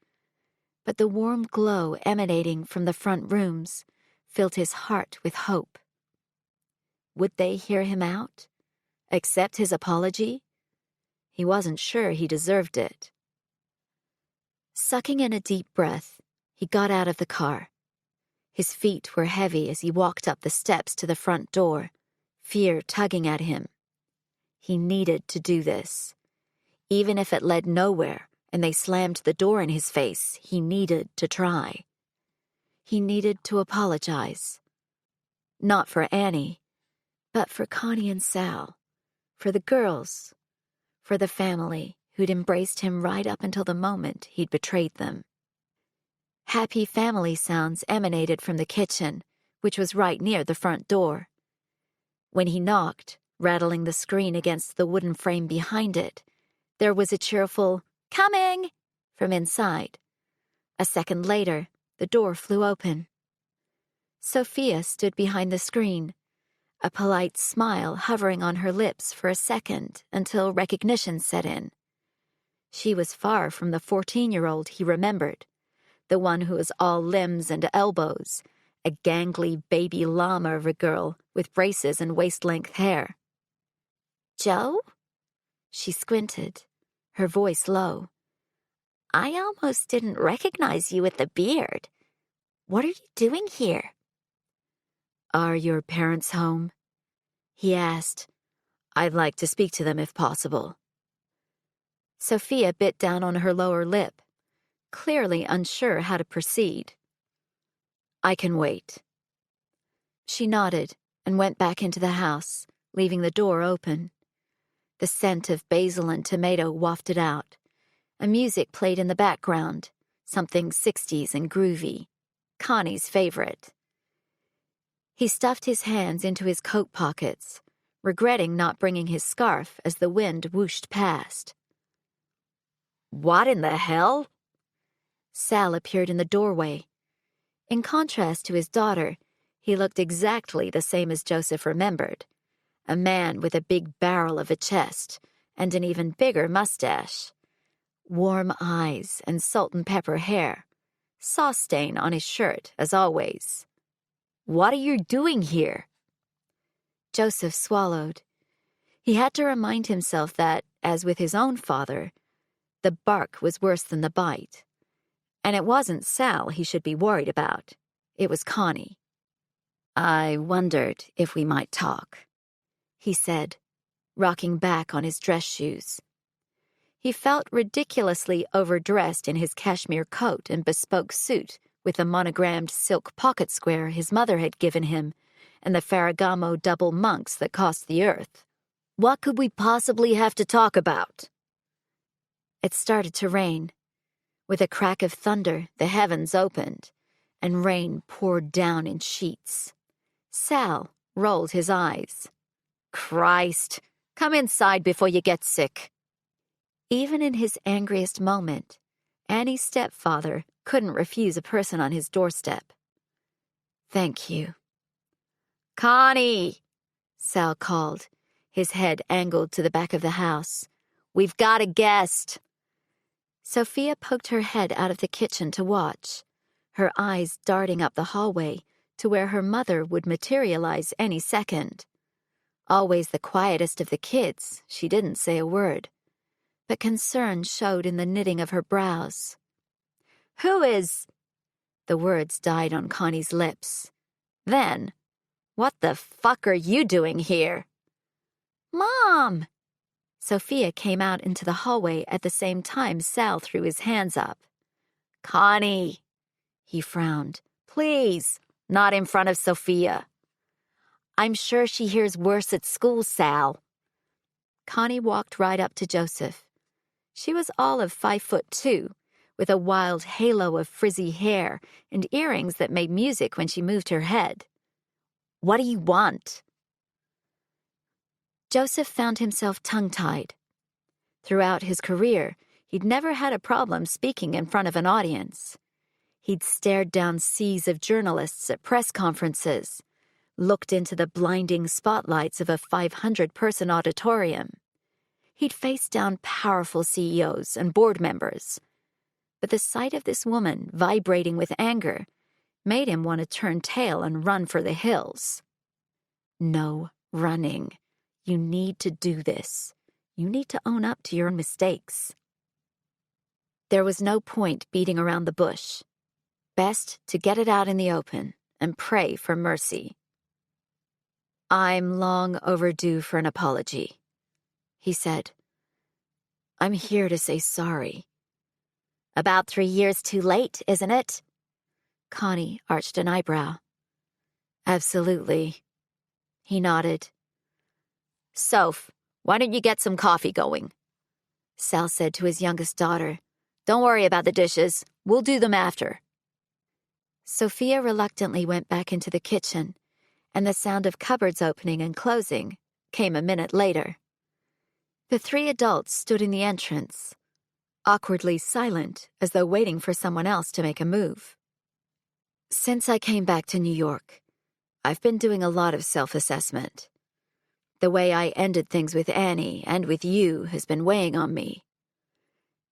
Speaker 5: But the warm glow emanating from the front rooms filled his heart with hope. Would they hear him out? Accept his apology? He wasn't sure he deserved it. Sucking in a deep breath, he got out of the car. His feet were heavy as he walked up the steps to the front door, fear tugging at him. He needed to do this. Even if it led nowhere and they slammed the door in his face, he needed to try. He needed to apologize. Not for Annie, but for Connie and Sal, for the girls, for the family who'd embraced him right up until the moment he'd betrayed them. Happy family sounds emanated from the kitchen, which was right near the front door. When he knocked, rattling the screen against the wooden frame behind it, there was a cheerful, "Coming!" from inside. A second later, the door flew open. Sophia stood behind the screen, a polite smile hovering on her lips for a second until recognition set in. She was far from the 14-year-old he remembered, the one who was all limbs and elbows, a gangly baby llama of a girl with braces and waist-length hair. "Joe?" She squinted, her voice low. "I almost didn't recognize you with the beard. What are you doing here?" "Are your parents home?" he asked. "I'd like to speak to them if possible." Sophia bit down on her lower lip, clearly unsure how to proceed. "I can wait." She nodded and went back into the house, leaving the door open. The scent of basil and tomato wafted out. A music played in the background, something 60s and groovy, Connie's favorite. He stuffed his hands into his coat pockets, regretting not bringing his scarf as the wind whooshed past. "What in the hell?" Sal appeared in the doorway. In contrast to his daughter, he looked exactly the same as Joseph remembered, a man with a big barrel of a chest and an even bigger mustache, warm eyes and salt and pepper hair, sauce stain on his shirt as always. "What are you doing here?" Joseph swallowed. He had to remind himself that, as with his own father, the bark was worse than the bite. And it wasn't Sal he should be worried about. It was Connie. "I wondered if we might talk," he said, rocking back on his dress shoes. He felt ridiculously overdressed in his cashmere coat and bespoke suit with the monogrammed silk pocket square his mother had given him and the Ferragamo double monks that cost the earth. "What could we possibly have to talk about?" It started to rain. With a crack of thunder, the heavens opened, and rain poured down in sheets. Sal rolled his eyes. "Christ, come inside before you get sick." Even in his angriest moment, Annie's stepfather couldn't refuse a person on his doorstep. "Thank you." "Connie," Sal called, his head angled to the back of the house. "We've got a guest." Sophia poked her head out of the kitchen to watch, her eyes darting up the hallway to where her mother would materialize any second. Always the quietest of the kids, she didn't say a word, but concern showed in the knitting of her brows. "Who is—" The words died on Connie's lips. Then, "What the fuck are you doing here?" "Mom!" Sophia came out into the hallway at the same time Sal threw his hands up. "Connie," he frowned. "Please, not in front of Sophia." "I'm sure she hears worse at school, Sal." Connie walked right up to Joseph. She was all of 5'2", with a wild halo of frizzy hair and earrings that made music when she moved her head. "What do you want?" Joseph found himself tongue-tied. Throughout his career, he'd never had a problem speaking in front of an audience. He'd stared down seas of journalists at press conferences, looked into the blinding spotlights of a 500-person auditorium. He'd faced down powerful CEOs and board members. But the sight of this woman vibrating with anger made him want to turn tail and run for the hills. No running. You need to do this. You need to own up to your mistakes. There was no point beating around the bush. Best to get it out in the open and pray for mercy. "I'm long overdue for an apology," he said. "I'm here to say sorry." "About 3 years too late, isn't it?" Connie arched an eyebrow. "Absolutely." He nodded. "Soph, why don't you get some coffee going?" Sal said to his youngest daughter. "Don't worry about the dishes. We'll do them after." Sophia reluctantly went back into the kitchen, and the sound of cupboards opening and closing came a minute later. The 3 adults stood in the entrance, awkwardly silent as though waiting for someone else to make a move. "Since I came back to New York, I've been doing a lot of self-assessment. The way I ended things with Annie and with you has been weighing on me."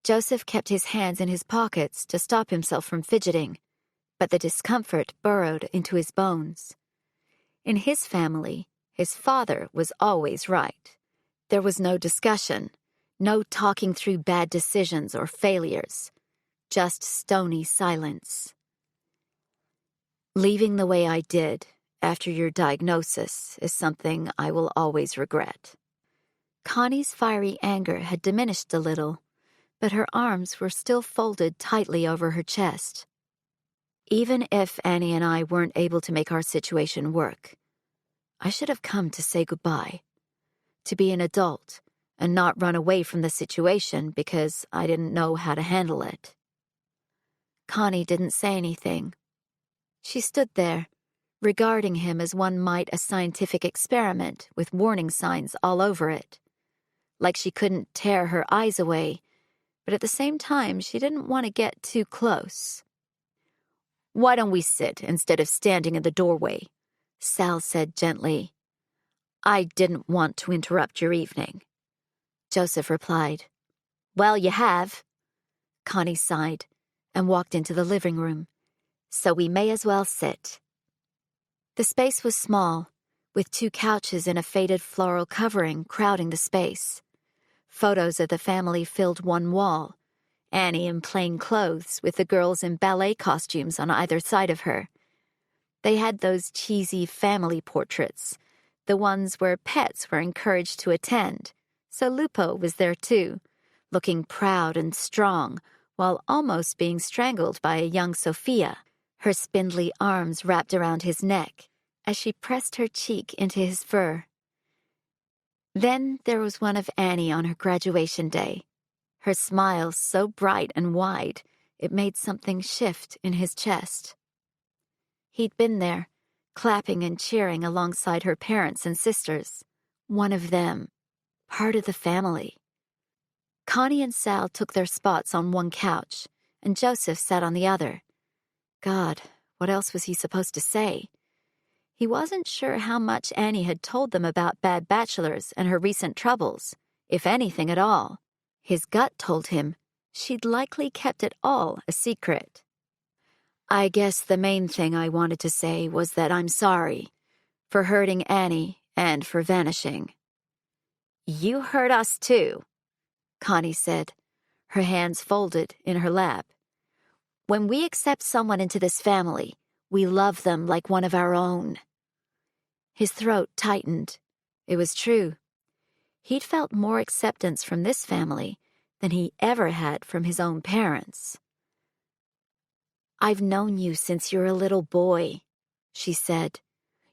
Speaker 5: Joseph kept his hands in his pockets to stop himself from fidgeting, but the discomfort burrowed into his bones. In his family, his father was always right. There was no discussion, no talking through bad decisions or failures, just stony silence. "Leaving the way I did after your diagnosis is something I will always regret." Connie's fiery anger had diminished a little, but her arms were still folded tightly over her chest. "Even if Annie and I weren't able to make our situation work, I should have come to say goodbye, to be an adult and not run away from the situation because I didn't know how to handle it." Connie didn't say anything. She stood there, regarding him as one might a scientific experiment with warning signs all over it. Like she couldn't tear her eyes away, but at the same time she didn't want to get too close. "Why don't we sit instead of standing in the doorway?" Sal said gently. "I didn't want to interrupt your evening." Joseph replied. "Well, you have." Connie sighed and walked into the living room. "So we may as well sit." The space was small, with 2 couches and a faded floral covering crowding the space. Photos of the family filled one wall, Annie in plain clothes with the girls in ballet costumes on either side of her. They had those cheesy family portraits, the ones where pets were encouraged to attend, so Lupo was there too, looking proud and strong while almost being strangled by a young Sophia, her spindly arms wrapped around his neck as she pressed her cheek into his fur. Then there was one of Annie on her graduation day, her smile so bright and wide it made something shift in his chest. He'd been there, clapping and cheering alongside her parents and sisters, one of them, part of the family. Connie and Sal took their spots on one couch, and Joseph sat on the other. God, what else was he supposed to say? He wasn't sure how much Annie had told them about bad bachelors and her recent troubles, if anything at all. His gut told him she'd likely kept it all a secret. I guess the main thing I wanted to say was that I'm sorry for hurting Annie and for vanishing. You hurt us too, Connie said, her hands folded in her lap. When we accept someone into this family, we love them like one of our own. His throat tightened. It was true. He'd felt more acceptance from this family than he ever had from his own parents. I've known you since you're a little boy, she said.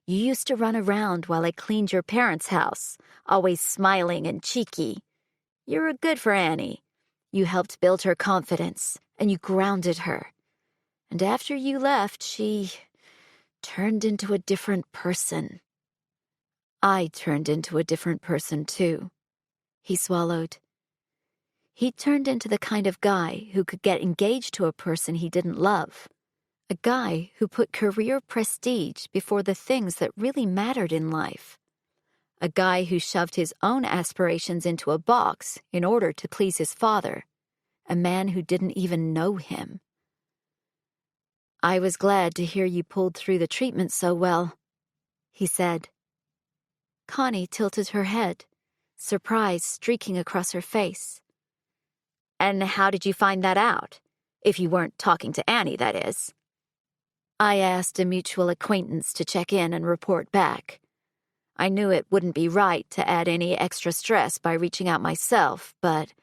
Speaker 5: You used to run around while I cleaned your parents' house, always smiling and cheeky. You were good for Annie. You helped build her confidence, and you grounded her. And after you left, she turned into a different person. I turned into a different person, too. He swallowed. He turned into the kind of guy who could get engaged to a person he didn't love. A guy who put career prestige before the things that really mattered in life. A guy who shoved his own aspirations into a box in order to please his father. A man who didn't even know him. I was glad to hear you pulled through the treatment so well, he said. Connie tilted her head, surprise streaking across her face. And how did you find that out? If you weren't talking to Annie, that is. I asked a mutual acquaintance to check in and report back. I knew it wouldn't be right to add any extra stress by reaching out myself, but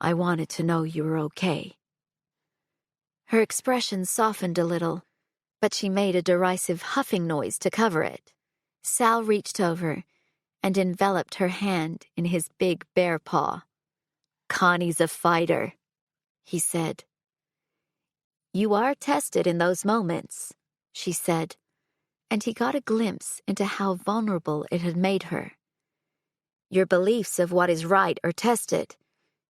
Speaker 5: I wanted to know you were okay. Her expression softened a little, but she made a derisive huffing noise to cover it. Sal reached over and enveloped her hand in his big bear paw. Connie's a fighter, he said. You are tested in those moments, she said, and he got a glimpse into how vulnerable it had made her. Your beliefs of what is right are tested,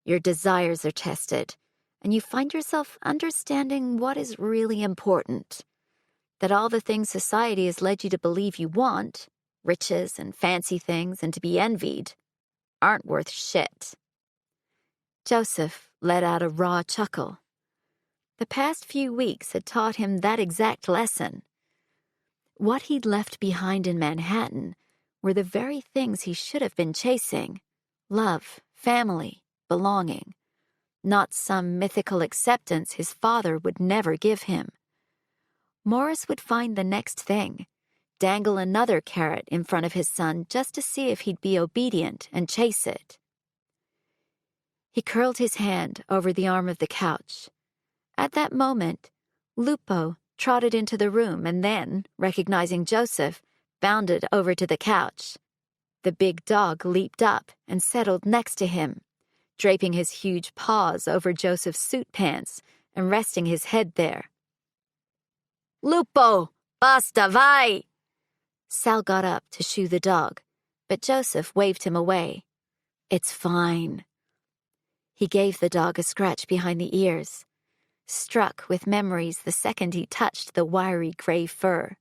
Speaker 5: your desires are tested, and you find yourself understanding what is really important. That all the things society has led you to believe you want, riches and fancy things and to be envied, aren't worth shit. Joseph let out a raw chuckle. The past few weeks had taught him that exact lesson. What he'd left behind in Manhattan were the very things he should have been chasing. Love, family, belonging. Not some mythical acceptance his father would never give him. Morris would find the next thing, dangle another carrot in front of his son just to see if he'd be obedient and chase it. He curled his hand over the arm of the couch. At that moment, Lupo trotted into the room and then, recognizing Joseph, bounded over to the couch. The big dog leaped up and settled next to him, draping his huge paws over Joseph's suit pants and resting his head there. Lupo, basta, vai! Sal got up to shoo the dog, but Joseph waved him away. It's fine. He gave the dog a scratch behind the ears, struck with memories the second he touched the wiry gray fur.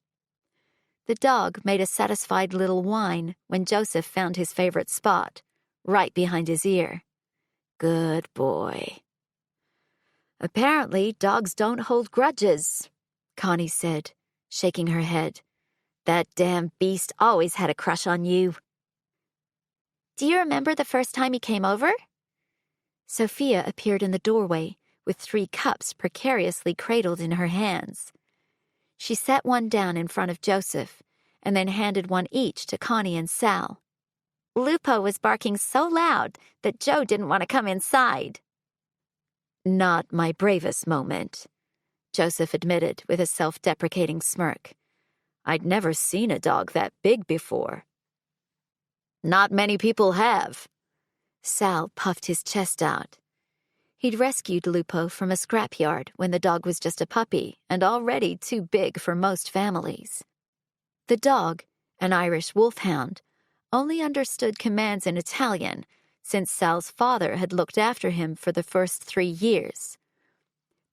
Speaker 5: The dog made a satisfied little whine when Joseph found his favorite spot, right behind his ear. Good boy. Apparently, dogs don't hold grudges, Connie said, shaking her head. That damn beast always had a crush on you. Do you remember the first time he came over? Sophia appeared in the doorway with 3 cups precariously cradled in her hands. She set one down in front of Joseph and then handed one each to Connie and Sal. Lupo was barking so loud that Joe didn't want to come inside. Not my bravest moment, Joseph admitted with a self-deprecating smirk. I'd never seen a dog that big before. Not many people have. Sal puffed his chest out. He'd rescued Lupo from a scrapyard when the dog was just a puppy and already too big for most families. The dog, an Irish wolfhound, only understood commands in Italian since Sal's father had looked after him for the first 3 years.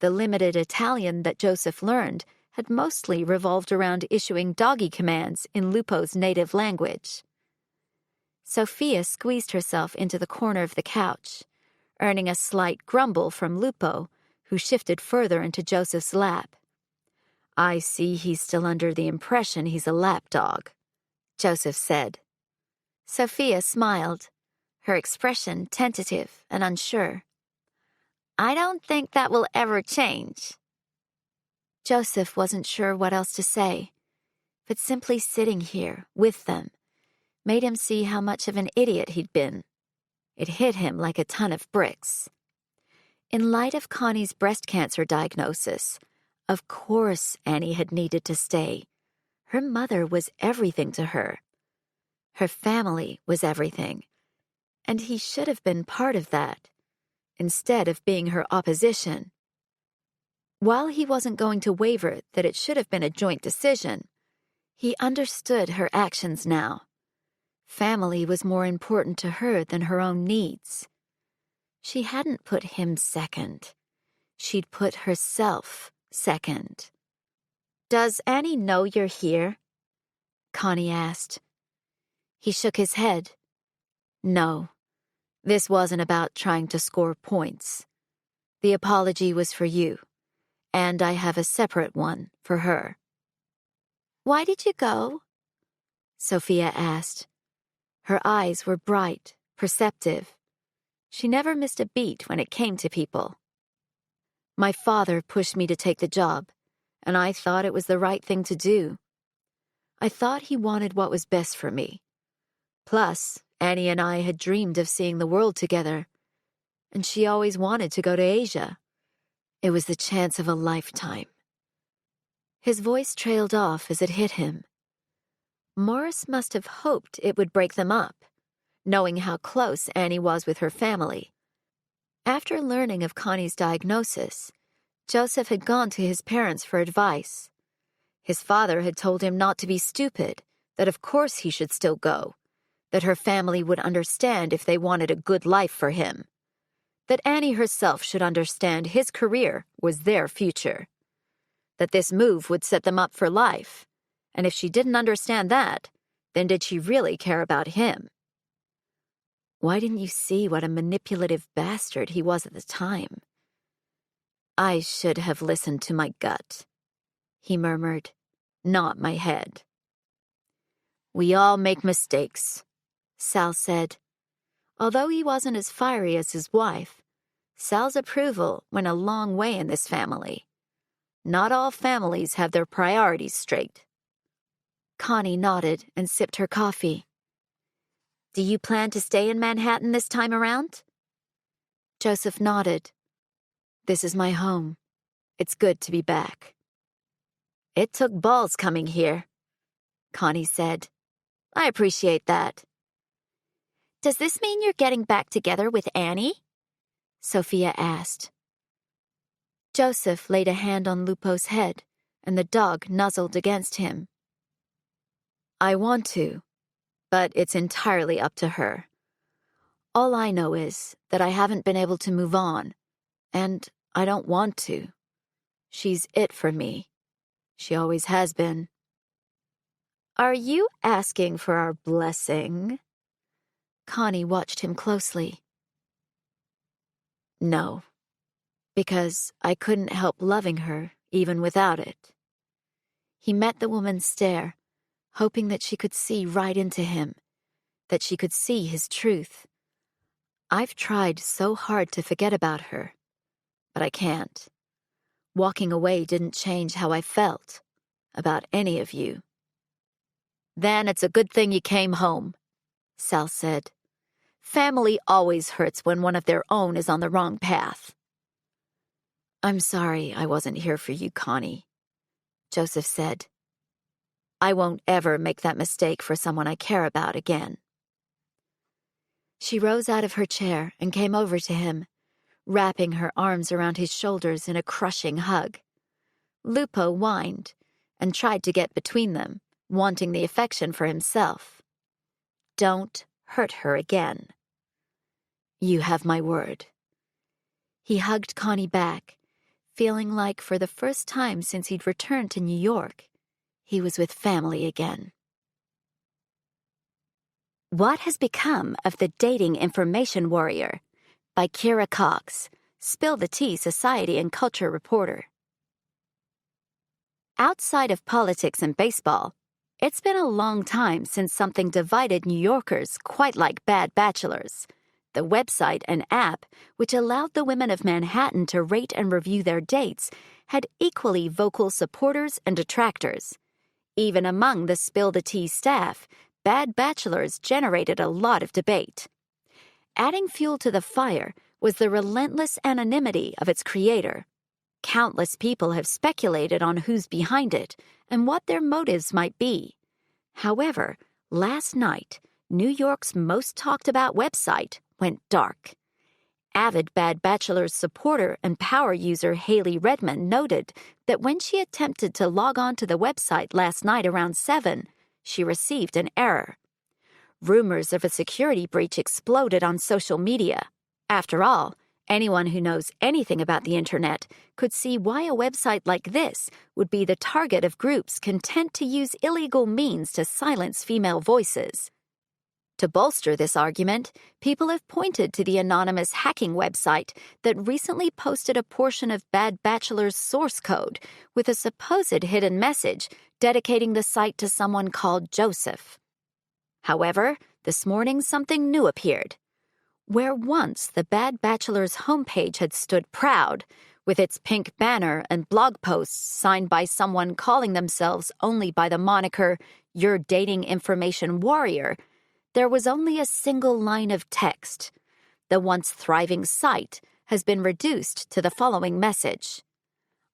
Speaker 5: The limited Italian that Joseph learned had mostly revolved around issuing doggy commands in Lupo's native language. Sophia squeezed herself into the corner of the couch, earning a slight grumble from Lupo, who shifted further into Joseph's lap. "I see he's still under the impression he's a lapdog," Joseph said. Sophia smiled, her expression tentative and unsure. "I don't think that will ever change." Joseph wasn't sure what else to say, but simply sitting here with them made him see how much of an idiot he'd been. It hit him like a ton of bricks. In light of Connie's breast cancer diagnosis, of course Annie had needed to stay. Her mother was everything to her. Her family was everything, and he should have been part of that, instead of being her opposition. While he wasn't going to waver that it should have been a joint decision, he understood her actions now. Family was more important to her than her own needs. She hadn't put him second. She'd put herself second. "Does Annie know you're here?" Connie asked. He shook his head. "No, this wasn't about trying to score points. The apology was for you, and I have a separate one for her." "Why did you go?" Sophia asked. Her eyes were bright, perceptive. She never missed a beat when it came to people. "My father pushed me to take the job, and I thought it was the right thing to do. I thought he wanted what was best for me. Plus, Annie and I had dreamed of seeing the world together, and she always wanted to go to Asia. It was the chance of a lifetime." His voice trailed off as it hit him. Morris must have hoped it would break them up, knowing how close Annie was with her family. After learning of Connie's diagnosis, Joseph had gone to his parents for advice. His father had told him not to be stupid, that of course he should still go, that her family would understand if they wanted a good life for him, that Annie herself should understand his career was their future, that this move would set them up for life, and if she didn't understand that, then did she really care about him? Why didn't you see what a manipulative bastard he was at the time? "I should have listened to my gut," he murmured, "not my head." "We all make mistakes," Sal said. Although he wasn't as fiery as his wife, Sal's approval went a long way in this family. Not all families have their priorities straight. Connie nodded and sipped her coffee. "Do you plan to stay in Manhattan this time around?" Joseph nodded. "This is my home. It's good to be back." "It took balls coming here," Connie said. "I appreciate that." "Does this mean you're getting back together with Annie?" Sophia asked. Joseph laid a hand on Lupo's head, and the dog nuzzled against him. "I want to, but it's entirely up to her. All I know is that I haven't been able to move on, and I don't want to. She's it for me. She always has been." "Are you asking for our blessing?" Connie watched him closely. "No, because I couldn't help loving her even without it." He met the woman's stare, hoping that she could see right into him, that she could see his truth. "I've tried so hard to forget about her, but I can't. Walking away didn't change how I felt about any of you." "Then it's a good thing you came home," Sal said. "Family always hurts when one of their own is on the wrong path." "I'm sorry I wasn't here for you, Connie," Joseph said. "I won't ever make that mistake for someone I care about again." She rose out of her chair and came over to him, wrapping her arms around his shoulders in a crushing hug. Lupo whined and tried to get between them, wanting the affection for himself. "Don't hurt her again." "You have my word." He hugged Connie back, feeling like for the first time since he'd returned to New York, he was with family again. What Has Become of the Dating Information Warrior by Kira Cox, Spill the Tea Society and Culture reporter. Outside of politics and baseball, it's been a long time since something divided New Yorkers quite like Bad Bachelors, the website and app which allowed the women of Manhattan to rate and review their dates had equally vocal supporters and detractors. Even among the Spill the Tea staff, Bad Bachelors generated a lot of debate. Adding fuel to the fire was the relentless anonymity of its creator. Countless people have speculated on who's behind it and what their motives might be. However, last night, New York's most talked about website went dark. Avid Bad Bachelor's supporter and power user Haley Redmond noted that when she attempted to log on to the website last night around 7, she received an error. Rumors of a security breach exploded on social media. After all, anyone who knows anything about the internet could see why a website like this would be the target of groups content to use illegal means to silence female voices. To bolster this argument, people have pointed to the anonymous hacking website that recently posted a portion of Bad Bachelor's source code with a supposed hidden message dedicating the site to someone called Joseph. However, this morning something new appeared. Where once the Bad Bachelor's homepage had stood proud, with its pink banner and blog posts signed by someone calling themselves only by the moniker Your Dating Information Warrior, there was only a single line of text. The once thriving site has been reduced to the following message.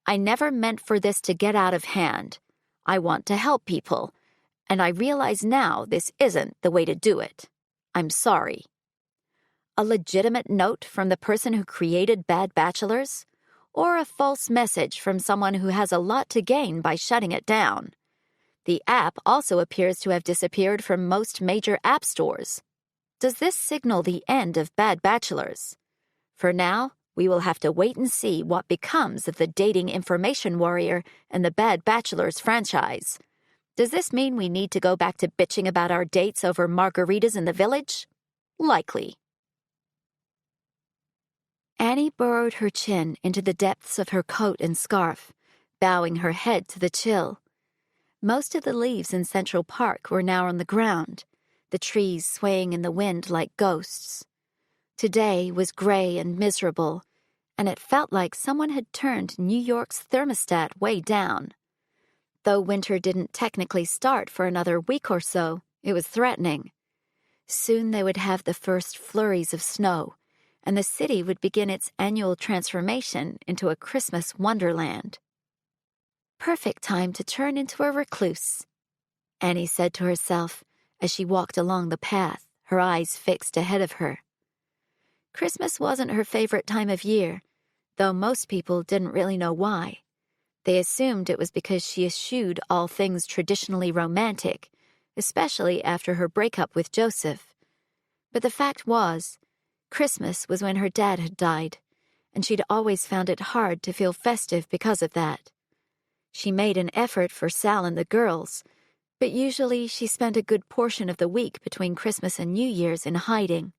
Speaker 5: I never meant for this to get out of hand. I want to help people, and I realize now this isn't the way to do it. I'm sorry. A legitimate note from the person who created Bad Bachelors? Or a false message from someone who has a lot to gain by shutting it down? The app also appears to have disappeared from most major app stores. Does this signal the end of Bad Bachelors? For now, we will have to wait and see what becomes of the Dating Information Warrior and the Bad Bachelors franchise. Does this mean we need to go back to bitching about our dates over margaritas in the village? Likely. Annie burrowed her chin into the depths of her coat and scarf, bowing her head to the chill. Most of the leaves in Central Park were now on the ground, the trees swaying in the wind like ghosts. Today was gray and miserable, and it felt like someone had turned New York's thermostat way down. Though winter didn't technically start for another week or so, it was threatening. Soon they would have the first flurries of snow, and the city would begin its annual transformation into a Christmas wonderland. Perfect time to turn into a recluse, Annie said to herself as she walked along the path, her eyes fixed ahead of her. Christmas wasn't her favorite time of year, though most people didn't really know why. They assumed it was because she eschewed all things traditionally romantic, especially after her breakup with Joseph. But the fact was, Christmas was when her dad had died, and she'd always found it hard to feel festive because of that. She made an effort for Sal and the girls, but usually she spent a good portion of the week between Christmas and New Year's in hiding,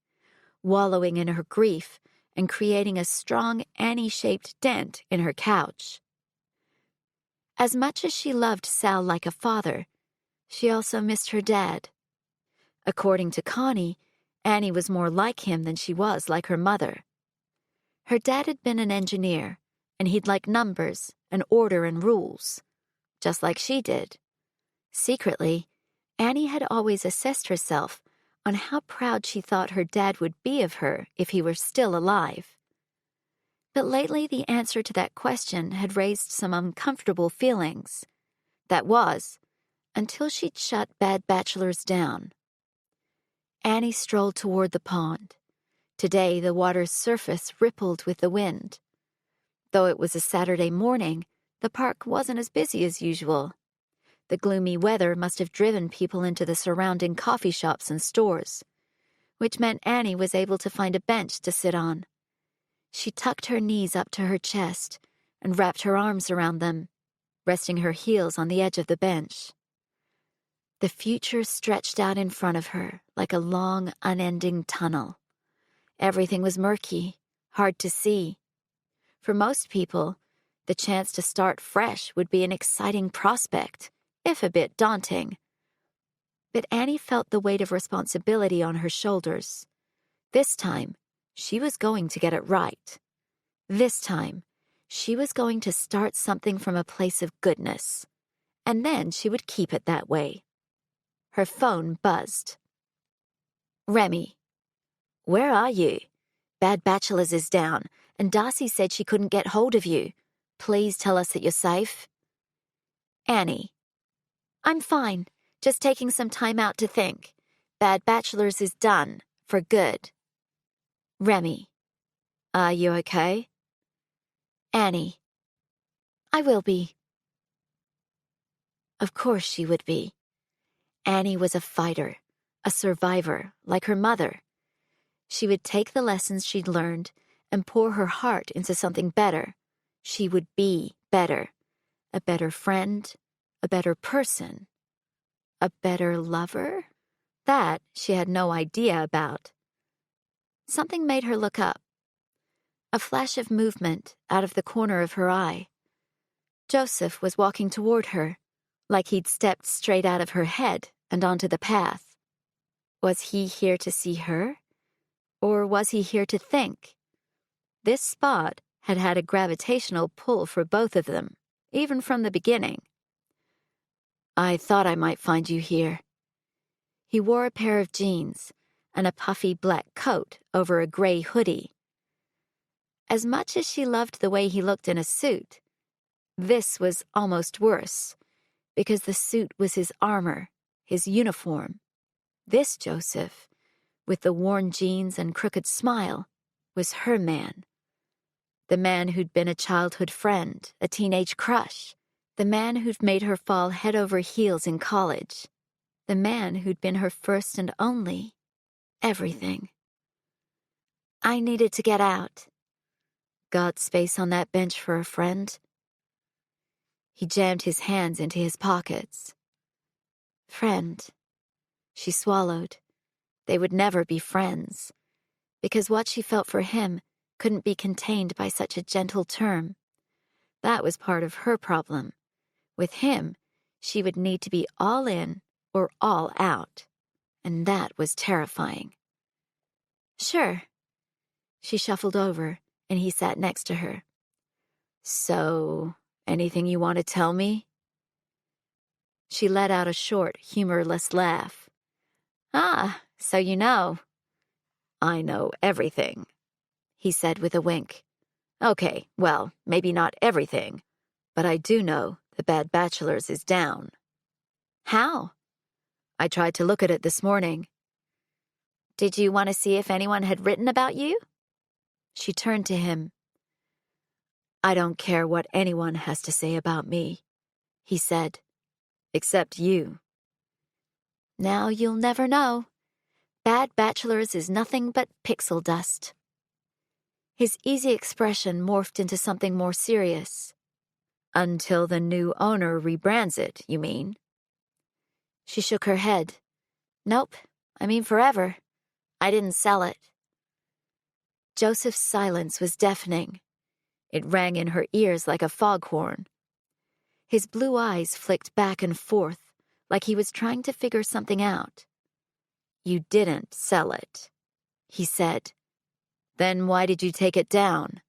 Speaker 5: wallowing in her grief and creating a strong Annie-shaped dent in her couch. As much as she loved Sal like a father, she also missed her dad. According to Connie, Annie was more like him than she was like her mother. Her dad had been an engineer, and he'd like numbers and order and rules, just like she did. Secretly, Annie had always assessed herself on how proud she thought her dad would be of her if he were still alive. But lately the answer to that question had raised some uncomfortable feelings. That was, until she'd shut Bad Bachelors down. Annie strolled toward the pond. Today the water's surface rippled with the wind. Though it was a Saturday morning, the park wasn't as busy as usual. The gloomy weather must have driven people into the surrounding coffee shops and stores, which meant Annie was able to find a bench to sit on. She tucked her knees up to her chest, and wrapped her arms around them, resting her heels on the edge of the bench. The future stretched out in front of her like a long, unending tunnel. Everything was murky, hard to see. For most people, the chance to start fresh would be an exciting prospect, if a bit daunting. But Annie felt the weight of responsibility on her shoulders. This time, she was going to get it right. This time, she was going to start something from a place of goodness, and then she would keep it that way. Her phone buzzed. Remy. Where are you? Bad Bachelors is down, and Darcy said she couldn't get hold of you. Please tell us that you're safe. Annie. I'm fine, just taking some time out to think. Bad Bachelors is done, for good. Remy. Are you okay? Annie. I will be. Of course she would be. Annie was a fighter, a survivor, like her mother. She would take the lessons she'd learned and pour her heart into something better. She would be better. A better friend, a better person, a better lover? That she had no idea about. Something made her look up. A flash of movement out of the corner of her eye. Joseph was walking toward her, like he'd stepped straight out of her head and onto the path. Was he here to see her? Or was he here to think? This spot had had a gravitational pull for both of them, even from the beginning. I thought I might find you here. He wore a pair of jeans and a puffy black coat over a gray hoodie. As much as she loved the way he looked in a suit, this was almost worse, because the suit was his armor, his uniform. This Joseph, with the worn jeans and crooked smile, was her man. The man who'd been a childhood friend, a teenage crush. The man who'd made her fall head over heels in college. The man who'd been her first and only everything. I needed to get out. Got space on that bench for a friend? He jammed his hands into his pockets. Friend. She swallowed. They would never be friends, because what she felt for him couldn't be contained by such a gentle term. That was part of her problem. With him, she would need to be all in or all out, and that was terrifying. Sure. She shuffled over, and he sat next to her. So, anything you want to tell me? She let out a short, humorless laugh. Ah, so you know. I know everything, he said with a wink. Okay, well, maybe not everything, but I do know the Bad Bachelors is down. How? I tried to look at it this morning. Did you want to see if anyone had written about you? She turned to him. I don't care what anyone has to say about me, he said, except you. Now you'll never know. Bad Bachelors is nothing but pixel dust. His easy expression morphed into something more serious. Until the new owner rebrands it, you mean? She shook her head. Nope, I mean forever. I didn't sell it. Joseph's silence was deafening. It rang in her ears like a foghorn. His blue eyes flicked back and forth, like he was trying to figure something out. You didn't sell it, he said. Then why did you take it down?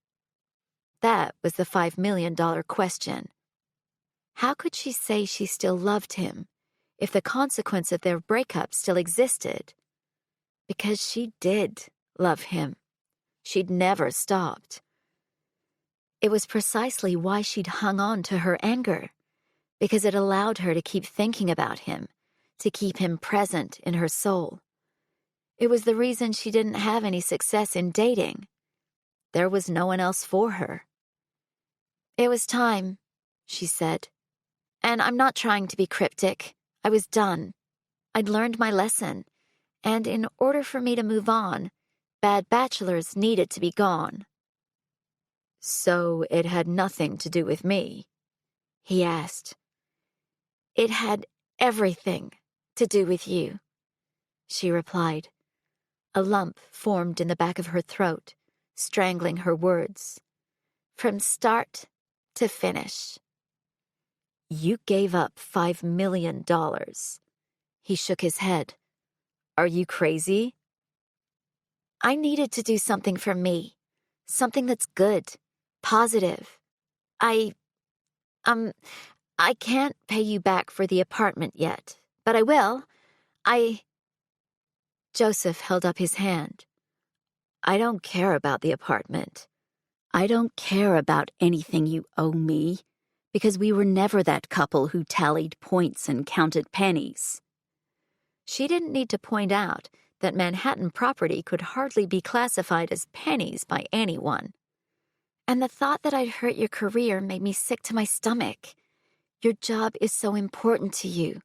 Speaker 5: That was the $5 million question. How could she say she still loved him if the consequence of their breakup still existed? Because she did love him. She'd never stopped. It was precisely why she'd hung on to her anger, because it allowed her to keep thinking about him, to keep him present in her soul. It was the reason she didn't have any success in dating. There was no one else for her. It was time, she said. And I'm not trying to be cryptic. I was done. I'd learned my lesson. And in order for me to move on, Bad Bachelors needed to be gone. So it had nothing to do with me? He asked. It had everything to do with you, she replied. A lump formed in the back of her throat, strangling her words. From start to finish. You gave up $5 million. He shook his head. Are you crazy? I needed to do something for me. Something that's good, positive. I can't pay you back for the apartment yet, but I will. Joseph held up his hand. I don't care about the apartment. I don't care about anything you owe me, because we were never that couple who tallied points and counted pennies. She didn't need to point out that Manhattan property could hardly be classified as pennies by anyone. And the thought that I'd hurt your career made me sick to my stomach. Your job is so important to you,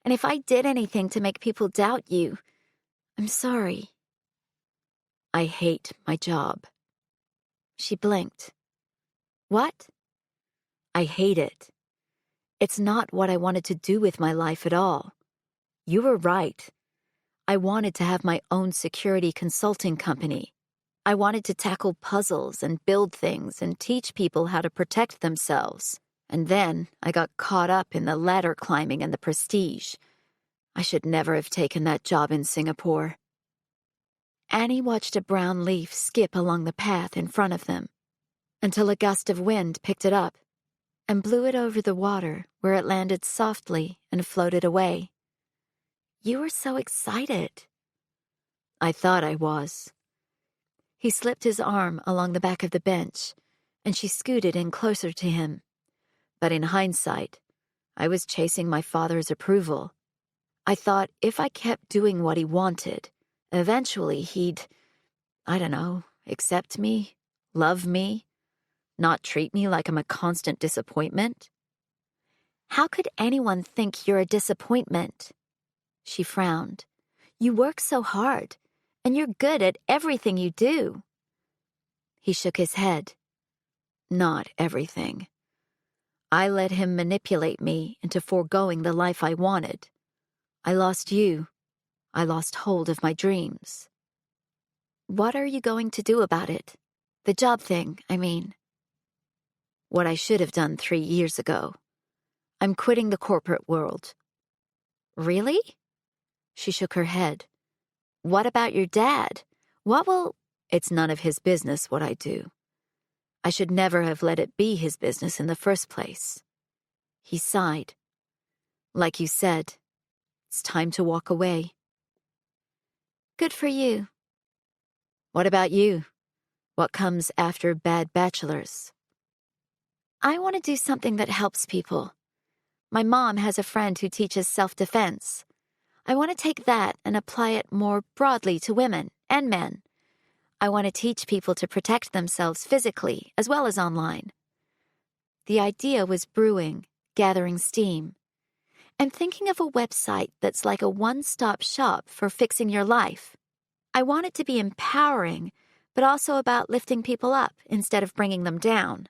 Speaker 5: and if I did anything to make people doubt you, I'm sorry. I hate my job. She blinked. What? I hate it. It's not what I wanted to do with my life at all. You were right. I wanted to have my own security consulting company. I wanted to tackle puzzles and build things and teach people how to protect themselves. And then I got caught up in the ladder climbing and the prestige. I should never have taken that job in Singapore. Annie watched a brown leaf skip along the path in front of them until a gust of wind picked it up and blew it over the water where it landed softly and floated away. You were so excited. I thought I was. He slipped his arm along the back of the bench, and she scooted in closer to him. But in hindsight, I was chasing my father's approval. I thought if I kept doing what he wanted, eventually he'd, accept me, love me, not treat me like I'm a constant disappointment. How could anyone think you're a disappointment? She frowned. You work so hard, and you're good at everything you do. He shook his head. Not everything. I let him manipulate me into foregoing the life I wanted. I lost you. I lost hold of my dreams. What are you going to do about it? The job thing, I mean. What I should have done 3 years ago. I'm quitting the corporate world. Really? She shook her head. What about your dad? It's none of his business what I do. I should never have let it be his business in the first place. He sighed. Like you said, it's time to walk away. Good for you. What about you? What comes after Bad Bachelors? I want to do something that helps people. My mom has a friend who teaches self-defense. I want to take that and apply it more broadly to women and men. I want to teach people to protect themselves physically as well as online. The idea was brewing, gathering steam. I'm thinking of a website that's like a one-stop shop for fixing your life. I want it to be empowering, but also about lifting people up instead of bringing them down.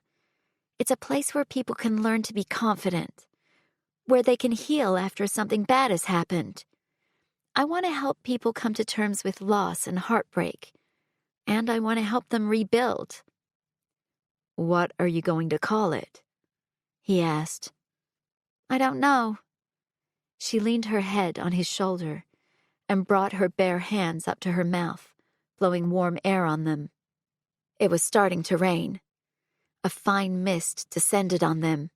Speaker 5: It's a place where people can learn to be confident, where they can heal after something bad has happened. I want to help people come to terms with loss and heartbreak, and I want to help them rebuild. What are you going to call it? He asked. I don't know. She leaned her head on his shoulder and brought her bare hands up to her mouth, blowing warm air on them. It was starting to rain. A fine mist descended on them,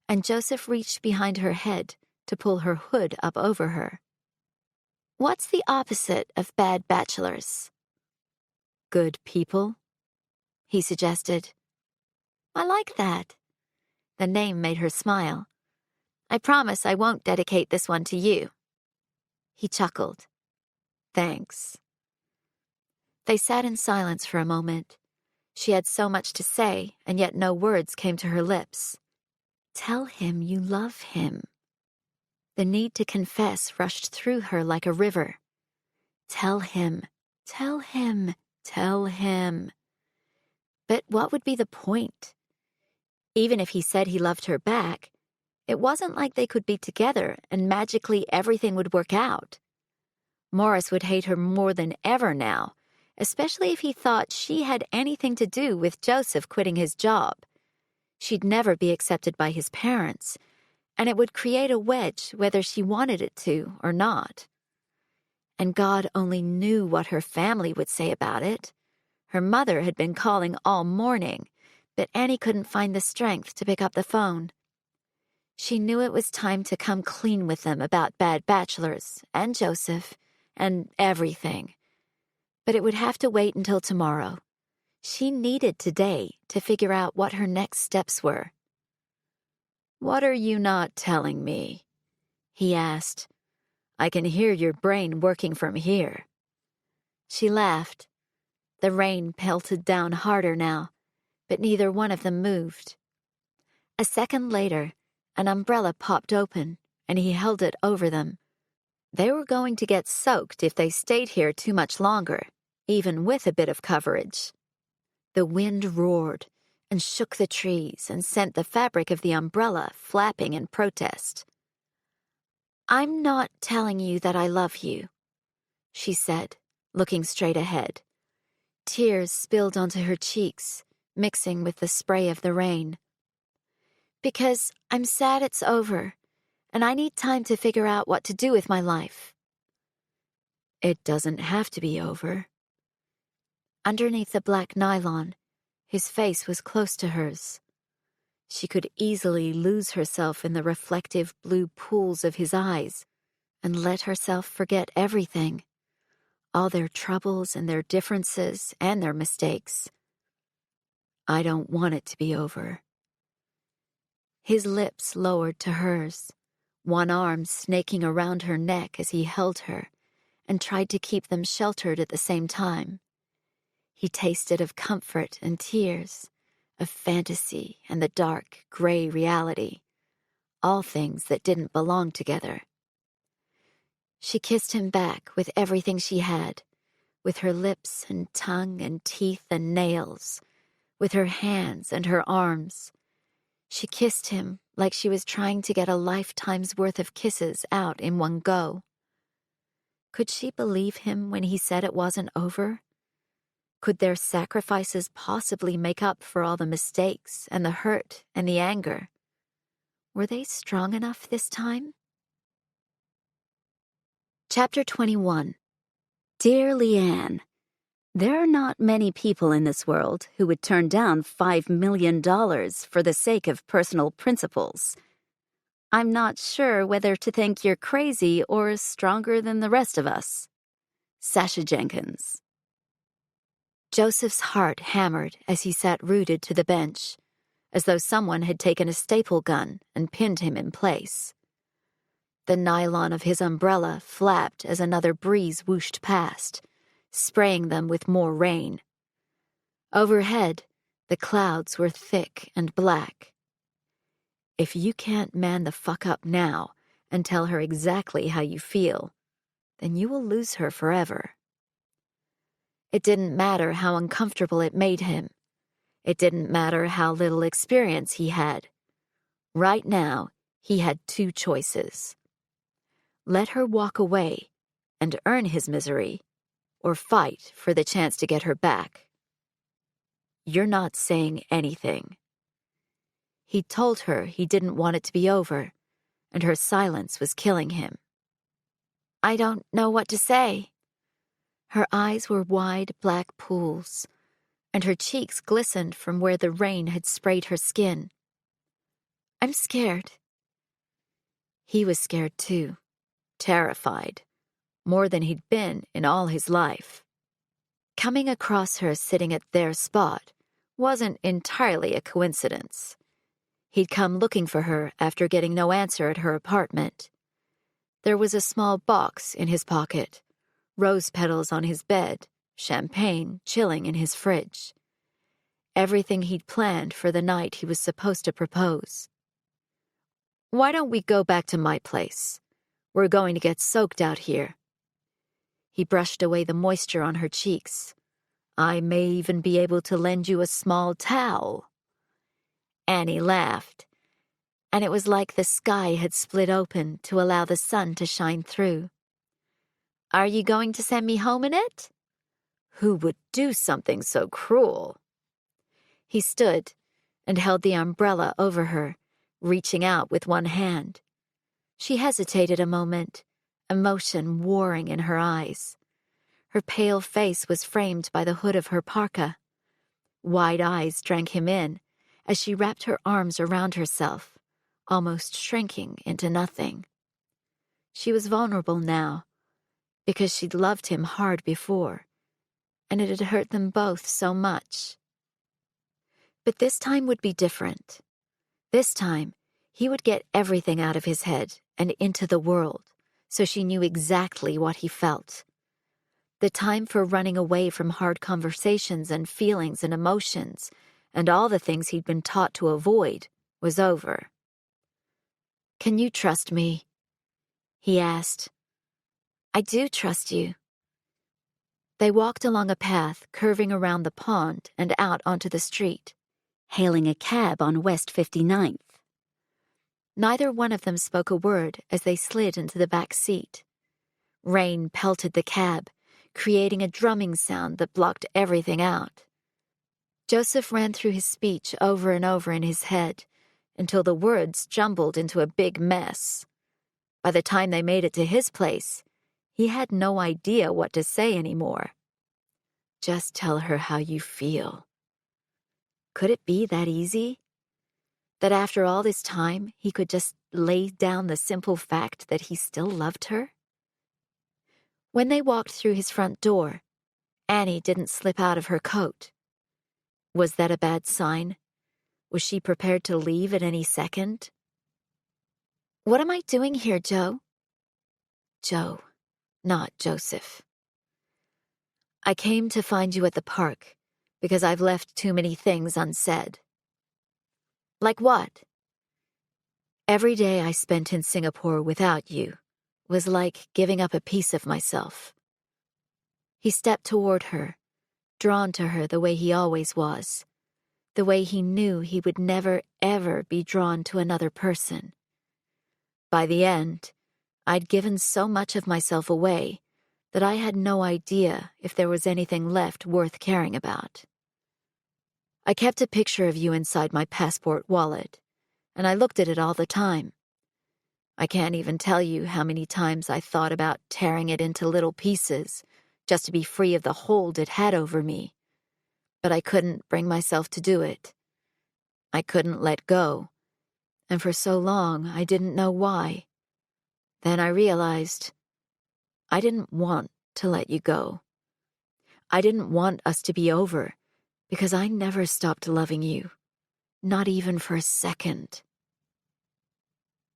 Speaker 5: and Joseph reached behind her head to pull her hood up over her. What's the opposite of bad bachelors? Good people, he suggested. I like that. The name made her smile. I promise I won't dedicate this one to you. He chuckled. Thanks. They sat in silence for a moment. She had so much to say, and yet no words came to her lips. Tell him you love him. The need to confess rushed through her like a river. Tell him, tell him, tell him. But what would be the point? Even if he said he loved her back, it wasn't like they could be together and magically everything would work out. Morris would hate her more than ever now, especially if he thought she had anything to do with Joseph quitting his job. She'd never be accepted by his parents, and it would create a wedge whether she wanted it to or not. And God only knew what her family would say about it. Her mother had been calling all morning, but Annie couldn't find the strength to pick up the phone. She knew it was time to come clean with them about bad bachelors and Joseph and everything. But it would have to wait until tomorrow. She needed today to figure out what her next steps were. "What are you not telling me?" he asked. "I can hear your brain working from here." She laughed. The rain pelted down harder now, but neither one of them moved. A second later, an umbrella popped open, and he held it over them. They were going to get soaked if they stayed here too much longer, even with a bit of coverage. The wind roared and shook the trees and sent the fabric of the umbrella flapping in protest. "I'm not telling you that I love you," she said, looking straight ahead. Tears spilled onto her cheeks, mixing with the spray of the rain. "Because I'm sad it's over, and I need time to figure out what to do with my life." "It doesn't have to be over." Underneath the black nylon, his face was close to hers. She could easily lose herself in the reflective blue pools of his eyes and let herself forget everything, all their troubles and their differences and their mistakes. "I don't want it to be over." His lips lowered to hers, one arm snaking around her neck as he held her and tried to keep them sheltered at the same time. He tasted of comfort and tears, of fantasy and the dark, gray reality, all things that didn't belong together. She kissed him back with everything she had, with her lips and tongue and teeth and nails, with her hands and her arms. She kissed him like she was trying to get a lifetime's worth of kisses out in one go. Could she believe him when he said it wasn't over? Could their sacrifices possibly make up for all the mistakes and the hurt and the anger? Were they strong enough this time? Chapter 21. Dear Leanne, there are not many people in this world who would turn down $5 million for the sake of personal principles. I'm not sure whether to think you're crazy or stronger than the rest of us. Sasha Jenkins. Joseph's heart hammered as he sat rooted to the bench, as though someone had taken a staple gun and pinned him in place. The nylon of his umbrella flapped as another breeze whooshed past, spraying them with more rain. Overhead, the clouds were thick and black. If you can't man the fuck up now and tell her exactly how you feel, then you will lose her forever. It didn't matter how uncomfortable it made him. It didn't matter how little experience he had. Right now, he had two choices. Let her walk away and earn his misery, or fight for the chance to get her back. You're not saying anything. He told her he didn't want it to be over, and her silence was killing him. I don't know what to say. Her eyes were wide black pools, and her cheeks glistened from where the rain had sprayed her skin. I'm scared. He was scared too, terrified, more than he'd been in all his life. Coming across her sitting at their spot wasn't entirely a coincidence. He'd come looking for her after getting no answer at her apartment. There was a small box in his pocket, rose petals on his bed, champagne chilling in his fridge. Everything he'd planned for the night he was supposed to propose. Why don't we go back to my place? We're going to get soaked out here. He brushed away the moisture on her cheeks. I may even be able to lend you a small towel." Annie laughed, and it was like the sky had split open to allow the sun to shine through. "Are you going to send me home in it?" "Who would do something so cruel?" He stood and held the umbrella over her, reaching out with one hand. She hesitated a moment, emotion warring in her eyes. Her pale face was framed by the hood of her parka. Wide eyes drank him in as she wrapped her arms around herself, almost shrinking into nothing. She was vulnerable now, because she'd loved him hard before, and it had hurt them both so much. But this time would be different. This time, he would get everything out of his head and into the world, so she knew exactly what he felt. The time for running away from hard conversations and feelings and emotions and all the things he'd been taught to avoid was over. "Can you trust me?" he asked. "I do trust you." They walked along a path curving around the pond and out onto the street,
Speaker 1: hailing a cab on West 59th.
Speaker 5: Neither one of them spoke a word as they slid into the back seat. Rain pelted the cab, creating a drumming sound that blocked everything out. Joseph ran through his speech over and over in his head until the words jumbled into a big mess. By the time they made it to his place, he had no idea what to say anymore. Just tell her how you feel. Could it be that easy? That after all this time, he could just lay down the simple fact that he still loved her? When they walked through his front door, Annie didn't slip out of her coat. Was that a bad sign? Was she prepared to leave at any second? "What am I doing here, Joe?" Joe, not Joseph. "I came to find you at the park because I've left too many things unsaid." "Like what?" "Every day I spent in Singapore without you was like giving up a piece of myself." He stepped toward her, drawn to her the way he always was, the way he knew he would never, ever be drawn to another person. By the end, I'd given so much of myself away that I had no idea if there was anything left worth caring about. "I kept a picture of you inside my passport wallet, and I looked at it all the time. I can't even tell you how many times I thought about tearing it into little pieces just to be free of the hold it had over me. But I couldn't bring myself to do it. I couldn't let go, and for so long I didn't know why. Then I realized I didn't want to let you go. I didn't want us to be over because I never stopped loving you, not even for a second."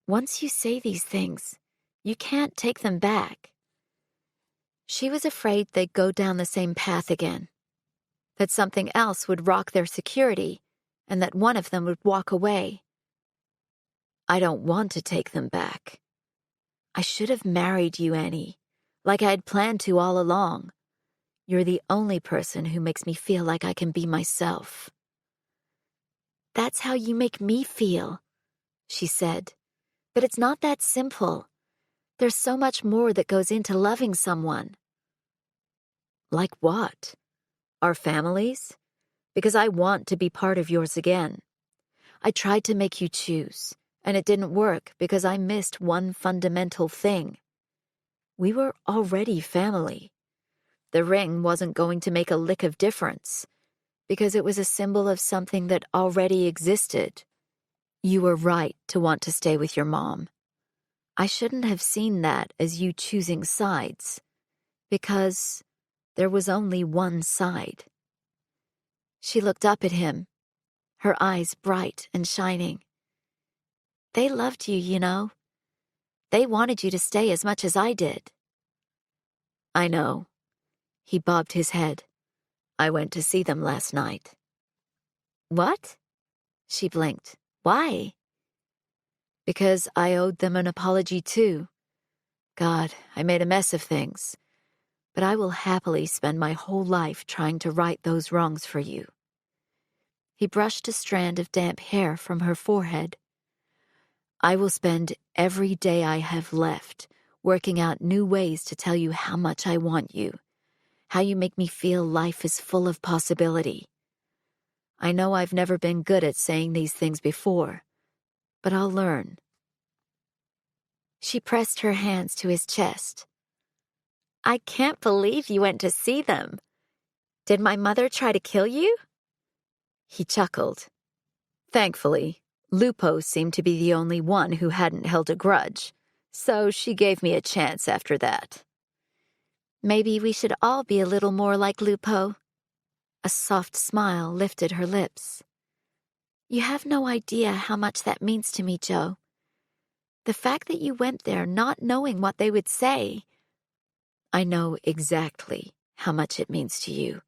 Speaker 5: Once you say these things, you can't take them back. She was afraid they'd go down the same path again, that something else would rock their security, and that one of them would walk away. "I don't want to take them back. I should have married you, Annie, like I had planned to all along. You're the only person who makes me feel like I can be myself." "That's how you make me feel," she said. "But it's not that simple. There's so much more that goes into loving someone." "Like what? Our families? Because I want to be part of yours again. I tried to make you choose, and it didn't work because I missed one fundamental thing. We were already family. The ring wasn't going to make a lick of difference, because it was a symbol of something that already existed. You were right to want to stay with your mom. I shouldn't have seen that as you choosing sides, because there was only one side." She looked up at him, her eyes bright and shining. "They loved you, you know. They wanted you to stay as much as I did." "I know." He bobbed his head. "I went to see them last night." "What?" She blinked. "Why?" "Because I owed them an apology too. God, I made a mess of things. but I will happily spend my whole life trying to right those wrongs for you. He brushed a strand of damp hair from her forehead. I will spend every day I have left working out new ways to tell you how much I want you, how you make me feel life is full of possibility. I know I've never been good at saying these things before, but I'll learn. She pressed her hands to his chest. I can't believe you went to see them. Did my mother try to kill you? He chuckled. Thankfully, Lupo seemed to be the only one who hadn't held a grudge, so she gave me a chance after that. Maybe we should all be a little more like Lupo. A soft smile lifted her lips. You have no idea how much that means to me, Joe. The fact that you went there not knowing what they would say. I know exactly how much it means to you,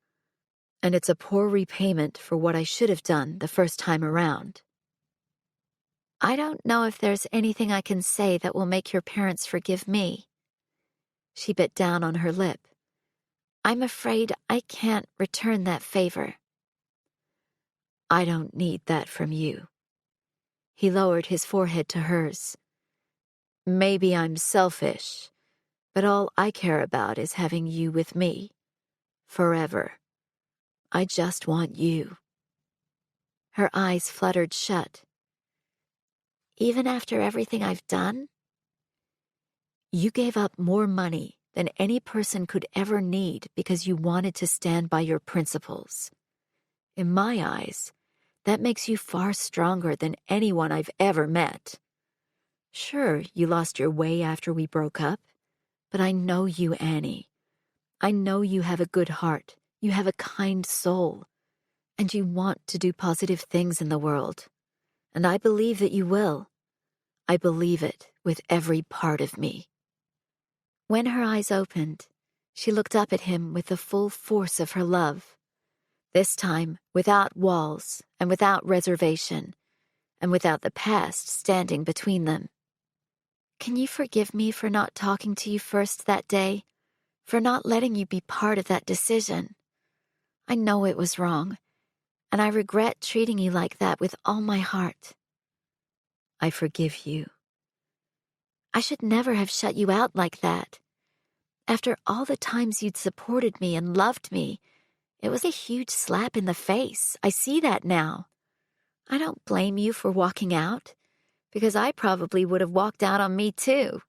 Speaker 5: and it's a poor repayment for what I should have done the first time around. I don't know if there's anything I can say that will make your parents forgive me. She bit down on her lip. I'm afraid I can't return that favor. I don't need that from you. He lowered his forehead to hers. Maybe I'm selfish, but all I care about is having you with me. Forever. I just want you. Her eyes fluttered shut. Even after everything I've done? You gave up more money than any person could ever need because you wanted to stand by your principles. In my eyes, that makes you far stronger than anyone I've ever met. Sure, you lost your way after we broke up, but I know you, Annie. I know you have a good heart, you have a kind soul, and you want to do positive things in the world. And I believe that you will. I believe it with every part of me. When her eyes opened, she looked up at him with the full force of her love. This time, without walls and without reservation, and without the past standing between them. Can you forgive me for not talking to you first that day? For not letting you be part of that decision? I know it was wrong, and I regret treating you like that with all my heart. I forgive you. I should never have shut you out like that. After all the times you'd supported me and loved me, it was a huge slap in the face. I see that now. I don't blame you for walking out, because I probably would have walked out on me too.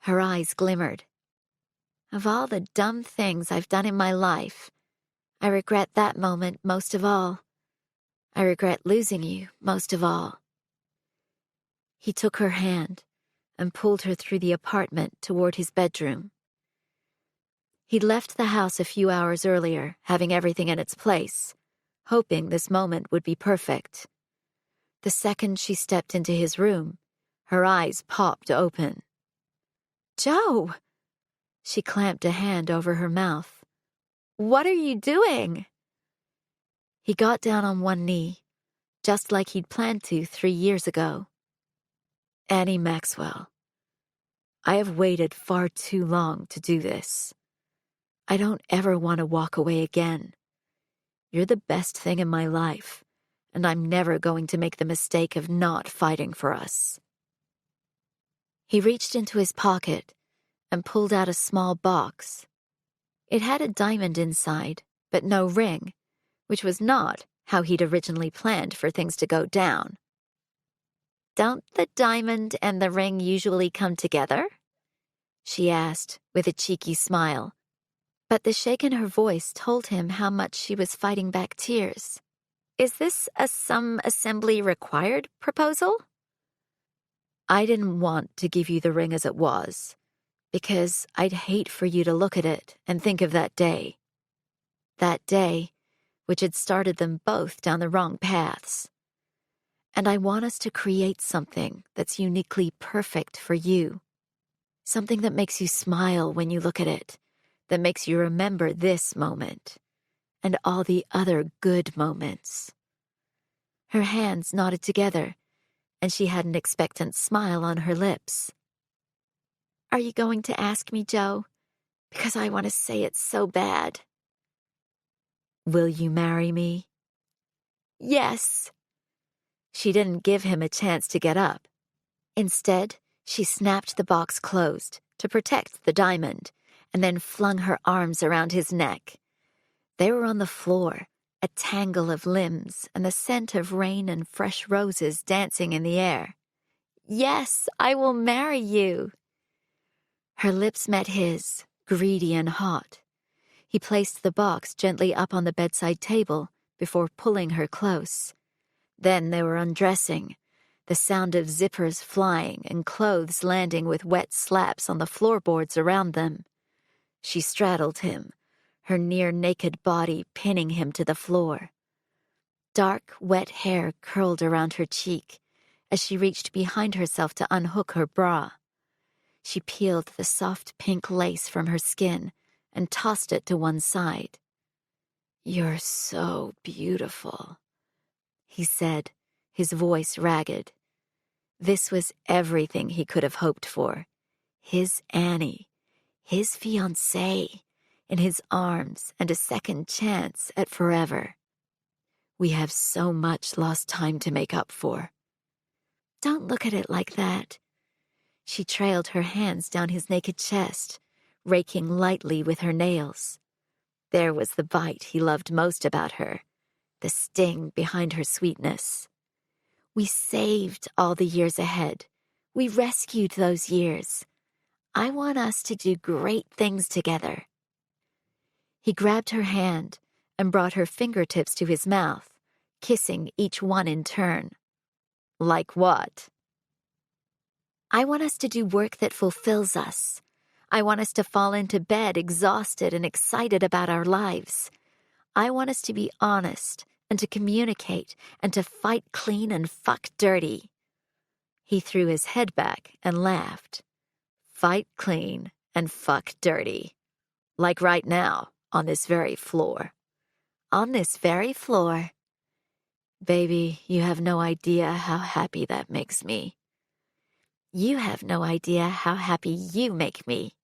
Speaker 5: Her eyes glimmered. Of all the dumb things I've done in my life, I regret that moment most of all. I regret losing you most of all. He took her hand and pulled her through the apartment toward his bedroom. He'd left the house a few hours earlier, having everything in its place, hoping this moment would be perfect. The second she stepped into his room, her eyes popped open. Joe! She clamped a hand over her mouth. What are you doing? He got down on one knee, just like he'd planned to 3 years ago. Annie Maxwell, I have waited far too long to do this. I don't ever want to walk away again. You're the best thing in my life, and I'm never going to make the mistake of not fighting for us. He reached into his pocket and pulled out a small box. It had a diamond inside, but no ring, which was not how he'd originally planned for things to go down. Don't the diamond and the ring usually come together? She asked with a cheeky smile, but the shake in her voice told him how much she was fighting back tears. Is this a some assembly required proposal? I didn't want to give you the ring as it was, because I'd hate for you to look at it and think of that day. That day, which had started them both down the wrong paths. And I want us to create something that's uniquely perfect for you. Something that makes you smile when you look at it, that makes you remember this moment, and all the other good moments. Her hands knotted together, and she had an expectant smile on her lips. Are you going to ask me, Joe? because I want to say it so bad. Will you marry me? Yes. She didn't give him a chance to get up. Instead, she snapped the box closed to protect the diamond and then flung her arms around his neck. They were on the floor, a tangle of limbs and the scent of rain and fresh roses dancing in the air. Yes, I will marry you. Her lips met his, greedy and hot. He placed the box gently up on the bedside table before pulling her close. Then they were undressing, the sound of zippers flying and clothes landing with wet slaps on the floorboards around them. She straddled him, her near-naked body pinning him to the floor. Dark, wet hair curled around her cheek as she reached behind herself to unhook her bra. She peeled the soft pink lace from her skin and tossed it to one side. "You're so beautiful," he said, his voice ragged. This was everything he could have hoped for. His Annie, his fiancée, in his arms and a second chance at forever. We have so much lost time to make up for. Don't look at it like that. She trailed her hands down his naked chest, raking lightly with her nails. There was the bite he loved most about her, the sting behind her sweetness. We saved all the years ahead. We rescued those years. I want us to do great things together. He grabbed her hand and brought her fingertips to his mouth, kissing each one in turn. Like what? I want us to do work that fulfills us. I want us to fall into bed exhausted and excited about our lives. I want us to be honest and to communicate and to fight clean and fuck dirty. He threw his head back and laughed. Fight clean and fuck dirty. Like right now, on this very floor. On this very floor. Baby, you have no idea how happy that makes me. You have no idea how happy you make me.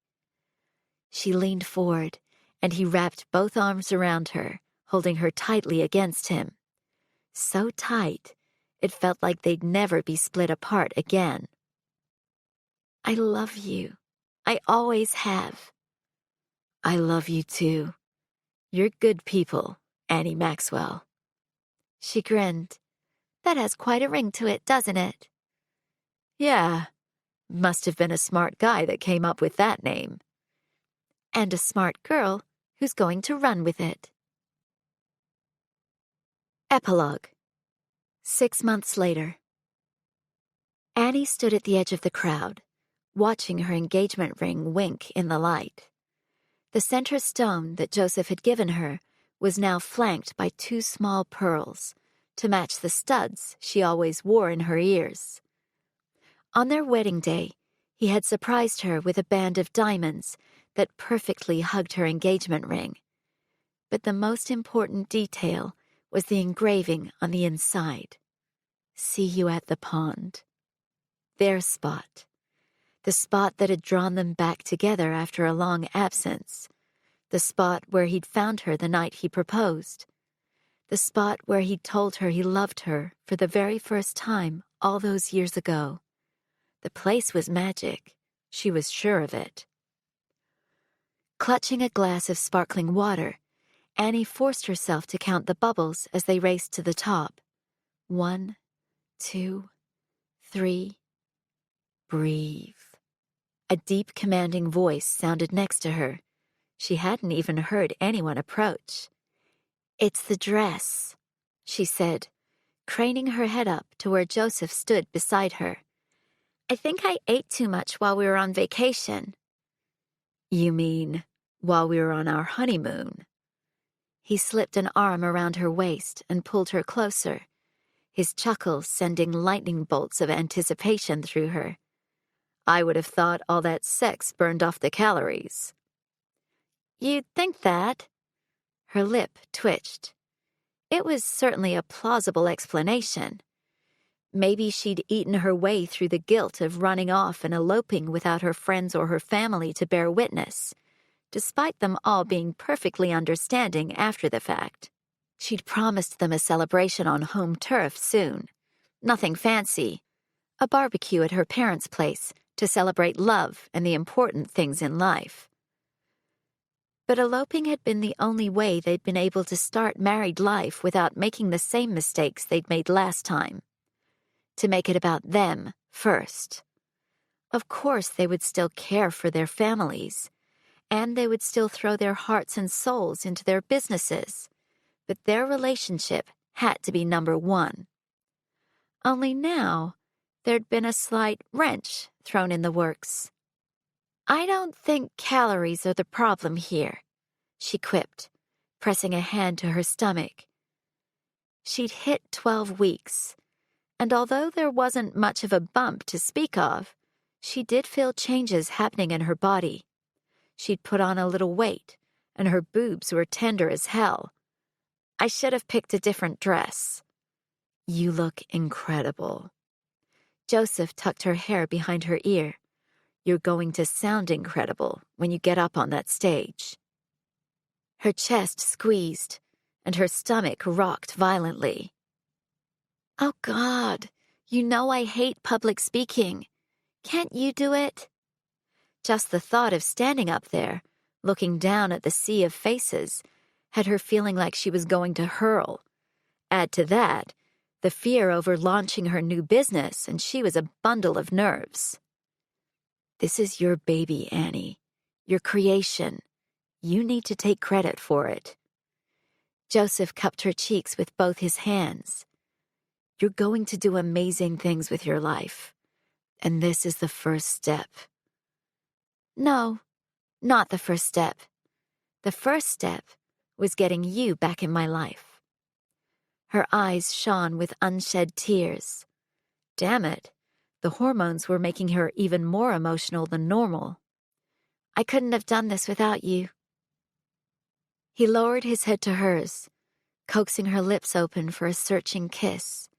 Speaker 5: She leaned forward, and he wrapped both arms around her, holding her tightly against him. So tight, it felt like they'd never be split apart again. I love you. I always have. I love you too. You're good people, Annie Maxwell. She grinned. That has quite a ring to it, doesn't it? Yeah. Must have been a smart guy that came up with that name. And a smart girl who's going to run with it. Epilogue. 6 months later. Annie stood at the edge of the crowd, watching her engagement ring wink in the light. The center stone that Joseph had given her was now flanked by 2 small pearls to match the studs she always wore in her ears. On their wedding day, he had surprised her with a band of diamonds that perfectly hugged her engagement ring. But the most important detail was the engraving on the inside. See you at the pond. Their spot. The spot that had drawn them back together after a long absence. The spot where he'd found her the night he proposed. The spot where he'd told her he loved her for the very first time all those years ago. The place was magic. She was sure of it. Clutching a glass of sparkling water, Annie forced herself to count the bubbles as they raced to the top. 1, 2, 3. Breathe. A deep, commanding voice sounded next to her. She hadn't even heard anyone approach. It's the dress, she said, craning her head up to where Joseph stood beside her. I think I ate too much while we were on vacation. You mean, while we were on our honeymoon? He slipped an arm around her waist and pulled her closer, his chuckle sending lightning bolts of anticipation through her. I would have thought all that sex burned off the calories. You'd think that? Her lip twitched. It was certainly a plausible explanation. Maybe she'd eaten her way through the guilt of running off and eloping without her friends or her family to bear witness, despite them all being perfectly understanding after the fact. She'd promised them a celebration on home turf soon. Nothing fancy. A barbecue at her parents' place to celebrate love and the important things in life. But eloping had been the only way they'd been able to start married life without making the same mistakes they'd made last time. To make it about them first. Of course, they would still care for their families, and they would still throw their hearts and souls into their businesses, but their relationship had to be number one. Only now, there'd been a slight wrench thrown in the works. "I don't think calories are the problem here," she quipped, pressing a hand to her stomach. She'd hit 12 weeks, and although there wasn't much of a bump to speak of, she did feel changes happening in her body. She'd put on a little weight, and her boobs were tender as hell. "I should have picked a different dress." "You look incredible." Joseph tucked her hair behind her ear. "You're going to sound incredible when you get up on that stage." Her chest squeezed, and her stomach rocked violently. "Oh, God, you know I hate public speaking. Can't you do it?" Just the thought of standing up there, looking down at the sea of faces, had her feeling like she was going to hurl. Add to that, the fear over launching her new business, and she was a bundle of nerves. "This is your baby, Annie. Your creation. You need to take credit for it." Joseph cupped her cheeks with both his hands. "You're going to do amazing things with your life, and this is the first step." "No, not the first step. The first step was getting you back in my life." Her eyes shone with unshed tears. Damn it, the hormones were making her even more emotional than normal. "I couldn't have done this without you." He lowered his head to hers, coaxing her lips open for a searching kiss.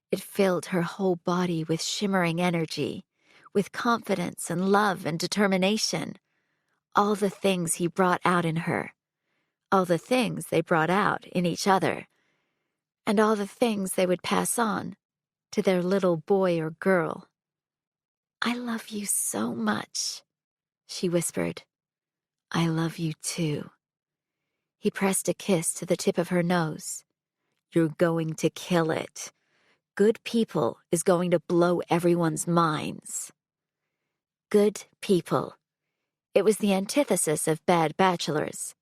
Speaker 5: It filled her whole body with shimmering energy, with confidence and love and determination. All the things he brought out in her. All the things they brought out in each other. And all the things they would pass on to their little boy or girl. "I love you so much," she whispered. "I love you too." He pressed a kiss to the tip of her nose. "You're going to kill it. Good People is going to blow everyone's minds." Good People. It was the antithesis of Bad Bachelors.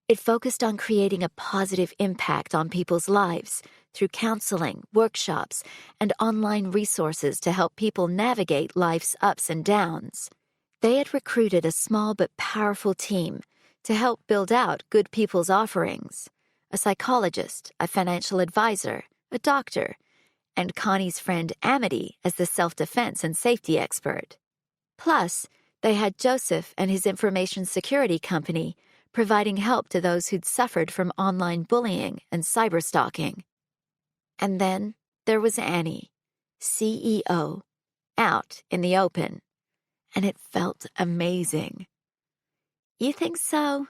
Speaker 5: It focused on creating a positive impact on people's lives through counseling, workshops, and online resources to help people navigate life's ups and downs. They had recruited a small but powerful team to help build out Good People's offerings: a psychologist, a financial advisor, a doctor, and Connie's friend Amity as the self-defense and safety expert. Plus, they had Joseph and his information security company providing help to those who'd suffered from online bullying and cyberstalking. And then there was Annie, CEO, out in the open, and it felt amazing. "You think so?"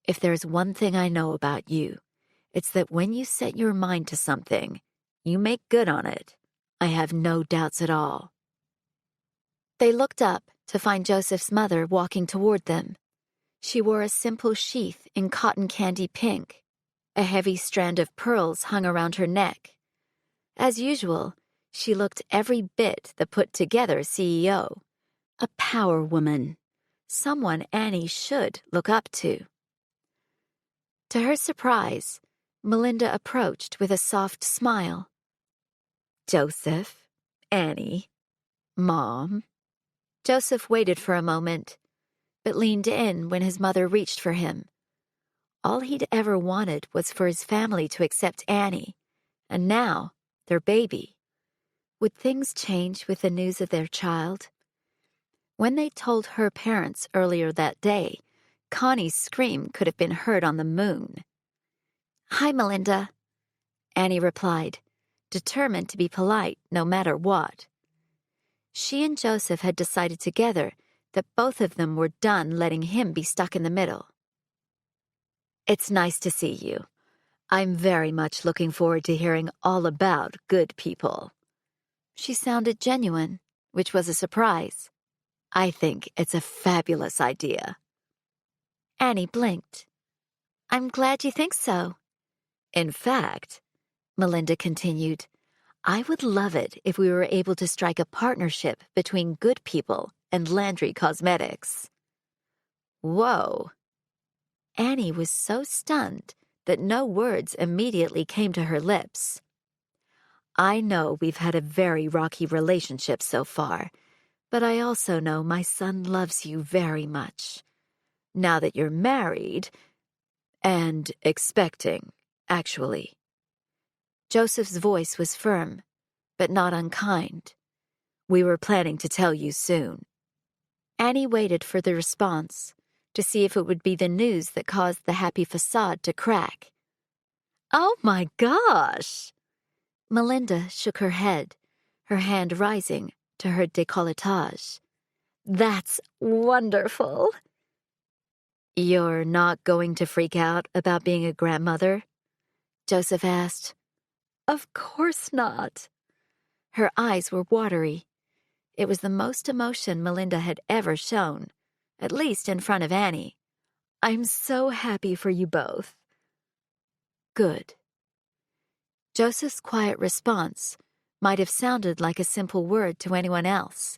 Speaker 5: "If there's one thing I know about you, it's that when you set your mind to something, you make good on it. I have no doubts at all." They looked up to find Joseph's mother walking toward them. She wore a simple sheath in cotton candy pink. A heavy strand of pearls hung around her neck. As usual, she looked every bit the put-together CEO. A power woman. Someone Annie should look up to. To her surprise, Melinda approached with a soft smile. "Joseph, Annie, Mom." Joseph waited for a moment, but leaned in when his mother reached for him. All he'd ever wanted was for his family to accept Annie, and now, their baby. Would things change with the news of their child? When they told her parents earlier that day, Connie's scream could have been heard on the moon. "Hi, Melinda," Annie replied, determined to be polite no matter what. She and Joseph had decided together that both of them were done letting him be stuck in the middle. "It's nice to see you. I'm very much looking forward to hearing all about good people." She sounded genuine, which was a surprise. "I think it's a fabulous idea." Annie blinked. "I'm glad you think so." "In fact," Melinda continued, "I would love it if we were able to strike a partnership between good people and Landry Cosmetics." Whoa. Annie was so stunned that no words immediately came to her lips. "I know we've had a very rocky relationship so far, but I also know my son loves you very much. Now that you're married, and expecting, actually." Joseph's voice was firm, but not unkind. "We were planning to tell you soon." Annie waited for the response, to see if it would be the news that caused the happy facade to crack. "Oh my gosh!" Melinda shook her head, her hand rising to her décolletage. "That's wonderful." "You're not going to freak out about being a grandmother?" Joseph asked. "Of course not." Her eyes were watery. It was the most emotion Melinda had ever shown, at least in front of Annie. "I'm so happy for you both." "Good." Joseph's quiet response might have sounded like a simple word to anyone else,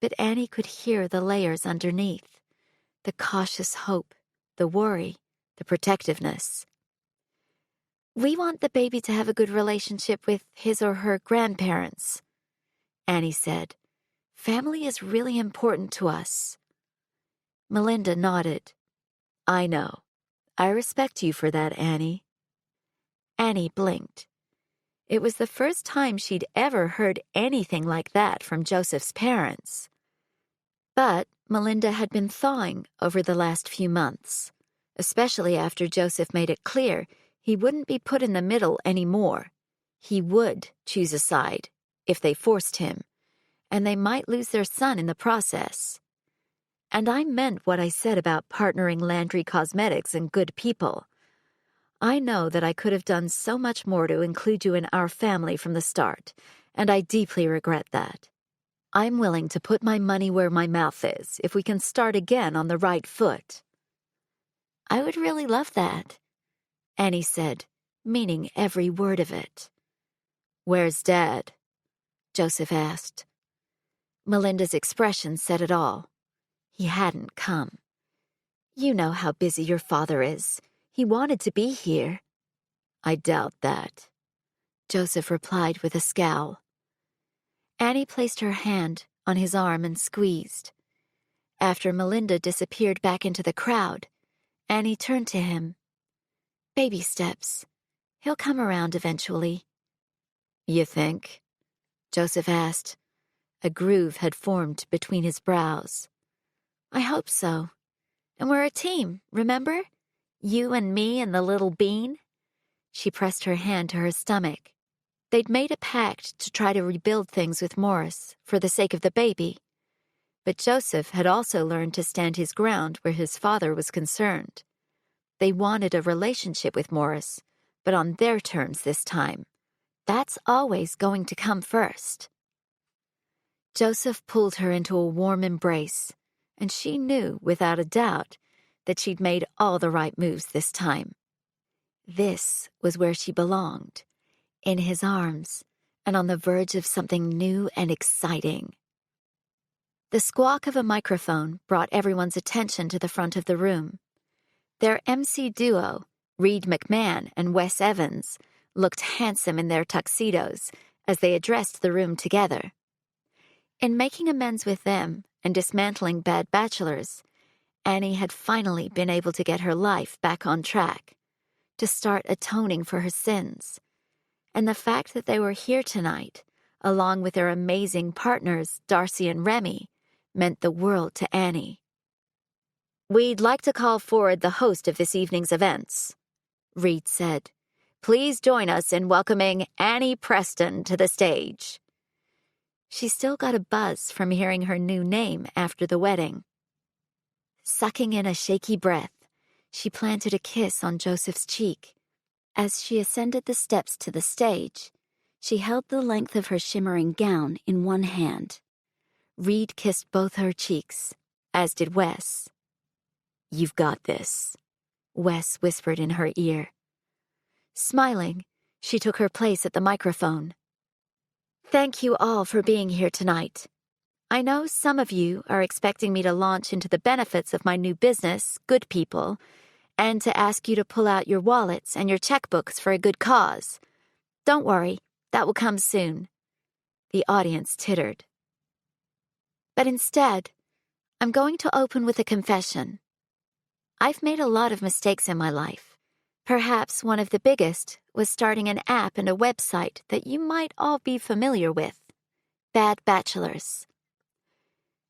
Speaker 5: but Annie could hear the layers underneath, the cautious hope, the worry, the protectiveness. "We want the baby to have a good relationship with his or her grandparents," Annie said. "Family is really important to us." Melinda nodded. "I know. I respect you for that, Annie." Annie blinked. It was the first time she'd ever heard anything like that from Joseph's parents. But Melinda had been thawing over the last few months, especially after Joseph made it clear he wouldn't be put in the middle anymore. He would choose a side, if they forced him, and they might lose their son in the process. And I meant what I said about partnering Landry Cosmetics and good people. I know that I could have done so much more to include you in our family from the start, and I deeply regret that. I'm willing to put my money where my mouth is if we can start again on the right foot." "I would really love that," Annie said, meaning every word of it. "Where's Dad?" Joseph asked. Melinda's expression said it all. He hadn't come. "You know how busy your father is. He wanted to be here." "I doubt that," Joseph replied with a scowl. Annie placed her hand on his arm and squeezed. After Melinda disappeared back into the crowd, Annie turned to him. "Baby steps. He'll come around eventually." "You think?" Joseph asked. A groove had formed between his brows. "I hope so. And we're a team, remember? You and me and the little bean." She pressed her hand to her stomach. They'd made a pact to try to rebuild things with Morris for the sake of the baby. But Joseph had also learned to stand his ground where his father was concerned. They wanted a relationship with Morris, but on their terms this time. That's always going to come first. Joseph pulled her into a warm embrace, and she knew, without a doubt, that she'd made all the right moves this time. This was where she belonged, in his arms, and on the verge of something new and exciting. The squawk of a microphone brought everyone's attention to the front of the room. Their MC duo, Reed McMahon and Wes Evans, looked handsome in their tuxedos as they addressed the room together. In making amends with them and dismantling bad bachelors, Annie had finally been able to get her life back on track, to start atoning for her sins. And the fact that they were here tonight, along with their amazing partners, Darcy and Remy, meant the world to Annie. "We'd like to call forward the host of this evening's events," Reed said. "Please join us in welcoming Annie Preston to the stage." She still got a buzz from hearing her new name after the wedding. Sucking in a shaky breath, she planted a kiss on Joseph's cheek. As she ascended the steps to the stage, she held the length of her shimmering gown in one hand. Reed kissed both her cheeks, as did Wes. "You've got this," Wes whispered in her ear. Smiling, she took her place at the microphone. "Thank you all for being here tonight. I know some of you are expecting me to launch into the benefits of my new business, Good People, and to ask you to pull out your wallets and your checkbooks for a good cause. Don't worry, that will come soon." The audience tittered. But instead, I'm going to open with a confession. I've made a lot of mistakes in my life. Perhaps one of the biggest was starting an app and a website that you might all be familiar with, Bad Bachelors.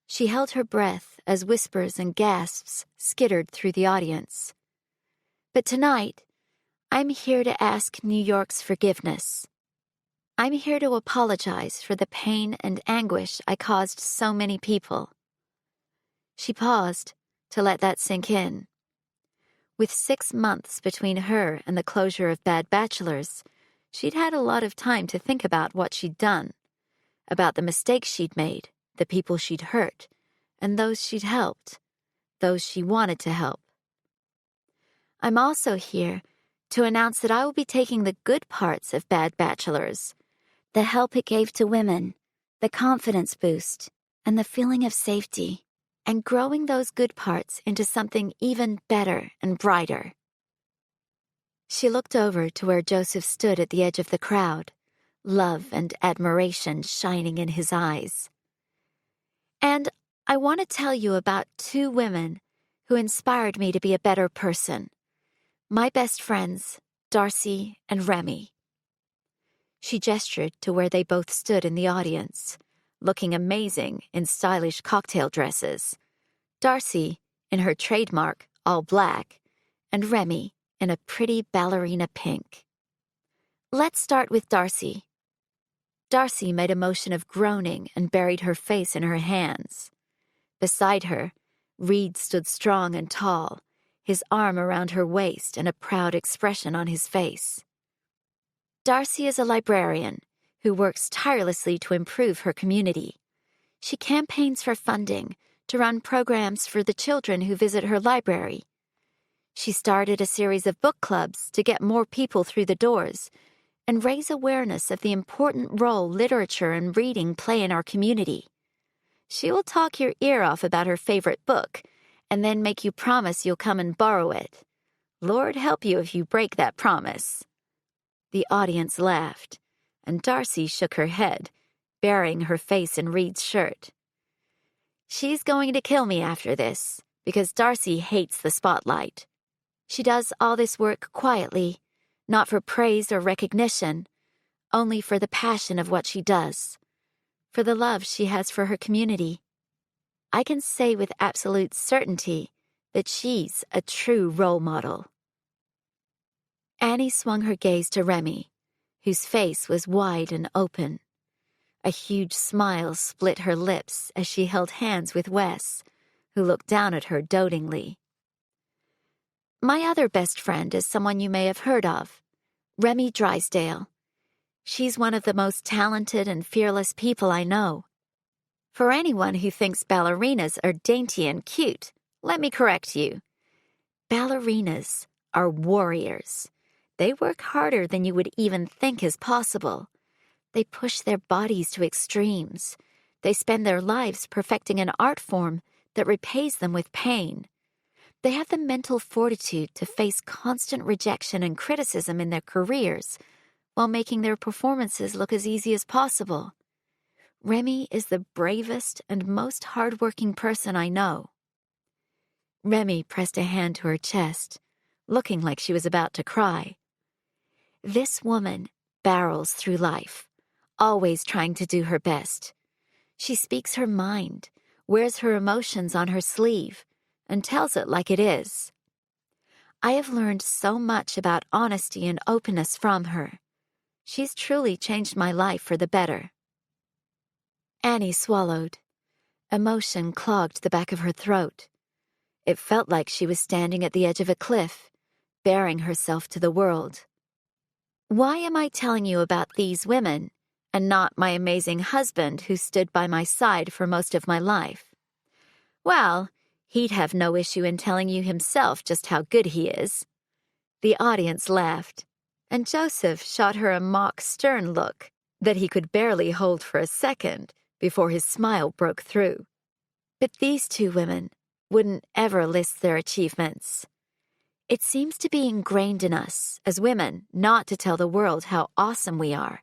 Speaker 5: She held her breath as whispers and gasps skittered through the audience. But tonight, I'm here to ask New York's forgiveness. I'm here to apologize for the pain and anguish I caused so many people. She paused to let that sink in. With 6 months between her and the closure of Bad Bachelors, she'd had a lot of time to think about what she'd done, about the mistakes she'd made, the people she'd hurt, and those she'd helped, those she wanted to help. I'm also here to announce that I will be taking the good parts of Bad Bachelors, the help it gave to women, the confidence boost, and the feeling of safety, and growing those good parts into something even better and brighter. She looked over to where Joseph stood at the edge of the crowd, love and admiration shining in his eyes. And I want to tell you about 2 women who inspired me to be a better person. My best friends, Darcy and Remy. She gestured to where they both stood in the audience, looking amazing in stylish cocktail dresses. Darcy in her trademark all black, and Remy in a pretty ballerina pink. Let's start with Darcy. Darcy made a motion of groaning and buried her face in her hands. Beside her, Reed stood strong and tall, his arm around her waist and a proud expression on his face. Darcy is a librarian who works tirelessly to improve her community. She campaigns for funding to run programs for the children who visit her library. She started a series of book clubs to get more people through the doors and raise awareness of the important role literature and reading play in our community. She will talk your ear off about her favorite book and then make you promise you'll come and borrow it. Lord help you if you break that promise. The audience laughed, and Darcy shook her head, burying her face in Reed's shirt. She's going to kill me after this, because Darcy hates the spotlight. She does all this work quietly, not for praise or recognition, only for the passion of what she does, for the love she has for her community. I can say with absolute certainty that she's a true role model. Annie swung her gaze to Remy, whose face was wide and open. A huge smile split her lips as she held hands with Wes, who looked down at her dotingly. My other best friend is someone you may have heard of, Remy Drysdale. She's one of the most talented and fearless people I know. For anyone who thinks ballerinas are dainty and cute, let me correct you. Ballerinas are warriors. They work harder than you would even think is possible. They push their bodies to extremes. They spend their lives perfecting an art form that repays them with pain. They have the mental fortitude to face constant rejection and criticism in their careers while making their performances look as easy as possible. Remy is the bravest and most hardworking person I know. Remy pressed a hand to her chest, looking like she was about to cry. This woman barrels through life, always trying to do her best. She speaks her mind, wears her emotions on her sleeve, and tells it like it is. I have learned so much about honesty and openness from her. She's truly changed my life for the better. Annie swallowed. Emotion clogged the back of her throat. It felt like she was standing at the edge of a cliff, baring herself to the world. Why am I telling you about these women, and not my amazing husband who stood by my side for most of my life? Well, he'd have no issue in telling you himself just how good he is. The audience laughed, and Joseph shot her a mock stern look that he could barely hold for a second before his smile broke through. But these two women wouldn't ever list their achievements. It seems to be ingrained in us as women not to tell the world how awesome we are,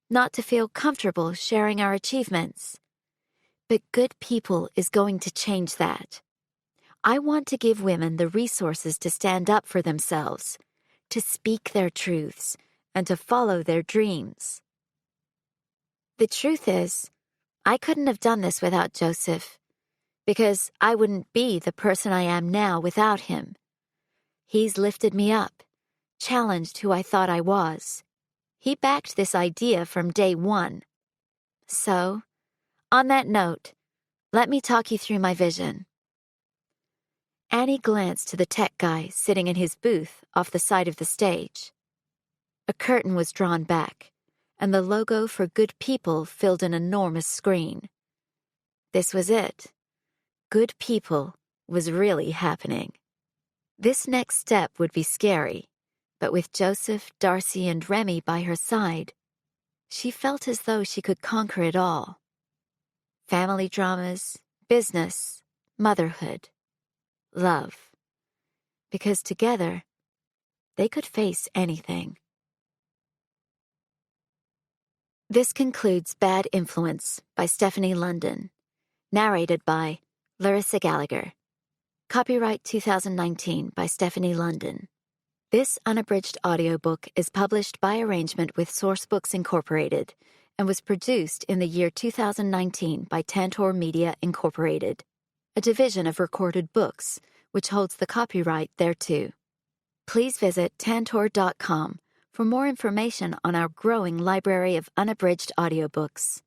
Speaker 5: not to feel comfortable sharing our achievements. But Good People is going to change that. I want to give women the resources to stand up for themselves, to speak their truths, and to follow their dreams. The truth is, I couldn't have done this without Joseph, because I wouldn't be the person I am now without him. He's lifted me up, challenged who I thought I was. He backed this idea from day one. So, on that note, let me talk you through my vision. Annie glanced to the tech guy sitting in his booth off the side of the stage. A curtain was drawn back, and the logo for Good People filled an enormous screen. This was it. Good People was really happening. This next step would be scary, but with Joseph, Darcy, and Remy by her side, she felt as though she could conquer it all. Family dramas, business, motherhood, love. Because together, they could face anything. This concludes Bad Influence by Stefanie London, narrated by Larissa Gallagher. Copyright 2019 by Stefanie London. This unabridged audiobook is published by arrangement with Sourcebooks Incorporated and was produced in the year 2019 by Tantor Media Incorporated, a division of Recorded Books, which holds the copyright thereto. Please visit tantor.com for more information on our growing library of unabridged audiobooks.